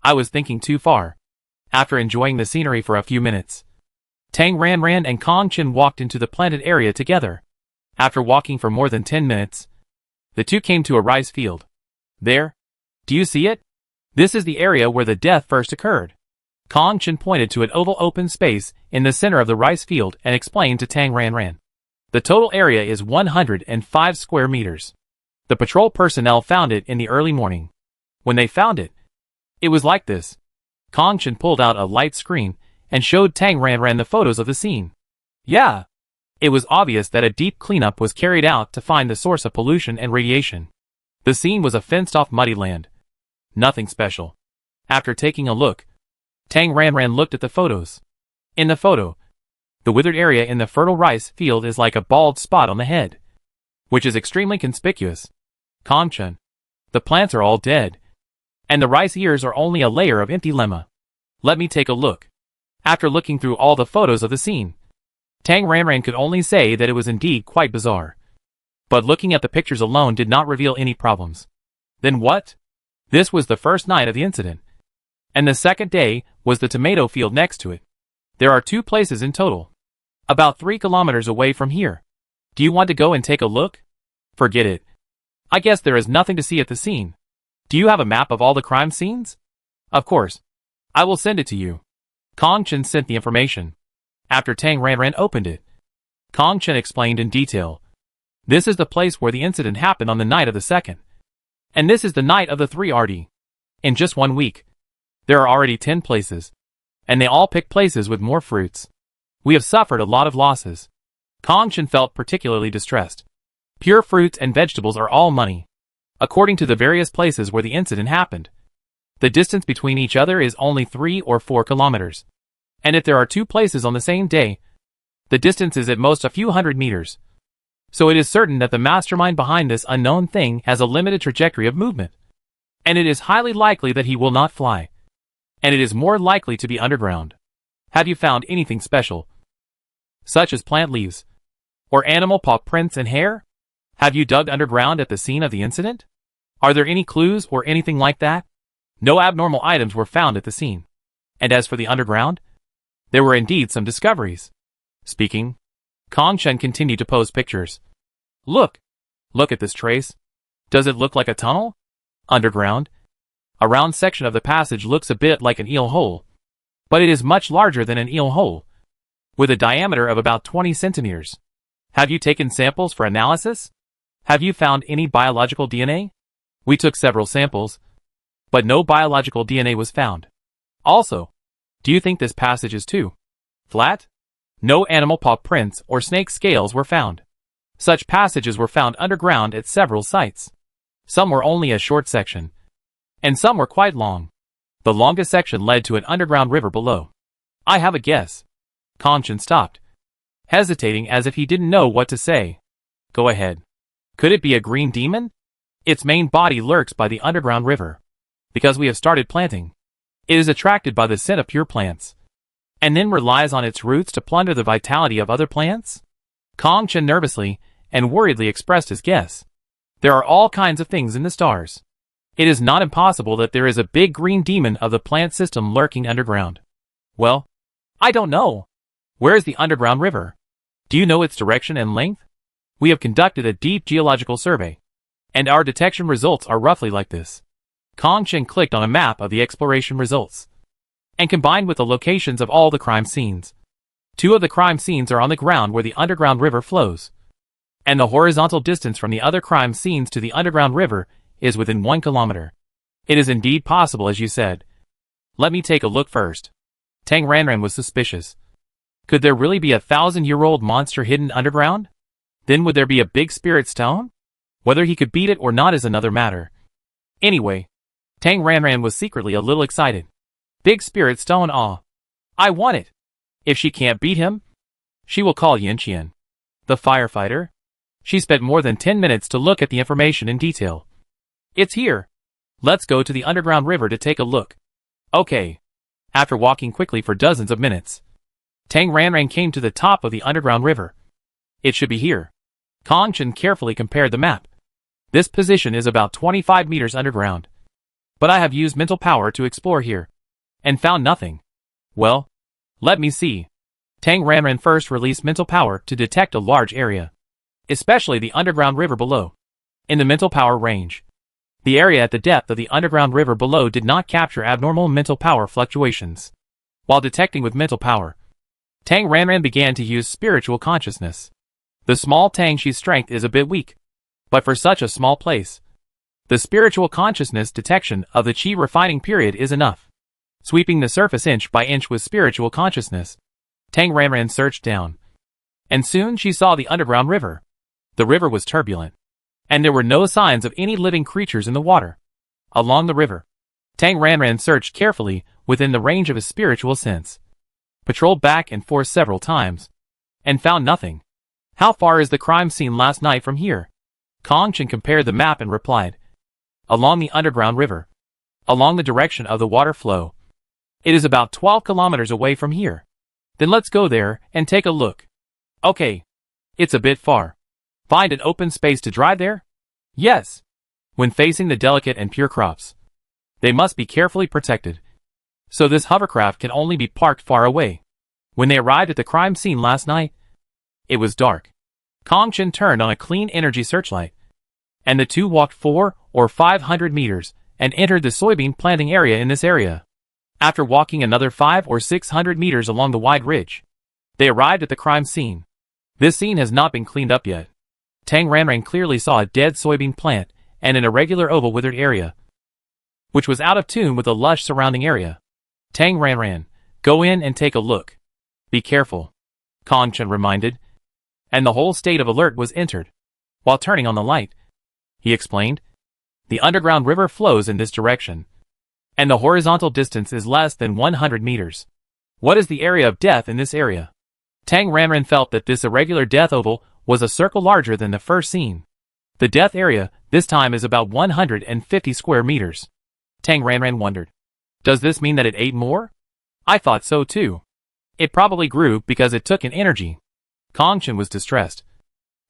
I was thinking too far. After enjoying the scenery for a few minutes, Tang Ranran and Kong Chen walked into the planted area together. After walking for more than 10 minutes, the two came to a rice field. There, do you see it? This is the area where the death first occurred. Kong Chen pointed to an oval open space in the center of the rice field and explained to Tang Ranran. The total area is 105 square meters. The patrol personnel found it in the early morning. When they found it, it was like this. Kong Chen pulled out a light screen and showed Tang Ranran the photos of the scene. Yeah. It was obvious that a deep cleanup was carried out to find the source of pollution and radiation. The scene was a fenced-off muddy land. Nothing special. After taking a look, Tang Ranran looked at the photos. In the photo, the withered area in the fertile rice field is like a bald spot on the head, which is extremely conspicuous. Kong Chen, the plants are all dead, and the rice ears are only a layer of empty lemma. Let me take a look. After looking through all the photos of the scene, Tang Ranran could only say that it was indeed quite bizarre. But looking at the pictures alone did not reveal any problems. Then what? This was the first night of the incident, and the second day was the tomato field next to it. There are 2 places in total, about 3 kilometers away from here. Do you want to go and take a look? Forget it. I guess there is nothing to see at the scene. Do you have a map of all the crime scenes? Of course. I will send it to you. Kong Chen sent the information. After Tang Ranran opened it, Kong Chen explained in detail. This is the place where the incident happened on the night of the 2nd. And this is the night of the 3rd. In just 1 week, there are already 10 places, and they all pick places with more fruits. We have suffered a lot of losses. Kong Chen felt particularly distressed. Pure fruits and vegetables are all money. According to the various places where the incident happened, the distance between each other is only 3 or 4 kilometers. And if there are 2 places on the same day, the distance is at most a few hundred meters. So it is certain that the mastermind behind this unknown thing has a limited trajectory of movement. And it is highly likely that he will not fly. And it is more likely to be underground. Have you found anything special, such as plant leaves, or animal paw prints and hair? Have you dug underground at the scene of the incident? Are there any clues or anything like that? No abnormal items were found at the scene. And as for the underground, there were indeed some discoveries. Speaking, Kong Chen continued to pose pictures. Look at this trace. Does it look like a tunnel? Underground, a round section of the passage looks a bit like an eel hole, but it is much larger than an eel hole, with a diameter of about 20 centimeters. Have you taken samples for analysis? Have you found any biological DNA? We took several samples, but no biological DNA was found. Also, do you think this passage is too flat? No animal paw prints or snake scales were found. Such passages were found underground at several sites. Some were only a short section, and some were quite long. The longest section led to an underground river below. I have a guess. Kong Chen stopped, hesitating as if he didn't know what to say. Go ahead. Could it be a green demon? Its main body lurks by the underground river. Because we have started planting, it is attracted by the scent of pure plants, and then relies on its roots to plunder the vitality of other plants? Kong Chen nervously and worriedly expressed his guess. There are all kinds of things in the stars. It is not impossible that there is a big green demon of the plant system lurking underground. Well, I don't know. Where is the underground river? Do you know its direction and length? We have conducted a deep geological survey, and our detection results are roughly like this. Kong Chen clicked on a map of the exploration results, and combined with the locations of all the crime scenes. 2 of the crime scenes are on the ground where the underground river flows. and the horizontal distance from the other crime scenes to the underground river is within 1 kilometer. It is indeed possible, as you said. Let me take a look first. Tang Ranran was suspicious. Could there really be a 1,000-year-old monster hidden underground? Then would there be a big spirit stone? Whether he could beat it or not is another matter. Anyway, Tang Ranran was secretly a little excited. Big spirit stone, I want it. If she can't beat him, she will call Yinqian, the firefighter. She spent more than 10 minutes to look at the information in detail. It's here. Let's go to the underground river to take a look. Okay. After walking quickly for dozens of minutes, Tang Ranran came to the top of the underground river. It should be here. Kong Chen carefully compared the map. This position is about 25 meters underground. But I have used mental power to explore here, and found nothing. Well, let me see. Tang Ranran first released mental power to detect a large area, especially the underground river below. In the mental power range, the area at the depth of the underground river below did not capture abnormal mental power fluctuations. While detecting with mental power, Tang Ranran began to use spiritual consciousness. The small Tang Shi's strength is a bit weak, but for such a small place, the spiritual consciousness detection of the Qi refining period is enough. Sweeping the surface inch by inch with spiritual consciousness, Tang Ranran searched down, and soon she saw the underground river. The river was turbulent, and there were no signs of any living creatures in the water. Along the river, Tang Ranran searched carefully within the range of his spiritual sense, patrolled back and forth several times, and found nothing. How far is the crime scene last night from here? Kong Chen compared the map and replied, along the underground river, along the direction of the water flow. It is about 12 kilometers away from here. Then let's go there and take a look. Okay. It's a bit far. Find an open space to drive there? Yes. When facing the delicate and pure crops, they must be carefully protected. So this hovercraft can only be parked far away. When they arrived at the crime scene last night, it was dark. Kong Chen turned on a clean energy searchlight, and the two walked 400 or 500 meters and entered the soybean planting area in this area. After walking another 500 or 600 meters along the wide ridge, they arrived at the crime scene. This scene has not been cleaned up yet. Tang Ranran clearly saw a dead soybean plant and an irregular oval withered area, which was out of tune with the lush surrounding area. Tang Ranran, go in and take a look. Be careful, Kong Chen reminded, and the whole state of alert was entered. While turning on the light, he explained, the underground river flows in this direction, and the horizontal distance is less than 100 meters. What is the area of death in this area? Tang Ranran felt that this irregular death oval was a circle larger than the first scene. The death area, this time, is about 150 square meters. Tang Ranran wondered, does this mean that it ate more? I thought so too. It probably grew because it took in energy. Kong Chen was distressed,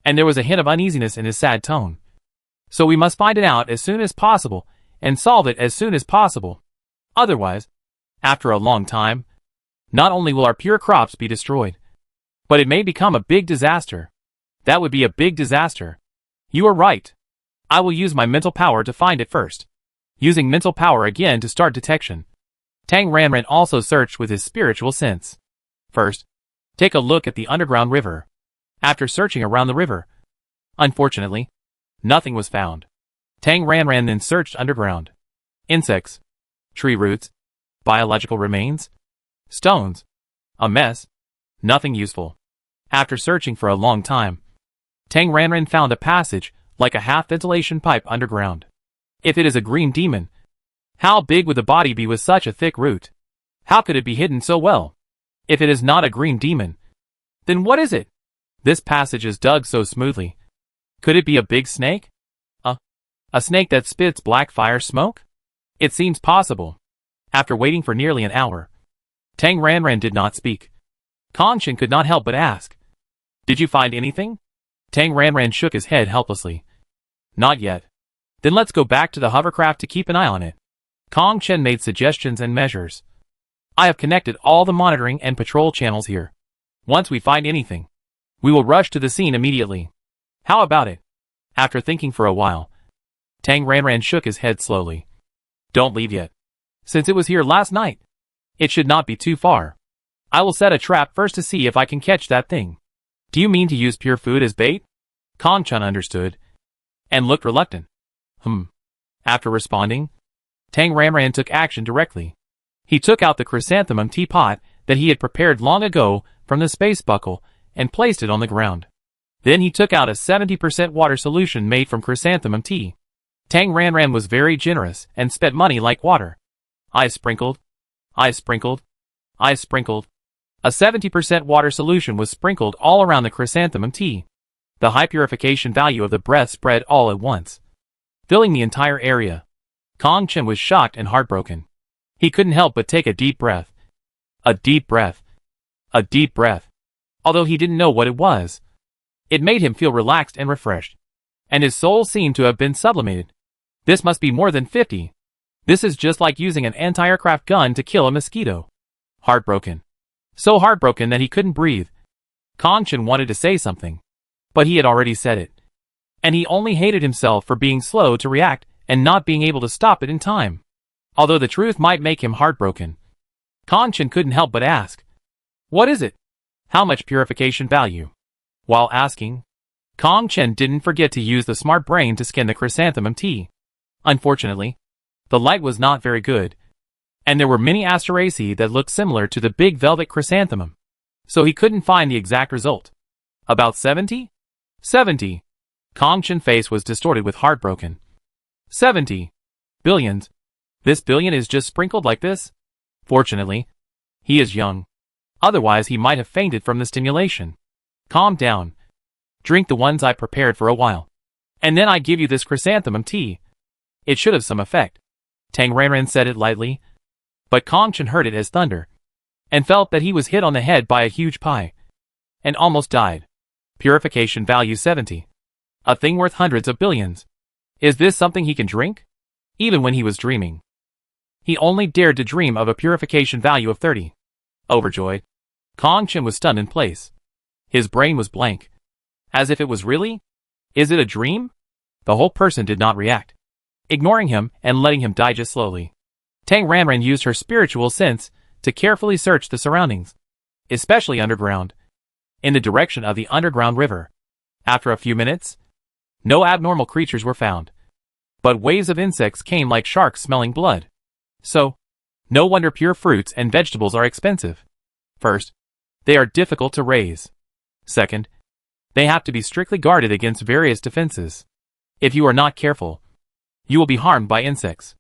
and there was a hint of uneasiness in his sad tone. So we must find it out as soon as possible, and solve it as soon as possible. Otherwise, after a long time, not only will our pure crops be destroyed, but it may become a big disaster. That would be a big disaster. You are right. I will use my mental power to find it first. Using mental power again to start detection, Tang Ranran also searched with his spiritual sense. First, take a look at the underground river. After searching around the river, unfortunately, nothing was found. Tang Ranran then searched underground. Insects, tree roots, biological remains, stones. A mess. Nothing useful. After searching for a long time, Tang Ranran found a passage, like a half-ventilation pipe underground. If it is a green demon, how big would the body be with such a thick root? How could it be hidden so well? If it is not a green demon, then what is it? This passage is dug so smoothly. Could it be a big snake? A snake that spits black fire smoke? It seems possible. After waiting for nearly an hour, Tang Ranran did not speak. Kong Chen could not help but ask, did you find anything? Tang Ranran shook his head helplessly. Not yet. Then let's go back to the hovercraft to keep an eye on it. Kong Chen made suggestions and measures. I have connected all the monitoring and patrol channels here. Once we find anything, we will rush to the scene immediately. How about it? After thinking for a while, Tang Ranran shook his head slowly. Don't leave yet. Since it was here last night, it should not be too far. I will set a trap first to see if I can catch that thing. Do you mean to use pure food as bait? Kong Chun understood, and looked reluctant. After responding, Tang Ranran took action directly. He took out the chrysanthemum teapot that he had prepared long ago from the space buckle and placed it on the ground. Then he took out a 70% water solution made from chrysanthemum tea. Tang Ranran was very generous and spent money like water. I sprinkled. I sprinkled. I sprinkled. A 70% water solution was sprinkled all around the chrysanthemum tea. The high purification value of the breath spread all at once, filling the entire area. Kong Chun was shocked and heartbroken. He couldn't help but take a deep breath. A deep breath. A deep breath. Although he didn't know what it was, it made him feel relaxed and refreshed, and his soul seemed to have been sublimated. This must be more than 50. This is just like using an anti-aircraft gun to kill a mosquito. Heartbroken. So heartbroken that he couldn't breathe. Kong Chun wanted to say something, but he had already said it. And he only hated himself for being slow to react and not being able to stop it in time. Although the truth might make him heartbroken, Kong Chun couldn't help but ask, "What is it? How much purification value?" While asking, Kong Chun didn't forget to use the smart brain to skin the chrysanthemum tea. Unfortunately, the light was not very good, and there were many asteraceae that looked similar to the big velvet chrysanthemum, so he couldn't find the exact result. About 70? 70. Kong Chun's face was distorted with heartbroken. 70. Billions. This billion is just sprinkled like this? Fortunately, he is young. Otherwise he might have fainted from the stimulation. Calm down. Drink the ones I prepared for a while. And then I give you this chrysanthemum tea. It should have some effect. Tang Ranran said it lightly, but Kong Chun heard it as thunder, and felt that he was hit on the head by a huge pie, and almost died. Purification value 70. A thing worth hundreds of billions. Is this something he can drink? Even when he was dreaming, he only dared to dream of a purification value of 30. Overjoyed, Kong Chun was stunned in place. His brain was blank. As if it was really? Is it a dream? The whole person did not react, ignoring him and letting him digest slowly. Tang Ranran used her spiritual sense to carefully search the surroundings, especially underground, in the direction of the underground river. After a few minutes, no abnormal creatures were found, but waves of insects came like sharks smelling blood. So, no wonder pure fruits and vegetables are expensive. First, they are difficult to raise. Second, they have to be strictly guarded against various defenses. If you are not careful, you will be harmed by insects.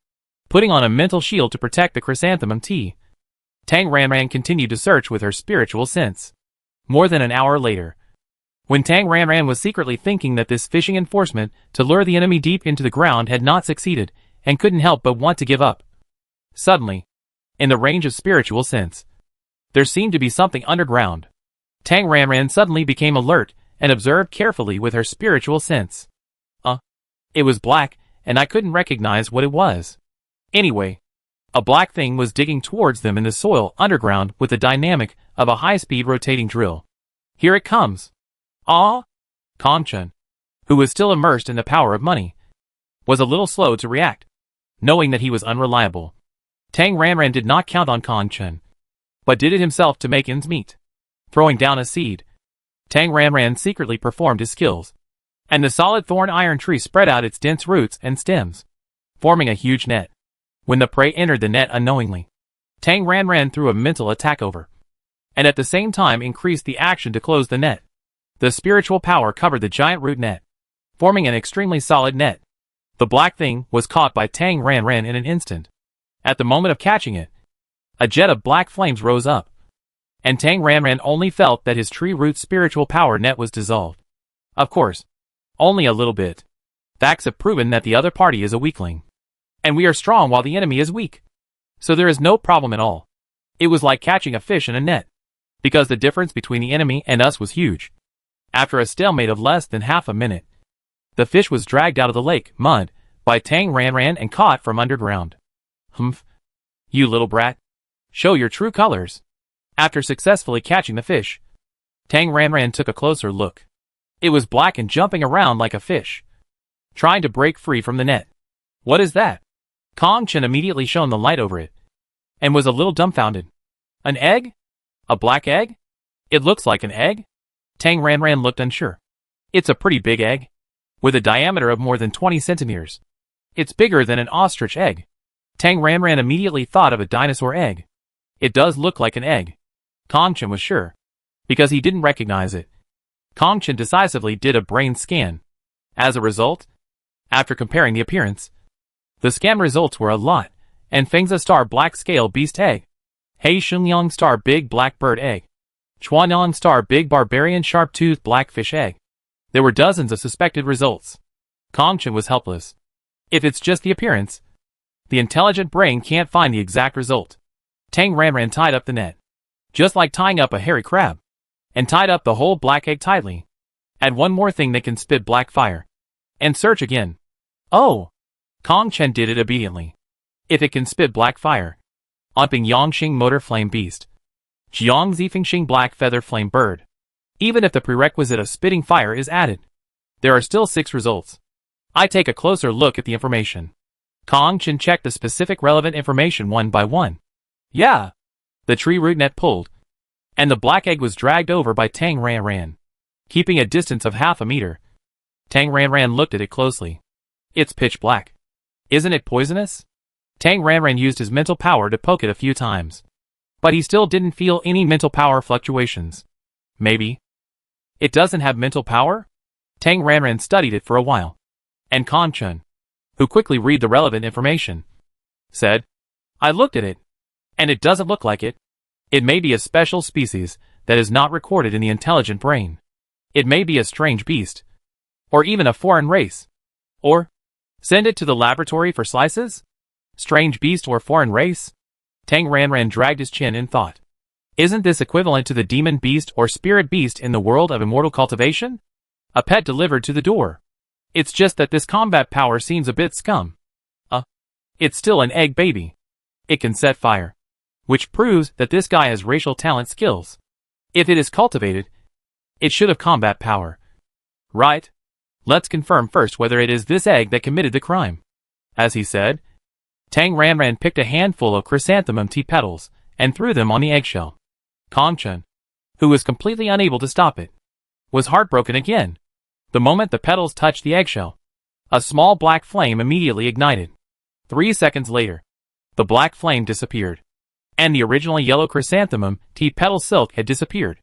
Putting on a mental shield to protect the chrysanthemum tea, Tang Ranran continued to search with her spiritual sense. More than an hour later, when Tang Ranran was secretly thinking that this fishing enforcement to lure the enemy deep into the ground had not succeeded and couldn't help but want to give up, suddenly, in the range of spiritual sense, there seemed to be something underground. Tang Ranran suddenly became alert and observed carefully with her spiritual sense. It was black, and I couldn't recognize what it was. Anyway, a black thing was digging towards them in the soil underground with the dynamic of a high-speed rotating drill. Here it comes. Ah! Kong Chun, who was still immersed in the power of money, was a little slow to react, knowing that he was unreliable. Tang Ranran did not count on Kong Chun, but did it himself to make ends meet. Throwing down a seed, Tang Ranran secretly performed his skills, and the solid thorn iron tree spread out its dense roots and stems, forming a huge net. When the prey entered the net unknowingly, Tang Ranran threw a mental attack over, and at the same time increased the action to close the net. The spiritual power covered the giant root net, forming an extremely solid net. The black thing was caught by Tang Ranran in an instant. At the moment of catching it, a jet of black flames rose up, and Tang Ranran only felt that his tree root spiritual power net was dissolved. Of course, only a little bit. Facts have proven that the other party is a weakling, and we are strong while the enemy is weak. So there is no problem at all. It was like catching a fish in a net, because the difference between the enemy and us was huge. After a stalemate of less than half a minute, the fish was dragged out of the lake mud by Tang Ranran and caught from underground. Humph! You little brat! Show your true colors! After successfully catching the fish, Tang Ranran took a closer look. It was black and jumping around like a fish, trying to break free from the net. What is that? Kong Chun immediately shone the light over it, and was a little dumbfounded. An egg? A black egg? It looks like an egg? Tang Ranran looked unsure. It's a pretty big egg, with a diameter of more than 20 centimeters. It's bigger than an ostrich egg. Tang Ranran immediately thought of a dinosaur egg. It does look like an egg. Kong Chen was sure, because he didn't recognize it. Kong Chen decisively did a brain scan. As a result, after comparing the appearance, the scan results were a lot, and Fengza star black scale beast egg, Hei Shunyang star big black bird egg, Chuanyang star big barbarian sharp tooth blackfish egg. There were dozens of suspected results. Kong Chen was helpless. If it's just the appearance, the intelligent brain can't find the exact result. Tang Ranran tied up the net, just like tying up a hairy crab, and tied up the whole black egg tightly. Add one more thing that can spit black fire, and search again. Oh! Kong Chen did it obediently. If it can spit black fire, Onping Yongxing motor flame beast, Jiang Zifengxing black feather flame bird. Even if the prerequisite of spitting fire is added, there are still 6 results. I take a closer look at the information. Kong Chen checked the specific relevant information one by one. Yeah! The tree root net pulled, and the black egg was dragged over by Tang Ranran, keeping a distance of half a meter. Tang Ranran looked at it closely. It's pitch black. Isn't it poisonous? Tang Ranran used his mental power to poke it a few times, but he still didn't feel any mental power fluctuations. Maybe it doesn't have mental power? Tang Ranran studied it for a while, and Kong Chen, who quickly read the relevant information, said, I looked at it, and it doesn't look like it. It may be a special species that is not recorded in the intelligent brain. It may be a strange beast, or even a foreign race. Or, send it to the laboratory for slices? Strange beast or foreign race? Tang Ranran dragged his chin in thought. Isn't this equivalent to the demon beast or spirit beast in the world of immortal cultivation? A pet delivered to the door. It's just that this combat power seems a bit scum. It's still an egg baby. It can set fire, which proves that this guy has racial talent skills. If it is cultivated, it should have combat power. Right? Let's confirm first whether it is this egg that committed the crime. As he said, Tang Ranran picked a handful of chrysanthemum tea petals and threw them on the eggshell. Kong Chen, who was completely unable to stop it, was heartbroken again. The moment the petals touched the eggshell, a small black flame immediately ignited. 3 seconds later, the black flame disappeared, and the original yellow chrysanthemum tea petal silk had disappeared.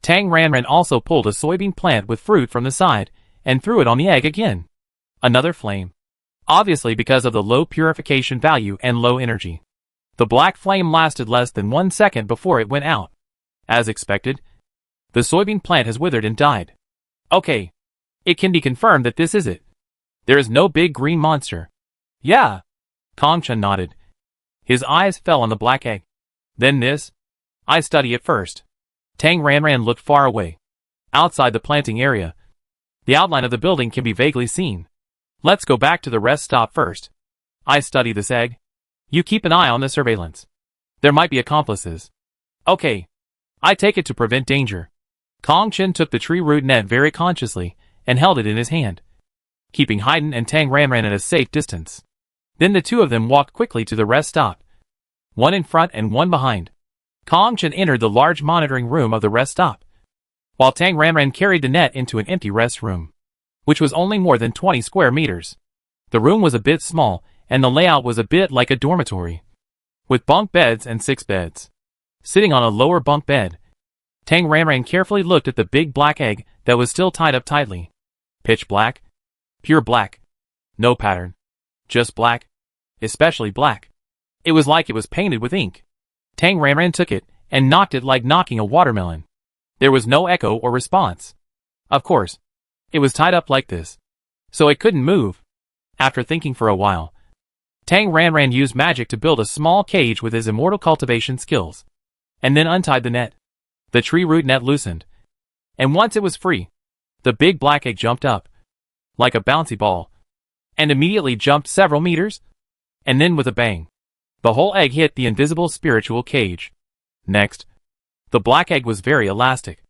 Tang Ranran also pulled a soybean plant with fruit from the side and threw it on the egg again. Another flame. Obviously because of the low purification value and low energy. The black flame lasted less than 1 second before it went out. As expected, the soybean plant has withered and died. Okay. It can be confirmed that this is it. There is no big green monster. Yeah. Kong Chen nodded. His eyes fell on the black egg. Then this? I study it first. Tang Ranran looked far away. Outside the planting area, the outline of the building can be vaguely seen. Let's go back to the rest stop first. I study this egg. You keep an eye on the surveillance. There might be accomplices. Okay. I take it to prevent danger. Kong Chen took the tree root net very consciously and held it in his hand, keeping Haiden and Tang Ranran at a safe distance. Then the two of them walked quickly to the rest stop, one in front and one behind. Kong Chen entered the large monitoring room of the rest stop, while Tang Ranran carried the net into an empty rest room, which was only more than 20 square meters. The room was a bit small, and the layout was a bit like a dormitory, with bunk beds and 6 beds. Sitting on a lower bunk bed, Tang Ranran carefully looked at the big black egg that was still tied up tightly. Pitch black? Pure black. No pattern. Just black. Especially black. It was like it was painted with ink. Tang Ranran took it and knocked it like knocking a watermelon. There was no echo or response. Of course, it was tied up like this, so it couldn't move. After thinking for a while, Tang Ranran used magic to build a small cage with his immortal cultivation skills, and then untied the net. The tree root net loosened, and once it was free, the big black egg jumped up, like a bouncy ball, and immediately jumped several meters, and then with a bang, the whole egg hit the invisible spiritual cage. Next, the black egg was very elastic,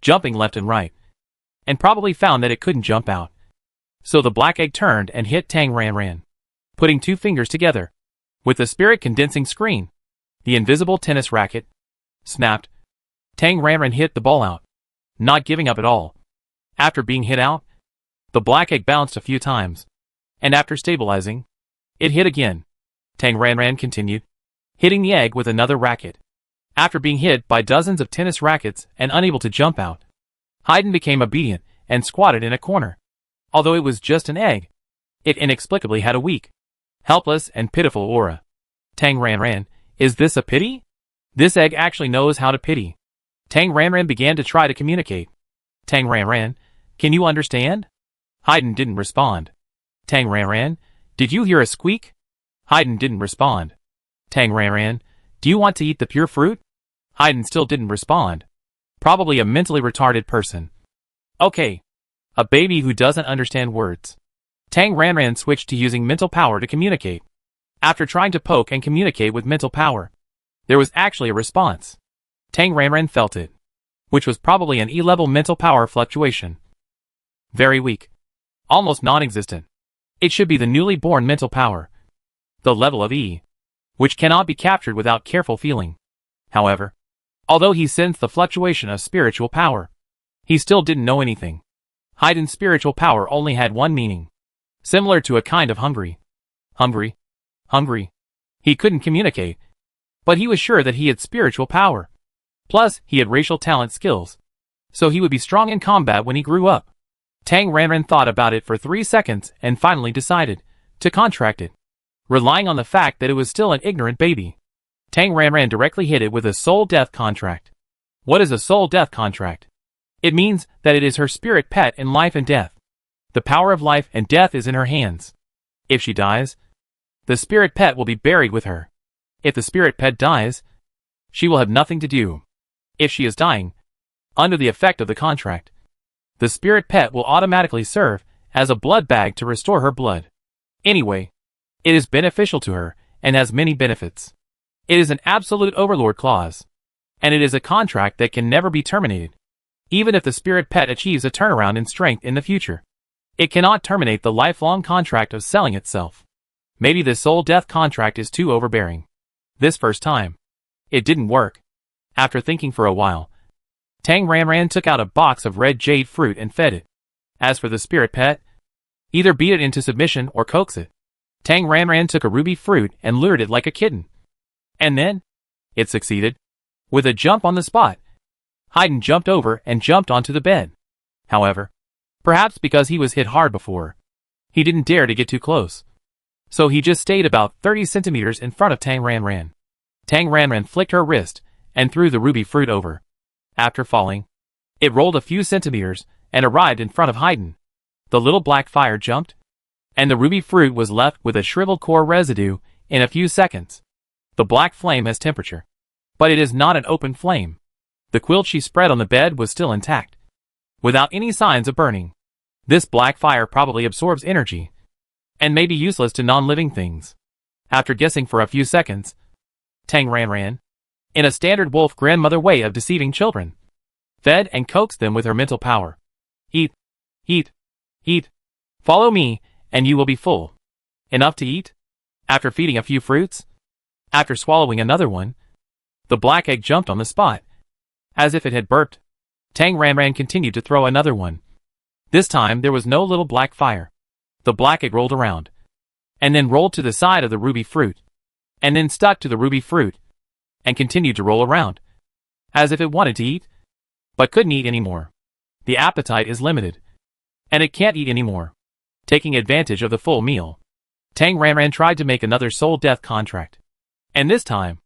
jumping left and right, and probably found that it couldn't jump out. So the black egg turned and hit Tang Ranran, putting 2 fingers together. With the spirit condensing screen, the invisible tennis racket snapped. Tang Ranran hit the ball out, not giving up at all. After being hit out, the black egg bounced a few times, and after stabilizing, it hit again. Tang Ranran continued, hitting the egg with another racket. After being hit by dozens of tennis rackets and unable to jump out, Haydn became obedient and squatted in a corner. Although it was just an egg, it inexplicably had a weak, helpless and pitiful aura. Tang Ranran, is this a pity? This egg actually knows how to pity. Tang Ranran began to try to communicate. Tang Ranran, can you understand? Haydn didn't respond. Tang Ranran, did you hear a squeak? Haydn didn't respond. Tang Ranran, do you want to eat the pure fruit? Haydn still didn't respond. Probably a mentally retarded person. Okay. A baby who doesn't understand words. Tang Ranran switched to using mental power to communicate. After trying to poke and communicate with mental power, there was actually a response. Tang Ranran felt it, which was probably an E-level mental power fluctuation. Very weak. Almost non-existent. It should be the newly born mental power. The level of E, which cannot be captured without careful feeling. However, although he sensed the fluctuation of spiritual power, he still didn't know anything. Haydn's spiritual power only had one meaning. Similar to a kind of hungry. Hungry. Hungry. He couldn't communicate. But he was sure that he had spiritual power. Plus, he had racial talent skills. So he would be strong in combat when he grew up. Tang Ranran thought about it for 3 seconds and finally decided to contract it. Relying on the fact that it was still an ignorant baby, Tang Ranran directly hit it with a soul death contract. What is a soul death contract? It means that it is her spirit pet in life and death. The power of life and death is in her hands. If she dies, the spirit pet will be buried with her. If the spirit pet dies, she will have nothing to do. If she is dying, under the effect of the contract, the spirit pet will automatically serve as a blood bag to restore her blood. Anyway, it is beneficial to her and has many benefits. It is an absolute overlord clause, and it is a contract that can never be terminated. Even if the spirit pet achieves a turnaround in strength in the future, it cannot terminate the lifelong contract of selling itself. Maybe this soul death contract is too overbearing. This first time, it didn't work. After thinking for a while, Tang Ranran took out a box of red jade fruit and fed it. As for the spirit pet, either beat it into submission or coax it. Tang Ranran took a ruby fruit and lured it like a kitten. And then, it succeeded. With a jump on the spot, Haydn jumped over and jumped onto the bed. However, perhaps because he was hit hard before, he didn't dare to get too close. So he just stayed about 30 centimeters in front of Tang Ranran. Tang Ranran flicked her wrist and threw the ruby fruit over. After falling, it rolled a few centimeters and arrived in front of Haydn. The little black fire jumped, and the ruby fruit was left with a shriveled core residue in a few seconds. The black flame has temperature, but it is not an open flame. The quilt she spread on the bed was still intact, without any signs of burning. This black fire probably absorbs energy, and may be useless to non-living things. After guessing for a few seconds, Tang Ranran, in a standard wolf grandmother way of deceiving children, fed and coaxed them with her mental power. Eat, eat, eat. Follow me, and you will be full. Enough to eat? After feeding a few fruits? After swallowing another one, the black egg jumped on the spot, as if it had burped. Tang Ranran continued to throw another one. This time there was no little black fire. The black egg rolled around, and then rolled to the side of the ruby fruit, and then stuck to the ruby fruit, and continued to roll around, as if it wanted to eat, but couldn't eat anymore. The appetite is limited, and it can't eat anymore. Taking advantage of the full meal, Tang Ranran tried to make another soul death contract, and this time,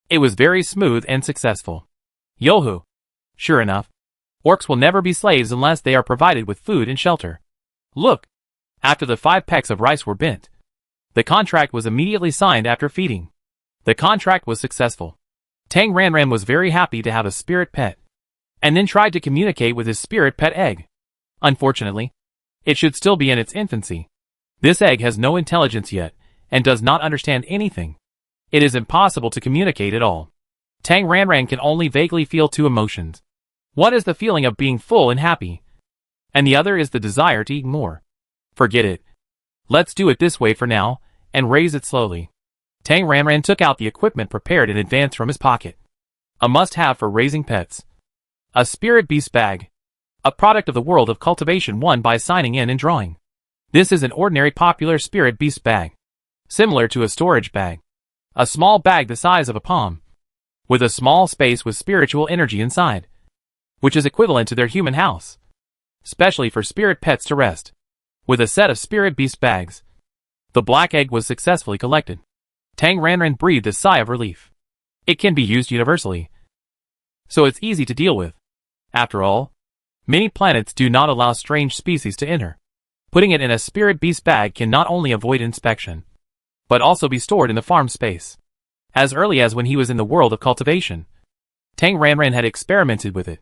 it was very smooth and successful. Yoho! Sure enough, orcs will never be slaves unless they are provided with food and shelter. Look! After the 5 pecks of rice were bent, the contract was immediately signed after feeding. The contract was successful. Tang Ranran was very happy to have a spirit pet, and then tried to communicate with his spirit pet egg. Unfortunately, it should still be in its infancy. This egg has no intelligence yet, and does not understand anything. It is impossible to communicate at all. Tang Ranran can only vaguely feel 2 emotions. One is the feeling of being full and happy, and the other is the desire to eat more. Forget it. Let's do it this way for now, and raise it slowly. Tang Ranran took out the equipment prepared in advance from his pocket. A must-have for raising pets. A spirit beast bag. a product of the world of cultivation won by signing in and drawing. This is an ordinary popular spirit beast bag, similar to a storage bag. A small bag the size of a palm, with a small space with spiritual energy inside, which is equivalent to their human house, specially for spirit pets to rest. With a set of spirit beast bags, the black egg was successfully collected. Tang Ranran breathed a sigh of relief. It can be used universally, so it's easy to deal with. After all, many planets do not allow strange species to enter. Putting it in a spirit beast bag can not only avoid inspection, but also be stored in the farm space. As early as when he was in the world of cultivation, Tang Ranran had experimented with it.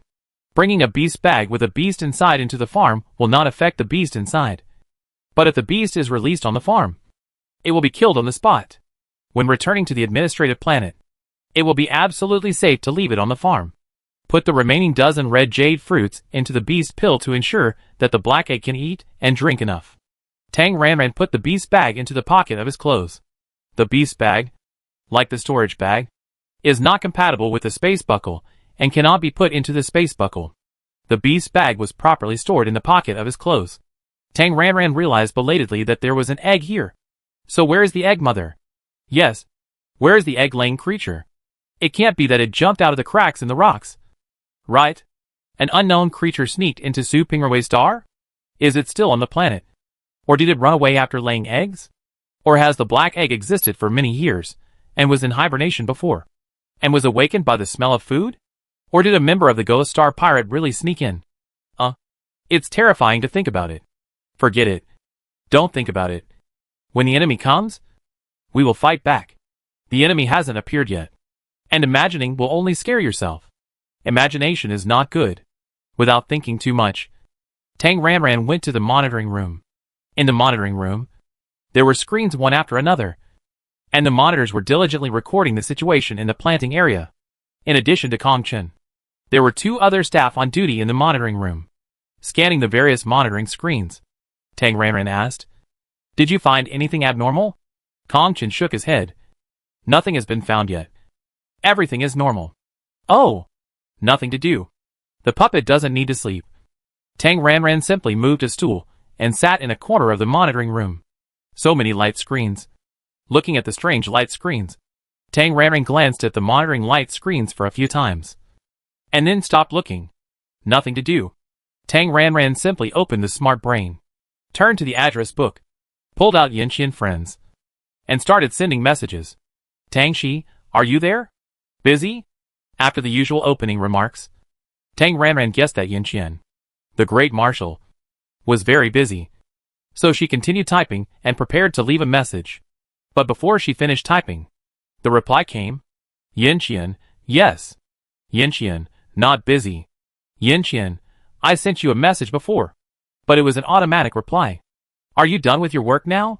Bringing a beast bag with a beast inside into the farm will not affect the beast inside. But if the beast is released on the farm, it will be killed on the spot. When returning to the administrative planet, it will be absolutely safe to leave it on the farm. Put the remaining dozen red jade fruits into the beast pill to ensure that the black egg can eat and drink enough. Tang Ranran put the beast bag into the pocket of his clothes. The beast bag, like the storage bag, is not compatible with the space buckle and cannot be put into the space buckle. The beast bag was properly stored in the pocket of his clothes. Tang Ranran realized belatedly that there was an egg here. So where is the egg mother? Yes, where is the egg-laying creature? It can't be that it jumped out of the cracks in the rocks. Right? An unknown creature sneaked into Su Pingrui's star? Is it still on the planet? Or did it run away after laying eggs? Or has the black egg existed for many years, and was in hibernation before, and was awakened by the smell of food? Or did a member of the Ghost Star Pirate really sneak in? It's terrifying to think about it. Forget it. Don't think about it. When the enemy comes, we will fight back. The enemy hasn't appeared yet. And imagining will only scare yourself. Imagination is not good. Without thinking too much, Tang Ranran went to the monitoring room. In the monitoring room, there were screens one after another, and the monitors were diligently recording the situation in the planting area. In addition to Kong Chen, there were 2 other staff on duty in the monitoring room, scanning the various monitoring screens. Tang Ranran asked, "Did you find anything abnormal?" Kong Chen shook his head. "Nothing has been found yet. Everything is normal." "Oh, nothing to do. The puppet doesn't need to sleep." Tang Ranran simply moved a stool and sat in a corner of the monitoring room. So many light screens. Looking at the strange light screens, Tang Ranran glanced at the monitoring light screens for a few times, and then stopped looking. Nothing to do. Tang Ranran simply opened the smart brain, turned to the address book, pulled out Yanqian Friends, and started sending messages. "Tang Shi, are you there? Busy?" After the usual opening remarks, Tang Ranran guessed that Yanqian, the Great Marshal, was very busy. So she continued typing and prepared to leave a message. But before she finished typing, the reply came. "Yanqian, yes. Yanqian, not busy. Yanqian, I sent you a message before, but it was an automatic reply. Are you done with your work now?"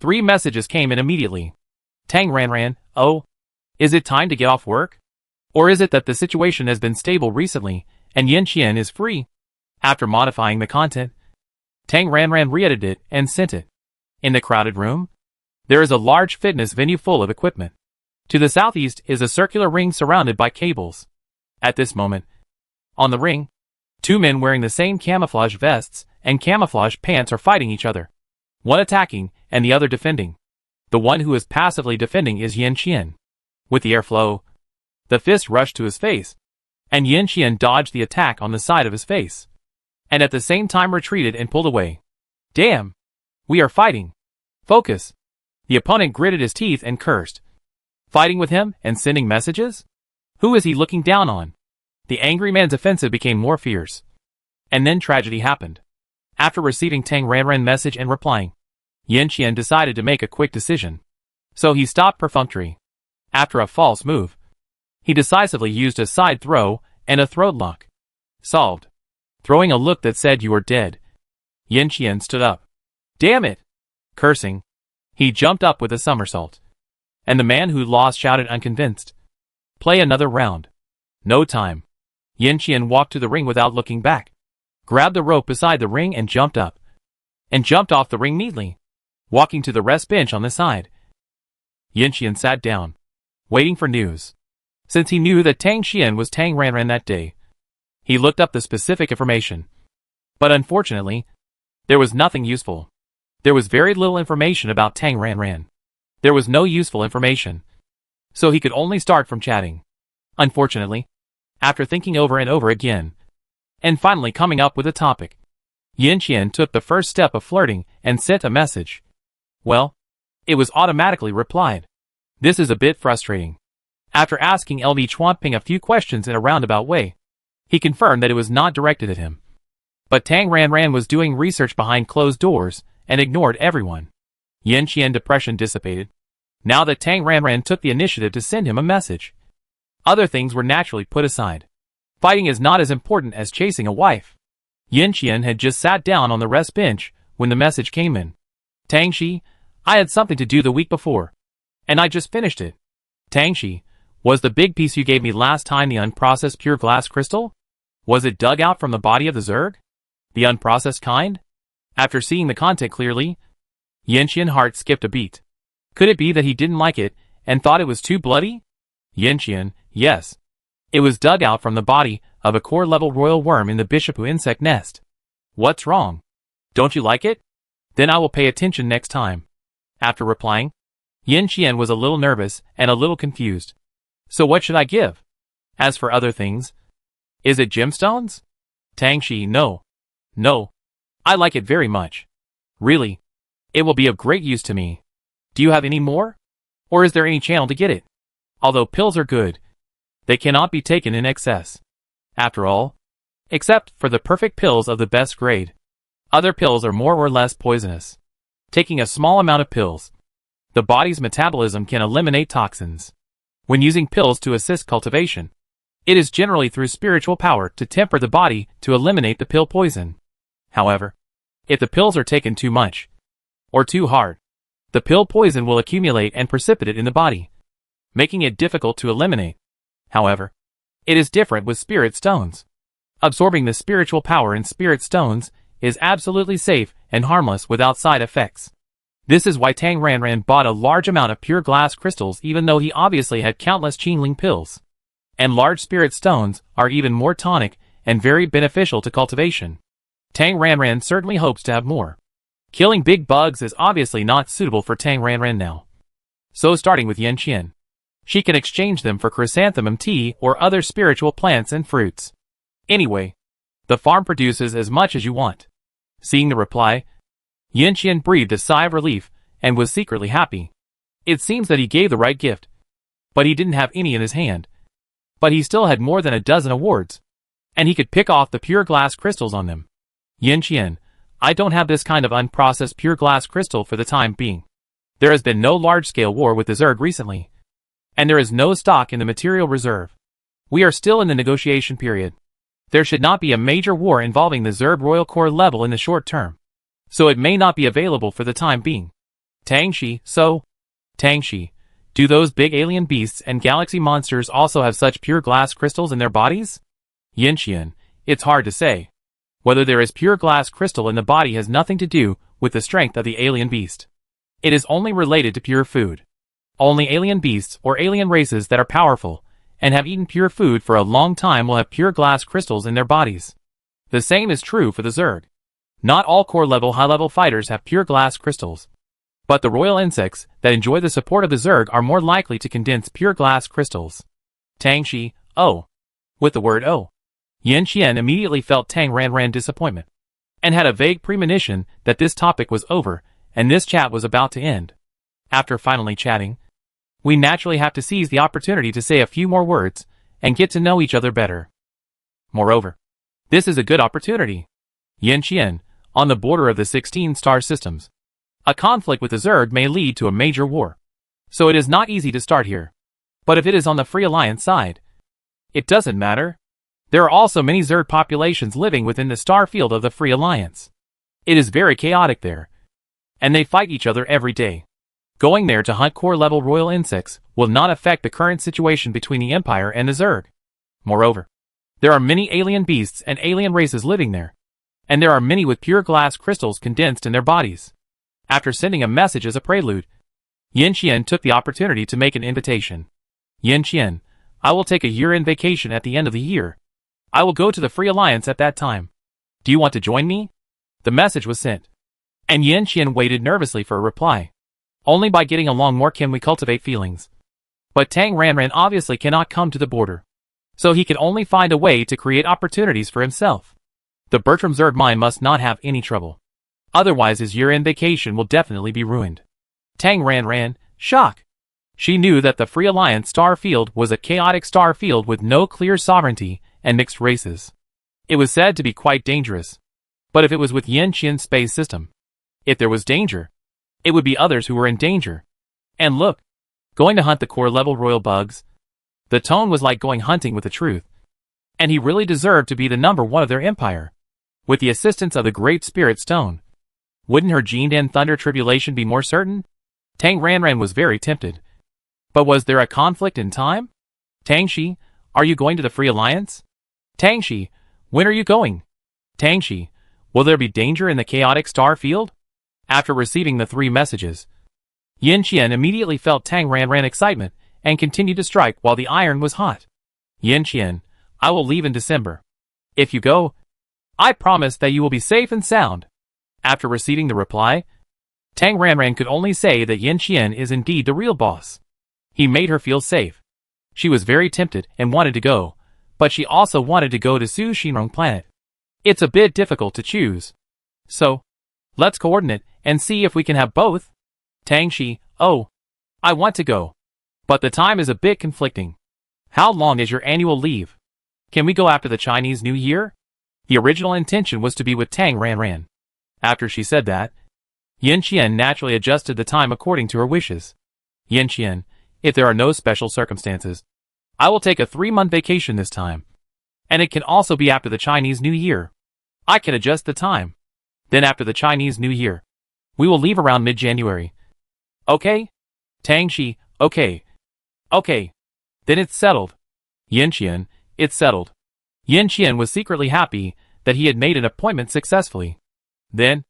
3 messages came in immediately. Tang Ranran, "Oh, is it time to get off work? Or is it that the situation has been stable recently and Yanqian is free?" After modifying the content, Tang Ranran re-edited it and sent it. In the crowded room, there is a large fitness venue full of equipment. To the southeast is a circular ring surrounded by cables. At this moment, on the ring, 2 men wearing the same camouflage vests and camouflage pants are fighting each other. One attacking and the other defending. The one who is passively defending is Yanqian. With the airflow, the fist rushed to his face, and Yanqian dodged the attack on the side of his face, and at the same time retreated and pulled away. "Damn! We are fighting! Focus!" The opponent gritted his teeth and cursed. Fighting with him and sending messages? Who is he looking down on? The angry man's offensive became more fierce. And then tragedy happened. After receiving Tang Ranran's message and replying, Yanqian decided to make a quick decision. So he stopped perfunctory. After a false move, he decisively used a side throw and a throat lock. Solved. Throwing a look that said you are dead, Yanqian stood up. "Damn it!" Cursing, he jumped up with a somersault. And the man who lost shouted unconvinced, "Play another round." No time. Yanqian walked to the ring without looking back, grabbed the rope beside the ring and jumped up. And jumped off the ring neatly, walking to the rest bench on the side. Yanqian sat down, waiting for news. Since he knew that Tang Xian was Tang Ranran that day, he looked up the specific information But unfortunately, there was nothing useful. There was very little information about Tang Ranran. There was no useful information. So he could only start from chatting. Unfortunately, after thinking over and over again, and finally coming up with a topic, Yin Qian took the first step of flirting and sent a message. Well, it was automatically replied. This is a bit frustrating. After asking LV Chuanping a few questions in a roundabout way, he confirmed that it was not directed at him. But Tang Ranran was doing research behind closed doors and ignored everyone. Yin Qian depression dissipated. Now that Tang Ranran took the initiative to send him a message, other things were naturally put aside. Fighting is not as important as chasing a wife. Yin Qian had just sat down on the rest bench when the message came in. Tang Shi, I had something to do the week before, and I just finished it. Tang Shi, was the big piece you gave me last time the unprocessed pure glass crystal? Was it dug out from the body of the Zerg? The unprocessed kind? After seeing the content clearly, Yin Qian's heart skipped a beat. Could it be that he didn't like it and thought it was too bloody? Yin Qian, yes. It was dug out from the body of a core-level royal worm in the Bishopu insect nest. What's wrong? Don't you like it? Then I will pay attention next time. After replying, Yin Qian was a little nervous and a little confused. So what should I give? As for other things, is it gemstones? Tang Shi, no. No. I like it very much. Really. It will be of great use to me. Do you have any more? Or is there any channel to get it? Although pills are good, they cannot be taken in excess. After all, except for the perfect pills of the best grade, other pills are more or less poisonous. Taking a small amount of pills, the body's metabolism can eliminate toxins. When using pills to assist cultivation, it is generally through spiritual power to temper the body to eliminate the pill poison. However, if the pills are taken too much, or too hard, the pill poison will accumulate and precipitate in the body, making it difficult to eliminate. However, it is different with spirit stones. Absorbing the spiritual power in spirit stones is absolutely safe and harmless without side effects. This is why Tang Ranran bought a large amount of pure glass crystals even though he obviously had countless Qingling pills. And large spirit stones are even more tonic and very beneficial to cultivation. Tang Ranran certainly hopes to have more. Killing big bugs is obviously not suitable for Tang Ranran now. So starting with Yin Qian, she can exchange them for chrysanthemum tea or other spiritual plants and fruits. Anyway, the farm produces as much as you want. Seeing the reply, Yin Qian breathed a sigh of relief and was secretly happy. It seems that he gave the right gift, but he didn't have any in his hand. But he still had more than a dozen awards, and he could pick off the pure glass crystals on them. Yin Qian, I don't have this kind of unprocessed pure glass crystal for the time being. There has been no large-scale war with the Zerg recently, and there is no stock in the material reserve. We are still in the negotiation period. There should not be a major war involving the Zerg Royal Core level in the short term, so it may not be available for the time being. Tang Shi, so? Tang Shi, do those big alien beasts and galaxy monsters also have such pure glass crystals in their bodies? Yin Qian, it's hard to say. Whether there is pure glass crystal in the body has nothing to do with the strength of the alien beast. It is only related to pure food. Only alien beasts or alien races that are powerful and have eaten pure food for a long time will have pure glass crystals in their bodies. The same is true for the Zerg. Not all core-level high-level fighters have pure glass crystals. But the royal insects that enjoy the support of the Zerg are more likely to condense pure glass crystals. Tang Shi, oh. With the word oh, Yin Qian immediately felt Tang Ranran's disappointment, and had a vague premonition that this topic was over, and this chat was about to end. After finally chatting, we naturally have to seize the opportunity to say a few more words, and get to know each other better. Moreover, this is a good opportunity. Yin Qian, on the border of the 16 star systems. A conflict with the Zerg may lead to a major war, so it is not easy to start here. But if it is on the Free Alliance side, it doesn't matter. There are also many Zerg populations living within the star field of the Free Alliance. It is very chaotic there, and they fight each other every day. Going there to hunt core-level royal insects will not affect the current situation between the Empire and the Zerg. Moreover, there are many alien beasts and alien races living there, and there are many with pure glass crystals condensed in their bodies. After sending a message as a prelude, Yin Qian took the opportunity to make an invitation. Yin Qian, I will take a year-end vacation at the end of the year. I will go to the Free Alliance at that time. Do you want to join me? The message was sent. And Yin Qian waited nervously for a reply. Only by getting along more can we cultivate feelings. But Tang Ranran obviously cannot come to the border. So he can only find a way to create opportunities for himself. The Bertram's herb mine must not have any trouble. Otherwise his year-end vacation will definitely be ruined. Tang Ranran, shock. She knew that the Free Alliance star field was a chaotic star field with no clear sovereignty and mixed races. It was said to be quite dangerous. But if it was with Yin Qian's space system, if there was danger, it would be others who were in danger. And look, going to hunt the core level royal bugs. The tone was like going hunting with the truth. And he really deserved to be the number one of their empire. With the assistance of the Great Spirit Stone. Wouldn't her Jindan Thunder tribulation be more certain? Tang Ranran was very tempted. But was there a conflict in time? Tangshi, are you going to the Free Alliance? Tangshi, when are you going? Tangshi, will there be danger in the chaotic star field? After receiving the 3 messages, Yin Qian immediately felt Tang Ranran excitement and continued to strike while the iron was hot. Yin Qian, I will leave in December. If you go, I promise that you will be safe and sound. After receiving the reply, Tang Ranran could only say that Yin Qian is indeed the real boss. He made her feel safe. She was very tempted and wanted to go, but she also wanted to go to Su Xinrong planet. It's a bit difficult to choose. So, let's coordinate and see if we can have both. Tangshi, oh, I want to go. But the time is a bit conflicting. How long is your annual leave? Can we go after the Chinese New Year? The original intention was to be with Tang Ranran. After she said that, Yin Qian naturally adjusted the time according to her wishes. Yin Qian, if there are no special circumstances, I will take a 3-month vacation this time. And it can also be after the Chinese New Year. I can adjust the time. Then after the Chinese New Year, we will leave around mid-January. Okay? Tangshi, okay. Okay. Then it's settled. Yin Qian, it's settled. Yin Qian was secretly happy that he had made an appointment successfully. Then,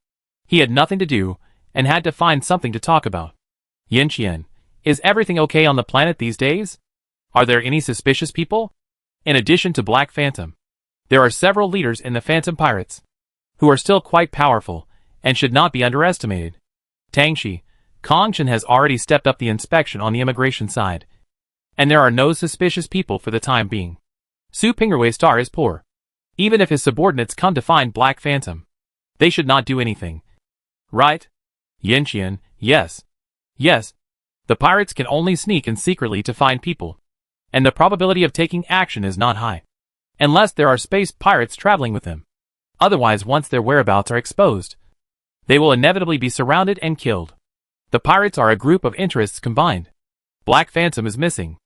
he had nothing to do and had to find something to talk about. Yin Qian, is everything okay on the planet these days? Are there any suspicious people? In addition to Black Phantom, there are several leaders in the Phantom Pirates who are still quite powerful and should not be underestimated. Tangshi, Kongchen has already stepped up the inspection on the immigration side, and there are no suspicious people for the time being. Su Pingrui's star is poor. Even if his subordinates come to find Black Phantom, they should not do anything. Right? Yin Qian, yes. Yes. The pirates can only sneak in secretly to find people, and the probability of taking action is not high. Unless there are space pirates traveling with them. Otherwise, once their whereabouts are exposed, they will inevitably be surrounded and killed. The pirates are a group of interests combined. Black Phantom is missing,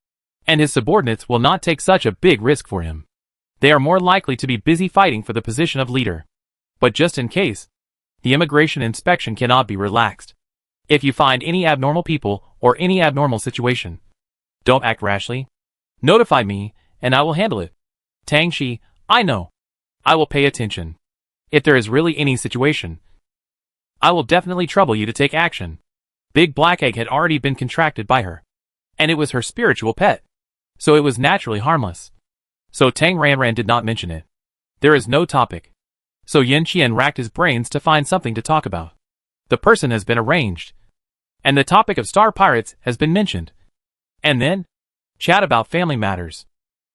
and his subordinates will not take such a big risk for him. They are more likely to be busy fighting for the position of leader. But just in case, the immigration inspection cannot be relaxed. If you find any abnormal people or any abnormal situation, don't act rashly. Notify me, and I will handle it. Tangshi, I know. I will pay attention. If there is really any situation, I will definitely trouble you to take action. Big Black Egg had already been contracted by her, and it was her spiritual pet, so it was naturally harmless. So Tang Ranran did not mention it. There is no topic. So Yin Qian racked his brains to find something to talk about. The person has been arranged, and the topic of star pirates has been mentioned. And then, chat about family matters.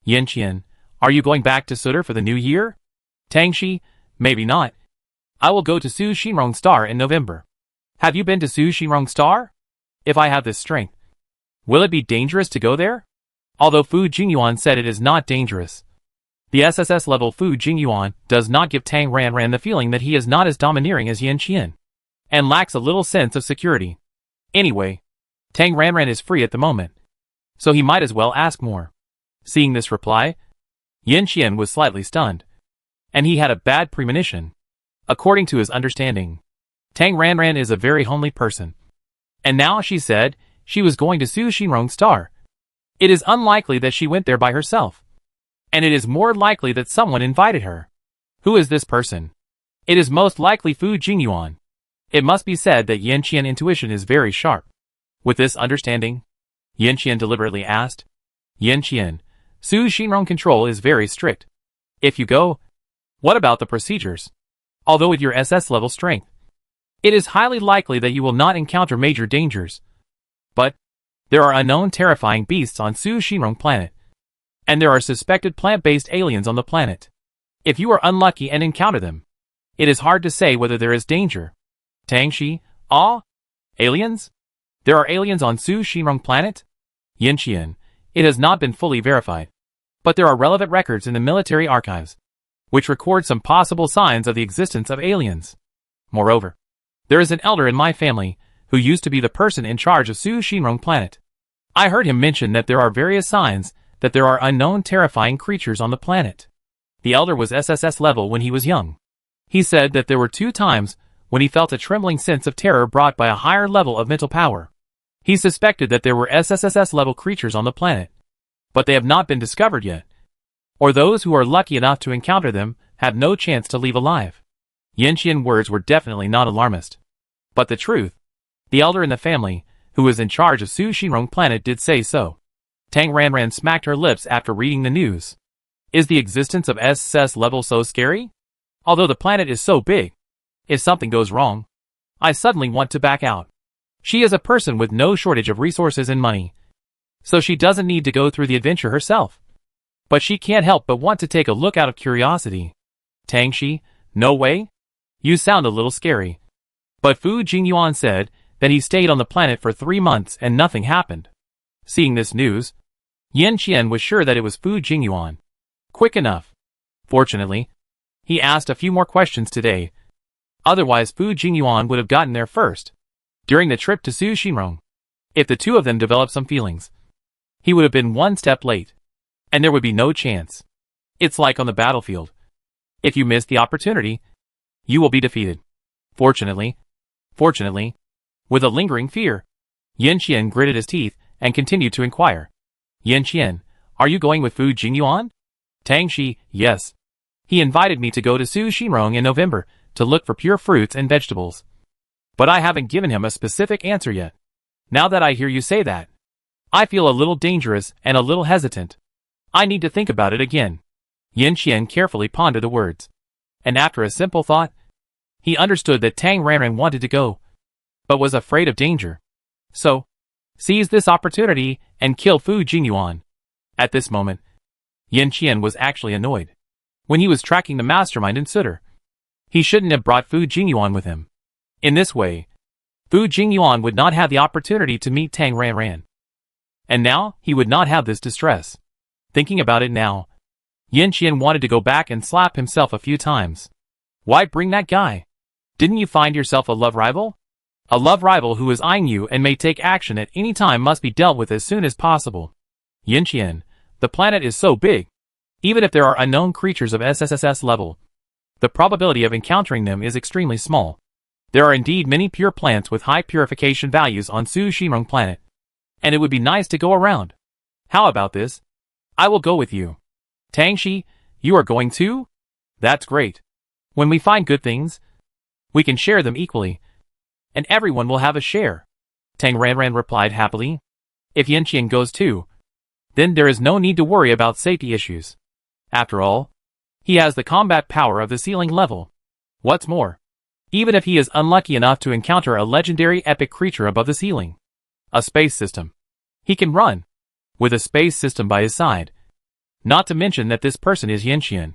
Yin Qian, are you going back to Sutter for the new year? Tangshi, maybe not. I will go to Su Xinrong Star in November. Have you been to Su Xinrong Star? If I have this strength, will it be dangerous to go there? Although Fu Jingyuan said it is not dangerous. The SSS level Fu Jingyuan does not give Tang Ranran the feeling that he is not as domineering as Yin Qian, and lacks a little sense of security. Anyway, Tang Ranran is free at the moment, so he might as well ask more. Seeing this reply, Yin Qian was slightly stunned, and he had a bad premonition. According to his understanding, Tang Ranran is a very homely person. And now she said she was going to Su Xinrong Star. It is unlikely that she went there by herself. And it is more likely that someone invited her. Who is this person? It is most likely Fu Jingyuan. It must be said that Yin Qian intuition is very sharp. With this understanding, Yin Qian deliberately asked, Yin Qian, Su Xinrong control is very strict. If you go, what about the procedures? Although with your SS level strength, it is highly likely that you will not encounter major dangers. But there are unknown terrifying beasts on Su Shinrong planet, and there are suspected plant-based aliens on the planet. If you are unlucky and encounter them, it is hard to say whether there is danger. Tangshi, aliens? There are aliens on Su Shinrong planet? Yinqian, it has not been fully verified, but there are relevant records in the military archives, which record some possible signs of the existence of aliens. Moreover, there is an elder in my family who used to be the person in charge of Su Shinrong planet. I heard him mention that there are various signs that there are unknown terrifying creatures on the planet. The elder was SSS level when he was young. He said that there were 2 times when he felt a trembling sense of terror brought by a higher level of mental power. He suspected that there were SSS level creatures on the planet, but they have not been discovered yet, or those who are lucky enough to encounter them have no chance to leave alive. Yinqian words were definitely not alarmist, but the truth. The elder in the family, who was in charge of Su Shinrong planet, did say so. Tang Ranran smacked her lips after reading the news. Is the existence of SS level so scary? Although the planet is so big, if something goes wrong, I suddenly want to back out. She is a person with no shortage of resources and money, so she doesn't need to go through the adventure herself. But she can't help but want to take a look out of curiosity. Tangshi, no way? You sound a little scary. But Fu Jingyuan said that he stayed on the planet for 3 months and nothing happened. Seeing this news, Yin Qian was sure that it was Fu Jingyuan. Quick enough. Fortunately, he asked a few more questions today. Otherwise Fu Jingyuan would have gotten there first, during the trip to Su Shinrong. If the two of them developed some feelings, he would have been 1 step late, and there would be no chance. It's like on the battlefield. If you miss the opportunity, you will be defeated. Fortunately, with a lingering fear, Yin Qian gritted his teeth and continued to inquire. Yin Qian, are you going with Fu Jingyuan? Tangshi, yes. He invited me to go to Su Shinrong in November to look for pure fruits and vegetables. But I haven't given him a specific answer yet. Now that I hear you say that, I feel a little dangerous and a little hesitant. I need to think about it again. Yin Qian carefully pondered the words, and after a simple thought, he understood that Tang Ranran wanted to go, but was afraid of danger. So, seized this opportunity and killed Fu Jingyuan. At this moment, Yin Qian was actually annoyed. When he was tracking the mastermind in Sutter, he shouldn't have brought Fu Jingyuan with him. In this way, Fu Jingyuan would not have the opportunity to meet Tang Ranran. And now, he would not have this distress. Thinking about it now, Yin Qian wanted to go back and slap himself a few times. Why bring that guy? Didn't you find yourself a love rival? A love rival who is eyeing you and may take action at any time must be dealt with as soon as possible. Yin Qian, the planet is so big. Even if there are unknown creatures of SSS level, the probability of encountering them is extremely small. There are indeed many pure plants with high purification values on Su Shinrong planet, and it would be nice to go around. How about this? I will go with you. Tangshi, you are going too? That's great. When we find good things, we can share them equally, and everyone will have a share. Tang Ranran replied happily. If Yin Qian goes too, then there is no need to worry about safety issues. After all, he has the combat power of the ceiling level. What's more, even if he is unlucky enough to encounter a legendary epic creature above the ceiling, a space system, he can run, with a space system by his side. Not to mention that this person is Yin Qian.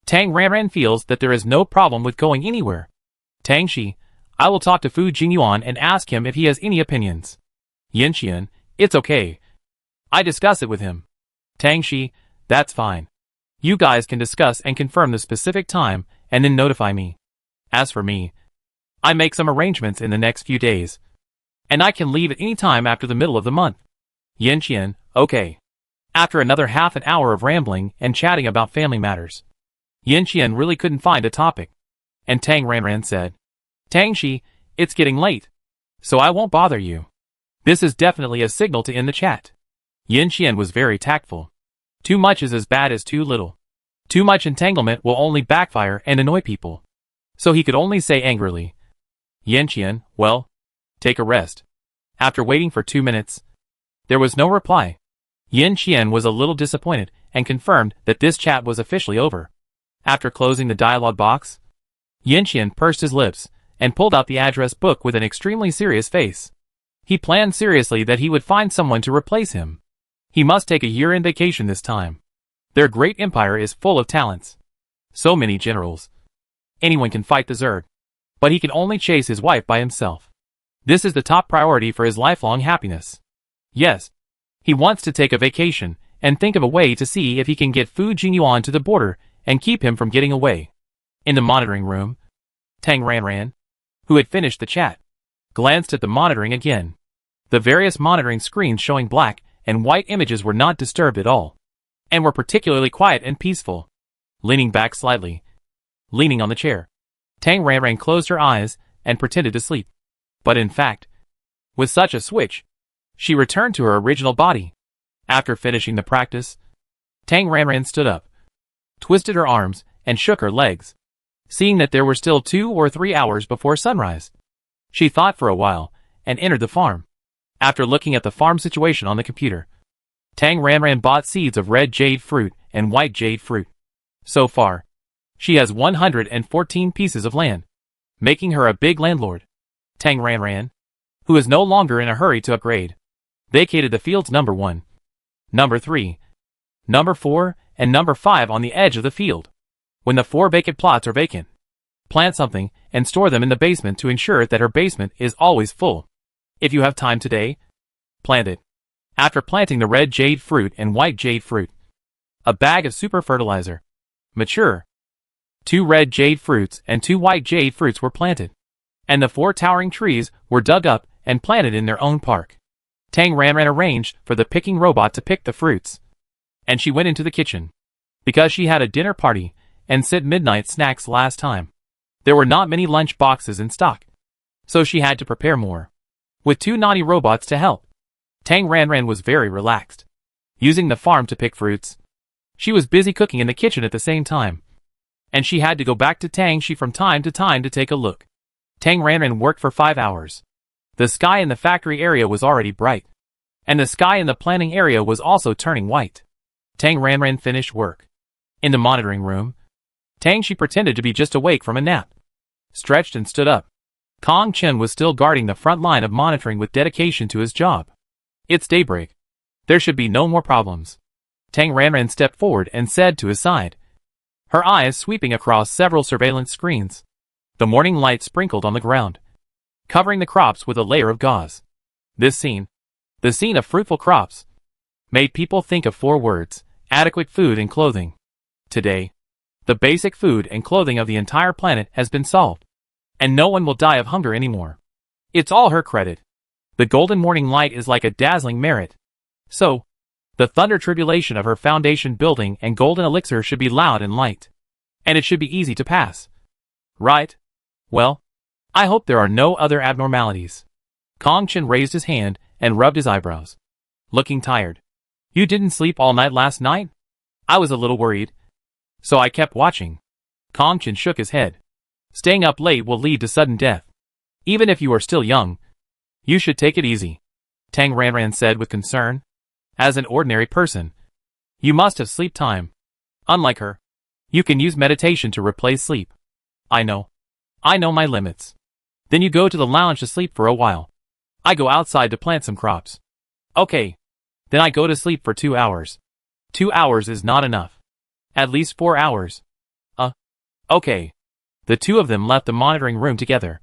Tang Ranran feels that there is no problem with going anywhere. Tangshi, I will talk to Fu Jingyuan and ask him if he has any opinions. Yin Qian, it's okay. I discuss it with him. Tangshi, that's fine. You guys can discuss and confirm the specific time and then notify me. As for me, I make some arrangements in the next few days, and I can leave at any time after the middle of the month. Yin Qian, okay. After another half an hour of rambling and chatting about family matters, Yin Qian really couldn't find a topic, and Tang Ranran said, Tangshi, it's getting late, so I won't bother you. This is definitely a signal to end the chat. Yin Qian was very tactful. Too much is as bad as too little. Too much entanglement will only backfire and annoy people. So he could only say angrily, Yin Qian, well, take a rest. After waiting for 2 minutes, there was no reply. Yin Qian was a little disappointed and confirmed that this chat was officially over. After closing the dialogue box, Yinxian pursed his lips and pulled out the address book with an extremely serious face. He planned seriously that he would find someone to replace him. He must take a year-end vacation this time. Their great empire is full of talents. So many generals. Anyone can fight the Zerg. But he can only chase his wife by himself. This is the top priority for his lifelong happiness. Yes. He wants to take a vacation and think of a way to see if he can get Fu Jinyuan to the border and keep him from getting away. In the monitoring room, Tang Ranran, who had finished the chat, glanced at the monitoring again. The various monitoring screens showing black and white images were not disturbed at all, and were particularly quiet and peaceful. Leaning back slightly, leaning on the chair, Tang Ranran closed her eyes and pretended to sleep. But in fact, with such a switch, she returned to her original body. After finishing the practice, Tang Ranran stood up, twisted her arms, and shook her legs. Seeing that there were still 2 or 3 hours before sunrise, she thought for a while and entered the farm. After looking at the farm situation on the computer, Tang Ranran bought seeds of red jade fruit and white jade fruit. So far, she has 114 pieces of land, making her a big landlord. Tang Ranran, who is no longer in a hurry to upgrade, vacated the fields number 1, number 3, number 4, and number 5 on the edge of the field. When the 4 vacant plots are vacant, plant something and store them in the basement to ensure that her basement is always full. If you have time today, plant it. After planting the red jade fruit and white jade fruit, a bag of super fertilizer, mature, 2 red jade fruits and 2 white jade fruits were planted, and the 4 towering trees were dug up and planted in their own park. Tang Ranran arranged for the picking robot to pick the fruits, and she went into the kitchen. Because she had a dinner party and said midnight snacks last time, there were not many lunch boxes in stock, so she had to prepare more. With 2 naughty robots to help, Tang Ranran was very relaxed. Using the farm to pick fruits, she was busy cooking in the kitchen at the same time, and she had to go back to Tangshi from time to time to take a look. Tang Ranran worked for 5 hours. The sky in the factory area was already bright, and the sky in the planning area was also turning white. Tang Ranran finished work. In the monitoring room, Tangshi pretended to be just awake from a nap, stretched and stood up. Kong Chen was still guarding the front line of monitoring with dedication to his job. It's daybreak. There should be no more problems. Tang Ranran stepped forward and said to his side, her eyes sweeping across several surveillance screens. The morning light sprinkled on the ground, covering the crops with a layer of gauze. This scene, the scene of fruitful crops, made people think of 4 words: adequate food and clothing. Today, the basic food and clothing of the entire planet has been solved, and no one will die of hunger anymore. It's all her credit. The golden morning light is like a dazzling merit. So, the thunder tribulation of her foundation building and golden elixir should be loud and light, and it should be easy to pass. Right? Well, I hope there are no other abnormalities. Kong Chen raised his hand and rubbed his eyebrows, looking tired. You didn't sleep all night last night? I was a little worried, so I kept watching. Kong Chen shook his head. Staying up late will lead to sudden death. Even if you are still young, you should take it easy, Tang Ranran said with concern. As an ordinary person, you must have sleep time. Unlike her, you can use meditation to replace sleep. I know my limits. Then you go to the lounge to sleep for a while. I go outside to plant some crops. Okay. Then I go to sleep for 2 hours. 2 hours is not enough. At least 4 hours. Okay. The 2 of them left the monitoring room together.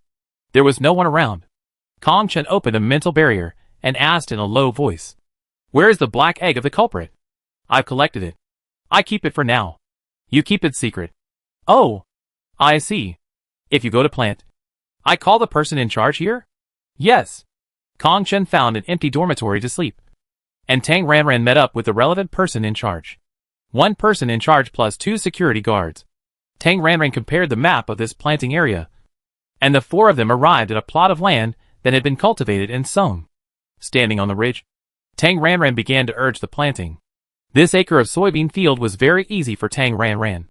There was no one around. Kong Chen opened a mental barrier and asked in a low voice, where is the black egg of the culprit? I've collected it. I keep it for now. You keep it secret. Oh, I see. If you go to plant, I call the person in charge here? Yes. Kong Chen found an empty dormitory to sleep, and Tang Ranran met up with the relevant person in charge. 1 person in charge plus 2 security guards. Tang Ranran compared the map of this planting area, and the 4 of them arrived at a plot of land that had been cultivated and sown. Standing on the ridge, Tang Ranran began to urge the planting. This acre of soybean field was very easy for Tang Ranran.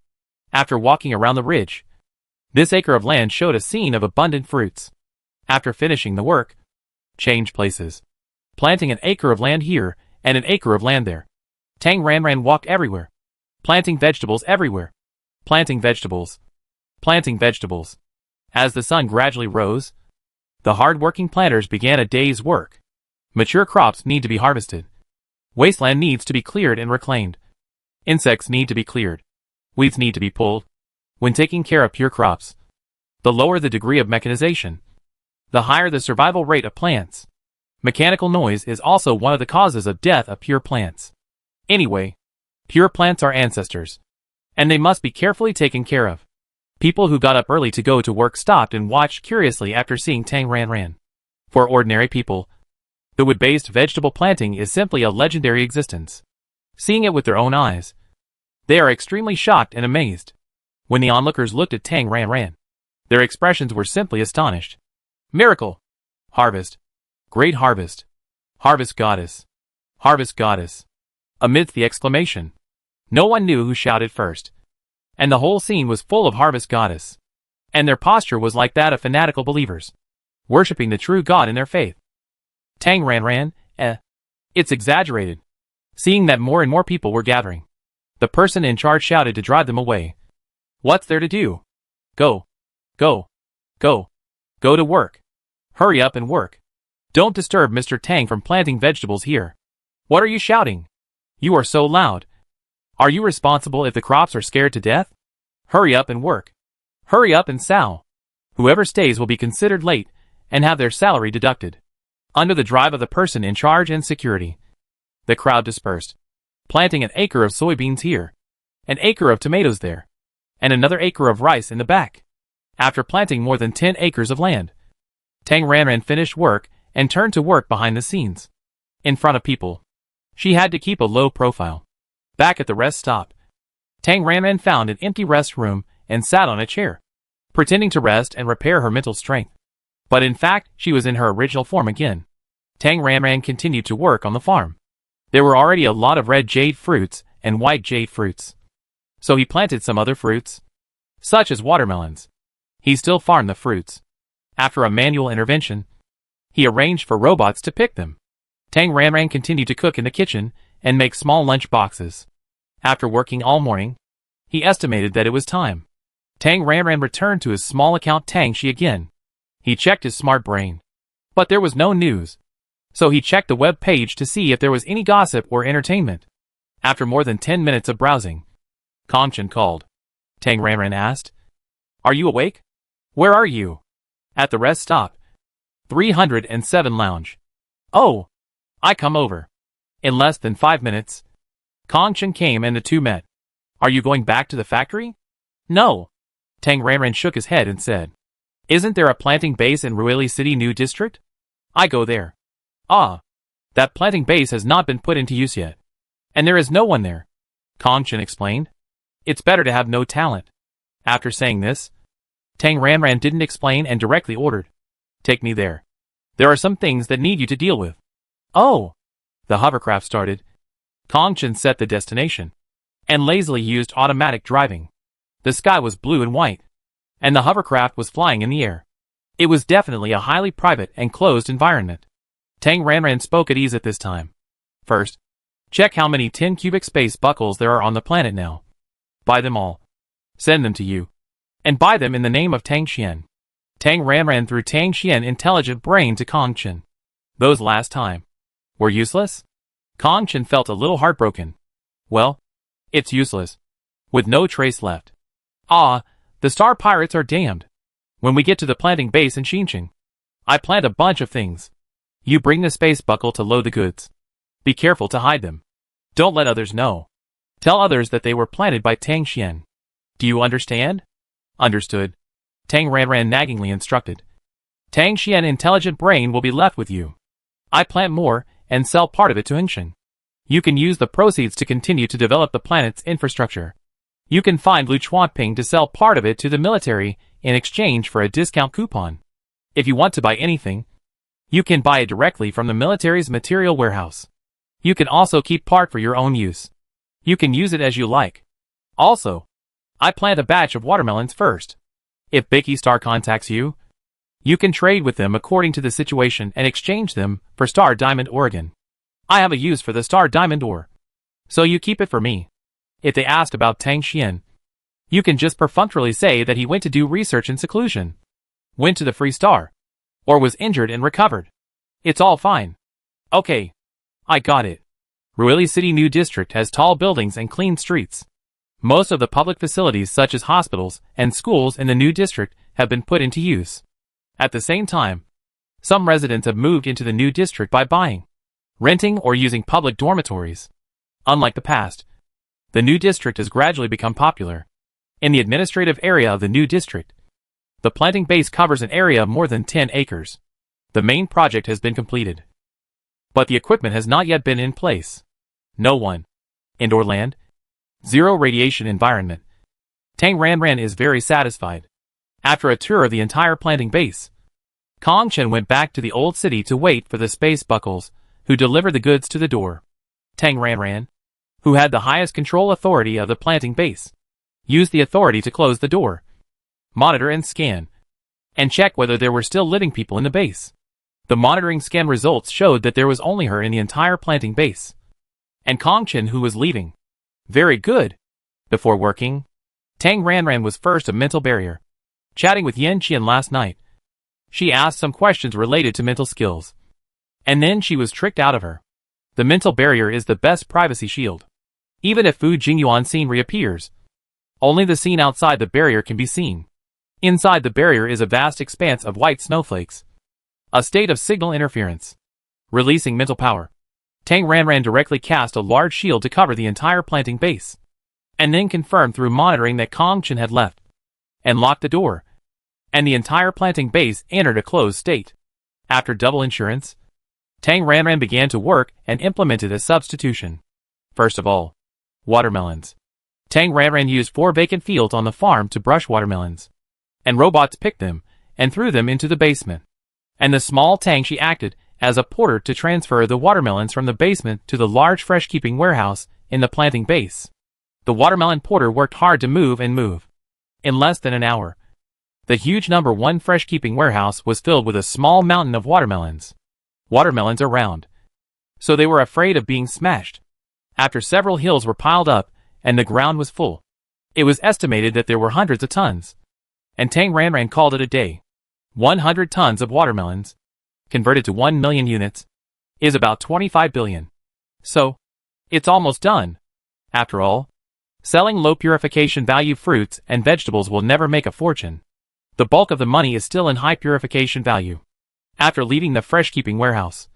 After walking around the ridge, this acre of land showed a scene of abundant fruits. After finishing the work, change places, planting an acre of land here and an acre of land there. Tang Ranran walked everywhere, planting vegetables everywhere, planting vegetables, Planting vegetables. As the sun gradually rose, the hard-working planters began a day's work. Mature crops need to be harvested. Wasteland needs to be cleared and reclaimed. Insects need to be cleared. Weeds need to be pulled. When taking care of pure crops, the lower the degree of mechanization, the higher the survival rate of plants. Mechanical noise is also one of the causes of death of pure plants. Anyway, pure plants are ancestors, and they must be carefully taken care of. People who got up early to go to work stopped and watched curiously after seeing Tang Ranran. For ordinary people, the wood-based vegetable planting is simply a legendary existence. Seeing it with their own eyes, they are extremely shocked and amazed. When the onlookers looked at Tang Ranran, their expressions were simply astonished. Miracle! Harvest! Great harvest! Harvest goddess! Harvest goddess! Amidst the exclamation, no one knew who shouted first. And the whole scene was full of harvest goddess. And their posture was like that of fanatical believers, worshipping the true God in their faith. Tang Ranran, it's exaggerated. Seeing that more and more people were gathering, the person in charge shouted to drive them away. What's there to do? Go. Go. Go. Go to work. Hurry up and work. Don't disturb Mr. Tang from planting vegetables here. What are you shouting? You are so loud. Are you responsible if the crops are scared to death? Hurry up and work. Hurry up and sow. Whoever stays will be considered late and have their salary deducted. Under the drive of the person in charge and security, the crowd dispersed, planting an acre of soybeans here, an acre of tomatoes there, and another acre of rice in the back. After planting more than 10 acres of land, Tang Ranran finished work and turned to work behind the scenes. In front of people, she had to keep a low profile. Back at the rest stop, Tang Ranran found an empty rest room and sat on a chair, pretending to rest and repair her mental strength. But in fact, she was in her original form again. Tang Ranran continued to work on the farm. There were already a lot of red jade fruits and white jade fruits. So he planted some other fruits, such as watermelons. He still farmed the fruits. After a manual intervention, he arranged for robots to pick them. Tang Ranran continued to cook in the kitchen and make small lunch boxes. After working all morning, he estimated that it was time. Tang Ranran returned to his small account Tang Shi again. He checked his smart brain, but there was no news. So he checked the web page to see if there was any gossip or entertainment. After more than 10 minutes of browsing, Kongchen called. Tang Ranran asked, "Are you awake? Where are you?" "At the rest stop. 307 lounge." "Oh, I come over." In less than 5 minutes, Kongchen came and the two met. "Are you going back to the factory?" "No." Tang Ranran shook his head and said, "Isn't there a planting base in Ruili City New District? I go there." "Ah, that planting base has not been put into use yet. And there is no one there," Kongchen explained. "It's better to have no talent." After saying this, Tang Ranran didn't explain and directly ordered, "Take me there. There are some things that need you to deal with." "Oh." The hovercraft started. Kongchen set the destination and lazily used automatic driving. The sky was blue and white, and the hovercraft was flying in the air. It was definitely a highly private and closed environment. Tang Ranran spoke at ease at this time. "First, check how many 10 cubic space buckles there are on the planet now. Buy them all. Send them to you. And buy them in the name of Tang Xian." Tang Ranran threw Tang Xian intelligent brain to Kongchen. Those last time were useless? Kongchen felt a little heartbroken. Well, it's useless. With no trace left. Ah, the Star Pirates are damned. When we get to the planting base in Xinjiang, I plant a bunch of things. You bring the space buckle to load the goods. Be careful to hide them. Don't let others know. Tell others that they were planted by Tang Xian. Do you understand? Understood. Tang Ranran naggingly instructed. Tang Xian intelligent brain will be left with you. I plant more and sell part of it to Xinjiang. You can use the proceeds to continue to develop the planet's infrastructure. You can find Lu Chuanping to sell part of it to the military in exchange for a discount coupon. If you want to buy anything, you can buy it directly from the military's material warehouse. You can also keep part for your own use. You can use it as you like. Also, I plant a batch of watermelons first. If Bicky Star contacts you, you can trade with them according to the situation and exchange them for Star Diamond Oregon. I have a use for the Star Diamond ore, so you keep it for me. If they asked about Tang Xian, You can just perfunctorily say that he went to do research in seclusion, went to the Free Star, or was injured and recovered. It's all fine. Okay. I got it. Ruili City New District has tall buildings and clean streets. Most of the public facilities such as hospitals and schools in the new district have been put into use. At the same time, some residents have moved into the new district by buying, renting, or using public dormitories. Unlike the past, the new district has gradually become popular. In the administrative area of the new district, the planting base covers an area of more than 10 acres. The main project has been completed, but the equipment has not yet been in place. No one. Indoor land. Zero radiation environment. Tang Ranran is very satisfied. After a tour of the entire planting base, Kong Chen went back to the old city to wait for the space buckles, who delivered the goods to the door. Tang Ranran, who had the highest control authority of the planting base, used the authority to close the door, monitor and scan, and check whether there were still living people in the base. The monitoring scan results showed that there was only her in the entire planting base, and Kong Chen who was leaving. Very good. Before working, Tang Ranran was first a mental barrier. Chatting with Yan Qian last night, she asked some questions related to mental skills, and then she was tricked out of her. The mental barrier is the best privacy shield. Even if Fu Jingyuan scene reappears, only the scene outside the barrier can be seen. Inside the barrier is a vast expanse of white snowflakes, a state of signal interference. Releasing mental power, Tang Ranran directly cast a large shield to cover the entire planting base, and then confirmed through monitoring that Kong Chen had left, and locked the door, and the entire planting base entered a closed state. After double insurance, Tang Ranran began to work and implemented a substitution. First of all, watermelons. Tang Ranran used 4 vacant fields on the farm to brush watermelons, and robots picked them and threw them into the basement. And the small Tang she acted as a porter to transfer the watermelons from the basement to the large fresh-keeping warehouse in the planting base. The watermelon porter worked hard to move and move. In less than an hour, the huge number 1 fresh-keeping warehouse was filled with a small mountain of watermelons. Watermelons are round, so they were afraid of being smashed. After several hills were piled up and the ground was full, it was estimated that there were hundreds of tons, and Tang Ranran called it a day. 100 tons of watermelons, converted to 1 million units, is about 25 billion. So, it's almost done. After all, selling low purification value fruits and vegetables will never make a fortune. The bulk of the money is still in high purification value. After leaving the fresh-keeping warehouse,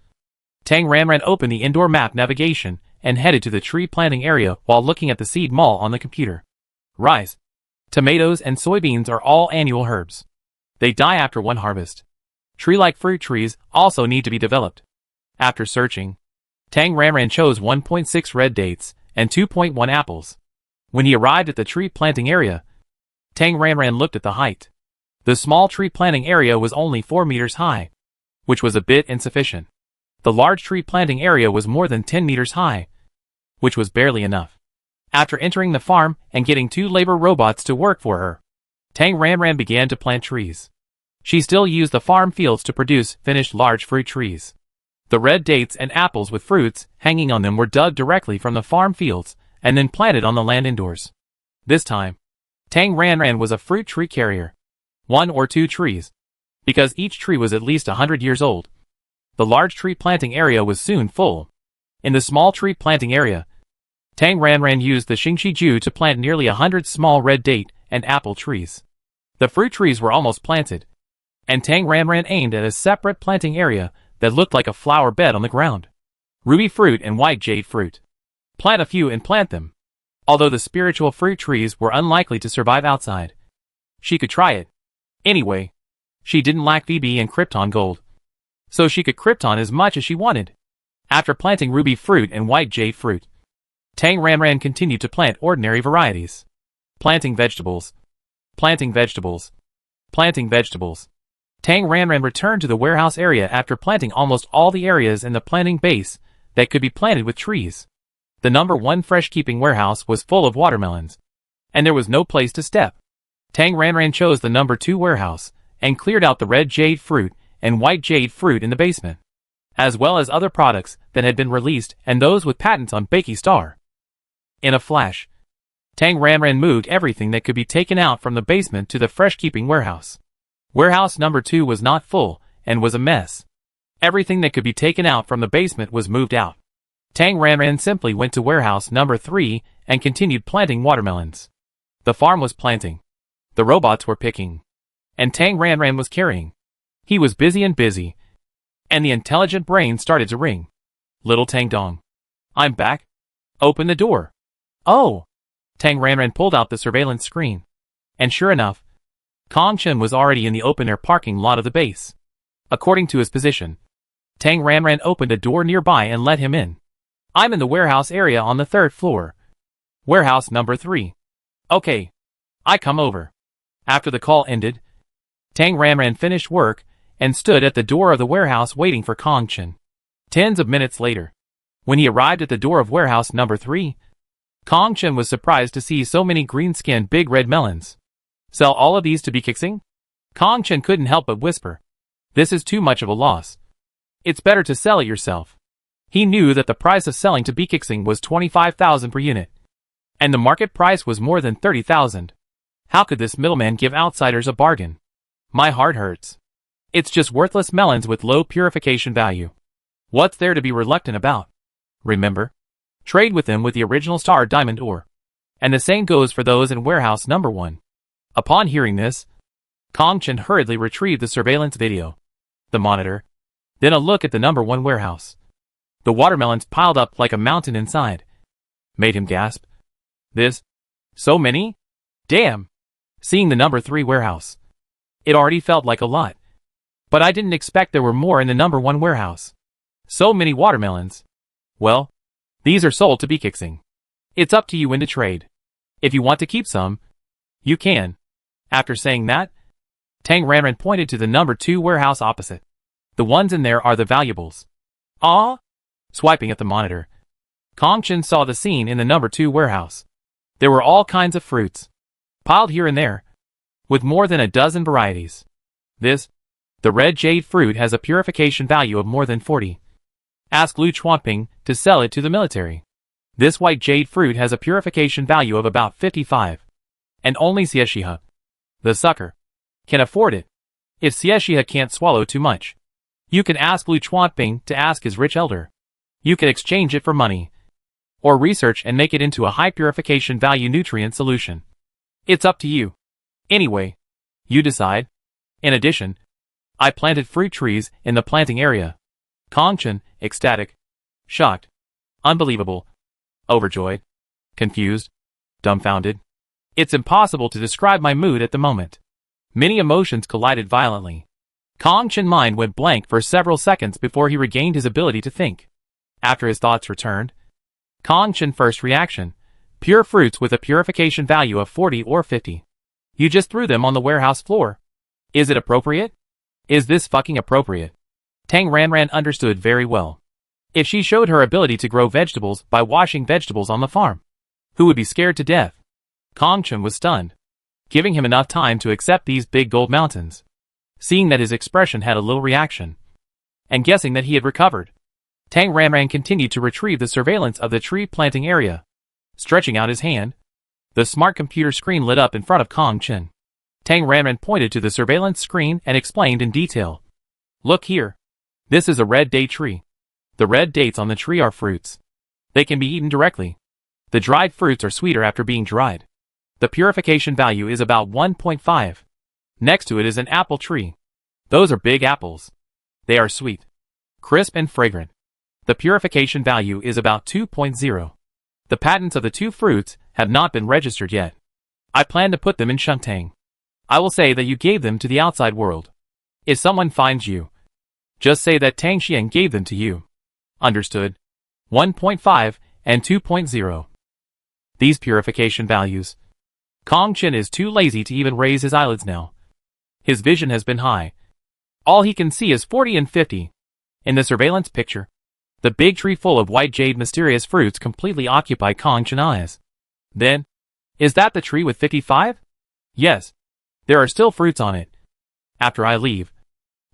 Tang Ranran opened the indoor map navigation and headed to the tree planting area while looking at the seed mall on the computer. Rice, tomatoes and soybeans are all annual herbs. They die after one harvest. Tree-like fruit trees also need to be developed. After searching, Tang Ranran chose 1.6 red dates and 2.1 apples. When he arrived at the tree planting area, Tang Ranran looked at the height. The small tree planting area was only 4 meters high, which was a bit insufficient. The large tree planting area was more than 10 meters high, which was barely enough. After entering the farm and getting 2 labor robots to work for her, Tang Ranran began to plant trees. She still used the farm fields to produce finished large fruit trees. The red dates and apples with fruits hanging on them were dug directly from the farm fields and then planted on the land indoors. This time, Tang Ranran was a fruit tree carrier. 1 or 2 trees, because each tree was at least 100 years old. The large tree planting area was soon full. In the small tree planting area, Tang Ranran used the Xingqi to plant nearly 100 small red date and apple trees. The fruit trees were almost planted, and Tang Ranran aimed at a separate planting area that looked like a flower bed on the ground. Ruby fruit and white jade fruit. Plant a few and plant them. Although the spiritual fruit trees were unlikely to survive outside, she could try it. Anyway, she didn't lack VB and Krypton gold, so she could Krypton as much as she wanted. After planting ruby fruit and white jade fruit, Tang Ranran continued to plant ordinary varieties. Planting vegetables. Planting vegetables. Planting vegetables. Tang Ranran returned to the warehouse area after planting almost all the areas in the planting base that could be planted with trees. The number 1 fresh-keeping warehouse was full of watermelons, and there was no place to step. Tang Ranran chose the number 2 warehouse and cleared out the red jade fruit and white jade fruit in the basement, as well as other products that had been released and those with patents on Bakey Star. In a flash, Tang Ranran moved everything that could be taken out from the basement to the fresh-keeping warehouse. Warehouse number 2 was not full, and was a mess. Everything that could be taken out from the basement was moved out. Tang Ranran simply went to warehouse number 3 and continued planting watermelons. The farm was planting. The robots were picking. And Tang Ranran was carrying. He was busy and busy. And the intelligent brain started to ring. Little Tang Dong. I'm back. Open the door. Oh! Tang Ranran pulled out the surveillance screen. And sure enough, Kong Chen was already in the open-air parking lot of the base. According to his position, Tang Ranran opened a door nearby and let him in. I'm in the warehouse area on the 3rd floor. Warehouse number 3. Okay. I come over. After the call ended, Tang Ranran finished work and stood at the door of the warehouse waiting for Kong Chen. Tens of minutes later, when he arrived at the door of warehouse number 3, Kong Chen was surprised to see so many green-skinned big red melons. Sell all of these to Bikixing? Kong Chen couldn't help but whisper. This is too much of a loss. It's better to sell it yourself. He knew that the price of selling to Bikixing was 25,000 per unit. And the market price was more than 30,000. How could this middleman give outsiders a bargain? My heart hurts. It's just worthless melons with low purification value. What's there to be reluctant about? Remember? Trade with them with the original star diamond ore. And the same goes for those in warehouse number 1. Upon hearing this, Kong Chen hurriedly retrieved the surveillance video, the monitor, then a look at the number 1 warehouse. The watermelons piled up like a mountain inside. Made him gasp. This? So many? Damn! Seeing the number 3 warehouse. It already felt like a lot. But I didn't expect there were more in the number 1 warehouse. So many watermelons. Well, these are sold to Bikixing. It's up to you when to trade. If you want to keep some, you can. After saying that, Tang Ranran pointed to the number 2 warehouse opposite. The ones in there are the valuables. Ah! Swiping at the monitor, Kong Chen saw the scene in the number 2 warehouse. There were all kinds of fruits, piled here and there, with more than a dozen varieties. The red jade fruit has a purification value of more than 40. Ask Lu Chuanping to sell it to the military. This white jade fruit has a purification value of about 55. And only Xiexia, the sucker, can afford it. If Xiexia can't swallow too much, you can ask Lu Chuanping to ask his rich elder. You can exchange it for money, or research and make it into a high purification value nutrient solution. It's up to you. Anyway, you decide. In addition, I planted fruit trees in the planting area. Kong Chen, ecstatic, shocked, unbelievable, overjoyed, confused, dumbfounded. It's impossible to describe my mood at the moment. Many emotions collided violently. Kong Chen's mind went blank for several seconds before he regained his ability to think. After his thoughts returned, Kong Chen's first reaction, pure fruits with a purification value of 40 or 50. You just threw them on the warehouse floor. Is it appropriate? Is this fucking appropriate? Tang Ranran understood very well. If she showed her ability to grow vegetables by washing vegetables on the farm, who would be scared to death? Kong Chen was stunned, giving him enough time to accept these big gold mountains. Seeing that his expression had a little reaction, and guessing that he had recovered, Tang Ranran continued to retrieve the surveillance of the tree planting area. Stretching out his hand, the smart computer screen lit up in front of Kong Chen. Tang Ranran pointed to the surveillance screen and explained in detail. Look here. This is a red date tree. The red dates on the tree are fruits. They can be eaten directly. The dried fruits are sweeter after being dried. The purification value is about 1.5. Next to it is an apple tree. Those are big apples. They are sweet, crisp and fragrant. The purification value is about 2.0. The patents of the 2 fruits have not been registered yet. I plan to put them in Shentang. I will say that you gave them to the outside world. If someone finds you, just say that Tang Xian gave them to you. Understood? 1.5 and 2.0. These purification values. Kong Chen is too lazy to even raise his eyelids now. His vision has been high. All he can see is 40 and 50. In the surveillance picture, the big tree full of white jade mysterious fruits completely occupy Kong Chen's eyes. Then, is that the tree with 55? Yes. There are still fruits on it. After I leave,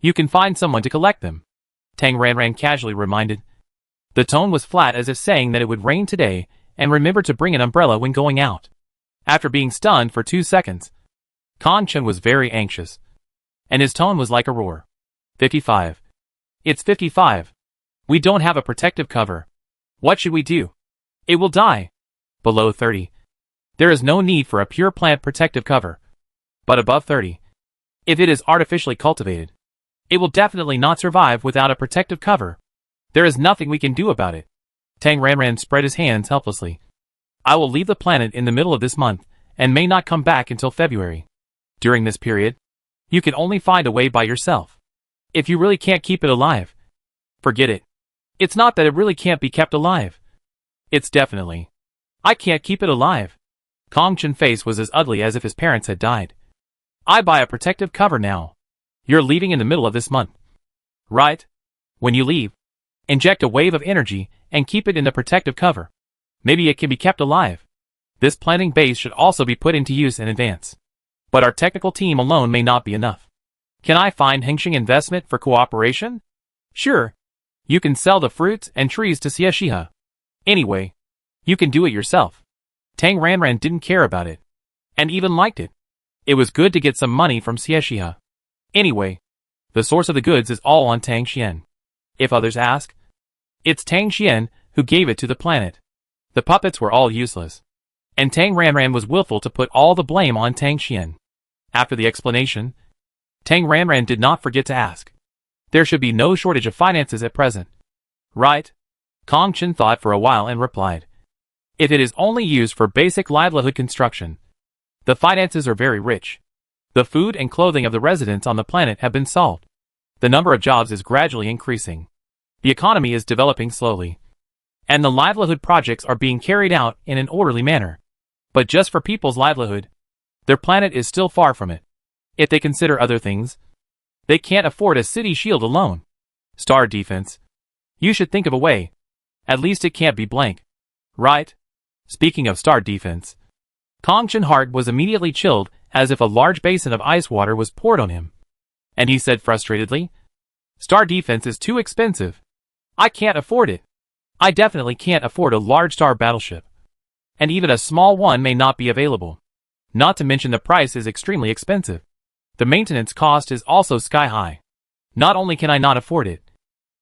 you can find someone to collect them. Tang Ranran casually reminded. The tone was flat as if saying that it would rain today, and remember to bring an umbrella when going out. After being stunned for 2 seconds, Kong Chen was very anxious, and his tone was like a roar. 55. It's 55. We don't have a protective cover. What should we do? It will die. Below 30. There is no need for a pure plant protective cover. But above 30. If it is artificially cultivated, it will definitely not survive without a protective cover. There is nothing we can do about it. Tang Ranran spread his hands helplessly. I will leave the planet in the middle of this month, and may not come back until February. During this period, you can only find a way by yourself. If you really can't keep it alive, forget it. It's not that it really can't be kept alive. It's definitely. I can't keep it alive. Kong Chen's face was as ugly as if his parents had died. I buy a protective cover now. You're leaving in the middle of this month. Right? When you leave, inject a wave of energy and keep it in the protective cover. Maybe it can be kept alive. This planting base should also be put into use in advance. But our technical team alone may not be enough. Can I find Hengxing investment for cooperation? Sure. You can sell the fruits and trees to Xiexia. Anyway, you can do it yourself. Tang Ranran didn't care about it, and even liked it. It was good to get some money from Xiexia. Anyway, the source of the goods is all on Tang Xian. If others ask, it's Tang Xian who gave it to the planet. The puppets were all useless, and Tang Ranran was willful to put all the blame on Tang Xian. After the explanation, Tang Ranran did not forget to ask. There should be no shortage of finances at present. Right? Kong Chen thought for a while and replied. If it is only used for basic livelihood construction, the finances are very rich. The food and clothing of the residents on the planet have been solved. The number of jobs is gradually increasing. The economy is developing slowly, and the livelihood projects are being carried out in an orderly manner. But just for people's livelihood, their planet is still far from it. If they consider other things, they can't afford a city shield alone. Star defense. You should think of a way. At least it can't be blank. Right? Speaking of star defense, Kong Chen's heart was immediately chilled as if a large basin of ice water was poured on him. And he said frustratedly, Star defense is too expensive. I can't afford it. I definitely can't afford a large star battleship. And even a small one may not be available. Not to mention the price is extremely expensive. The maintenance cost is also sky high. Not only can I not afford it,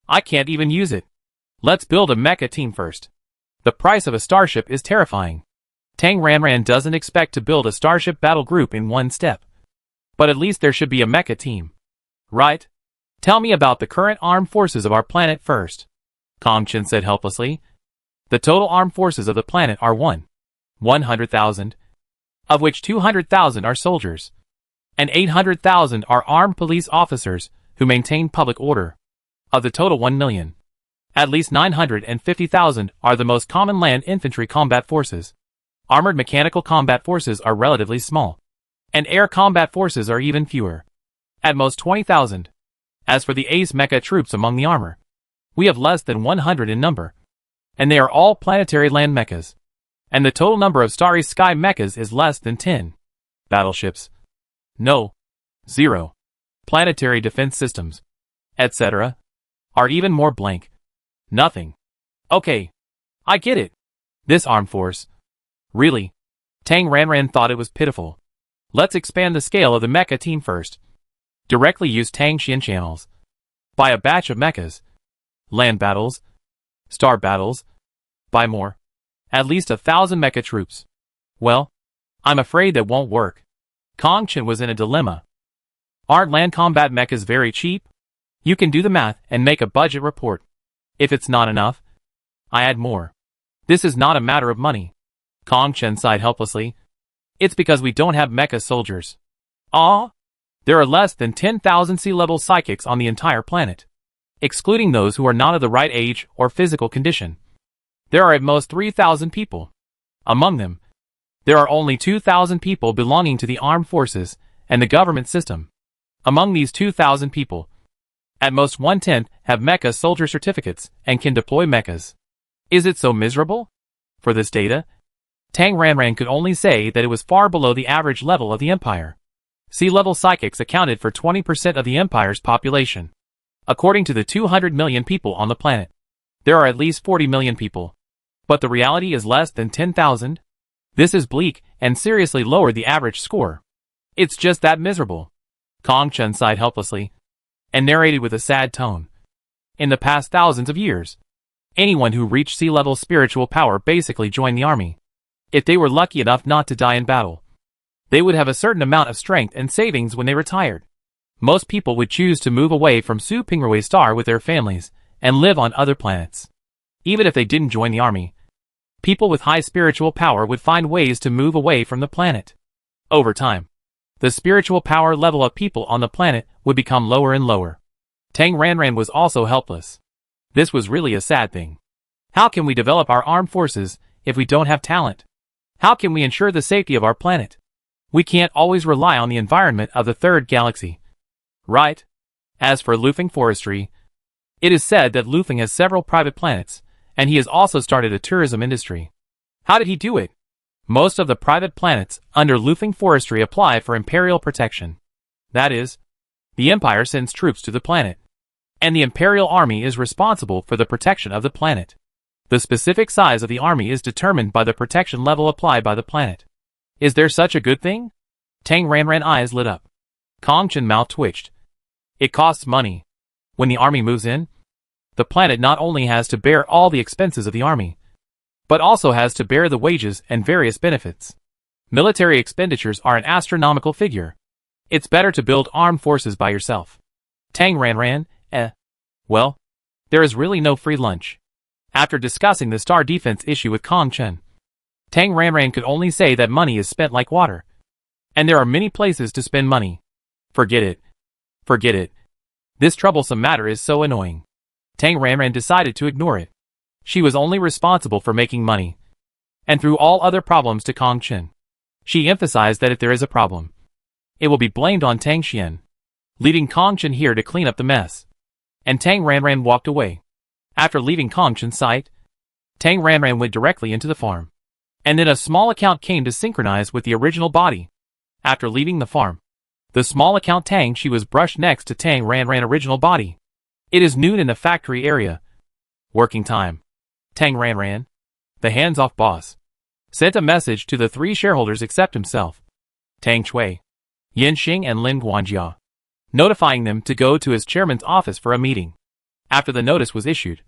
I can't even use it. Let's build a mecha team first. The price of a starship is terrifying. Tang Ranran doesn't expect to build a starship battle group in one step. But at least there should be a mecha team. Right? Tell me about the current armed forces of our planet first. Kong Chen said helplessly. The total armed forces of the planet are 100,000, of which 200,000 are soldiers, and 800,000 are armed police officers who maintain public order. Of the total 1 million, at least 950,000 are the most common land infantry combat forces. Armored mechanical combat forces are relatively small, and air combat forces are even fewer. At most 20,000. As for the ace mecha troops among the armor, we have less than 100 in number, and they are all planetary land mechas. And the total number of starry sky mechas is less than 10. Battleships. No. 0. Planetary defense systems, etc. are even more blank. Nothing. Okay. I get it. This armed force. Really? Tang Ranran thought it was pitiful. Let's expand the scale of the mecha team first. Directly use Tang Xian channels. Buy a batch of mechas. Land battles. Star battles. Buy more. At least 1,000 mecha troops. Well, I'm afraid that won't work. Kong Chen was in a dilemma. Aren't land combat mechas very cheap? You can do the math and make a budget report. If it's not enough, I add more. This is not a matter of money. Kong Chen sighed helplessly. It's because we don't have mecha soldiers. Ah? There are less than 10,000 sea-level psychics on the entire planet, excluding those who are not of the right age or physical condition. There are at most 3,000 people. Among them, there are only 2,000 people belonging to the armed forces and the government system. Among these 2,000 people, at most 1/10 have mecha soldier certificates and can deploy mechas. Is it so miserable? For this data, Tang Ranran could only say that it was far below the average level of the empire. Sea-level psychics accounted for 20% of the empire's population. According to the 200 million people on the planet, there are at least 40 million people. But the reality is less than 10,000. This is bleak and seriously lowered the average score. It's just that miserable. Kong Chen sighed helplessly and narrated with a sad tone. In the past thousands of years, anyone who reached sea-level spiritual power basically joined the army. If they were lucky enough not to die in battle, they would have a certain amount of strength and savings when they retired. Most people would choose to move away from Su Pingrui's star with their families and live on other planets. Even if they didn't join the army, people with high spiritual power would find ways to move away from the planet. Over time, the spiritual power level of people on the planet would become lower and lower. Tang Ranran was also helpless. This was really a sad thing. How can we develop our armed forces if we don't have talent? How can we ensure the safety of our planet? We can't always rely on the environment of the third galaxy. Right? As for Lufeng Forestry, it is said that Lufeng has several private planets, and he has also started a tourism industry. How did he do it? Most of the private planets under Lufeng Forestry apply for imperial protection. That is, the Empire sends troops to the planet, and the Imperial Army is responsible for the protection of the planet. The specific size of the army is determined by the protection level applied by the planet. Is there such a good thing? Tang Ranran eyes lit up. Kong Chen mouth twitched. It costs money. When the army moves in, the planet not only has to bear all the expenses of the army, but also has to bear the wages and various benefits. Military expenditures are an astronomical figure. It's better to build armed forces by yourself. Tang Ranran, well, there is really no free lunch. After discussing the star defense issue with Kong Chen, Tang Ranran could only say that money is spent like water. And there are many places to spend money. Forget it. Forget it. This troublesome matter is so annoying. Tang Ranran decided to ignore it. She was only responsible for making money, and threw all other problems to Kong Chen. She emphasized that if there is a problem, it will be blamed on Tang Xian, leaving Kong Chen here to clean up the mess. And Tang Ranran walked away. After leaving Kong Chen's sight, Tang Ranran went directly into the farm. And then a small account came to synchronize with the original body. After leaving the farm, the small account Tang Shi was brushed next to Tang Ranran original body. It is noon in the factory area. Working time. Tang Ranran, the hands-off boss, sent a message to the 3 shareholders except himself, Tang Chui, Yin Xing and Lin Guanjia, notifying them to go to his chairman's office for a meeting. After the notice was issued,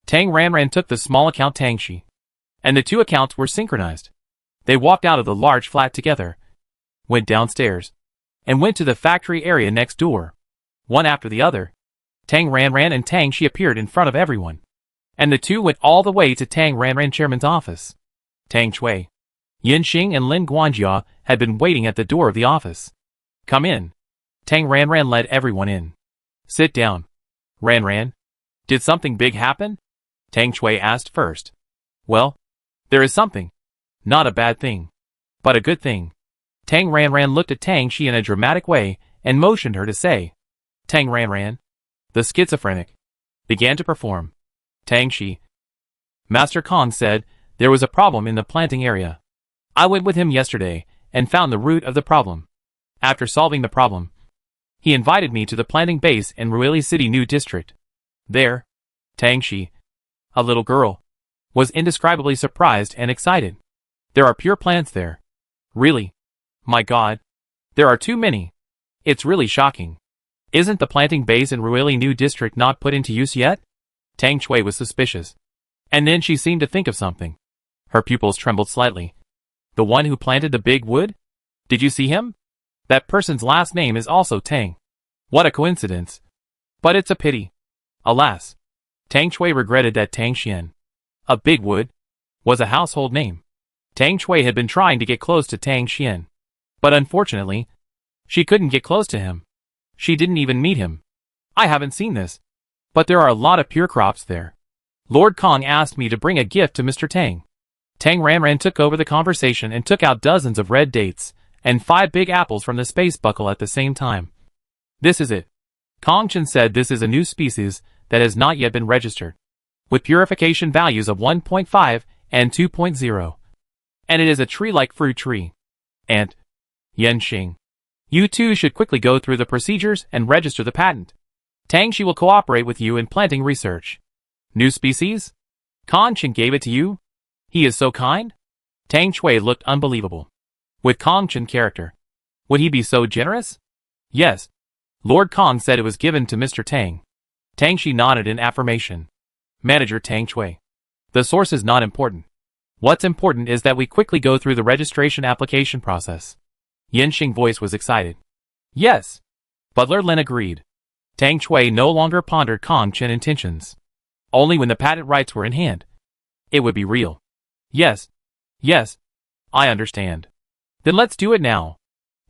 Tang Ranran took the small account Tang Shi, and the 2 accounts were synchronized. They walked out of the large flat together, went downstairs, and went to the factory area next door. One after the other, Tang Ranran and Tang Shi appeared in front of everyone, and the 2 went all the way to Tang Ranran chairman's office. Tang Chui, Yin Xing and Lin Guanjia had been waiting at the door of the office. Come in. Tang Ranran led everyone in. Sit down. Ranran, did something big happen? Tang Chui asked first. Well, there is something. Not a bad thing, but a good thing. Tang Ranran looked at Tang Shi in a dramatic way and motioned her to say. Tang Ranran, the schizophrenic, began to perform. Tang Shi. Master Kong said there was a problem in the planting area. I went with him yesterday and found the root of the problem. After solving the problem, he invited me to the planting base in Ruili City New District. There, Tang Shi, a little girl, was indescribably surprised and excited. There are pure plants there. Really? My God. There are too many. It's really shocking. Isn't the planting base in Ruili New District not put into use yet? Tang Chui was suspicious. And then she seemed to think of something. Her pupils trembled slightly. The one who planted the big wood? Did you see him? That person's last name is also Tang. What a coincidence. But it's a pity. Alas. Tang Chui regretted that Tang Xian, a big wood, was a household name. Tang Chui had been trying to get close to Tang Xian, but unfortunately, she couldn't get close to him. She didn't even meet him. I haven't seen this, but there are a lot of pure crops there. Lord Kong asked me to bring a gift to Mr. Tang. Tang Ranran took over the conversation and took out dozens of red dates and 5 big apples from the space buckle at the same time. This is it. Kong Chen said this is a new species that has not yet been registered, with purification values of 1.5 and 2.0. And it is a tree-like fruit tree. And, Yen Xing, you two should quickly go through the procedures and register the patent. Tang Shi will cooperate with you in planting research. New species? Kong Chen gave it to you? He is so kind? Tang Chui looked unbelievable. With Kong Chen character, would he be so generous? Yes. Lord Kong said it was given to Mr. Tang. Tang Shi nodded in affirmation. Manager Tang Chui. The source is not important. What's important is that we quickly go through the registration application process. Yin Xing voice was excited. Yes. Butler Lin agreed. Tang Chui no longer pondered Kong Chen intentions. Only when the patent rights were in hand. It would be real. Yes. Yes. I understand. Then let's do it now.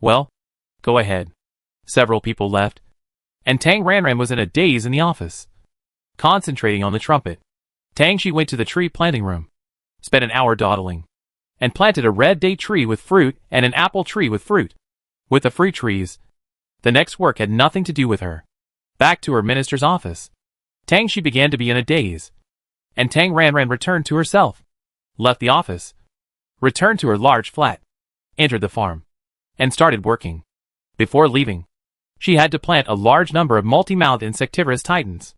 Well, go ahead. Several people left. And Tang Ranran was in a daze in the office. Concentrating on the trumpet. Tang Shi went to the tree planting room. Spent an hour dawdling. And planted a red date tree with fruit and an apple tree with fruit. With the fruit trees. The next work had nothing to do with her. Back to her minister's office. Tang Shi began to be in a daze. And Tang Ranran returned to herself. Left the office. Returned to her large flat. Entered the farm. And started working. Before leaving, she had to plant a large number of multi-mouthed insectivorous titans.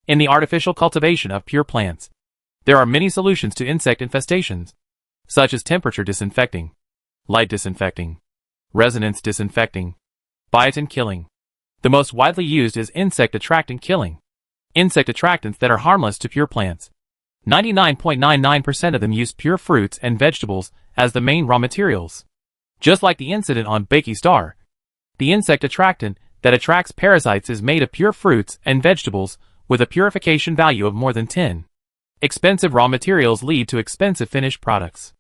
In the artificial cultivation of pure plants, there are many solutions to insect infestations, such as temperature disinfecting, light disinfecting, resonance disinfecting, biotin killing. The most widely used is insect attractant killing. Insect attractants that are harmless to pure plants. 99.99% of them use pure fruits and vegetables as the main raw materials. Just like the incident on Bakey Star, the insect attractant that attracts parasites is made of pure fruits and vegetables with a purification value of more than 10. Expensive raw materials lead to expensive finished products.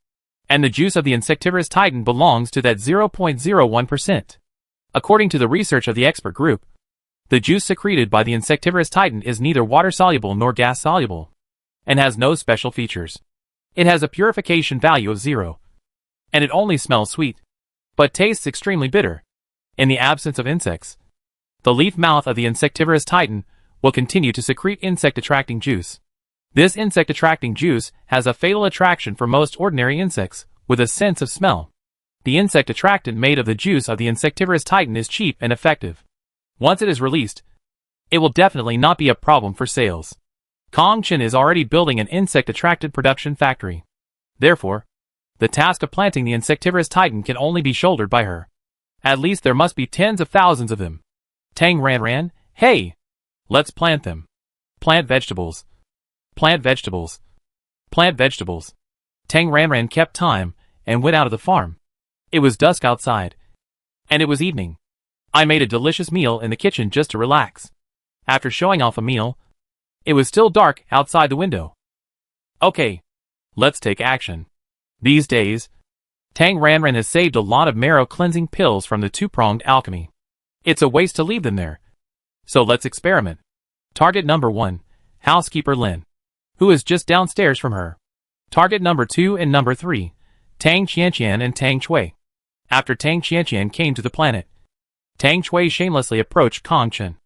And the juice of the insectivorous titan belongs to that 0.01%. According to the research of the expert group, the juice secreted by the insectivorous titan is neither water-soluble nor gas-soluble, and has no special features. It has a purification value of 0. And it only smells sweet, but tastes extremely bitter. In the absence of insects, the leaf mouth of the insectivorous titan will continue to secrete insect-attracting juice. This insect-attracting juice has a fatal attraction for most ordinary insects, with a sense of smell. The insect attractant made of the juice of the insectivorous titan is cheap and effective. Once it is released, it will definitely not be a problem for sales. Kong Chen is already building an insect-attractant production factory. Therefore, the task of planting the insectivorous titan can only be shouldered by her. At least there must be tens of thousands of them. Tang Ranran, hey! Let's plant them. Plant vegetables. Plant vegetables. Plant vegetables. Tang Ranran kept time and went out of the farm. It was dusk outside. And it was evening. I made a delicious meal in the kitchen just to relax. After showing off a meal, it was still dark outside the window. Okay. Let's take action. These days, Tang Ranran has saved a lot of marrow-cleansing pills from the two-pronged alchemy. It's a waste to leave them there. So let's experiment. Target number 1, Housekeeper Lin, who is just downstairs from her. Target number 2 and number 3, Tang Qianqian and Tang Chui. After Tang Qianqian came to the planet, Tang Chui shamelessly approached Kong Chen.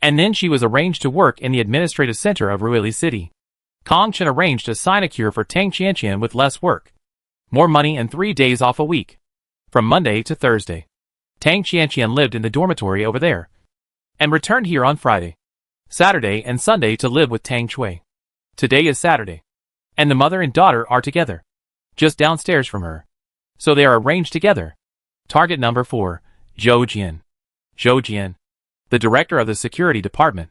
And then she was arranged to work in the administrative center of Ruili City. Kong Chen arranged a sinecure for Tang Qianqian with less work, more money and 3 days off a week, from Monday to Thursday. Tang Qianqian lived in the dormitory over there, and returned here on Friday, Saturday and Sunday to live with Tang Chui. Today is Saturday, and the mother and daughter are together, just downstairs from her. So they are arranged together. Target number 4, Zhou Jian. Zhou Jian, the director of the security department,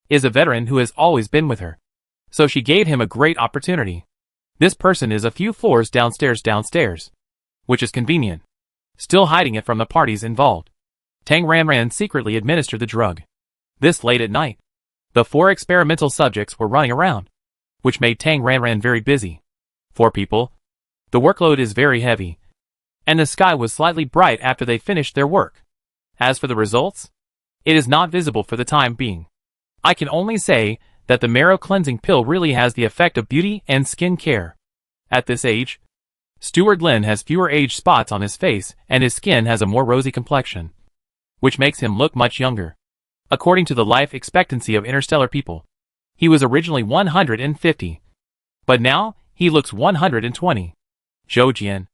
is a veteran who has always been with her. So she gave him a great opportunity. This person is a few floors downstairs, which is convenient. Still hiding it from the parties involved. Tang Ranran secretly administered the drug. This late at night. The 4 experimental subjects were running around, which made Tang Ranran very busy. 4 people. The workload is very heavy, and the sky was slightly bright after they finished their work. As for the results, it is not visible for the time being. I can only say that the marrow cleansing pill really has the effect of beauty and skin care. At this age, Steward Lin has fewer age spots on his face and his skin has a more rosy complexion, which makes him look much younger. According to the life expectancy of interstellar people, he was originally 150, but now he looks 120. Zhou Jian,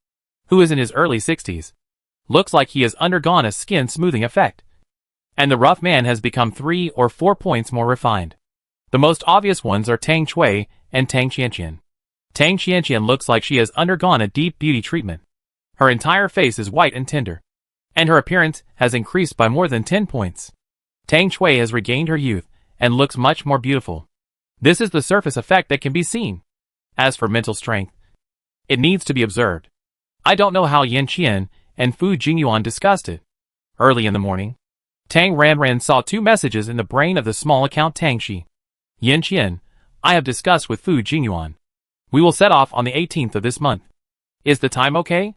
who is in his early 60s, looks like he has undergone a skin smoothing effect, and the rough man has become 3 or 4 points more refined. The most obvious ones are Tang Chui and Tang Qianqian. Tang Qianqian looks like she has undergone a deep beauty treatment. Her entire face is white and tender, and her appearance has increased by more than 10 points. Tang Shui has regained her youth and looks much more beautiful. This is the surface effect that can be seen. As for mental strength, it needs to be observed. I don't know how Yan Qian and Fu Jingyuan discussed it. Early in the morning, Tang Ranran saw 2 messages in the brain of the small account Tang Shi. Yan Qian, I have discussed with Fu Jingyuan. We will set off on the 18th of this month. Is the time okay?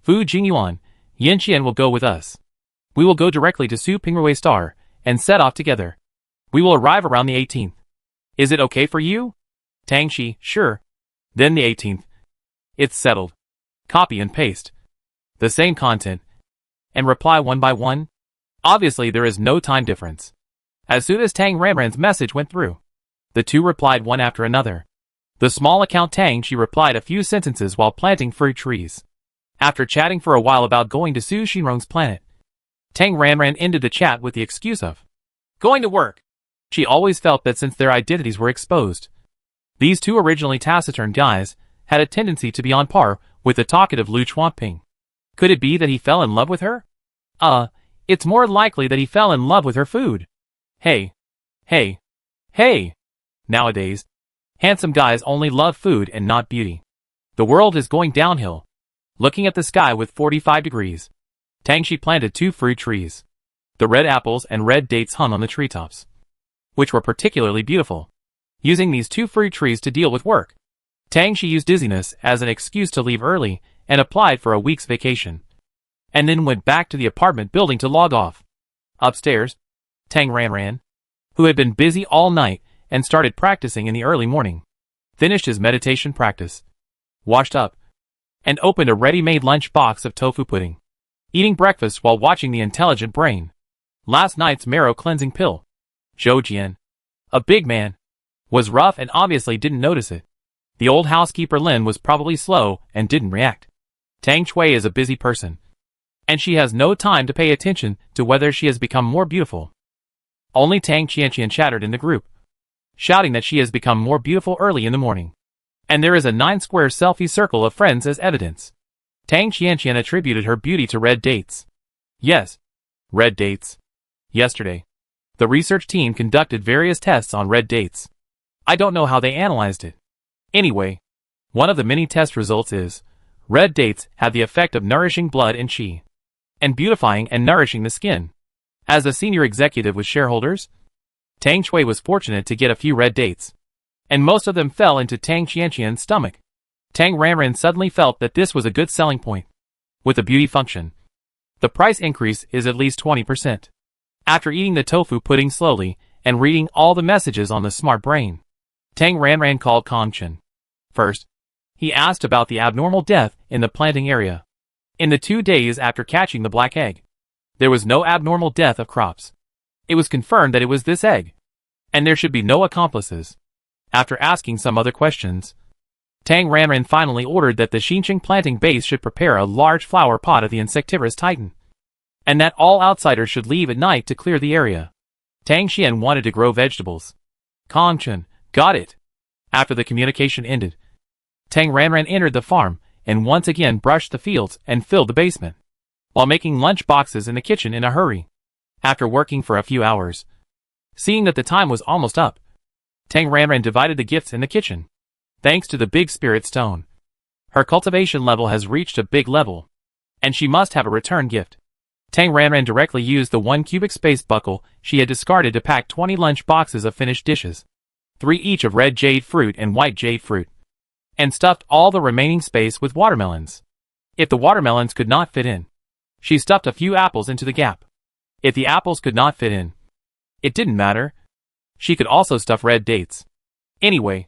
Fu Jingyuan, Yan Qian will go with us. We will go directly to Su Pingrui Star and set off together. We will arrive around the 18th. Is it okay for you? Tang Shi, sure. Then the 18th. It's settled. Copy and paste the same content and reply one by one. Obviously there is no time difference. As soon as Tang Ranran's message went through, the 2 replied one after another. The small account Tang Shi replied a few sentences while planting fruit trees. After chatting for a while about going to Su Xinrong's planet, Tang Ranran ended the chat with the excuse of going to work. She always felt that since their identities were exposed, these 2 originally taciturn guys had a tendency to be on par with the talkative Lu Chuanping. Could it be that he fell in love with her? It's more likely that he fell in love with her food. Hey. Nowadays, handsome guys only love food and not beauty. The world is going downhill. Looking at the sky with 45 degrees, Tang Shi planted 2 fruit trees. The red apples and red dates hung on the treetops, which were particularly beautiful. Using these 2 fruit trees to deal with work, Tang Shi used dizziness as an excuse to leave early and applied for a week's vacation, and then went back to the apartment building to log off. Upstairs, Tang Ranran, who had been busy all night and started practicing in the early morning, finished his meditation practice, washed up, and opened a ready-made lunch box of tofu pudding, eating breakfast while watching The Intelligent Brain. Last night's marrow cleansing pill. Zhou Jian, a big man, was rough and obviously didn't notice it. The old housekeeper Lin was probably slow and didn't react. Tang Shui is a busy person, and she has no time to pay attention to whether she has become more beautiful. Only Tang Qianqian chattered in the group, shouting that she has become more beautiful early in the morning. And there is a 9-square selfie circle of friends as evidence. Tang Qianqian attributed her beauty to red dates. Yes, red dates. Yesterday, the research team conducted various tests on red dates. I don't know how they analyzed it. Anyway, one of the many test results is, red dates have the effect of nourishing blood and qi, and beautifying and nourishing the skin. As a senior executive with shareholders, Tang Shui was fortunate to get a few red dates, and most of them fell into Tang Qianqian's stomach. Tang Ranran suddenly felt that this was a good selling point. With the beauty function, the price increase is at least 20%. After eating the tofu pudding slowly and reading all the messages on the smart brain, Tang Ranran called Kong Chen. First, he asked about the abnormal death in the planting area. In the 2 days after catching the black egg, there was no abnormal death of crops. It was confirmed that it was this egg, and there should be no accomplices. After asking some other questions, Tang Ranran finally ordered that the Xinjiang planting base should prepare a large flower pot of the insectivorous titan, and that all outsiders should leave at night to clear the area. Tang Xian wanted to grow vegetables. Kong Chen, got it. After the communication ended, Tang Ranran entered the farm and once again brushed the fields and filled the basement, while making lunch boxes in the kitchen in a hurry. After working for a few hours, seeing that the time was almost up, Tang Ranran divided the gifts in the kitchen. Thanks to the big spirit stone, her cultivation level has reached a big level, and she must have a return gift. Tang Ranran directly used the 1 cubic space buckle she had discarded to pack 20 lunch boxes of finished dishes, 3 each of red jade fruit and white jade fruit, and stuffed all the remaining space with watermelons. If the watermelons could not fit in, she stuffed a few apples into the gap. If the apples could not fit in, it didn't matter. She could also stuff red dates. Anyway,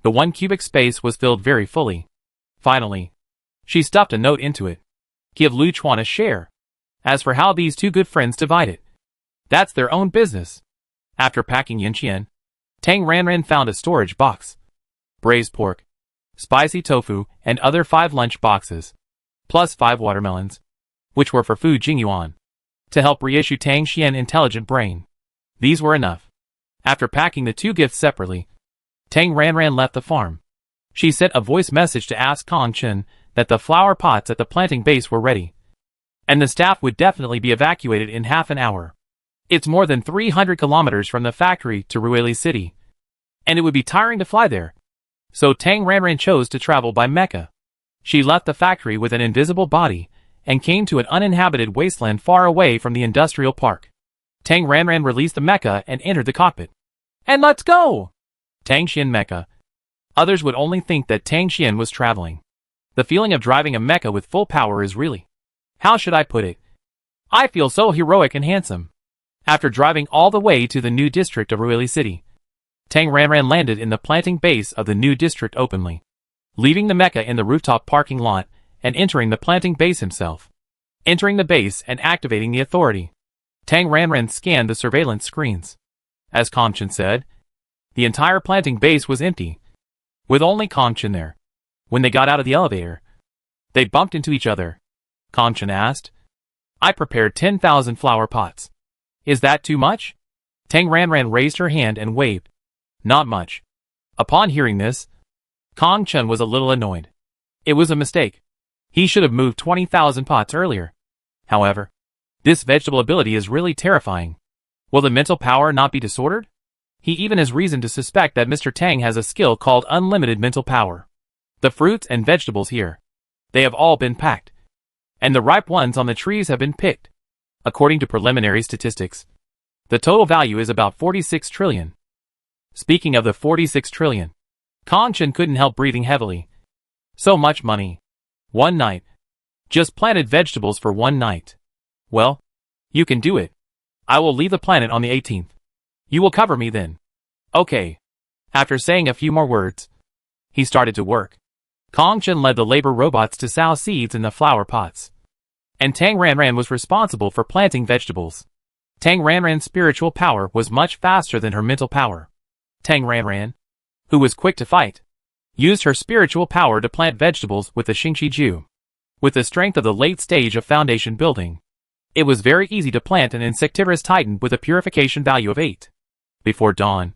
the 1 cubic space was filled very fully. Finally, she stuffed a note into it. Give Lu Chuan a share. As for how these 2 good friends divide it, that's their own business. After packing Yanqian, Tang Ranran found a storage box, braised pork, spicy tofu, and other 5 lunch boxes, plus 5 watermelons, which were for Fu Jingyuan, to help reissue Tang Xian Intelligent Brain. These were enough. After packing the 2 gifts separately, Tang Ranran left the farm. She sent a voice message to ask Kong Chen that the flower pots at the planting base were ready, and the staff would definitely be evacuated in half an hour. It's more than 300 kilometers from the factory to Ruili City, and it would be tiring to fly there. So Tang Ranran chose to travel by mecha. She left the factory with an invisible body and came to an uninhabited wasteland far away from the industrial park. Tang Ranran released the mecha and entered the cockpit. And let's go! Tang Xian mecha. Others would only think that Tang Xian was traveling. The feeling of driving a mecha with full power is really, how should I put it? I feel so heroic and handsome. After driving all the way to the new district of Ruili City, Tang Ranran landed in the planting base of the new district openly, leaving the mecha in the rooftop parking lot and entering the planting base himself. Entering the base and activating the authority, Tang Ranran scanned the surveillance screens. As Kong Chen said, the entire planting base was empty, with only Kong Chen there. When they got out of the elevator, they bumped into each other. Kong Chen asked, I prepared 10,000 flower pots. Is that too much? Tang Ranran raised her hand and waved. Not much. Upon hearing this, Kong Chen was a little annoyed. It was a mistake. He should have moved 20,000 pots earlier. However, this vegetable ability is really terrifying. Will the mental power not be disordered? He even has reason to suspect that Mr. Tang has a skill called unlimited mental power. The fruits and vegetables here, they have all been packed, and the ripe ones on the trees have been picked. According to preliminary statistics, the total value is about 46 trillion. Speaking of the 46 trillion, Kong Chen couldn't help breathing heavily. So much money. One night. Just planted vegetables for one night. Well, you can do it. I will leave the planet on the 18th. You will cover me then. Okay. After saying a few more words, he started to work. Kong Chen led the labor robots to sow seeds in the flower pots, and Tang Ranran was responsible for planting vegetables. Tang Ranran's spiritual power was much faster than her mental power. Tang Ranran, who was quick to fight, used her spiritual power to plant vegetables with the Xingqi Ju. With the strength of the late stage of foundation building, it was very easy to plant an insectivorous titan with a purification value of 8. Before dawn,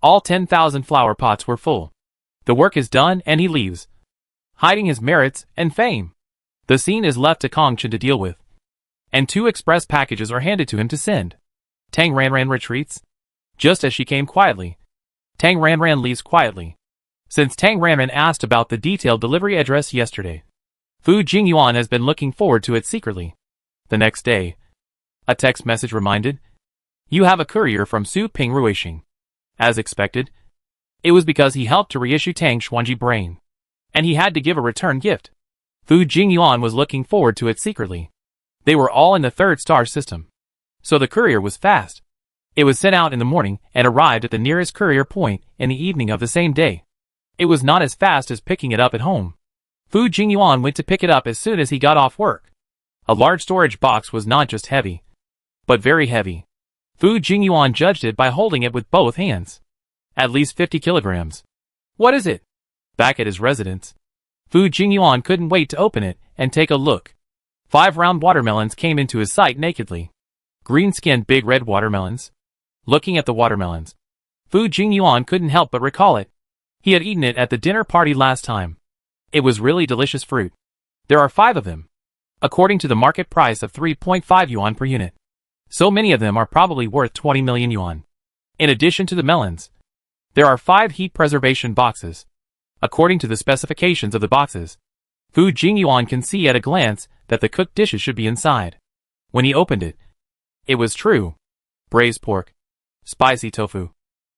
all 10,000 flower pots were full. The work is done and he leaves, hiding his merits and fame. The scene is left to Kong Chen to deal with, and 2 express packages are handed to him to send. Tang Ranran retreats. Just as she came quietly, Tang Ranran leaves quietly, since Tang Ranran asked about the detailed delivery address yesterday. Fu Jingyuan has been looking forward to it secretly. The next day, a text message reminded, you have a courier from Su Ping Ruixing. As expected, it was because he helped to reissue Tang Xuanji Brain, and he had to give a return gift. Fu Jingyuan was looking forward to it secretly. They were all in the 3rd star system, so the courier was fast. It was sent out in the morning and arrived at the nearest courier point in the evening of the same day. It was not as fast as picking it up at home. Fu Jingyuan went to pick it up as soon as he got off work. A large storage box was not just heavy, but very heavy. Fu Jingyuan judged it by holding it with both hands. At least 50 kilograms. What is it? Back at his residence, Fu Jingyuan couldn't wait to open it and take a look. 5 round watermelons came into his sight nakedly. Green-skinned big red watermelons. Looking at the watermelons, Fu Jingyuan couldn't help but recall it. He had eaten it at the dinner party last time. It was really delicious fruit. There are 5 of them, according to the market price of 3.5 yuan per unit. So many of them are probably worth 20 million yuan. In addition to the melons, there are 5 heat preservation boxes. According to the specifications of the boxes, Fu Jingyuan can see at a glance that the cooked dishes should be inside. When he opened it, it was true. Braised pork, spicy tofu,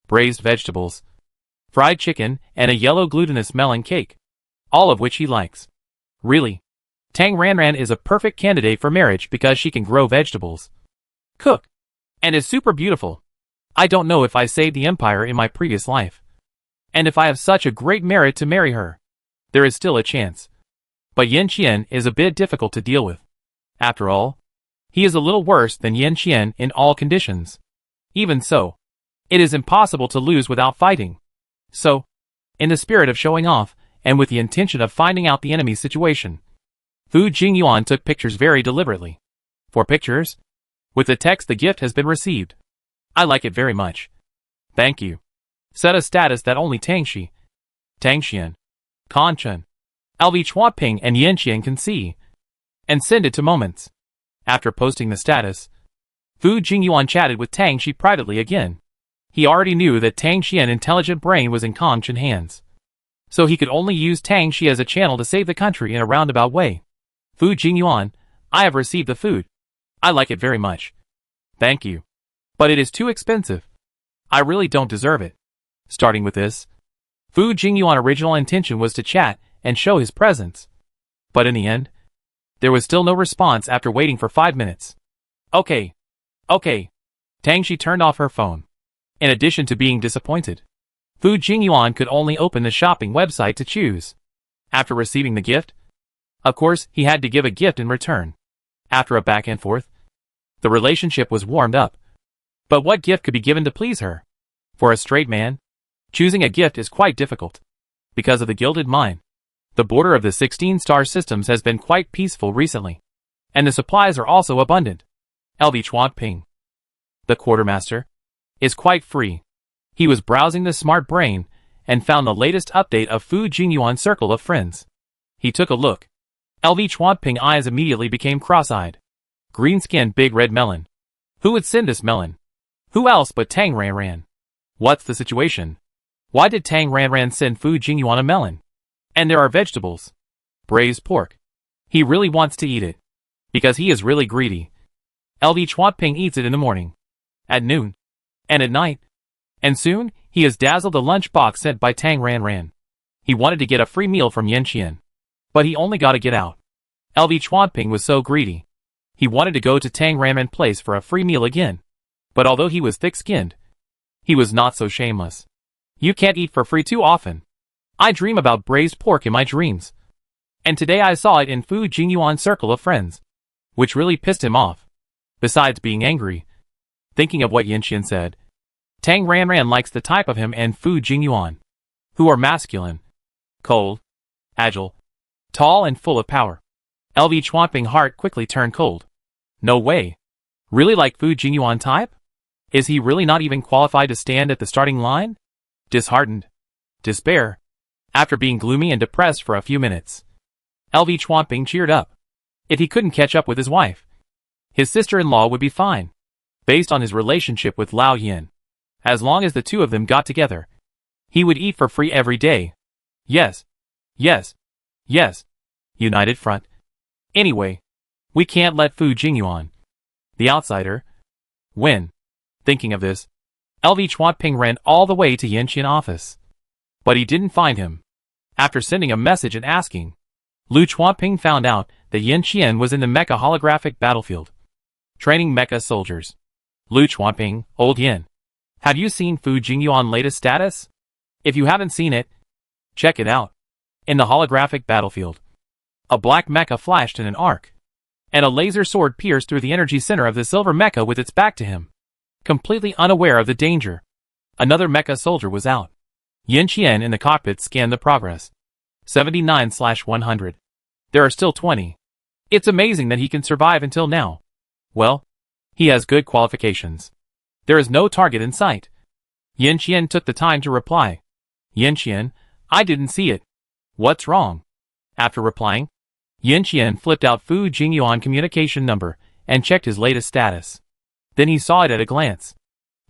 braised vegetables, fried chicken, and a yellow glutinous melon cake, all of which he likes. Really, Tang Ranran is a perfect candidate for marriage because she can grow vegetables, cook, and is super beautiful. I don't know if I saved the empire in my previous life, and if I have such a great merit to marry her. There is still a chance. But Yan Qian is a bit difficult to deal with. After all, he is a little worse than Yan Qian in all conditions. Even so, it is impossible to lose without fighting. So, in the spirit of showing off, and with the intention of finding out the enemy's situation, Fu Jingyuan took pictures very deliberately. For pictures, with the text the gift has been received. I like it very much. Thank you. Set a status that only Tang Xian Kongchen, LV Chuaping and Yanqian can see and send it to Moments. After posting the status, Fu Jingyuan chatted with Tang Shi privately again. He already knew that Tang Xian's intelligent brain was in Kongchen's hands, so he could only use Tang Shi as a channel to save the country in a roundabout way. Fu Jingyuan, I have received the food. I like it very much. Thank you. But it is too expensive. I really don't deserve it. Starting with this, Fu Jingyuan's original intention was to chat and show his presence. But in the end, there was still no response after waiting for 5 minutes. Okay. Tang Shi turned off her phone. In addition to being disappointed, Fu Jingyuan could only open the shopping website to choose. After receiving the gift, of course, he had to give a gift in return. After a back and forth, the relationship was warmed up. But what gift could be given to please her? For a straight man, choosing a gift is quite difficult. Because of the gilded mine, the border of the 16-star systems has been quite peaceful recently, and the supplies are also abundant. LV Chuanping, the quartermaster, is quite free. He was browsing the smart brain and found the latest update of Fu Jingyuan's circle of friends. He took a look. LV Chuanping's eyes immediately became cross-eyed. Green-skinned big red melon. Who would send this melon? Who else but Tang Ranran? What's the situation? Why did Tang Ranran send Fu Jingyuan a melon? And there are vegetables. Braised pork. He really wants to eat it. Because he is really greedy. LV Chuanping eats it in the morning, at noon, and at night. And soon, he has dazzled the lunchbox sent by Tang Ranran. He wanted to get a free meal from Yanqian, but he only got to get out. LV Chuanping was so greedy. He wanted to go to Tang Ranran's place for a free meal again. But although he was thick-skinned, he was not so shameless. You can't eat for free too often. I dream about braised pork in my dreams. And today I saw it in Fu Jingyuan's circle of friends, which really pissed him off. Besides being angry, thinking of what Yanqian said, Tang Ranran likes the type of him and Fu Jingyuan, who are masculine, cold, agile, tall and full of power. LV Chuanping's heart quickly turned cold. No way. Really like Fu Jingyuan type? Is he really not even qualified to stand at the starting line? Disheartened. Despair. After being gloomy and depressed for a few minutes, LV Chuanping cheered up. If he couldn't catch up with his wife, his sister-in-law would be fine, based on his relationship with Lao Yin. As long as the two of them got together, he would eat for free every day. Yes. United front. Anyway, we can't let Fu Jingyuan, the outsider, win. Thinking of this, LV Chuanping ran all the way to Yanqian's office. But he didn't find him. After sending a message and asking, Lu Chuanping found out that Yanqian was in the mecha holographic battlefield, training mecha soldiers. Lu Chuanping, old Yin, have you seen Fu Jingyuan's latest status? If you haven't seen it, check it out. In the holographic battlefield, a black mecha flashed in an arc, and a laser sword pierced through the energy center of the silver mecha with its back to him. Completely unaware of the danger, another mecha soldier was out. Yanqian in the cockpit scanned the progress. 79/100. There are still 20. It's amazing that he can survive until now. Well, he has good qualifications. There is no target in sight. Yanqian took the time to reply. Yanqian, I didn't see it. What's wrong? After replying, Yanqian flipped out Fu Jingyuan's communication number and checked his latest status. Then he saw it at a glance.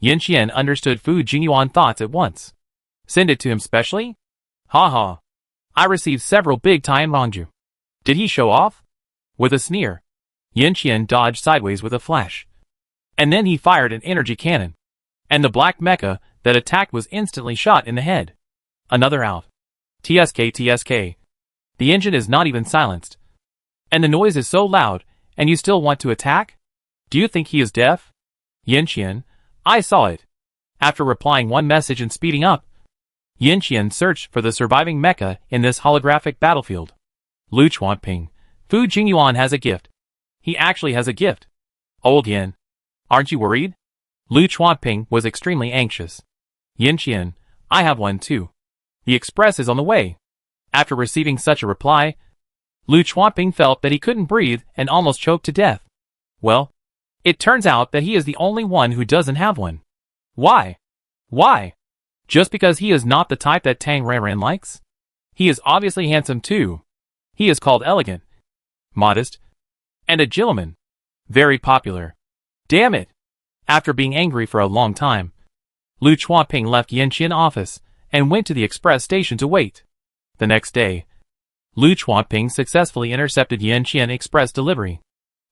Yanqian understood Fu Jingyuan's thoughts at once. Send it to him specially? Ha. I received several big-time Rongju. Did he show off? With a sneer, Yanqian dodged sideways with a flash. And then he fired an energy cannon. And the black mecha that attacked was instantly shot in the head. Another out. TSK. The engine is not even silenced. And the noise is so loud, and you still want to attack? Do you think he is deaf? Yanqian, I saw it. After replying one message and speeding up, Yanqian searched for the surviving mecha in this holographic battlefield. Lu Chuanping, Fu Jingyuan has a gift. He actually has a gift. Old Yin, aren't you worried? Lu Chuanping was extremely anxious. Yanqian, I have one too. The express is on the way. After receiving such a reply, Lu Chuanping felt that he couldn't breathe and almost choked to death. Well, it turns out that he is the only one who doesn't have one. Why? Just because he is not the type that Tang Ranran likes? He is obviously handsome too. He is called elegant, modest, and a gentleman. Very popular. Damn it! After being angry for a long time, Lu Chuanping left Yanqian office and went to the express station to wait. The next day, Lu Chuanping successfully intercepted Yanqian express delivery.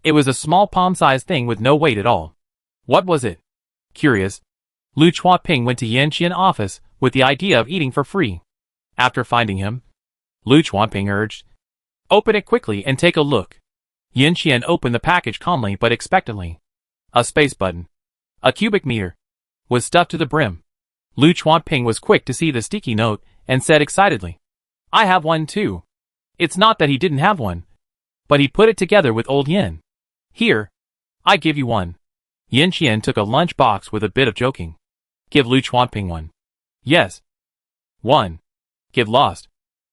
It was a small palm-sized thing with no weight at all. What was it? Curious, Lu Chuanping went to Yanqian office with the idea of eating for free. After finding him, Lu Chuanping urged, "Open it quickly and take a look." Yanqian opened the package calmly but expectantly. A space button, a cubic meter, was stuffed to the brim. Lu Chuanping was quick to see the sticky note and said excitedly, "I have one too." It's not that he didn't have one, but he put it together with old yen. "Here, I give you one." Yanqian took a lunch box with a bit of joking. "Give Lu Chuanping one." "Yes." "One." "Give lost."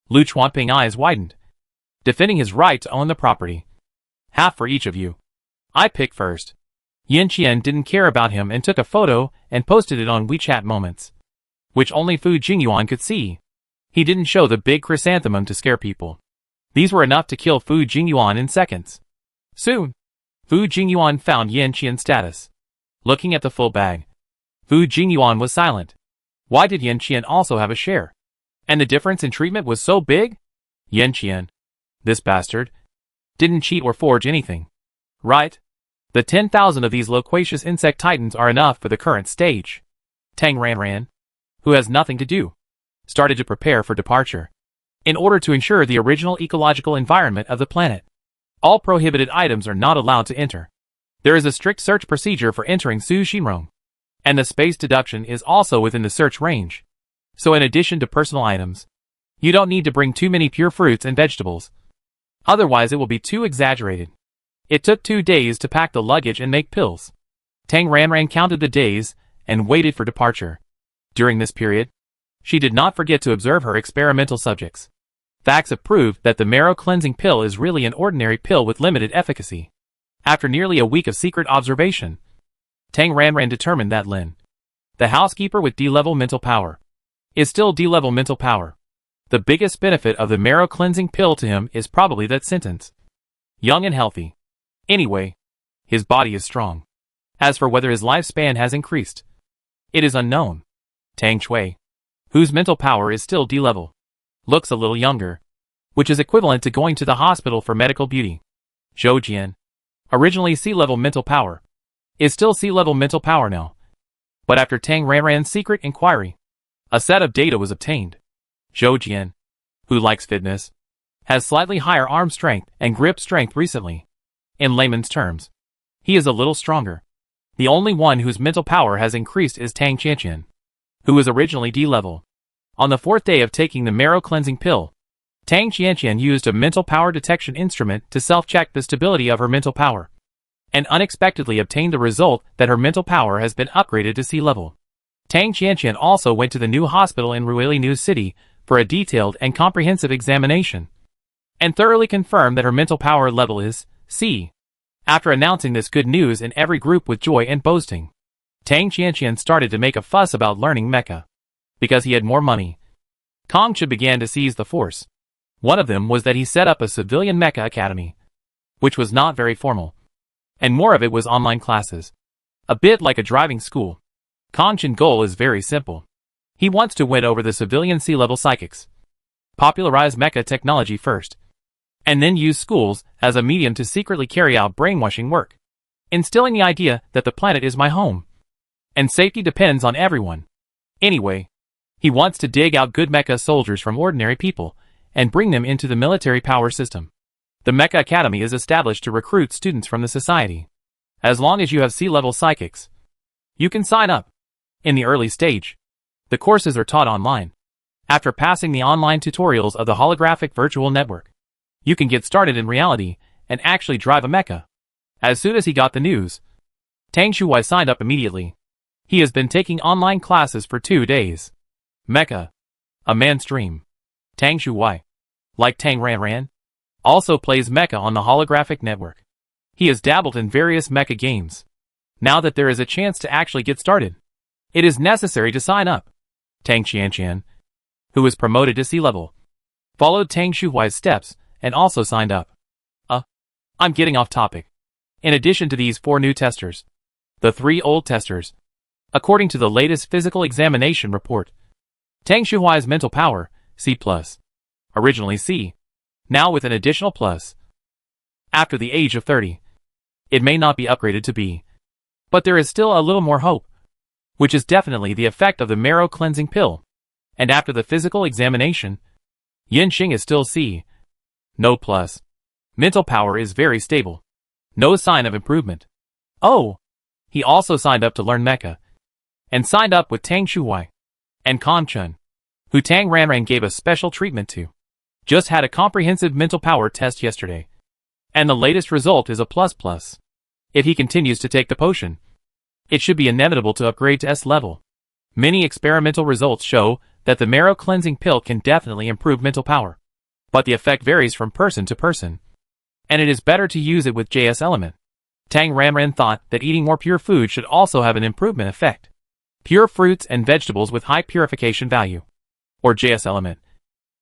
Lu Chuanping eyes widened, defending his right to own the property. "Half for each of you. I pick first." Yanqian didn't care about him and took a photo and posted it on WeChat Moments, which only Fu Jingyuan could see. He didn't show the big chrysanthemum to scare people. These were enough to kill Fu Jingyuan in seconds. Soon, Fu Jingyuan found Yanqian's status. Looking at the full bag, Fu Jingyuan was silent. Why did Yanqian also have a share? And the difference in treatment was so big? Yanqian, this bastard, didn't cheat or forge anything. Right? The 10,000 of these loquacious insect titans are enough for the current stage. Tang Ranran, who has nothing to do, started to prepare for departure. In order to ensure the original ecological environment of the planet, all prohibited items are not allowed to enter. There is a strict search procedure for entering Su Xinrong, and the space deduction is also within the search range. So in addition to personal items, you don't need to bring too many pure fruits and vegetables. Otherwise it will be too exaggerated. It took 2 days to pack the luggage and make pills. Tang Ranran counted the days and waited for departure. During this period, she did not forget to observe her experimental subjects. Facts have proved that the marrow cleansing pill is really an ordinary pill with limited efficacy. After nearly a week of secret observation, Tang Ranran determined that Lin, the housekeeper with D-level mental power, is still D-level mental power. The biggest benefit of the marrow cleansing pill to him is probably that sentence. Young and healthy. Anyway, his body is strong. As for whether his lifespan has increased, it is unknown. Tang Chui, whose mental power is still D-level, looks a little younger, which is equivalent to going to the hospital for medical beauty. Zhou Jian, originally C-level mental power, is still C-level mental power now. But after Tang Ranran's secret inquiry, a set of data was obtained. Zhou Jian, who likes fitness, has slightly higher arm strength and grip strength recently. In layman's terms, he is a little stronger. The only one whose mental power has increased is Tang Qianqian, who was originally D-level. On the 4th day of taking the marrow cleansing pill, Tang Qianqian used a mental power detection instrument to self-check the stability of her mental power, and unexpectedly obtained the result that her mental power has been upgraded to C-level. Tang Qianqian also went to the new hospital in Ruili New City for a detailed and comprehensive examination, and thoroughly confirmed that her mental power level is C. After announcing this good news in every group with joy and boasting, Tang Qianqian started to make a fuss about learning mecha. Because he had more money, Kong Chu began to seize the force. One of them was that he set up a civilian mecha academy, which was not very formal, and more of it was online classes. A bit like a driving school. Kong Chu's goal is very simple. He wants to win over the civilian C-level psychics, popularize mecha technology first, and then use schools as a medium to secretly carry out brainwashing work, instilling the idea that the planet is my home, and safety depends on everyone. Anyway, he wants to dig out good mecha soldiers from ordinary people and bring them into the military power system. The Mecha Academy is established to recruit students from the society. As long as you have C-level psychics, you can sign up. In the early stage, the courses are taught online. After passing the online tutorials of the holographic virtual network, you can get started in reality and actually drive a mecha. As soon as he got the news, Tang Shuai signed up immediately. He has been taking online classes for 2 days. Mecha, a man's dream. Tang Shuai, like Tang Ranran, also plays mecha on the holographic network. He has dabbled in various mecha games. Now that there is a chance to actually get started, it is necessary to sign up. Tang Qianqian, who was promoted to C-level, followed Tang Shuhuai's steps, and also signed up. I'm getting off topic. In addition to these 4 new testers, the 3 old testers, according to the latest physical examination report, Tang Shuhuai's mental power, C+, originally C, now with an additional plus. After the age of 30, it may not be upgraded to B. But there is still a little more hope, which is definitely the effect of the marrow cleansing pill. And after the physical examination, Yanxing is still C. No plus. Mental power is very stable. No sign of improvement. Oh! He also signed up to learn Mecha. And signed up with Tang Shuhuai. And Kong Chun, who Tang Ranran gave a special treatment to. Just had a comprehensive mental power test yesterday. And the latest result is a ++. If he continues to take the potion, it should be inevitable to upgrade to S level. Many experimental results show that the marrow cleansing pill can definitely improve mental power. But the effect varies from person to person. And it is better to use it with JS element. Tang Ranran thought that eating more pure food should also have an improvement effect. Pure fruits and vegetables with high purification value. Or JS element.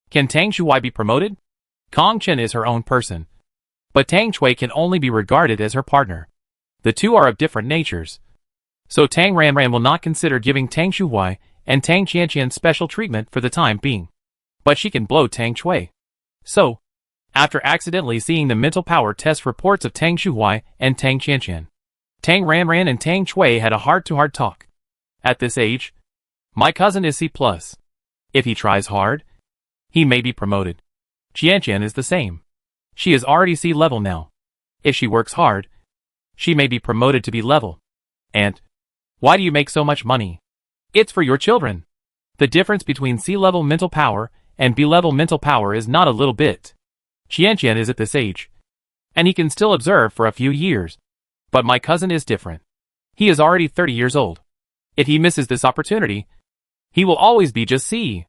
Can Tang Shuhuai be promoted? Kong Chen is her own person. But Tang Chui can only be regarded as her partner. The two are of different natures. So Tang Ranran will not consider giving Tang Shuhuai and Tang Qianqian special treatment for the time being. But she can blow Tang Chui. So, after accidentally seeing the mental power test reports of Tang Shuhuai and Tang Qianqian, Tang Ranran and Tang Chui had a heart-to-heart talk. At this age, my cousin is C+. If he tries hard, he may be promoted. Qianqian is the same. She is already C level now. If she works hard, she may be promoted to B level. And, why do you make so much money? It's for your children. The difference between C level mental power and B level mental power is not a little bit. Qianqian is at this age, and he can still observe for a few years. But my cousin is different. He is already 30 years old. If he misses this opportunity, he will always be just C.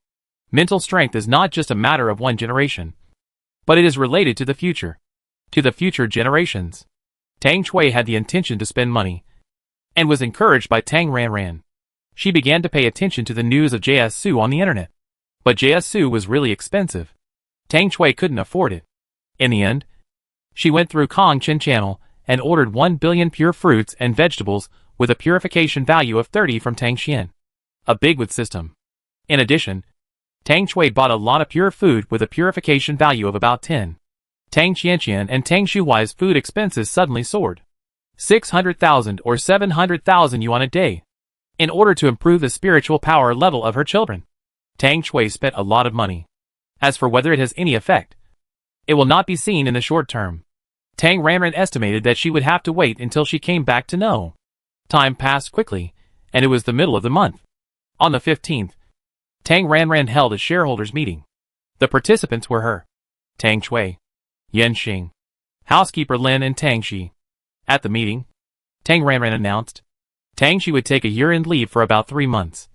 Mental strength is not just a matter of one generation, but it is related to the future generations. Tang Chui had the intention to spend money, and was encouraged by Tang Ranran. She began to pay attention to the news of JS Su on the internet. But JS Su was really expensive. Tang Chui couldn't afford it. In the end, she went through Kong Chen channel and ordered 1 billion pure fruits and vegetables with a purification value of 30 from Tang Xian, a big with system. In addition, Tang Chui bought a lot of pure food with a purification value of about 10. Tang Qianqian and Tang Shuhuai's food expenses suddenly soared. 600,000 or 700,000 yuan a day. In order to improve the spiritual power level of her children, Tang Chui spent a lot of money. As for whether it has any effect, it will not be seen in the short term. Tang Ranran estimated that she would have to wait until she came back to know. Time passed quickly, and it was the middle of the month. On the 15th, Tang Ranran held a shareholders meeting. The participants were her, Tang Chui, Yanxing, housekeeper Lin and Tang Shi. At the meeting, Tang Ranran announced, Tang Shi would take a year-end leave for about 3 months.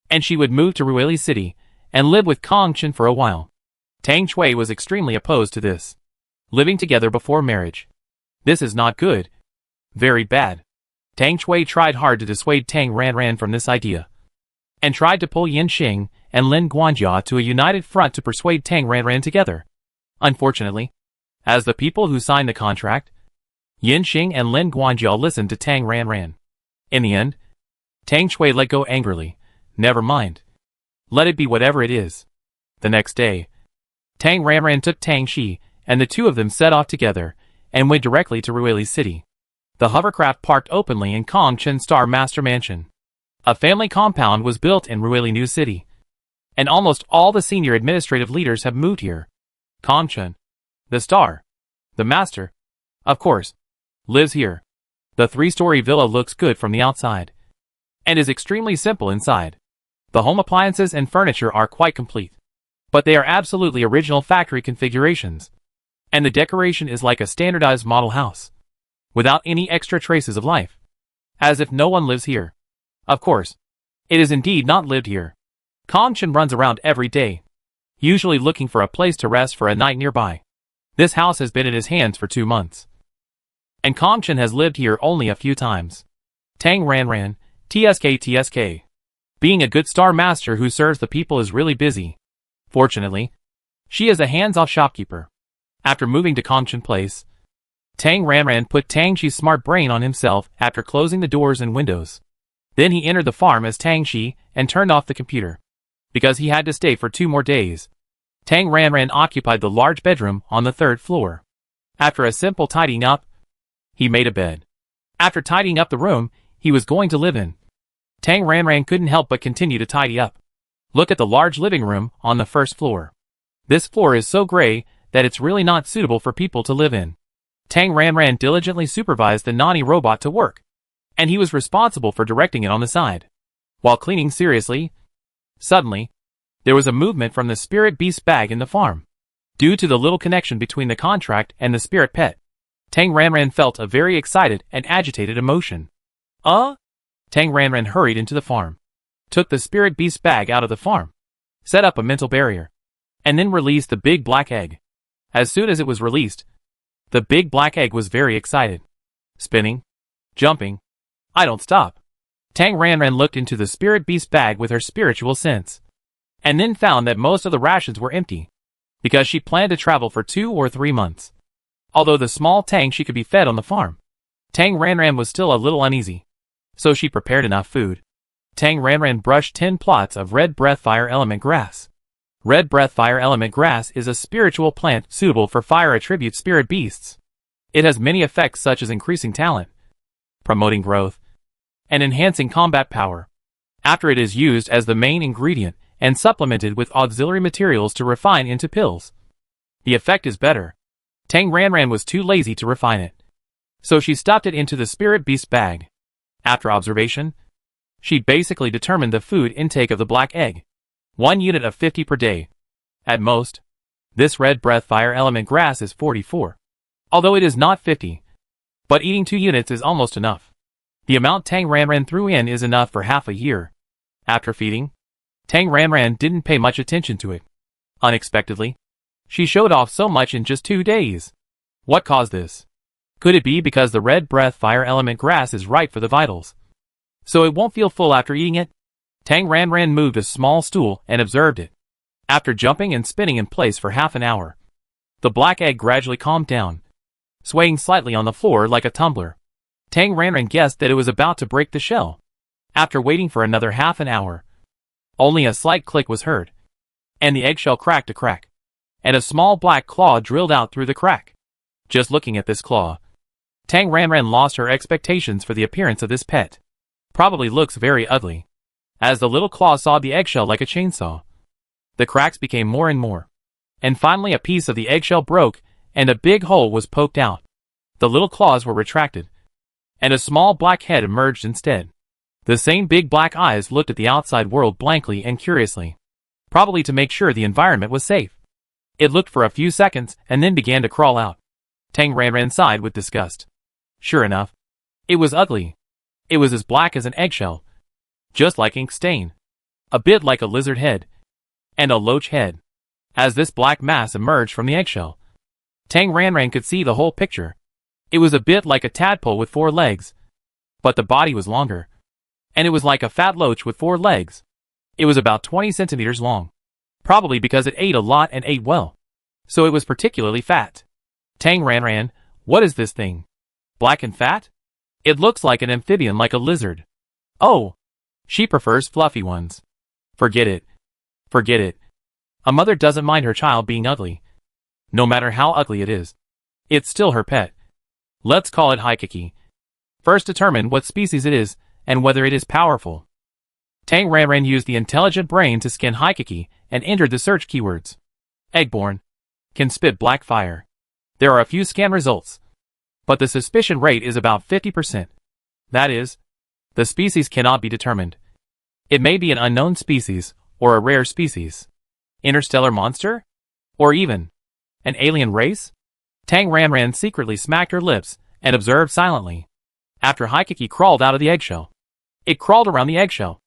And she would move to Ruili City and live with Kong Chen for a while. Tang Chui was extremely opposed to this. Living together before marriage. This is not good. Very bad. Tang Chui tried hard to dissuade Tang Ranran from this idea, and tried to pull Yanxing and Lin Guanjia to a united front to persuade Tang Ranran together. Unfortunately, as the people who signed the contract, Yanxing and Lin Guanjia listened to Tang Ranran. In the end, Tang Chui let go angrily. Never mind. Let it be whatever it is. The next day, Tang Ranran took Tang Shi, and the two of them set off together, and went directly to Ruili City. The hovercraft parked openly in Kong Chen Star Master Mansion. A family compound was built in Ruili New City, and almost all the senior administrative leaders have moved here. Kong Chen, the star, the master, of course, lives here. The 3-story villa looks good from the outside, and is extremely simple inside. The home appliances and furniture are quite complete, but they are absolutely original factory configurations, and the decoration is like a standardized model house, without any extra traces of life, as if no one lives here. Of course, it is indeed not lived here. Kong Chen runs around every day, usually looking for a place to rest for a night nearby. This house has been in his hands for 2 months, and Kong Chen has lived here only a few times. Tang Ranran, TSK. Being a good star master who serves the people is really busy. Fortunately, She is a hands-off shopkeeper. After moving to Kongchen Place, Tang Ranran put Tang Shi's smart brain on himself after closing the doors and windows. Then he entered the farm as Tang Shi and turned off the computer. Because he had to stay for 2 more days, Tang Ranran occupied the large bedroom on the 3rd floor. After a simple tidying up, he made a bed. After tidying up the room he was going to live in, Tang Ranran couldn't help but continue to tidy up. Look at the large living room on the 1st floor. This floor is so gray that it's really not suitable for people to live in. Tang Ranran diligently supervised the Nani robot to work, and he was responsible for directing it on the side. While cleaning seriously, suddenly, there was a movement from the spirit beast bag in the farm. Due to the little connection between the contract and the spirit pet, Tang Ranran felt a very excited and agitated emotion. Tang Ranran hurried into the farm, took the spirit beast bag out of the farm, set up a mental barrier, and then released the big black egg. As soon as it was released, the big black egg was very excited. Spinning, jumping, I don't stop. Tang Ranran looked into the spirit beast bag with her spiritual sense, and then found that most of the rations were empty, because she planned to travel for 2 or 3 months. Although the small Tang Shi could be fed on the farm, Tang Ranran was still a little uneasy, so she prepared enough food. Tang Ranran brushed 10 plots of red breath fire element grass. Red breath fire element grass is a spiritual plant suitable for fire attribute spirit beasts. It has many effects such as increasing talent, promoting growth, and enhancing combat power. After it is used as the main ingredient and supplemented with auxiliary materials to refine into pills, the effect is better. Tang Ranran was too lazy to refine it, so she stuffed it into the spirit beast bag. After observation, she basically determined the food intake of the black egg. 1 unit of 50 per day. At most, this red breath fire element grass is 44. Although it is not 50. But eating 2 units is almost enough. The amount Tang Ranran threw in is enough for half a year. After feeding, Tang Ranran didn't pay much attention to it. Unexpectedly, she showed off so much in just 2 days. What caused this? Could it be because the red breath fire element grass is right for the vitals, so it won't feel full after eating it? Tang Ranran moved a small stool and observed it. After jumping and spinning in place for half an hour, the black egg gradually calmed down, swaying slightly on the floor like a tumbler. Tang Ranran guessed that it was about to break the shell. After waiting for another half an hour, only a slight click was heard, and the eggshell cracked a crack, and a small black claw drilled out through the crack. Just looking at this claw, Tang Ranran lost her expectations for the appearance of this pet. Probably looks very ugly. As the little claw sawed the eggshell like a chainsaw, the cracks became more and more, and finally a piece of the eggshell broke and a big hole was poked out. The little claws were retracted, and a small black head emerged instead. The same big black eyes looked at the outside world blankly and curiously, probably to make sure the environment was safe. It looked for a few seconds and then began to crawl out. Tang Ranran sighed with disgust. Sure enough, it was ugly. It was as black as an eggshell, just like ink stain, a bit like a lizard head, and a loach head. As this black mass emerged from the eggshell, Tang Ranran could see the whole picture. It was a bit like a tadpole with 4 legs, but the body was longer, and it was like a fat loach with 4 legs. It was about 20 centimeters long, probably because it ate a lot and ate well, so it was particularly fat. Tang Ranran, what is this thing? Black and fat? It looks like an amphibian like a lizard. Oh! She prefers fluffy ones. Forget it. Forget it. A mother doesn't mind her child being ugly. No matter how ugly it is, it's still her pet. Let's call it Haikiki. First determine what species it is, and whether it is powerful. Tang Ranran used the intelligent brain to scan Haikiki, and entered the search keywords. Eggborn. Can spit black fire. There are a few scan results, but the suspicion rate is about 50%. That is, the species cannot be determined. It may be an unknown species, or a rare species. Interstellar monster? Or even an alien race? Tang Ranran secretly smacked her lips and observed silently. After Haikiki crawled out of the eggshell, it crawled around the eggshell,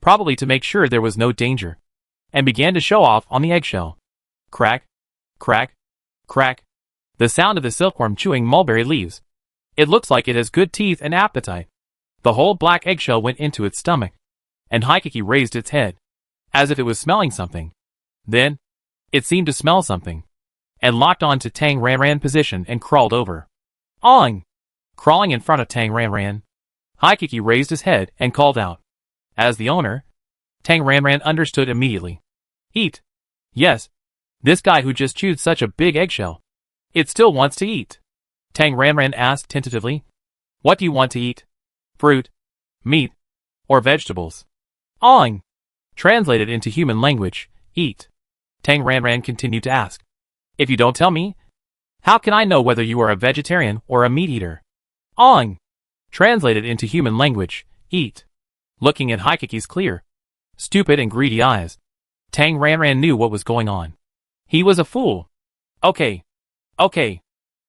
probably to make sure there was no danger, and began to show off on the eggshell. Crack, crack, crack. The sound of the silkworm chewing mulberry leaves. It looks like it has good teeth and appetite. The whole black eggshell went into its stomach, and Haikiki raised its head, as if it was smelling something. Then, It seemed to smell something, and locked on to Tang Ranran position and crawled over. Awing! Crawling in front of Tang Ranran, Haikiki raised his head and called out. As the owner, Tang Ranran understood immediately. Eat. Yes. This guy who just chewed such a big eggshell. It still wants to eat. Tang Ranran asked tentatively. What do you want to eat? Fruit, meat, or vegetables? Awing! Translated into human language, eat. Tang Ranran continued to ask. If you don't tell me, how can I know whether you are a vegetarian or a meat eater? Awing! Translated into human language, eat. Looking at Haikiki's clear, stupid and greedy eyes, Tang Ranran knew what was going on. He was a fool. Okay.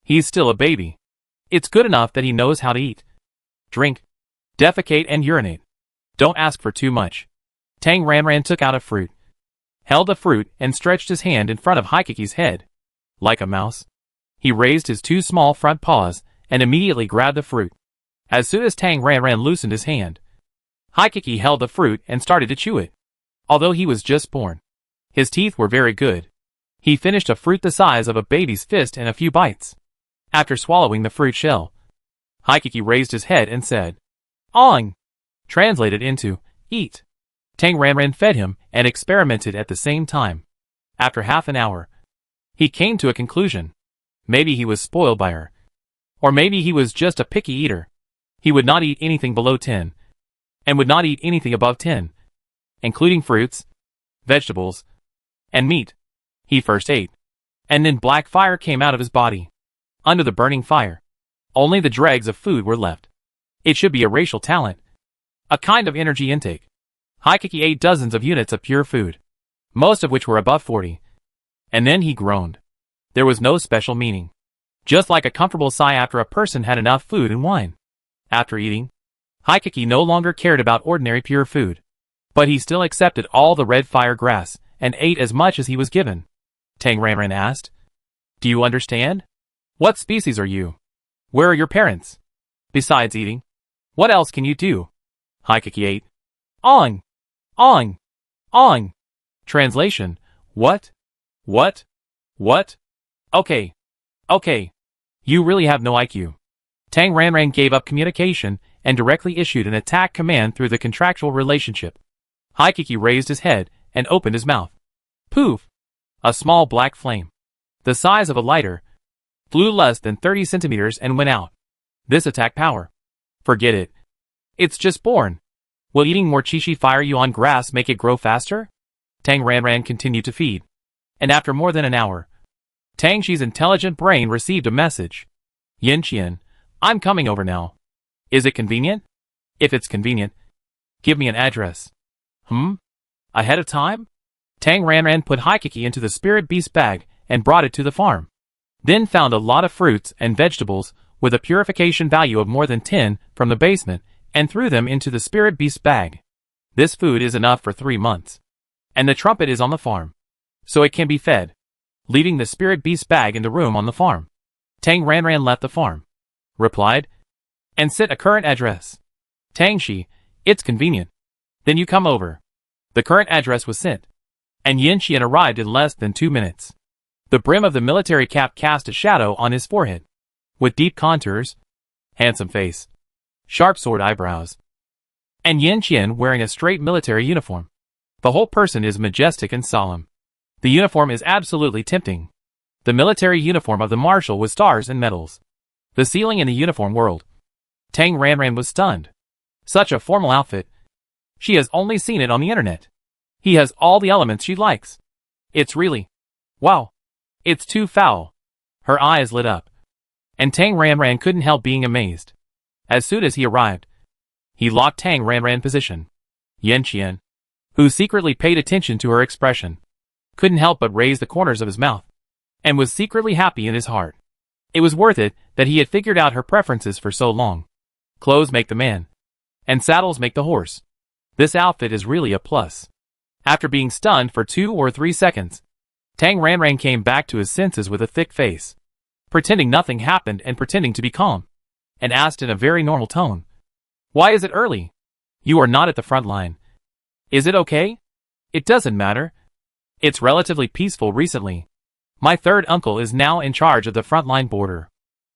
He's still a baby. It's good enough that he knows how to eat, drink, defecate and urinate. Don't ask for too much. Tang Ranran took out a fruit, held the fruit and stretched his hand in front of Haikiki's head. Like a mouse, he raised his two small front paws and immediately grabbed the fruit. As soon as Tang Ranran loosened his hand, Haikiki held the fruit and started to chew it. Although he was just born, his teeth were very good. He finished a fruit the size of a baby's fist in a few bites. After swallowing the fruit shell, Haikiki raised his head and said, Awing! Translated into, eat. Tang Ranran fed him and experimented at the same time. After half an hour, he came to a conclusion. Maybe he was spoiled by her. Or maybe he was just a picky eater. He would not eat anything below 10, and would not eat anything above 10, including fruits, vegetables, and meat. He first ate, and then black fire came out of his body. Under the burning fire, only the dregs of food were left. It should be a racial talent, a kind of energy intake. Haikiki ate dozens of units of pure food, most of which were above 40. And then he groaned. There was no special meaning. Just like a comfortable sigh after a person had enough food and wine. After eating, Haikiki no longer cared about ordinary pure food. But he still accepted all the red fire grass, and ate as much as he was given. Tang Ranran asked. Do you understand? What species are you? Where are your parents? Besides eating, what else can you do? Haikiki ate. Awing! Awing! Awing! Translation, what? What? Okay. You really have no IQ. Tang Ranran gave up communication and directly issued an attack command through the contractual relationship. Haikiki raised his head and opened his mouth. Poof! A small black flame, the size of a lighter, flew less than 30 centimeters and went out. This attack power. Forget it. It's just born. Will eating more chichi fire you on grass make it grow faster? Tang Ranran continued to feed. And after more than an hour, Tang Shi's intelligent brain received a message. Yanqian, I'm coming over now. Is it convenient? If it's convenient, give me an address. Ahead of time? Tang Ranran put Haikiki into the spirit beast bag and brought it to the farm. Then found a lot of fruits and vegetables with a purification value of more than 10 from the basement and threw them into the spirit beast bag. This food is enough for 3 months. And the trumpet is on the farm, so it can be fed. Leaving the spirit beast bag in the room on the farm, Tang Ranran left the farm, replied, and sent a current address. Tang Shi, it's convenient. Then you come over. The current address was sent, and Yanqian arrived in less than 2 minutes. The brim of the military cap cast a shadow on his forehead, with deep contours, handsome face, sharp sword eyebrows, and Yanqian wearing a straight military uniform. The whole person is majestic and solemn. The uniform is absolutely tempting. The military uniform of the marshal with stars and medals. The ceiling in the uniform world. Tang Ranran was stunned. Such a formal outfit. She has only seen it on the internet. He has all the elements she likes. It's really... wow. It's too foul. Her eyes lit up. And Tang Ranran couldn't help being amazed. As soon as he arrived, he locked Tang Ranran position. Yanqian, who secretly paid attention to her expression, couldn't help but raise the corners of his mouth, and was secretly happy in his heart. It was worth it that he had figured out her preferences for so long. Clothes make the man, and saddles make the horse. This outfit is really a plus. After being stunned for 2 or 3 seconds, Tang Ranran came back to his senses with a thick face, pretending nothing happened and pretending to be calm, and asked in a very normal tone, "Why is it early? You are not at the front line. Is it okay? It doesn't matter. It's relatively peaceful recently. My third uncle is now in charge of the frontline border.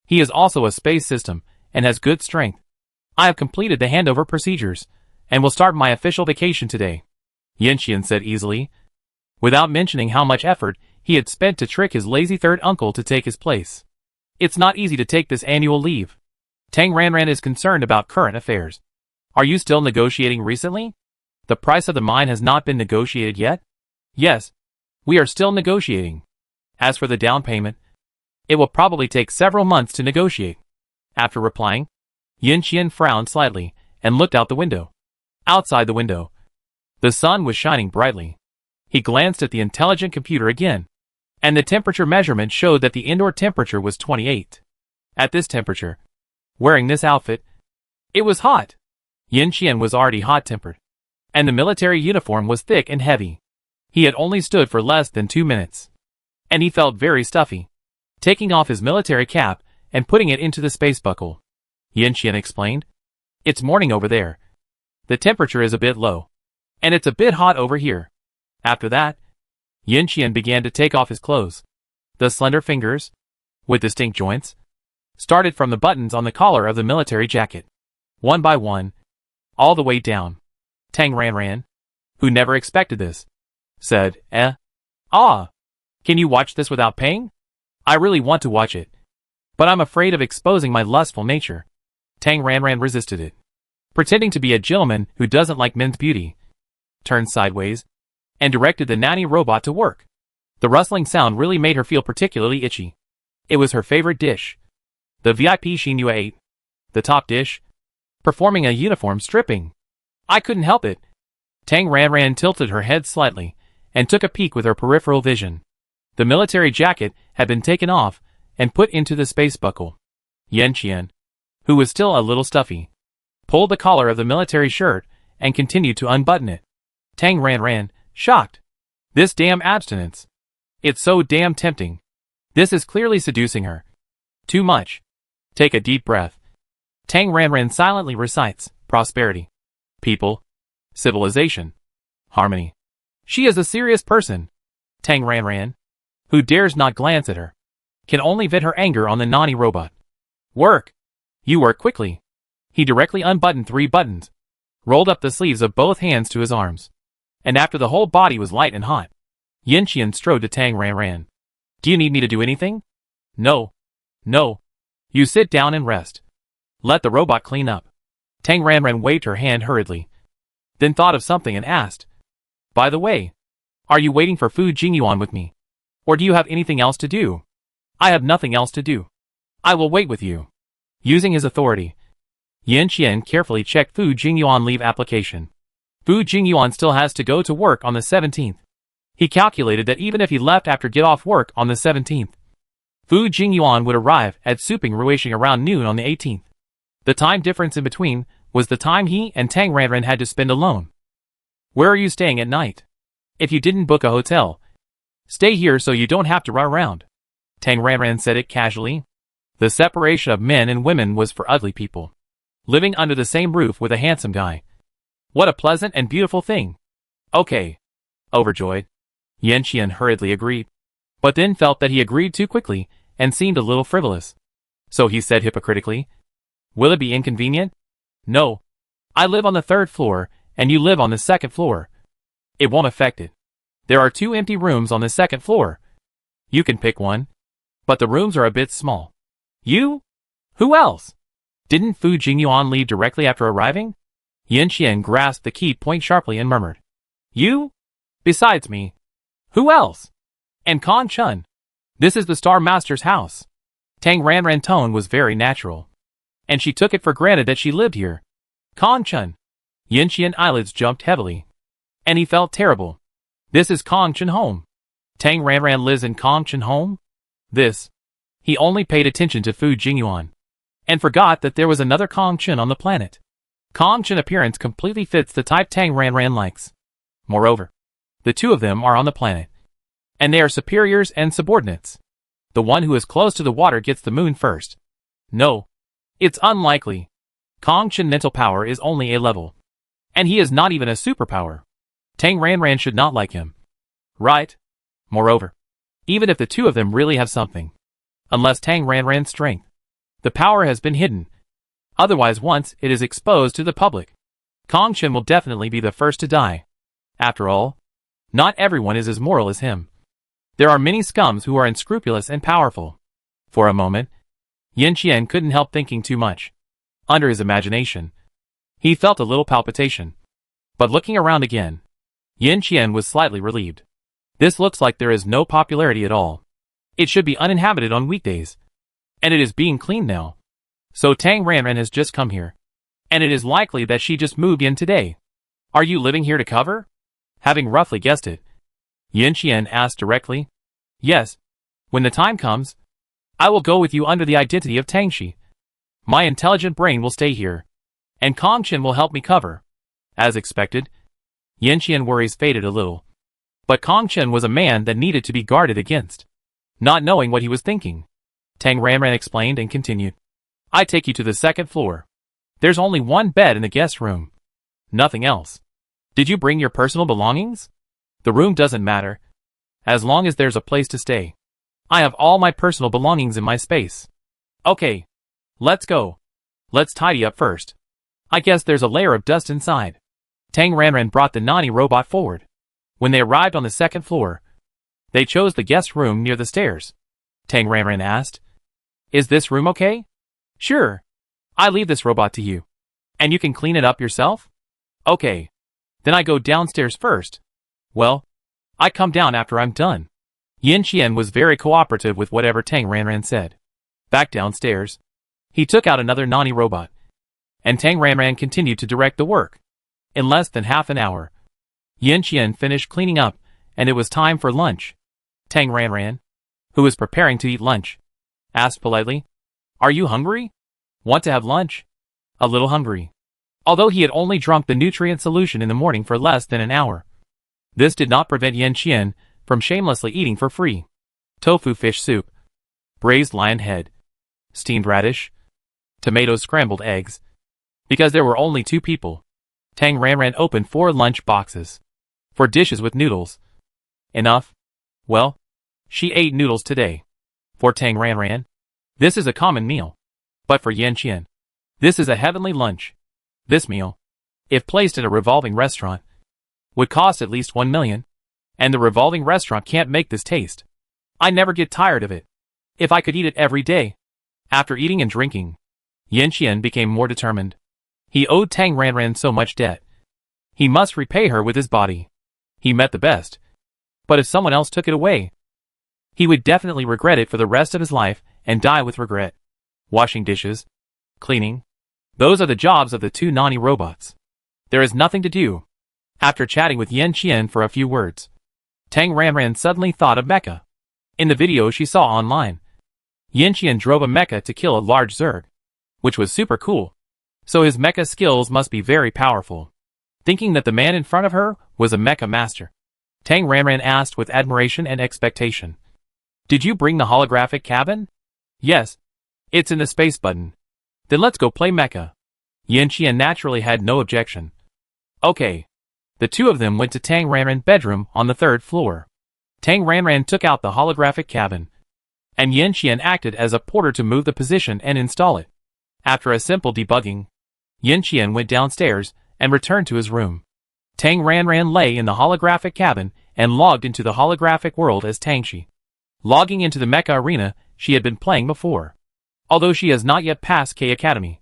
He is also a space system and has good strength. I have completed the handover procedures and will start my official vacation today, Yanxian said easily, without mentioning how much effort he had spent to trick his lazy third uncle to take his place. It's not easy to take this annual leave. Tang Ranran is concerned about current affairs. Are you still negotiating recently? The price of the mine has not been negotiated yet? Yes, we are still negotiating. As for the down payment, it will probably take several months to negotiate. After replying, Yanxian frowned slightly and looked out the window. Outside the window, the sun was shining brightly. He glanced at the intelligent computer again, and the temperature measurement showed that the indoor temperature was 28. At this temperature, wearing this outfit, it was hot. Yanxian was already hot-tempered, and the military uniform was thick and heavy. He had only stood for less than 2 minutes, and he felt very stuffy. Taking off his military cap and putting it into the space buckle, Yanxian explained, "It's morning over there. The temperature is a bit low, and it's a bit hot over here." After that, Yanxian began to take off his clothes. The slender fingers, with distinct joints, started from the buttons on the collar of the military jacket, one by one, all the way down. Tang Ranran, who never expected this, said, Can you watch this without paying? I really want to watch it, but I'm afraid of exposing my lustful nature." Tang Ranran resisted it, pretending to be a gentleman who doesn't like men's beauty, turned sideways, and directed the nanny robot to work. The rustling sound really made her feel particularly itchy. It was her favorite dish. The VIP Xinhua ate, the top dish, performing a uniform stripping. I couldn't help it. Tang Ranran tilted her head slightly and took a peek with her peripheral vision. The military jacket had been taken off and put into the space buckle. Yanxian, who was still a little stuffy, pulled the collar of the military shirt and continued to unbutton it. Tang Ranran, shocked. This damn abstinence. It's so damn tempting. This is clearly seducing her. Too much. Take a deep breath. Tang Ranran silently recites, prosperity, people, civilization, harmony. She is a serious person. Tang Ranran, who dares not glance at her, can only vent her anger on the nanny robot. Work. You work quickly. He directly unbuttoned 3 buttons, rolled up the sleeves of both hands to his arms, and after the whole body was light and hot, Yanxian strode to Tang Ranran. Do you need me to do anything? No. No. You sit down and rest. Let the robot clean up. Tang Ranran waved her hand hurriedly, then thought of something and asked, By the way, are you waiting for Fu Jingyuan with me? Or do you have anything else to do? I have nothing else to do. I will wait with you. Using his authority, Yanxian carefully checked Fu Jingyuan leave application. Fu Jingyuan still has to go to work on the 17th. He calculated that even if he left after get off work on the 17th, Fu Jingyuan would arrive at Suping Ruishing around noon on the 18th. The time difference in between was the time he and Tang Ranran had to spend alone. Where are you staying at night? If you didn't book a hotel, stay here so you don't have to run around. Tang Ranran said it casually. The separation of men and women was for ugly people, living under the same roof with a handsome guy. What a pleasant and beautiful thing. Okay. Overjoyed, Yanxian hurriedly agreed, but then felt that he agreed too quickly and seemed a little frivolous. So he said hypocritically, Will it be inconvenient? No. I live on the 3rd floor, and you live on the 2nd floor. It won't affect it. There are 2 empty rooms on the 2nd floor. You can pick one, but the rooms are a bit small. You? Who else? Didn't Fu Jingyuan leave directly after arriving? Yanxian grasped the key point sharply and murmured, You? Besides me. Who else? And Kan Chun. This is the Star Master's house. Tang Ranran's tone was very natural, and she took it for granted that she lived here. Kan Chun. Yanxian's eyelids jumped heavily, and he felt terrible. This is Kan Chun home. Tang Ranran lives in Kan Chun home? This. He only paid attention to Fu Jingyuan, and forgot that there was another Kan Chun on the planet. Kan Chun's appearance completely fits the type Tang Ranran likes. Moreover, the 2 of them are on the planet, and they are superiors and subordinates. The one who is close to the water gets the moon first. No. It's unlikely. Kan Chun's mental power is only A level, and he is not even a superpower. Tang Ranran should not like him. Right? Moreover, even if the two of them really have something, unless Tang Ranran's strength, the power has been hidden. Otherwise, once it is exposed to the public, Kong Chen will definitely be the first to die. After all, not everyone is as moral as him. There are many scums who are unscrupulous and powerful. For a moment, Yin Qian couldn't help thinking too much. Under his imagination, he felt a little palpitation. But looking around again, Yin Qian was slightly relieved. This looks like there is no popularity at all. It should be uninhabited on weekdays. And it is being cleaned now. So Tang Ranran has just come here. And it is likely that she just moved in today. Are you living here to cover? Having roughly guessed it, Yin Qian asked directly. Yes. When the time comes, I will go with you under the identity of Tangxi. My intelligent brain will stay here. And Kong Chen will help me cover. As expected, Yin Qian worries faded a little. But Kong Chen was a man that needed to be guarded against. Not knowing what he was thinking, Tang Ranran explained and continued. I take you to the second floor. There's only one bed in the guest room. Nothing else. Did you bring your personal belongings? The room doesn't matter, as long as there's a place to stay. I have all my personal belongings in my space. Okay. Let's go. Let's tidy up first. I guess there's a layer of dust inside. Tang Ranran brought the Nani robot forward. When they arrived on the second floor, they chose the guest room near the stairs. Tang Ranran asked, Is this room okay? Sure. I leave this robot to you. And you can clean it up yourself? Okay. Then I go downstairs first. Well, I come down after I'm done. Yin Qian was very cooperative with whatever Tang Ranran said. Back downstairs, he took out another Nani robot. And Tang Ranran continued to direct the work. In less than half an hour, Yin Qian finished cleaning up, and it was time for lunch. Tang Ranran, who was preparing to eat lunch, asked politely, Are you hungry? Want to have lunch? A little hungry. Although he had only drunk the nutrient solution in the morning for less than an hour. This did not prevent Yin Qian from shamelessly eating for free. Tofu fish soup, braised lion head, steamed radish, tomato scrambled eggs. Because there were only 2 people, Tang Ranran opened 4 lunch boxes. 4 dishes with noodles. Enough? Well, she ate noodles today. For Tang Ranran, this is a common meal. But for Yin Qian, this is a heavenly lunch. This meal, if placed in a revolving restaurant, would cost at least 1 million. And the revolving restaurant can't make this taste. I never get tired of it. If I could eat it every day. After eating and drinking, Yin Qian became more determined. He owed Tang Ranran so much debt. He must repay her with his body. He met the best. But if someone else took it away, he would definitely regret it for the rest of his life and die with regret. Washing dishes, cleaning, those are the jobs of the 2 Nani robots. There is nothing to do. After chatting with Yin Qian for a few words, Tang Ranran suddenly thought of mecha. In the video she saw online, Yin Qian drove a mecha to kill a large Zerg, which was super cool. So his mecha skills must be very powerful. Thinking that the man in front of her was a mecha master, Tang Ranran asked with admiration and expectation. Did you bring the holographic cabin? Yes. It's in the space button. Then let's go play mecha. Yin Qian naturally had no objection. Okay. The 2 of them went to Tang Ranran's bedroom on the 3rd floor. Tang Ranran took out the holographic cabin, and Yin Qian acted as a porter to move the position and install it. After a simple debugging, Yin Qian went downstairs and returned to his room. Tang Ranran lay in the holographic cabin and logged into the holographic world as Tangxi. Logging into the mecha arena she had been playing before. Although she has not yet passed K Academy,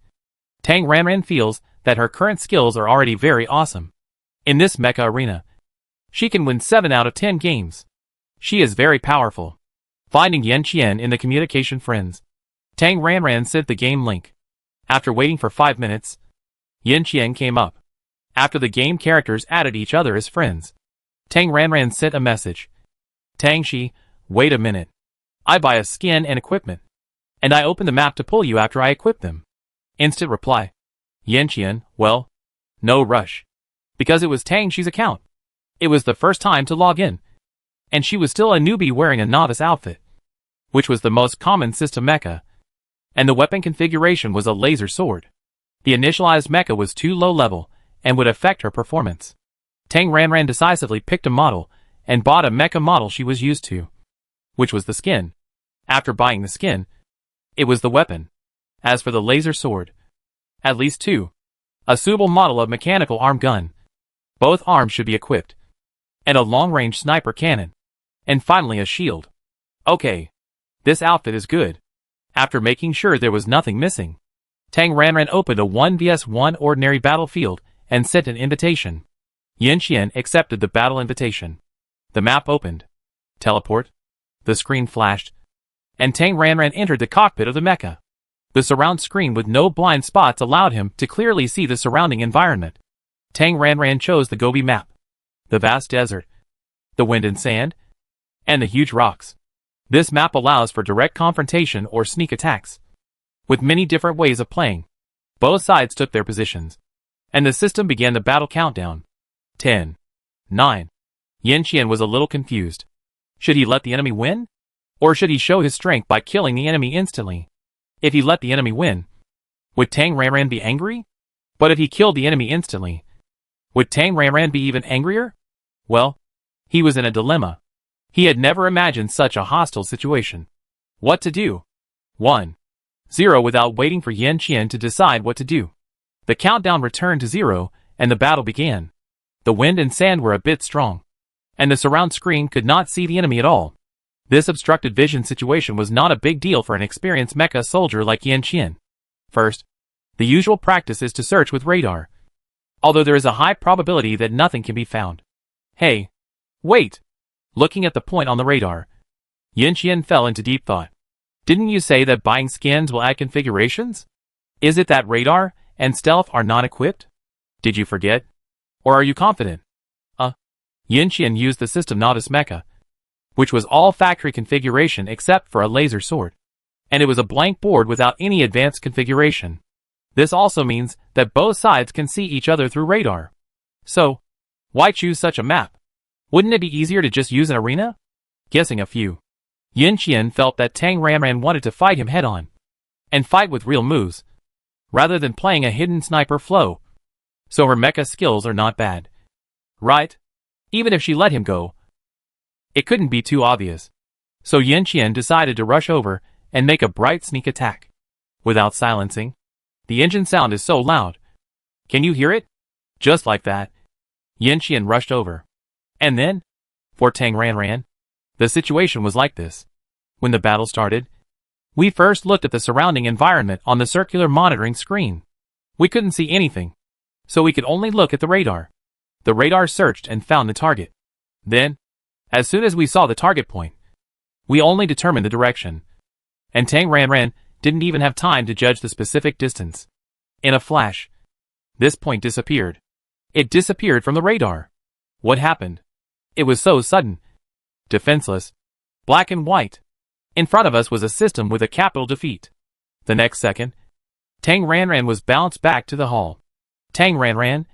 Tang Ranran feels that her current skills are already very awesome. In this mecha arena, she can win 7 out of 10 games. She is very powerful. Finding Yin Qian in the communication friends, Tang Ranran sent the game link. After waiting for 5 minutes, Yin Qian came up. After the game characters added each other as friends, Tang Ranran sent a message. Tangxi, wait a minute. I buy a skin and equipment. And I open the map to pull you after I equip them. Instant reply. Yin Qian, well, no rush. Because it was Tangxi's account. It was the first time to log in. And she was still a newbie wearing a novice outfit, which was the most common system mecha. And the weapon configuration was a laser sword. The initialized mecha was too low level and would affect her performance. Tang Ranran decisively picked a model and bought a mecha model she was used to, which was the skin. After buying the skin, it was the weapon. As for the laser sword, at least two. A suitable model of mechanical arm gun. Both arms should be equipped. And a long-range sniper cannon. And finally a shield. Okay. This outfit is good. After making sure there was nothing missing, Tang Ranran opened a 1vs1 ordinary battlefield and sent an invitation. Yin Qian accepted the battle invitation. The map opened. Teleport. The screen flashed. And Tang Ranran entered the cockpit of the mecha. The surround screen with no blind spots allowed him to clearly see the surrounding environment. Tang Ranran chose the Gobi map. The vast desert. The wind and sand. And the huge rocks. This map allows for direct confrontation or sneak attacks. With many different ways of playing. Both sides took their positions. And the system began the battle countdown. 10. 9. Yin Qian was a little confused. Should he let the enemy win? Or should he show his strength by killing the enemy instantly? If he let the enemy win, would Tang Ranran be angry? But if he killed the enemy instantly, would Tang Ranran be even angrier? Well, he was in a dilemma. He had never imagined such a hostile situation. What to do? 1. 0 without waiting for Yin Qian to decide what to do. The countdown returned to 0, and the battle began. The wind and sand were a bit strong, and the surround screen could not see the enemy at all. This obstructed vision situation was not a big deal for an experienced mecha soldier like Yin Qian. First, the usual practice is to search with radar, although there is a high probability that nothing can be found. Hey, wait! Looking at the point on the radar, Yin Qian fell into deep thought. Didn't you say that buying skins will add configurations? Is it that radar and stealth are not equipped? Did you forget? Or are you confident? Yin Qian used the system Natus Mecha, which was all factory configuration except for a laser sword. And it was a blank board without any advanced configuration. This also means that both sides can see each other through radar. So, why choose such a map? Wouldn't it be easier to just use an arena? Guessing a few. Yin Qian felt that Tang Ranran wanted to fight him head-on, and fight with real moves, rather than playing a hidden sniper flow. So her mecha skills are not bad. Right? Even if she let him go, it couldn't be too obvious. So Yin Qian decided to rush over and make a bright sneak attack. Without silencing. The engine sound is so loud. Can you hear it? Just like that, Yin Qian rushed over. And then, for Tang Ranran, the situation was like this. When the battle started, we first looked at the surrounding environment on the circular monitoring screen. We couldn't see anything, so we could only look at the radar. The radar searched and found the target. Then, as soon as we saw the target point, we only determined the direction. And Tang Ranran didn't even have time to judge the specific distance. In a flash, this point disappeared. It disappeared from the radar. What happened? It was so sudden. Defenseless. Black and white. In front of us was a system with a capital defeat. The next second, Tang Ranran was bounced back to the hall. Tang Ranran,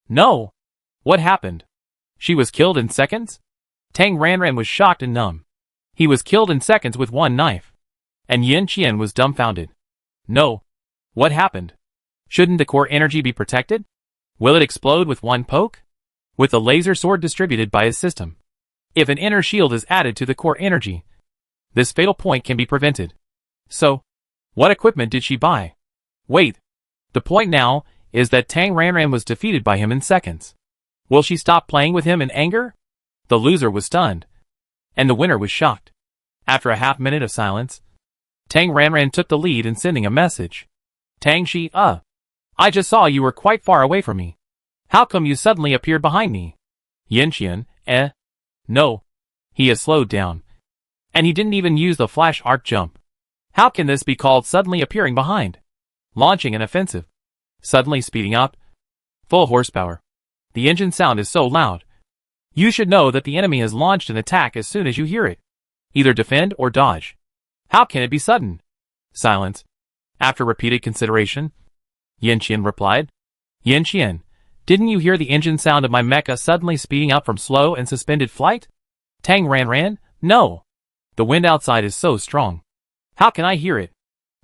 no. What happened? She was killed in seconds? Tang Ranran was shocked and numb. He was killed in seconds with one knife. And Yin Qian was dumbfounded. No. What happened? Shouldn't the core energy be protected? Will it explode with one poke? With the laser sword distributed by his system. If an inner shield is added to the core energy, this fatal point can be prevented. So, what equipment did she buy? Wait. The point now is that Tang Ranran was defeated by him in seconds. Will she stop playing with him in anger? The loser was stunned. And the winner was shocked. After a half-minute of silence, Tang Ranran took the lead in sending a message. Tang Shi, I just saw you were quite far away from me. How come you suddenly appeared behind me? Yin Qian, no. He has slowed down. And he didn't even use the flash arc jump. How can this be called suddenly appearing behind? Launching an offensive. Suddenly speeding up. Full horsepower. The engine sound is so loud. You should know that the enemy has launched an attack as soon as you hear it. Either defend or dodge. How can it be sudden? Silence. After repeated consideration, Yin Qian replied. Yin Qian, didn't you hear the engine sound of my mecha suddenly speeding up from slow and suspended flight? Tang Ranran, no. The wind outside is so strong. How can I hear it?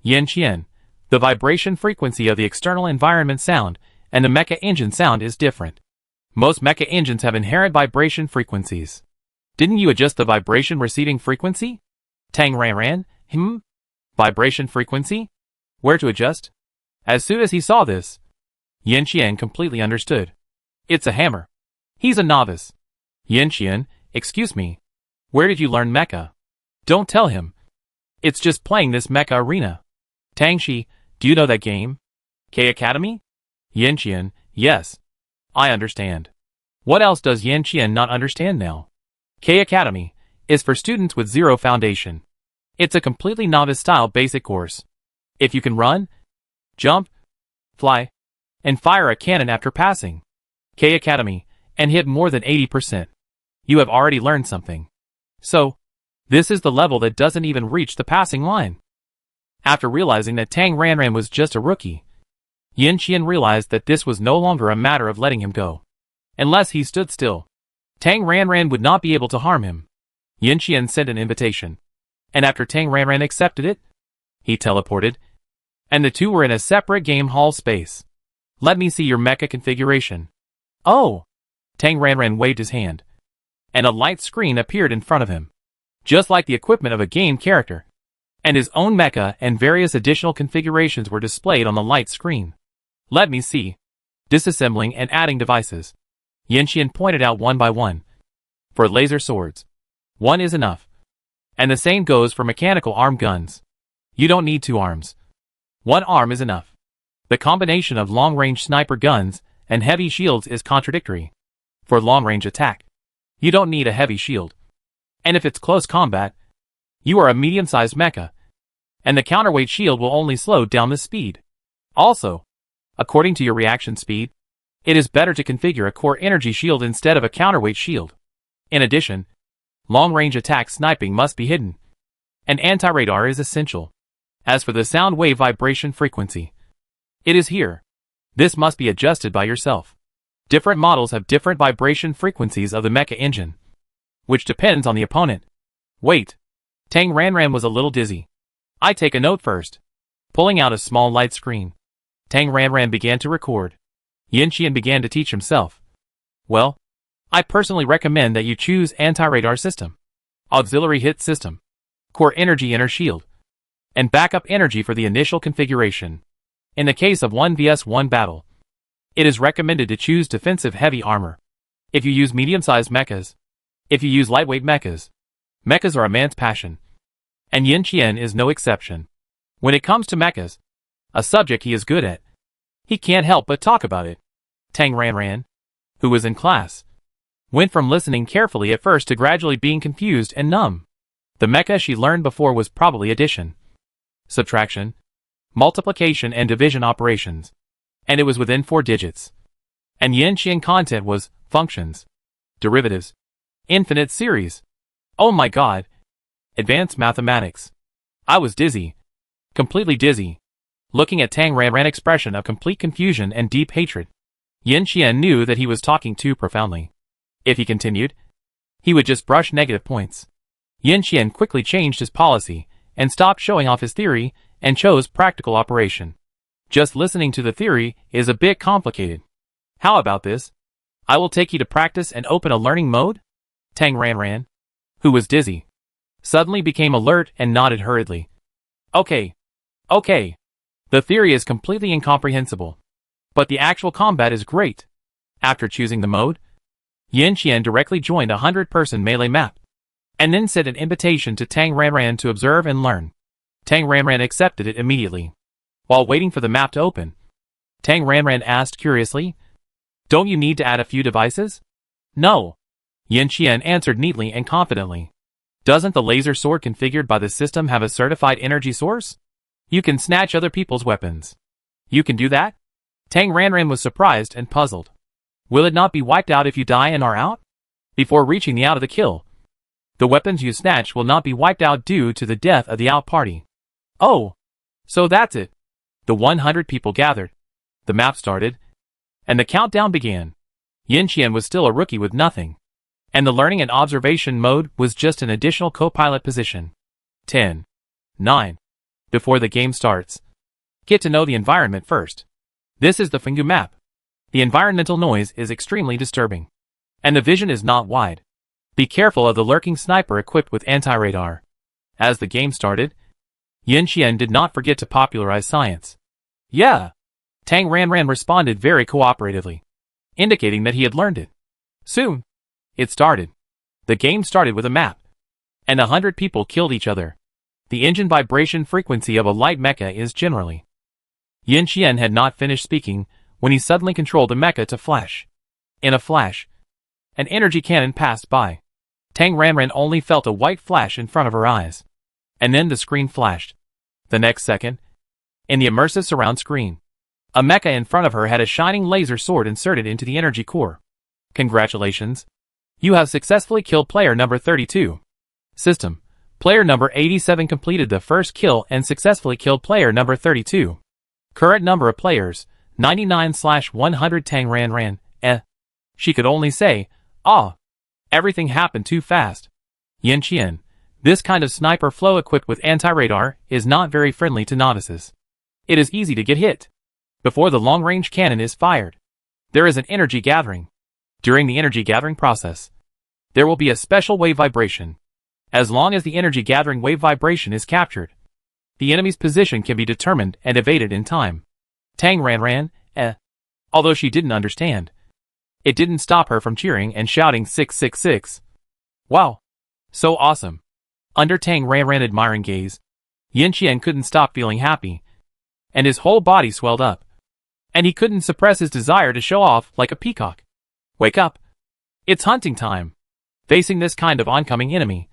Yin Qian, the vibration frequency of the external environment sound and the mecha engine sound is different. Most mecha engines have inherent vibration frequencies. Didn't you adjust the vibration receiving frequency? Tang Ran. Vibration frequency? Where to adjust? As soon as he saw this, Yin Qian completely understood. It's a hammer. He's a novice. Yin Qian, excuse me. Where did you learn mecha? Don't tell him. It's just playing this mecha arena. Tang Shi, do you know that game? K Academy? Yin Qian, yes. I understand. What else does Yin Qian not understand now? K Academy is for students with zero foundation. It's a completely novice-style basic course. If you can run, jump, fly, and fire a cannon after passing K Academy and hit more than 80%, you have already learned something. So, this is the level that doesn't even reach the passing line. After realizing that Tang Ranran was just a rookie, Yin Qian realized that this was no longer a matter of letting him go. Unless he stood still, Tang Ranran would not be able to harm him. Yin Qian sent an invitation, and after Tang Ranran accepted it, he teleported, and the two were in a separate game hall space. Let me see your mecha configuration. Oh! Tang Ranran waved his hand, and a light screen appeared in front of him, just like the equipment of a game character. And his own mecha and various additional configurations were displayed on the light screen. Let me see. Disassembling and adding devices. Yin Qian pointed out one by one. For laser swords, one is enough. And the same goes for mechanical arm guns. You don't need two arms. One arm is enough. The combination of long-range sniper guns and heavy shields is contradictory. For long-range attack, you don't need a heavy shield. And if it's close combat, you are a medium-sized mecha, and the counterweight shield will only slow down the speed. Also, according to your reaction speed, it is better to configure a core energy shield instead of a counterweight shield. In addition, long-range attack sniping must be hidden, and anti-radar is essential. As for the sound wave vibration frequency, it is here. This must be adjusted by yourself. Different models have different vibration frequencies of the mecha engine, which depends on the opponent. Wait. Tang Ranran was a little dizzy. I take a note first. Pulling out a small light screen, Tang Ranran began to record. Yin Qian began to teach himself. Well, I personally recommend that you choose anti-radar system, auxiliary hit system, core energy inner shield, and backup energy for the initial configuration. In the case of 1vs1 battle, it is recommended to choose defensive heavy armor. If you use medium-sized mechas, if you use lightweight mechas, mechas are a man's passion. And Yin Qian is no exception. When it comes to mechas, a subject he is good at, he can't help but talk about it. Tang Ranran, who was in class, went from listening carefully at first to gradually being confused and numb. The mecha she learned before was probably addition, subtraction, multiplication and division operations, and it was within 4 digits. And Yin Qian content was functions, derivatives, infinite series. Oh my god. Advanced mathematics. I was dizzy. Completely dizzy. Looking at Tang Ranran's expression of complete confusion and deep hatred, Yin Qian knew that he was talking too profoundly. If he continued, he would just brush negative points. Yin Qian quickly changed his policy and stopped showing off his theory and chose practical operation. Just listening to the theory is a bit complicated. How about this? I will take you to practice and open a learning mode? Tang Ranran, who was dizzy, suddenly became alert and nodded hurriedly. Okay. The theory is completely incomprehensible, but the actual combat is great. After choosing the mode, Yin Qian directly joined a 100-person melee map, and then sent an invitation to Tang Ranran to observe and learn. Tang Ranran accepted it immediately. While waiting for the map to open, Tang Ranran asked curiously, "Don't you need to add a few devices?" "No." Yin Qian answered neatly and confidently. "Doesn't the laser sword configured by the system have a certified energy source? You can snatch other people's weapons. You can do that?" Tang Ranran was surprised and puzzled. "Will it not be wiped out if you die and are out? Before reaching the out of the kill, the weapons you snatch will not be wiped out due to the death of the out party." "Oh, so that's it." The 100 people gathered. The map started, and the countdown began. Yin Qian was still a rookie with nothing, and the learning and observation mode was just an additional co-pilot position. 10, 9. Before the game starts, get to know the environment first. This is the Fingu map. The environmental noise is extremely disturbing. And the vision is not wide. Be careful of the lurking sniper equipped with anti-radar. As the game started, Yin Qian did not forget to popularize science. Yeah. Tang Ranran responded very cooperatively, indicating that he had learned it. Soon, it started. The game started with a map. And 100 people killed each other. The engine vibration frequency of a light mecha is generally. Yin Qian had not finished speaking when he suddenly controlled the mecha to flash. In a flash, an energy cannon passed by. Tang Ranran only felt a white flash in front of her eyes. And then the screen flashed. The next second, in the immersive surround screen, a mecha in front of her had a shining laser sword inserted into the energy core. Congratulations. You have successfully killed player number 32. System. Player number 87 completed the first kill and successfully killed player number 32. Current number of players, 99/100. Tang Ranran, She could only say, ah. Everything happened too fast. Yin Qian, this kind of sniper flow equipped with anti-radar is not very friendly to novices. It is easy to get hit. Before the long-range cannon is fired, there is an energy gathering. During the energy gathering process, there will be a special wave vibration. As long as the energy gathering wave vibration is captured, the enemy's position can be determined and evaded in time. Tang Ranran, Although she didn't understand, it didn't stop her from cheering and shouting 666. Wow! So awesome! Under Tang Ranran's admiring gaze, Yin Qian couldn't stop feeling happy, and his whole body swelled up. And he couldn't suppress his desire to show off like a peacock. Wake up! It's hunting time! Facing this kind of oncoming enemy,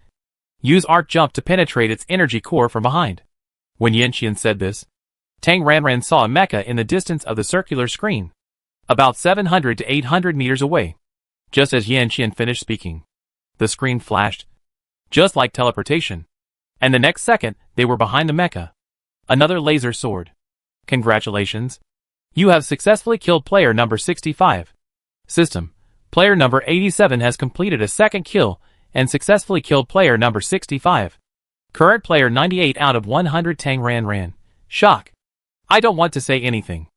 use arc jump to penetrate its energy core from behind. When Yin Qian said this, Tang Ranran saw a mecha in the distance of the circular screen, about 700 to 800 meters away. Just as Yin Qian finished speaking, the screen flashed, just like teleportation. And the next second, they were behind the mecha. Another laser sword. Congratulations. You have successfully killed player number 65. System. Player number 87 has completed a second kill and successfully killed player number 65. Current player 98 out of 100. Tang Ranran. Shock. I don't want to say anything.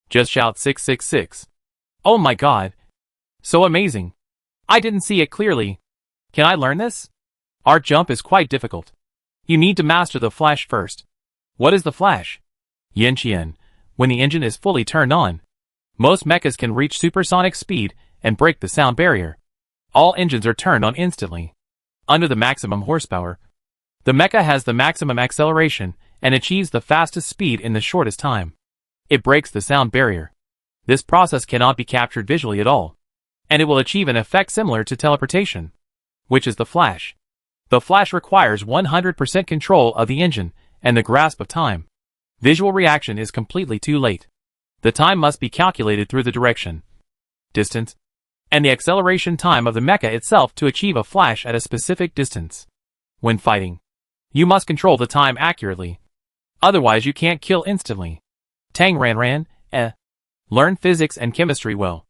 Just shout 666. Oh my god. So amazing. I didn't see it clearly. Can I learn this? Arc jump is quite difficult. You need to master the flash first. What is the flash? Yin Qian. When the engine is fully turned on, most mechas can reach supersonic speed and break the sound barrier. All engines are turned on instantly. Under the maximum horsepower, the mecha has the maximum acceleration and achieves the fastest speed in the shortest time. It breaks the sound barrier. This process cannot be captured visually at all, and it will achieve an effect similar to teleportation, which is the flash. The flash requires 100% control of the engine and the grasp of time. Visual reaction is completely too late. The time must be calculated through the direction, distance, and the acceleration time of the mecha itself to achieve a flash at a specific distance. When fighting, you must control the time accurately. Otherwise you can't kill instantly. Tang Ranran, Learn physics and chemistry well,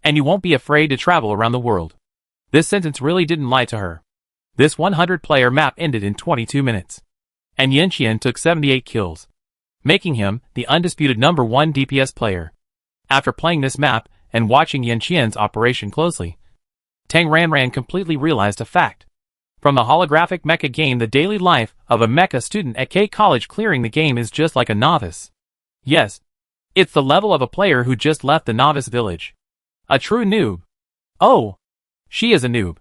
and you won't be afraid to travel around the world. This sentence really didn't lie to her. This 100-player map ended in 22 minutes. And Yin Qian took 78 kills, making him the undisputed number 1 DPS player. After playing this map and watching Yin Qian's operation closely, Tang Ranran completely realized a fact. From the holographic mecha game, the daily life of a mecha student at K College clearing the game is just like a novice. Yes, it's the level of a player who just left the novice village. A true noob. Oh, she is a noob.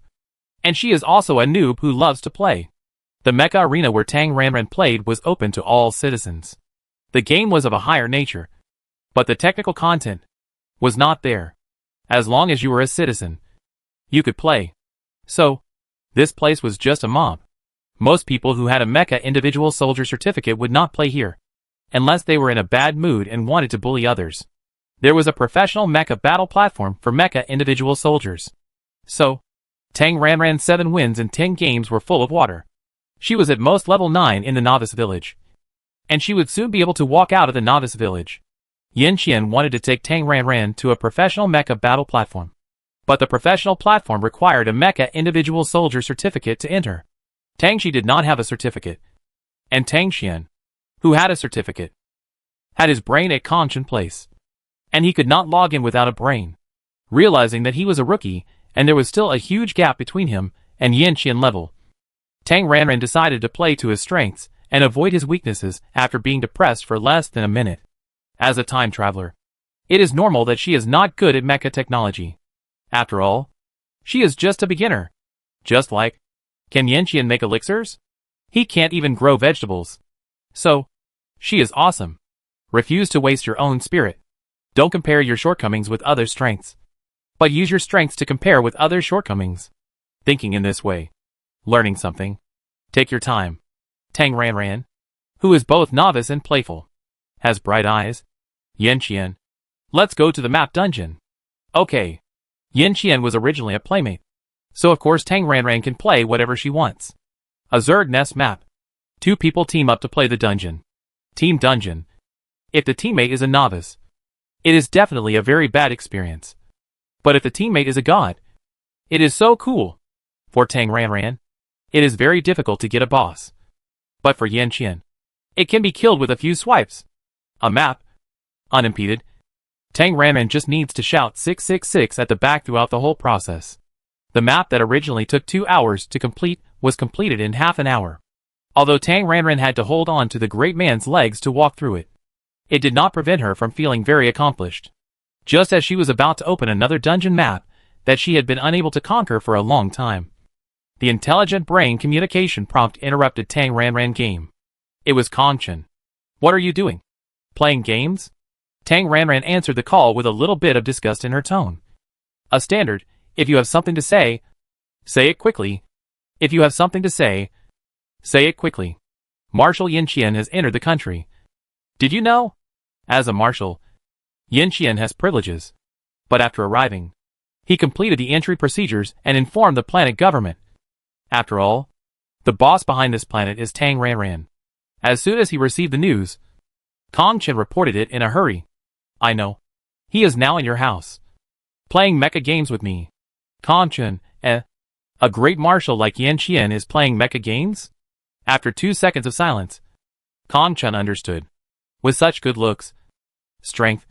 And she is also a noob who loves to play. The mecha arena where Tang Ranran played was open to all citizens. The game was of a higher nature, but the technical content was not there. As long as you were a citizen, you could play. So, this place was just a mob. Most people who had a mecha individual soldier certificate would not play here, unless they were in a bad mood and wanted to bully others. There was a professional mecha battle platform for mecha individual soldiers. So, Tang Ranran's 7 wins in 10 games were full of water. She was at most level 9 in the novice village, and she would soon be able to walk out of the novice village. Yin Qian wanted to take Tang Ranran to a professional mecha battle platform, but the professional platform required a mecha individual soldier certificate to enter. Tang Shi did not have a certificate, and Tang Xian, who had a certificate, had his brain at Kongshan Place. and he could not log in without a brain. Realizing that he was a rookie, and there was still a huge gap between him and Yanqian level, Tang Ranran decided to play to his strengths and avoid his weaknesses after being depressed for less than a minute. As a time traveler, it is normal that she is not good at mecha technology. After all, she is just a beginner. Just like, can Yanqian make elixirs? He can't even grow vegetables. So, she is awesome. Refuse to waste your own spirit. Don't compare your shortcomings with others' strengths, but use your strengths to compare with others' shortcomings. Thinking in this way, learning something. Take your time. Tang Ranran, who is both novice and playful, has bright eyes. Yanqian, let's go to the map dungeon. Okay. Yanqian was originally a playmate, so of course Tang Ranran can play whatever she wants. A Zerg Nest map. 2 people team up to play the dungeon. Team dungeon. If the teammate is a novice, it is definitely a very bad experience. But if the teammate is a god, it is so cool. For Tang Ranran, it is very difficult to get a boss. But for Yanqian, it can be killed with a few swipes. A map. Unimpeded. Tang Ranran just needs to shout 666 at the back throughout the whole process. The map that originally took 2 hours to complete was completed in half an hour. Although Tang Ranran had to hold on to the great man's legs to walk through it, it did not prevent her from feeling very accomplished. Just as she was about to open another dungeon map that she had been unable to conquer for a long time, the intelligent brain communication prompt interrupted Tang Ranran game. It was Kongchen. What are you doing? Playing games? Tang Ranran answered the call with a little bit of disgust in her tone. A standard, if you have something to say it quickly. If you have something to say it quickly. Marshal Yanqian has entered the country. Did you know? As a marshal, Yanqian has privileges. But after arriving, he completed the entry procedures and informed the planet government. After all, the boss behind this planet is Tang Ranran. As soon as he received the news, Kongchen reported it in a hurry. I know. He is now in your house, playing mecha games with me. Kongchen, a great marshal like Yanqian is playing mecha games? After 2 seconds of silence, Kongchen understood. With such good looks, strength,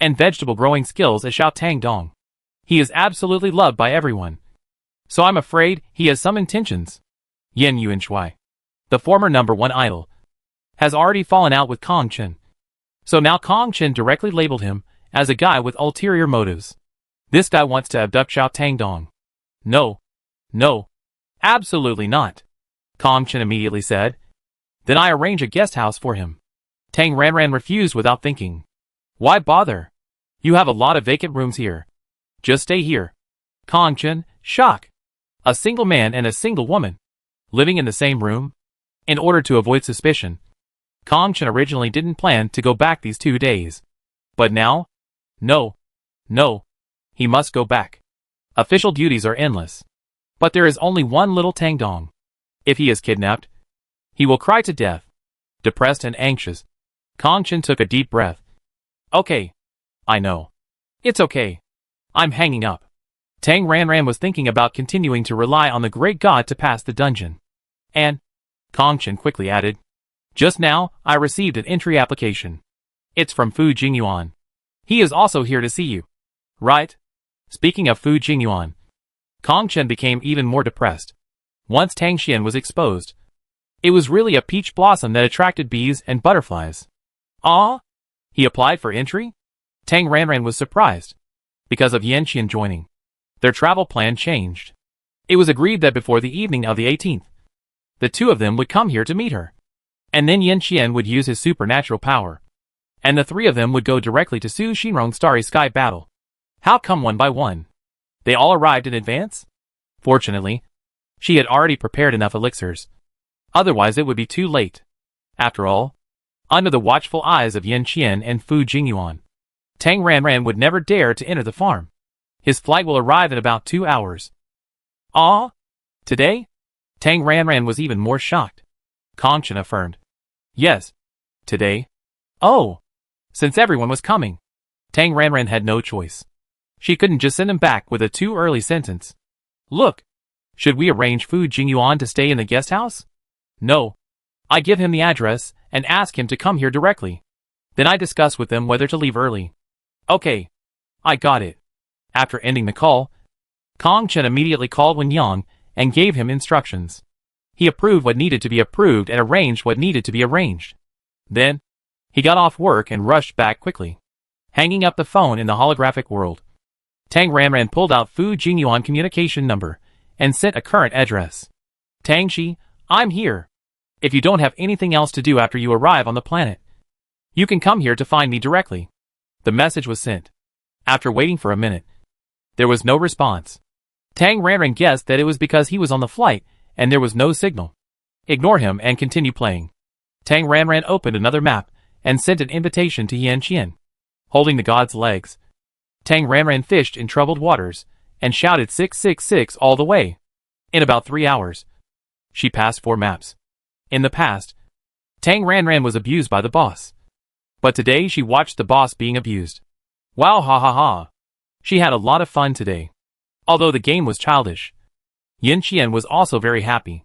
and vegetable growing skills as Xiao Tang Dong, he is absolutely loved by everyone. So I'm afraid he has some intentions. Yan Yuanshui, the former #1 idol, has already fallen out with Kongchen. So now Kongchen directly labeled him as a guy with ulterior motives. This guy wants to abduct Xiao Tang Dong. No, absolutely not. Kongchen immediately said. Then I arrange a guest house for him. Tang Ranran refused without thinking. Why bother? You have a lot of vacant rooms here. Just stay here. Kongchen, shock. A single man and a single woman, living in the same room? In order to avoid suspicion, Kongchen originally didn't plan to go back these 2 days. But now? No. He must go back. Official duties are endless. But there is only one little Tang Dong. If he is kidnapped, he will cry to death. Depressed and anxious, Kongchen took a deep breath. Okay. I know. It's okay. I'm hanging up. Tang Ranran was thinking about continuing to rely on the great god to pass the dungeon. And, Kongchen quickly added, just now, I received an entry application. It's from Fu Jingyuan. He is also here to see you. Right? Speaking of Fu Jingyuan, Kongchen became even more depressed. Once Tang Xian was exposed, it was really a peach blossom that attracted bees and butterflies. Ah? He applied for entry? Tang Ranran was surprised. Because of Yanqian joining, their travel plan changed. It was agreed that before the evening of the 18th, the 2 of them would come here to meet her. And then Yanqian would use his supernatural power, and the 3 of them would go directly to Su Xinrong's Starry Sky battle. How come one by one? They all arrived in advance? Fortunately, she had already prepared enough elixirs. Otherwise it would be too late. After all, under the watchful eyes of Yanqian and Fu Jingyuan, Tang Ranran would never dare to enter the farm. His flight will arrive in about 2 hours. Ah? Today? Tang Ranran was even more shocked. Kongchen affirmed. Yes. Today? Oh. Since everyone was coming, Tang Ranran had no choice. She couldn't just send him back with a too early sentence. Look. Should we arrange Fu Jingyuan to stay in the guest house? No. I give him the address and ask him to come here directly. Then I discuss with them whether to leave early. Okay. I got it. After ending the call, Kong Chen immediately called Wen Yang and gave him instructions. He approved what needed to be approved and arranged what needed to be arranged. Then, he got off work and rushed back quickly, hanging up the phone in the holographic world. Tang Ranran pulled out Fu Jingyuan communication number and sent a current address. Tangshi, I'm here. If you don't have anything else to do after you arrive on the planet, you can come here to find me directly. The message was sent. After waiting for a minute, there was no response. Tang Ranran guessed that it was because he was on the flight and there was no signal. Ignore him and continue playing. Tang Ranran opened another map and sent an invitation to Yan Qian. Holding the god's legs, Tang Ranran fished in troubled waters and shouted 666 all the way. In about 3 hours, she passed 4 maps. In the past, Tang Ranran was abused by the boss. But today she watched the boss being abused. Wow, ha ha ha. She had a lot of fun today. Although the game was childish, Yan Qian was also very happy.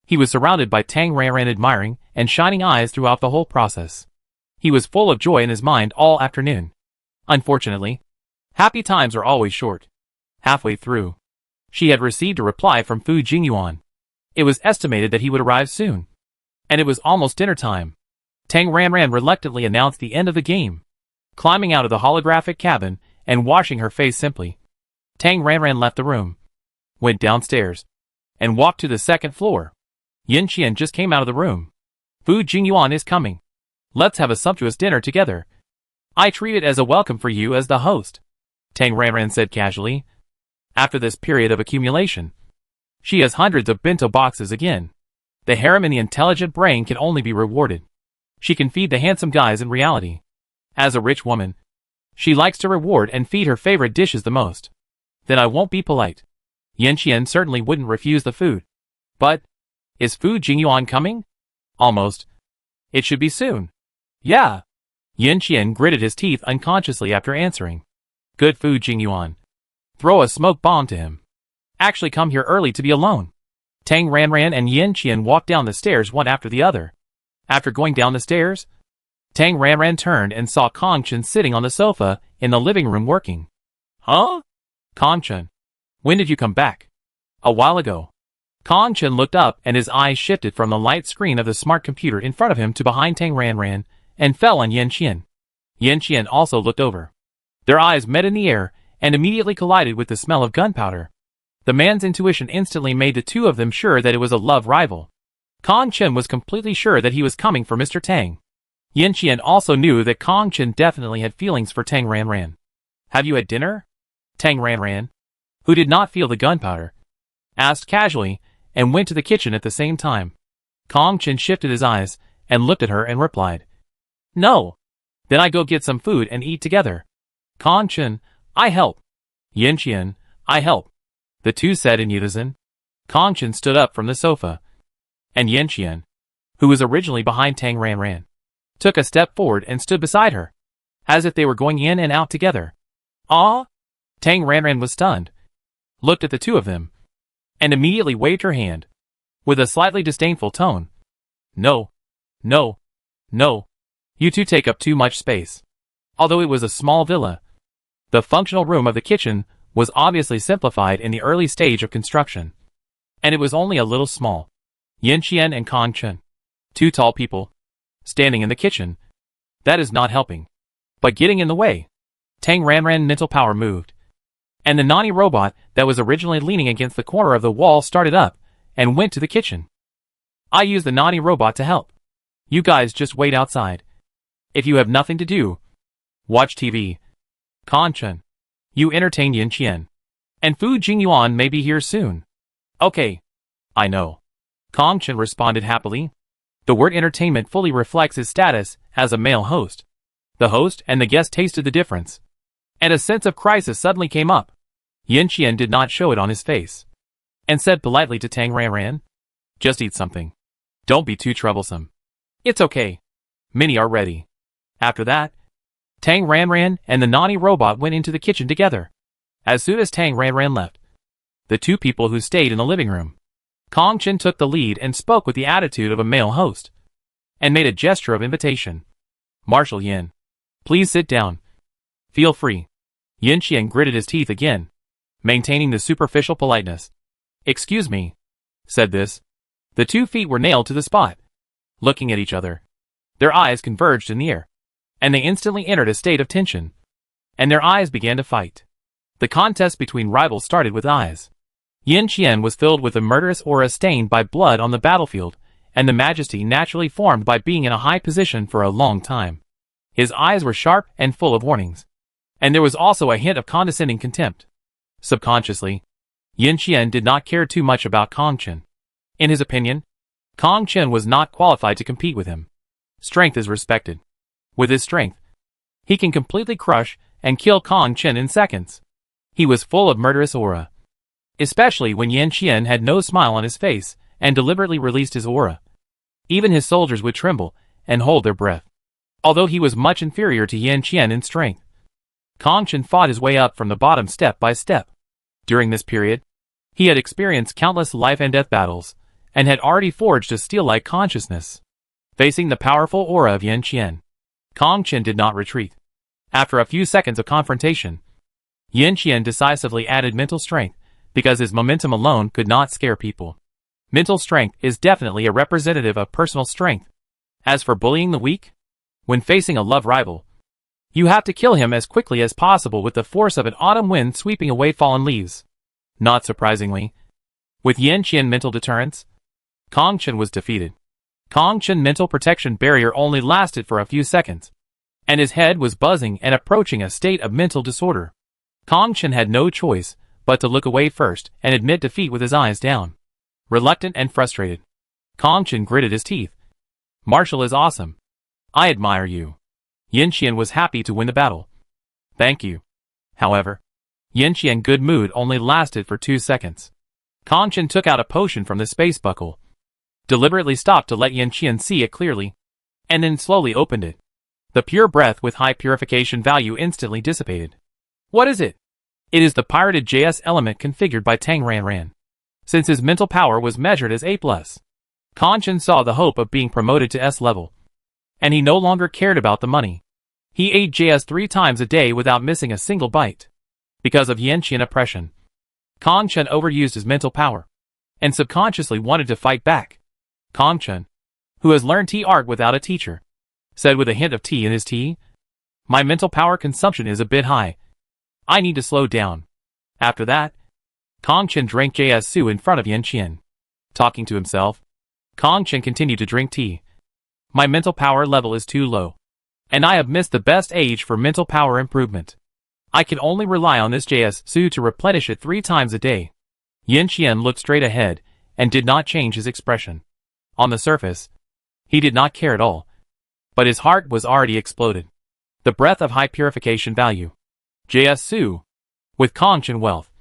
He was surrounded by Tang Ranran admiring and shining eyes throughout the whole process. He was full of joy in his mind all afternoon. Unfortunately, happy times are always short. Halfway through, she had received a reply from Fu Jingyuan. It was estimated that he would arrive soon. And it was almost dinner time. Tang Ranran reluctantly announced the end of the game. Climbing out of the holographic cabin and washing her face simply, Tang Ranran left the room, went downstairs, and walked to the second floor. Yan Qian just came out of the room. Fu Jingyuan is coming. Let's have a sumptuous dinner together. I treat it as a welcome for you as the host, Tang Ranran said casually. After this period of accumulation, she has hundreds of bento boxes again. The harem and the intelligent brain can only be rewarded. She can feed the handsome guys in reality. As a rich woman, she likes to reward and feed her favorite dishes the most. Then I won't be polite. Yan Qian certainly wouldn't refuse the food. But, is Fu Jingyuan coming? Almost. It should be soon. Yeah. Yan Qian gritted his teeth unconsciously after answering. Good Fu Jingyuan. Throw a smoke bomb to him. Actually come here early to be alone. Tang Ranran and Yan Qian walked down the stairs one after the other. After going down the stairs, Tang Ranran turned and saw Kong Chen sitting on the sofa in the living room working. Huh? Kong Chen, when did you come back? A while ago. Kong Chen looked up and his eyes shifted from the light screen of the smart computer in front of him to behind Tang Ranran and fell on Yan Qian. Yan Qian also looked over. Their eyes met in the air and immediately collided with the smell of gunpowder. The man's intuition instantly made the two of them sure that it was a love rival. Kong Chen was completely sure that he was coming for Mr. Tang. Yan Qian also knew that Kong Chen definitely had feelings for Tang Ranran. Have you had dinner? Tang Ranran, who did not feel the gunpowder, asked casually and went to the kitchen at the same time. Kong Chen shifted his eyes and looked at her and replied, No. Then I go get some food and eat together. Kong Chen, I help. Yan Qian, I help. The two said in unison. Kong Chen stood up from the sofa, and Yan Qian, who was originally behind Tang Ranran, took a step forward and stood beside her, as if they were going in and out together. Ah! Tang Ranran was stunned, looked at the two of them, and immediately waved her hand, with a slightly disdainful tone. No. No. No. You two take up too much space. Although it was a small villa, the functional room of the kitchen was obviously simplified in the early stage of construction. And it was only a little small. Yan Qian and Kong Chen, two tall people, standing in the kitchen. That is not helping, but getting in the way. Tang Ranran's mental power moved, and the Nani robot that was originally leaning against the corner of the wall started up and went to the kitchen. I used the Nani robot to help. You guys just wait outside. If you have nothing to do, watch TV. Kong Chen, you entertain Yan Qian. And Fu Jingyuan may be here soon. Okay. I know. Kong Chen responded happily. The word entertainment fully reflects his status as a male host. The host and the guest tasted the difference, and a sense of crisis suddenly came up. Yan Qian did not show it on his face, and said politely to Tang Ranran, Just eat something. Don't be too troublesome. It's okay. Many are ready. After that, Tang Ranran and the Nani robot went into the kitchen together. As soon as Tang Ranran left, the two people who stayed in the living room, Kong Chen took the lead and spoke with the attitude of a male host, and made a gesture of invitation. Marshal Yin, please sit down. Feel free. Yin Qian gritted his teeth again, maintaining the superficial politeness. Excuse me, said this. The 2 feet were nailed to the spot. Looking at each other, their eyes converged in the air, and they instantly entered a state of tension, and their eyes began to fight. The contest between rivals started with eyes. Yin Qian was filled with a murderous aura stained by blood on the battlefield, and the majesty naturally formed by being in a high position for a long time. His eyes were sharp and full of warnings, and there was also a hint of condescending contempt. Subconsciously, Yin Qian did not care too much about Kong Chen. In his opinion, Kong Chen was not qualified to compete with him. Strength is respected. With his strength, he can completely crush and kill Kong Chen in seconds. He was full of murderous aura, especially when Yin Qian had no smile on his face and deliberately released his aura. Even his soldiers would tremble and hold their breath. Although he was much inferior to Yin Qian in strength, Kong Chen fought his way up from the bottom step by step. During this period, he had experienced countless life and death battles, and had already forged a steel-like consciousness. Facing the powerful aura of Yin Qian, Kong Chen did not retreat. After a few seconds of confrontation, Yin Qian decisively added mental strength, because his momentum alone could not scare people. Mental strength is definitely a representative of personal strength. As for bullying the weak, when facing a love rival, you have to kill him as quickly as possible with the force of an autumn wind sweeping away fallen leaves. Not surprisingly, with Yin Qian mental deterrence, Kong Chen was defeated. Kong Chen's mental protection barrier only lasted for a few seconds, and his head was buzzing and approaching a state of mental disorder. Kong Chen had no choice but to look away first and admit defeat with his eyes down. Reluctant and frustrated, Kong Chen gritted his teeth. Martial is awesome. I admire you. Yin Qian was happy to win the battle. Thank you. However, Yin Qian's good mood only lasted for 2 seconds. Kong Chen took out a potion from the space buckle, deliberately stopped to let Yin Qian see it clearly, and then slowly opened it. The pure breath with high purification value instantly dissipated. What is it? It is the pirated JS element configured by Tang Ranran. Since his mental power was measured as A+, Kong Chen saw the hope of being promoted to S level, and he no longer cared about the money. He ate JS 3 times a day without missing a single bite. Because of Yin Qian oppression, Kong Chen overused his mental power, and subconsciously wanted to fight back. Kong Chen, who has learned tea art without a teacher, said with a hint of tea in his tea, "My mental power consumption is a bit high. I need to slow down." After that, Kong Chen drank JS Su in front of Yin Qian. Talking to himself, Kong Chen continued to drink tea. My mental power level is too low, and I have missed the best age for mental power improvement. I can only rely on this JS Su to replenish it 3 times a day. Yin Qian looked straight ahead and did not change his expression. On the surface, he did not care at all, but his heart was already exploded. The breath of high purification value. JS Su. With Kong Chen wealth,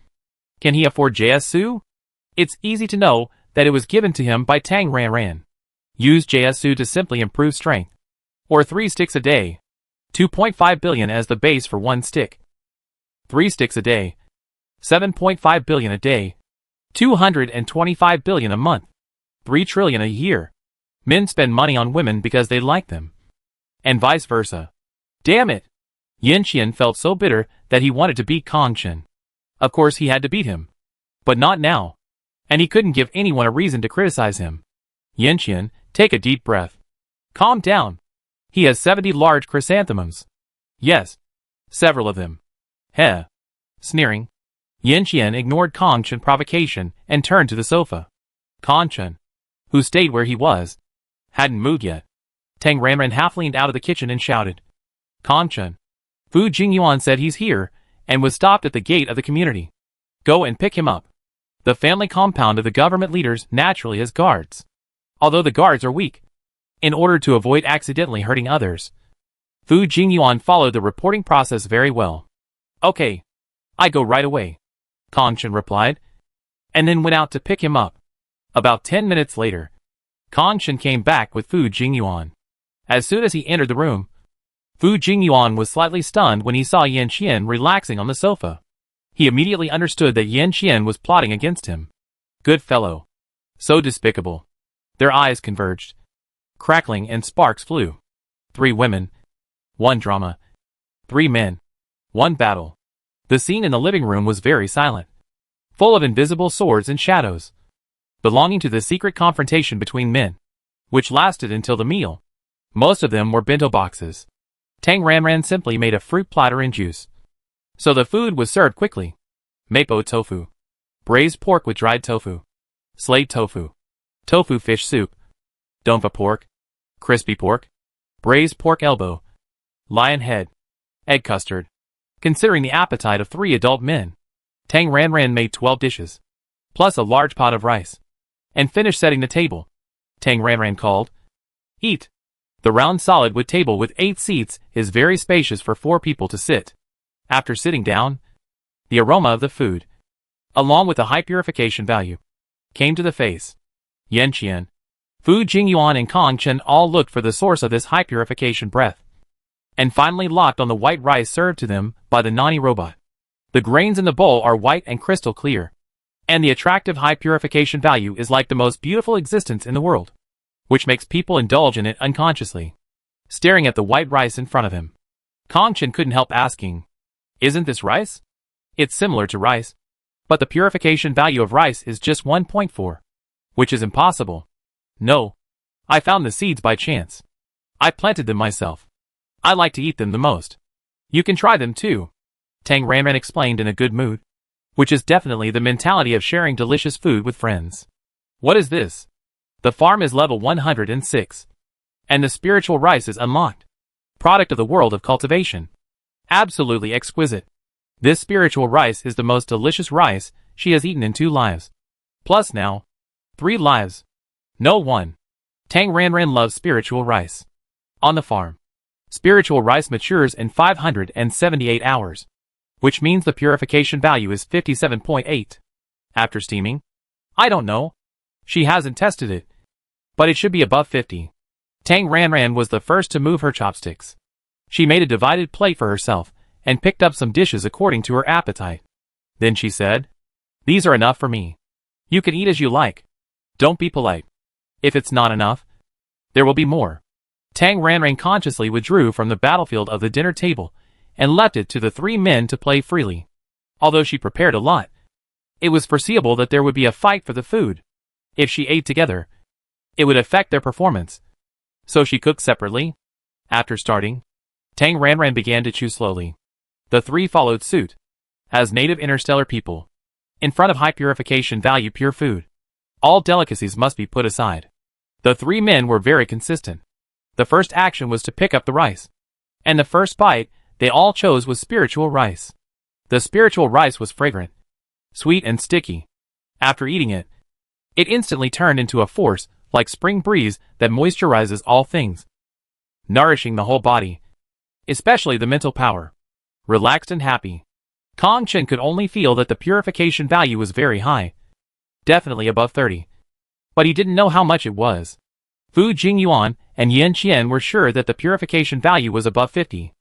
can he afford JS Su? It's easy to know that it was given to him by Tang Ranran. Use JS Su to simply improve strength. Or 3 sticks a day. 2.5 billion as the base for 1 stick. 3 sticks a day. 7.5 billion a day. 225 billion a month. 3 trillion a year. Men spend money on women because they like them. And vice versa. Damn it! Yin Qian felt so bitter that he wanted to beat Kong Chen. Of course he had to beat him. But not now. And he couldn't give anyone a reason to criticize him. Yin Qian, take a deep breath. Calm down. He has 70 large chrysanthemums. Yes. Several of them. Heh. Sneering, Yin Qian ignored Kong Chen's provocation and turned to the sofa. Kong Chen, who stayed where he was, hadn't moved yet. Tang Ranran half leaned out of the kitchen and shouted, Kong Chen. Fu Jingyuan said he's here, and was stopped at the gate of the community. Go and pick him up. The family compound of the government leaders naturally has guards. Although the guards are weak, in order to avoid accidentally hurting others, Fu Jingyuan followed the reporting process very well. Okay. I go right away, Kong Chen replied, and then went out to pick him up. About 10 minutes later, Kong Chen came back with Fu Jingyuan. As soon as he entered the room, Fu Jingyuan was slightly stunned when he saw Yin Qian relaxing on the sofa. He immediately understood that Yin Qian was plotting against him. Good fellow. So despicable. Their eyes converged. Crackling and sparks flew. 3 women. 1 drama. 3 men. 1 battle. The scene in the living room was very silent, full of invisible swords and shadows, belonging to the secret confrontation between men, which lasted until the meal. Most of them were bento boxes. Tang Ranran simply made a fruit platter and juice, so the food was served quickly. Mapo tofu, braised pork with dried tofu, slate tofu, tofu fish soup, donfa pork, crispy pork, braised pork elbow, lion head, egg custard. Considering the appetite of 3 adult men, Tang Ranran made 12 dishes, plus a large pot of rice, and finished setting the table. Tang Ranran called, "Eat." The round solid wood table with 8 seats is very spacious for 4 people to sit. After sitting down, the aroma of the food, along with the high purification value, came to the face. Yan Qian, Fu Jingyuan and Kong Chen all looked for the source of this high purification breath, and finally locked on the white rice served to them by the Nani robot. The grains in the bowl are white and crystal clear, and the attractive high purification value is like the most beautiful existence in the world, which makes people indulge in it unconsciously. Staring at the white rice in front of him, Kong Chen couldn't help asking, "Isn't this rice?" It's similar to rice, but the purification value of rice is just 1.4, which is impossible. No, I found the seeds by chance. I planted them myself. I like to eat them the most. You can try them too, Tang Ranran explained in a good mood, which is definitely the mentality of sharing delicious food with friends. What is this? The farm is level 106, and the spiritual rice is unlocked. Product of the world of cultivation. Absolutely exquisite. This spiritual rice is the most delicious rice she has eaten in 2 lives. Plus now, 3 lives. No one. Tang Ranran loves spiritual rice. On the farm, spiritual rice matures in 578 hours, which means the purification value is 57.8. After steaming? I don't know. She hasn't tested it, but it should be above 50. Tang Ranran was the first to move her chopsticks. She made a divided plate for herself and picked up some dishes according to her appetite. Then she said, "These are enough for me. You can eat as you like. Don't be polite. If it's not enough, there will be more." Tang Ranran consciously withdrew from the battlefield of the dinner table and left it to the 3 men to play freely. Although she prepared a lot, it was foreseeable that there would be a fight for the food. If she ate together, it would affect their performance. So she cooked separately. After starting, Tang Ranran began to chew slowly. The 3 followed suit. As native interstellar people, in front of high purification value pure food, all delicacies must be put aside. The 3 men were very consistent. The first action was to pick up the rice, and the first bite they all chose was spiritual rice. The spiritual rice was fragrant, sweet and sticky. After eating it, it instantly turned into a force like spring breeze that moisturizes all things, nourishing the whole body, especially the mental power. Relaxed and happy, Kong Chen could only feel that the purification value was very high, definitely above 30, but he didn't know how much it was. Fu Jingyuan and Yan Qian were sure that the purification value was above 50.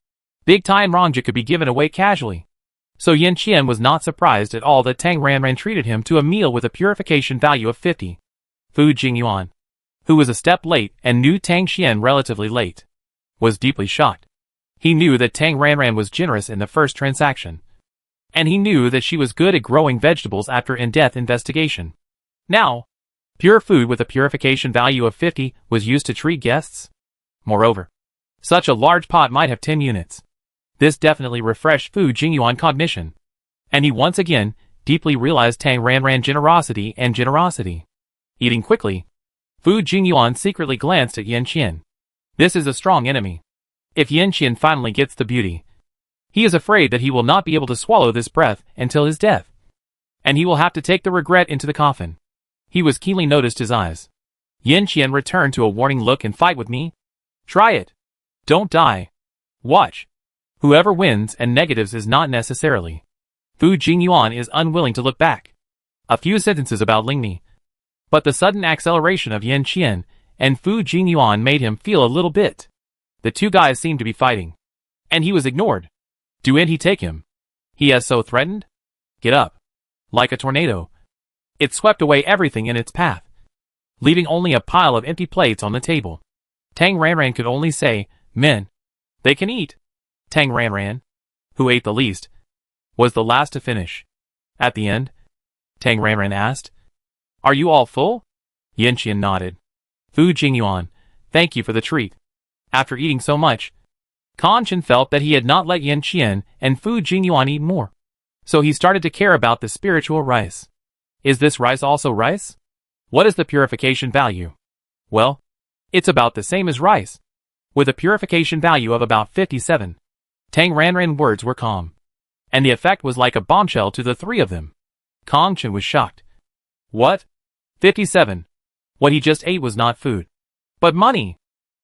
Big time Rongja could be given away casually. So Yan Qian was not surprised at all that Tang Ranran treated him to a meal with a purification value of 50. Fu Jingyuan, who was a step late and knew Tang Qian relatively late, was deeply shocked. He knew that Tang Ranran was generous in the first transaction, and he knew that she was good at growing vegetables after in-depth investigation. Now, pure food with a purification value of 50 was used to treat guests. Moreover, such a large pot might have 10 units. This definitely refreshed Fu Jingyuan cognition, and he once again deeply realized Tang Ranran generosity and generosity. Eating quickly, Fu Jingyuan secretly glanced at Yan Qian. This is a strong enemy. If Yan Qian finally gets the beauty, he is afraid that he will not be able to swallow this breath until his death, and he will have to take the regret into the coffin. He was keenly noticed his eyes. Yan Qian returned to a warning look and fight with me. Try it. Don't die. Watch. Whoever wins and negatives is not necessarily. Fu Jingyuan is unwilling to look back. A few sentences about Lingmi, but the sudden acceleration of Yan Qian and Fu Jingyuan made him feel a little bit. The 2 guys seemed to be fighting, and he was ignored. Didn't he take him? He has so threatened? Get up. Like a tornado, it swept away everything in its path, leaving only a pile of empty plates on the table. Tang Ranran could only say, "Men, they can eat." Tang Ranran, who ate the least, was the last to finish. At the end, Tang Ranran asked, "Are you all full?" Yin Qian nodded. Fu Jingyuan, thank you for the treat. After eating so much, Kong Chen felt that he had not let Yin Qian and Fu Jingyuan eat more. So he started to care about the spiritual rice. Is this rice also rice? What is the purification value? Well, it's about the same as rice, with a purification value of about 57. Tang Ranran's words were calm, and the effect was like a bombshell to the three of them. Kong Chen was shocked. What? 57. What he just ate was not food, but money.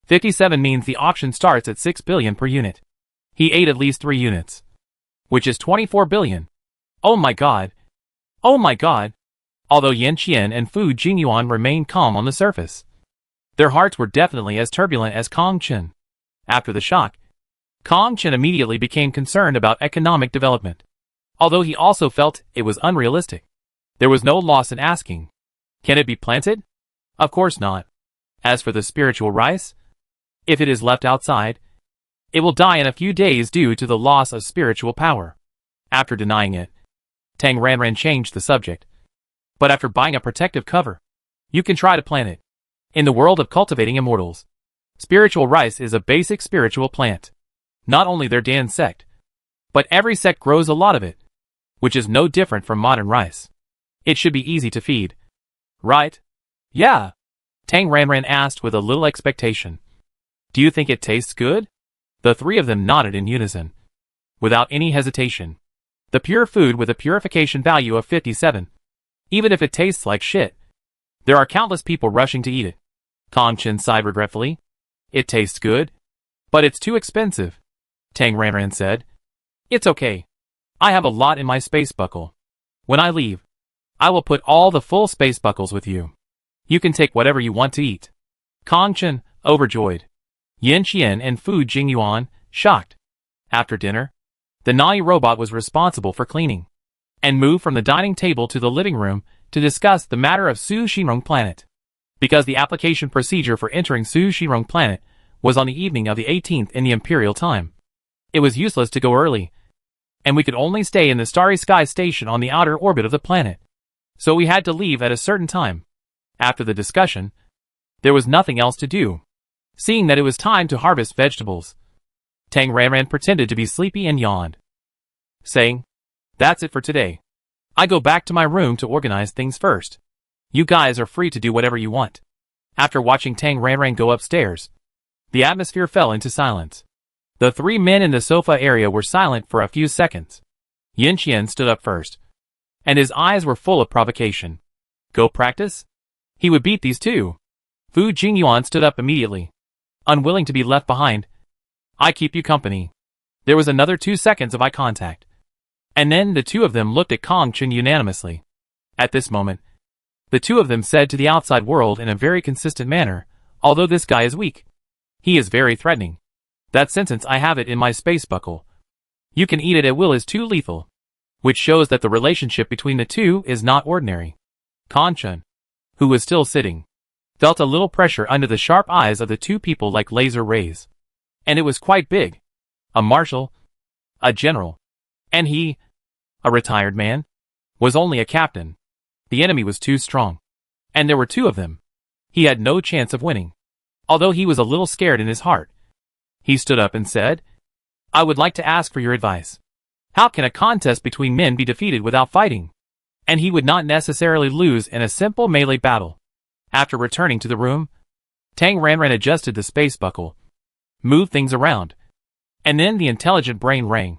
57 means the auction starts at 6 billion per unit. He ate at least 3 units, which is 24 billion. Oh my god. Oh my god. Although Yin Qian and Fu Jingyuan remained calm on the surface, their hearts were definitely as turbulent as Kong Chen. After the shock, Kong Chen immediately became concerned about economic development. Although he also felt it was unrealistic. There was no loss in asking, can it be planted? Of course not. As for the spiritual rice, if it is left outside, it will die in a few days due to the loss of spiritual power. After denying it, Tang Ranran changed the subject. But after buying a protective cover, you can try to plant it. In the world of cultivating immortals, spiritual rice is a basic spiritual plant. Not only their Dan sect, but every sect grows a lot of it, which is no different from modern rice. It should be easy to feed. Right? Yeah. Tang Ranran asked with a little expectation. Do you think it tastes good? The three of them nodded in unison. Without any hesitation. The pure food with a purification value of 57. Even if it tastes like shit, there are countless people rushing to eat it. Kong Chen sighed regretfully. It tastes good, but it's too expensive. Tang Ranran said. It's okay. I have a lot in my space buckle. When I leave, I will put all the full space buckles with you. You can take whatever you want to eat. Kong Chen, overjoyed. Yin Qian and Fu Jingyuan, shocked. After dinner, the Nai robot was responsible for cleaning, and moved from the dining table to the living room to discuss the matter of Su Xirong Planet. Because the application procedure for entering Su Xirong Planet was on the evening of the 18th in the Imperial Time, it was useless to go early, and we could only stay in the Starry Sky Station on the outer orbit of the planet. So we had to leave at a certain time. After the discussion, there was nothing else to do. Seeing that it was time to harvest vegetables, Tang Ranran pretended to be sleepy and yawned, saying, "That's it for today. I go back to my room to organize things first. You guys are free to do whatever you want." After watching Tang Ranran go upstairs, the atmosphere fell into silence. The three men in the sofa area were silent for a few seconds. Yin Qian stood up first, and his eyes were full of provocation. Go practice? He would beat these two. Fu Jingyuan stood up immediately, unwilling to be left behind. I keep you company. There was another 2 seconds of eye contact, and then the two of them looked at Kong Chen unanimously. At this moment, the two of them said to the outside world in a very consistent manner, although this guy is weak, he is very threatening. That sentence, I have it in my space buckle. You can eat it at will, is too lethal, which shows that the relationship between the two is not ordinary. Kong Chen, who was still sitting, felt a little pressure under the sharp eyes of the two people like laser rays. And it was quite big. A marshal, a general, and he, a retired man, was only a captain. The enemy was too strong, and there were two of them. He had no chance of winning. Although he was a little scared in his heart, he stood up and said, I would like to ask for your advice. How can a contest between men be defeated without fighting? And he would not necessarily lose in a simple melee battle. After returning to the room, Tang Ranran adjusted the space buckle, moved things around, and then the intelligent brain rang,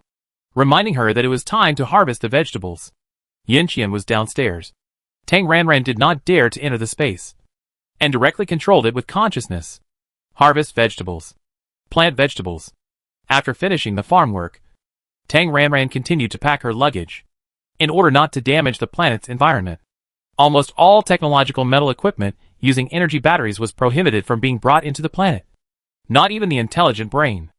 reminding her that it was time to harvest the vegetables. Yin Qian was downstairs. Tang Ranran did not dare to enter the space, and directly controlled it with consciousness. Harvest vegetables. Plant vegetables. After finishing the farm work, Tang Ranran continued to pack her luggage, in order not to damage the planet's environment. Almost all technological metal equipment using energy batteries was prohibited from being brought into the planet. Not even the intelligent brain.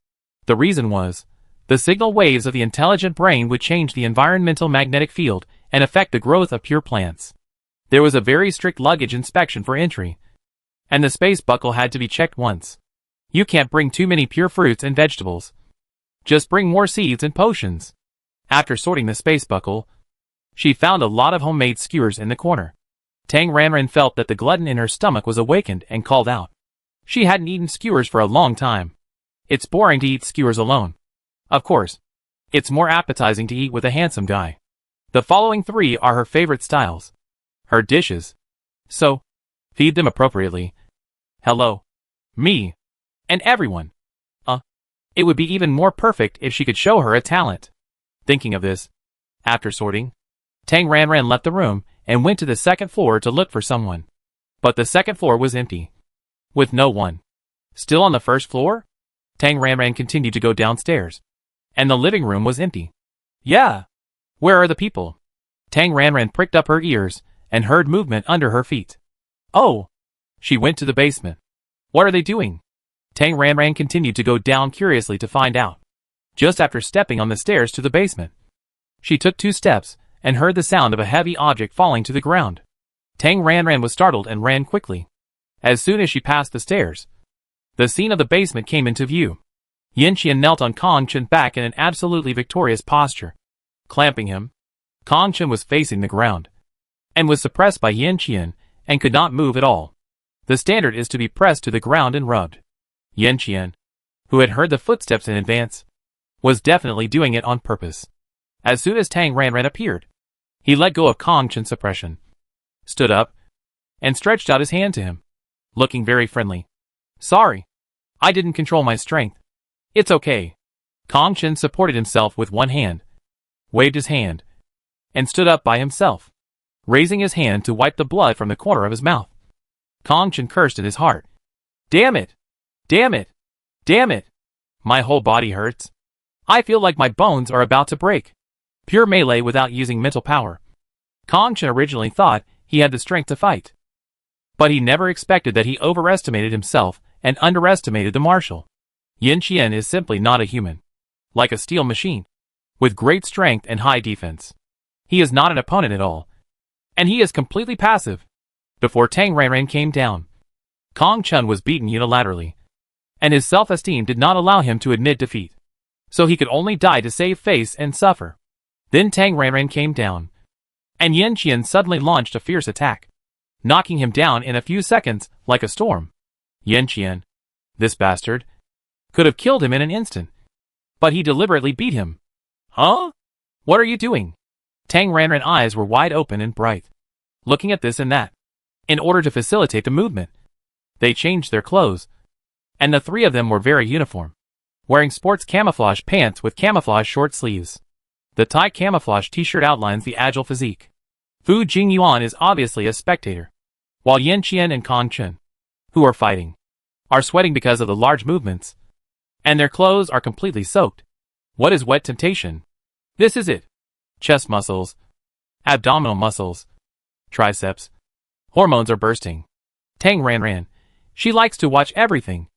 The reason was, the signal waves of the intelligent brain would change the environmental magnetic field and affect the growth of pure plants. There was a very strict luggage inspection for entry, and the space buckle had to be checked once. You can't bring too many pure fruits and vegetables. Just bring more seeds and potions. After sorting the space buckle, she found a lot of homemade skewers in the corner. Tang Ranran felt that the glutton in her stomach was awakened and called out. She hadn't eaten skewers for a long time. It's boring to eat skewers alone. Of course, it's more appetizing to eat with a handsome guy. The following 3 are her favorite styles. Her dishes. So, feed them appropriately. Hello. Me. And everyone. It would be even more perfect if she could show her a talent. Thinking of this, after sorting, Tang Ranran left the room and went to the second floor to look for someone. But the second floor was empty. With no one. Still on the first floor? Tang Ranran continued to go downstairs. And the living room was empty. Yeah. Where are the people? Tang Ranran pricked up her ears and heard movement under her feet. Oh. She went to the basement. What are they doing? Tang Ranran continued to go down curiously to find out. Just after stepping on the stairs to the basement, she took 2 steps and heard the sound of a heavy object falling to the ground. Tang Ranran was startled and ran quickly. As soon as she passed the stairs, the scene of the basement came into view. Yanqian knelt on Kong Chen's back in an absolutely victorious posture. Clamping him, Kong Chen was facing the ground and was suppressed by Yanqian and could not move at all. The standard is to be pressed to the ground and rubbed. Yanqian, who had heard the footsteps in advance, was definitely doing it on purpose. As soon as Tang Ranran appeared, he let go of Kong Chen's suppression, stood up, and stretched out his hand to him, looking very friendly. Sorry, I didn't control my strength. It's okay. Kong Chen supported himself with one hand, waved his hand, and stood up by himself, raising his hand to wipe the blood from the corner of his mouth. Kong Chen cursed in his heart. Damn it! Damn it! Damn it! My whole body hurts. I feel like my bones are about to break. Pure melee without using mental power. Kong Chen originally thought he had the strength to fight. But he never expected that he overestimated himself and underestimated the marshal. Yanqian is simply not a human. Like a steel machine. With great strength and high defense. He is not an opponent at all. And he is completely passive. Before Tang Ranran came down, Kong Chen was beaten unilaterally. And his self-esteem did not allow him to admit defeat. So he could only die to save face and suffer. Then Tang Ranran came down. And Yanqian suddenly launched a fierce attack, knocking him down in a few seconds like a storm. Yanqian, this bastard, could have killed him in an instant. But he deliberately beat him. Huh? What are you doing? Tang Ranran's eyes were wide open and bright, looking at this and that. In order to facilitate the movement, they changed their clothes. And the 3 of them were very uniform, wearing sports camouflage pants with camouflage short sleeves. The tight camouflage t-shirt outlines the agile physique. Fu Jingyuan is obviously a spectator, while Yanqian and Kong Chen, who are fighting, are sweating because of the large movements, and their clothes are completely soaked. What is wet temptation? This is it. Chest muscles, abdominal muscles, triceps, hormones are bursting. Tang Ranran, she likes to watch everything.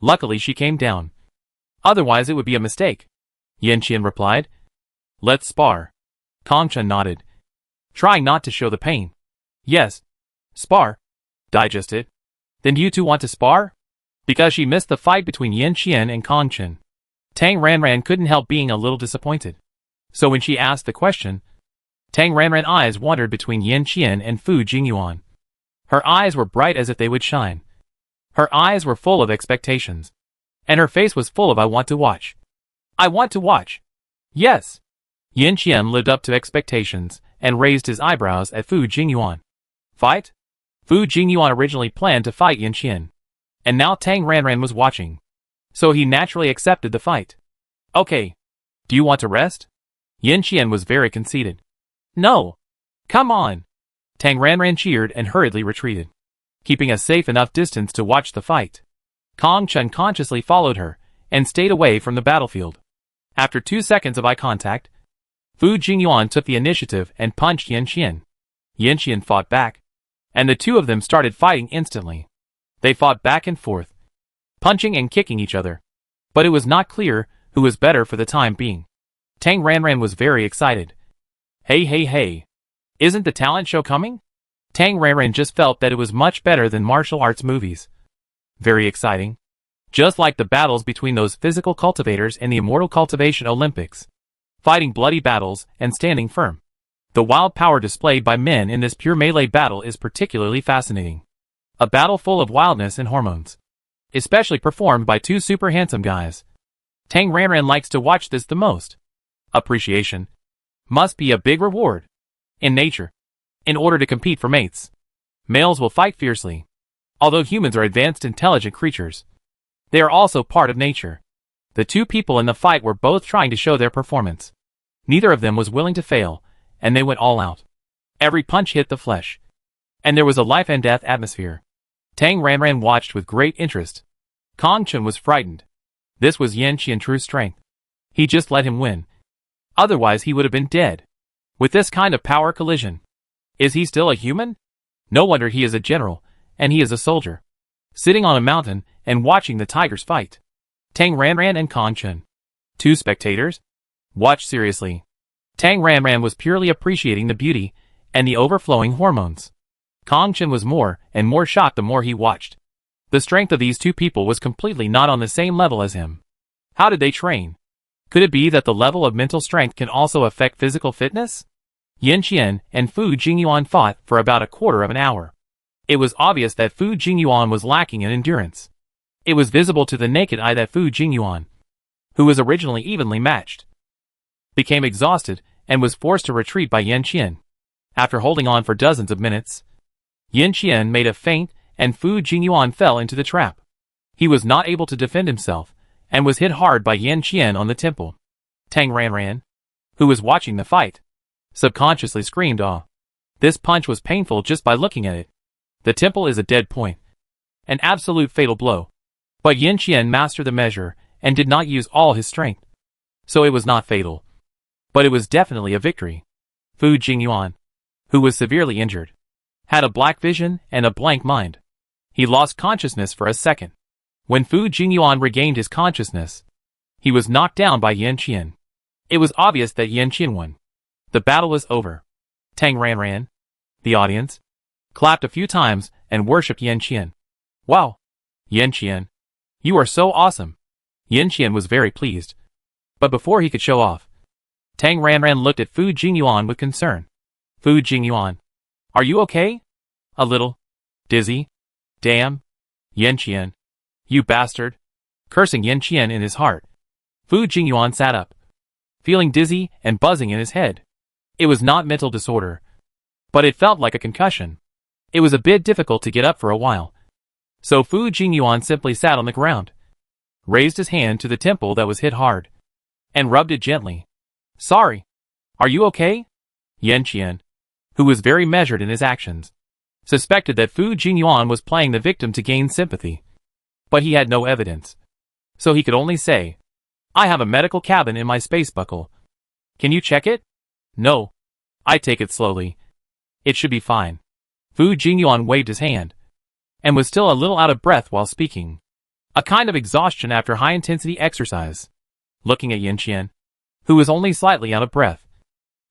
Luckily she came down. Otherwise it would be a mistake. Yanqian replied. Let's spar. Kong Chen nodded, trying not to show the pain. Yes. Spar. Digest it. Then you 2 want to spar? Because she missed the fight between Yanqian and Kong Chen. Tang Ranran couldn't help being a little disappointed. So when she asked the question, Tang Ranran's eyes wandered between Yanqian and Fu Jingyuan. Her eyes were bright as if they would shine. Her eyes were full of expectations. And her face was full of I want to watch. I want to watch. Yes. Yanqian lived up to expectations and raised his eyebrows at Fu Jingyuan. Fight? Fu Jingyuan originally planned to fight Yanqian. And now Tang Ranran was watching. So he naturally accepted the fight. Okay. Do you want to rest? Yanqian was very conceited. No. Come on. Tang Ranran cheered and hurriedly retreated, keeping a safe enough distance to watch the fight. Kong Chen consciously followed her and stayed away from the battlefield. After 2 seconds of eye contact, Fu Jingyuan took the initiative and punched Yanqian. Yanqian fought back, and the 2 of them started fighting instantly. They fought back and forth, punching and kicking each other. But it was not clear who was better for the time being. Tang Ranran was very excited. Hey hey hey. Isn't the talent show coming? Tang Ranran just felt that it was much better than martial arts movies. Very exciting. just like the battles between those physical cultivators in the Immortal Cultivation Olympics. Fighting bloody battles and standing firm. The wild power displayed by men in this pure melee battle is particularly fascinating. A battle full of wildness and hormones. Especially performed by two super handsome guys. Tang Ranran likes to watch this the most. Appreciation. Must be a big reward. In nature. In order to compete for mates. Males will fight fiercely. Although humans are advanced intelligent creatures. They are also part of nature. The two people in the fight were both trying to show their performance. Neither of them was willing to fail, and they went all out. Every punch hit the flesh. And there was a life and death atmosphere. Tang Ranran watched with great interest. Kong Chen was frightened. This was Yan Qian's true strength. He just let him win. Otherwise he would have been dead. With this kind of power collision. Is he still a human? No wonder he is a general, and he is a soldier. Sitting on a mountain and watching the tigers fight. Tang Ranran and Kong Chen. Two spectators? Watch seriously. Tang Ranran was purely appreciating the beauty and the overflowing hormones. Kong Chen was more and more shocked the more he watched. The strength of these two people was completely not on the same level as him. How did they train? Could it be that the level of mental strength can also affect physical fitness? Yan Qian and Fu Jingyuan fought for about a quarter of an hour. It was obvious that Fu Jingyuan was lacking in endurance. It was visible to the naked eye that Fu Jingyuan, who was originally evenly matched, became exhausted and was forced to retreat by Yan Qian. After holding on for dozens of minutes, Yan Qian made a feint and Fu Jingyuan fell into the trap. He was not able to defend himself and was hit hard by Yan Qian on the temple. Tang Ranran, who was watching the fight, subconsciously screamed "Aw." This punch was painful just by looking at it. The temple is a dead point. An absolute fatal blow. But Yan Qian mastered the measure and did not use all his strength. So it was not fatal. But it was definitely a victory. Fu Jingyuan, who was severely injured, had a black vision and a blank mind. He lost consciousness for a second. When Fu Jingyuan regained his consciousness, he was knocked down by Yan Qian. It was obvious that Yan Qian won. The battle was over. Tang Ranran, the audience, clapped a few times and worshipped Yan Qian. Wow! Yan Qian, you are so awesome! Yan Qian was very pleased. But before he could show off, Tang Ranran looked at Fu Jingyuan with concern. Fu Jingyuan, are you okay? A little dizzy? Damn! Yan Qian, you bastard! Cursing Yan Qian in his heart, Fu Jingyuan sat up, feeling dizzy and buzzing in his head. It was not mental disorder, but it felt like a concussion. It was a bit difficult to get up for a while. So Fu Jingyuan simply sat on the ground, raised his hand to the temple that was hit hard, and rubbed it gently. Sorry. Are you okay? Yan Qian, who was very measured in his actions, suspected that Fu Jingyuan was playing the victim to gain sympathy. But he had no evidence. So he could only say, I have a medical cabin in my space buckle. Can you check it? No. I take it slowly. It should be fine. Fu Jingyuan waved his hand, and was still a little out of breath while speaking. A kind of exhaustion after high-intensity exercise. Looking at Yan Qian, who was only slightly out of breath,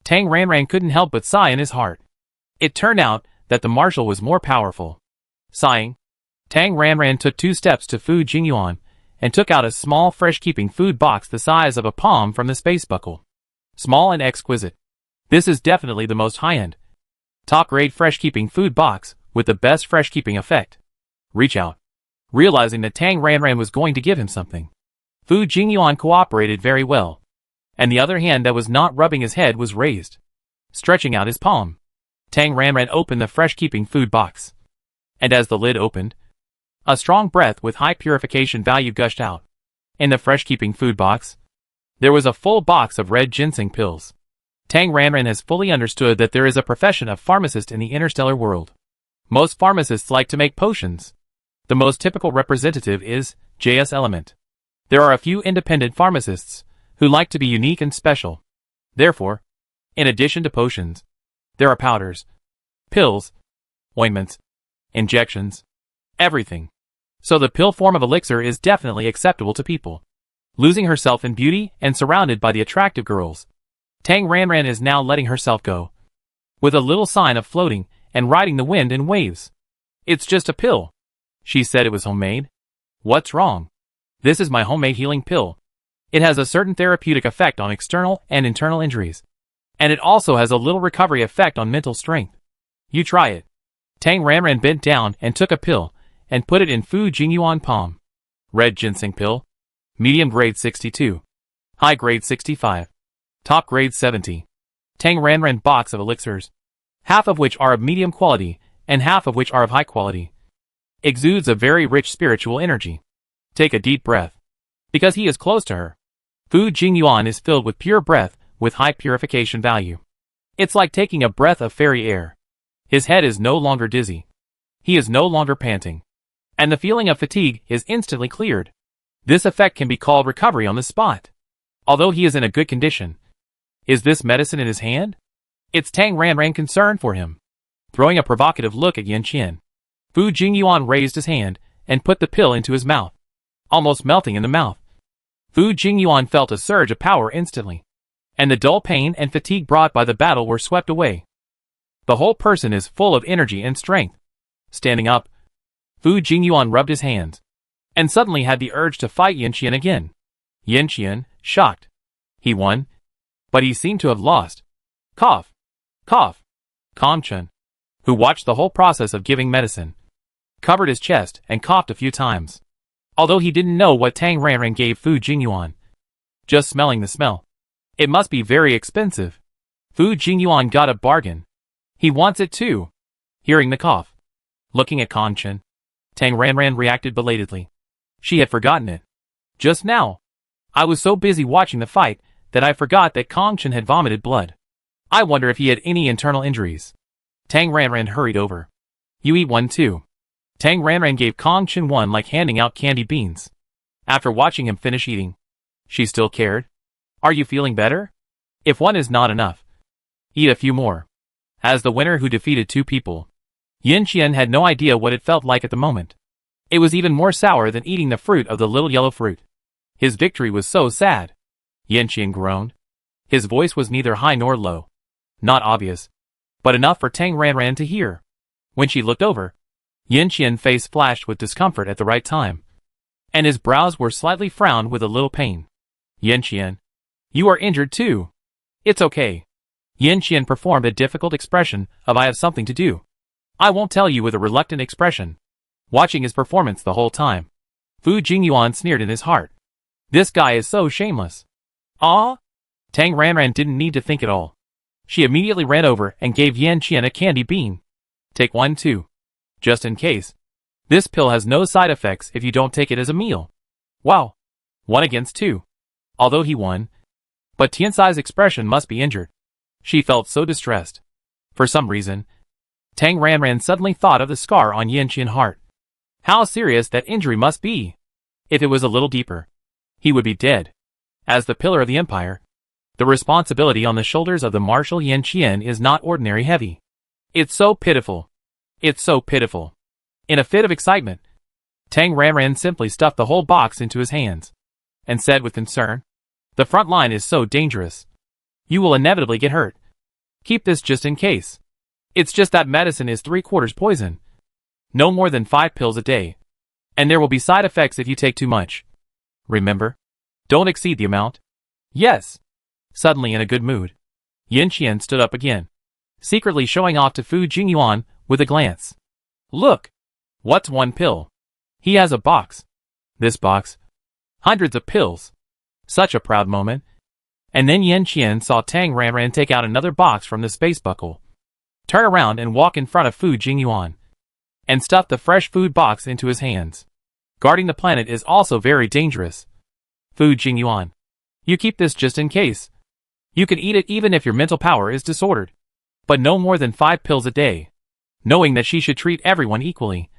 Tang Ranran couldn't help but sigh in his heart. It turned out that the marshal was more powerful. Sighing, Tang Ranran took 2 steps to Fu Jingyuan and took out a small fresh-keeping food box the size of a palm from the space buckle. Small and exquisite. This is definitely the most high-end, top-grade fresh-keeping food box with the best fresh-keeping effect. Reach out. Realizing that Tang Ranran was going to give him something, Fu Jingyuan cooperated very well, and the other hand that was not rubbing his head was raised, stretching out his palm. Tang Ranran opened the fresh-keeping food box, and as the lid opened, a strong breath with high purification value gushed out. In the fresh-keeping food box, there was a full box of red ginseng pills. Tang Ranran has fully understood that there is a profession of pharmacist in the interstellar world. Most pharmacists like to make potions. The most typical representative is JS Element. There are a few independent pharmacists who like to be unique and special. Therefore, in addition to potions, there are powders, pills, ointments, injections, everything. So the pill form of elixir is definitely acceptable to people. Losing herself in beauty and surrounded by the attractive girls, Tang Ranran is now letting herself go, with a little sign of floating and riding the wind in waves. It's just a pill. She said it was homemade. What's wrong? This is my homemade healing pill. It has a certain therapeutic effect on external and internal injuries. And it also has a little recovery effect on mental strength. You try it. Tang Ranran bent down and took a pill, and put it in Fu Jingyuan palm. Red ginseng pill. Medium grade 62. High grade 65. Top grade 70. Tang Ranran box of elixirs. Half of which are of medium quality, and half of which are of high quality. Exudes a very rich spiritual energy. Take a deep breath. Because he is close to her. Fu Jingyuan is filled with pure breath, with high purification value. It's like taking a breath of fairy air. His head is no longer dizzy. He is no longer panting. And the feeling of fatigue is instantly cleared. This effect can be called recovery on the spot. Although he is in a good condition. Is this medicine in his hand? It's Tang Ranran concerned for him. Throwing a provocative look at Yin Qian. Fu Jingyuan raised his hand, and put the pill into his mouth. Almost melting in the mouth. Fu Jingyuan felt a surge of power instantly. And the dull pain and fatigue brought by the battle were swept away. The whole person is full of energy and strength. Standing up, Fu Jingyuan rubbed his hands. And suddenly had the urge to fight Yin Qian again. Yin Qian, shocked. He won. But he seemed to have lost. Cough. Cough. Kong-chun, who watched the whole process of giving medicine, covered his chest and coughed a few times. Although he didn't know what Tang Ranran gave Fu Jingyuan. Just smelling the smell. It must be very expensive. Fu Jingyuan got a bargain. He wants it too. Hearing the cough. Looking at Kong-chun. Tang Ranran reacted belatedly. She had forgotten it. Just now. I was so busy watching the fight that I forgot that Kong-chun had vomited blood. I wonder if he had any internal injuries. Tang Ranran hurried over. You eat one too. Tang Ranran gave Kong-chun one like handing out candy beans. After watching him finish eating. She still cared. Are you feeling better? If one is not enough, eat a few more. As the winner who defeated two people, Yin Qian had no idea what it felt like at the moment. It was even more sour than eating the fruit of the little yellow fruit. His victory was so sad. Yin Qian groaned. His voice was neither high nor low. Not obvious, but enough for Tang Ranran to hear. When she looked over, Yin Qian's face flashed with discomfort at the right time. And his brows were slightly frowned with a little pain. Yin Qian, you are injured too. It's okay. Yin Qian performed a difficult expression of I have something to do. I won't tell you with a reluctant expression. Watching his performance the whole time, Fu Jingyuan sneered in his heart. This guy is so shameless. Ah? Tang Ranran didn't need to think at all. She immediately ran over and gave Yin Qian a candy bean. Take one too. Just in case. This pill has no side effects if you don't take it as a meal. Wow. 1 against 2. Although he won. But Tiansai's expression must be injured. She felt so distressed. For some reason, Tang Ranran suddenly thought of the scar on Yin Qian's heart. How serious that injury must be. If it was a little deeper, he would be dead. As the pillar of the empire, the responsibility on the shoulders of the Marshal Yin Qian is not ordinary heavy. It's so pitiful. It's so pitiful. In a fit of excitement, Tang Ranran simply stuffed the whole box into his hands, and said with concern, the front line is so dangerous. You will inevitably get hurt. Keep this just in case. It's just that medicine is 3/4 poison. No more than 5 pills a day. And there will be side effects if you take too much. Remember? Don't exceed the amount. Yes. Suddenly in a good mood, Yin Qian stood up again, secretly showing off to Fu Jingyuan with a glance. Look! What's one pill? He has a box. This box? Hundreds of pills. Such a proud moment. And then Yin Qian saw Tang Ranran take out another box from the space buckle, turn around and walk in front of Fu Jingyuan, and stuff the fresh food box into his hands. Guarding the planet is also very dangerous. Fu Jingyuan, you keep this just in case. You can eat it even if your mental power is disordered. But no more than 5 pills a day. Knowing that she should treat everyone equally.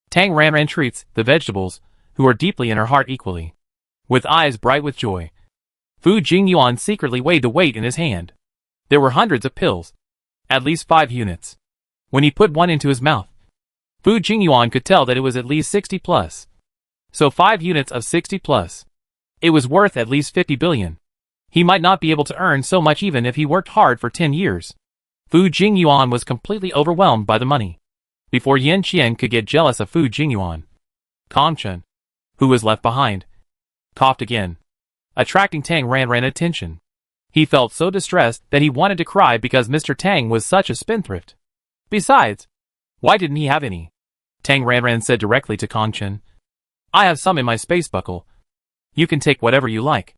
Tang Ranran treats the vegetables, who are deeply in her heart equally. With eyes bright with joy, Fu Jingyuan secretly weighed the weight in his hand. There were hundreds of pills. At least 5 units. When he put one into his mouth, Fu Jingyuan could tell that it was at least 60 plus. So 5 units of 60 plus. It was worth at least 50 billion. He might not be able to earn so much even if he worked hard for 10 years. Fu Jingyuan was completely overwhelmed by the money. Before Yin Qian could get jealous of Fu Jingyuan, Kong-chun, who was left behind, coughed again, attracting Tang Ranran's attention. He felt so distressed that he wanted to cry because Mr. Tang was such a spendthrift. Besides, why didn't he have any? Tang Ranran said directly to Kongchen. I have some in my space buckle. You can take whatever you like.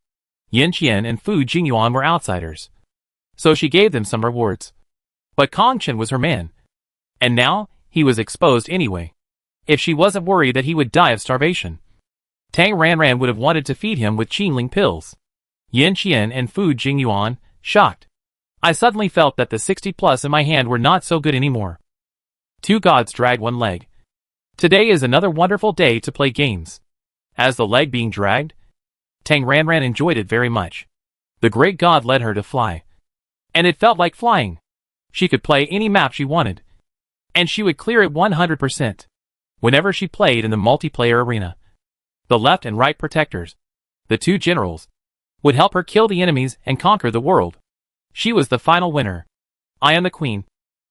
Yin Qian and Fu Jingyuan were outsiders, so she gave them some rewards. But Kongchen was her man, and now he was exposed anyway. If she wasn't worried that he would die of starvation, Tang Ranran would have wanted to feed him with Qinling pills. Yin Qian and Fu Jingyuan, shocked. I suddenly felt that the 60+ in my hand were not so good anymore. Two gods drag one leg. Today is another wonderful day to play games. As the leg being dragged, Tang Ranran enjoyed it very much. The great god led her to fly, and it felt like flying. She could play any map she wanted, and she would clear it 100%. Whenever she played in the multiplayer arena, the left and right protectors, the two generals, would help her kill the enemies and conquer the world. She was the final winner. I am the queen,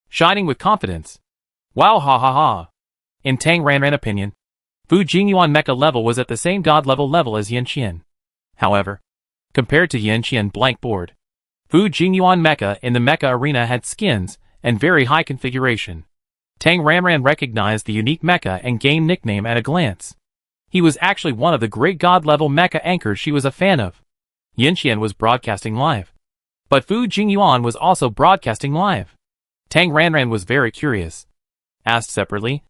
shining with confidence. Wow, ha ha ha. In Tang Ranran's opinion, Fu Jingyuan mecha level was at the same god level as Yin Qian. However, compared to Yin Qian blank board, Fu Jingyuan mecha in the mecha arena had skins and very high configuration. Tang Ranran recognized the unique mecha and game nickname at a glance. He was actually one of the great god level mecha anchors she was a fan of. Yin Qian was broadcasting live, but Fu Jingyuan was also broadcasting live. Tang Ranran was very curious, asked separately,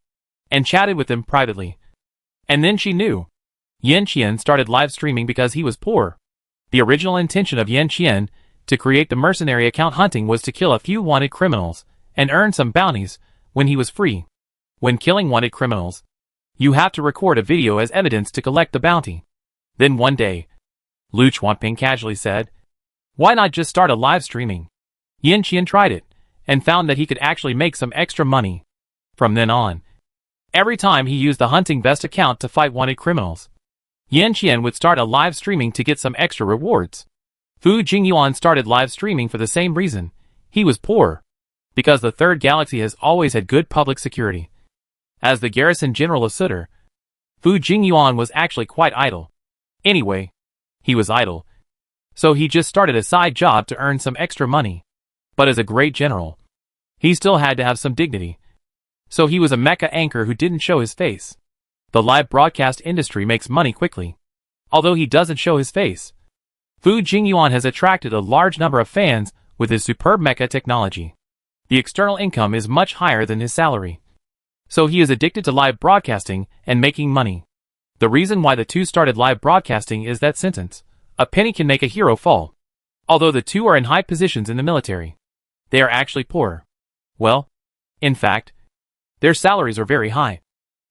and chatted with them privately. And then she knew. Yin Qian started live streaming because he was poor. The original intention of Yin Qian to create the mercenary account hunting was to kill a few wanted criminals and earn some bounties when he was free. When killing wanted criminals, you have to record a video as evidence to collect the bounty. Then one day, Lu Chuanping casually said, why not just start a live streaming? Yin Qian tried it, and found that he could actually make some extra money. From then on, every time he used the Hunting Best account to fight wanted criminals, Yin Qian would start a live streaming to get some extra rewards. Fu Jingyuan started live streaming for the same reason. He was poor, because the Third Galaxy has always had good public security. As the garrison general of Sutter, Fu Jingyuan was actually quite idle. Anyway, he was idle, so he just started a side job to earn some extra money. But as a great general, he still had to have some dignity. So he was a mecha anchor who didn't show his face. The live broadcast industry makes money quickly. Although he doesn't show his face, Fu Jingyuan has attracted a large number of fans with his superb mecha technology. The external income is much higher than his salary. So he is addicted to live broadcasting and making money. The reason why the two started live broadcasting is that sentence, a penny can make a hero fall. Although the two are in high positions in the military, they are actually poor. Well, in fact, their salaries are very high.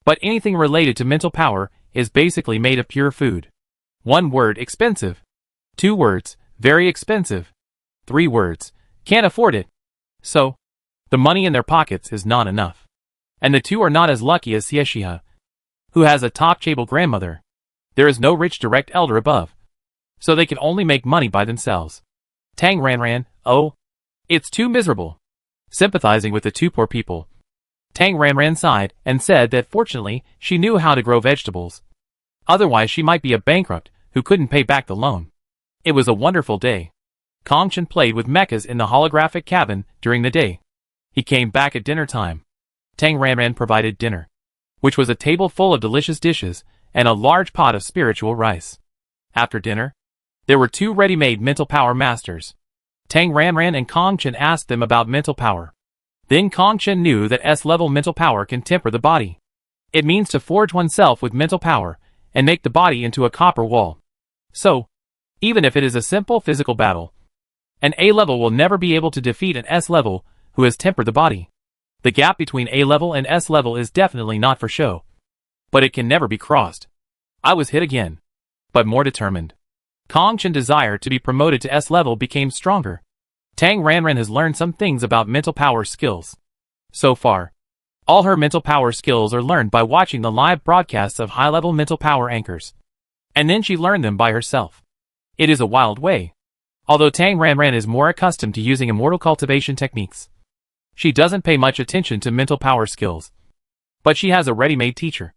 But anything related to mental power is basically made of pure food. 1 word, expensive. 2 words, very expensive. 3 words, can't afford it. So, the money in their pockets is not enough. And the two are not as lucky as Xiexia, who has a top-table grandmother. There is no rich direct elder above, so they can only make money by themselves. Tang Ranran, oh, it's too miserable. Sympathizing with the two poor people, Tang Ranran sighed and said that fortunately she knew how to grow vegetables. Otherwise she might be a bankrupt who couldn't pay back the loan. It was a wonderful day. Kongchen played with mechas in the holographic cabin during the day. He came back at dinner time. Tang Ranran provided dinner, which was a table full of delicious dishes and a large pot of spiritual rice. After dinner, there were 2 ready-made mental power masters. Tang Ranran and Kongchen asked them about mental power. Then Kongchen knew that S-level mental power can temper the body. It means to forge oneself with mental power and make the body into a copper wall. So, even if it is a simple physical battle, an A-level will never be able to defeat an S-level who has tempered the body. The gap between A-level and S-level is definitely not for show, but it can never be crossed. I was hit again, but more determined. Kongchen's desire to be promoted to S-level became stronger. Tang Ranran has learned some things about mental power skills. So far, all her mental power skills are learned by watching the live broadcasts of high-level mental power anchors. And then she learned them by herself. It is a wild way. Although Tang Ranran is more accustomed to using immortal cultivation techniques, she doesn't pay much attention to mental power skills. But she has a ready-made teacher,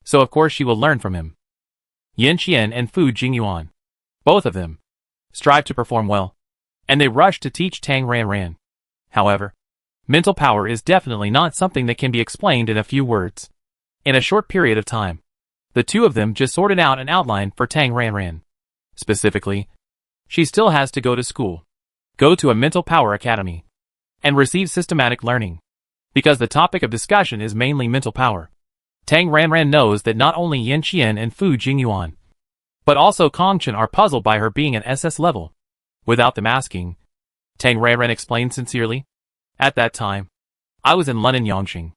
so of course she will learn from him. Yin Qian and Fu Jingyuan. Both of them strive to perform well, and they rush to teach Tang Ranran. However, mental power is definitely not something that can be explained in a few words. In a short period of time, the two of them just sorted out an outline for Tang Ranran. Specifically, she still has to go to school, go to a mental power academy, and receive systematic learning. Because the topic of discussion is mainly mental power, Tang Ranran knows that not only Yin Qian and Fu Jingyuan, but also Kongchen are puzzled by her being an SS level. Without them asking, Tang Ranran explained sincerely, "At that time, I was in London Yongqing,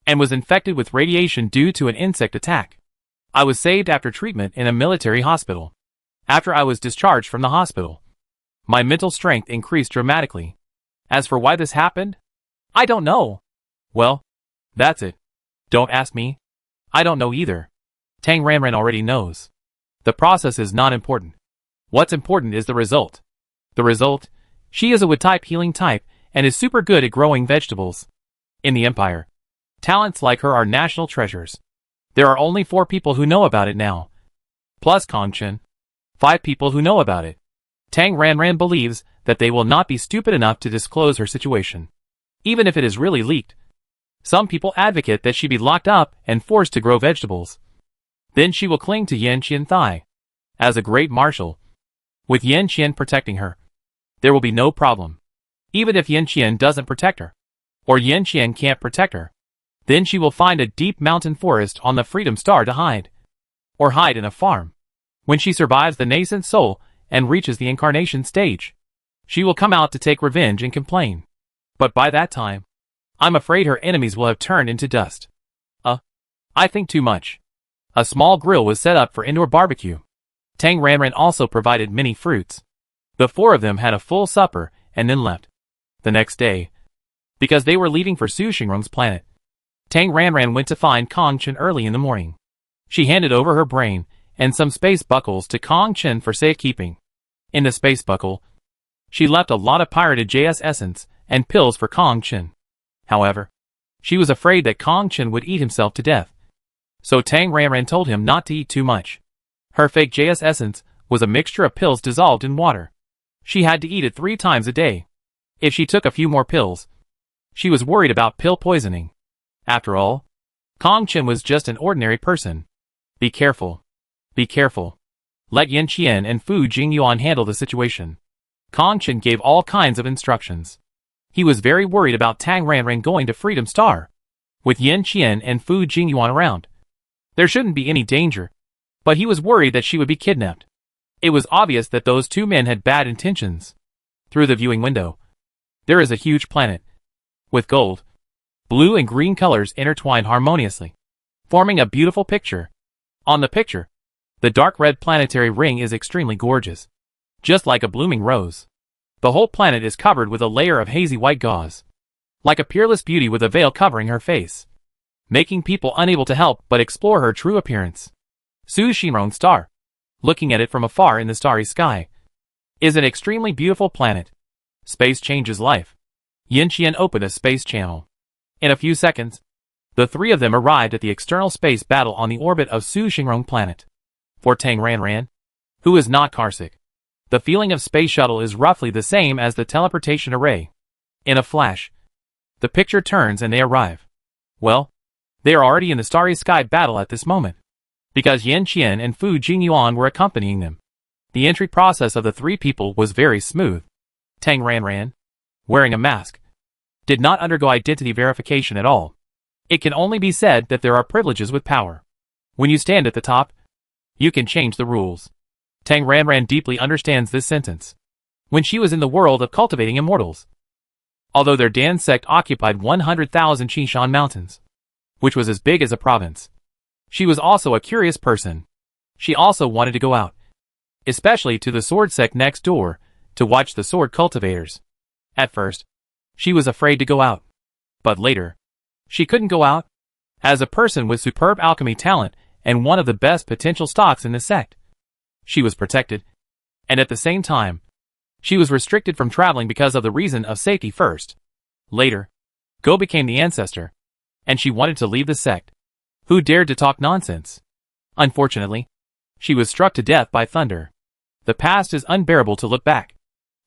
and was infected with radiation due to an insect attack. I was saved after treatment in a military hospital. After I was discharged from the hospital, my mental strength increased dramatically. As for why this happened, I don't know. Well, that's it. Don't ask me. I don't know either." Tang Ranran already knows. The process is not important. What's important is the result. The result? She is a wood-type healing type and is super good at growing vegetables. In the Empire, talents like her are national treasures. There are only 4 people who know about it now. Plus Kongchen. 5 people who know about it. Tang Ranran believes that they will not be stupid enough to disclose her situation, even if it is really leaked. Some people advocate that she be locked up and forced to grow vegetables. Then she will cling to Yin Qian Thai as a great marshal. With Yin Qian protecting her, there will be no problem. Even if Yin Qian doesn't protect her, or Yin Qian can't protect her, then she will find a deep mountain forest on the Freedom Star to hide. Or hide in a farm. When she survives the nascent soul and reaches the incarnation stage, she will come out to take revenge and complain. But by that time, I'm afraid her enemies will have turned into dust. I think too much. A small grill was set up for indoor barbecue. Tang Ranran also provided many fruits. The 4 of them had a full supper and then left. The next day, because they were leaving for Su Xingrong's planet, Tang Ranran went to find Kongchen early in the morning. She handed over her brain and some space buckles to Kongchen for safekeeping. In the space buckle, she left a lot of pirated JS essence and pills for Kongchen. However, she was afraid that Kongchen would eat himself to death. So Tang Ranran told him not to eat too much. Her fake JS essence was a mixture of pills dissolved in water. She had to eat it 3 times a day. If she took a few more pills, she was worried about pill poisoning. After all, Kongchen was just an ordinary person. Be careful. Be careful. Let Yin Qian and Fu Jingyuan handle the situation. Kongchen gave all kinds of instructions. He was very worried about Tang Ranran going to Freedom Star. With Yin Qian and Fu Jingyuan around, there shouldn't be any danger. But he was worried that she would be kidnapped. It was obvious that those 2 men had bad intentions. Through the viewing window, there is a huge planet, with gold, blue and green colors intertwined harmoniously, forming a beautiful picture. On the picture, the dark red planetary ring is extremely gorgeous, just like a blooming rose. The whole planet is covered with a layer of hazy white gauze, like a peerless beauty with a veil covering her face, making people unable to help but explore her true appearance. Su Xingrong Star, looking at it from afar in the starry sky, is an extremely beautiful planet. Space changes life. Yin Qian opened a space channel. In a few seconds, the 3 of them arrived at the external space battle on the orbit of Su Xingrong planet. For Tang Ranran, who is not Karsic, the feeling of space shuttle is roughly the same as the teleportation array. In a flash, the picture turns and they arrive. Well, they are already in the starry sky battle at this moment, because Yin Qian and Fu Jingyuan were accompanying them. The entry process of the 3 people was very smooth. Tang Ranran, wearing a mask, did not undergo identity verification at all. It can only be said that there are privileges with power. When you stand at the top, you can change the rules. Tang Ranran deeply understands this sentence. When she was in the world of cultivating immortals, although their Dan sect occupied 100,000 Qishan mountains, which was as big as a province, she was also a curious person. She also wanted to go out, especially to the sword sect next door, to watch the sword cultivators. At first, she was afraid to go out. But later, she couldn't go out. As a person with superb alchemy talent and one of the best potential stocks in the sect, she was protected. And at the same time, she was restricted from traveling because of the reason of safety first. Later, Go became the ancestor, and she wanted to leave the sect. Who dared to talk nonsense? Unfortunately, She was struck to death by thunder. The past is unbearable to look back.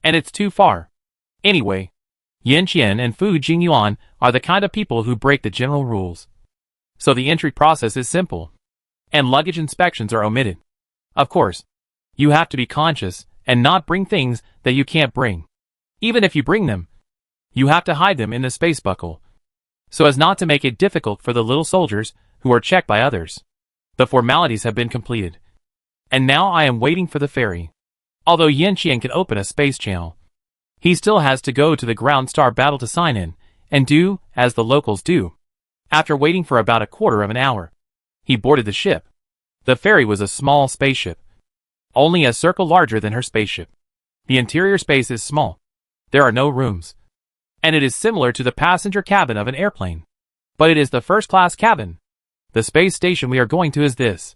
And it's too far. Anyway, Yin Qian and Fu Jingyuan are the kind of people who break the general rules. So the entry process is simple. And luggage inspections are omitted. Of course, you have to be conscious and not bring things that you can't bring. Even if you bring them, you have to hide them in the space buckle, so as not to make it difficult for the little soldiers who are checked by others. The formalities have been completed. And now I am waiting for the ferry. Although Yin Qian can open a space channel, he still has to go to the ground star battle to sign in, and do as the locals do. After waiting for about a quarter of an hour, he boarded the ship. The ferry was a small spaceship, only a circle larger than her spaceship. The interior space is small. There are no rooms. And it is similar to the passenger cabin of an airplane. But it is the first-class cabin. The space station we are going to is this.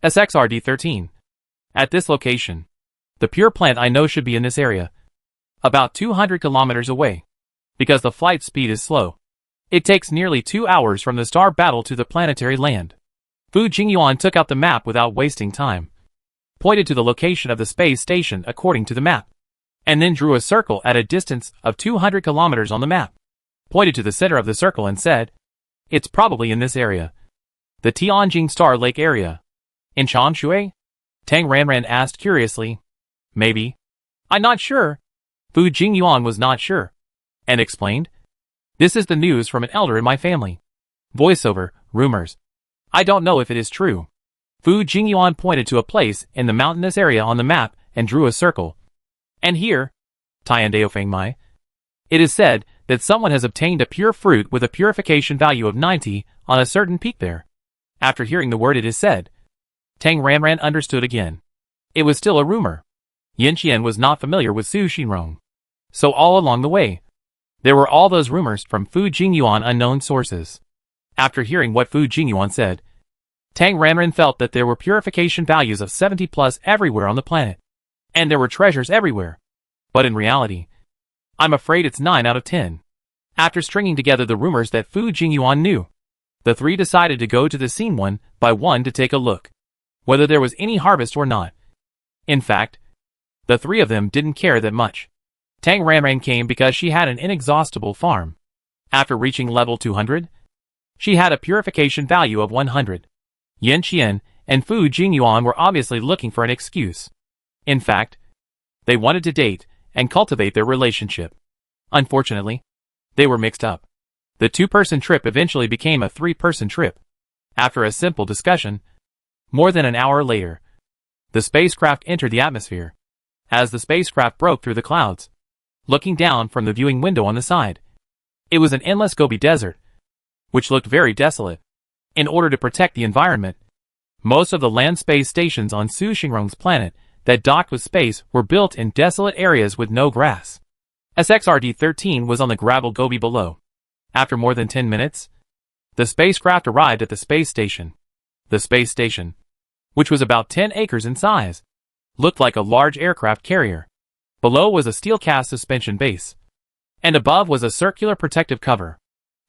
SXRD-13. At this location, the pure plant I know should be in this area. About 200 kilometers away. Because the flight speed is slow. It takes nearly 2 hours from the star battle to the planetary land. Fu Jingyuan took out the map without wasting time. Pointed to the location of the space station according to the map. And then drew a circle at a distance of 200 kilometers on the map. Pointed to the center of the circle and said, "It's probably in this area. The Tianjin Star Lake area." "In Changshui?" Tang Ranran asked curiously. "Maybe. I'm not sure." Fu Jingyuan was not sure. And explained, "This is the news from an elder in my family. Voiceover, rumors. I don't know if it is true." Fu Jingyuan pointed to a place in the mountainous area on the map and drew a circle. "And here, Tiandeo Fengmai, it is said that someone has obtained a pure fruit with a purification value of 90 on a certain peak there." After hearing the word "it is said," Tang Ranran understood again. It was still a rumor. Yin Qian was not familiar with Su Xinrong. So all along the way, there were all those rumors from Fu Jingyuan unknown sources. After hearing what Fu Jingyuan said, Tang Ranran felt that there were purification values of 70 plus everywhere on the planet. And there were treasures everywhere. But in reality, I'm afraid it's 9 out of 10. After stringing together the rumors that Fu Jingyuan knew, the three decided to go to the scene one by one to take a look, whether there was any harvest or not. In fact, the three of them didn't care that much. Tang Ranran came because she had an inexhaustible farm. After reaching level 200, she had a purification value of 100. Yin Qian and Fu Jingyuan were obviously looking for an excuse. In fact, they wanted to date and cultivate their relationship. Unfortunately, they were mixed up. The 2-person trip eventually became a 3-person trip. After a simple discussion, more than an hour later, the spacecraft entered the atmosphere. As the spacecraft broke through the clouds, looking down from the viewing window on the side, it was an endless Gobi desert, which looked very desolate. In order to protect the environment, most of the land space stations on Su Xinrong's planet that docked with space were built in desolate areas with no grass. SXRD-13 was on the gravel Gobi below. After more than 10 minutes, the spacecraft arrived at the space station. The space station, which was about 10 acres in size, looked like a large aircraft carrier. Below was a steel-cast suspension base, and above was a circular protective cover.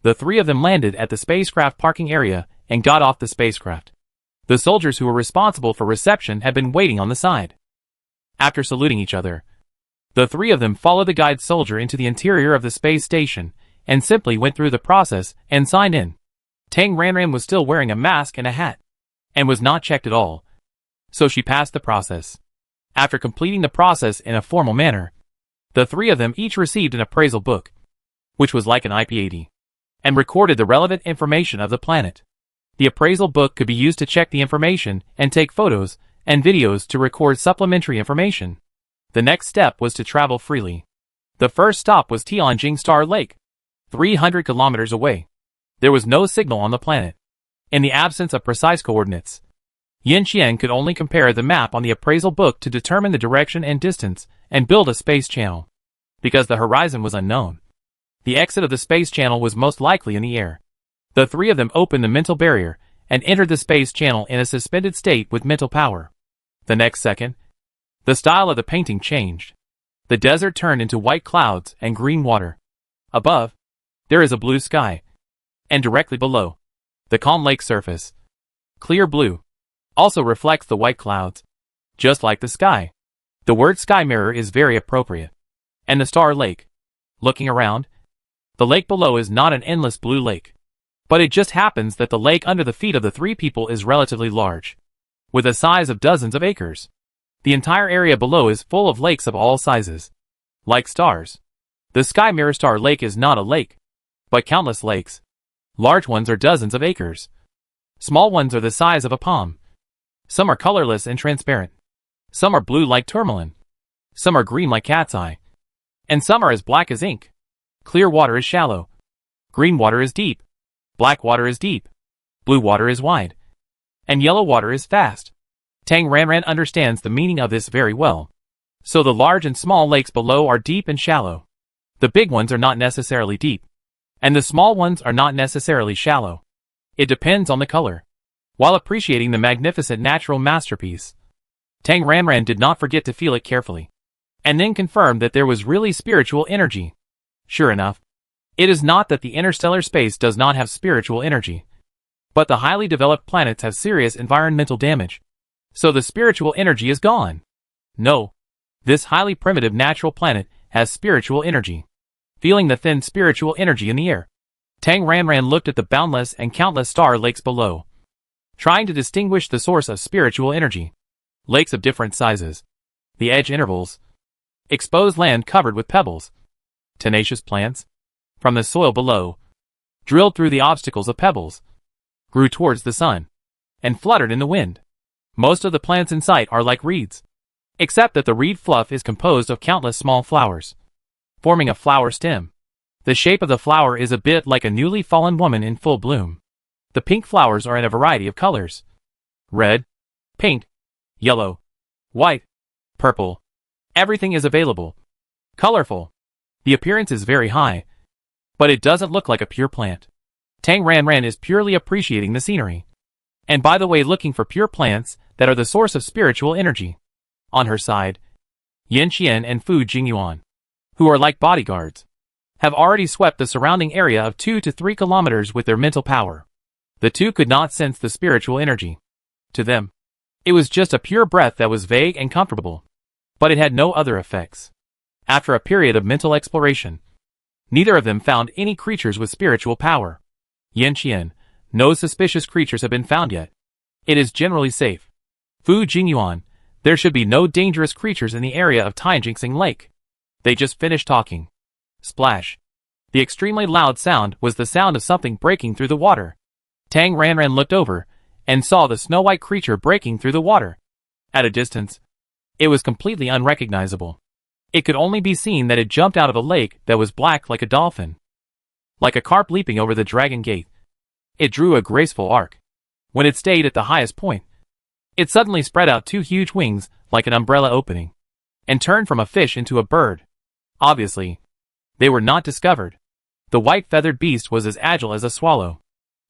The three of them landed at the spacecraft parking area and got off the spacecraft. The soldiers who were responsible for reception had been waiting on the side. After saluting each other, the three of them followed the guide soldier into the interior of the space station and simply went through the process and signed in. Tang Ranran was still wearing a mask and a hat, and was not checked at all, so she passed the process. After completing the process in a formal manner, the three of them each received an appraisal book, which was like an IP80, and recorded the relevant information of the planet. The appraisal book could be used to check the information and take photos and videos to record supplementary information. The next step was to travel freely. The first stop was Tianjin Star Lake, 300 kilometers away. There was no signal on the planet. In the absence of precise coordinates, Yin Qian could only compare the map on the appraisal book to determine the direction and distance and build a space channel. Because the horizon was unknown, the exit of the space channel was most likely in the air. The three of them opened the mental barrier and entered the space channel in a suspended state with mental power. The next second, the style of the painting changed. The desert turned into white clouds and green water. Above, there is a blue sky. And directly below, the calm lake surface. Clear blue. also reflects the white clouds, just like the sky. The word sky mirror is very appropriate. And the star lake. Looking around, the lake below is not an endless blue lake. But it just happens that the lake under the feet of the three people is relatively large, with a size of dozens of acres. The entire area below is full of lakes of all sizes. Like stars. The Sky Mirror Star Lake is not a lake, but countless lakes. Large ones are dozens of acres. Small ones are the size of a palm. Some are colorless and transparent. Some are blue like tourmaline. Some are green like cat's eye. And some are as black as ink. Clear water is shallow. Green water is deep. Black water is deep. Blue water is wide. And yellow water is fast. Tang Ranran understands the meaning of this very well. So the large and small lakes below are deep and shallow. The big ones are not necessarily deep. And the small ones are not necessarily shallow. It depends on the color. While appreciating the magnificent natural masterpiece, Tang Ranran did not forget to feel it carefully, and then confirmed that there was really spiritual energy. Sure enough, it is not that the interstellar space does not have spiritual energy, but the highly developed planets have serious environmental damage. So the spiritual energy is gone. No. This highly primitive natural planet has spiritual energy. Feeling the thin spiritual energy in the air, Tang Ranran looked at the boundless and countless star lakes below, trying to distinguish the source of spiritual energy. Lakes of different sizes. The edge intervals. Exposed land covered with pebbles. Tenacious plants, from the soil below, drilled through the obstacles of pebbles, grew towards the sun, and fluttered in the wind. Most of the plants in sight are like reeds, except that the reed fluff is composed of countless small flowers, forming a flower stem. The shape of the flower is a bit like a newly fallen woman in full bloom. The pink flowers are in a variety of colors. Red, pink, yellow, white, purple. Everything is available. Colorful. The appearance is very high, but it doesn't look like a pure plant. Tang Ranran is purely appreciating the scenery. And by the way, looking for pure plants that are the source of spiritual energy. On her side, Yin Qian and Fu Jingyuan, who are like bodyguards, have already swept the surrounding area of 2 to 3 kilometers with their mental power. The two could not sense the spiritual energy. To them, it was just a pure breath that was vague and comfortable, but it had no other effects. After a period of mental exploration, neither of them found any creatures with spiritual power. Yin Qian, no suspicious creatures have been found yet. It is generally safe. Fu Jingyuan, there should be no dangerous creatures in the area of Tianjingxing Lake. They just finished talking. Splash. The extremely loud sound was the sound of something breaking through the water. Tang Ranran looked over and saw the snow-white creature breaking through the water. At a distance, it was completely unrecognizable. It could only be seen that it jumped out of a lake that was black like a dolphin. Like a carp leaping over the dragon gate, it drew a graceful arc. When it stayed at the highest point, it suddenly spread out 2 huge wings like an umbrella opening, and turned from a fish into a bird. Obviously, they were not discovered. The white feathered beast was as agile as a swallow.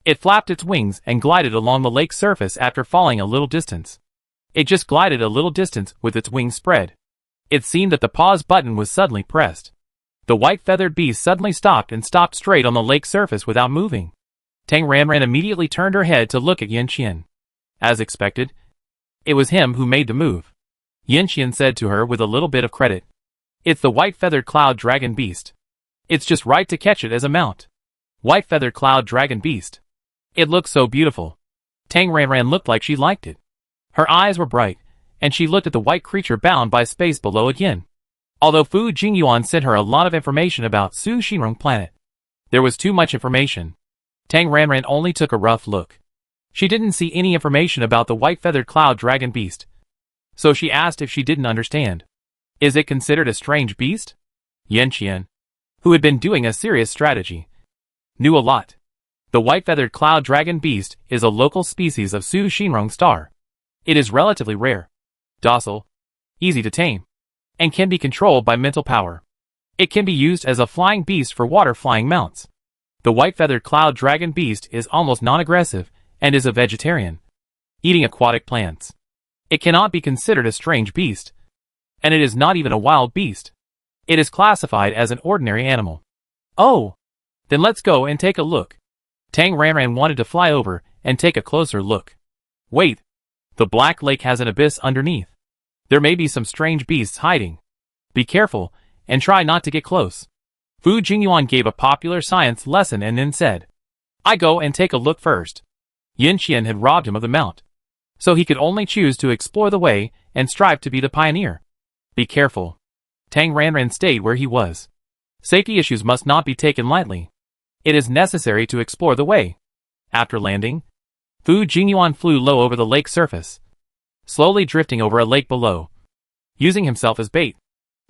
It flapped its wings and glided along the lake's surface after falling a little distance. It just glided a little distance with its wings spread. It seemed that the pause button was suddenly pressed. The white feathered beast suddenly stopped and stopped straight on the lake's surface without moving. Tang Ranran immediately turned her head to look at Yin Qian. As expected, it was him who made the move. Yin Qian said to her with a little bit of credit, "It's the white feathered cloud dragon beast. It's just right to catch it as a mount." White feathered cloud dragon beast. It looked so beautiful. Tang Ranran looked like she liked it. Her eyes were bright, and she looked at the white creature bound by space below again. Although Fu Jingyuan sent her a lot of information about Su Xinrong planet, there was too much information. Tang Ranran only took a rough look. She didn't see any information about the white-feathered cloud dragon beast. So she asked if she didn't understand. Is it considered a strange beast? Yin Qian, who had been doing a serious strategy, knew a lot. The white-feathered cloud dragon beast is a local species of Su Xinrong star. It is relatively rare, docile, easy to tame, and can be controlled by mental power. It can be used as a flying beast for water-flying mounts. The white-feathered cloud dragon beast is almost non-aggressive and is a vegetarian, eating aquatic plants. It cannot be considered a strange beast, and it is not even a wild beast. It is classified as an ordinary animal. Oh, then let's go and take a look. Tang Ranran wanted to fly over and take a closer look. Wait, The Black Lake has an abyss underneath. There may be some strange beasts hiding. Be careful, and try not to get close. Fu Jingyuan gave a popular science lesson and then said, I go and take a look first. Yin Qian had robbed him of the mount, so he could only choose to explore the way and strive to be the pioneer. Be careful. Tang Ranran stayed where he was. Safety issues must not be taken lightly. It is necessary to explore the way. After landing, Fu Jingyuan flew low over the lake surface, slowly drifting over a lake below, using himself as bait,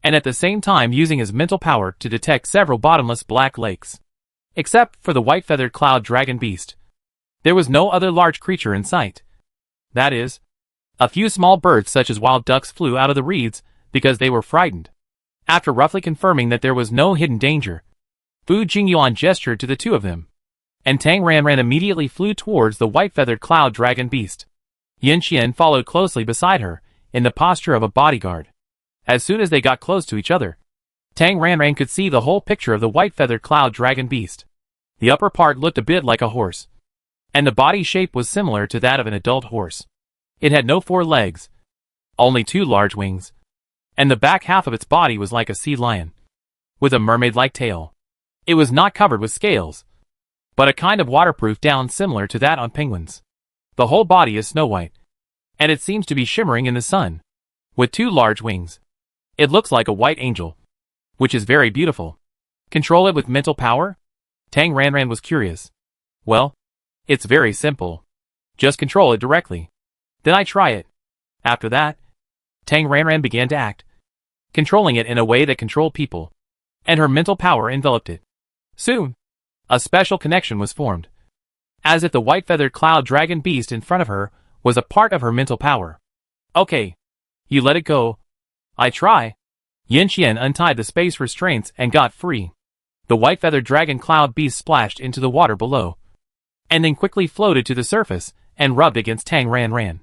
and at the same time using his mental power to detect several bottomless black lakes. Except for the white-feathered cloud dragon beast, there was no other large creature in sight. That is, a few small birds such as wild ducks flew out of the reeds because they were frightened. After roughly confirming that there was no hidden danger, Fu Jingyuan gestured to the two of them, and Tang Ranran immediately flew towards the white-feathered cloud dragon beast. Yin Qian followed closely beside her, in the posture of a bodyguard. As soon as they got close to each other, Tang Ranran could see the whole picture of the white-feathered cloud dragon beast. The upper part looked a bit like a horse, and the body shape was similar to that of an adult horse. It had no 4 legs, only 2 large wings, and the back half of its body was like a sea lion, with a mermaid-like tail. It was not covered with scales, but a kind of waterproof down similar to that on penguins. The whole body is snow white, and it seems to be shimmering in the sun, with 2 large wings. It looks like a white angel, which is very beautiful. Control it with mental power? Tang Ranran was curious. Well, it's very simple. Just control it directly. Then I try it. After that, Tang Ranran began to act, controlling it in a way that controlled people, and her mental power enveloped it. Soon, a special connection was formed, as if the white-feathered cloud dragon beast in front of her was a part of her mental power. Okay, you let it go. I try. Yin Qian untied the space restraints and got free. The white-feathered dragon cloud beast splashed into the water below, and then quickly floated to the surface and rubbed against Tang Ranran.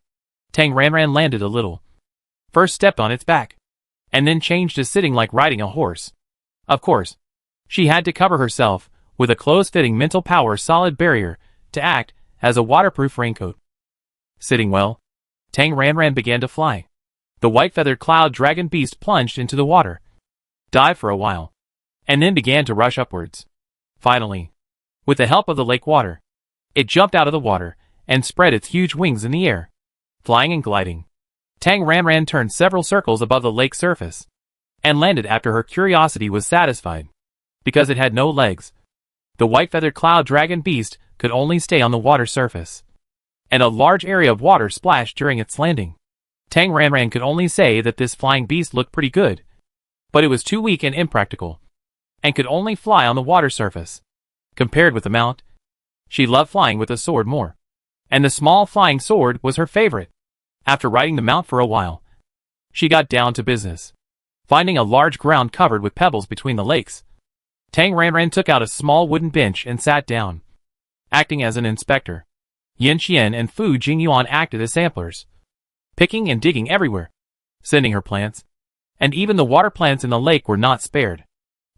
Tang Ranran landed a little, first stepped on its back, and then changed to sitting like riding a horse. Of course, she had to cover herself with a close-fitting mental power solid barrier to act as a waterproof raincoat. Sitting well, Tang Ranran began to fly. The white-feathered cloud dragon beast plunged into the water, dived for a while, and then began to rush upwards. Finally, with the help of the lake water, it jumped out of the water and spread its huge wings in the air, flying and gliding. Tang Ranran turned several circles above the lake surface, and landed after her curiosity was satisfied. Because it had no legs, the white-feathered cloud dragon beast could only stay on the water surface, and a large area of water splashed during its landing. Tang Ranran could only say that this flying beast looked pretty good, but it was too weak and impractical, and could only fly on the water surface. Compared with the mount, she loved flying with a sword more, and the small flying sword was her favorite. After riding the mount for a while, she got down to business. Finding a large ground covered with pebbles between the lakes, Tang Ranran took out a small wooden bench and sat down, acting as an inspector. Yin Qian and Fu Jingyuan acted as samplers, picking and digging everywhere, sending her plants, and even the water plants in the lake were not spared.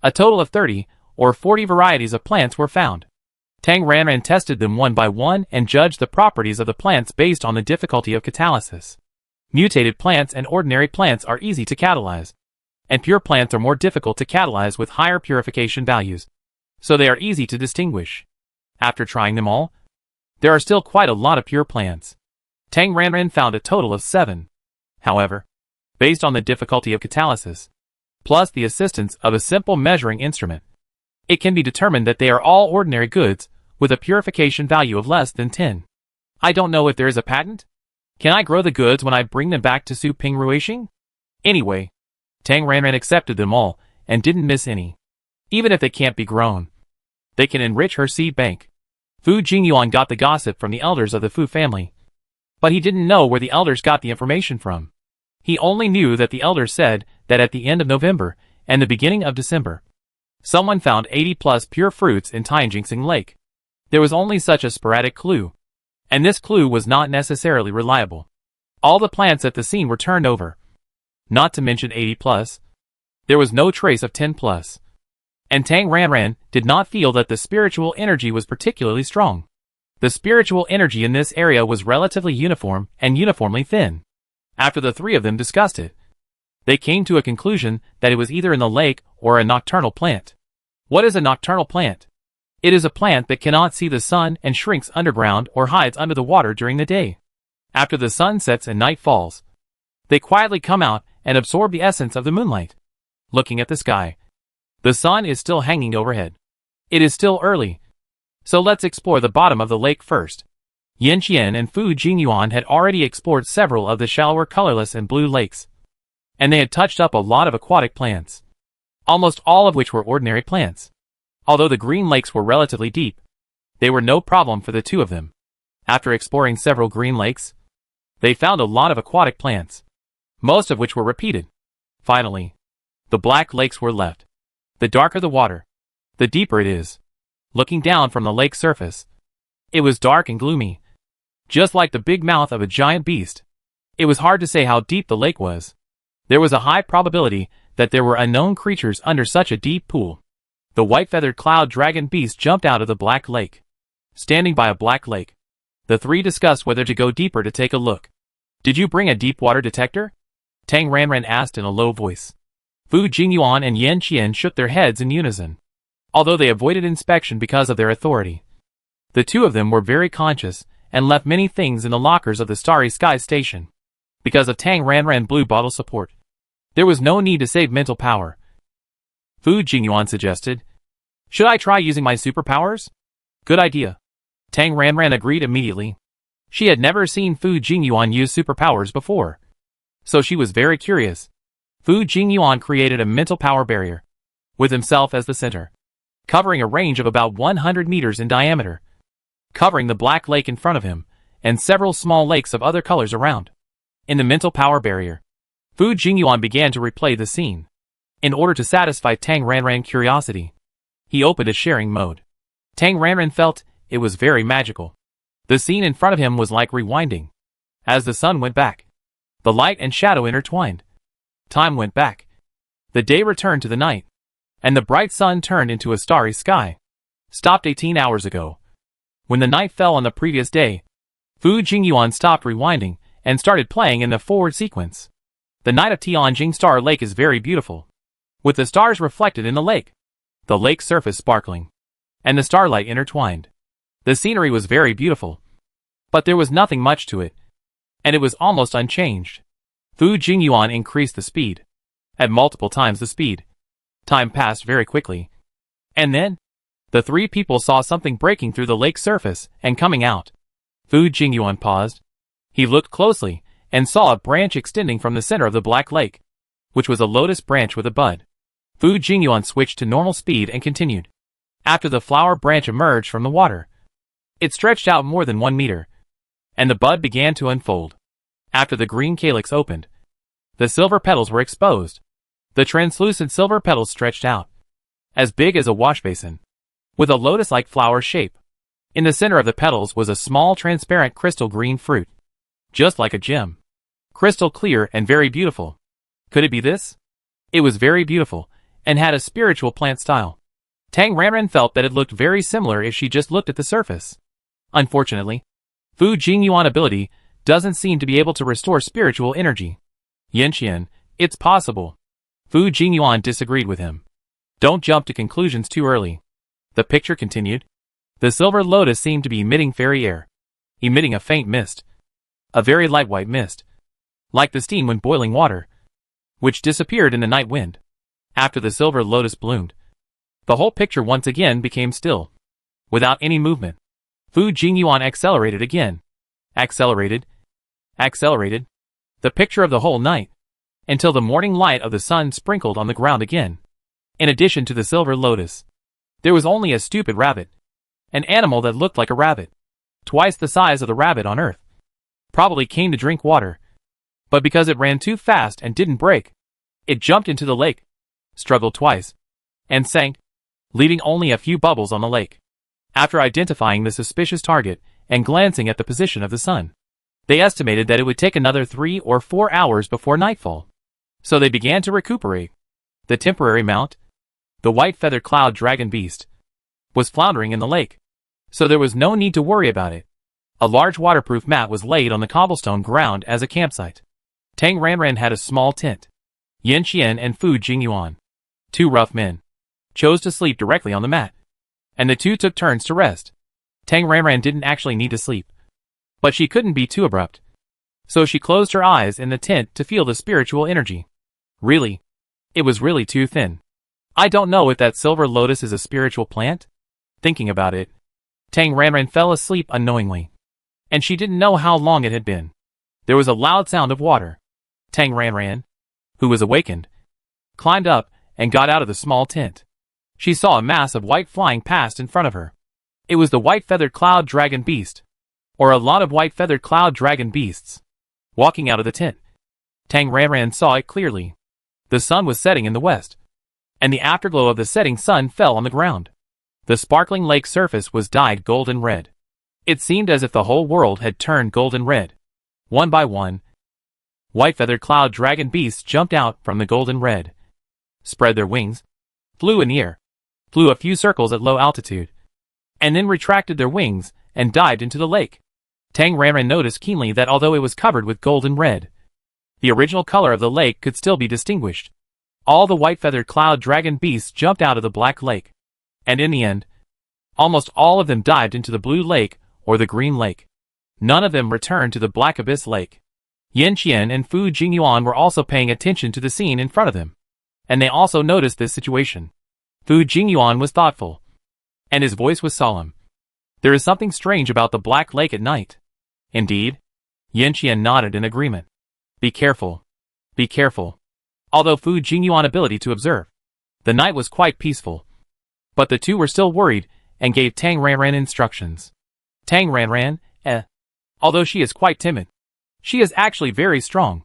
A total of 30 or 40 varieties of plants were found. Tang Ranran tested them one by one and judged the properties of the plants based on the difficulty of catalysis. Mutated plants and ordinary plants are easy to catalyze, and pure plants are more difficult to catalyze with higher purification values, so they are easy to distinguish. After trying them all, there are still quite a lot of pure plants. Tang Ranran found a total of 7. However, based on the difficulty of catalysis, plus the assistance of a simple measuring instrument, it can be determined that they are all ordinary goods with a purification value of less than 10. I don't know if there is a patent. Can I grow the goods when I bring them back to Su Ping Ruixing? Anyway, Tang Ranran accepted them all and didn't miss any. Even if they can't be grown, they can enrich her seed bank. Fu Jingyuan got the gossip from the elders of the Fu family, but he didn't know where the elders got the information from. He only knew that the elders said that at the end of November and the beginning of December, someone found 80+ pure fruits in Tianjingxing Lake. There was only such a sporadic clue, and this clue was not necessarily reliable. All the plants at the scene were turned over, not to mention 80+. There was no trace of 10+. And Tang Ranran did not feel that the spiritual energy was particularly strong. The spiritual energy in this area was relatively uniform and uniformly thin. After the three of them discussed it, they came to a conclusion that it was either in the lake or a nocturnal plant. What is a nocturnal plant? It is a plant that cannot see the sun and shrinks underground or hides under the water during the day. After the sun sets and night falls, they quietly come out and absorb the essence of the moonlight. Looking at the sky, the sun is still hanging overhead. It is still early, so let's explore the bottom of the lake first. Yan Qian and Fu Jingyuan had already explored several of the shallower colorless and blue lakes, and they had touched up a lot of aquatic plants, almost all of which were ordinary plants. Although the green lakes were relatively deep, they were no problem for the two of them. After exploring several green lakes, they found a lot of aquatic plants, most of which were repeated. Finally, the black lakes were left. The darker the water, the deeper it is. Looking down from the lake surface, it was dark and gloomy, just like the big mouth of a giant beast. It was hard to say how deep the lake was. There was a high probability that there were unknown creatures under such a deep pool. The white-feathered cloud dragon beast jumped out of the black lake. Standing by a black lake, the three discussed whether to go deeper to take a look. Did you bring a deep water detector? Tang Ranran asked in a low voice. Fu Jingyuan and Yan Qian shook their heads in unison. Although they avoided inspection because of their authority, the two of them were very conscious and left many things in the lockers of the Starry Sky Station. Because of Tang Ranran Blue Bottle support, there was no need to save mental power. Fu Jingyuan suggested, "Should I try using my superpowers?" "Good idea." Tang Ranran agreed immediately. She had never seen Fu Jingyuan use superpowers before, so she was very curious. Fu Jingyuan created a mental power barrier, with himself as the center, covering a range of about 100 meters in diameter, covering the black lake in front of him, and several small lakes of other colors around. In the mental power barrier, Fu Jingyuan began to replay the scene. In order to satisfy Tang Ranran's curiosity, he opened a sharing mode. Tang Ranran felt it was very magical. The scene in front of him was like rewinding. As the sun went back, the light and shadow intertwined. Time went back. The day returned to the night, and the bright sun turned into a starry sky. Stopped 18 hours ago. When the night fell on the previous day, Fu Jingyuan stopped rewinding and started playing in the forward sequence. The night of Tianjing Star Lake is very beautiful, with the stars reflected in the lake, the lake surface sparkling, and the starlight intertwined. The scenery was very beautiful, but there was nothing much to it, and it was almost unchanged. Fu Jingyuan increased the speed, at multiple times the speed. Time passed very quickly, and then, the three people saw something breaking through the lake surface and coming out. Fu Jingyuan paused. He looked closely, and saw a branch extending from the center of the black lake, which was a lotus branch with a bud. Fu Jingyuan switched to normal speed and continued. After the flower branch emerged from the water, it stretched out more than 1 meter, and the bud began to unfold. After the green calyx opened, the silver petals were exposed. The translucent silver petals stretched out, as big as a wash basin, with a lotus-like flower shape. In the center of the petals was a small transparent crystal green fruit, just like a gem. Crystal clear and very beautiful. Could it be this? It was very beautiful, and had a spiritual plant style. Tang Ranran felt that it looked very similar if she just looked at the surface. Unfortunately, Fu Jingyuan ability doesn't seem to be able to restore spiritual energy. Yan Qian, it's possible. Fu Jingyuan disagreed with him. Don't jump to conclusions too early. The picture continued. The silver lotus seemed to be emitting fairy air, emitting a faint mist, a very light white mist, like the steam when boiling water, which disappeared in the night wind. After the silver lotus bloomed, the whole picture once again became still, without any movement. Fu Jingyuan accelerated again. Accelerated. Accelerated. The picture of the whole night, until the morning light of the sun sprinkled on the ground again. In addition to the silver lotus, there was only a stupid rabbit, an animal that looked like a rabbit, twice the size of the rabbit on Earth. Probably came to drink water, but because it ran too fast and didn't break, it jumped into the lake, struggled twice, and sank, leaving only a few bubbles on the lake. After identifying the suspicious target and glancing at the position of the sun, they estimated that it would take another 3 or 4 hours before nightfall. So they began to recuperate. The temporary mount, the white feathered cloud dragon beast, was floundering in the lake, so there was no need to worry about it. A large waterproof mat was laid on the cobblestone ground as a campsite. Tang Ranran had a small tent. Yin Qian and Fu Jingyuan, two rough men, chose to sleep directly on the mat, and the two took turns to rest. Tang Ranran didn't actually need to sleep, but she couldn't be too abrupt, so she closed her eyes in the tent to feel the spiritual energy. Really, it was really too thin. I don't know if that silver lotus is a spiritual plant. Thinking about it, Tang Ranran fell asleep unknowingly, and she didn't know how long it had been. There was a loud sound of water. Tang Ranran, who was awakened, climbed up and got out of the small tent. She saw a mass of white flying past in front of her. It was the white-feathered cloud dragon beast, or a lot of white-feathered cloud dragon beasts, walking out of the tent. Tang Ranran saw it clearly. The sun was setting in the west, and the afterglow of the setting sun fell on the ground. The sparkling lake surface was dyed golden red. It seemed as if the whole world had turned golden red. One by one, white-feathered cloud dragon beasts jumped out from the golden red, spread their wings, flew in the air, flew a few circles at low altitude, and then retracted their wings and dived into the lake. Tang Ranran noticed keenly that although it was covered with golden red, the original color of the lake could still be distinguished. All the white-feathered cloud dragon beasts jumped out of the black lake, and in the end, almost all of them dived into the blue lake or the green lake. None of them returned to the black abyss lake. Yin Qian and Fu Jingyuan were also paying attention to the scene in front of them, and they also noticed this situation. Fu Jingyuan was thoughtful, and his voice was solemn. There is something strange about the black lake at night. Indeed? Yin Qian nodded in agreement. Be careful. Be careful. Although Fu Jingyuan's ability to observe, the night was quite peaceful, but the two were still worried and gave Tang Ranran instructions. Tang Ranran, although she is quite timid, she is actually very strong.